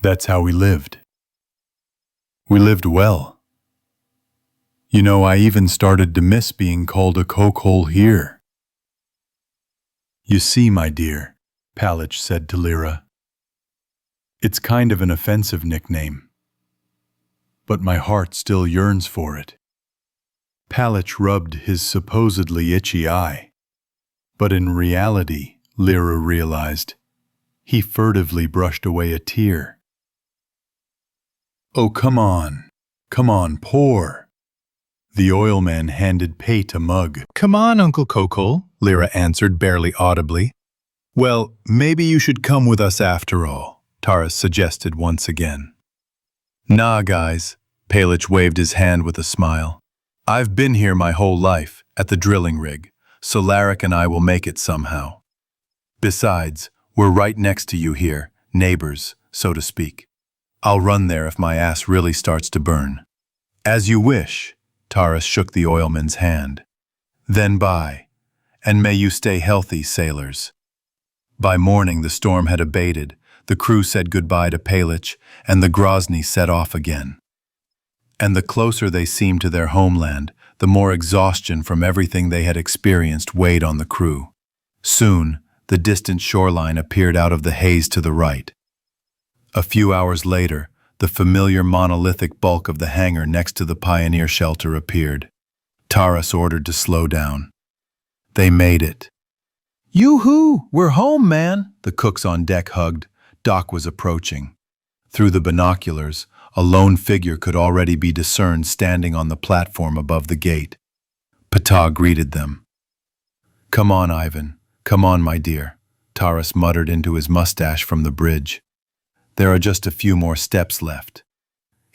That's how we lived. We lived well. You know, I even started to miss being called a coke-hole here. You see, my dear, Palich said to Lyra, it's kind of an offensive nickname, but my heart still yearns for it. Palich rubbed his supposedly itchy eye, but in reality, Lyra realized, he furtively brushed away a tear. Oh, come on, pour. The oilman handed Pate a mug. Come on, Uncle Coke-hole, Lyra answered barely audibly. Well, maybe you should come with us after all, Taras suggested once again. Nah, guys, Palich waved his hand with a smile. I've been here my whole life, at the drilling rig. Solaric and I will make it somehow. Besides, we're right next to you here, neighbors, so to speak. I'll run there if my ass really starts to burn. As you wish. Taras shook the oilman's hand. Then bye, and may you stay healthy, sailors. By morning the storm had abated, the crew said goodbye to Palich, and the Grozny set off again. And the closer they seemed to their homeland, the more exhaustion from everything they had experienced weighed on the crew. Soon, the distant shoreline appeared out of the haze to the right. A few hours later, the familiar monolithic bulk of the hangar next to the pioneer shelter appeared. Taras ordered to slow down. They made it. Yoo-hoo! We're home, man! The cooks on deck hugged. Doc was approaching. Through the binoculars, a lone figure could already be discerned standing on the platform above the gate. Ptah greeted them. Come on, Ivan. Come on, my dear, Taras muttered into his mustache from the bridge. There are just a few more steps left.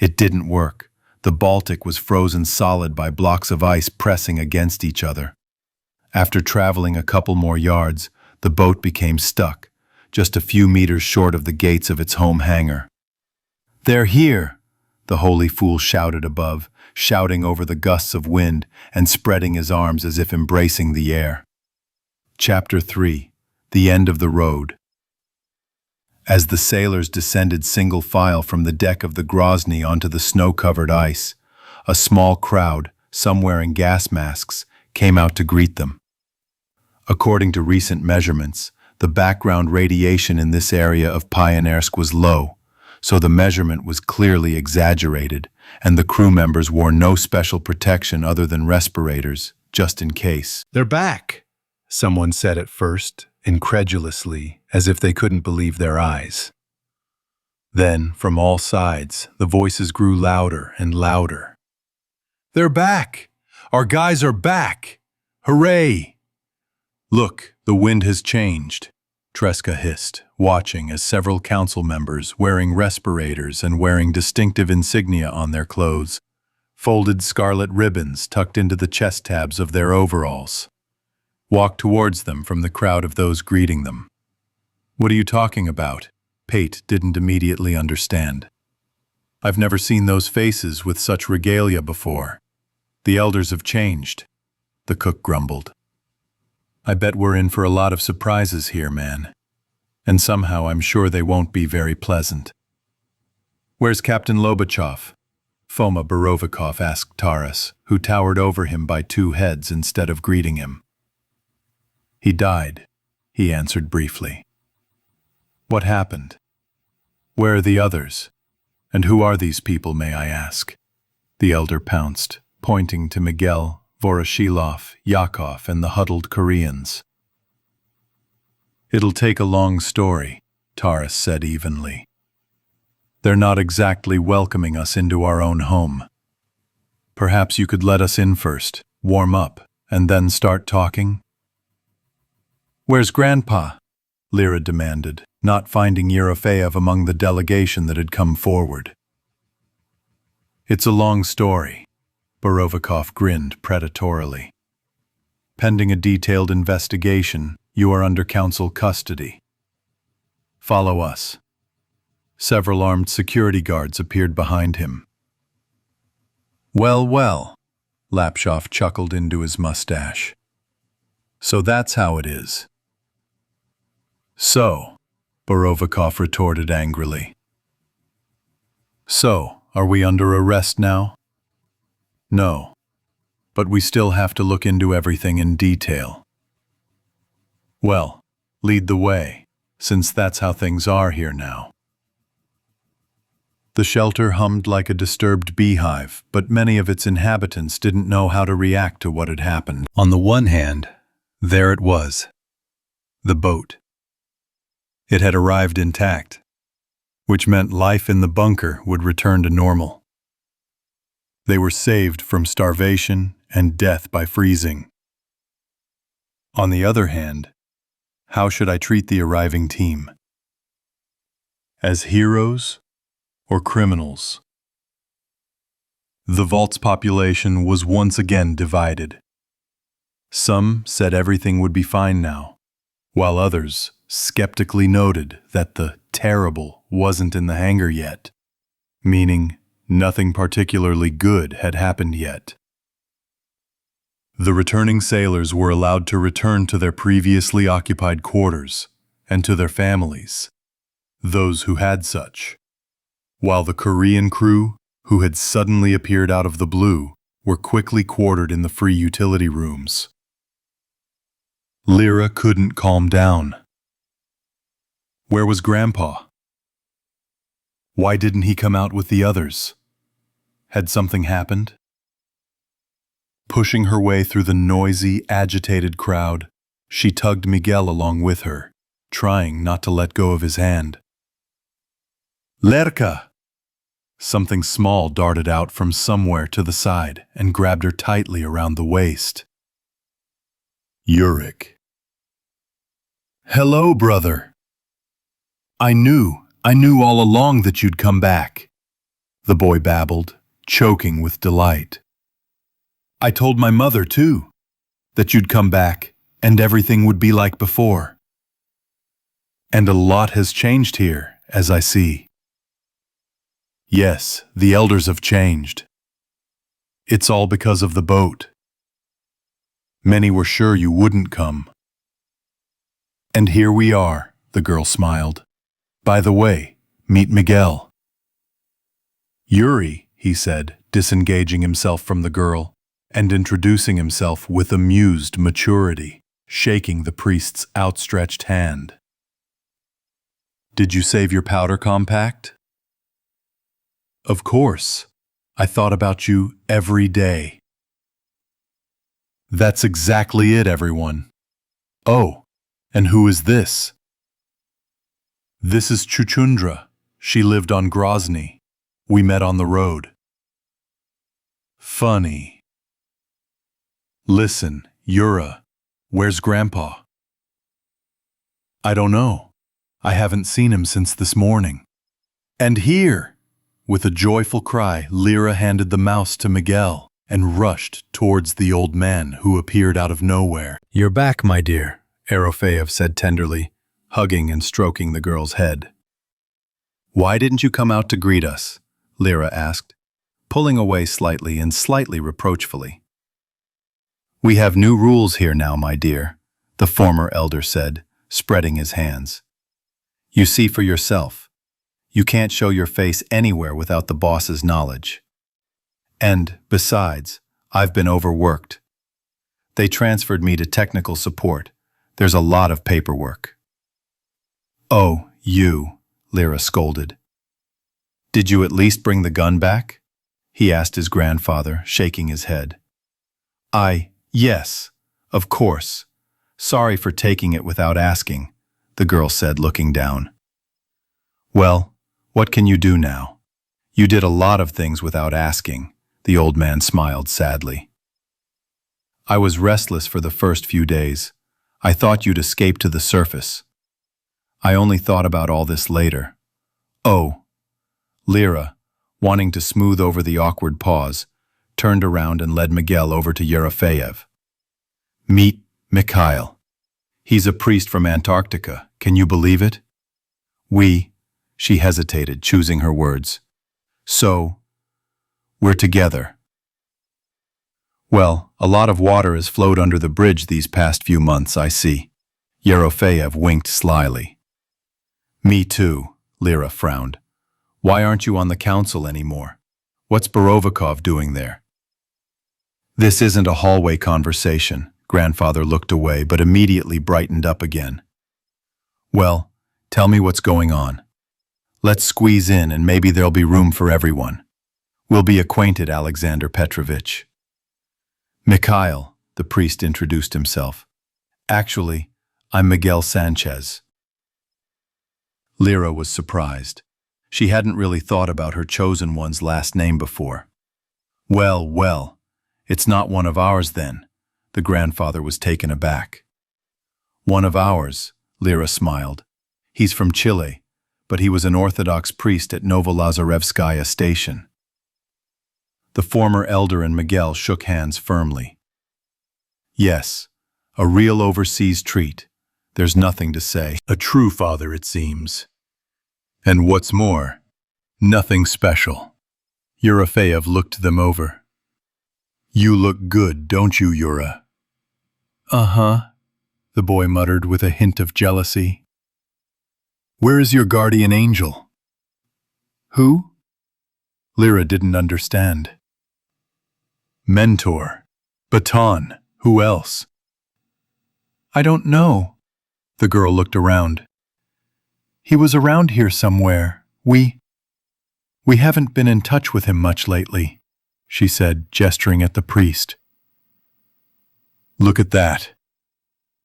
It didn't work. The Baltic was frozen solid by blocks of ice pressing against each other. After traveling a couple more yards, the boat became stuck, just a few meters short of the gates of its home hangar. They're here, the holy fool shouted above, shouting over the gusts of wind and spreading his arms as if embracing the air. Chapter 3. The End of the Road. As the sailors descended single file from the deck of the Grozny onto the snow-covered ice, a small crowd, some wearing gas masks, came out to greet them. According to recent measurements, the background radiation in this area of Pioneersk was low, so the measurement was clearly exaggerated, and the crew members wore no special protection other than respirators, just in case. They're back, someone said at first, incredulously, as if they couldn't believe their eyes. Then, from all sides, the voices grew louder and louder. They're back! Our guys are back! Hooray! Look, the wind has changed, Tresca hissed, watching as several council members, wearing respirators and wearing distinctive insignia on their clothes, folded scarlet ribbons tucked into the chest tabs of their overalls, walked towards them from the crowd of those greeting them. "What are you talking about?" Pate didn't immediately understand. "I've never seen those faces with such regalia before. The elders have changed," the cook grumbled. "I bet we're in for a lot of surprises here, man. And somehow I'm sure they won't be very pleasant." "Where's Captain Lobachev?" Foma Borovikov asked Taras, who towered over him by two heads instead of greeting him. "He died," he answered briefly. "What happened? Where are the others? And who are these people, may I ask?" The elder pounced, pointing to Miguel, Voroshilov, Yakov, and the huddled Koreans. "It'll take a long story," Taras said evenly. "They're not exactly welcoming us into our own home. Perhaps you could let us in first, warm up, and then start talking?" "Where's Grandpa?" Lyra demanded, not finding Yerofeev among the delegation that had come forward. "It's a long story," Borovikov grinned predatorily. "Pending a detailed investigation, you are under council custody. Follow us." Several armed security guards appeared behind him. "Well, well," Lapshov chuckled into his mustache. "So that's how it is." "So," Borovikov retorted angrily. "So, are we under arrest now?" "No. But we still have to look into everything in detail." "Well, lead the way, since that's how things are here now." The shelter hummed like a disturbed beehive, but many of its inhabitants didn't know how to react to what had happened. On the one hand, there it was, the boat. It had arrived intact, which meant life in the bunker would return to normal. They were saved from starvation and death by freezing. On the other hand, how should I treat the arriving team? As heroes or criminals? The vault's population was once again divided. Some said everything would be fine now, while others skeptically noted that the terrible wasn't in the hangar yet, meaning nothing particularly good had happened yet. The returning sailors were allowed to return to their previously occupied quarters and to their families, those who had such, while the Korean crew, who had suddenly appeared out of the blue, were quickly quartered in the free utility rooms. Lyra couldn't calm down. Where was Grandpa? Why didn't he come out with the others? Had something happened? Pushing her way through the noisy, agitated crowd, she tugged Miguel along with her, trying not to let go of his hand. "Lerka!" Something small darted out from somewhere to the side and grabbed her tightly around the waist. Yurik. "Hello, brother. I knew all along that you'd come back," the boy babbled, choking with delight. "I told my mother, too, that you'd come back and everything would be like before. And a lot has changed here, as I see." "Yes, the elders have changed. It's all because of the boat. Many were sure you wouldn't come. And here we are," the girl smiled. "By the way, meet Miguel." "Yuri," he said, disengaging himself from the girl and introducing himself with amused maturity, shaking the priest's outstretched hand. "Did you save your powder compact?" "Of course. I thought about you every day." "That's exactly it, everyone. Oh, and who is this?" "This is Chuchundra. She lived on Grozny. We met on the road." "Funny. Listen, Yura, where's Grandpa?" "I don't know. I haven't seen him since this morning." "And here!" With a joyful cry, Lyra handed the mouse to Miguel and rushed towards the old man who appeared out of nowhere. "You're back, my dear," Erofeev said tenderly, hugging and stroking the girl's head. "Why didn't you come out to greet us?" Lyra asked, pulling away slightly and slightly reproachfully. "We have new rules here now, my dear," the former elder said, spreading his hands. "You see for yourself. You can't show your face anywhere without the boss's knowledge. And, besides, I've been overworked. They transferred me to technical support. There's a lot of paperwork." "Oh, you," Lyra scolded. "Did you at least bring the gun back?" he asked his grandfather, shaking his head. Yes, of course. Sorry for taking it without asking," the girl said, looking down. "Well, what can you do now? You did a lot of things without asking," the old man smiled sadly. "I was restless for the first few days. I thought you'd escape to the surface. I only thought about all this later. Oh." Lyra, wanting to smooth over the awkward pause, turned around and led Miguel over to Erofeev. "Meet Mikhail. He's a priest from Antarctica. Can you believe it?" She hesitated, choosing her words. "So, we're together." "Well, a lot of water has flowed under the bridge these past few months, I see." Erofeev winked slyly. "Me too," Lyra frowned. "Why aren't you on the council anymore? What's Borovikov doing there?" "This isn't a hallway conversation." Grandfather looked away, but immediately brightened up again. "Well, tell me what's going on. Let's squeeze in and maybe there'll be room for everyone. We'll be acquainted, Alexander Petrovich." "Mikhail," the priest introduced himself. "Actually, I'm Miguel Sanchez." Lyra was surprised. She hadn't really thought about her chosen one's last name before. Well, it's not one of ours then." The grandfather was taken aback. "One of ours," Lyra smiled. "He's from Chile, but he was an Orthodox priest at Novolazarevskaya station." The former elder and Miguel shook hands firmly. "Yes, a real overseas treat. There's nothing to say. A true father, it seems. And what's more, nothing special." Erofeev looked them over. "You look good, don't you, Yura?" "Uh-huh," the boy muttered with a hint of jealousy. "Where is your guardian angel?" "Who?" Lyra didn't understand. "Mentor. Baton. Who else?" "I don't know." The girl looked around. "He was around here somewhere. We haven't been in touch with him much lately," she said, gesturing at the priest. "Look at that.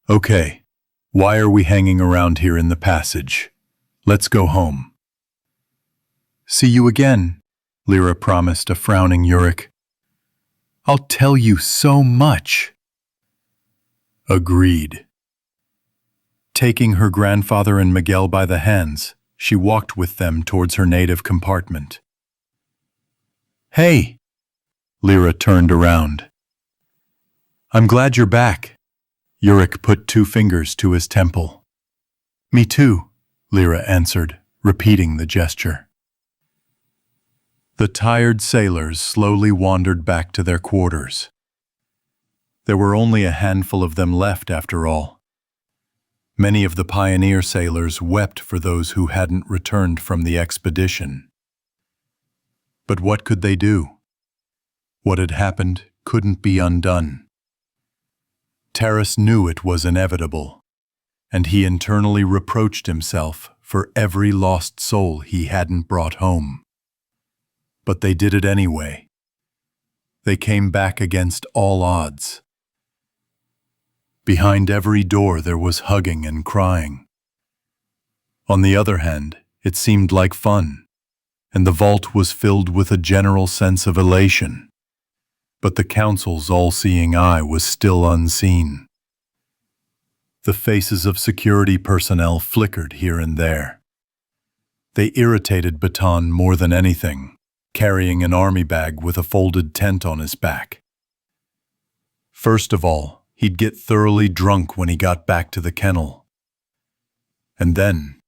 Okay, why are we hanging around here in the passage? Let's go home." "See you again," Lyra promised a frowning Yurik. "I'll tell you so much." Agreed. Taking her grandfather and Miguel by the hands, she walked with them towards her native compartment. "Hey!" Lyra turned around. "I'm glad you're back." Yurik put 2 fingers to his temple. "Me too," Lyra answered, repeating the gesture. The tired sailors slowly wandered back to their quarters. There were only a handful of them left after all. Many of the pioneer sailors wept for those who hadn't returned from the expedition. But what could they do? What had happened couldn't be undone. Taras knew it was inevitable, and he internally reproached himself for every lost soul he hadn't brought home. But they did it anyway. They came back against all odds. Behind every door there was hugging and crying. On the other hand, it seemed like fun, and the vault was filled with a general sense of elation. But the council's all-seeing eye was still unseen. The faces of security personnel flickered here and there. They irritated Baton more than anything, carrying an army bag with a folded tent on his back. First of all, he'd get thoroughly drunk when he got back to the kennel. And then,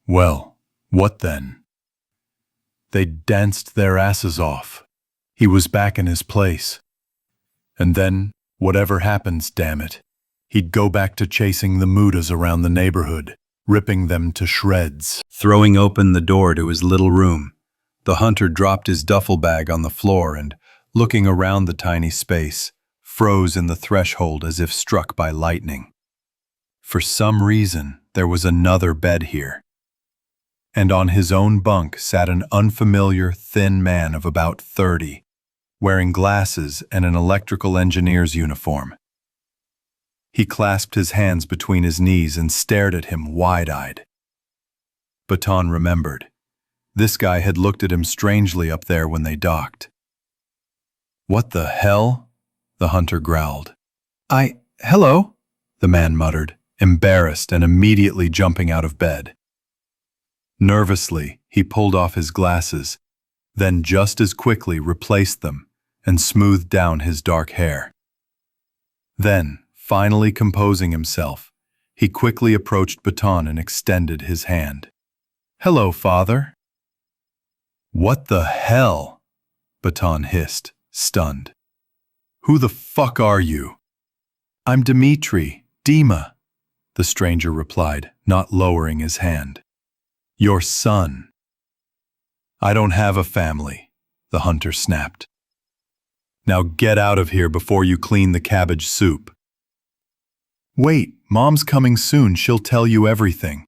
well, what then? They danced their asses off. He was back in his place. And then, whatever happens, damn it, he'd go back to chasing the mudas around the neighborhood, ripping them to shreds. Throwing open the door to his little room, the hunter dropped his duffel bag on the floor and, looking around the tiny space, froze in the threshold as if struck by lightning. For some reason, there was another bed here. And on his own bunk sat an unfamiliar, thin man of about 30, wearing glasses and an electrical engineer's uniform. He clasped his hands between his knees and stared at him wide-eyed. Baton remembered. This guy had looked at him strangely up there when they docked. "What the hell?" the hunter growled. Hello," the man muttered, embarrassed and immediately jumping out of bed. Nervously, he pulled off his glasses, then just as quickly replaced them and smoothed down his dark hair. Then, finally composing himself, he quickly approached Baton and extended his hand. "Hello, father." "What the hell?" Baton hissed, stunned. "Who the fuck are you?" "I'm Dmitri, Dima," the stranger replied, not lowering his hand. "Your son." "I don't have a family," the hunter snapped. "Now get out of here before you clean the cabbage soup." "Wait, Mom's coming soon, she'll tell you everything."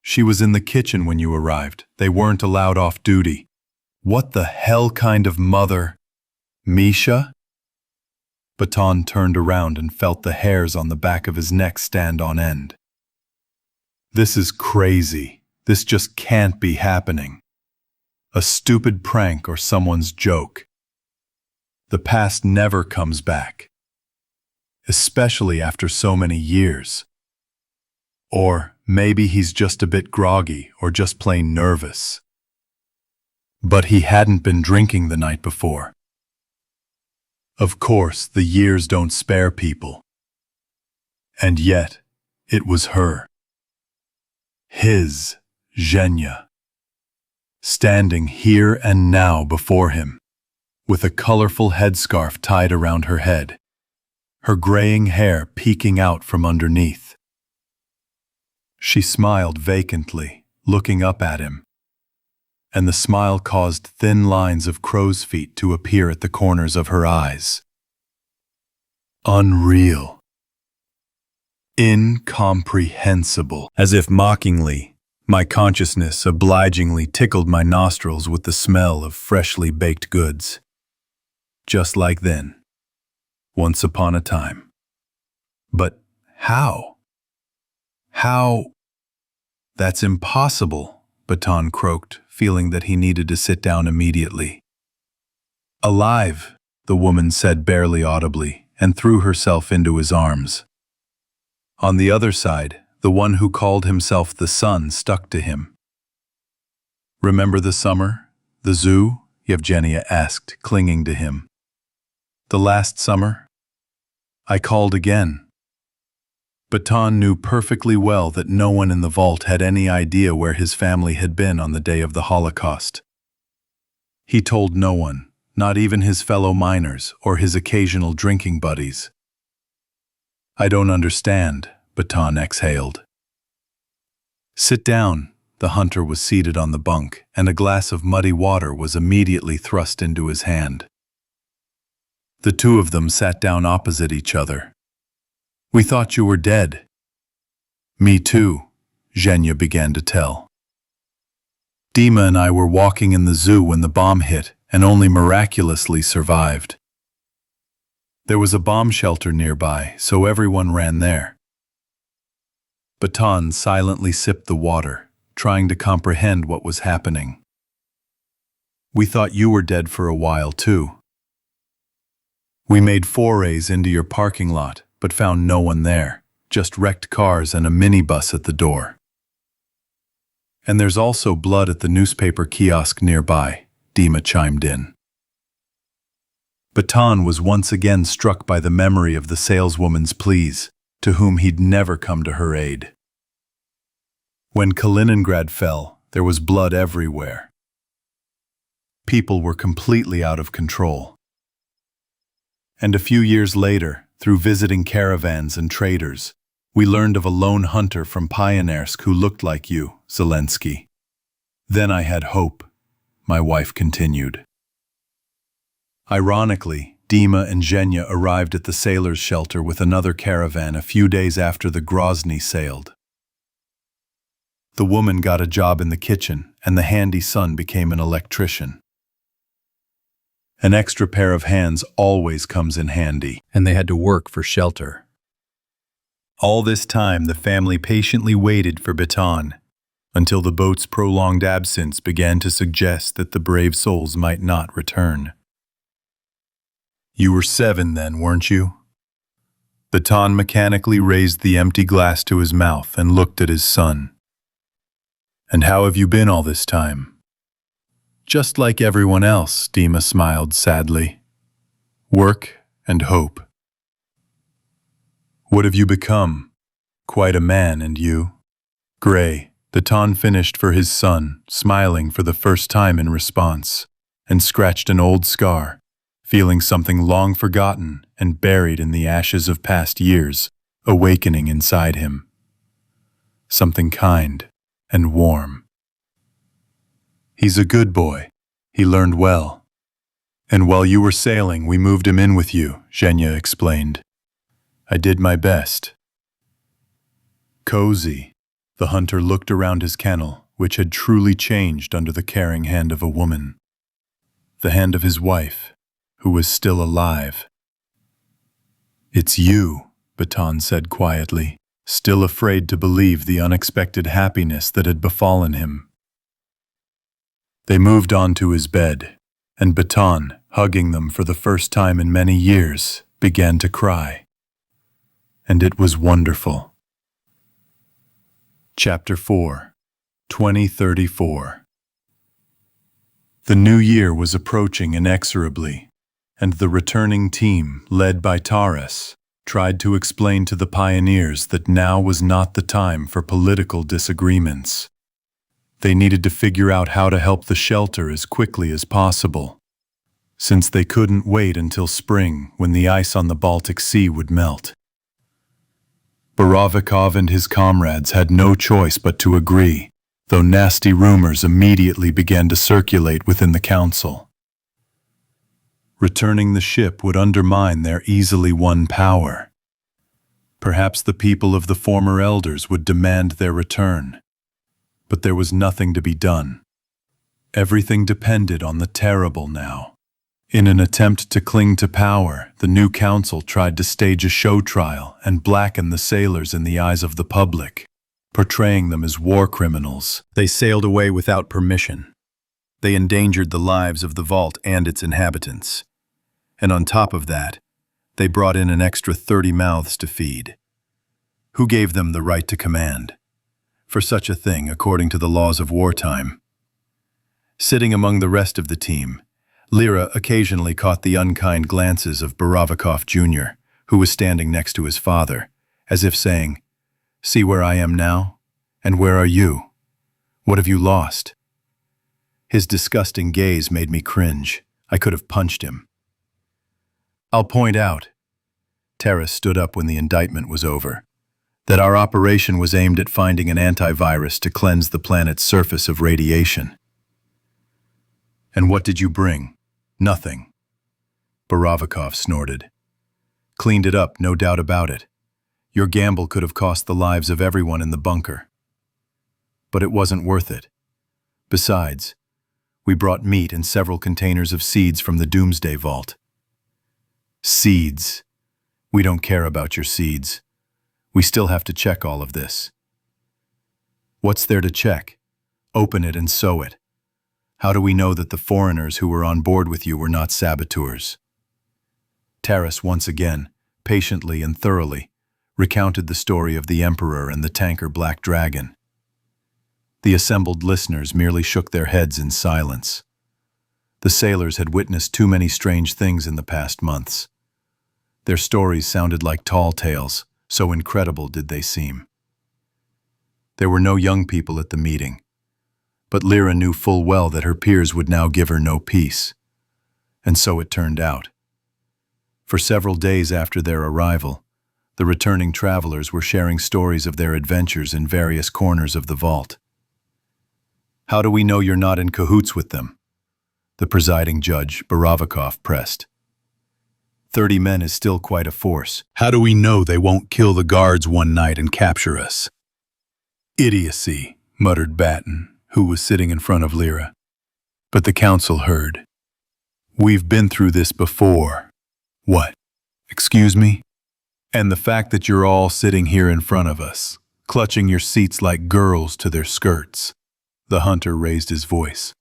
"She was in the kitchen when you arrived. They weren't allowed off duty." "What the hell kind of mother?" "Misha?" Baton turned around and felt the hairs on the back of his neck stand on end. "This is crazy. This just can't be happening. A stupid prank or someone's joke. The past never comes back. Especially after so many years. Or maybe he's just a bit groggy or just plain nervous." But he hadn't been drinking the night before. Of course, the years don't spare people. And yet, it was her. His Zhenya. Standing here and now before him, with a colorful headscarf tied around her head, her graying hair peeking out from underneath. She smiled vacantly, looking up at him, and the smile caused thin lines of crow's feet to appear at the corners of her eyes. Unreal. Incomprehensible. As if mockingly, my consciousness obligingly tickled my nostrils with the smell of freshly baked goods. Just like then. Once upon a time. But how? How? "That's impossible," Baton croaked, feeling that he needed to sit down immediately. "Alive," the woman said barely audibly, and threw herself into his arms. On the other side, the one who called himself the son stuck to him. "Remember the summer? The zoo?" Yevgenia asked, clinging to him. "The last summer?" "I called again." Baton knew perfectly well that no one in the vault had any idea where his family had been on the day of the Holocaust. He told no one, not even his fellow miners or his occasional drinking buddies. "I don't understand," Baton exhaled. "Sit down." The hunter was seated on the bunk, and a glass of muddy water was immediately thrust into his hand. The two of them sat down opposite each other. "We thought you were dead." "Me too," Zhenya began to tell. "Dima and I were walking in the zoo when the bomb hit and only miraculously survived. There was a bomb shelter nearby, so everyone ran there." Baton silently sipped the water, trying to comprehend what was happening. "We thought you were dead for a while, too. We made forays into your parking lot, but found no one there, just wrecked cars and a minibus at the door." And there's also blood at the newspaper kiosk nearby, Dima chimed in. Baton was once again struck by the memory of the saleswoman's pleas, to whom he'd never come to her aid. When Kaliningrad fell, there was blood everywhere. People were completely out of control. And a few years later, through visiting caravans and traders, we learned of a lone hunter from Pioneersk who looked like you, Zelensky. Then I had hope, my wife continued. Ironically, Dima and Zhenya arrived at the sailors' shelter with another caravan a few days after the Grozny sailed. The woman got a job in the kitchen, and the handy son became an electrician. An extra pair of hands always comes in handy, And they had to work for shelter. All this time, the family patiently waited for Baton, until the boat's prolonged absence began to suggest that the brave souls might not return. You were 7 then, weren't you? Baton mechanically raised the empty glass to his mouth and looked at his son. And how have you been all this time? Just like everyone else, Dima smiled sadly. Work and hope. What have you become? Quite a man, and you? Gray, Baton finished for his son, smiling for the first time in response, and scratched an old scar, feeling something long forgotten and buried in the ashes of past years, awakening inside him. Something kind and warm. He's a good boy. He learned well. And while you were sailing, we moved him in with you, Zhenya explained. I did my best. Cozy. The hunter looked around his kennel, which had truly changed under the caring hand of a woman. The hand of his wife, who was still alive. It's you, Baton said quietly, still afraid to believe the unexpected happiness that had befallen him. They moved on to his bed, and Baton, hugging them for the first time in many years, began to cry. And it was wonderful. Chapter 4, 2034. The new year was approaching inexorably, and the returning team, led by Taras, tried to explain to the pioneers that now was not the time for political disagreements. They needed to figure out how to help the shelter as quickly as possible, since they couldn't wait until spring when the ice on the Baltic Sea would melt. Borovikov and his comrades had no choice but to agree, though nasty rumors immediately began to circulate within the council. Returning the ship would undermine their easily won power. Perhaps the people of the former elders would demand their return. But there was nothing to be done. Everything depended on the terrible now. In an attempt to cling to power, the new council tried to stage a show trial and blacken the sailors in the eyes of the public, portraying them as war criminals. They sailed away without permission. They endangered the lives of the vault and its inhabitants. And on top of that, they brought in an extra 30 mouths to feed. Who gave them the right to command? For such a thing, according to the laws of wartime. Sitting among the rest of the team, Lyra occasionally caught the unkind glances of Borovikov Jr., who was standing next to his father, as if saying, "See where I am now? And where are you? What have you lost?" His disgusting gaze made me cringe. I could have punched him. I'll point out, Taras stood up when the indictment was over, that our operation was aimed at finding an antivirus to cleanse the planet's surface of radiation. And what did you bring? Nothing. Borovikov snorted. Cleaned it up, no doubt about it. Your gamble could have cost the lives of everyone in the bunker. But it wasn't worth it. Besides, we brought meat and several containers of seeds from the Doomsday Vault. Seeds. We don't care about your seeds. We still have to check all of this. What's there to check? Open it and sow it. How do we know that the foreigners who were on board with you were not saboteurs? Taras once again, patiently and thoroughly, recounted the story of the Emperor and the tanker Black Dragon. The assembled listeners merely shook their heads in silence. The sailors had witnessed too many strange things in the past months. Their stories sounded like tall tales, so incredible did they seem. There were no young people at the meeting, but Lyra knew full well that her peers would now give her no peace. And so it turned out. For several days after their arrival, the returning travelers were sharing stories of their adventures in various corners of the vault. "How do we know you're not in cahoots with them?" the presiding judge, Borovikov, pressed. 30 men is still quite a force. How do we know they won't kill the guards one night and capture us? Idiocy, muttered Batten, who was sitting in front of Lyra. But the council heard. We've been through this before. What? Excuse me? And the fact that you're all sitting here in front of us, clutching your seats like girls to their skirts. The hunter raised his voice.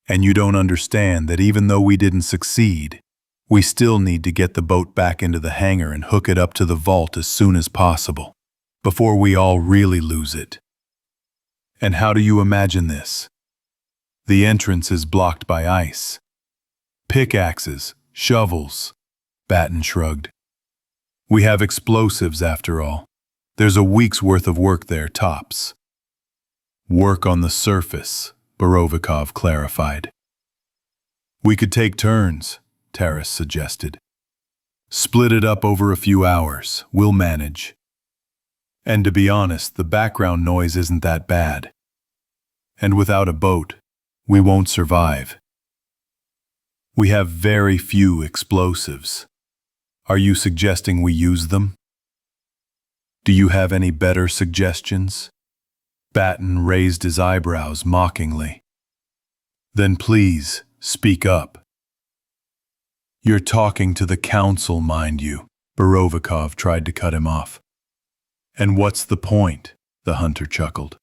And you don't understand that even though we didn't succeed, we still need to get the boat back into the hangar and hook it up to the vault as soon as possible, before we all really lose it. And how do you imagine this? The entrance is blocked by ice. Pickaxes, shovels, Batten shrugged. We have explosives after all. There's a week's worth of work there, tops. Work on the surface, Borovikov clarified. We could take turns, Taras suggested. Split it up over a few hours, we'll manage. And to be honest, the background noise isn't that bad. And without a boat, we won't survive. We have very few explosives. Are you suggesting we use them? Do you have any better suggestions? Batten raised his eyebrows mockingly. Then please, speak up. You're talking to the council, mind you, Borovikov tried to cut him off. And what's the point? The hunter chuckled.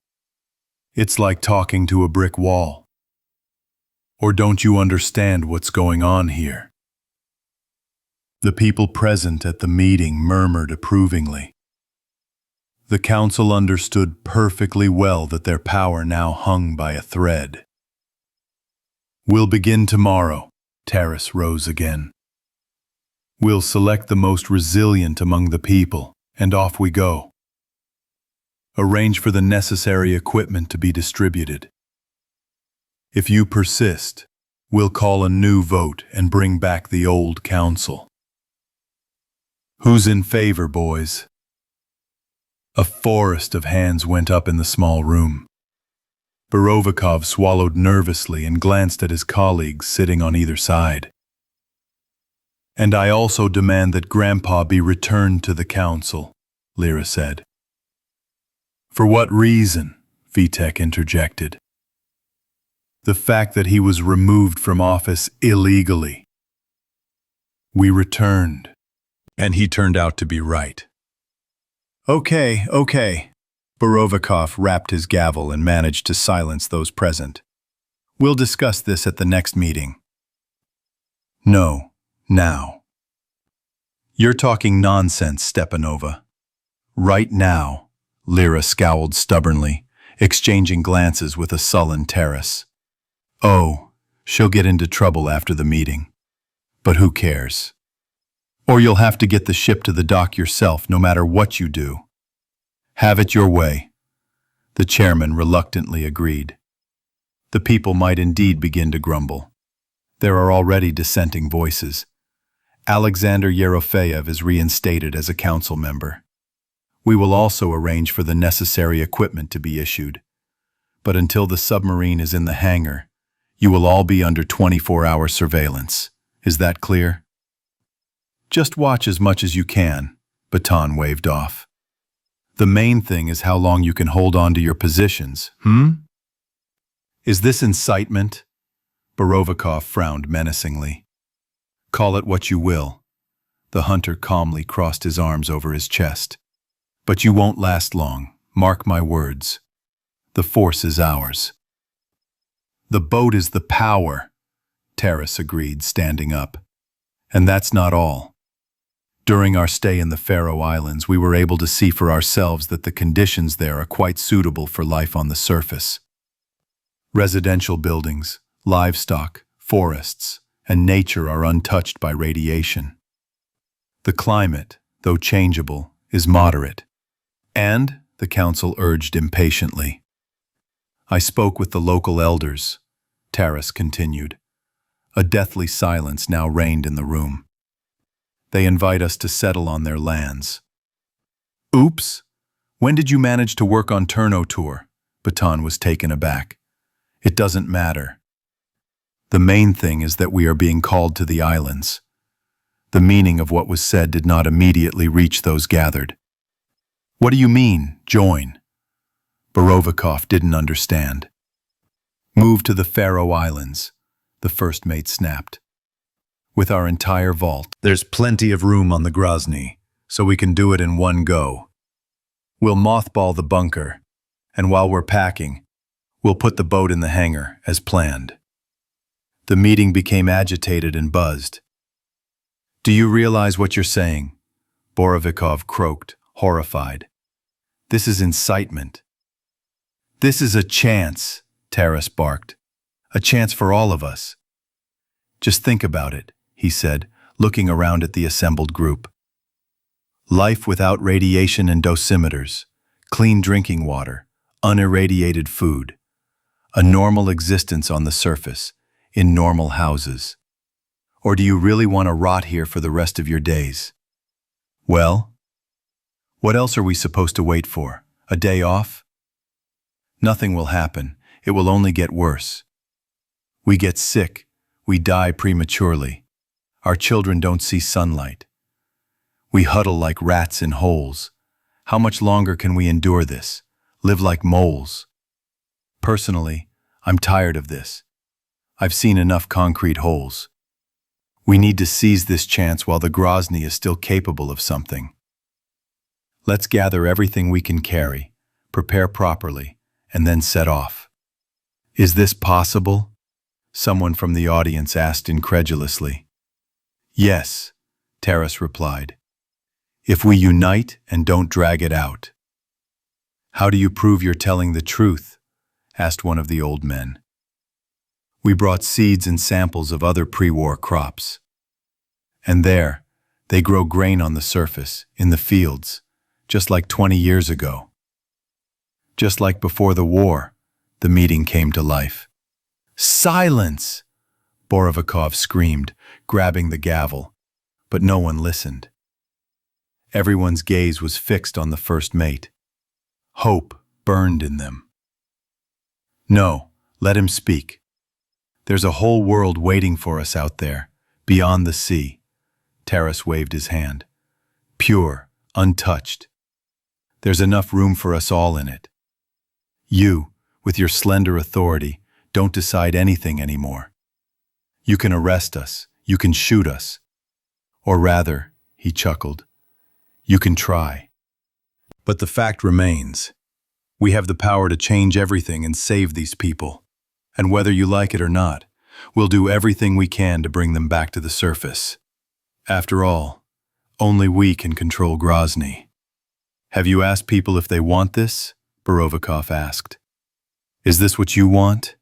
It's like talking to a brick wall. Or don't you understand what's going on here? The people present at the meeting murmured approvingly. The council understood perfectly well that their power now hung by a thread. We'll begin tomorrow, Taras rose again. We'll select the most resilient among the people, and off we go. Arrange for the necessary equipment to be distributed. If you persist, we'll call a new vote and bring back the old council. Who's in favor, boys? A forest of hands went up in the small room. Borovikov swallowed nervously and glanced at his colleagues sitting on either side. And I also demand that Grandpa be returned to the council, Lyra said. For what reason? Vitek interjected. The fact that he was removed from office illegally. We returned, and he turned out to be right. Okay. Borovikov rapped his gavel and managed to silence those present. We'll discuss this at the next meeting. No, now. You're talking nonsense, Stepanova. Right now, Lyra scowled stubbornly, exchanging glances with a sullen Taras. Oh, she'll get into trouble after the meeting. But who cares? Or you'll have to get the ship to the dock yourself no matter what you do. Have it your way. The chairman reluctantly agreed. The people might indeed begin to grumble. There are already dissenting voices. Alexander Yerofeyev is reinstated as a council member. We will also arrange for the necessary equipment to be issued. But until the submarine is in the hangar, you will all be under 24-hour surveillance. Is that clear? Just watch as much as you can, Baton waved off. The main thing is how long you can hold on to your positions, Is this incitement? Borovikov frowned menacingly. Call it what you will. The hunter calmly crossed his arms over his chest. But you won't last long, mark my words. The force is ours. The boat is the power, Taras agreed, standing up. And that's not all. During our stay in the Faroe Islands, we were able to see for ourselves that the conditions there are quite suitable for life on the surface. Residential buildings, livestock, forests, and nature are untouched by radiation. The climate, though changeable, is moderate. And, the council urged impatiently. I spoke with the local elders, Taras continued. A deathly silence now reigned in the room. They invite us to settle on their lands. Oops! When did you manage to work on Turno Tour? Baton was taken aback. It doesn't matter. The main thing is that we are being called to the islands. The meaning of what was said did not immediately reach those gathered. What do you mean, join? Borovikov didn't understand. Move to the Faroe Islands, the first mate snapped. With our entire vault, there's plenty of room on the Grozny, so we can do it in one go. We'll mothball the bunker, and while we're packing, we'll put the boat in the hangar, as planned. The meeting became agitated and buzzed. Do you realize what you're saying? Borovikov croaked, horrified. This is incitement. This is a chance, Taras barked. A chance for all of us. Just think about it, he said, looking around at the assembled group. Life without radiation and dosimeters, clean drinking water, unirradiated food, a normal existence on the surface, in normal houses. Or do you really want to rot here for the rest of your days? Well, what else are we supposed to wait for? A day off? Nothing will happen. It will only get worse. We get sick. We die prematurely. Our children don't see sunlight. We huddle like rats in holes. How much longer can we endure this? Live like moles? Personally, I'm tired of this. I've seen enough concrete holes. We need to seize this chance while the Grozny is still capable of something. Let's gather everything we can carry, prepare properly, and then set off. Is this possible? Someone from the audience asked incredulously. Yes, Taras replied. If we unite and don't drag it out. How do you prove you're telling the truth? Asked one of the old men. We brought seeds and samples of other pre-war crops. And there, they grow grain on the surface, in the fields, just like 20 years ago. Just like before the war, the meeting came to life. Silence! Borovikov screamed, grabbing the gavel, but no one listened. Everyone's gaze was fixed on the first mate. Hope burned in them. No, let him speak. There's a whole world waiting for us out there, beyond the sea. Taras waved his hand. Pure, untouched. There's enough room for us all in it. You, with your slender authority, don't decide anything anymore. You can arrest us, you can shoot us. Or rather, he chuckled, you can try. But the fact remains. We have the power to change everything and save these people. And whether you like it or not, we'll do everything we can to bring them back to the surface. After all, only we can control Grozny. Have you asked people if they want this? Borovikov asked. Is this what you want?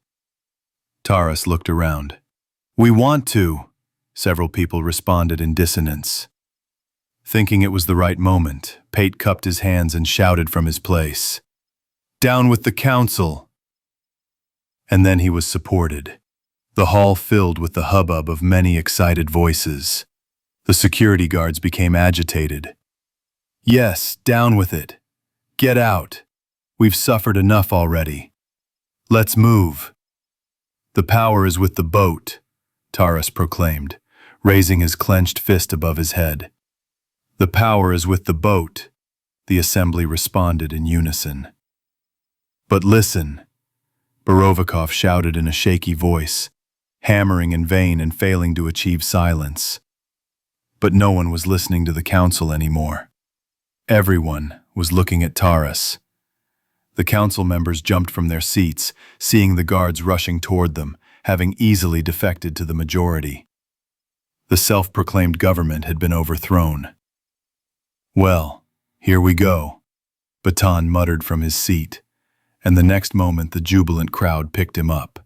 Taras looked around. We want to, several people responded in dissonance. Thinking it was the right moment, Pate cupped his hands and shouted from his place. Down with the council! And then he was supported. The hall filled with the hubbub of many excited voices. The security guards became agitated. Yes, down with it. Get out. We've suffered enough already. Let's move. The power is with the boat, Taras proclaimed, raising his clenched fist above his head. The power is with the boat, the assembly responded in unison. But listen, Borovikov shouted in a shaky voice, hammering in vain and failing to achieve silence. But no one was listening to the council anymore. Everyone was looking at Taras. The council members jumped from their seats, seeing the guards rushing toward them, having easily defected to the majority. The self-proclaimed government had been overthrown. Well, here we go, Baton muttered from his seat, and the next moment the jubilant crowd picked him up.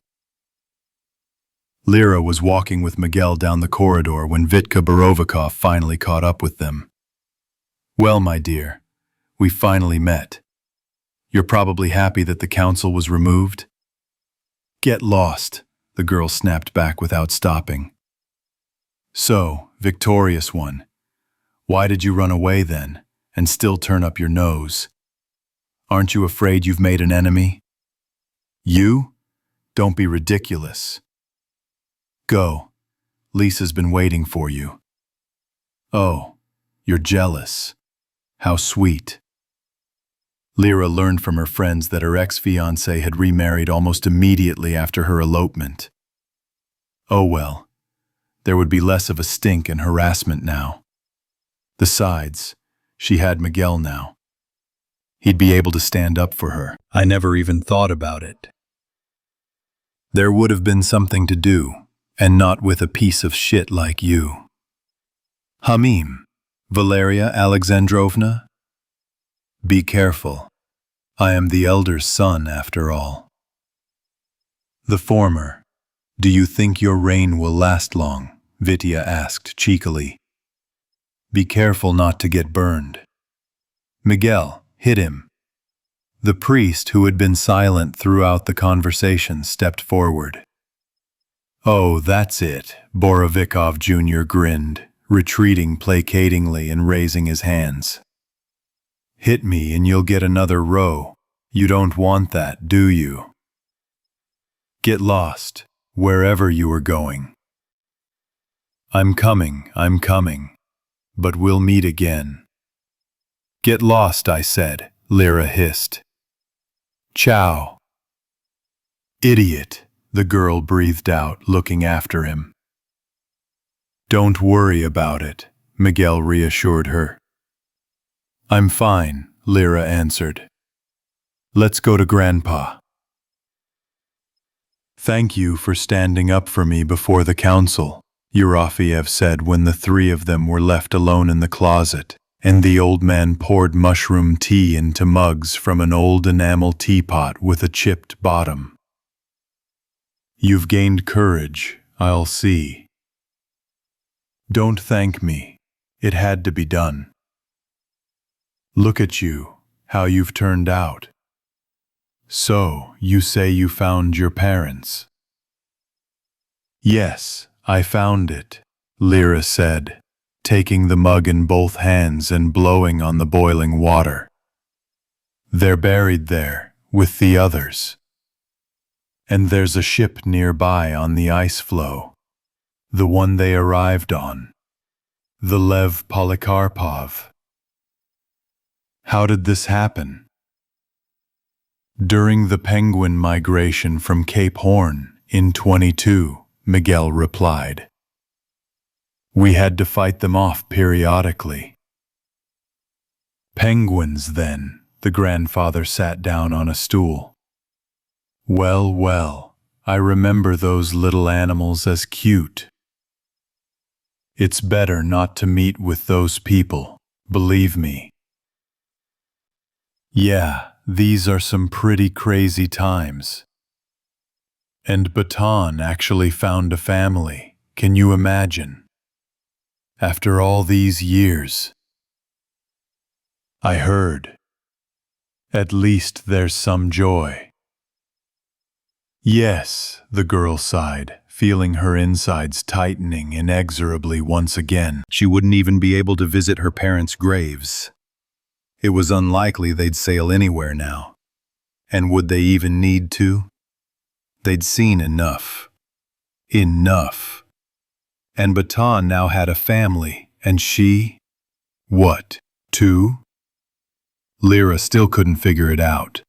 Lyra was walking with Miguel down the corridor when Vitka Borovikov finally caught up with them. Well, my dear, we finally met. You're probably happy that the council was removed? Get lost, the girl snapped back without stopping. So, victorious one, why did you run away then, and still turn up your nose? Aren't you afraid you've made an enemy? You? Don't be ridiculous. Go. Lisa's been waiting for you. Oh, you're jealous. How sweet. Lyra learned from her friends that her ex-fiancé had remarried almost immediately after her elopement. Oh well, there would be less of a stink and harassment now. Besides, she had Miguel now. He'd be able to stand up for her. I never even thought about it. There would have been something to do, and not with a piece of shit like you. Hamim, Valeria Alexandrovna? Be careful. I am the elder's son, after all. The former. Do you think your reign will last long? Vitya asked cheekily. Be careful not to get burned. Miguel, hit him. The priest, who had been silent throughout the conversation, stepped forward. Oh, that's it, Borovikov Jr. grinned, retreating placatingly and raising his hands. Hit me and you'll get another row. You don't want that, do you? Get lost, wherever you are going. I'm coming, but we'll meet again. Get lost, I said, Lyra hissed. Ciao. Idiot, the girl breathed out, looking after him. Don't worry about it, Miguel reassured her. I'm fine, Lyra answered. Let's go to Grandpa. Thank you for standing up for me before the council, Eurofiev said when the three of them were left alone in the closet, and the old man poured mushroom tea into mugs from an old enamel teapot with a chipped bottom. You've gained courage, I'll see. Don't thank me. It had to be done. Look at you, how you've turned out. So, you say you found your parents? Yes, I found it, Lyra said, taking the mug in both hands and blowing on the boiling water. They're buried there, with the others. And there's a ship nearby on the ice floe, the one they arrived on, the Lev Polikarpov. How did this happen? During the penguin migration from Cape Horn in 22, Miguel replied. We had to fight them off periodically. Penguins, then, the grandfather sat down on a stool. Well, well, I remember those little animals as cute. It's better not to meet with those people, believe me. Yeah, these are some pretty crazy times. And Baton actually found a family, can you imagine? After all these years. I heard. At least there's some joy. Yes, the girl sighed, feeling her insides tightening inexorably once again. She wouldn't even be able to visit her parents' graves. It was unlikely they'd sail anywhere now. And would they even need to? They'd seen enough. Enough. And Baton now had a family, and she? What, too? Lyra still couldn't figure it out.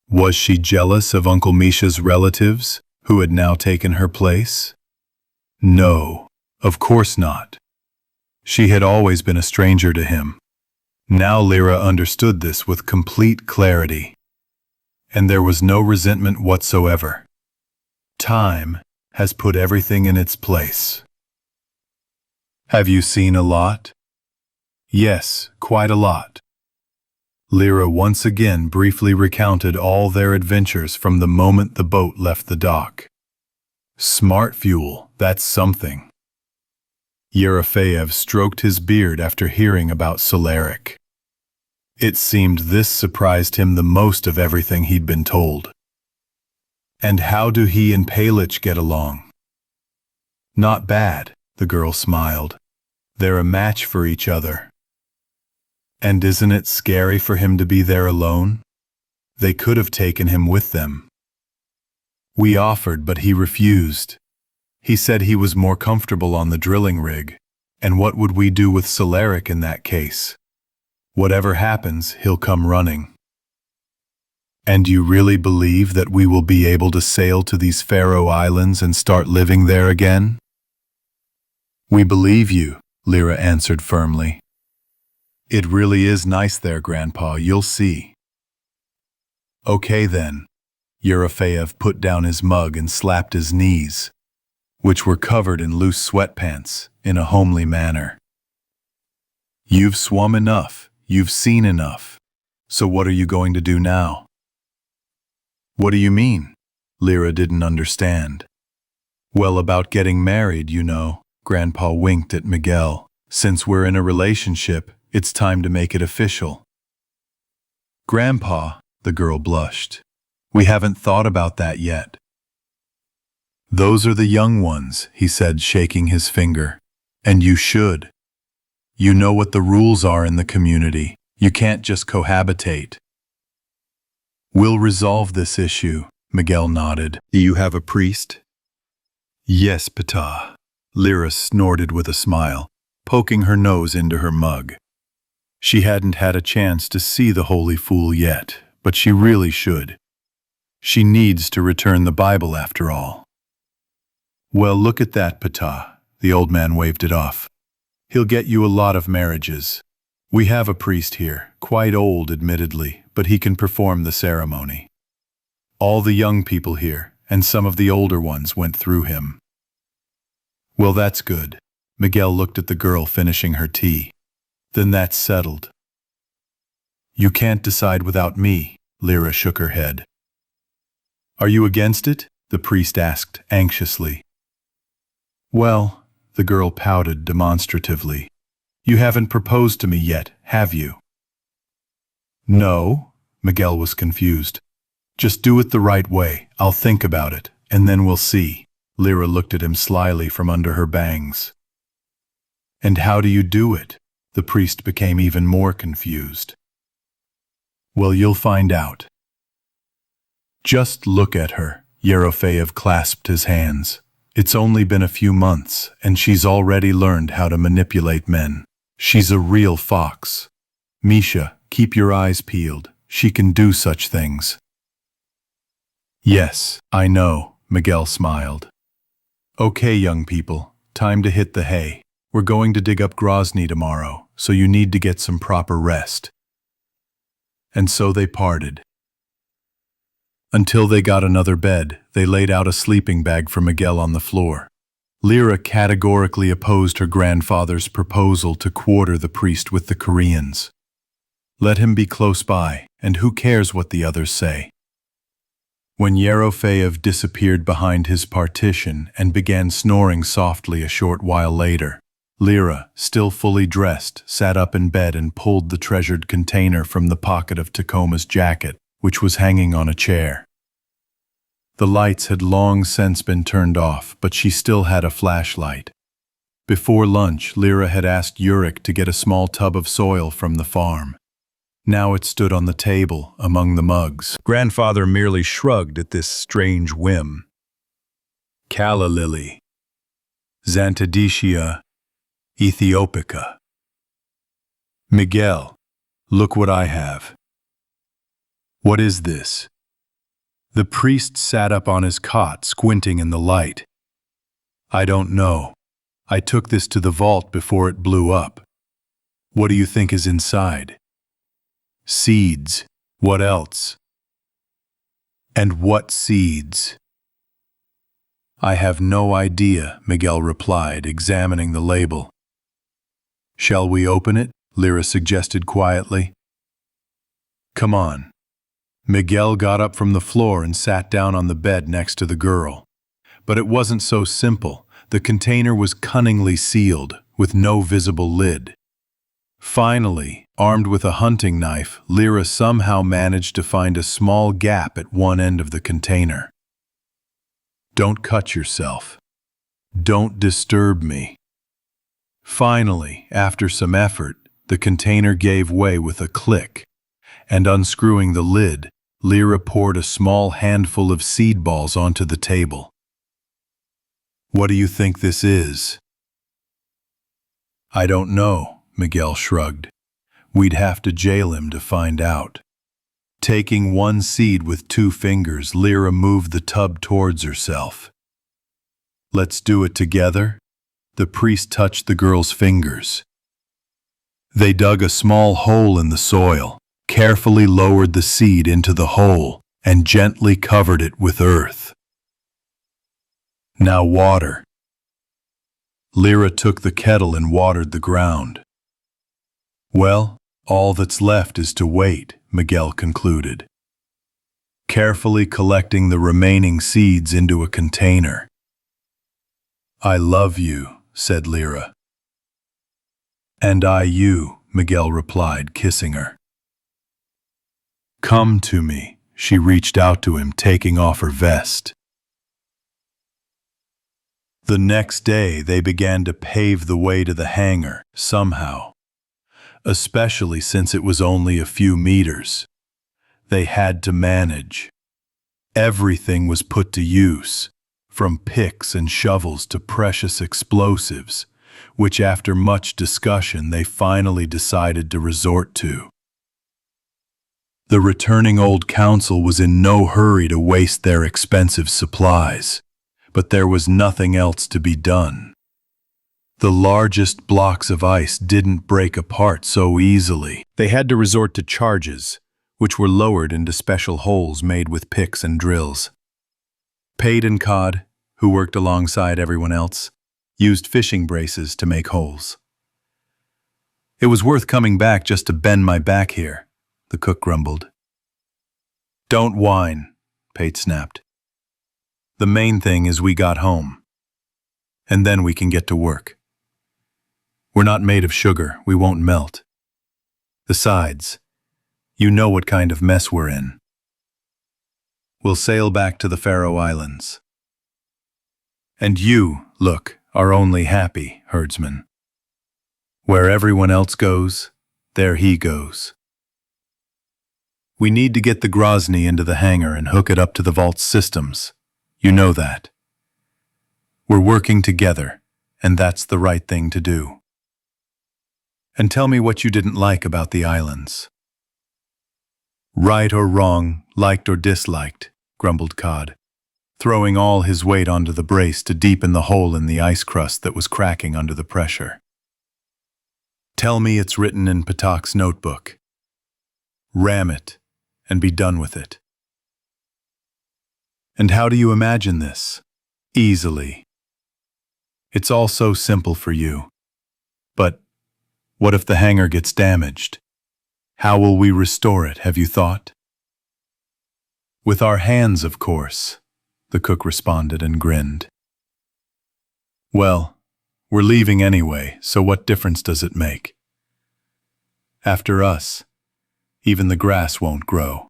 Was she jealous of Uncle Misha's relatives, who had now taken her place? No, of course not. She had always been a stranger to him. Now Lyra understood this with complete clarity. And there was no resentment whatsoever. Time has put everything in its place. Have you seen a lot? Yes, quite a lot. Lyra once again briefly recounted all their adventures from the moment the boat left the dock. Smart fuel, that's something. Yerofeev stroked his beard after hearing about Solaric. It seemed this surprised him the most of everything he'd been told. And how do he and Palich get along? Not bad, the girl smiled. They're a match for each other. And isn't it scary for him to be there alone? They could have taken him with them. We offered, but he refused. He said he was more comfortable on the drilling rig, and what would we do with Solaric in that case? Whatever happens, he'll come running. And you really believe that we will be able to sail to these Faroe Islands and start living there again? We believe you, Lyra answered firmly. It really is nice there, Grandpa, you'll see. Okay then. Yerofeev put down his mug and slapped his knees, which were covered in loose sweatpants, in a homely manner. You've swum enough, you've seen enough. So what are you going to do now? What do you mean? Lyra didn't understand. Well, about getting married, you know, Grandpa winked at Miguel. Since we're in a relationship, it's time to make it official. Grandpa, the girl blushed. We haven't thought about that yet. Those are the young ones, he said, shaking his finger. And you should. You know what the rules are in the community. You can't just cohabitate. We'll resolve this issue, Miguel nodded. Do you have a priest? Yes, Ptah. Lyra snorted with a smile, poking her nose into her mug. She hadn't had a chance to see the holy fool yet, but she really should. She needs to return the Bible after all. Well, look at that, Ptah. The old man waved it off. He'll get you a lot of marriages. We have a priest here, quite old admittedly, but he can perform the ceremony. All the young people here, and some of the older ones, went through him. Well, that's good. Miguel looked at the girl finishing her tea. Then that's settled. You can't decide without me, Lyra shook her head. Are you against it? The priest asked anxiously. Well, the girl pouted demonstratively. You haven't proposed to me yet, have you? No, Miguel was confused. Just do it the right way. I'll think about it, and then we'll see. Lyra looked at him slyly from under her bangs. And how do you do it? The priest became even more confused. Well, you'll find out. Just look at her. Yerofeev clasped his hands. It's only been a few months, and she's already learned how to manipulate men. She's a real fox. Misha, keep your eyes peeled. She can do such things. Yes, I know, Miguel smiled. Okay, young people, time to hit the hay. We're going to dig up Grozny tomorrow, so you need to get some proper rest. And so they parted. Until they got another bed, they laid out a sleeping bag for Miguel on the floor. Lyra categorically opposed her grandfather's proposal to quarter the priest with the Koreans. Let him be close by, and who cares what the others say? When Yerofeev disappeared behind his partition and began snoring softly a short while later, Lyra, still fully dressed, sat up in bed and pulled the treasured container from the pocket of Tacoma's jacket, which was hanging on a chair. The lights had long since been turned off, but she still had a flashlight. Before lunch, Lyra had asked Yurik to get a small tub of soil from the farm. Now it stood on the table, among the mugs. Grandfather merely shrugged at this strange whim. Calla lily. Xanthodycia ethiopica. Miguel, look what I have. What is this? The priest sat up on his cot, squinting in the light. I don't know. I took this to the vault before it blew up. What do you think is inside? Seeds. What else? And what seeds? I have no idea, Miguel replied, examining the label. Shall we open it? Lyra suggested quietly. Come on. Miguel got up from the floor and sat down on the bed next to the girl. But it wasn't so simple. The container was cunningly sealed, with no visible lid. Finally, armed with a hunting knife, Lyra somehow managed to find a small gap at one end of the container. Don't cut yourself. Don't disturb me. Finally, after some effort, the container gave way with a click, and unscrewing the lid, Lyra poured a small handful of seed balls onto the table. What do you think this is? I don't know, Miguel shrugged. We'd have to jail him to find out. Taking one seed with 2 fingers, Lyra moved the tub towards herself. Let's do it together? The priest touched the girl's fingers. They dug a small hole in the soil, carefully lowered the seed into the hole, and gently covered it with earth. Now water. Lyra took the kettle and watered the ground. Well, all that's left is to wait, Miguel concluded, carefully collecting the remaining seeds into a container. I love you, said Lyra. And I you, Miguel replied, kissing her. Come to me, she reached out to him, taking off her vest. The next day they began to pave the way to the hangar, somehow. Especially since it was only a few meters. They had to manage. Everything was put to use, from picks and shovels to precious explosives, which after much discussion they finally decided to resort to. The returning old council was in no hurry to waste their expensive supplies, but there was nothing else to be done. The largest blocks of ice didn't break apart so easily. They had to resort to charges, which were lowered into special holes made with picks and drills. Paid and Cod, who worked alongside everyone else, used fishing braces to make holes. It was worth coming back just to bend my back here, the cook grumbled. Don't whine, Pate snapped. The main thing is we got home. And then we can get to work. We're not made of sugar, we won't melt. Besides, you know what kind of mess we're in. We'll sail back to the Faroe Islands. And you, look, are only happy, herdsman. Where everyone else goes, there he goes. We need to get the Grozny into the hangar and hook it up to the vault's systems. You know that. We're working together, and that's the right thing to do. And tell me what you didn't like about the islands. Right or wrong, liked or disliked, grumbled Cod, throwing all his weight onto the brace to deepen the hole in the ice crust that was cracking under the pressure. Tell me it's written in Patak's notebook. Ram it, and be done with it. And how do you imagine this? Easily. It's all so simple for you. But what if the hangar gets damaged? How will we restore it, have you thought? With our hands, of course, the cook responded and grinned. Well, we're leaving anyway, so what difference does it make? After us, even the grass won't grow.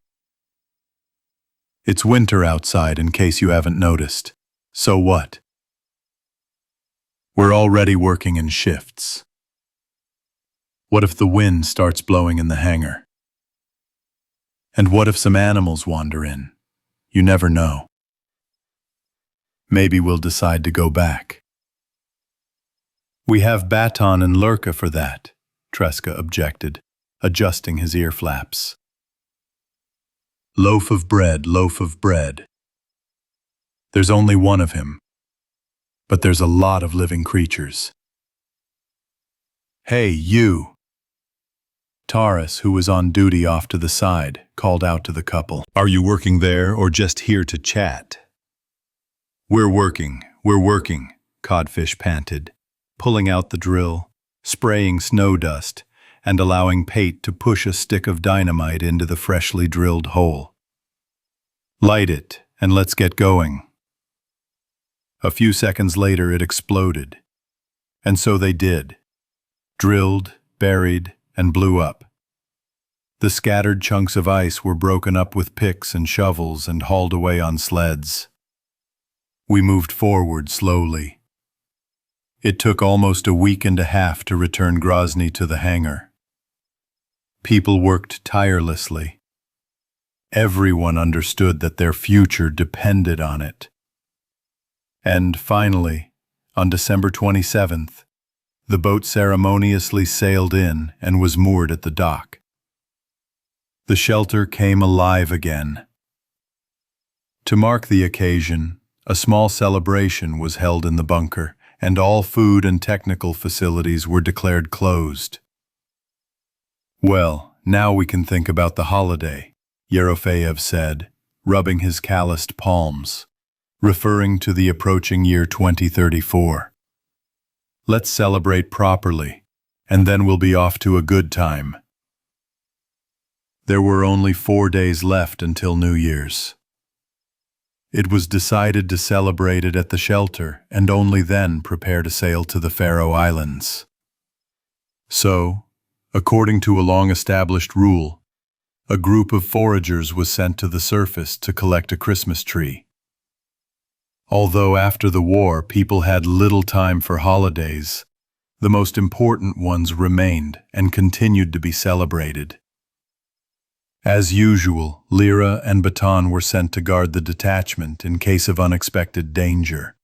It's winter outside, in case you haven't noticed. So what? We're already working in shifts. What if the wind starts blowing in the hangar? And what if some animals wander in? You never know. Maybe we'll decide to go back. We have Baton and Lurka for that, Tresca objected, adjusting his ear flaps. Loaf of bread, loaf of bread. There's only one of him, but there's a lot of living creatures. Hey, you! Taurus, who was on duty off to the side, called out to the couple. Are you working there or just here to chat? We're working, Codfish panted, pulling out the drill, spraying snow dust, and allowing Pate to push a stick of dynamite into the freshly drilled hole. "Light it, and let's get going." A few seconds later it exploded. And so they did. Drilled, buried, and blew up. The scattered chunks of ice were broken up with picks and shovels and hauled away on sleds. We moved forward slowly. It took almost a week and a half to return Grozny to the hangar. People worked tirelessly. Everyone understood that their future depended on it. And finally, on December 27th, the boat ceremoniously sailed in and was moored at the dock. The shelter came alive again. To mark the occasion, a small celebration was held in the bunker, and all food and technical facilities were declared closed. "Well, now we can think about the holiday," Yerofeyev said, rubbing his calloused palms, referring to the approaching year 2034. "Let's celebrate properly, and then we'll be off to a good time." There were only 4 days left until New Year's. It was decided to celebrate it at the shelter and only then prepare to sail to the Faroe Islands. So, according to a long-established rule, a group of foragers was sent to the surface to collect a Christmas tree. Although after the war people had little time for holidays, the most important ones remained and continued to be celebrated. As usual, Lyra and Baton were sent to guard the detachment in case of unexpected danger.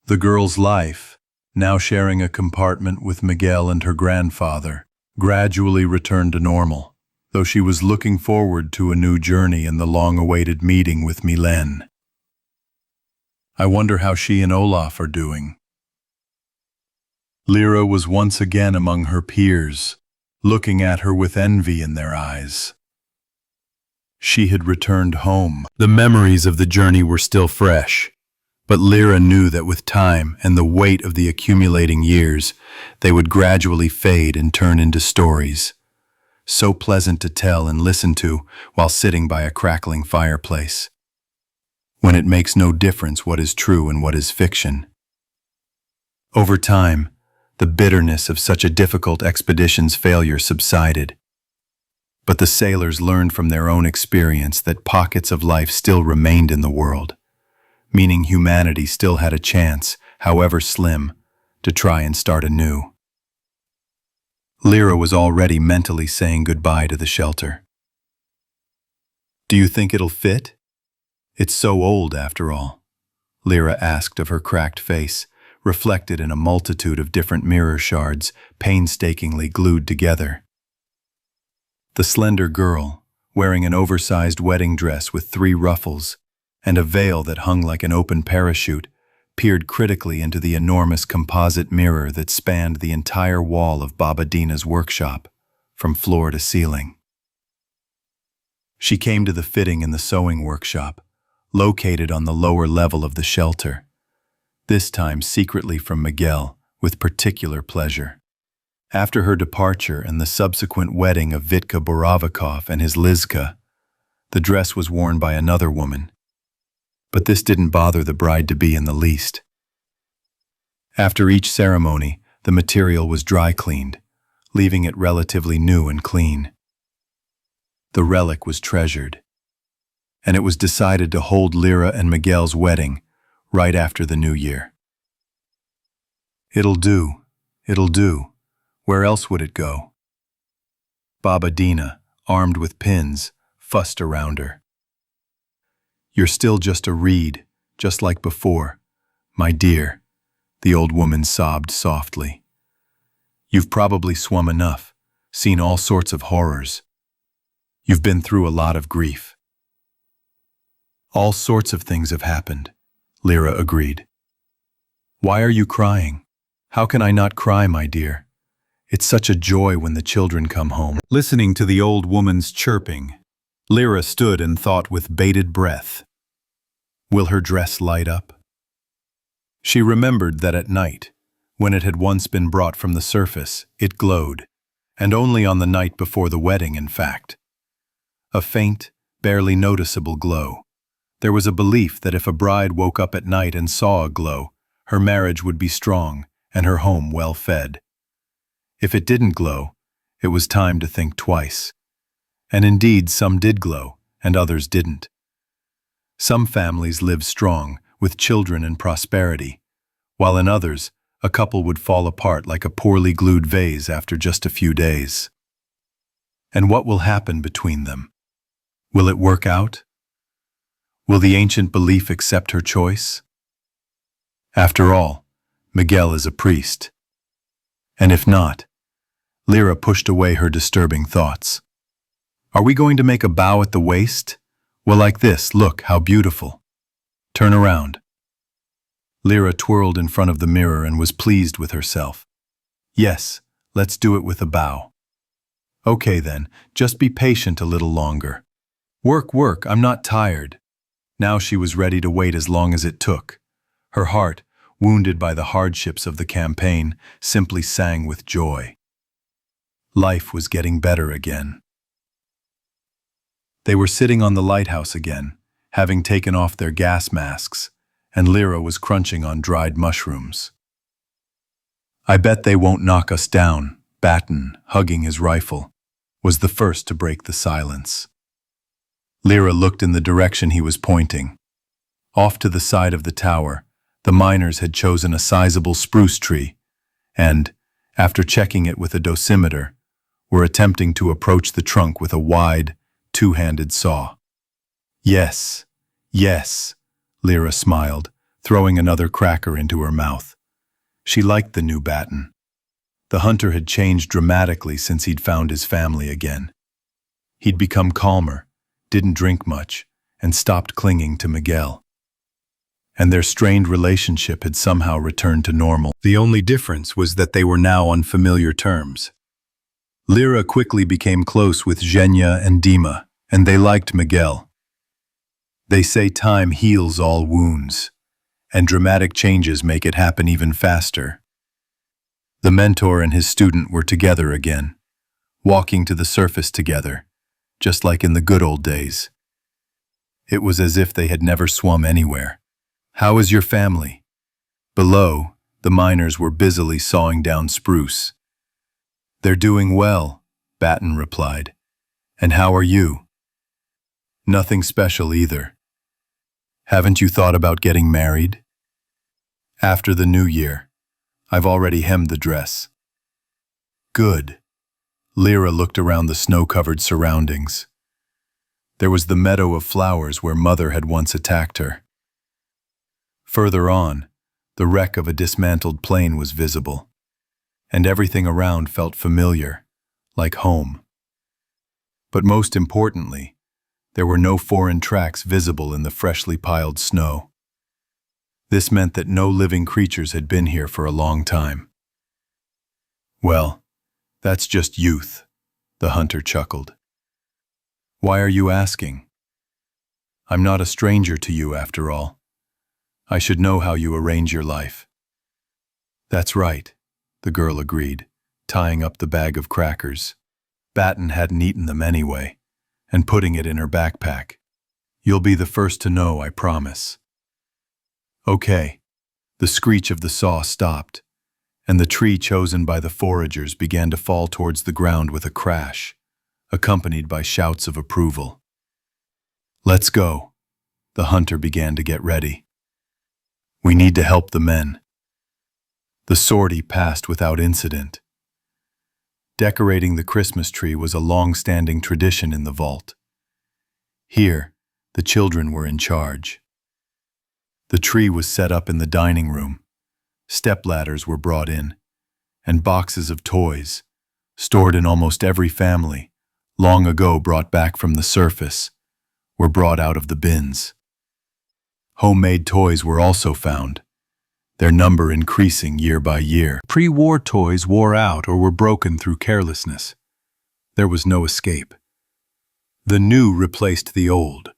The girl's life, now sharing a compartment with Miguel and her grandfather, gradually returned to normal, though she was looking forward to a new journey and the long-awaited meeting with Milen. "I wonder how she and Olaf are doing." Lyra was once again among her peers, looking at her with envy in their eyes. She had returned home. The memories of the journey were still fresh, but Lyra knew that with time and the weight of the accumulating years, they would gradually fade and turn into stories, so pleasant to tell and listen to while sitting by a crackling fireplace, when it makes no difference what is true and what is fiction. Over time, the bitterness of such a difficult expedition's failure subsided. But the sailors learned from their own experience that pockets of life still remained in the world, meaning humanity still had a chance, however slim, to try and start anew. Lyra was already mentally saying goodbye to the shelter. "Do you think it'll fit? It's so old after all," Lyra asked of her cracked face, reflected in a multitude of different mirror shards painstakingly glued together. The slender girl, wearing an oversized wedding dress with 3 ruffles and a veil that hung like an open parachute, peered critically into the enormous composite mirror that spanned the entire wall of Baba Dina's workshop, from floor to ceiling. She came to the fitting in the sewing workshop, located on the lower level of the shelter, this time secretly from Miguel, with particular pleasure. After her departure and the subsequent wedding of Vitka Borovikov and his Lizka, the dress was worn by another woman. But this didn't bother the bride-to-be in the least. After each ceremony, the material was dry cleaned, leaving it relatively new and clean. The relic was treasured, and it was decided to hold Lyra and Miguel's wedding right after the New Year. It'll do. Where else would it go? Baba Dina, armed with pins, fussed around her. "You're still just a reed, just like before, my dear," the old woman sobbed softly. "You've probably swum enough, seen all sorts of horrors. You've been through a lot of grief." "All sorts of things have happened," Lyra agreed. "Why are you crying? How can I not cry, my dear? It's such a joy when the children come home." Listening to the old woman's chirping, Lyra stood and thought with bated breath. Will her dress light up? She remembered that at night, When it had once been brought from the surface, it glowed, and only on the night before the wedding, in fact. A faint, barely noticeable glow. There was a belief that if a bride woke up at night and saw a glow, her marriage would be strong and her home well fed. If it didn't glow, it was time to think twice. And indeed, some did glow, and others didn't. Some families lived strong, with children and prosperity, while in others, a couple would fall apart like a poorly glued vase after just a few days. And what will happen between them? Will it work out? Will the ancient belief accept her choice? After all, Miguel is a priest. And if not, Lyra pushed away her disturbing thoughts. Are we going to make a bow at the waist? Well, like this, look, how beautiful. Turn around. Lyra twirled in front of the mirror and was pleased with herself. Yes, let's do it with a bow. Okay then, just be patient a little longer. Work, I'm not tired. Now she was ready to wait as long as it took. Her heart, wounded by the hardships of the campaign, simply sang with joy. Life was getting better again. They were sitting on the lighthouse again, having taken off their gas masks, and Lyra was crunching on dried mushrooms. I bet they won't knock us down, Batten, hugging his rifle, was the first to break the silence. Lyra looked in the direction he was pointing. Off to the side of the tower, the miners had chosen a sizable spruce tree, and, after checking it with a dosimeter, were attempting to approach the trunk with a wide, two-handed saw. Yes, Lyra smiled, throwing another cracker into her mouth. She liked the new Batten. The hunter had changed dramatically since he'd found his family again. He'd become calmer, didn't drink much, and stopped clinging to Miguel. And their strained relationship had somehow returned to normal. The only difference was that they were now on familiar terms. Lyra quickly became close with Zhenya and Dima, and they liked Miguel. They say time heals all wounds, and dramatic changes make it happen even faster. The mentor and his student were together again, walking to the surface together, just like in the good old days. It was as if they had never swum anywhere. How is your family? Below, the miners were busily sawing down spruce. They're doing well, Batten replied. And how are you? Nothing special either. Haven't you thought about getting married? After the new year. I've already hemmed the dress. Good. Lyra looked around the snow-covered surroundings. There was the meadow of flowers where Mother had once attacked her. Further on, the wreck of a dismantled plane was visible, and everything around felt familiar, like home. But most importantly, there were no foreign tracks visible in the freshly piled snow. This meant that no living creatures had been here for a long time. Well, that's just youth, the hunter chuckled. Why are you asking? I'm not a stranger to you after all. I should know how you arrange your life. That's right, the girl agreed, tying up the bag of crackers. Batten hadn't eaten them anyway, and putting it in her backpack. You'll be the first to know, I promise. Okay. The screech of the saw stopped, and the tree chosen by the foragers began to fall towards the ground with a crash, accompanied by shouts of approval. Let's go. The hunter began to get ready. We need to help the men. The sortie passed without incident. Decorating the Christmas tree was a long-standing tradition in the vault. Here, the children were in charge. The tree was set up in the dining room. Stepladders were brought in, and boxes of toys, stored in almost every family, long ago brought back from the surface, were brought out of the bins. Homemade toys were also found, their number increasing year by year. Pre-war toys wore out or were broken through carelessness. There was no escape. The new replaced the old,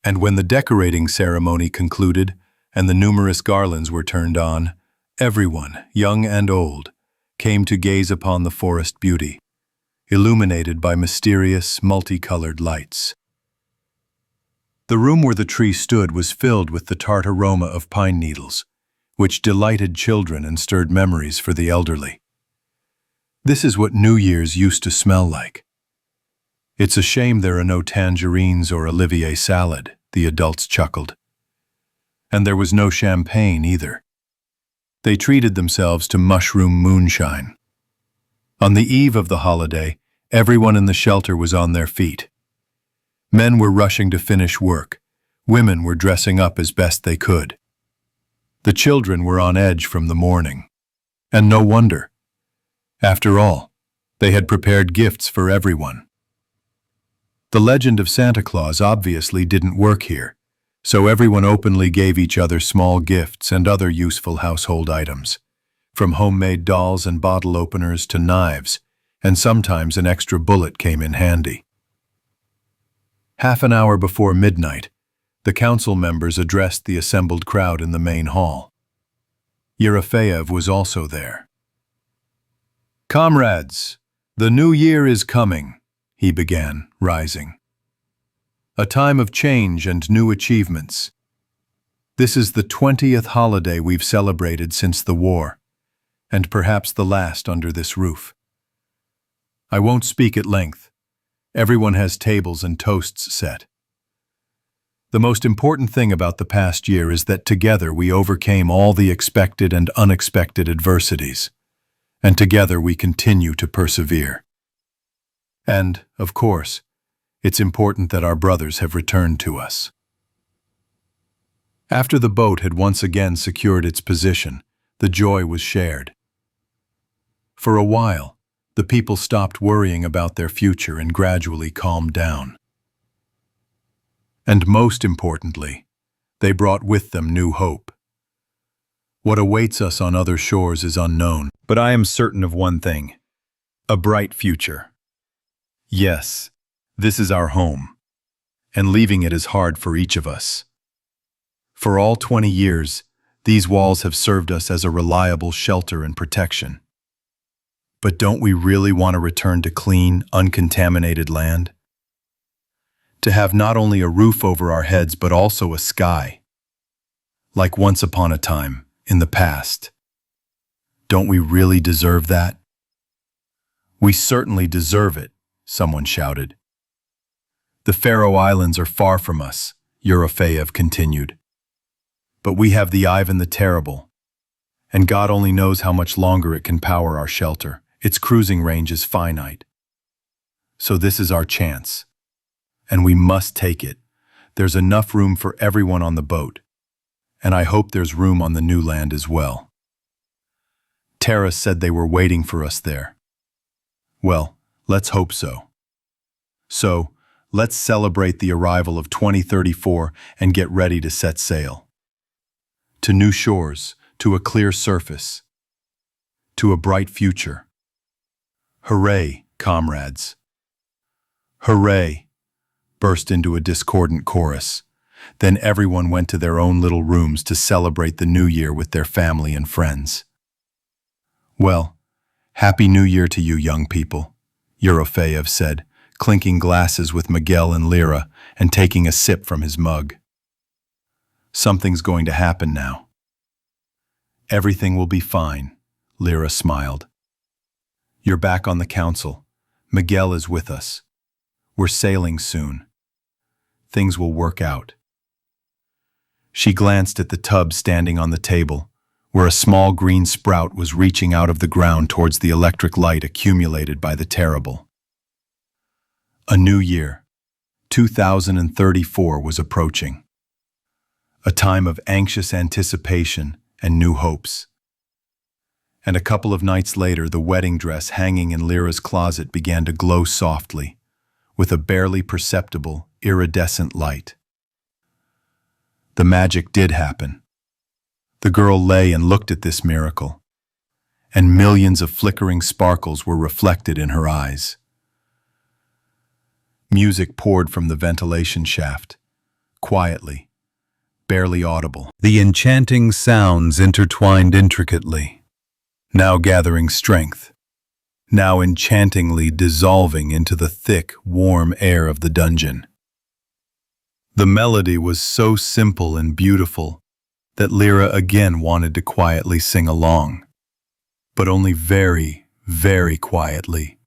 and when the decorating ceremony concluded and the numerous garlands were turned on, Everyone, young and old, came to gaze upon the forest beauty, illuminated by mysterious, multicolored lights. The room where the tree stood was filled with the tart aroma of pine needles, which delighted children and stirred memories for the elderly. This is what New Year's used to smell like. It's a shame there are no tangerines or Olivier salad, the adults chuckled. And there was no champagne either. They treated themselves to mushroom moonshine. On the eve of the holiday, everyone in the shelter was on their feet. Men were rushing to finish work. Women were dressing up as best they could. The children were on edge from the morning. And no wonder. After all, they had prepared gifts for everyone. The legend of Santa Claus obviously didn't work here, so everyone openly gave each other small gifts and other useful household items, from homemade dolls and bottle openers to knives, and sometimes an extra bullet came in handy. Half an hour before midnight, the council members addressed the assembled crowd in the main hall. Yerofeyev was also there. "Comrades, the new year is coming," he began, rising. "A time of change and new achievements. This is the 20th holiday we've celebrated since the war, and perhaps the last under this roof. I won't speak at length. Everyone has tables and toasts set. The most important thing about the past year is that together we overcame all the expected and unexpected adversities, and together we continue to persevere. And, of course, it's important that our brothers have returned to us." After the boat had once again secured its position, the joy was shared. For a while, the people stopped worrying about their future and gradually calmed down. And most importantly, they brought with them new hope. What awaits us on other shores is unknown, but I am certain of one thing: a bright future. Yes, this is our home, and leaving it is hard for each of us. For all 20 years, these walls have served us as a reliable shelter and protection. But don't we really want to return to clean, uncontaminated land? To have not only a roof over our heads but also a sky, like once upon a time, in the past. Don't we really deserve that? "We certainly deserve it," someone shouted. "The Faroe Islands are far from us," Yerofeyev continued. "But we have the Ivan the Terrible, and God only knows how much longer it can power our shelter. Its cruising range is finite. So this is our chance, and we must take it. There's enough room for everyone on the boat, and I hope there's room on the new land as well. Tara said they were waiting for us there. Well, let's hope so. So, let's celebrate the arrival of 2034 and get ready to set sail. To new shores, to a clear surface, to a bright future. Hooray, comrades. Hooray, burst into a discordant chorus. Then everyone went to their own little rooms to celebrate the new year with their family and friends. "Well, Happy New Year to you, young people," Yerofeyev said, clinking glasses with Miguel and Lyra and taking a sip from his mug. "Something's going to happen now." "Everything will be fine," Lyra smiled. "You're back on the council. Miguel is with us. We're sailing soon. Things will work out." She glanced at the tub standing on the table, where a small green sprout was reaching out of the ground towards the electric light accumulated by the Terrible. A new year, 2034, was approaching. A time of anxious anticipation and new hopes. And a couple of nights later, the wedding dress hanging in Lyra's closet began to glow softly, with a barely perceptible, iridescent light. The magic did happen. The girl lay and looked at this miracle, and millions of flickering sparkles were reflected in her eyes. Music poured from the ventilation shaft, quietly, barely audible. The enchanting sounds intertwined intricately, now gathering strength, now enchantingly dissolving into the thick, warm air of the dungeon. The melody was so simple and beautiful that Lyra again wanted to quietly sing along, but only very, very quietly,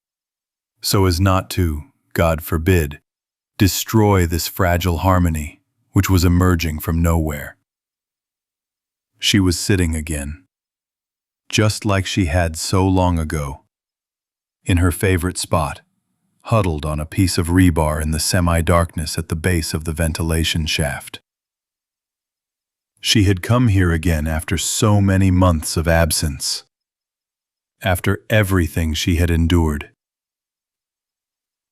so as not to, God forbid, destroy this fragile harmony which was emerging from nowhere. She was sitting again, just like she had so long ago, in her favorite spot, huddled on a piece of rebar in the semi-darkness at the base of the ventilation shaft. She had come here again after so many months of absence, after everything she had endured.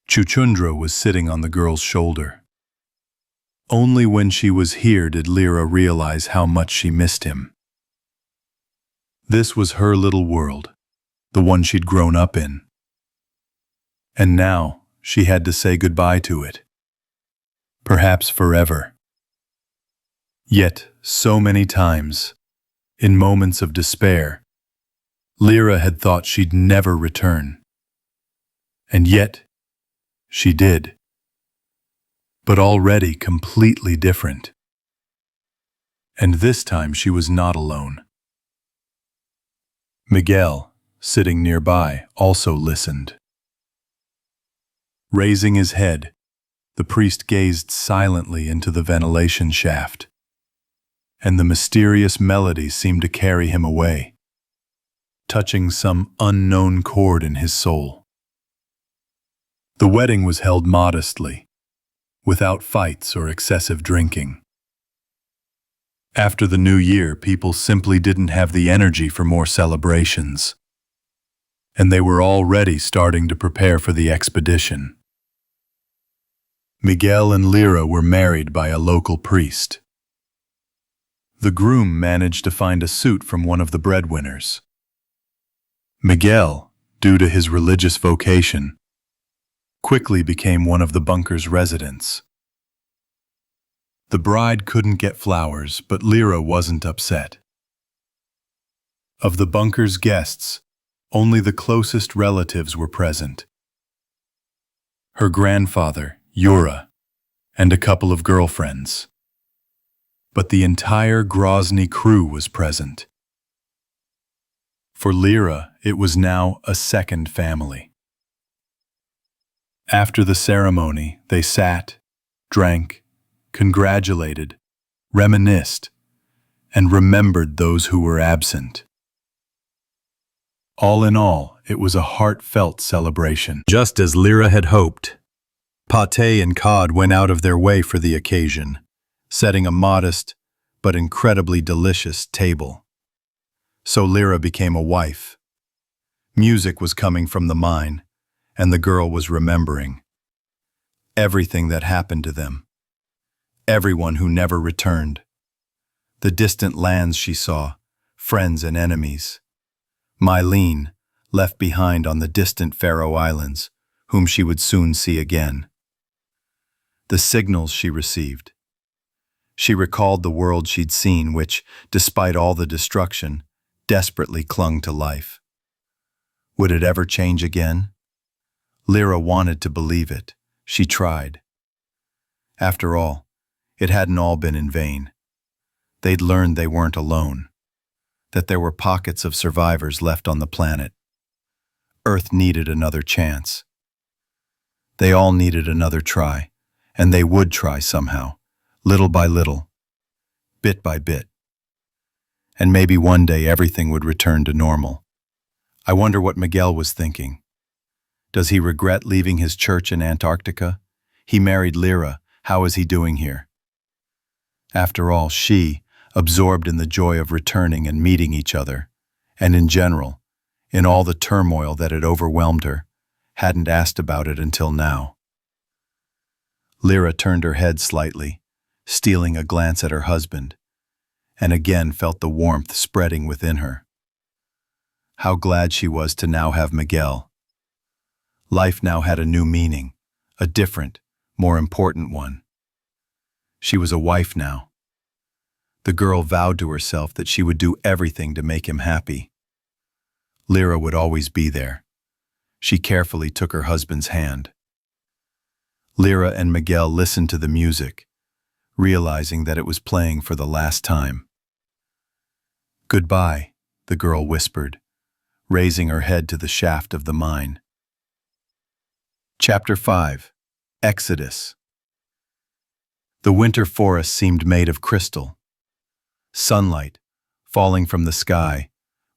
Chuchundra was sitting on the girl's shoulder. Only when she was here did Lyra realize how much she missed him. This was her little world, the one she'd grown up in. And now she had to say goodbye to it. Perhaps forever. Yet, so many times, in moments of despair, Lyra had thought she'd never return. And yet, she did. But already completely different. And this time she was not alone. Miguel, sitting nearby, also listened. Raising his head, the priest gazed silently into the ventilation shaft, and the mysterious melody seemed to carry him away, touching some unknown chord in his soul. The wedding was held modestly, without fights or excessive drinking. After the new year, people simply didn't have the energy for more celebrations, and they were already starting to prepare for the expedition. Miguel and Lyra were married by a local priest. The groom managed to find a suit from one of the breadwinners. Miguel, due to his religious vocation, quickly became one of the bunker's residents. The bride couldn't get flowers, but Lyra wasn't upset. Of the bunker's guests, only the closest relatives were present. Her grandfather, Yura, and a couple of girlfriends. But the entire Grozny crew was present. For Lyra, it was now a second family. After the ceremony, they sat, drank, congratulated, reminisced, and remembered those who were absent. All in all, it was a heartfelt celebration. Just as Lyra had hoped, pâté and cod went out of their way for the occasion, setting a modest but incredibly delicious table. So Lyra became a wife. Music was coming from the mine, and the girl was remembering everything that happened to them, everyone who never returned, the distant lands she saw, friends and enemies. Mylene, left behind on the distant Faroe Islands, whom she would soon see again. The signals she received. She recalled the world she'd seen, which, despite all the destruction, desperately clung to life. Would it ever change again? Lyra wanted to believe it. She tried. After all, it hadn't all been in vain. They'd learned they weren't alone, that there were pockets of survivors left on the planet. Earth needed another chance. They all needed another try, and they would try somehow, little by little, bit by bit. And maybe one day everything would return to normal. I wonder what Miguel was thinking. Does he regret leaving his church in Antarctica? He married Lyra. How is he doing here? After all, she, absorbed in the joy of returning and meeting each other, and in general, in all the turmoil that had overwhelmed her, hadn't asked about it until now. Lyra turned her head slightly, stealing a glance at her husband, and again felt the warmth spreading within her. How glad she was to now have Miguel. Life now had a new meaning, a different, more important one. She was a wife now. The girl vowed to herself that she would do everything to make him happy. Lyra would always be there. She carefully took her husband's hand. Lyra and Miguel listened to the music, realizing that it was playing for the last time. "Goodbye," the girl whispered, raising her head to the shaft of the mine. Chapter 5. Exodus. The winter forest seemed made of crystal. Sunlight, falling from the sky,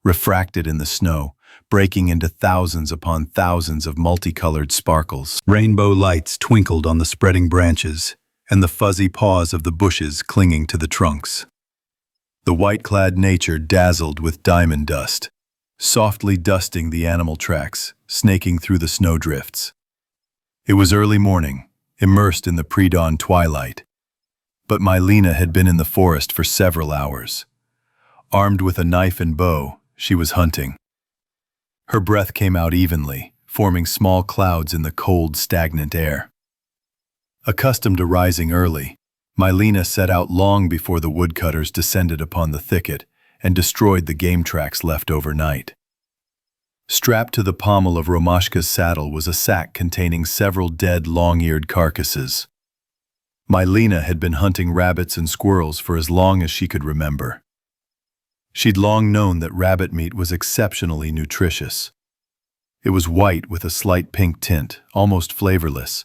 refracted in the snow, breaking into thousands upon thousands of multicolored sparkles. Rainbow lights twinkled on the spreading branches and the fuzzy paws of the bushes clinging to the trunks. The white-clad nature dazzled with diamond dust, softly dusting the animal tracks, snaking through the snowdrifts. It was early morning, immersed in the pre-dawn twilight. But Mylena had been in the forest for several hours. Armed with a knife and bow, she was hunting. Her breath came out evenly, forming small clouds in the cold, stagnant air. Accustomed to rising early, Mylena set out long before the woodcutters descended upon the thicket and destroyed the game tracks left overnight. Strapped to the pommel of Romashka's saddle was a sack containing several dead, long-eared carcasses. Mylena had been hunting rabbits and squirrels for as long as she could remember. She'd long known that rabbit meat was exceptionally nutritious. It was white with a slight pink tint, almost flavorless,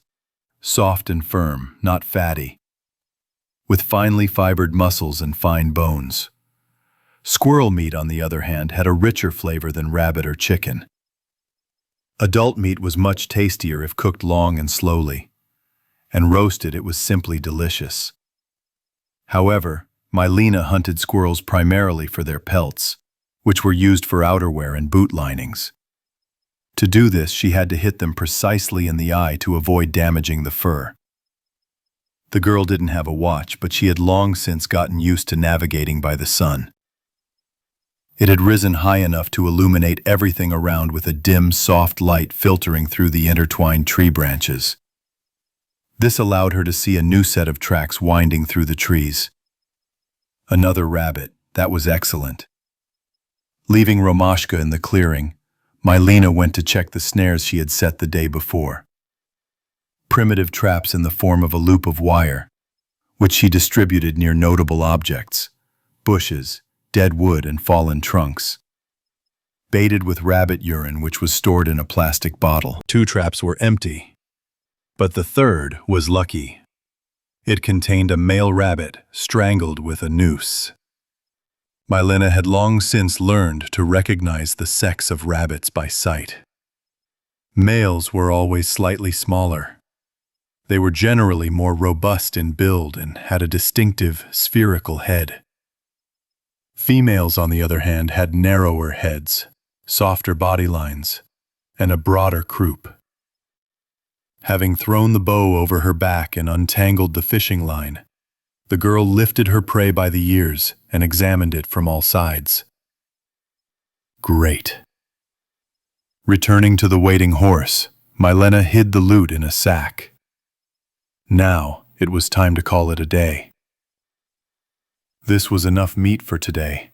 soft and firm, not fatty, with finely fibered muscles and fine bones. Squirrel meat, on the other hand, had a richer flavor than rabbit or chicken. Adult meat was much tastier if cooked long and slowly, and roasted it was simply delicious. However, Mylena hunted squirrels primarily for their pelts, which were used for outerwear and boot linings. To do this, she had to hit them precisely in the eye to avoid damaging the fur. The girl didn't have a watch, but she had long since gotten used to navigating by the sun. It had risen high enough to illuminate everything around with a dim, soft light filtering through the intertwined tree branches. This allowed her to see a new set of tracks winding through the trees. Another rabbit, that was excellent. Leaving Romashka in the clearing, Mylena went to check the snares she had set the day before. Primitive traps in the form of a loop of wire, which she distributed near notable objects, bushes, dead wood, and fallen trunks. Baited with rabbit urine, which was stored in a plastic bottle. 2 traps were empty, but the third was lucky. It contained a male rabbit strangled with a noose. Mylena had long since learned to recognize the sex of rabbits by sight. Males were always slightly smaller. They were generally more robust in build and had a distinctive spherical head. Females, on the other hand, had narrower heads, softer body lines, and a broader croup. Having thrown the bow over her back and untangled the fishing line, the girl lifted her prey by the ears and examined it from all sides. Great. Returning to the waiting horse, Mylena hid the loot in a sack. Now it was time to call it a day. This was enough meat for today,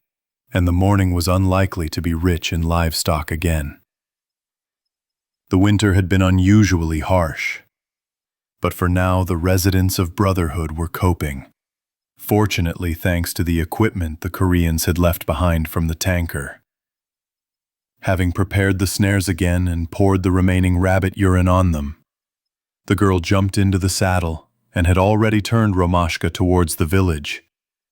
and the morning was unlikely to be rich in livestock again. The winter had been unusually harsh, but for now the residents of Brotherhood were coping. Fortunately, thanks to the equipment the Koreans had left behind from the tanker. Having prepared the snares again and poured the remaining rabbit urine on them, the girl jumped into the saddle and had already turned Romashka towards the village,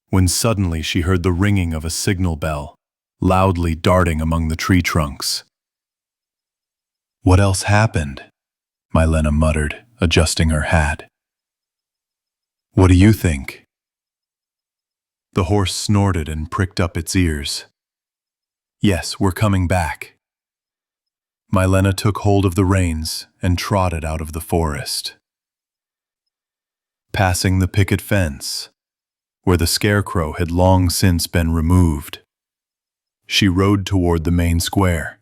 when suddenly she heard the ringing of a signal bell, loudly darting among the tree trunks. "What else happened?" Mylena muttered, adjusting her hat. "What do you think?" The horse snorted and pricked up its ears. "Yes, we're coming back." Mylena took hold of the reins and trotted out of the forest. Passing the picket fence, where the scarecrow had long since been removed, she rode toward the main square,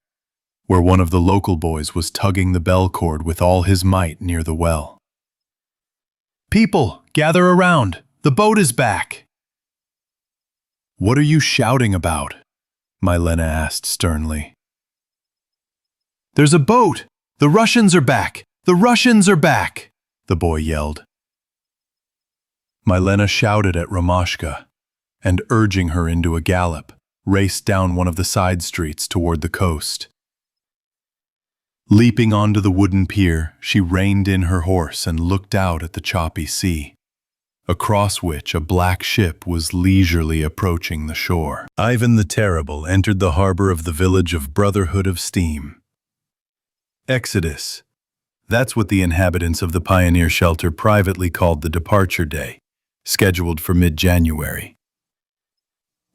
where one of the local boys was tugging the bell cord with all his might near the well. "People, gather around! The boat is back!" What are you shouting about? Mylena asked sternly. There's a boat! The Russians are back! The Russians are back! The boy yelled. Mylena shouted at Romashka, and urging her into a gallop, raced down one of the side streets toward the coast. Leaping onto the wooden pier, she reined in her horse and looked out at the choppy sea, across which a black ship was leisurely approaching the shore. Ivan the Terrible entered the harbor of the village of Brotherhood of Steam. Exodus. That's what the inhabitants of the pioneer shelter privately called the departure day, scheduled for mid-January.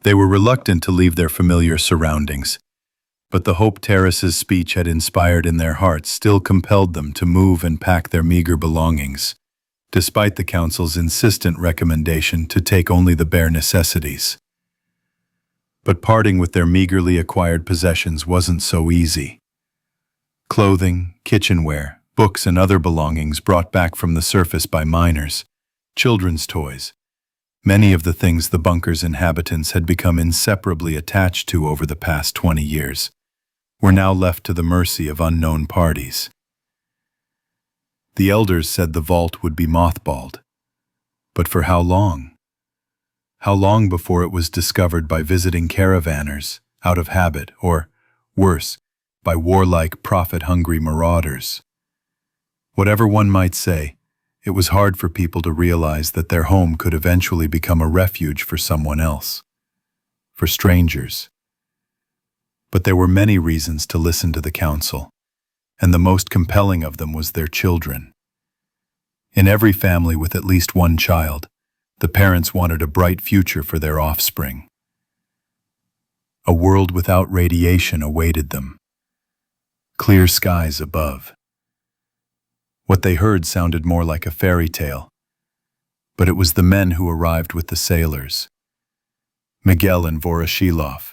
They were reluctant to leave their familiar surroundings, but the hope Terrace's speech had inspired in their hearts still compelled them to move and pack their meager belongings, despite the council's insistent recommendation to take only the bare necessities. But parting with their meagerly acquired possessions wasn't so easy. Clothing, kitchenware, books and other belongings brought back from the surface by miners, children's toys, many of the things the bunker's inhabitants had become inseparably attached to over the past 20 years, were now left to the mercy of unknown parties. The elders said the vault would be mothballed. But for how long? How long before it was discovered by visiting caravanners, out of habit, or, worse, by warlike, profit-hungry marauders? Whatever one might say, it was hard for people to realize that their home could eventually become a refuge for someone else, for strangers. But there were many reasons to listen to the council, and the most compelling of them was their children. In every family with at least one child, the parents wanted a bright future for their offspring. A world without radiation awaited them. Clear skies above. What they heard sounded more like a fairy tale, but it was the men who arrived with the sailors, Miguel and Voroshilov,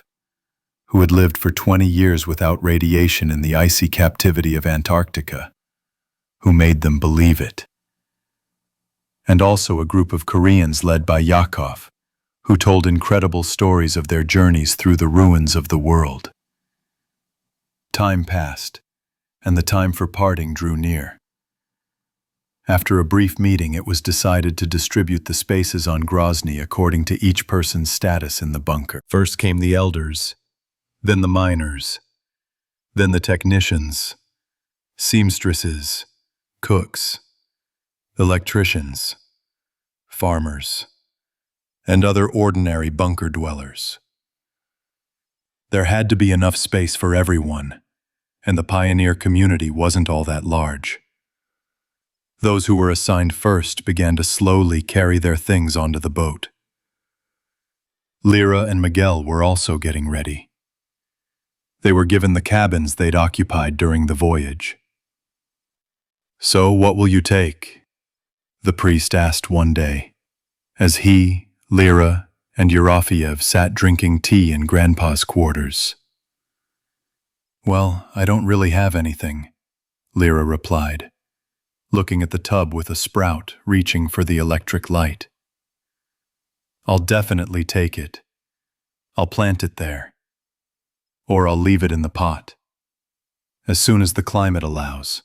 who had lived for 20 years without radiation in the icy captivity of Antarctica, who made them believe it. And also a group of Koreans led by Yakov, who told incredible stories of their journeys through the ruins of the world. Time passed, and the time for parting drew near. After a brief meeting, it was decided to distribute the spaces on Grozny according to each person's status in the bunker. First came the elders, then the miners, then the technicians, seamstresses, cooks, electricians, farmers, and other ordinary bunker dwellers. There had to be enough space for everyone, and the pioneer community wasn't all that large. Those who were assigned first began to slowly carry their things onto the boat. Lyra and Miguel were also getting ready. They were given the cabins they'd occupied during the voyage. "So what will you take?" the priest asked one day, as he, Lyra, and Yerofiev sat drinking tea in Grandpa's quarters. "Well, I don't really have anything," Lyra replied, looking at the tub with a sprout reaching for the electric light. "I'll definitely take it. I'll plant it there. Or I'll leave it in the pot, as soon as the climate allows.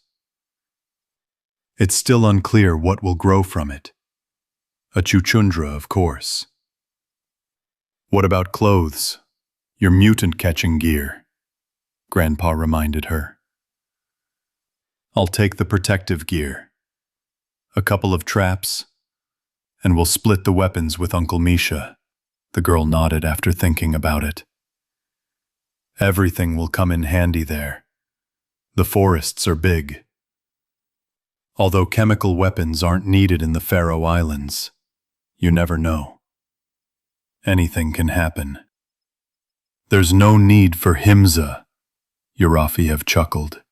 It's still unclear what will grow from it. A chuchundra, of course." "What about clothes? Your mutant-catching gear?" Grandpa reminded her. "I'll take the protective gear. A couple of traps, and we'll split the weapons with Uncle Misha," the girl nodded after thinking about it. "Everything will come in handy there. The forests are big. Although chemical weapons aren't needed in the Faroe Islands, you never know. Anything can happen." "There's no need for Himza," Yerofiev chuckled.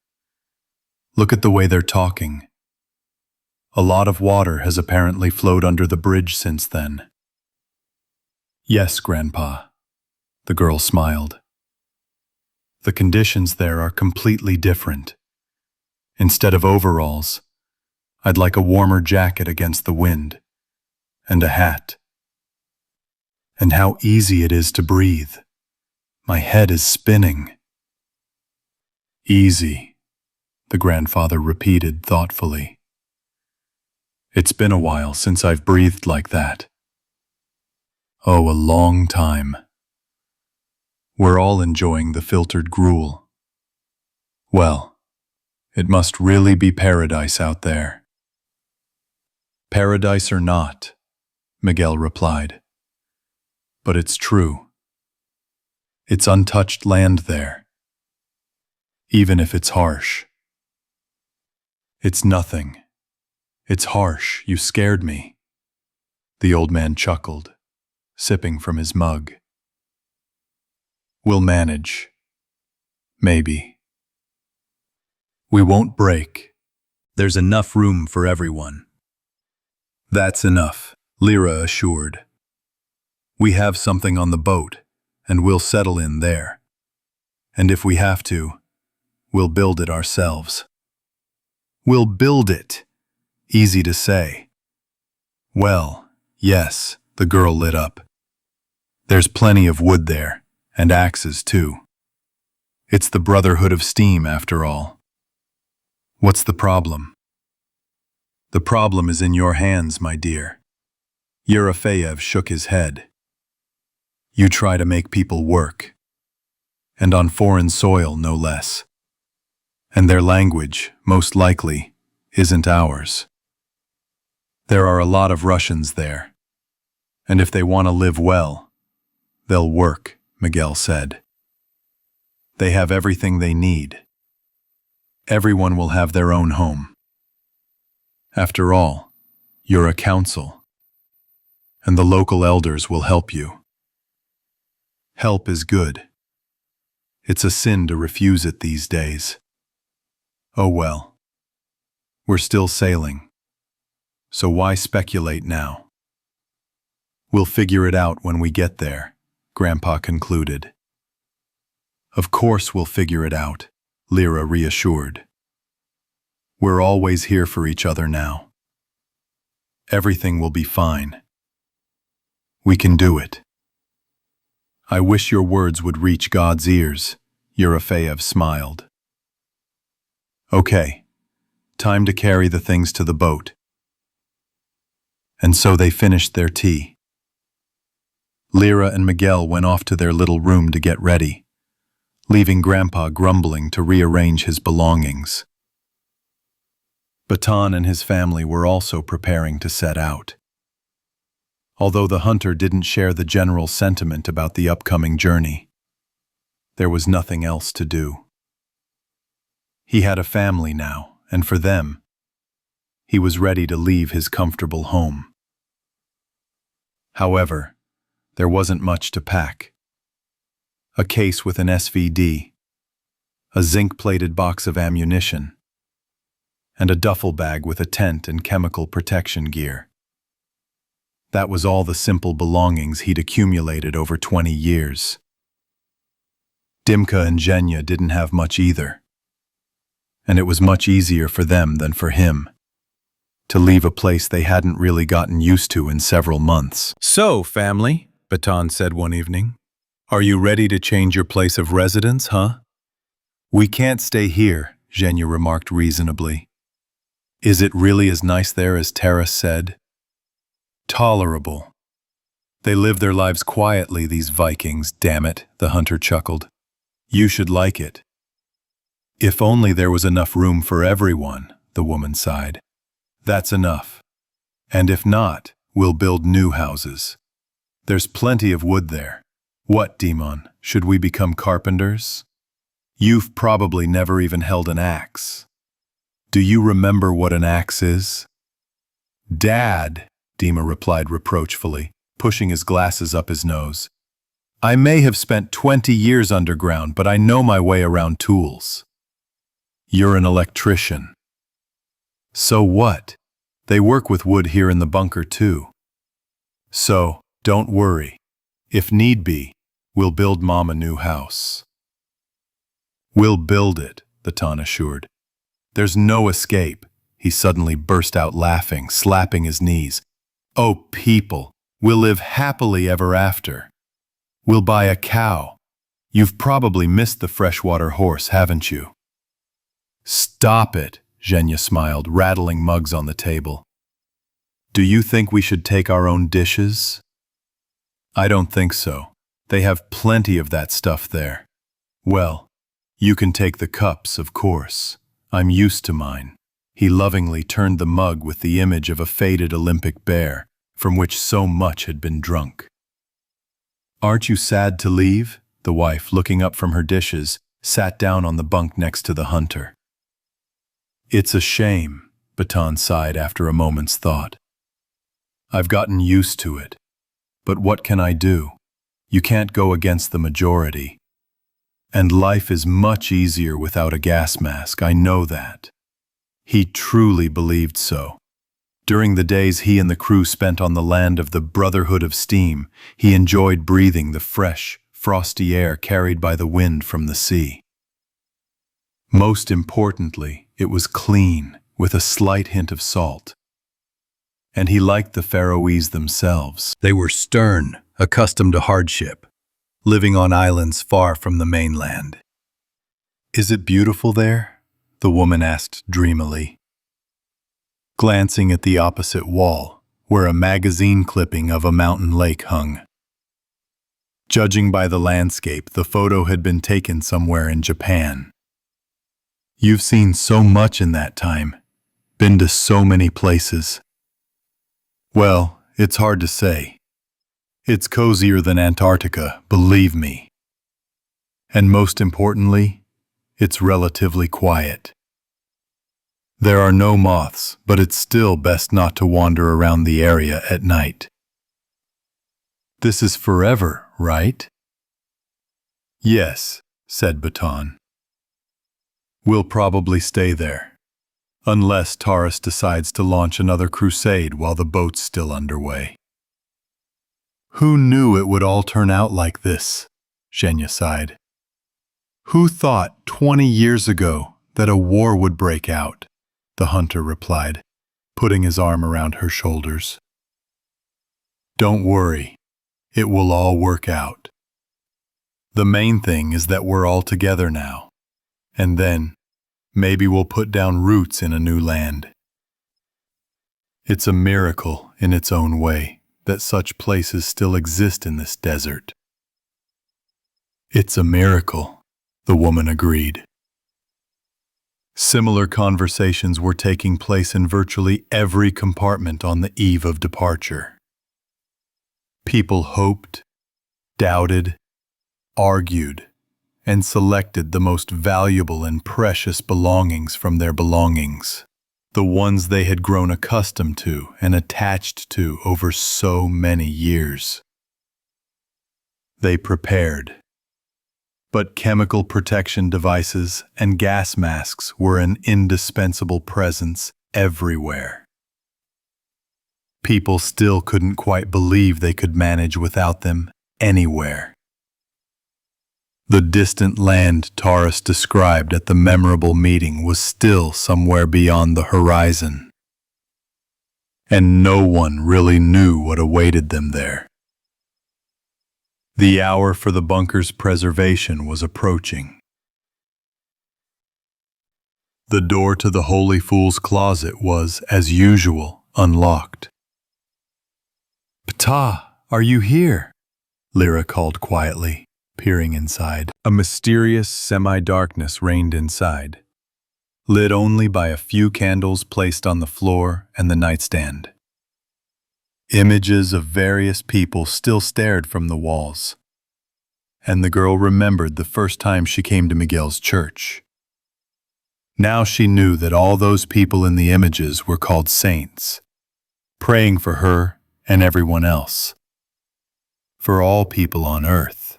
"Look at the way they're talking. A lot of water has apparently flowed under the bridge since then." "Yes, Grandpa," the girl smiled. "The conditions there are completely different. Instead of overalls, I'd like a warmer jacket against the wind, and a hat." And how easy it is to breathe. My head is spinning. Easy, the grandfather repeated thoughtfully. It's been a while since I've breathed like that. Oh, a long time. We're all enjoying the filtered gruel. Well, it must really be paradise out there. Paradise or not, Miguel replied. But it's true. It's untouched land there. Even if it's harsh. It's nothing. It's harsh. You scared me. The old man chuckled, sipping from his mug. We'll manage. Maybe. We won't break. There's enough room for everyone. That's enough, Lyra assured. We have something on the boat, and we'll settle in there. And if we have to, we'll build it ourselves. We'll build it. Easy to say. Well, yes, the girl lit up. There's plenty of wood there, and axes too. It's the Brotherhood of Steam, after all. What's the problem? The problem is in your hands, my dear. Yerofeyev shook his head. You try to make people work. And on foreign soil, no less. And their language, most likely, isn't ours. There are a lot of Russians there. And if they want to live well, they'll work, Miguel said. They have everything they need. Everyone will have their own home. After all, you're a council. And the local elders will help you. Help is good. It's a sin to refuse it these days. Oh well. We're still sailing. So why speculate now? We'll figure it out when we get there, Grandpa concluded. Of course we'll figure it out, Lyra reassured. We're always here for each other now. Everything will be fine. We can do it. I wish your words would reach God's ears, Yerofeyev smiled. Okay, time to carry the things to the boat. And so they finished their tea. Lyra and Miguel went off to their little room to get ready, leaving Grandpa grumbling to rearrange his belongings. Baton and his family were also preparing to set out. Although the hunter didn't share the general sentiment about the upcoming journey, there was nothing else to do. He had a family now, and for them, he was ready to leave his comfortable home. However, there wasn't much to pack. A case with an SVD, a zinc-plated box of ammunition, and a duffel bag with a tent and chemical protection gear. That was all the simple belongings he'd accumulated over 20 years. Dimka and Zhenya didn't have much either, and it was much easier for them than for him to leave a place they hadn't really gotten used to in several months. So, family, Baton said one evening, are you ready to change your place of residence, huh? We can't stay here, Zhenya remarked reasonably. Is it really as nice there as Taras said? Tolerable. They live their lives quietly, these Vikings, damn it, the hunter chuckled. You should like it. If only there was enough room for everyone, the woman sighed. That's enough. And if not, we'll build new houses. There's plenty of wood there. What, Demon, should we become carpenters? You've probably never even held an axe. Do you remember what an axe is? Dad, Dima replied reproachfully, pushing his glasses up his nose. I may have spent 20 years underground, but I know my way around tools. You're an electrician. So what? They work with wood here in the bunker too. So, don't worry. If need be, we'll build Mom a new house. We'll build it, Baton assured. There's no escape. He suddenly burst out laughing, slapping his knees. Oh, people, We'll live happily ever after. We'll buy a cow. You've probably missed the freshwater horse, haven't you?" "Stop it," Zhenya smiled, rattling mugs on the table. "Do you think we should take our own dishes?" "I don't think so. They have plenty of that stuff there." "Well, you can take the cups, of course. I'm used to mine." He lovingly turned the mug with the image of a faded Olympic bear, from which so much had been drunk. "Aren't you sad to leave?" The wife, looking up from her dishes, sat down on the bunk next to the hunter. "It's a shame," Baton sighed after a moment's thought. "I've gotten used to it. But what can I do? You can't go against the majority. And life is much easier without a gas mask, I know that." He truly believed so. During the days he and the crew spent on the land of the Brotherhood of Steam, he enjoyed breathing the fresh, frosty air carried by the wind from the sea. Most importantly, it was clean, with a slight hint of salt. And he liked the Faroese themselves. They were stern, accustomed to hardship, living on islands far from the mainland. "Is it beautiful there?" the woman asked dreamily, glancing at the opposite wall, where a magazine clipping of a mountain lake hung. Judging by the landscape, the photo had been taken somewhere in Japan. "You've seen so much in that time, been to so many places." "Well, it's hard to say. It's cozier than Antarctica, believe me. And most importantly, it's relatively quiet. There are no moths, but it's still best not to wander around the area at night." "This is forever, right?" "Yes," said Baton. "We'll probably stay there, unless Taurus decides to launch another crusade while the boat's still underway." "Who knew it would all turn out like this?" Zhenya sighed. "Who thought 20 years ago that a war would break out?" the hunter replied, putting his arm around her shoulders. "Don't worry, it will all work out. The main thing is that we're all together now, and then maybe we'll put down roots in a new land. It's a miracle in its own way that such places still exist in this desert." "It's a miracle," the woman agreed. Similar conversations were taking place in virtually every compartment on the eve of departure. People hoped, doubted, argued, and selected the most valuable and precious belongings from their belongings, the ones they had grown accustomed to and attached to over so many years. They prepared. But chemical protection devices and gas masks were an indispensable presence everywhere. People still couldn't quite believe they could manage without them anywhere. The distant land Taurus described at the memorable meeting was still somewhere beyond the horizon. And no one really knew what awaited them there. The hour for the bunker's preservation was approaching. The door to the Holy Fool's closet was, as usual, unlocked. "Ptah, are you here?" Lyra called quietly, peering inside. A mysterious semi-darkness reigned inside, lit only by a few candles placed on the floor and the nightstand. Images of various people still stared from the walls, and the girl remembered the first time she came to Miguel's church. Now she knew that all those people in the images were called saints, praying for her and everyone else, for all people on earth.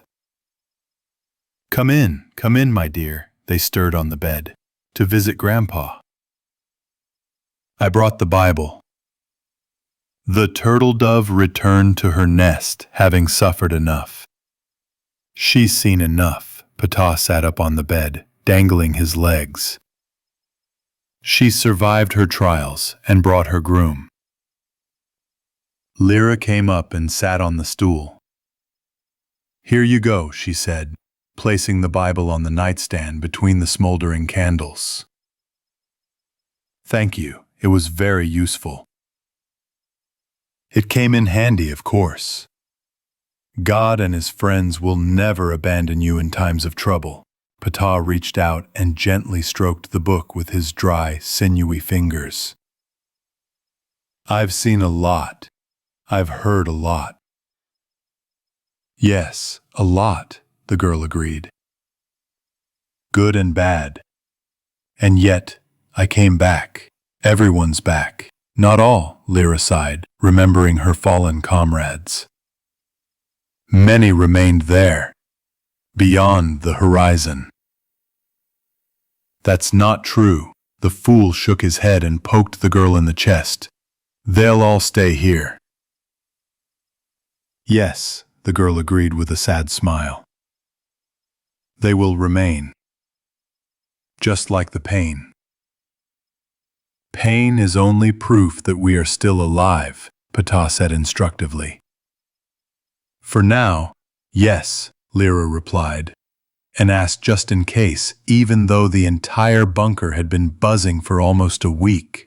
Come in, my dear," they stirred on the bed, "to visit Grandpa." "I brought the Bible." The turtle dove returned to her nest, having suffered enough. "She's seen enough." Ptah sat up on the bed, dangling his legs. "She survived her trials and brought her groom. Lyra came up and sat on the stool. "Here you go," she said, placing the Bible on the nightstand between the smoldering candles. "Thank you, it was very useful." It came in handy, of course. God and his friends will never abandon you in times of trouble. Ptah reached out and gently stroked the book with his dry, sinewy fingers. "I've seen a lot. I've heard a lot." "Yes, a lot," the girl agreed. "Good and bad. And yet, I came back. Everyone's back." "Not all," Lyra sighed, remembering her fallen comrades. "Many remained there, beyond the horizon." "That's not true." The fool shook his head and poked the girl in the chest. "They'll all stay here." "Yes," the girl agreed with a sad smile. "They will remain. Just like the pain. Pain is only proof that we are still alive," Ptah said instructively. "For now, yes," Lyra replied, and asked just in case, even though the entire bunker had been buzzing for almost a week.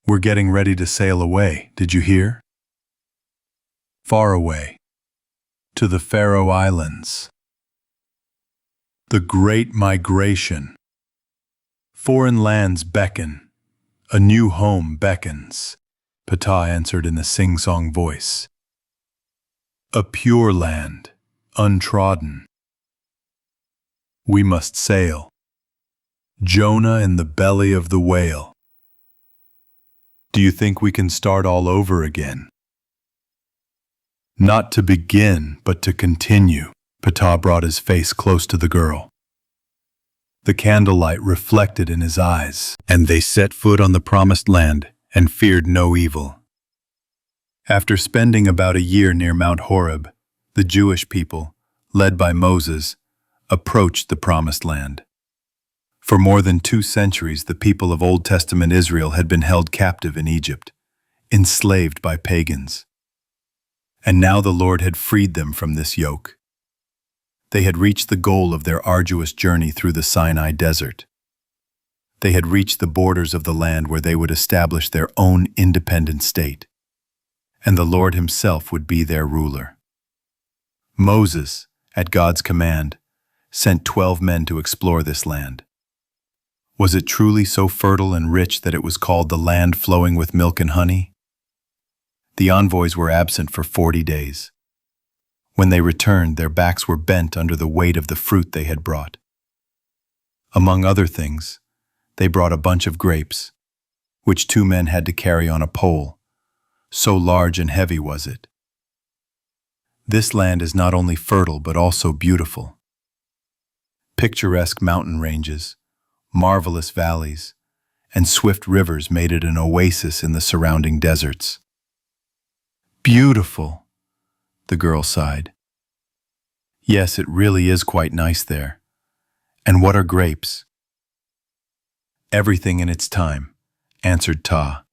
"We're getting ready to sail away, did you hear? Far away. To the Faroe Islands. The Great Migration. Foreign lands beckon. A new home beckons," Ptah answered in a sing-song voice. "A pure land, untrodden. We must sail. Jonah in the belly of the whale. Do you think we can start all over again?" "Not to begin, but to continue." Ptah brought his face close to the girl. The candlelight reflected in his eyes, and they set foot on the promised land and feared no evil. After spending about a year near Mount Horeb, the Jewish people, led by Moses, approached the promised land. For more than 2 centuries, the people of Old Testament Israel had been held captive in Egypt, enslaved by pagans. And now the Lord had freed them from this yoke. They had reached the goal of their arduous journey through the Sinai desert. They had reached the borders of the land where they would establish their own independent state, and the Lord himself would be their ruler. Moses, at God's command, sent 12 men to explore this land. Was it truly so fertile and rich that it was called the land flowing with milk and honey? The envoys were absent for 40 days. When they returned, their backs were bent under the weight of the fruit they had brought. Among other things, they brought a bunch of grapes, which 2 men had to carry on a pole. So large and heavy was it. This land is not only fertile but also beautiful. Picturesque mountain ranges, marvelous valleys, and swift rivers made it an oasis in the surrounding deserts. "Beautiful," the girl sighed. "Yes, it really is quite nice there. And what are grapes?" "Everything in its time," answered Ptah.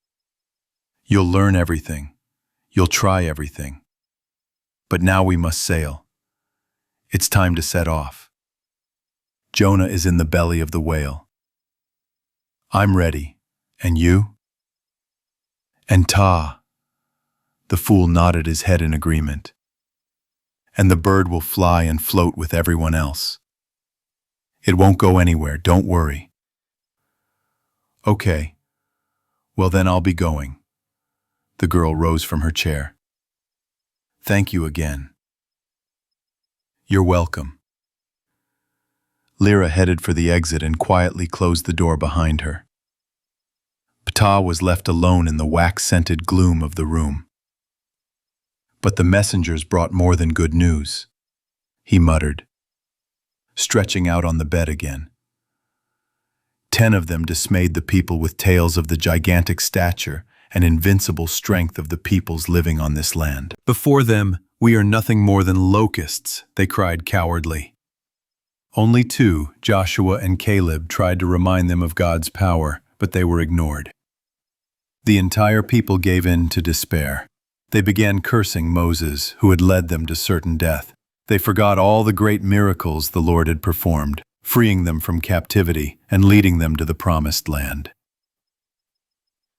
"You'll learn everything. You'll try everything. But now we must sail. It's time to set off. Jonah is in the belly of the whale. I'm ready. And you?" "And Ptah." The fool nodded his head in agreement. "And the bird will fly and float with everyone else. It won't go anywhere, don't worry." "Okay. Well, then I'll be going." The girl rose from her chair. "Thank you again." "You're welcome." Lyra headed for the exit and quietly closed the door behind her. Ptah was left alone in the wax-scented gloom of the room. "But the messengers brought more than good news," he muttered, stretching out on the bed again. 10 of them dismayed the people with tales of the gigantic stature and invincible strength of the peoples living on this land. "Before them, we are nothing more than locusts," they cried cowardly. Only 2, Joshua and Caleb, tried to remind them of God's power, but they were ignored. The entire people gave in to despair. They began cursing Moses, who had led them to certain death. They forgot all the great miracles the Lord had performed, freeing them from captivity and leading them to the promised land.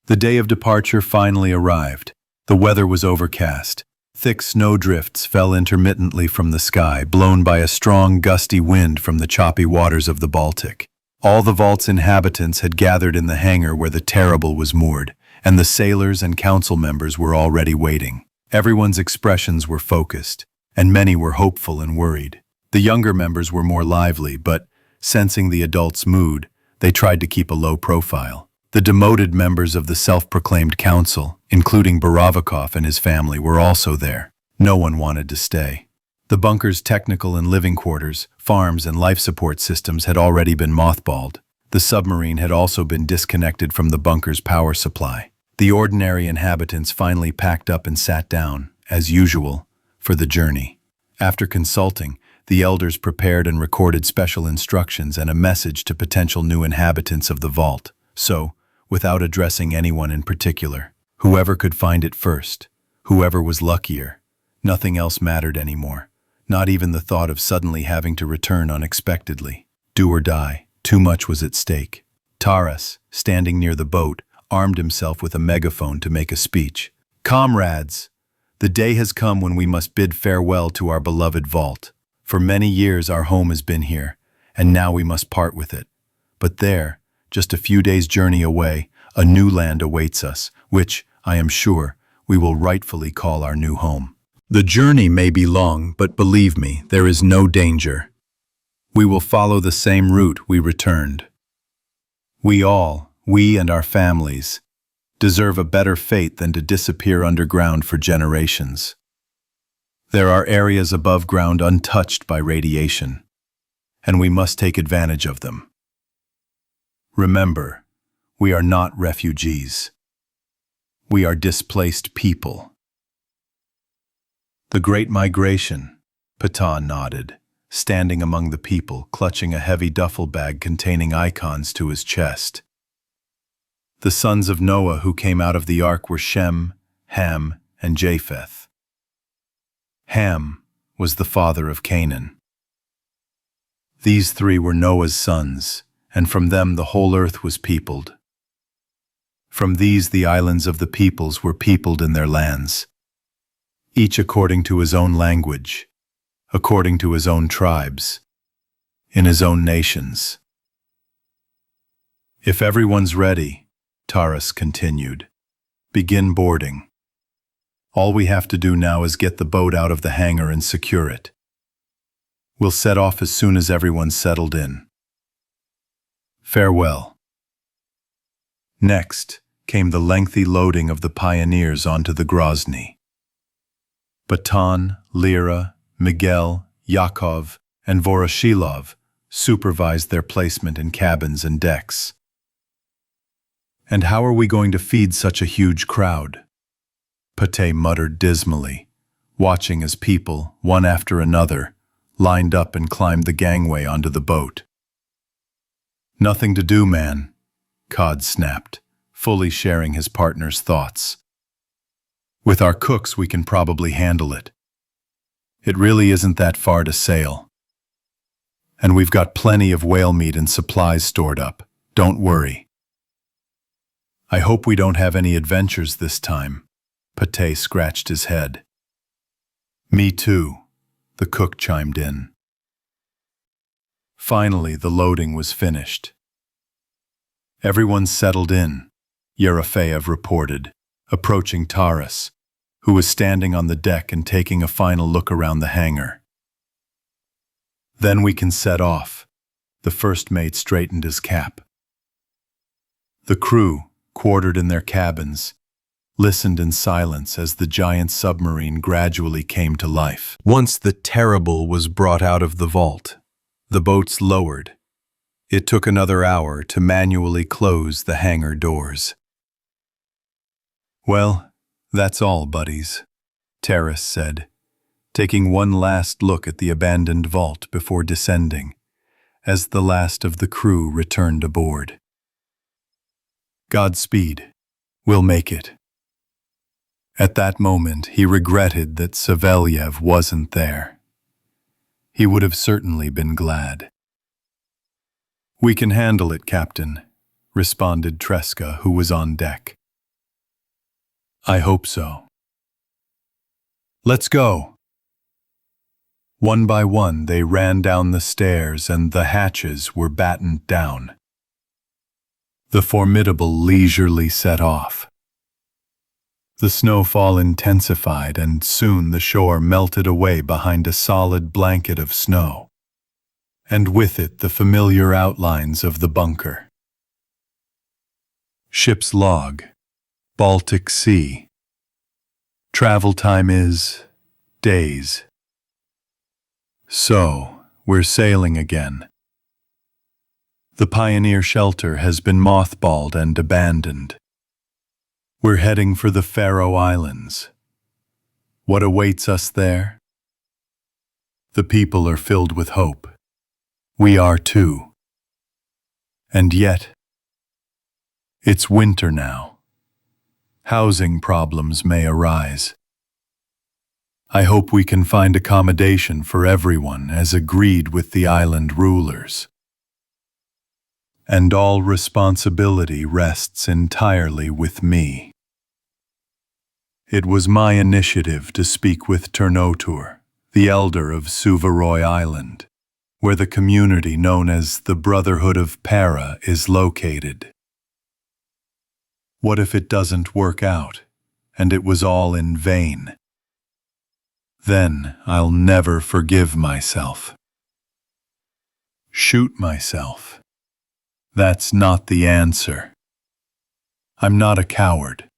The day of departure finally arrived. The weather was overcast. Thick snowdrifts fell intermittently from the sky, blown by a strong, gusty wind from the choppy waters of the Baltic. All the vault's inhabitants had gathered in the hangar where the Terrible was moored, and the sailors and council members were already waiting. Everyone's expressions were focused, and many were hopeful and worried. The younger members were more lively, but, sensing the adults' mood, they tried to keep a low profile. The demoted members of the self-proclaimed council, including Baravikov and his family, were also there. No one wanted to stay. The bunker's technical and living quarters, farms, and life support systems had already been mothballed. The submarine had also been disconnected from the bunker's power supply. The ordinary inhabitants finally packed up and sat down, as usual, for the journey. After consulting, the elders prepared and recorded special instructions and a message to potential new inhabitants of the vault. So, without addressing anyone in particular, whoever could find it first, whoever was luckier, nothing else mattered anymore. Not even the thought of suddenly having to return unexpectedly. Do or die, too much was at stake. Taras, standing near the boat, armed himself with a megaphone to make a speech. "Comrades, the day has come when we must bid farewell to our beloved vault. For many years our home has been here, and now we must part with it. But there, just a few days' journey away, a new land awaits us, which, I am sure, we will rightfully call our new home. The journey may be long, but believe me, there is no danger. We will follow the same route we returned. We and our families, deserve a better fate than to disappear underground for generations. There are areas above ground untouched by radiation, and we must take advantage of them. Remember, we are not refugees. We are displaced people." "The Great Migration," Ptah nodded, standing among the people, clutching a heavy duffel bag containing icons to his chest. The sons of Noah who came out of the ark were Shem, Ham, and Japheth. Ham was the father of Canaan. These three were Noah's sons, and from them the whole earth was peopled. From these the islands of the peoples were peopled in their lands, each according to his own language, according to his own tribes, in his own nations. "If everyone's ready," Taras continued, "begin boarding. All we have to do now is get the boat out of the hangar and secure it. We'll set off as soon as everyone's settled in. Farewell." Next came the lengthy loading of the pioneers onto the Grozny. Batan, Lyra, Miguel, Yakov, and Voroshilov supervised their placement in cabins and decks. "And how are we going to feed such a huge crowd?" Pate muttered dismally, watching as people, one after another, lined up and climbed the gangway onto the boat. "Nothing to do, man," Cod snapped, fully sharing his partner's thoughts. "With our cooks we can probably handle it. It really isn't that far to sail. And we've got plenty of whale meat and supplies stored up, don't worry." "I hope we don't have any adventures this time," Pate scratched his head. "Me too," the cook chimed in. Finally, the loading was finished. "Everyone settled in," Yerofeev reported, approaching Taras, who was standing on the deck and taking a final look around the hangar. "Then we can set off." The first mate straightened his cap. The crew, quartered in their cabins, listened in silence as the giant submarine gradually came to life. Once the Terrible was brought out of the vault, the boats lowered. It took another hour to manually close the hangar doors. "Well, that's all, buddies," Taras said, taking one last look at the abandoned vault before descending, as the last of the crew returned aboard. "Godspeed. We'll make it." At that moment, he regretted that Savelyev wasn't there. He would have certainly been glad. "We can handle it, Captain," responded Treska, who was on deck. "I hope so." "Let's go." One by one, they ran down the stairs and the hatches were battened down. The Formidable leisurely set off. The snowfall intensified and soon the shore melted away behind a solid blanket of snow, and with it the familiar outlines of the bunker. Ship's log, Baltic Sea. Travel time is days. So, we're sailing again. The Pioneer shelter has been mothballed and abandoned. We're heading for the Faroe Islands. What awaits us there? The people are filled with hope. We are too. And yet, it's winter now. Housing problems may arise. I hope we can find accommodation for everyone as agreed with the island rulers. And all responsibility rests entirely with me. It was my initiative to speak with Turnotur, the elder of Faroe Island, where the community known as the Brotherhood of Para is located. What if it doesn't work out, and it was all in vain? Then I'll never forgive myself. Shoot myself. That's not the answer. I'm not a coward.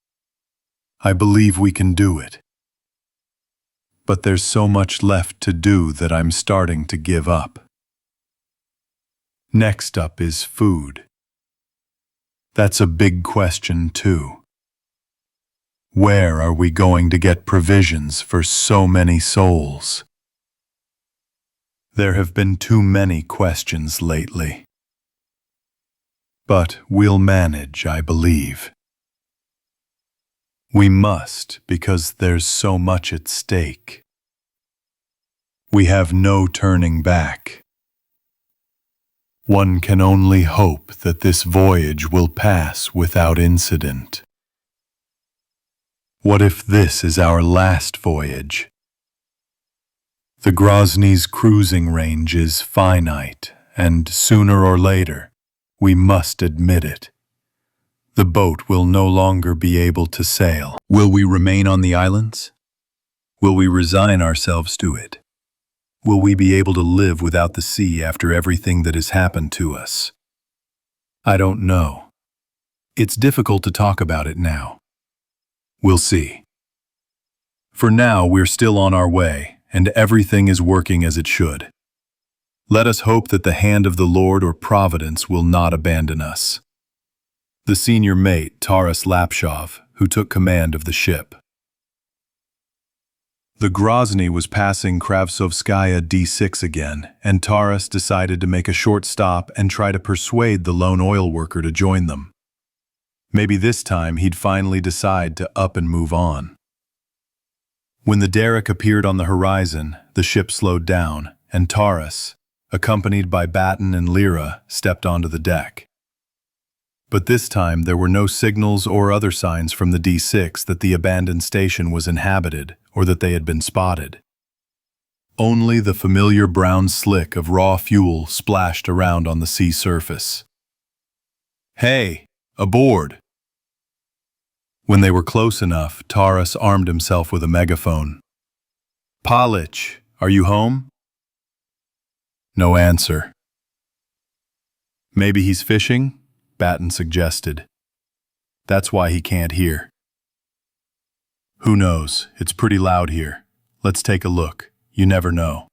I believe we can do it. But there's so much left to do that I'm starting to give up. Next up is food. That's a big question too. Where are we going to get provisions for so many souls? There have been too many questions lately. But we'll manage, I believe. We must, because there's so much at stake. We have no turning back. One can only hope that this voyage will pass without incident. What if this is our last voyage? The Grozny's cruising range is finite, and sooner or later, we must admit it. The boat will no longer be able to sail. Will we remain on the islands? Will we resign ourselves to it? Will we be able to live without the sea after everything that has happened to us? I don't know. It's difficult to talk about it now. We'll see. For now, we're still on our way, and everything is working as it should. Let us hope that the hand of the Lord or Providence will not abandon us. The senior mate, Taras Lapshov, who took command of the ship. The Grozny was passing Kravsovskaya D6 again, and Taras decided to make a short stop and try to persuade the lone oil worker to join them. Maybe this time he'd finally decide to up and move on. When the derrick appeared on the horizon, the ship slowed down, and Taras, accompanied by Batten and Lyra, stepped onto the deck. But this time there were no signals or other signs from the D6 that the abandoned station was inhabited or that they had been spotted. Only the familiar brown slick of raw fuel splashed around on the sea surface. "Hey, aboard!" When they were close enough, Taras armed himself with a megaphone. "Palich, are you home?" No answer. "Maybe he's fishing?" Batten suggested. "That's why he can't hear." "Who knows? It's pretty loud here. Let's take a look. You never know."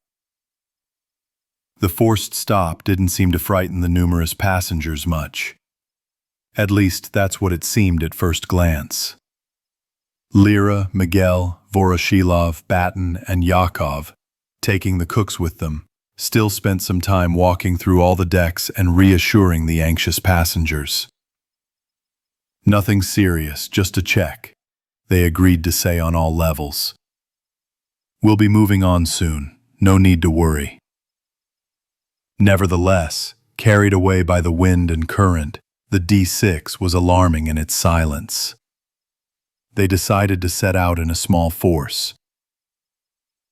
The forced stop didn't seem to frighten the numerous passengers much. At least that's what it seemed at first glance. Lyra, Miguel, Voroshilov, Batten, and Yakov, taking the cooks with them, still spent some time walking through all the decks and reassuring the anxious passengers. "Nothing serious, just a check. they agreed to say on all levels. We'll be moving on soon, no need to worry. Nevertheless, carried away by the wind and current, the D6 was alarming in its silence. They decided to set out in a small force.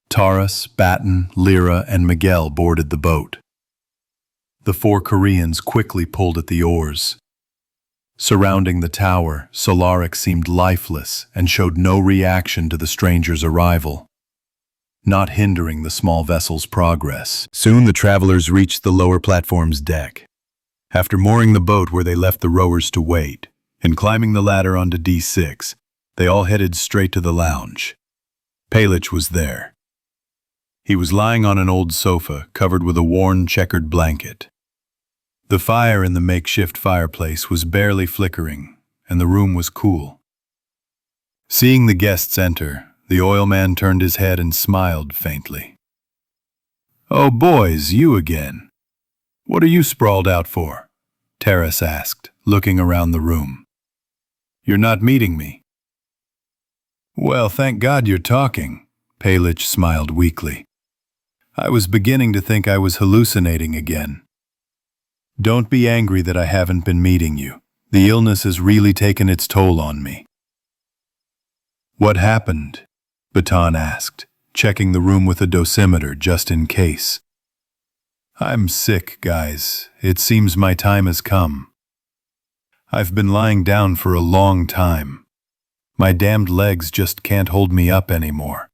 Taurus, Batten, Lyra, and Miguel boarded the boat. The 4 Koreans quickly pulled at the oars. Surrounding the tower, Solaric seemed lifeless and showed no reaction to the stranger's arrival, not hindering the small vessel's progress. Soon the travelers reached the lower platform's deck. After mooring the boat where they left the rowers to wait, and climbing the ladder onto D6, they all headed straight to the lounge. Palich was there. He was lying on an old sofa covered with a worn, checkered blanket. The fire in the makeshift fireplace was barely flickering, and the room was cool. Seeing the guests enter, the oil man turned his head and smiled faintly. "Oh, boys, you again. What are you sprawled out for?" Terrace asked, looking around the room. "You're not meeting me." "Well, thank God you're talking," Palich smiled weakly. "I was beginning to think I was hallucinating again. Don't be angry that I haven't been meeting you. The illness has really taken its toll on me." "What happened?" Baton asked, checking the room with a dosimeter just in case. "I'm sick, guys. It seems my time has come. I've been lying down for a long time. My damned legs just can't hold me up anymore."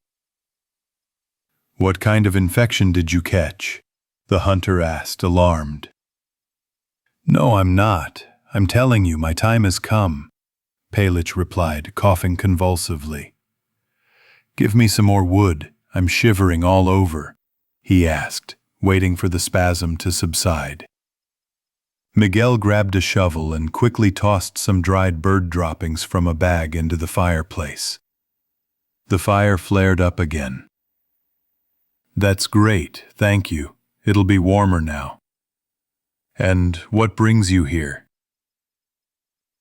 "What kind of infection did you catch?" the hunter asked, alarmed. "No, I'm not. I'm telling you, my time has come," Palich replied, coughing convulsively. "Give me some more wood. I'm shivering all over," he asked, waiting for the spasm to subside. Miguel grabbed a shovel and quickly tossed some dried bird droppings from a bag into the fireplace. The fire flared up again. "That's great, thank you. It'll be warmer now. And what brings you here?"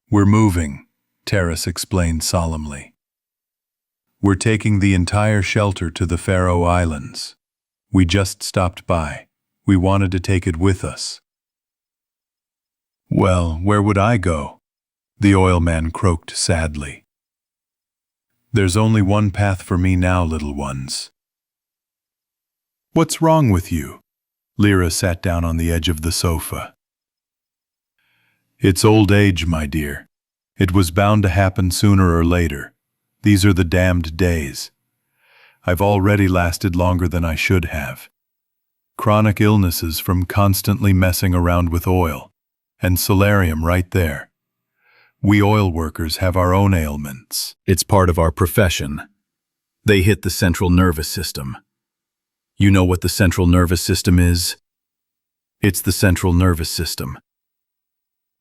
"We're moving," Terrace explained solemnly. "We're taking the entire shelter to the Faroe Islands. We just stopped by. We wanted to take it with us." "Well, where would I go?" the oil man croaked sadly. "There's only one path for me now, little ones." "What's wrong with you?" Lyra sat down on the edge of the sofa. "It's old age, my dear. It was bound to happen sooner or later. These are the damned days. I've already lasted longer than I should have. Chronic illnesses from constantly messing around with oil, and solarium right there. We oil workers have our own ailments. It's part of our profession. They hit the central nervous system. You know what the central nervous system is? It's the central nervous system.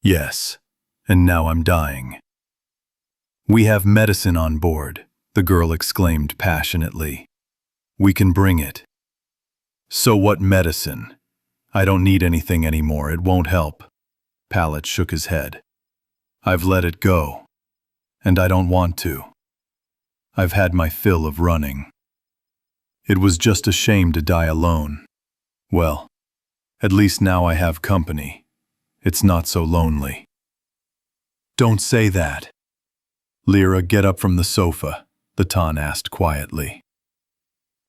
Yes, and now I'm dying." "We have medicine on board," the girl exclaimed passionately. "We can bring it." "So what medicine? I don't need anything anymore, it won't help." Palich shook his head. "I've let it go, and I don't want to. I've had my fill of running. It was just a shame to die alone. Well, at least now I have company. It's not so lonely." "Don't say that." "Lyra, get up from the sofa," the Ton asked quietly.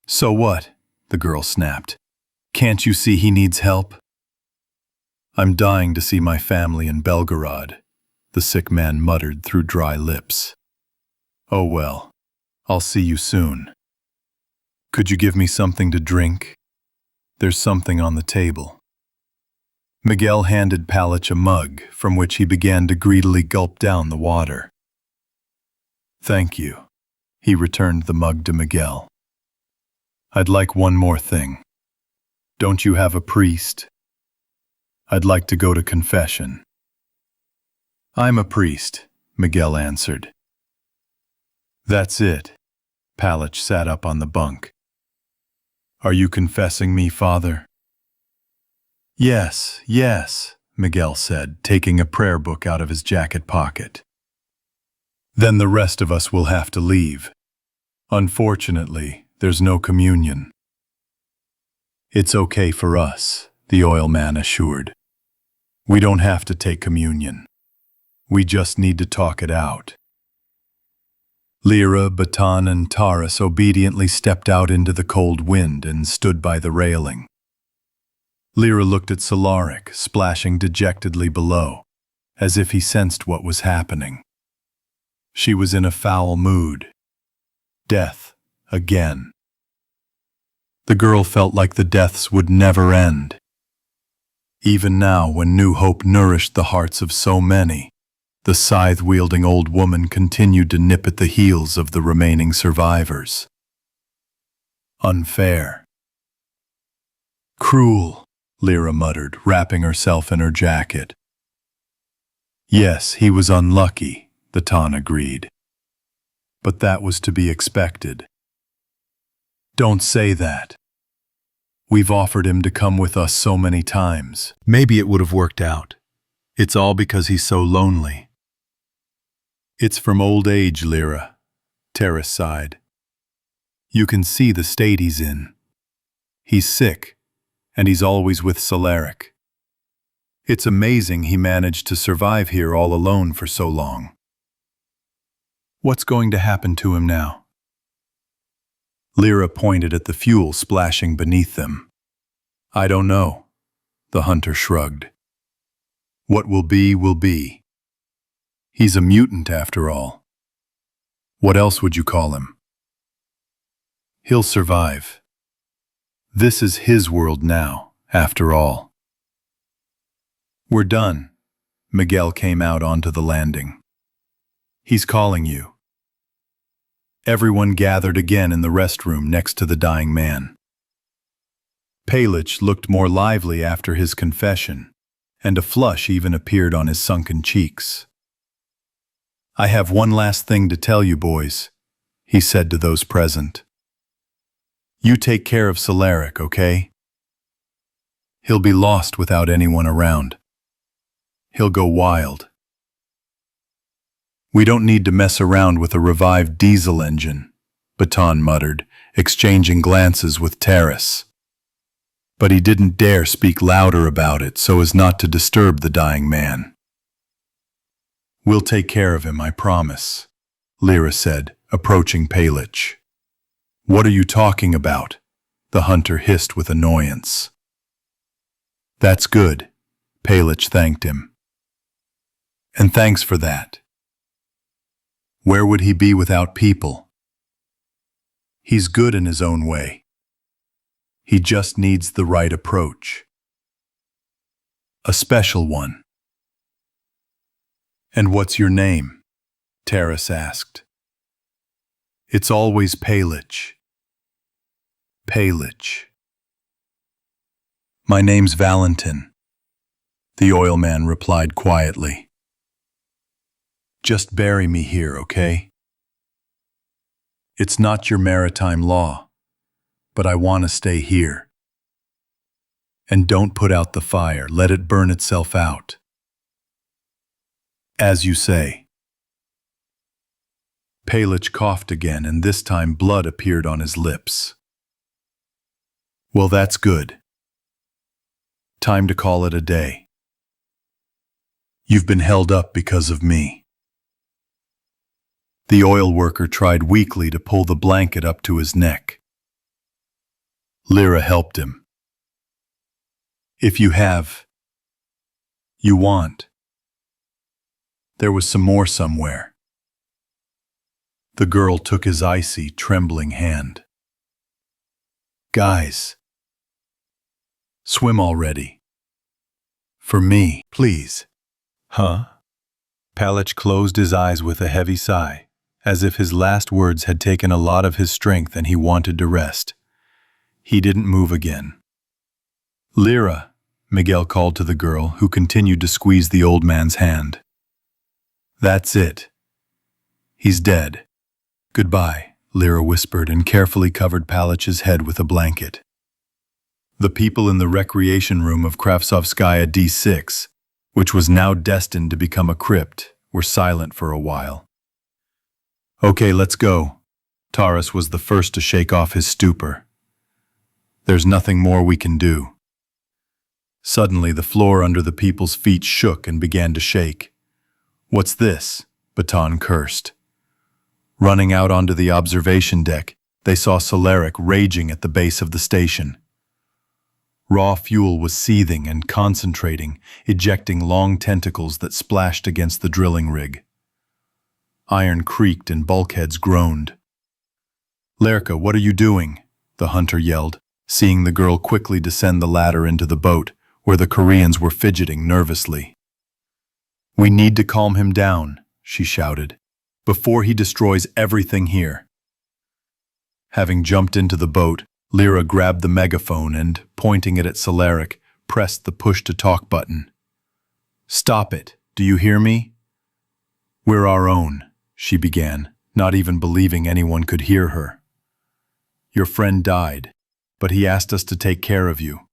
"So what?" the girl snapped. "Can't you see he needs help?" "I'm dying to see my family in Belgorod," the sick man muttered through dry lips. "Oh well, I'll see you soon. Could you give me something to drink? There's something on the table." Miguel handed Palich a mug, from which he began to greedily gulp down the water. "Thank you." He returned the mug to Miguel. "I'd like one more thing. Don't you have a priest? I'd like to go to confession." "I'm a priest," Miguel answered. "That's it." Palich sat up on the bunk. "Are you confessing me, Father?" "Yes, yes," Miguel said, taking a prayer book out of his jacket pocket. Then the rest of us will have to leave. Unfortunately, there's no communion. It's okay for us, the oil man assured. We don't have to take communion. We just need to talk it out. Lyra, Baton, and Taurus obediently stepped out into the cold wind and stood by the railing. Lyra looked at Solaric, splashing dejectedly below, as if he sensed what was happening. She was in a foul mood. Death, again. The girl felt like the deaths would never end. Even now, when new hope nourished the hearts of so many, the scythe-wielding old woman continued to nip at the heels of the remaining survivors. Unfair. Cruel, Lyra muttered, wrapping herself in her jacket. Yes, he was unlucky, the Ton agreed. But that was to be expected. Don't say that. We've offered him to come with us so many times. Maybe it would have worked out. It's all because he's so lonely. It's from old age, Lyra, Terrace sighed. You can see the state he's in. He's sick, and he's always with Solaric. It's amazing he managed to survive here all alone for so long. What's going to happen to him now? Lyra pointed at the fuel splashing beneath them. I don't know, the hunter shrugged. What will be, will be. He's a mutant after all. What else would you call him? He'll survive. This is his world now, after all. We're done. Miguel came out onto the landing. He's calling you. Everyone gathered again in the restroom next to the dying man. Palich looked more lively after his confession, and a flush even appeared on his sunken cheeks. I have one last thing to tell you, boys, he said to those present. You take care of Solaric, okay? He'll be lost without anyone around. He'll go wild. We don't need to mess around with a revived diesel engine, Baton muttered, exchanging glances with Terrace. But he didn't dare speak louder about it so as not to disturb the dying man. We'll take care of him, I promise, Lyra said, approaching Palich. What are you talking about? The hunter hissed with annoyance. That's good, Palich thanked him. And thanks for that. Where would he be without people? He's good in his own way. He just needs the right approach. A special one. And what's your name? Terrace asked. It's always Palich. Palich. My name's Valentin, the oil man replied quietly. Just bury me here, okay? It's not your maritime law, but I want to stay here. And don't put out the fire, let it burn itself out. As you say. Palich coughed again, and this time blood appeared on his lips. Well, that's good. Time to call it a day. You've been held up because of me. The oil worker tried weakly to pull the blanket up to his neck. Lyra helped him. If you want. There was some more somewhere. The girl took his icy, trembling hand. Guys. Swim already. For me, please. Huh? Palich closed his eyes with a heavy sigh, as if his last words had taken a lot of his strength and he wanted to rest. He didn't move again. Lyra, Miguel called to the girl, who continued to squeeze the old man's hand. That's it. He's dead. Goodbye, Lyra whispered and carefully covered Palich's head with a blanket. The people in the recreation room of Kravtsovskaya D6, which was now destined to become a crypt, were silent for a while. Okay, let's go. Taras was the first to shake off his stupor. There's nothing more we can do. Suddenly, the floor under the people's feet shook and began to shake. What's this? Baton cursed. Running out onto the observation deck, they saw Solaric raging at the base of the station. Raw fuel was seething and concentrating, ejecting long tentacles that splashed against the drilling rig. Iron creaked and bulkheads groaned. "Lerka, what are you doing?" the hunter yelled, seeing the girl quickly descend the ladder into the boat, where the Koreans were fidgeting nervously. "We need to calm him down," she shouted, "before he destroys everything here." Having jumped into the boat, Lyra grabbed the megaphone and, pointing it at Solaric, pressed the push-to-talk button. "Stop it, do you hear me?" "We're our own," she began, not even believing anyone could hear her. "Your friend died, but he asked us to take care of you."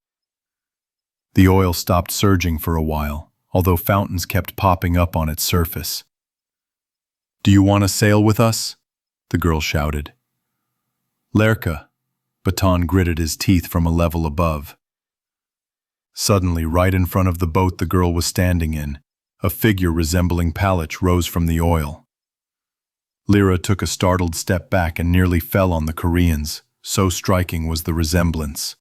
The oil stopped surging for a while, although fountains kept popping up on its surface. "Do you want to sail with us?" the girl shouted. "Lerka," Baton gritted his teeth from a level above. Suddenly, right in front of the boat the girl was standing in, a figure resembling Palich rose from the oil. Lyra took a startled step back and nearly fell on the Koreans, so striking was the resemblance.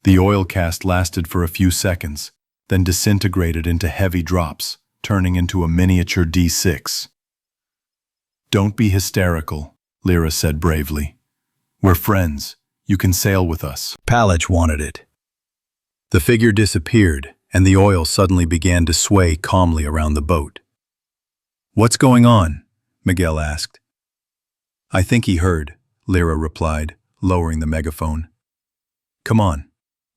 The oil cast lasted for a few seconds, then disintegrated into heavy drops, turning into a miniature D6. "Don't be hysterical," Lyra said bravely. "We're friends. You can sail with us." Palich wanted it. The figure disappeared, and the oil suddenly began to sway calmly around the boat. "What's going on?" Miguel asked. "I think he heard," Lyra replied, lowering the megaphone. "Come on,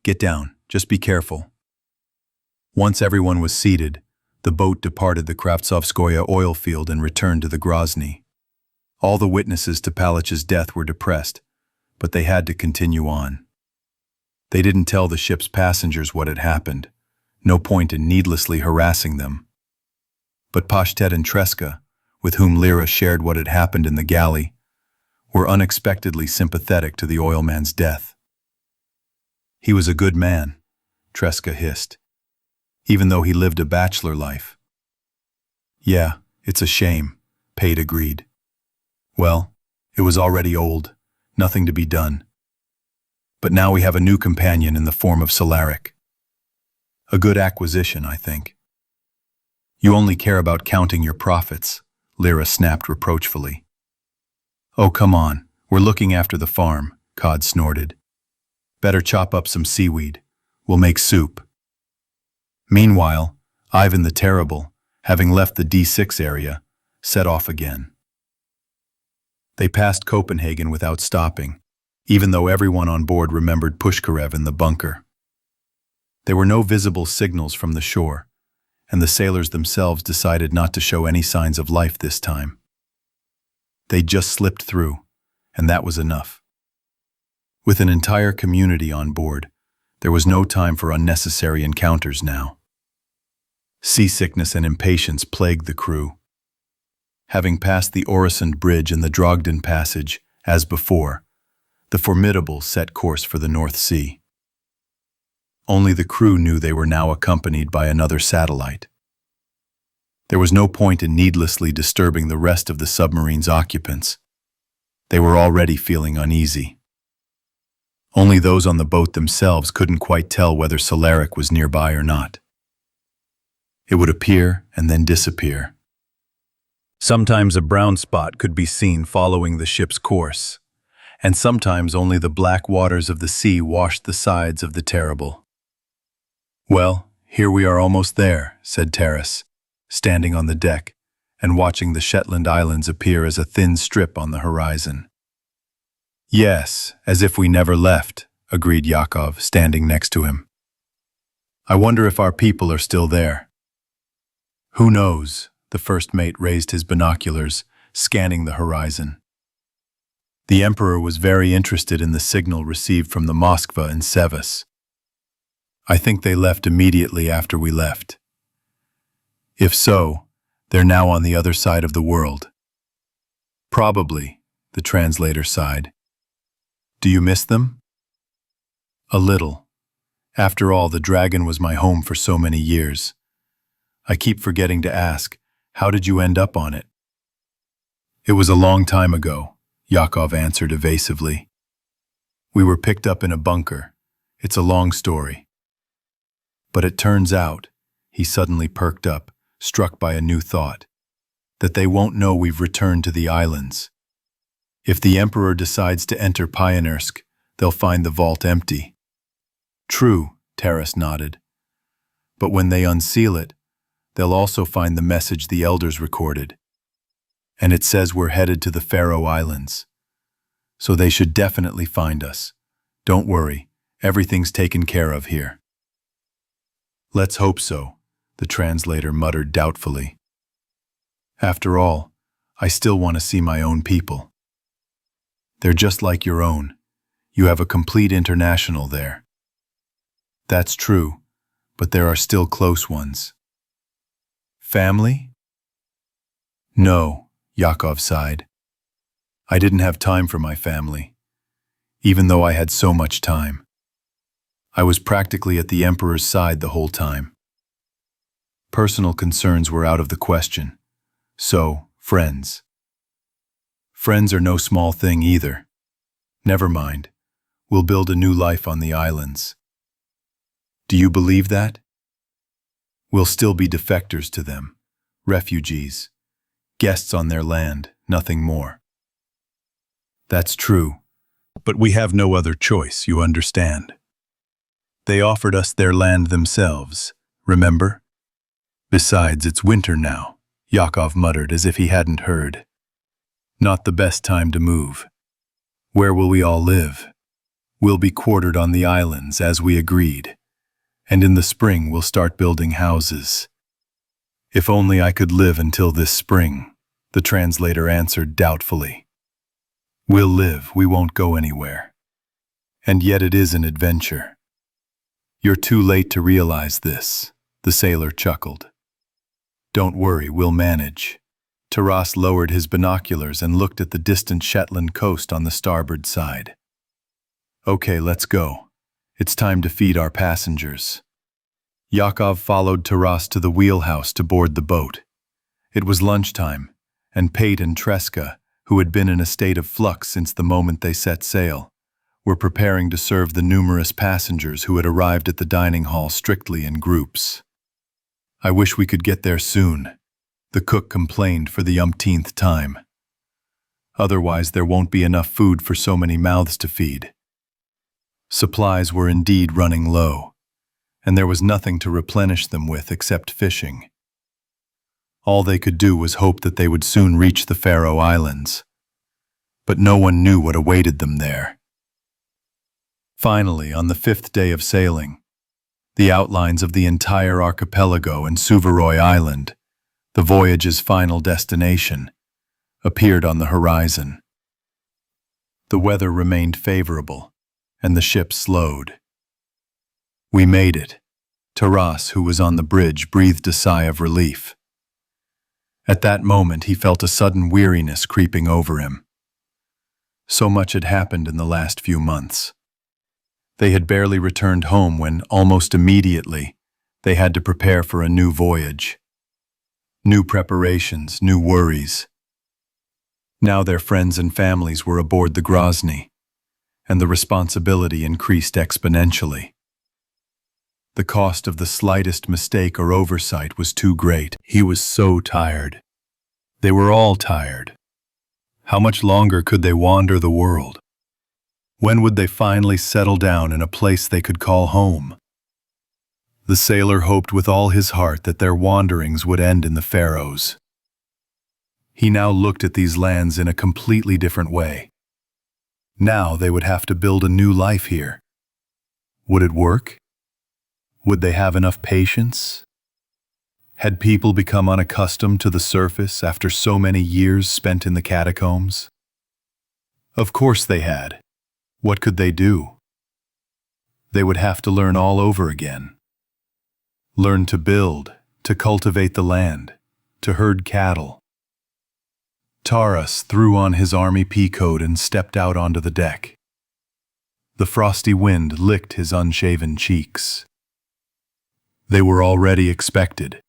get down, just be careful." Once everyone was seated, the boat departed the Kravtsovskoye oil field and returned to the Grozny. All the witnesses to Palich's death were depressed, but they had to continue on. They didn't tell the ship's passengers what had happened. No point in needlessly harassing them. But Pashtet and Treska, with whom Lyra shared what had happened in the galley, were unexpectedly sympathetic to the oilman's death. "He was a good man," Treska hissed, "even though he lived a bachelor life." "Yeah, it's a shame," Pate agreed. "Well, it was already old, nothing to be done. But now we have a new companion in the form of Solaric. A good acquisition, I think." "You only care about counting your profits," Lyra snapped reproachfully. "Oh, come on, we're looking after the farm," Cod snorted. "Better chop up some seaweed. We'll make soup." Meanwhile, Ivan the Terrible, having left the D6 area, set off again. They passed Copenhagen without stopping, even though everyone on board remembered Pushkarev in the bunker. There were no visible signals from the shore, and the sailors themselves decided not to show any signs of life this time. They just slipped through, and that was enough. With an entire community on board, there was no time for unnecessary encounters now. Seasickness and impatience plagued the crew. Having passed the Oresund Bridge and the Drogden Passage, as before, the Formidable set course for the North Sea. Only the crew knew they were now accompanied by another satellite. There was no point in needlessly disturbing the rest of the submarine's occupants. They were already feeling uneasy. Only those on the boat themselves couldn't quite tell whether Solaric was nearby or not. It would appear and then disappear. Sometimes a brown spot could be seen following the ship's course, and sometimes only the black waters of the sea washed the sides of the Terrible. "Well, here we are almost there," said Taras, standing on the deck and watching the Shetland Islands appear as a thin strip on the horizon. "Yes, as if we never left," agreed Yakov, standing next to him. "I wonder if our people are still there." "Who knows?" The first mate raised his binoculars, scanning the horizon. The Emperor was very interested in the signal received from the Moskva and Sevas. "I think they left immediately after we left. If so, they're now on the other side of the world." Probably, the translator sighed. Do you miss them? A little. After all, the dragon was my home for so many years. I keep forgetting to ask, how did you end up on it? It was a long time ago, Yakov answered evasively. We were picked up in a bunker. It's a long story. But it turns out, he suddenly perked up, struck by a new thought, that they won't know we've returned to the islands. If the Emperor decides to enter Pionirsk, they'll find the vault empty. True, Taras nodded. But when they unseal it, they'll also find the message the elders recorded. And it says we're headed to the Faroe Islands. So they should definitely find us. Don't worry, everything's taken care of here. Let's hope so, the translator muttered doubtfully. After all, I still want to see my own people. They're just like your own. You have a complete international there. That's true, but there are still close ones. Family? No, Yakov sighed. I didn't have time for my family, even though I had so much time. I was practically at the Emperor's side the whole time. Personal concerns were out of the question. So, friends. Friends are no small thing either. Never mind. We'll build a new life on the islands. Do you believe that? We'll still be defectors to them, refugees, guests on their land, nothing more. That's true, but we have no other choice, you understand. They offered us their land themselves, remember? Besides, it's winter now, Yakov muttered as if he hadn't heard. Not the best time to move. Where will we all live? We'll be quartered on the islands, as we agreed. And in the spring we'll start building houses. If only I could live until this spring, the translator answered doubtfully. We'll live, we won't go anywhere. And yet it is an adventure. You're too late to realize this, the sailor chuckled. Don't worry, we'll manage. Taras lowered his binoculars and looked at the distant Shetland coast on the starboard side. Okay, let's go. It's time to feed our passengers. Yakov followed Taras to the wheelhouse to board the boat. It was lunchtime, and Pate and Treska, who had been in a state of flux since the moment they set sail, were preparing to serve the numerous passengers who had arrived at the dining hall strictly in groups. I wish we could get there soon, the cook complained for the umpteenth time. Otherwise there won't be enough food for so many mouths to feed. Supplies were indeed running low, and there was nothing to replenish them with except fishing. All they could do was hope that they would soon reach the Faroe Islands, but no one knew what awaited them there. Finally, on the 5th day of sailing, the outlines of the entire archipelago and Faroe Island, the voyage's final destination, appeared on the horizon. The weather remained favorable, and the ship slowed. We made it. Taras, who was on the bridge, breathed a sigh of relief. At that moment, he felt a sudden weariness creeping over him. So much had happened in the last few months. They had barely returned home when, almost immediately, they had to prepare for a new voyage. New preparations, new worries. Now their friends and families were aboard the Grozny, and the responsibility increased exponentially. The cost of the slightest mistake or oversight was too great. He was so tired. They were all tired. How much longer could they wander the world? When would they finally settle down in a place they could call home? The sailor hoped with all his heart that their wanderings would end in the Faroes. He now looked at these lands in a completely different way. Now they would have to build a new life here. Would it work? Would they have enough patience? Had people become unaccustomed to the surface after so many years spent in the catacombs? Of course they had. What could they do? They would have to learn all over again. Learn to build, to cultivate the land, to herd cattle. Taras threw on his army pea coat and stepped out onto the deck. The frosty wind licked his unshaven cheeks. They were already expected.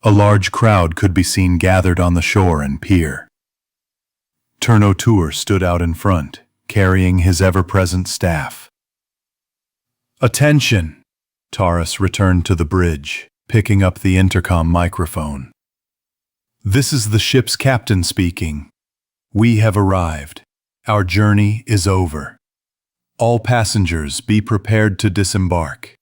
A large crowd could be seen gathered on the shore and pier. Turnotur stood out in front, carrying his ever-present staff. "Attention!" Taras returned to the bridge, picking up the intercom microphone. "This is the ship's captain speaking. We have arrived. Our journey is over. All passengers be prepared to disembark."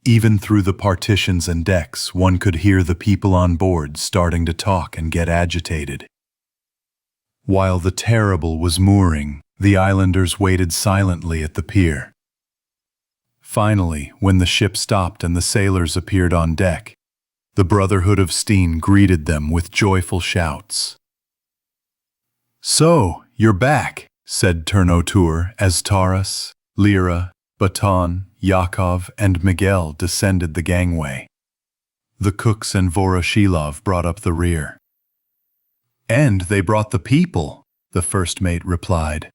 Even through the partitions and decks, one could hear the people on board starting to talk and get agitated. While the Terrible was mooring, the islanders waited silently at the pier. Finally, when the ship stopped and the sailors appeared on deck, the Brotherhood of Steam greeted them with joyful shouts. "So, you're back," said Turnotur as Taras, Lyra, Baton, Yakov, and Miguel descended the gangway. The cooks and Voroshilov brought up the rear. "And they brought the people," the first mate replied.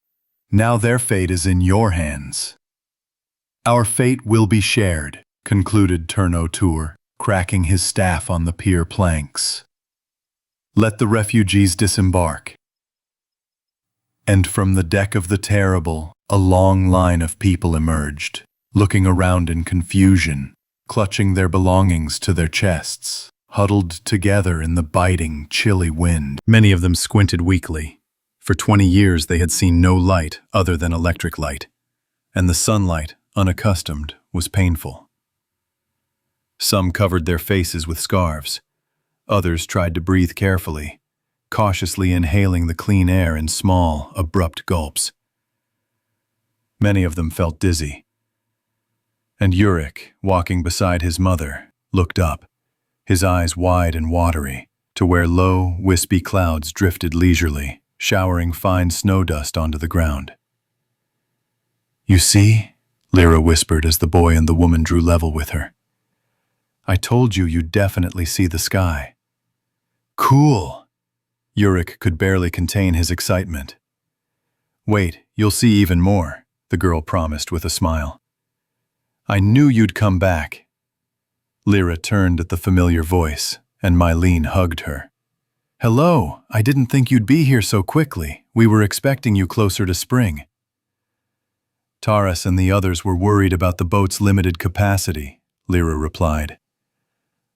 "Now their fate is in your hands." "Our fate will be shared," concluded Turnotur, cracking his staff on the pier planks. "Let the refugees disembark." And from the deck of the Terrible, a long line of people emerged, looking around in confusion, clutching their belongings to their chests, huddled together in the biting, chilly wind. Many of them squinted weakly. For 20 years they had seen no light other than electric light, and the sunlight, unaccustomed, was painful. Some covered their faces with scarves. Others tried to breathe carefully, cautiously inhaling the clean air in small, abrupt gulps. Many of them felt dizzy. And Yurik, walking beside his mother, looked up, his eyes wide and watery, to where low, wispy clouds drifted leisurely, showering fine snow dust onto the ground. "You see?" Lyra whispered as the boy and the woman drew level with her. "I told you you'd definitely see the sky." "Cool!" Yurik could barely contain his excitement. "Wait, you'll see even more," the girl promised with a smile. "I knew you'd come back." Lyra turned at the familiar voice, and Mylene hugged her. "Hello, I didn't think you'd be here so quickly. We were expecting you closer to spring." "Taras and the others were worried about the boat's limited capacity," Lyra replied.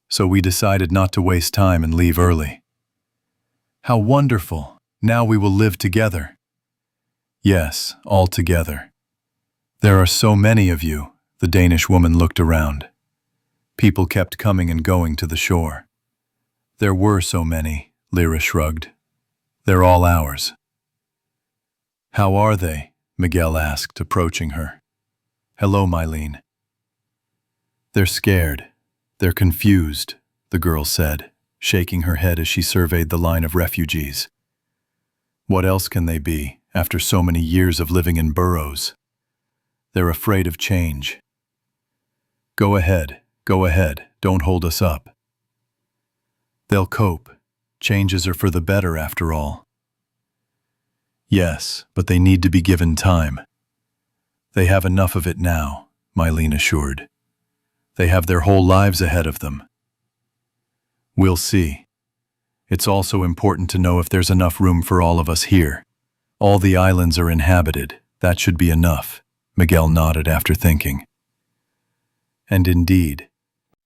"So we decided not to waste time and leave early." "How wonderful! Now we will live together." "Yes, all together. There are so many of you." The Danish woman looked around. People kept coming and going to the shore. "There were so many," Lyra shrugged. "They're all ours." "How are they?" Miguel asked, approaching her. "Hello, Mylene." "They're scared. They're confused," the girl said, shaking her head as she surveyed the line of refugees. "What else can they be, after so many years of living in burrows? They're afraid of change." Go ahead, don't hold us up." "They'll cope. Changes are for the better, after all." "Yes, but they need to be given time." "They have enough of it now," Mylene assured. "They have their whole lives ahead of them." "We'll see. It's also important to know if there's enough room for all of us here. All the islands are inhabited. That should be enough," Miguel nodded after thinking. And indeed,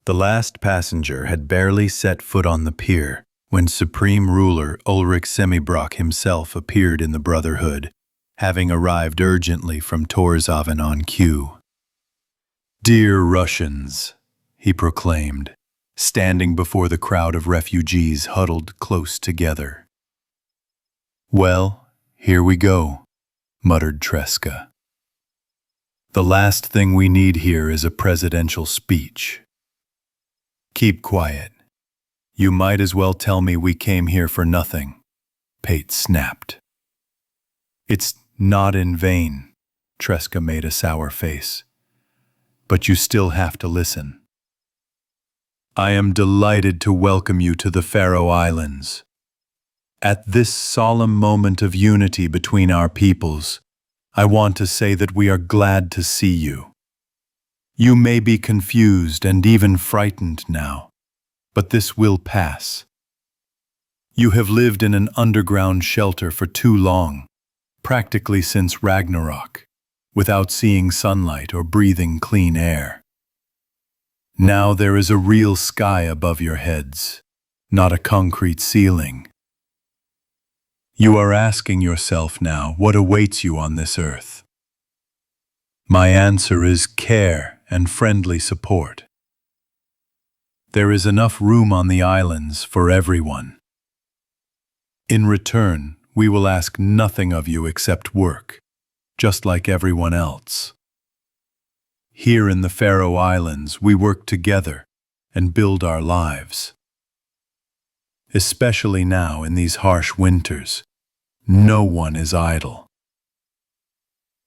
the last passenger had barely set foot on the pier when Supreme Ruler Ulrich Semibrock himself appeared in the Brotherhood, having arrived urgently from Torshavn on cue. "Dear Russians," he proclaimed, standing before the crowd of refugees huddled close together. "Well, here we go," muttered Treska. "The last thing we need here is a presidential speech." "Keep quiet. You might as well tell me we came here for nothing," Pate snapped. "It's not in vain," Treska made a sour face. "But you still have to listen. I am delighted to welcome you to the Faroe Islands. At this solemn moment of unity between our peoples, I want to say that we are glad to see you. You may be confused and even frightened now, but this will pass. You have lived in an underground shelter for too long, practically since Ragnarok, without seeing sunlight or breathing clean air. Now there is a real sky above your heads, not a concrete ceiling. You are asking yourself now what awaits you on this earth. My answer is care and friendly support. There is enough room on the islands for everyone. In return, we will ask nothing of you except work, just like everyone else. Here in the Faroe Islands, we work together and build our lives. Especially now in these harsh winters, no one is idle.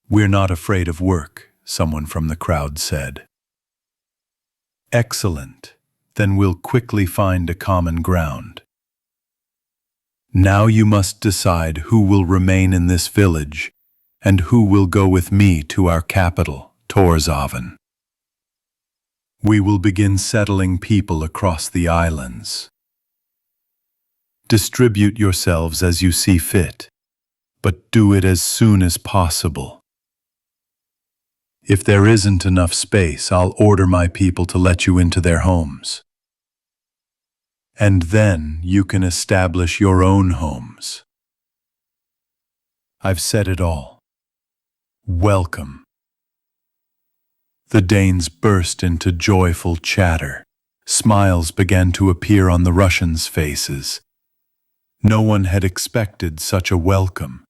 We're not afraid of work, someone from the crowd said. Excellent, then we'll quickly find a common ground. Now you must decide who will remain in this village and who will go with me to our capital, Tórshavn. We will begin settling people across the islands. Distribute yourselves as you see fit, but do it as soon as possible. If there isn't enough space, I'll order my people to let you into their homes. And then you can establish your own homes. I've said it all. Welcome. The Danes burst into joyful chatter. Smiles began to appear on the Russians' faces. No one had expected such a welcome,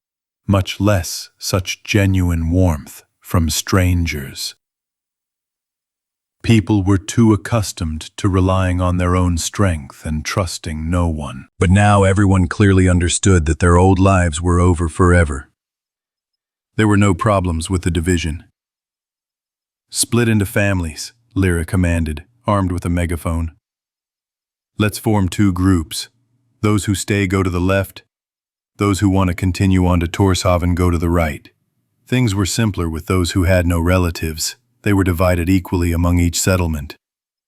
much less such genuine warmth from strangers. People were too accustomed to relying on their own strength and trusting no one. But now everyone clearly understood that their old lives were over forever. There were no problems with the division. Split into families, Lyra commanded, armed with a megaphone. Let's form 2 groups. Those who stay go to the left. Those who want to continue on to Tórshavn go to the right. Things were simpler with those who had no relatives. They were divided equally among each settlement.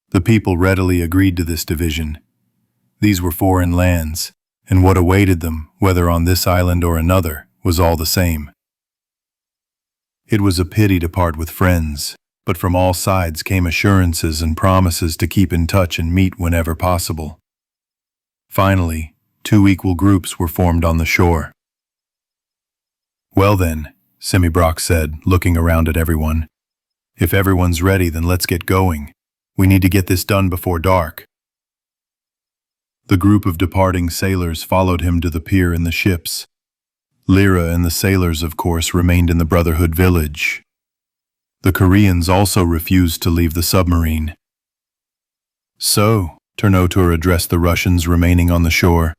The people readily agreed to this division. These were foreign lands, and what awaited them, whether on this island or another, was all the same. It was a pity to part with friends, but from all sides came assurances and promises to keep in touch and meet whenever possible. Finally, 2 equal groups were formed on the shore. Well then, Semibrock said, looking around at everyone. If everyone's ready, then let's get going. We need to get this done before dark. The group of departing sailors followed him to the pier in the ships. Lyra and the sailors, of course, remained in the Brotherhood village. The Koreans also refused to leave the submarine. So, Ternotur addressed the Russians remaining on the shore.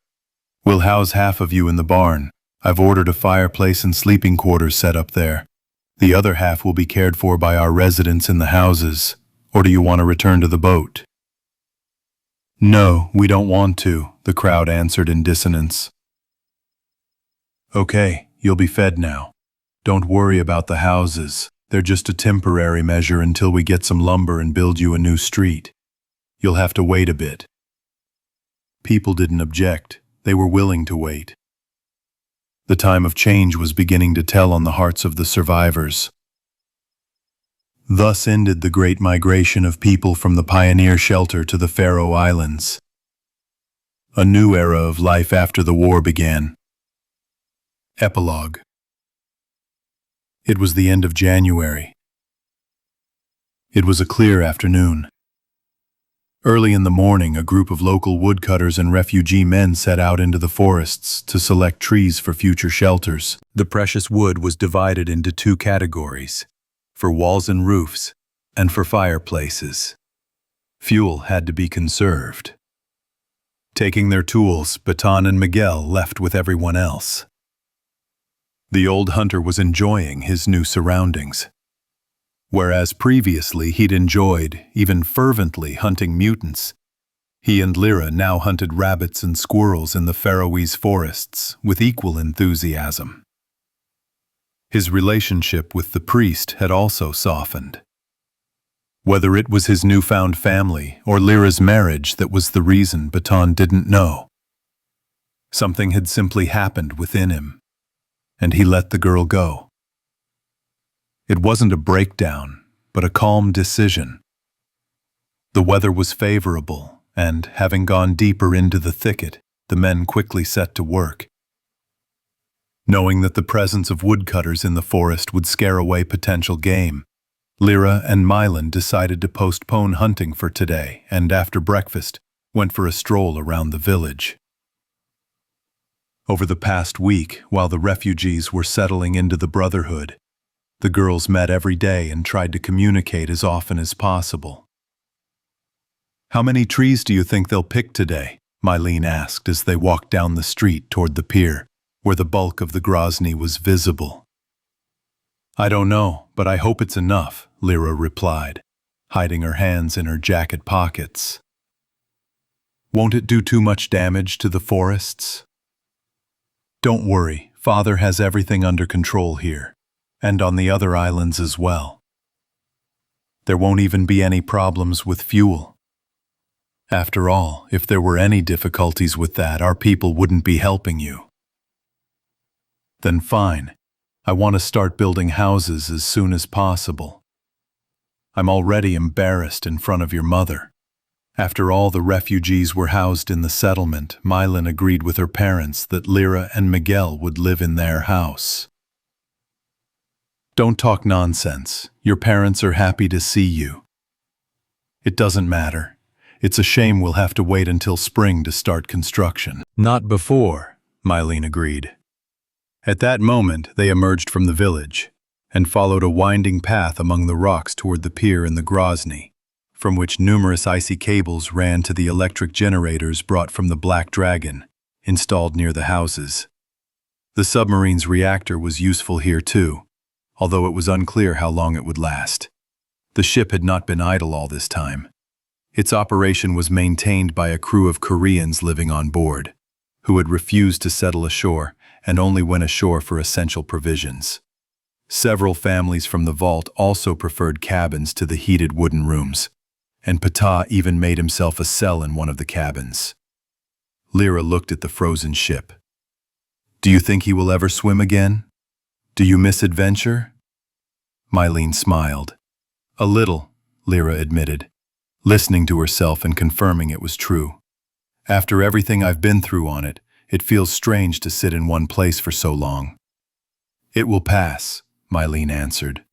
We'll house half of you in the barn. I've ordered a fireplace and sleeping quarters set up there. The other half will be cared for by our residents in the houses. Or do you want to return to the boat? No, we don't want to, the crowd answered in dissonance. Okay, you'll be fed now. Don't worry about the houses. They're just a temporary measure until we get some lumber and build you a new street. You'll have to wait a bit. People didn't object. They were willing to wait. The time of change was beginning to tell on the hearts of the survivors. Thus ended the great migration of people from the pioneer shelter to the Faroe Islands. A new era of life after the war began. Epilogue. It was the end of January. It was a clear afternoon. Early in the morning, a group of local woodcutters and refugee men set out into the forests to select trees for future shelters. The precious wood was divided into 2 categories, for walls and roofs, and for fireplaces. Fuel had to be conserved. Taking their tools, Baton and Miguel left with everyone else. The old hunter was enjoying his new surroundings. Whereas previously he'd enjoyed, even fervently, hunting mutants, He and Lyra now hunted rabbits and squirrels in the Faroese forests with equal enthusiasm. His relationship with the priest had also softened. Whether it was his newfound family or Lyra's marriage that was the reason, Baton didn't know. Something had simply happened within him, and he let the girl go. It wasn't a breakdown, but a calm decision. The weather was favorable, and, having gone deeper into the thicket, the men quickly set to work. Knowing that the presence of woodcutters in the forest would scare away potential game, Lyra and Mylan decided to postpone hunting for today and, after breakfast, went for a stroll around the village. Over the past week, while the refugees were settling into the Brotherhood, the girls met every day and tried to communicate as often as possible. "How many trees do you think they'll pick today?" Mylan asked as they walked down the street toward the pier, where the bulk of the Grozny was visible. "I don't know, but I hope it's enough," Lyra replied, hiding her hands in her jacket pockets. "Won't it do too much damage to the forests?" "Don't worry, Father has everything under control here, and on the other islands as well. There won't even be any problems with fuel. After all, if there were any difficulties with that, our people wouldn't be helping you." "Then fine. I want to start building houses as soon as possible. I'm already embarrassed in front of your mother." After all the refugees were housed in the settlement, Mylan agreed with her parents that Lyra and Miguel would live in their house. "Don't talk nonsense. Your parents are happy to see you." "It doesn't matter. It's a shame we'll have to wait until spring to start construction." "Not before," Mylan agreed. At that moment, they emerged from the village and followed a winding path among the rocks toward the pier in the Grozny, from which numerous icy cables ran to the electric generators brought from the Black Dragon, installed near the houses. The submarine's reactor was useful here too, although it was unclear how long it would last. The ship had not been idle all this time. Its operation was maintained by a crew of Koreans living on board, who had refused to settle ashore and only went ashore for essential provisions. Several families from the vault also preferred cabins to the heated wooden rooms, and Ptah even made himself a cell in one of the cabins. Lyra looked at the frozen ship. "Do you think he will ever swim again? Do you miss adventure?" Mylan smiled. "A little," Lyra admitted, listening to herself and confirming it was true. "After everything I've been through on it, it feels strange to sit in one place for so long." "It will pass," Mylan answered.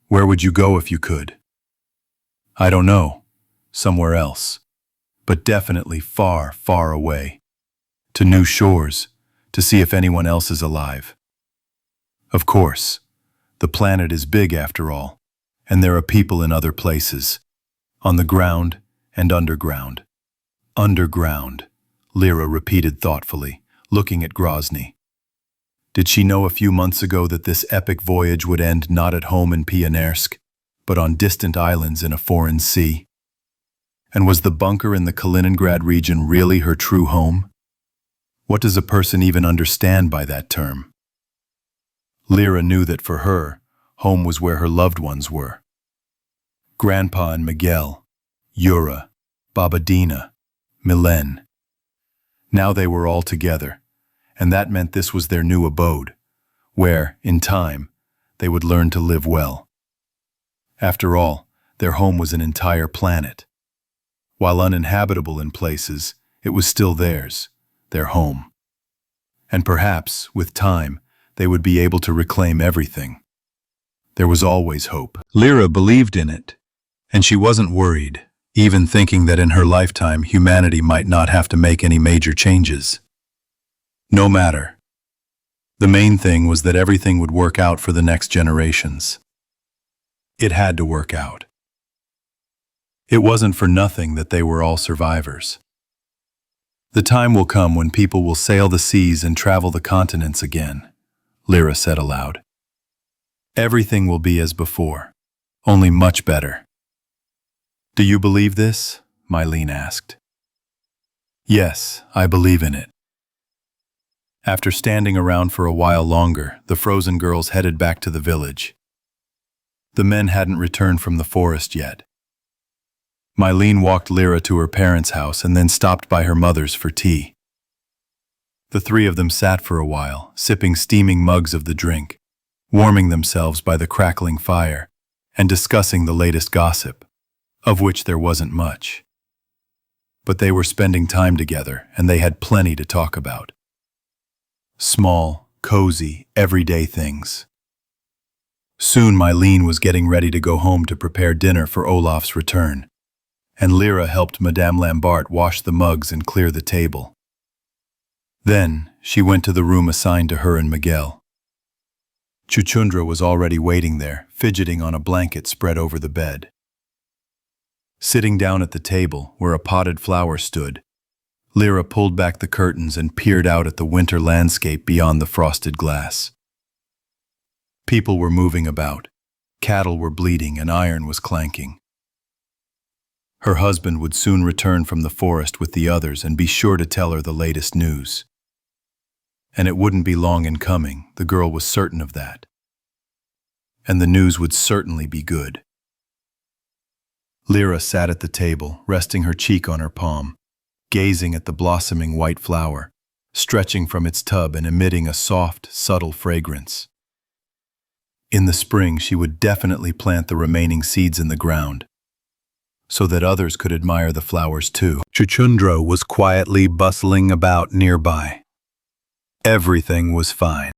"Where would you go if you could?" "I don't know. Somewhere else. But definitely far, far away. To new shores, to see if anyone else is alive." "Of course. The planet is big after all, and there are people in other places. On the ground and underground." "Underground," Lyra repeated thoughtfully, looking at Grozny. Did she know a few months ago that this epic voyage would end not at home in Pionersk, but on distant islands in a foreign sea? And was the bunker in the Kaliningrad region really her true home? What does a person even understand by that term? Lyra knew that for her, home was where her loved ones were. Grandpa and Miguel, Yura, Babadina, Milen. Now they were all together, and that meant this was their new abode, where, in time, they would learn to live well. After all, their home was an entire planet. While uninhabitable in places, it was still theirs, their home. And perhaps, with time, they would be able to reclaim everything. There was always hope. Lyra believed in it, and she wasn't worried, even thinking that in her lifetime humanity might not have to make any major changes. No matter. The main thing was that everything would work out for the next generations. It had to work out. It wasn't for nothing that they were all survivors. "The time will come when people will sail the seas and travel the continents again," Lyra said aloud. "Everything will be as before, only much better." "Do you believe this?" Mylan asked. Yes, I believe in it. After standing around for a while longer, the frozen girls headed back to the village. The men hadn't returned from the forest yet. Mylene walked Lyra to her parents' house and then stopped by her mother's for tea. The three of them sat for a while, sipping steaming mugs of the drink, warming themselves by the crackling fire, and discussing the latest gossip, of which there wasn't much. But they were spending time together, and they had plenty to talk about. Small, cozy, everyday things. Soon Mylene was getting ready to go home to prepare dinner for Olaf's return, and Lyra helped Madame Lambert wash the mugs and clear the table. Then she went to the room assigned to her and Miguel. Chuchundra was already waiting there, fidgeting on a blanket spread over the bed. Sitting down at the table, where a potted flower stood, Lyra pulled back the curtains and peered out at the winter landscape beyond the frosted glass. People were moving about, cattle were bleating, and iron was clanking. Her husband would soon return from the forest with the others and be sure to tell her the latest news. And it wouldn't be long in coming, the girl was certain of that. And the news would certainly be good. Lyra sat at the table, resting her cheek on her palm, gazing at the blossoming white flower, stretching from its tub and emitting a soft, subtle fragrance. In the spring, she would definitely plant the remaining seeds in the ground, so that others could admire the flowers too. Chuchundra was quietly bustling about nearby. Everything was fine.